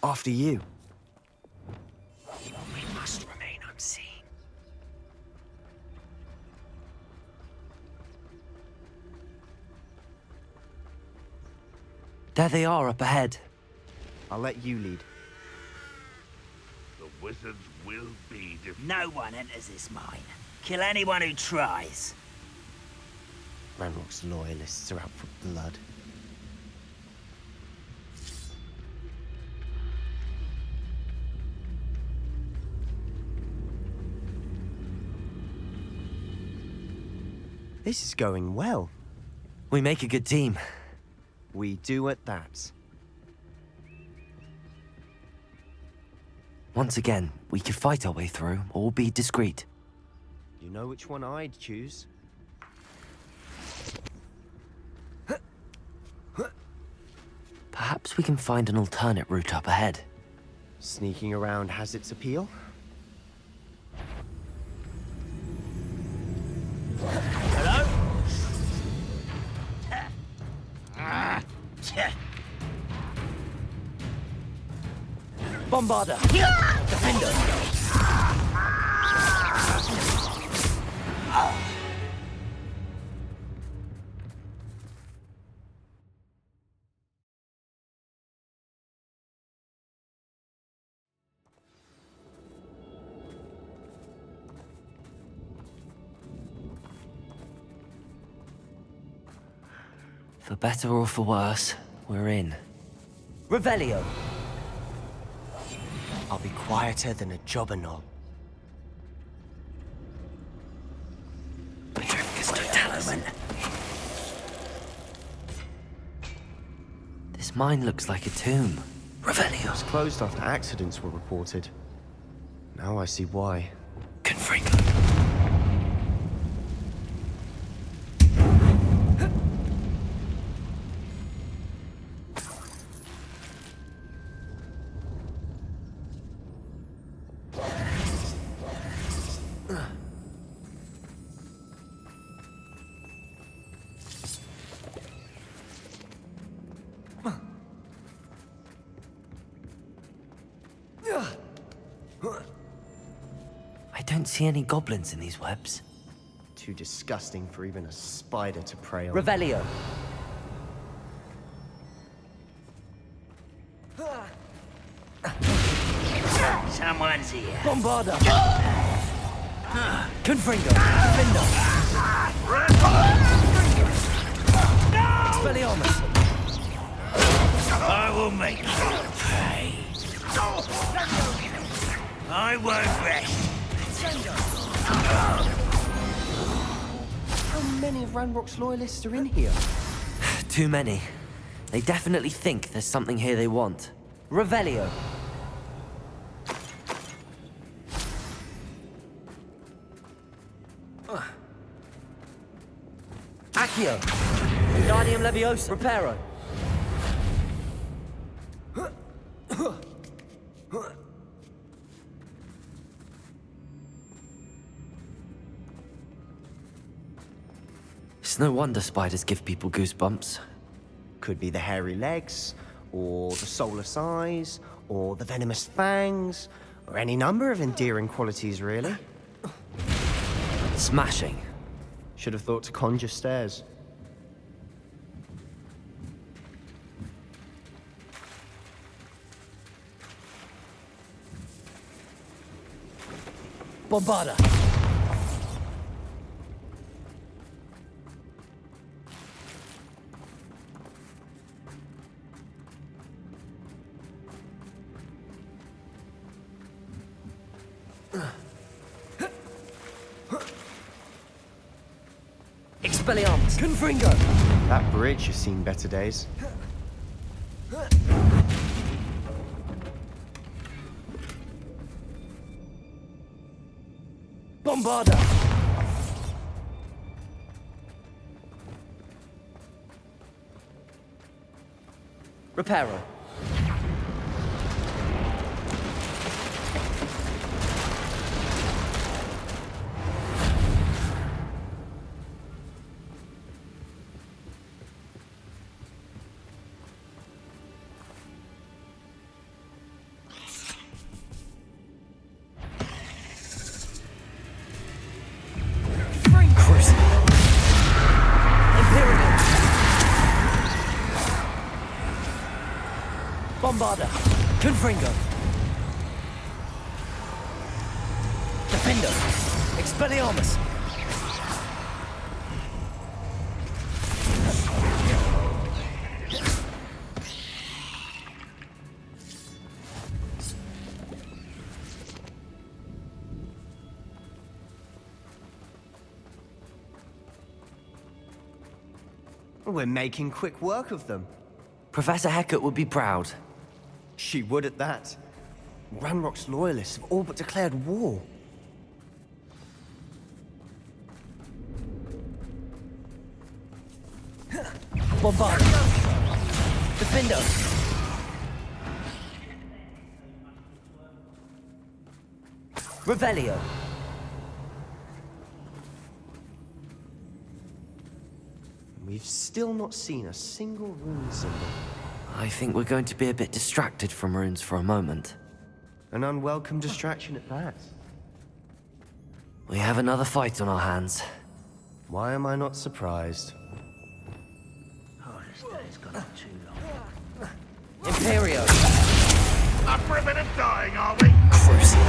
Speaker 3: After you.
Speaker 2: We must remain unseen. There they are up ahead.
Speaker 3: I'll let you lead.
Speaker 7: The wizards will be defeated.
Speaker 12: No one enters this mine. Kill anyone who tries.
Speaker 3: Ranrock's loyalists are out for blood. This is going well.
Speaker 2: We make a good team.
Speaker 3: We do at that.
Speaker 2: Once again, we could fight our way through, or be discreet.
Speaker 3: You know which one I'd choose.
Speaker 2: Perhaps we can find an alternate route up ahead.
Speaker 3: Sneaking around has its appeal.
Speaker 12: Hello?
Speaker 18: Bombarder! Defender!
Speaker 2: For better or for worse, we're in. Revelio!
Speaker 3: I'll be quieter than a jobberknoll.
Speaker 2: This mine looks like a tomb. Revelio!
Speaker 3: It was closed after accidents were reported. Now I see why.
Speaker 2: don't see any goblins in these webs.
Speaker 3: Too disgusting for even a spider to prey on.
Speaker 2: Revelio.
Speaker 18: Someone's here. Bombarda. Confringo. Defender. Expelliarmus.
Speaker 12: I will make you pay. I won't rest.
Speaker 3: How many of Ranrock's loyalists are in here?
Speaker 2: Too many. They definitely think there's something here they want. Revelio. Accio. Wingardium Leviosa. Reparo. It's no wonder spiders give people goosebumps.
Speaker 3: Could be the hairy legs, or the soulless eyes, or the venomous fangs, or any number of endearing qualities, really.
Speaker 2: Smashing.
Speaker 3: Should have thought to conjure stairs.
Speaker 18: Bombarda. Expelliarmus. Confringo.
Speaker 3: That bridge has seen better days.
Speaker 18: Bombarda.
Speaker 2: Reparo.
Speaker 18: Bombarda. Confringo. Defender. Expelliarmus.
Speaker 3: We're making quick work of them.
Speaker 2: Professor Hecat would be proud.
Speaker 3: She would at that. Ranrock's loyalists have all but declared war.
Speaker 18: Bombarda. Defender.
Speaker 2: Revelio.
Speaker 3: We've still not seen a single rune symbol.
Speaker 2: I think we're going to be a bit distracted from runes for a moment.
Speaker 3: An unwelcome distraction at that.
Speaker 2: We have another fight on our hands.
Speaker 3: Why am I not surprised?
Speaker 12: Oh, this day's gone on too long.
Speaker 2: Imperio.
Speaker 7: Up for a bit of dying, are we?
Speaker 2: Crucial.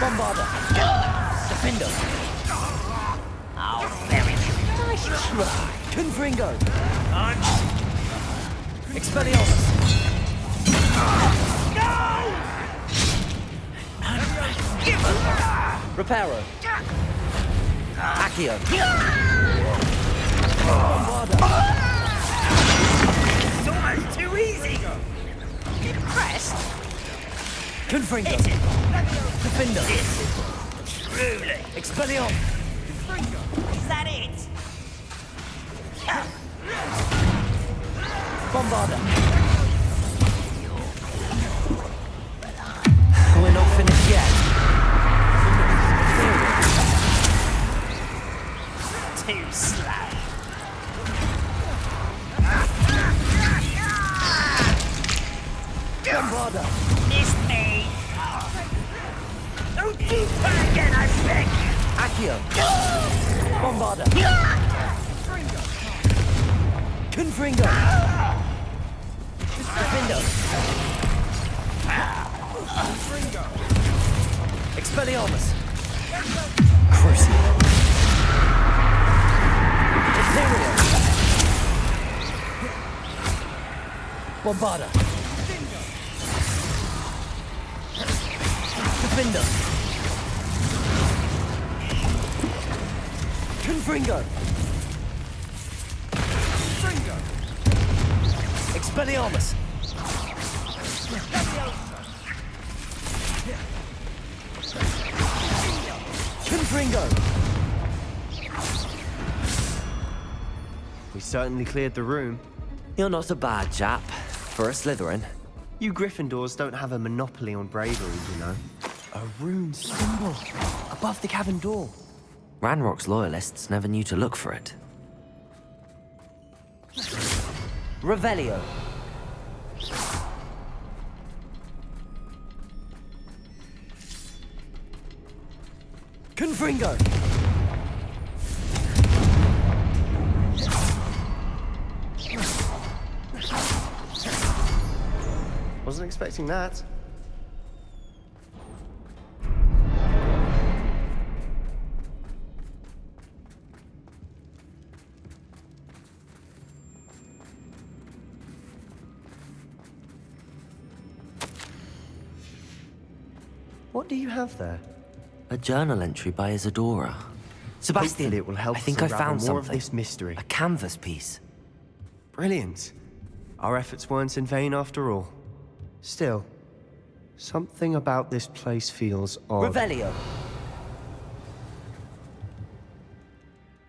Speaker 18: Bombarda. Defender.
Speaker 12: Oh, very nice try.
Speaker 18: Confringo.
Speaker 12: I'm...
Speaker 18: Expelliarmus. Reparo.
Speaker 2: Accio.
Speaker 18: Bombarda.
Speaker 12: It's almost too easy. Impressed?
Speaker 18: Confringo. Defender.
Speaker 12: Truly.
Speaker 18: Expelliarmus.
Speaker 12: Is that it?
Speaker 18: Bombarda.
Speaker 2: We're not finished yet.
Speaker 12: Too slow.
Speaker 18: Bombarda.
Speaker 12: Missed me.
Speaker 18: You try again, I beg you! Accio! Bombarda! Confringo! Defendo! Confringo! Expelliarmus! Crucio! Imperio! Bombarda! Defender! Confringo! Expelliarmus! Confringo!
Speaker 3: We certainly cleared the room.
Speaker 2: You're not a bad chap for a Slytherin.
Speaker 3: You Gryffindors don't have a monopoly on bravery, you know. A rune symbol above the cavern door.
Speaker 2: Ranrock's loyalists never knew to look for it.
Speaker 18: Revelio! Confringo!
Speaker 3: Wasn't expecting that. What do you have there?
Speaker 2: A journal entry by Isadora. Sebastian,
Speaker 3: Hopefully it will help
Speaker 2: I think
Speaker 3: us
Speaker 2: I
Speaker 3: unravel
Speaker 2: found
Speaker 3: more
Speaker 2: something.
Speaker 3: of this mystery.
Speaker 2: A canvas piece.
Speaker 3: Brilliant. Our efforts weren't in vain after all. Still, something about this place feels odd.
Speaker 18: Revelio!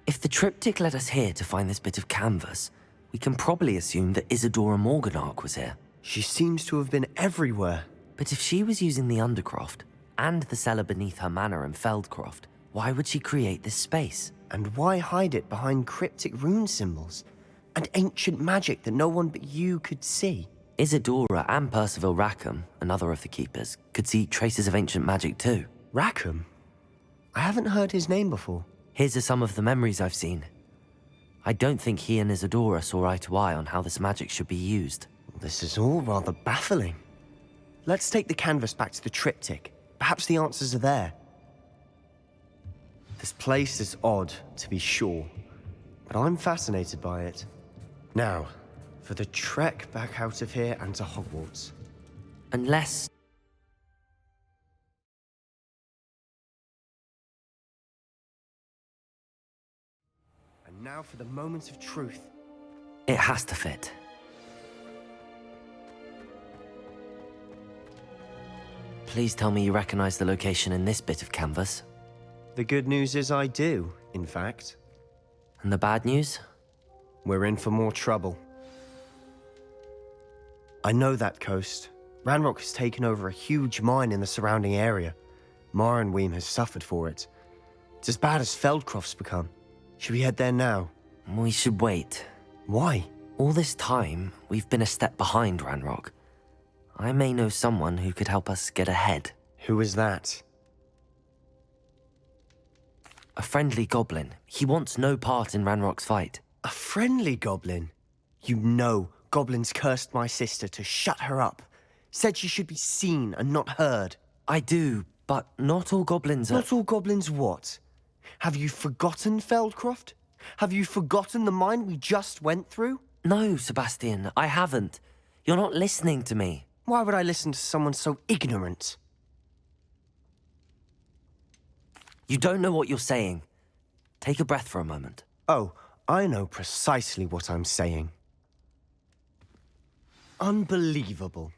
Speaker 2: If the triptych led us here to find this bit of canvas, we can probably assume that Isadora Morganach was here.
Speaker 3: She seems to have been everywhere.
Speaker 2: But if she was using the Undercroft, and the cellar beneath her manor in Feldcroft, why would she create this space?
Speaker 3: And why hide it behind cryptic rune symbols? And ancient magic that no one but you could see?
Speaker 2: Isadora and Percival Rackham, another of the Keepers, could see traces of ancient magic too.
Speaker 3: Rackham? I haven't heard his name before.
Speaker 2: Here's some of the memories I've seen. I don't think he and Isadora saw eye to eye on how this magic should be used.
Speaker 3: This is all rather baffling. Let's take the canvas back to the triptych. Perhaps the answers are there. This place is odd, to be sure, but I'm fascinated by it. Now, for the trek back out of here and to Hogwarts.
Speaker 2: Unless...
Speaker 3: And now for the moment of truth.
Speaker 2: It has to fit. Please tell me you recognize the location in this bit of canvas.
Speaker 3: The good news is I do, in fact.
Speaker 2: And the bad news?
Speaker 3: We're in for more trouble. I know that coast. Ranrock has taken over a huge mine in the surrounding area. Marrenweem has suffered for it. It's as bad as Feldcroft's become. Should we head there now?
Speaker 2: We should wait.
Speaker 3: Why?
Speaker 2: All this time, we've been a step behind Ranrock. I may know someone who could help us get ahead.
Speaker 3: Who is that?
Speaker 2: A friendly goblin. He wants no part in Ranrock's fight.
Speaker 3: A friendly goblin? You know goblins cursed my sister to shut her up. Said she should be seen and not heard.
Speaker 2: I do, but not all goblins are...
Speaker 3: Not all goblins what? Have you forgotten Feldcroft? Have you forgotten the mine we just went through?
Speaker 2: No, Sebastian, I haven't. You're not listening to me.
Speaker 3: Why would I listen to someone so ignorant?
Speaker 2: You don't know what you're saying. Take a breath for a moment.
Speaker 3: Oh, I know precisely what I'm saying. Unbelievable.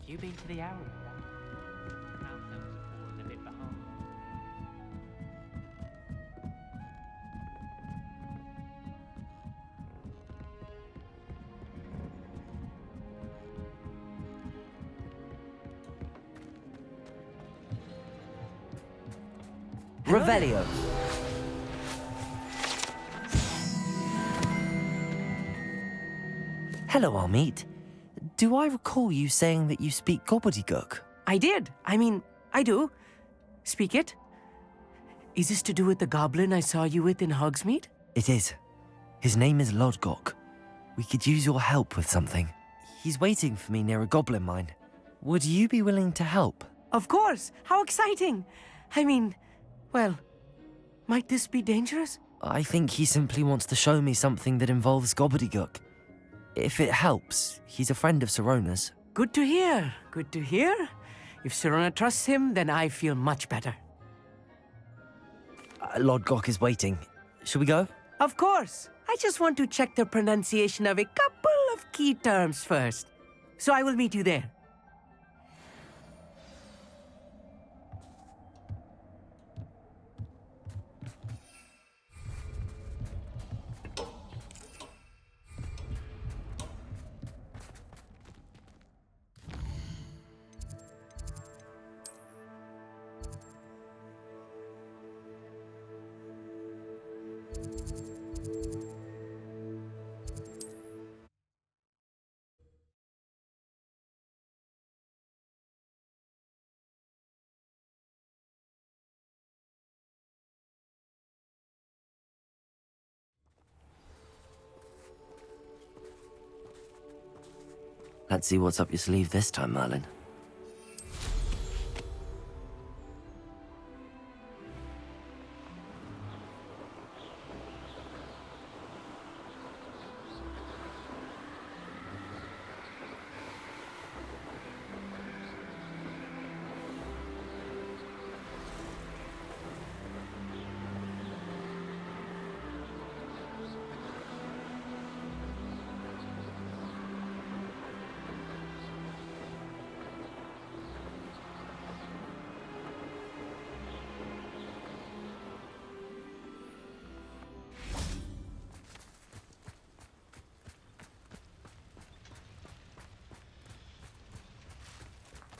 Speaker 4: You been to the Owl? House elves have fallen a bit behind.
Speaker 2: Revelio. Hello, Amit. Do I recall you saying that you speak gobbledygook?
Speaker 18: I did. I mean, I do. Speak it. Is this to do with the goblin I saw you with in Hogsmeade?
Speaker 2: It is. His name is Lodgok. We could use your help with something. He's waiting for me near a goblin mine. Would you be willing to help?
Speaker 18: Of course. How exciting. I mean, well, might this be dangerous?
Speaker 2: I think he simply wants to show me something that involves gobbledygook. If it helps, he's a friend of Sirona's.
Speaker 18: Good to hear. Good to hear. If Sirona trusts him, then I feel much better.
Speaker 2: Lodgok is waiting. Shall we go?
Speaker 18: Of course. I just want to check the pronunciation of a couple of key terms first. So I will meet you there.
Speaker 2: Let's see what's up your sleeve this time, Merlin.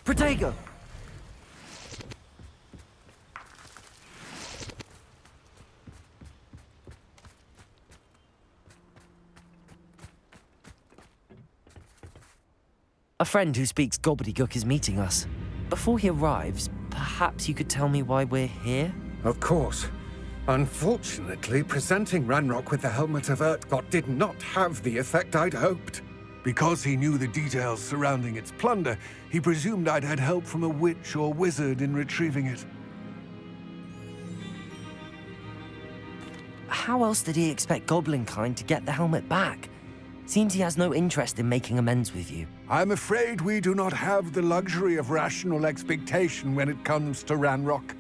Speaker 2: Protego! A friend who speaks gobbledygook is meeting us. Before he arrives, perhaps you could tell me why we're here?
Speaker 10: Of course. Unfortunately, presenting Ranrock with the Helmet of Urtkot did not have the effect I'd hoped. Because he knew the details surrounding its plunder, he presumed I'd had help from a witch or wizard in retrieving it.
Speaker 2: How else did he expect Goblinkind to get the helmet back? Seems he has no interest in making amends with you.
Speaker 10: I'm afraid we do not have the luxury of rational expectation when it comes to Ranrock.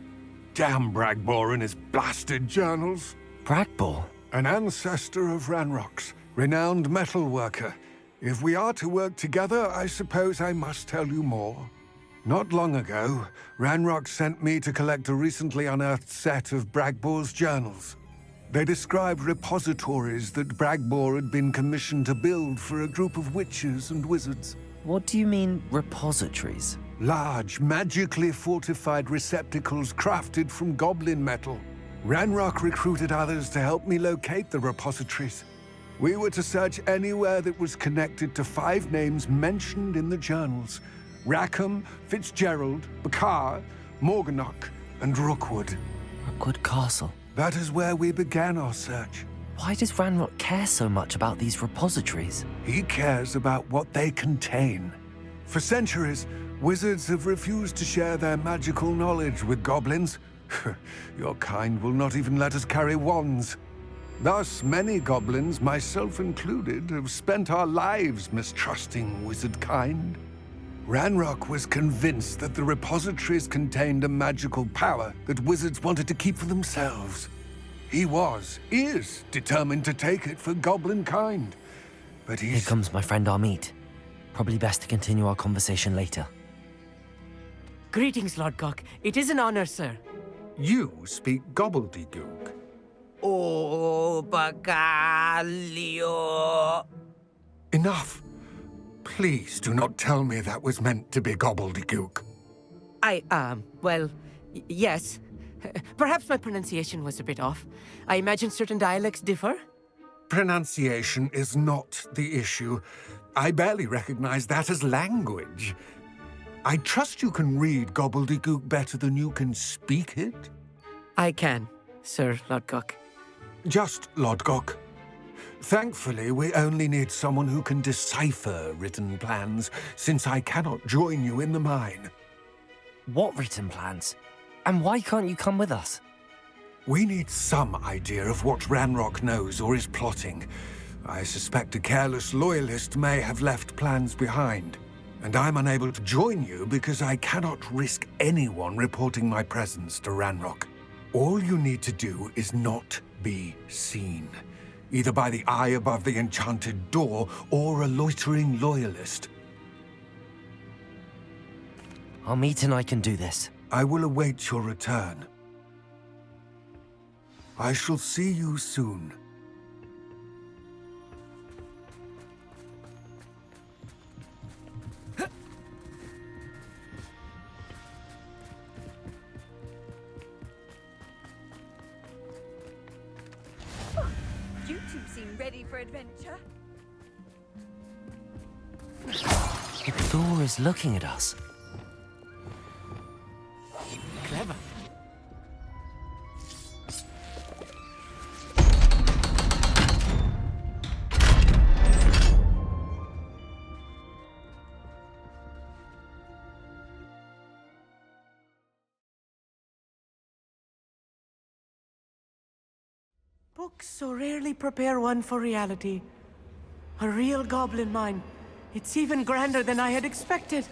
Speaker 10: Damn Bragbor and his blasted journals.
Speaker 2: Bragbor?
Speaker 10: An ancestor of Ranrock's, renowned metal worker. If we are to work together, I suppose I must tell you more. Not long ago, Ranrock sent me to collect a recently unearthed set of Bragbor's journals. They described repositories that Bragbor had been commissioned to build for a group of witches and wizards.
Speaker 2: What do you mean, repositories?
Speaker 10: Large, magically fortified receptacles crafted from goblin metal. Ranrock recruited others to help me locate the repositories. We were to search anywhere that was connected to 5 names mentioned in the journals: Rackham, Fitzgerald, Bakar, Morganach, and Rookwood.
Speaker 2: Rookwood Castle?
Speaker 10: That is where we began our search.
Speaker 2: Why does Ranrock care so much about these repositories?
Speaker 10: He cares about what they contain. For centuries, wizards have refused to share their magical knowledge with goblins. Your kind will not even let us carry wands. Thus, many goblins, myself included, have spent our lives mistrusting wizard kind. Ranrock was convinced that the repositories contained a magical power that wizards wanted to keep for themselves. He is determined to take it for goblin kind. But
Speaker 2: Here comes my friend Amit. Probably best to continue our conversation later.
Speaker 18: Greetings, Lord Cock. It is an honor, sir.
Speaker 10: You speak gobbledygook.
Speaker 12: Oh, Bacalio.
Speaker 10: Enough. Please do not tell me that was meant to be gobbledygook.
Speaker 18: Well, yes. Perhaps my pronunciation was a bit off. I imagine certain dialects differ.
Speaker 10: Pronunciation is not the issue. I barely recognize that as language. I trust you can read gobbledygook better than you can speak it?
Speaker 18: I can, Sir Lodgok.
Speaker 10: Just Lodgok. Thankfully, we only need someone who can decipher written plans, since I cannot join you in the mine.
Speaker 2: What written plans? And why can't you come with us?
Speaker 10: We need some idea of what Ranrock knows or is plotting. I suspect a careless loyalist may have left plans behind. And I'm unable to join you because I cannot risk anyone reporting my presence to Ranrock. All you need to do is not be seen, either by the eye above the enchanted door or a loitering loyalist.
Speaker 2: Amit and I can do this.
Speaker 10: I will await your return. I shall see you soon.
Speaker 1: You two seem ready for adventure.
Speaker 2: The door is looking at us.
Speaker 18: Clever. Books so rarely prepare one for reality. A real goblin mine. It's even grander than I had expected.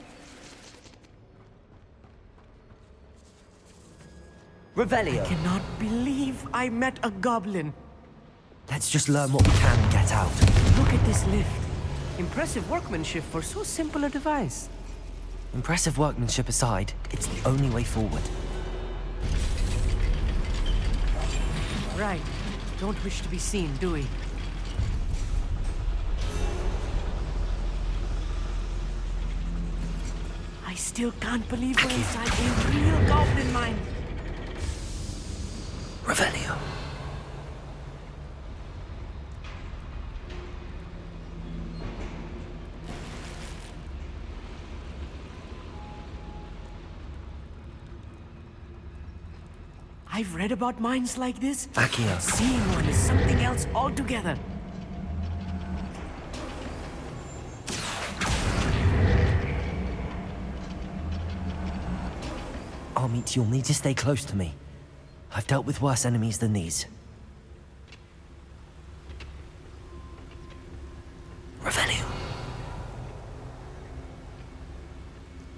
Speaker 2: Revelio.
Speaker 18: I cannot believe I met a goblin.
Speaker 2: Let's just learn what we can and get out.
Speaker 18: Look at this lift. Impressive workmanship for so simple a device.
Speaker 2: Impressive workmanship aside, it's the only way forward.
Speaker 18: Right. Don't wish to be seen, do we? I still can't believe we're inside a real goblin mine.
Speaker 2: Revelio.
Speaker 18: I've read about mines like this.
Speaker 2: Accio.
Speaker 18: Seeing one is something else altogether.
Speaker 2: Amit, you'll need to stay close to me. I've dealt with worse enemies than these. Revelio.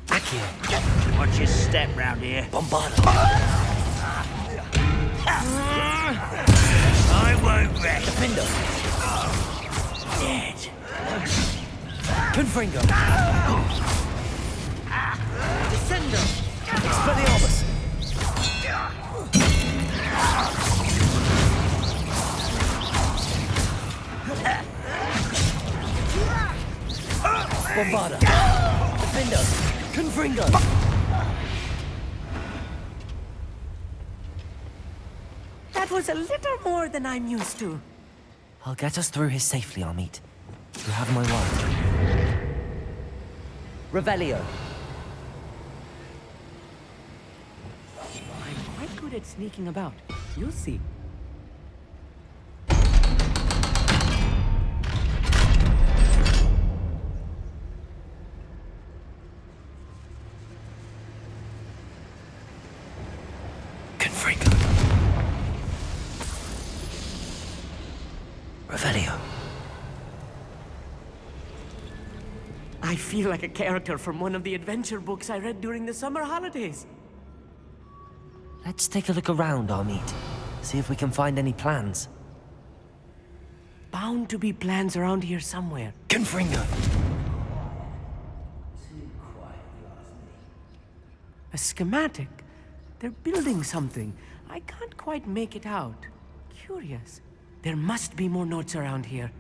Speaker 2: Accio.
Speaker 12: Watch your step round here.
Speaker 2: Bombardo.
Speaker 12: I won't rest.
Speaker 2: Defender.
Speaker 12: Dead.
Speaker 2: Confringo. Descendo. Expelliarmus. Bombarda. Defender. Confringo.
Speaker 18: That was a little more than I'm used to.
Speaker 2: I'll get us through here safely, Amit. You have my word. Revelio.
Speaker 18: I'm quite good at sneaking about. You'll see.
Speaker 2: Confringo. Revelio.
Speaker 18: I feel like a character from one of the adventure books I read during the summer holidays.
Speaker 2: Let's take a look around, Amit. See if we can find any plans.
Speaker 18: Bound to be plans around here somewhere.
Speaker 2: Confringo.
Speaker 18: A schematic. They're building something. I can't quite make it out. Curious. There must be more notes around here.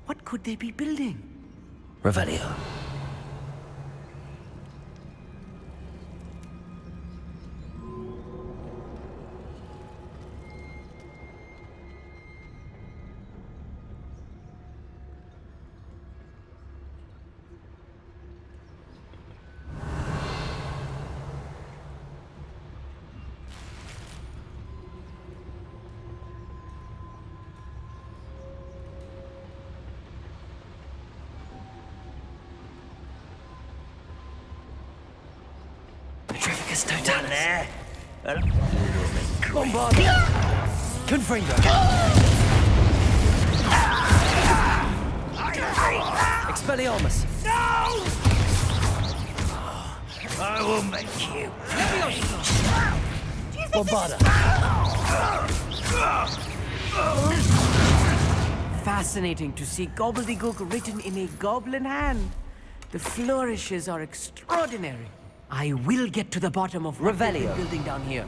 Speaker 18: What could they be building?
Speaker 2: Revelio.
Speaker 12: Totalis.
Speaker 2: Bombarda. Confringo. Expelliarmus.
Speaker 12: No! I will make you.
Speaker 2: Bombarda.
Speaker 18: Fascinating to see gobbledygook written in a goblin hand. The flourishes are extraordinary. I will get to the bottom of what they're building down here.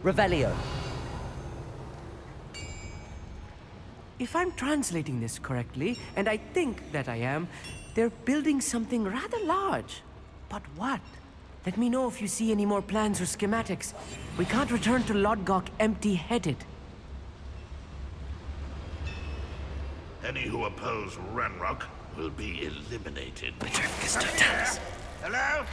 Speaker 2: Revelio.
Speaker 18: If I'm translating this correctly, and I think that I am, they're building something rather large. But what? Let me know if you see any more plans or schematics. We can't return to Lodgok empty-headed.
Speaker 7: Any who oppose Ranrock will be eliminated.
Speaker 2: Petrificus Totalis.
Speaker 7: Hello?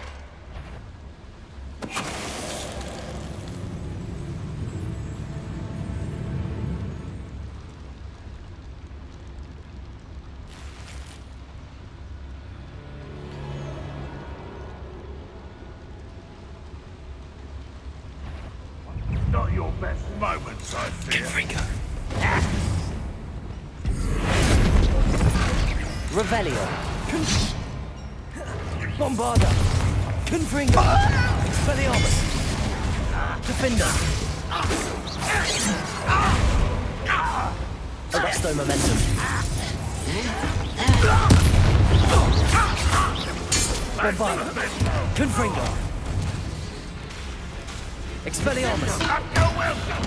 Speaker 7: Not your best moments, I fear.
Speaker 2: Confringo. Revelio. Bombarda. Confringo. Expelliarmus. Defender. Arresto momentum. Bombarda. Confringo. Expelliarmus.
Speaker 7: You're welcome.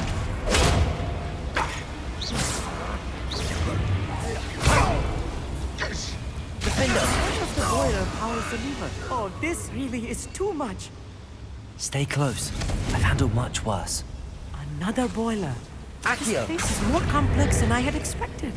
Speaker 2: Defender.
Speaker 18: What if the boiler powers the lever? Oh, this really is too much.
Speaker 2: Stay close. I've handled much worse.
Speaker 18: Another boiler.
Speaker 2: Accio.
Speaker 18: This place is more complex than I had expected.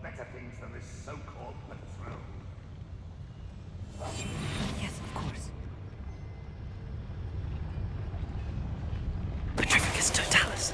Speaker 7: Better things than this so-called patrol.
Speaker 18: Yes, of course.
Speaker 2: Petrificus Totalis.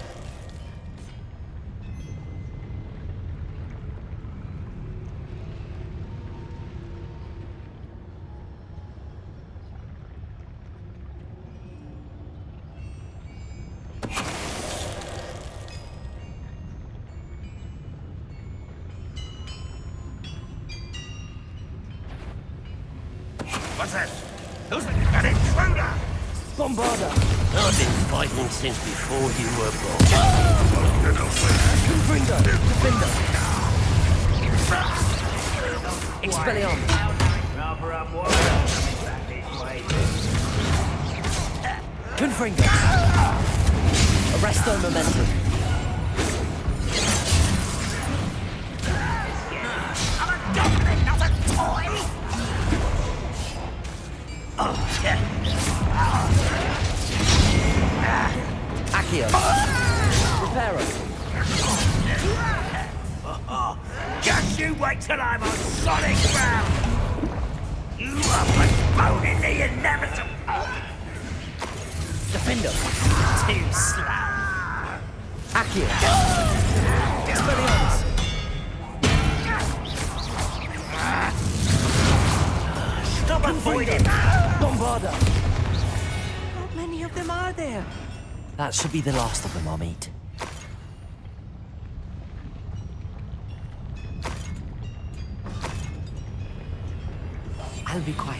Speaker 7: What's that? Who's an intruder?
Speaker 2: Bombarda.
Speaker 11: I've been fighting since before you were born.
Speaker 2: Confringo. Defender. Expelliarmus. Confringo. Presto momentum.
Speaker 12: I'm a goblin, not a toy! Oh, yeah.
Speaker 2: Accio. Reparo.
Speaker 12: Just you wait till I'm on solid ground! You are postponing the inevitable!
Speaker 2: Defendo.
Speaker 12: Too slow.
Speaker 2: Accio. Expelliarmus.
Speaker 12: Stop avoiding!
Speaker 2: Bombarda.
Speaker 18: How many of them are there?
Speaker 2: That should be the last of them, Amit.
Speaker 18: I'll be quiet.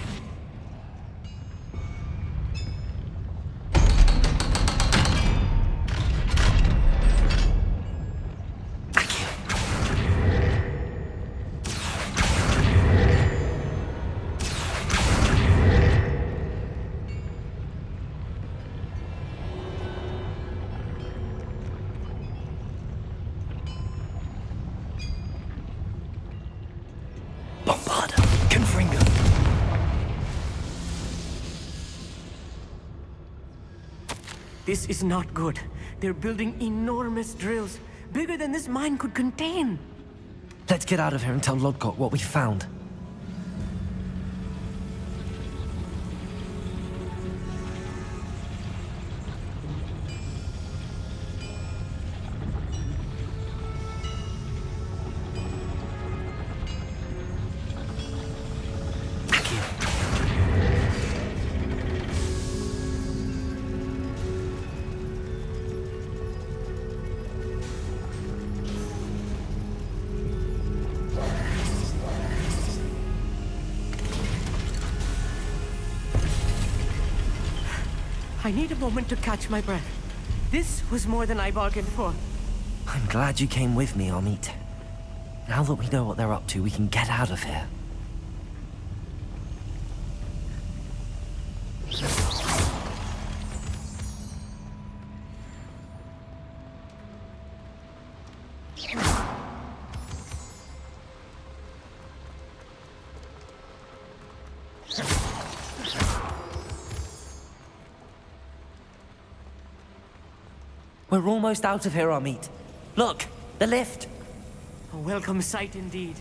Speaker 2: Bombarda. Confringo.
Speaker 18: This is not good. They're building enormous drills, bigger than this mine could contain.
Speaker 2: Let's get out of here and tell Lodgok what we found.
Speaker 18: I need a moment to catch my breath. This was more than I bargained for.
Speaker 2: I'm glad you came with me, Amit. Now that we know what they're up to, we can get out of here. We're almost out of here, Amit. Look, the lift.
Speaker 18: A welcome sight indeed.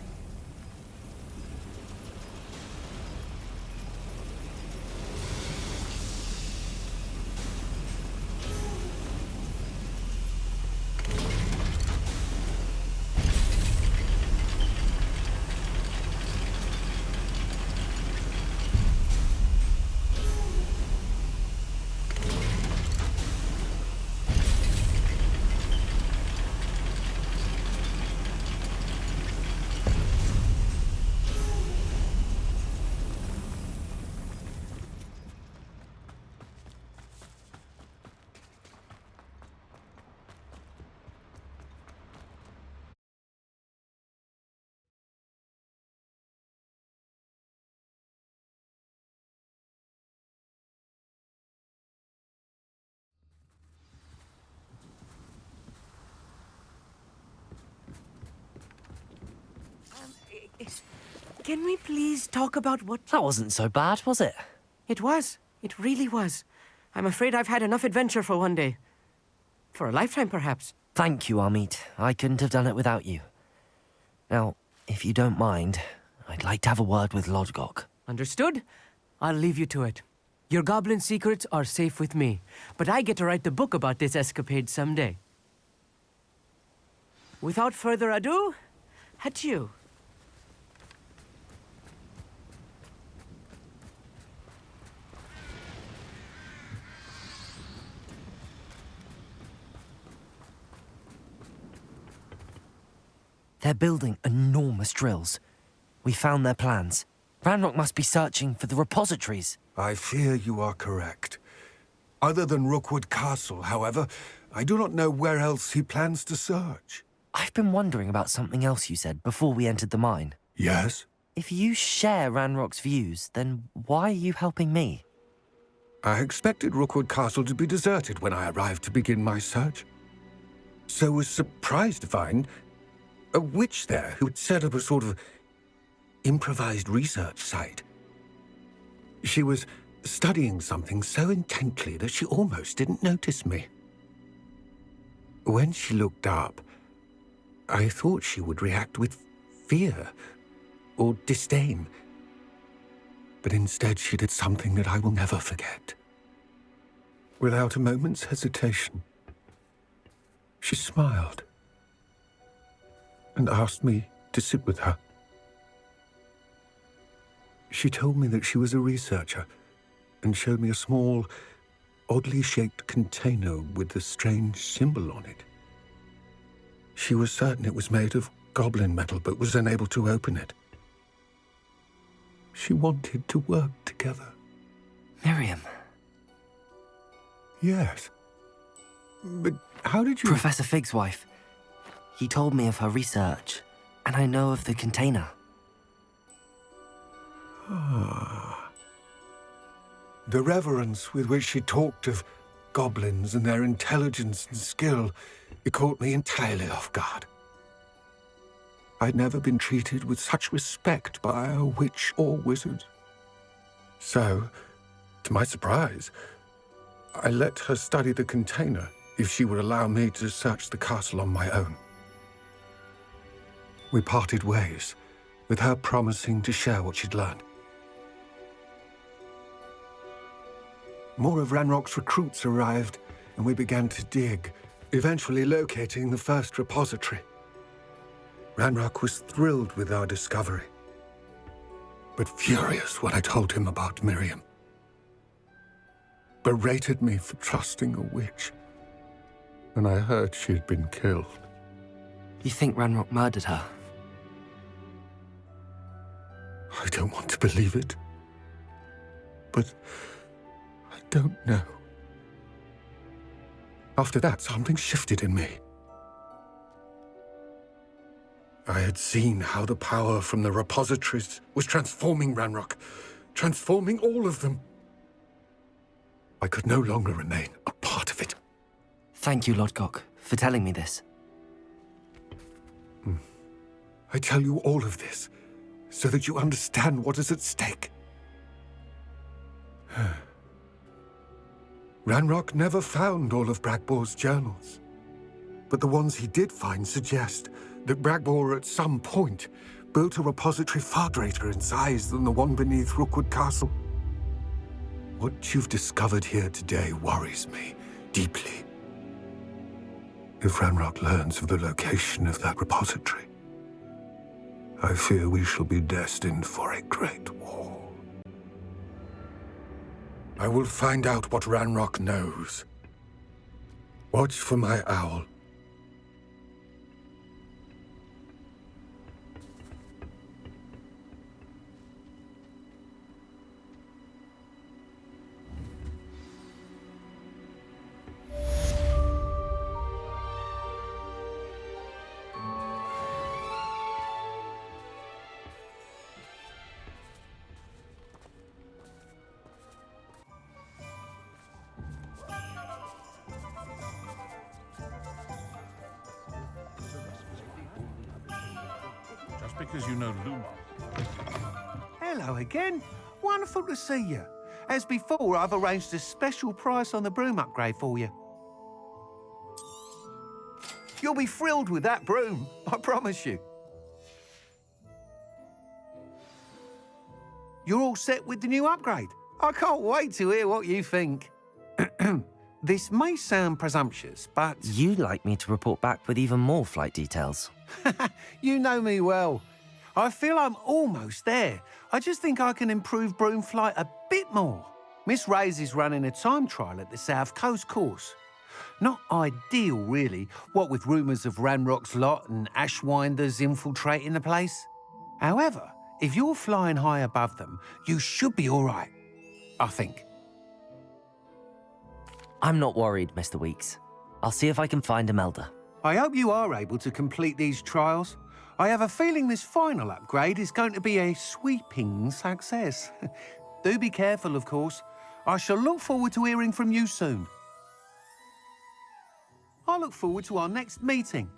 Speaker 18: Can we please talk about what...
Speaker 2: That wasn't so bad, was it?
Speaker 18: It was. It really was. I'm afraid I've had enough adventure for one day. For a lifetime, perhaps.
Speaker 2: Thank you, Amit. I couldn't have done it without you. Now, if you don't mind, I'd like to have a word with Lodgok.
Speaker 18: Understood? I'll leave you to it. Your goblin secrets are safe with me, but I get to write the book about this escapade someday. Without further ado, adieu.
Speaker 2: They're building enormous drills. We found their plans. Ranrock must be searching for the repositories.
Speaker 10: I fear you are correct. Other than Rookwood Castle, however, I do not know where else he plans to search.
Speaker 2: I've been wondering about something else you said before we entered the mine.
Speaker 10: Yes?
Speaker 2: If you share Ranrock's views, then why are you helping me?
Speaker 10: I expected Rookwood Castle to be deserted when I arrived to begin my search. So was surprised to find a witch there who had set up a sort of improvised research site. She was studying something so intently that she almost didn't notice me. When she looked up, I thought she would react with fear or disdain. But instead she did something that I will never forget. Without a moment's hesitation, she smiled and asked me to sit with her. She told me that she was a researcher and showed me a small, oddly shaped container with a strange symbol on it. She was certain it was made of goblin metal, but was unable to open it. She wanted to work together.
Speaker 2: Miriam.
Speaker 10: Yes. But how did you...
Speaker 2: Professor Fig's wife. He told me of her research, and I know of the container.
Speaker 10: Ah. The reverence with which she talked of goblins and their intelligence and skill, it caught me entirely off guard. I'd never been treated with such respect by a witch or wizard. So, to my surprise, I let her study the container if she would allow me to search the castle on my own. We parted ways, with her promising to share what she'd learned. More of Ranrock's recruits arrived, and we began to dig, eventually locating the first repository. Ranrock was thrilled with our discovery, but furious when I told him about Miriam. Berated me for trusting a witch, and I heard she had been killed.
Speaker 2: You think Ranrock murdered her?
Speaker 10: I don't want to believe it, but I don't know. After that, something shifted in me. I had seen how the power from the repositories was transforming Ranrock, transforming all of them. I could no longer remain a part of it.
Speaker 2: Thank you, Lodgok, for telling me this.
Speaker 10: I tell you all of this so that you understand what is at stake. Ranrock never found all of Bragbor's journals, but the ones he did find suggest that Bragbor at some point built a repository far greater in size than the one beneath Rookwood Castle. What you've discovered here today worries me deeply. If Ranrock learns of the location of that repository, I fear we shall be destined for a great war. I will find out what Ranrock knows. Watch for my owl.
Speaker 6: Because you know Lumos.
Speaker 9: Hello again. Wonderful to see you. As before, I've arranged a special price on the broom upgrade for you. You'll be thrilled with that broom, I promise you. You're all set with the new upgrade. I can't wait to hear what you think. This may sound presumptuous, but...
Speaker 2: You'd like me to report back with even more flight details.
Speaker 9: You know me well. I feel I'm almost there. I just think I can improve broom flight a bit more. Miss Reyes is running a time trial at the South Coast course. Not ideal, really, what with rumours of Ranrock's lot and Ashwinders infiltrating the place. However, if you're flying high above them, you should be all right, I think.
Speaker 2: I'm not worried, Mr. Weeks. I'll see if I can find Imelda.
Speaker 9: I hope you are able to complete these trials. I have a feeling this final upgrade is going to be a sweeping success. Do be careful, of course.
Speaker 6: I shall look forward to hearing from you soon. I look forward to our next meeting.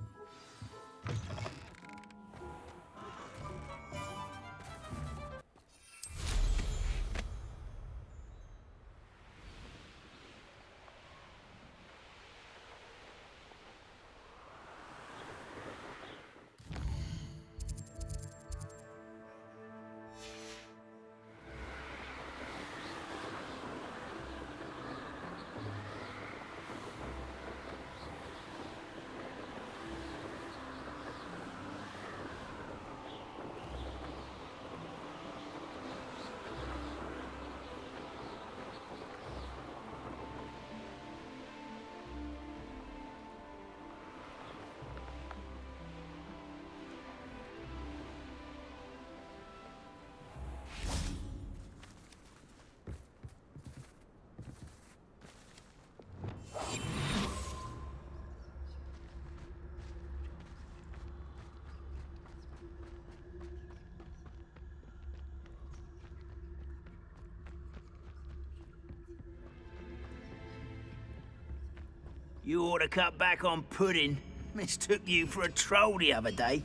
Speaker 12: You ought to cut back on pudding. Mistook you for a troll the other day.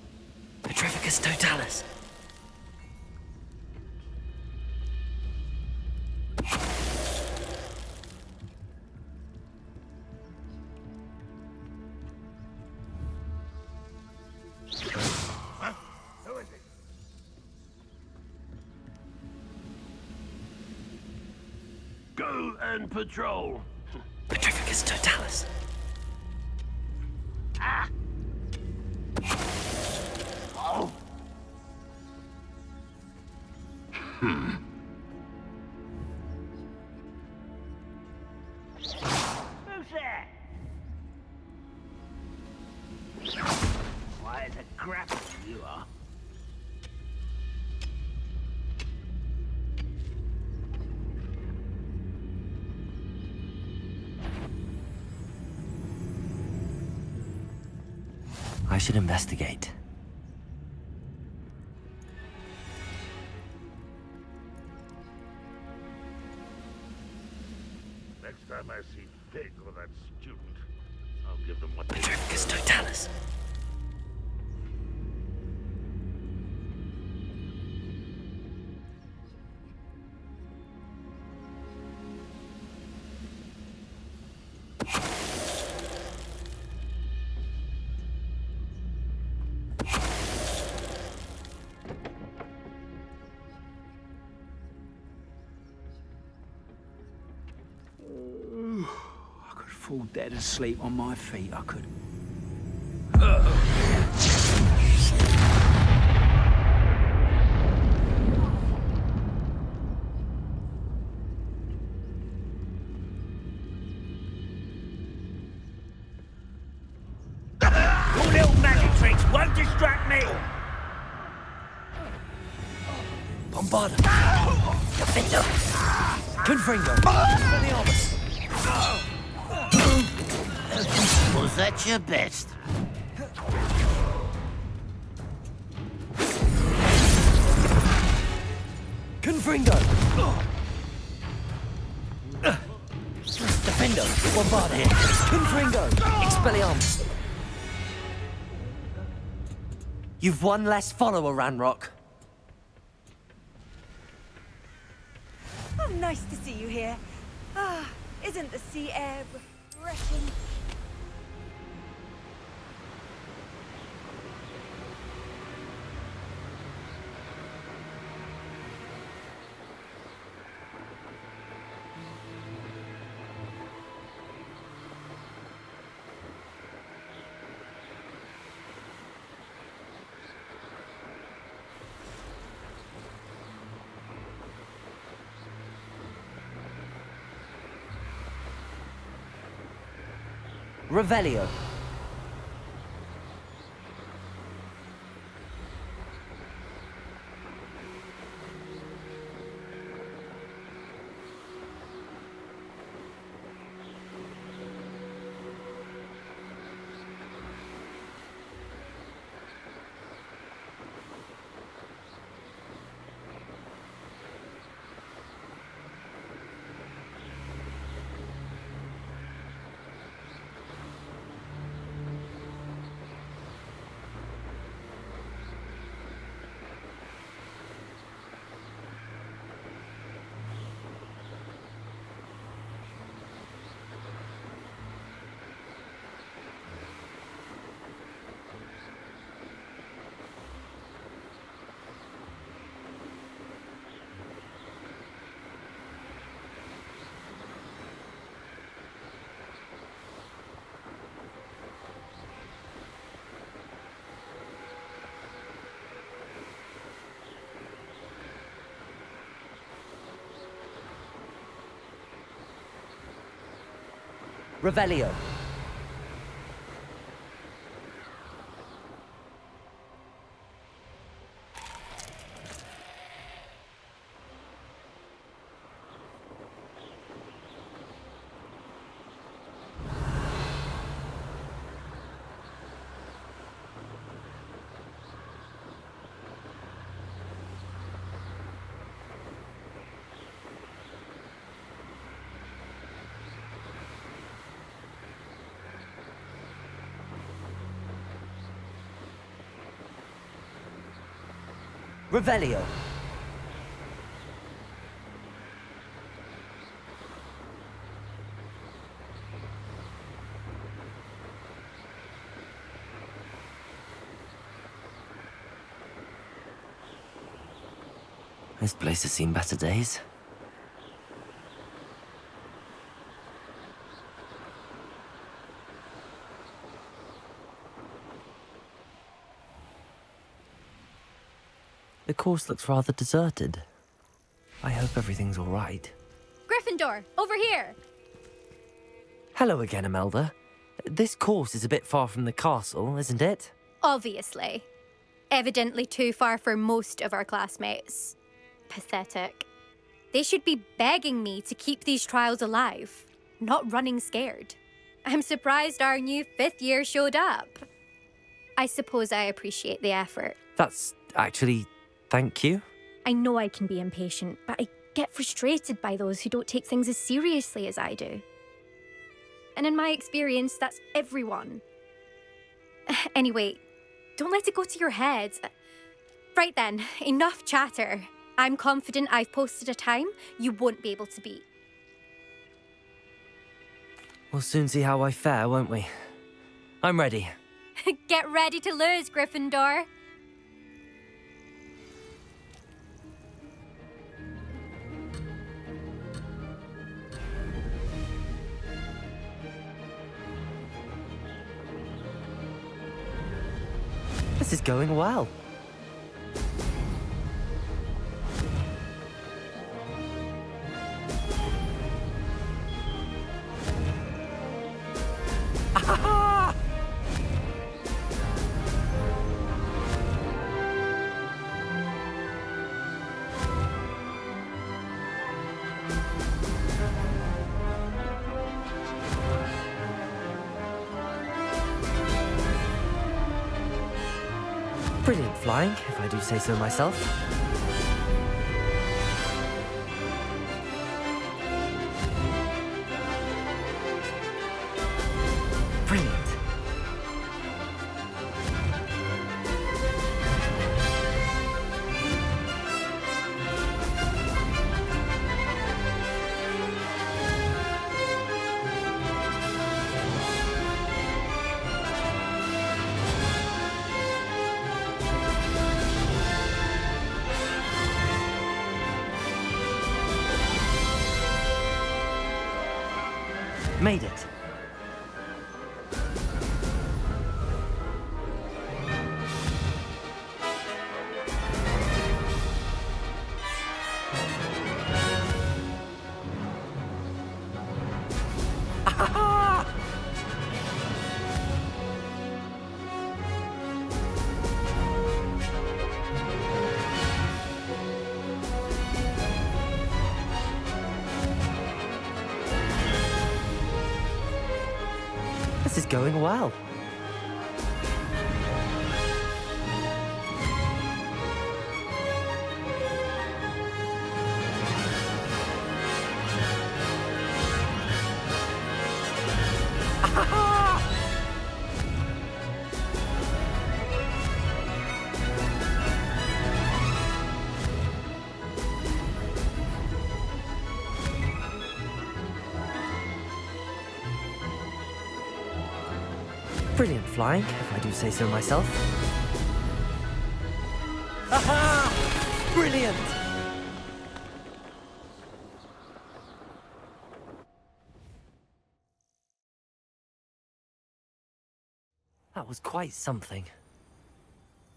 Speaker 2: Petrificus totalis.
Speaker 7: Huh? Who is it?
Speaker 11: Go and patrol.
Speaker 2: Petrificus totalis.
Speaker 11: Ah!
Speaker 7: Oh.
Speaker 12: Who's that? Why, it's a grapple you are.
Speaker 2: I should investigate.
Speaker 7: Next time I see Fig or that student, I'll give them what they
Speaker 2: Petrificus
Speaker 7: deserve.
Speaker 2: totalis.
Speaker 9: I could fall dead asleep on my feet, I could.
Speaker 12: Your little magic tricks won't distract me!
Speaker 2: Bombarda. Defendo. Confringo. Expelliarmus.
Speaker 12: Was that your best?
Speaker 2: Confringo. Defendo. Bombarda. Confringo. Expelliarmus. You've one less follower, Ranrock.
Speaker 1: Oh, nice to see you here. Ah, isn't the sea air refreshing?
Speaker 2: Revelio. Revelio. Revelio. This place has seen better days. The course looks rather deserted. I hope everything's all right.
Speaker 15: Gryffindor, over here!
Speaker 2: Hello again, Imelda. This course is a bit far from the castle, isn't it?
Speaker 15: Obviously. Evidently too far for most of our classmates. Pathetic. They should be begging me to keep these trials alive, not running scared. I'm surprised our new 5th year showed up. I suppose I appreciate the effort.
Speaker 2: That's actually... thank you.
Speaker 15: I know I can be impatient, but I get frustrated by those who don't take things as seriously as I do. And in my experience, that's everyone. Anyway, don't let it go to your head. Right then, enough chatter. I'm confident I've posted a time you won't be able to beat.
Speaker 2: We'll soon see how I fare, won't we? I'm ready.
Speaker 15: Get ready to lose, Gryffindor.
Speaker 2: This is going well. Ah! Brilliant flying, if I do say so myself. Brilliant. Made it. This is going well. Brilliant flying, if I do say so myself. Aha! Brilliant! That was quite something.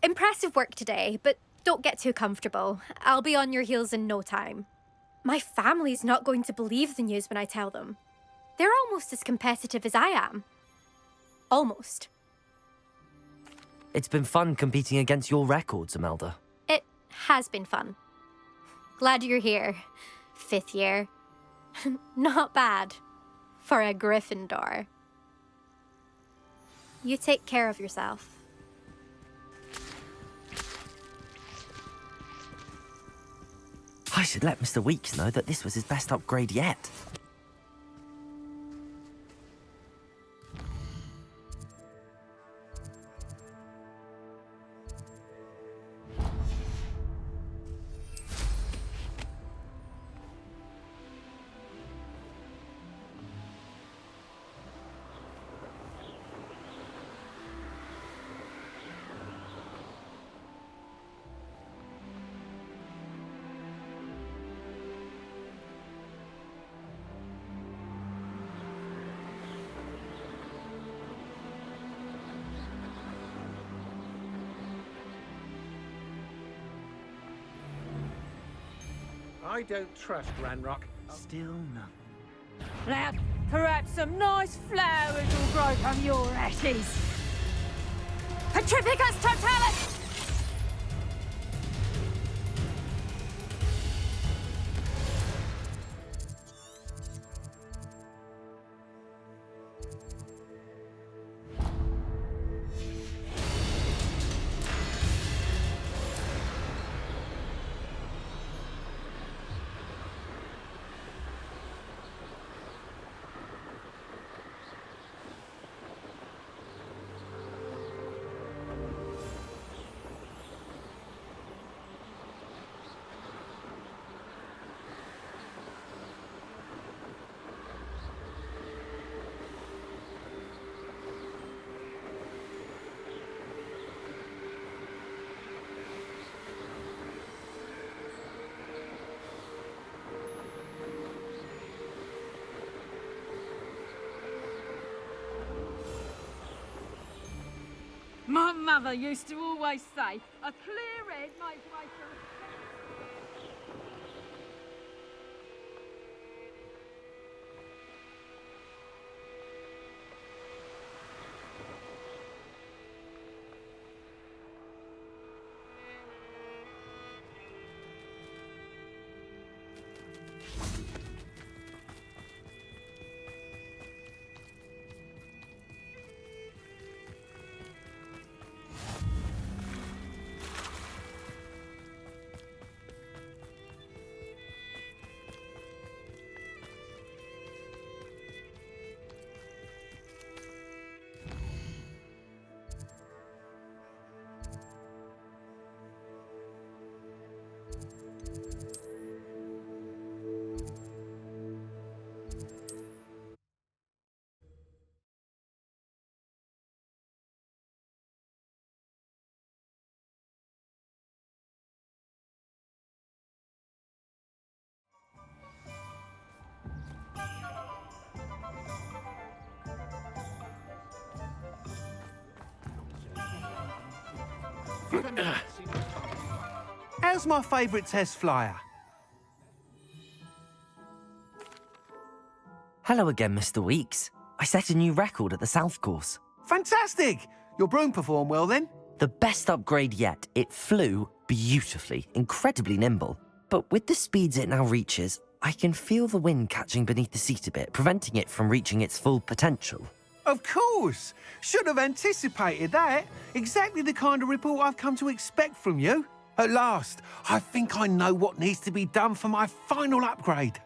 Speaker 15: Impressive work today, but don't get too comfortable. I'll be on your heels in no time. My family's not going to believe the news when I tell them. They're almost as competitive as I am. Almost.
Speaker 2: It's been fun competing against your records, Imelda.
Speaker 15: It has been fun. Glad you're here. 5th year. Not bad. For a Gryffindor. You take care of yourself.
Speaker 2: I should let Mr. Weeks know that this was his best upgrade yet.
Speaker 6: I don't trust Ranrock.
Speaker 12: Still nothing.
Speaker 21: Now, perhaps some nice flowers will grow from your ashes. Petrificus totalis! My mother used to always say, a clear head makes way for a...
Speaker 6: How's my favourite test flyer?
Speaker 2: Hello again, Mr. Weeks. I set a new record at the South Course.
Speaker 6: Fantastic! Your broom performed well then?
Speaker 2: The best upgrade yet. It flew beautifully, incredibly nimble. But with the speeds it now reaches, I can feel the wind catching beneath the seat a bit, preventing it from reaching its full potential.
Speaker 6: Of course! Should have anticipated that. Exactly the kind of report I've come to expect from you. At last, I think I know what needs to be done for my final upgrade.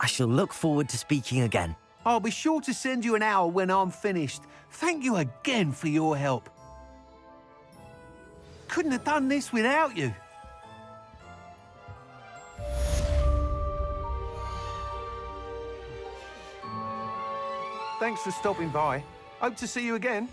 Speaker 2: I shall look forward to speaking again.
Speaker 6: I'll be sure to send you an hour when I'm finished. Thank you again for your help. Couldn't have done this without you. Thanks for stopping by. Hope to see you again.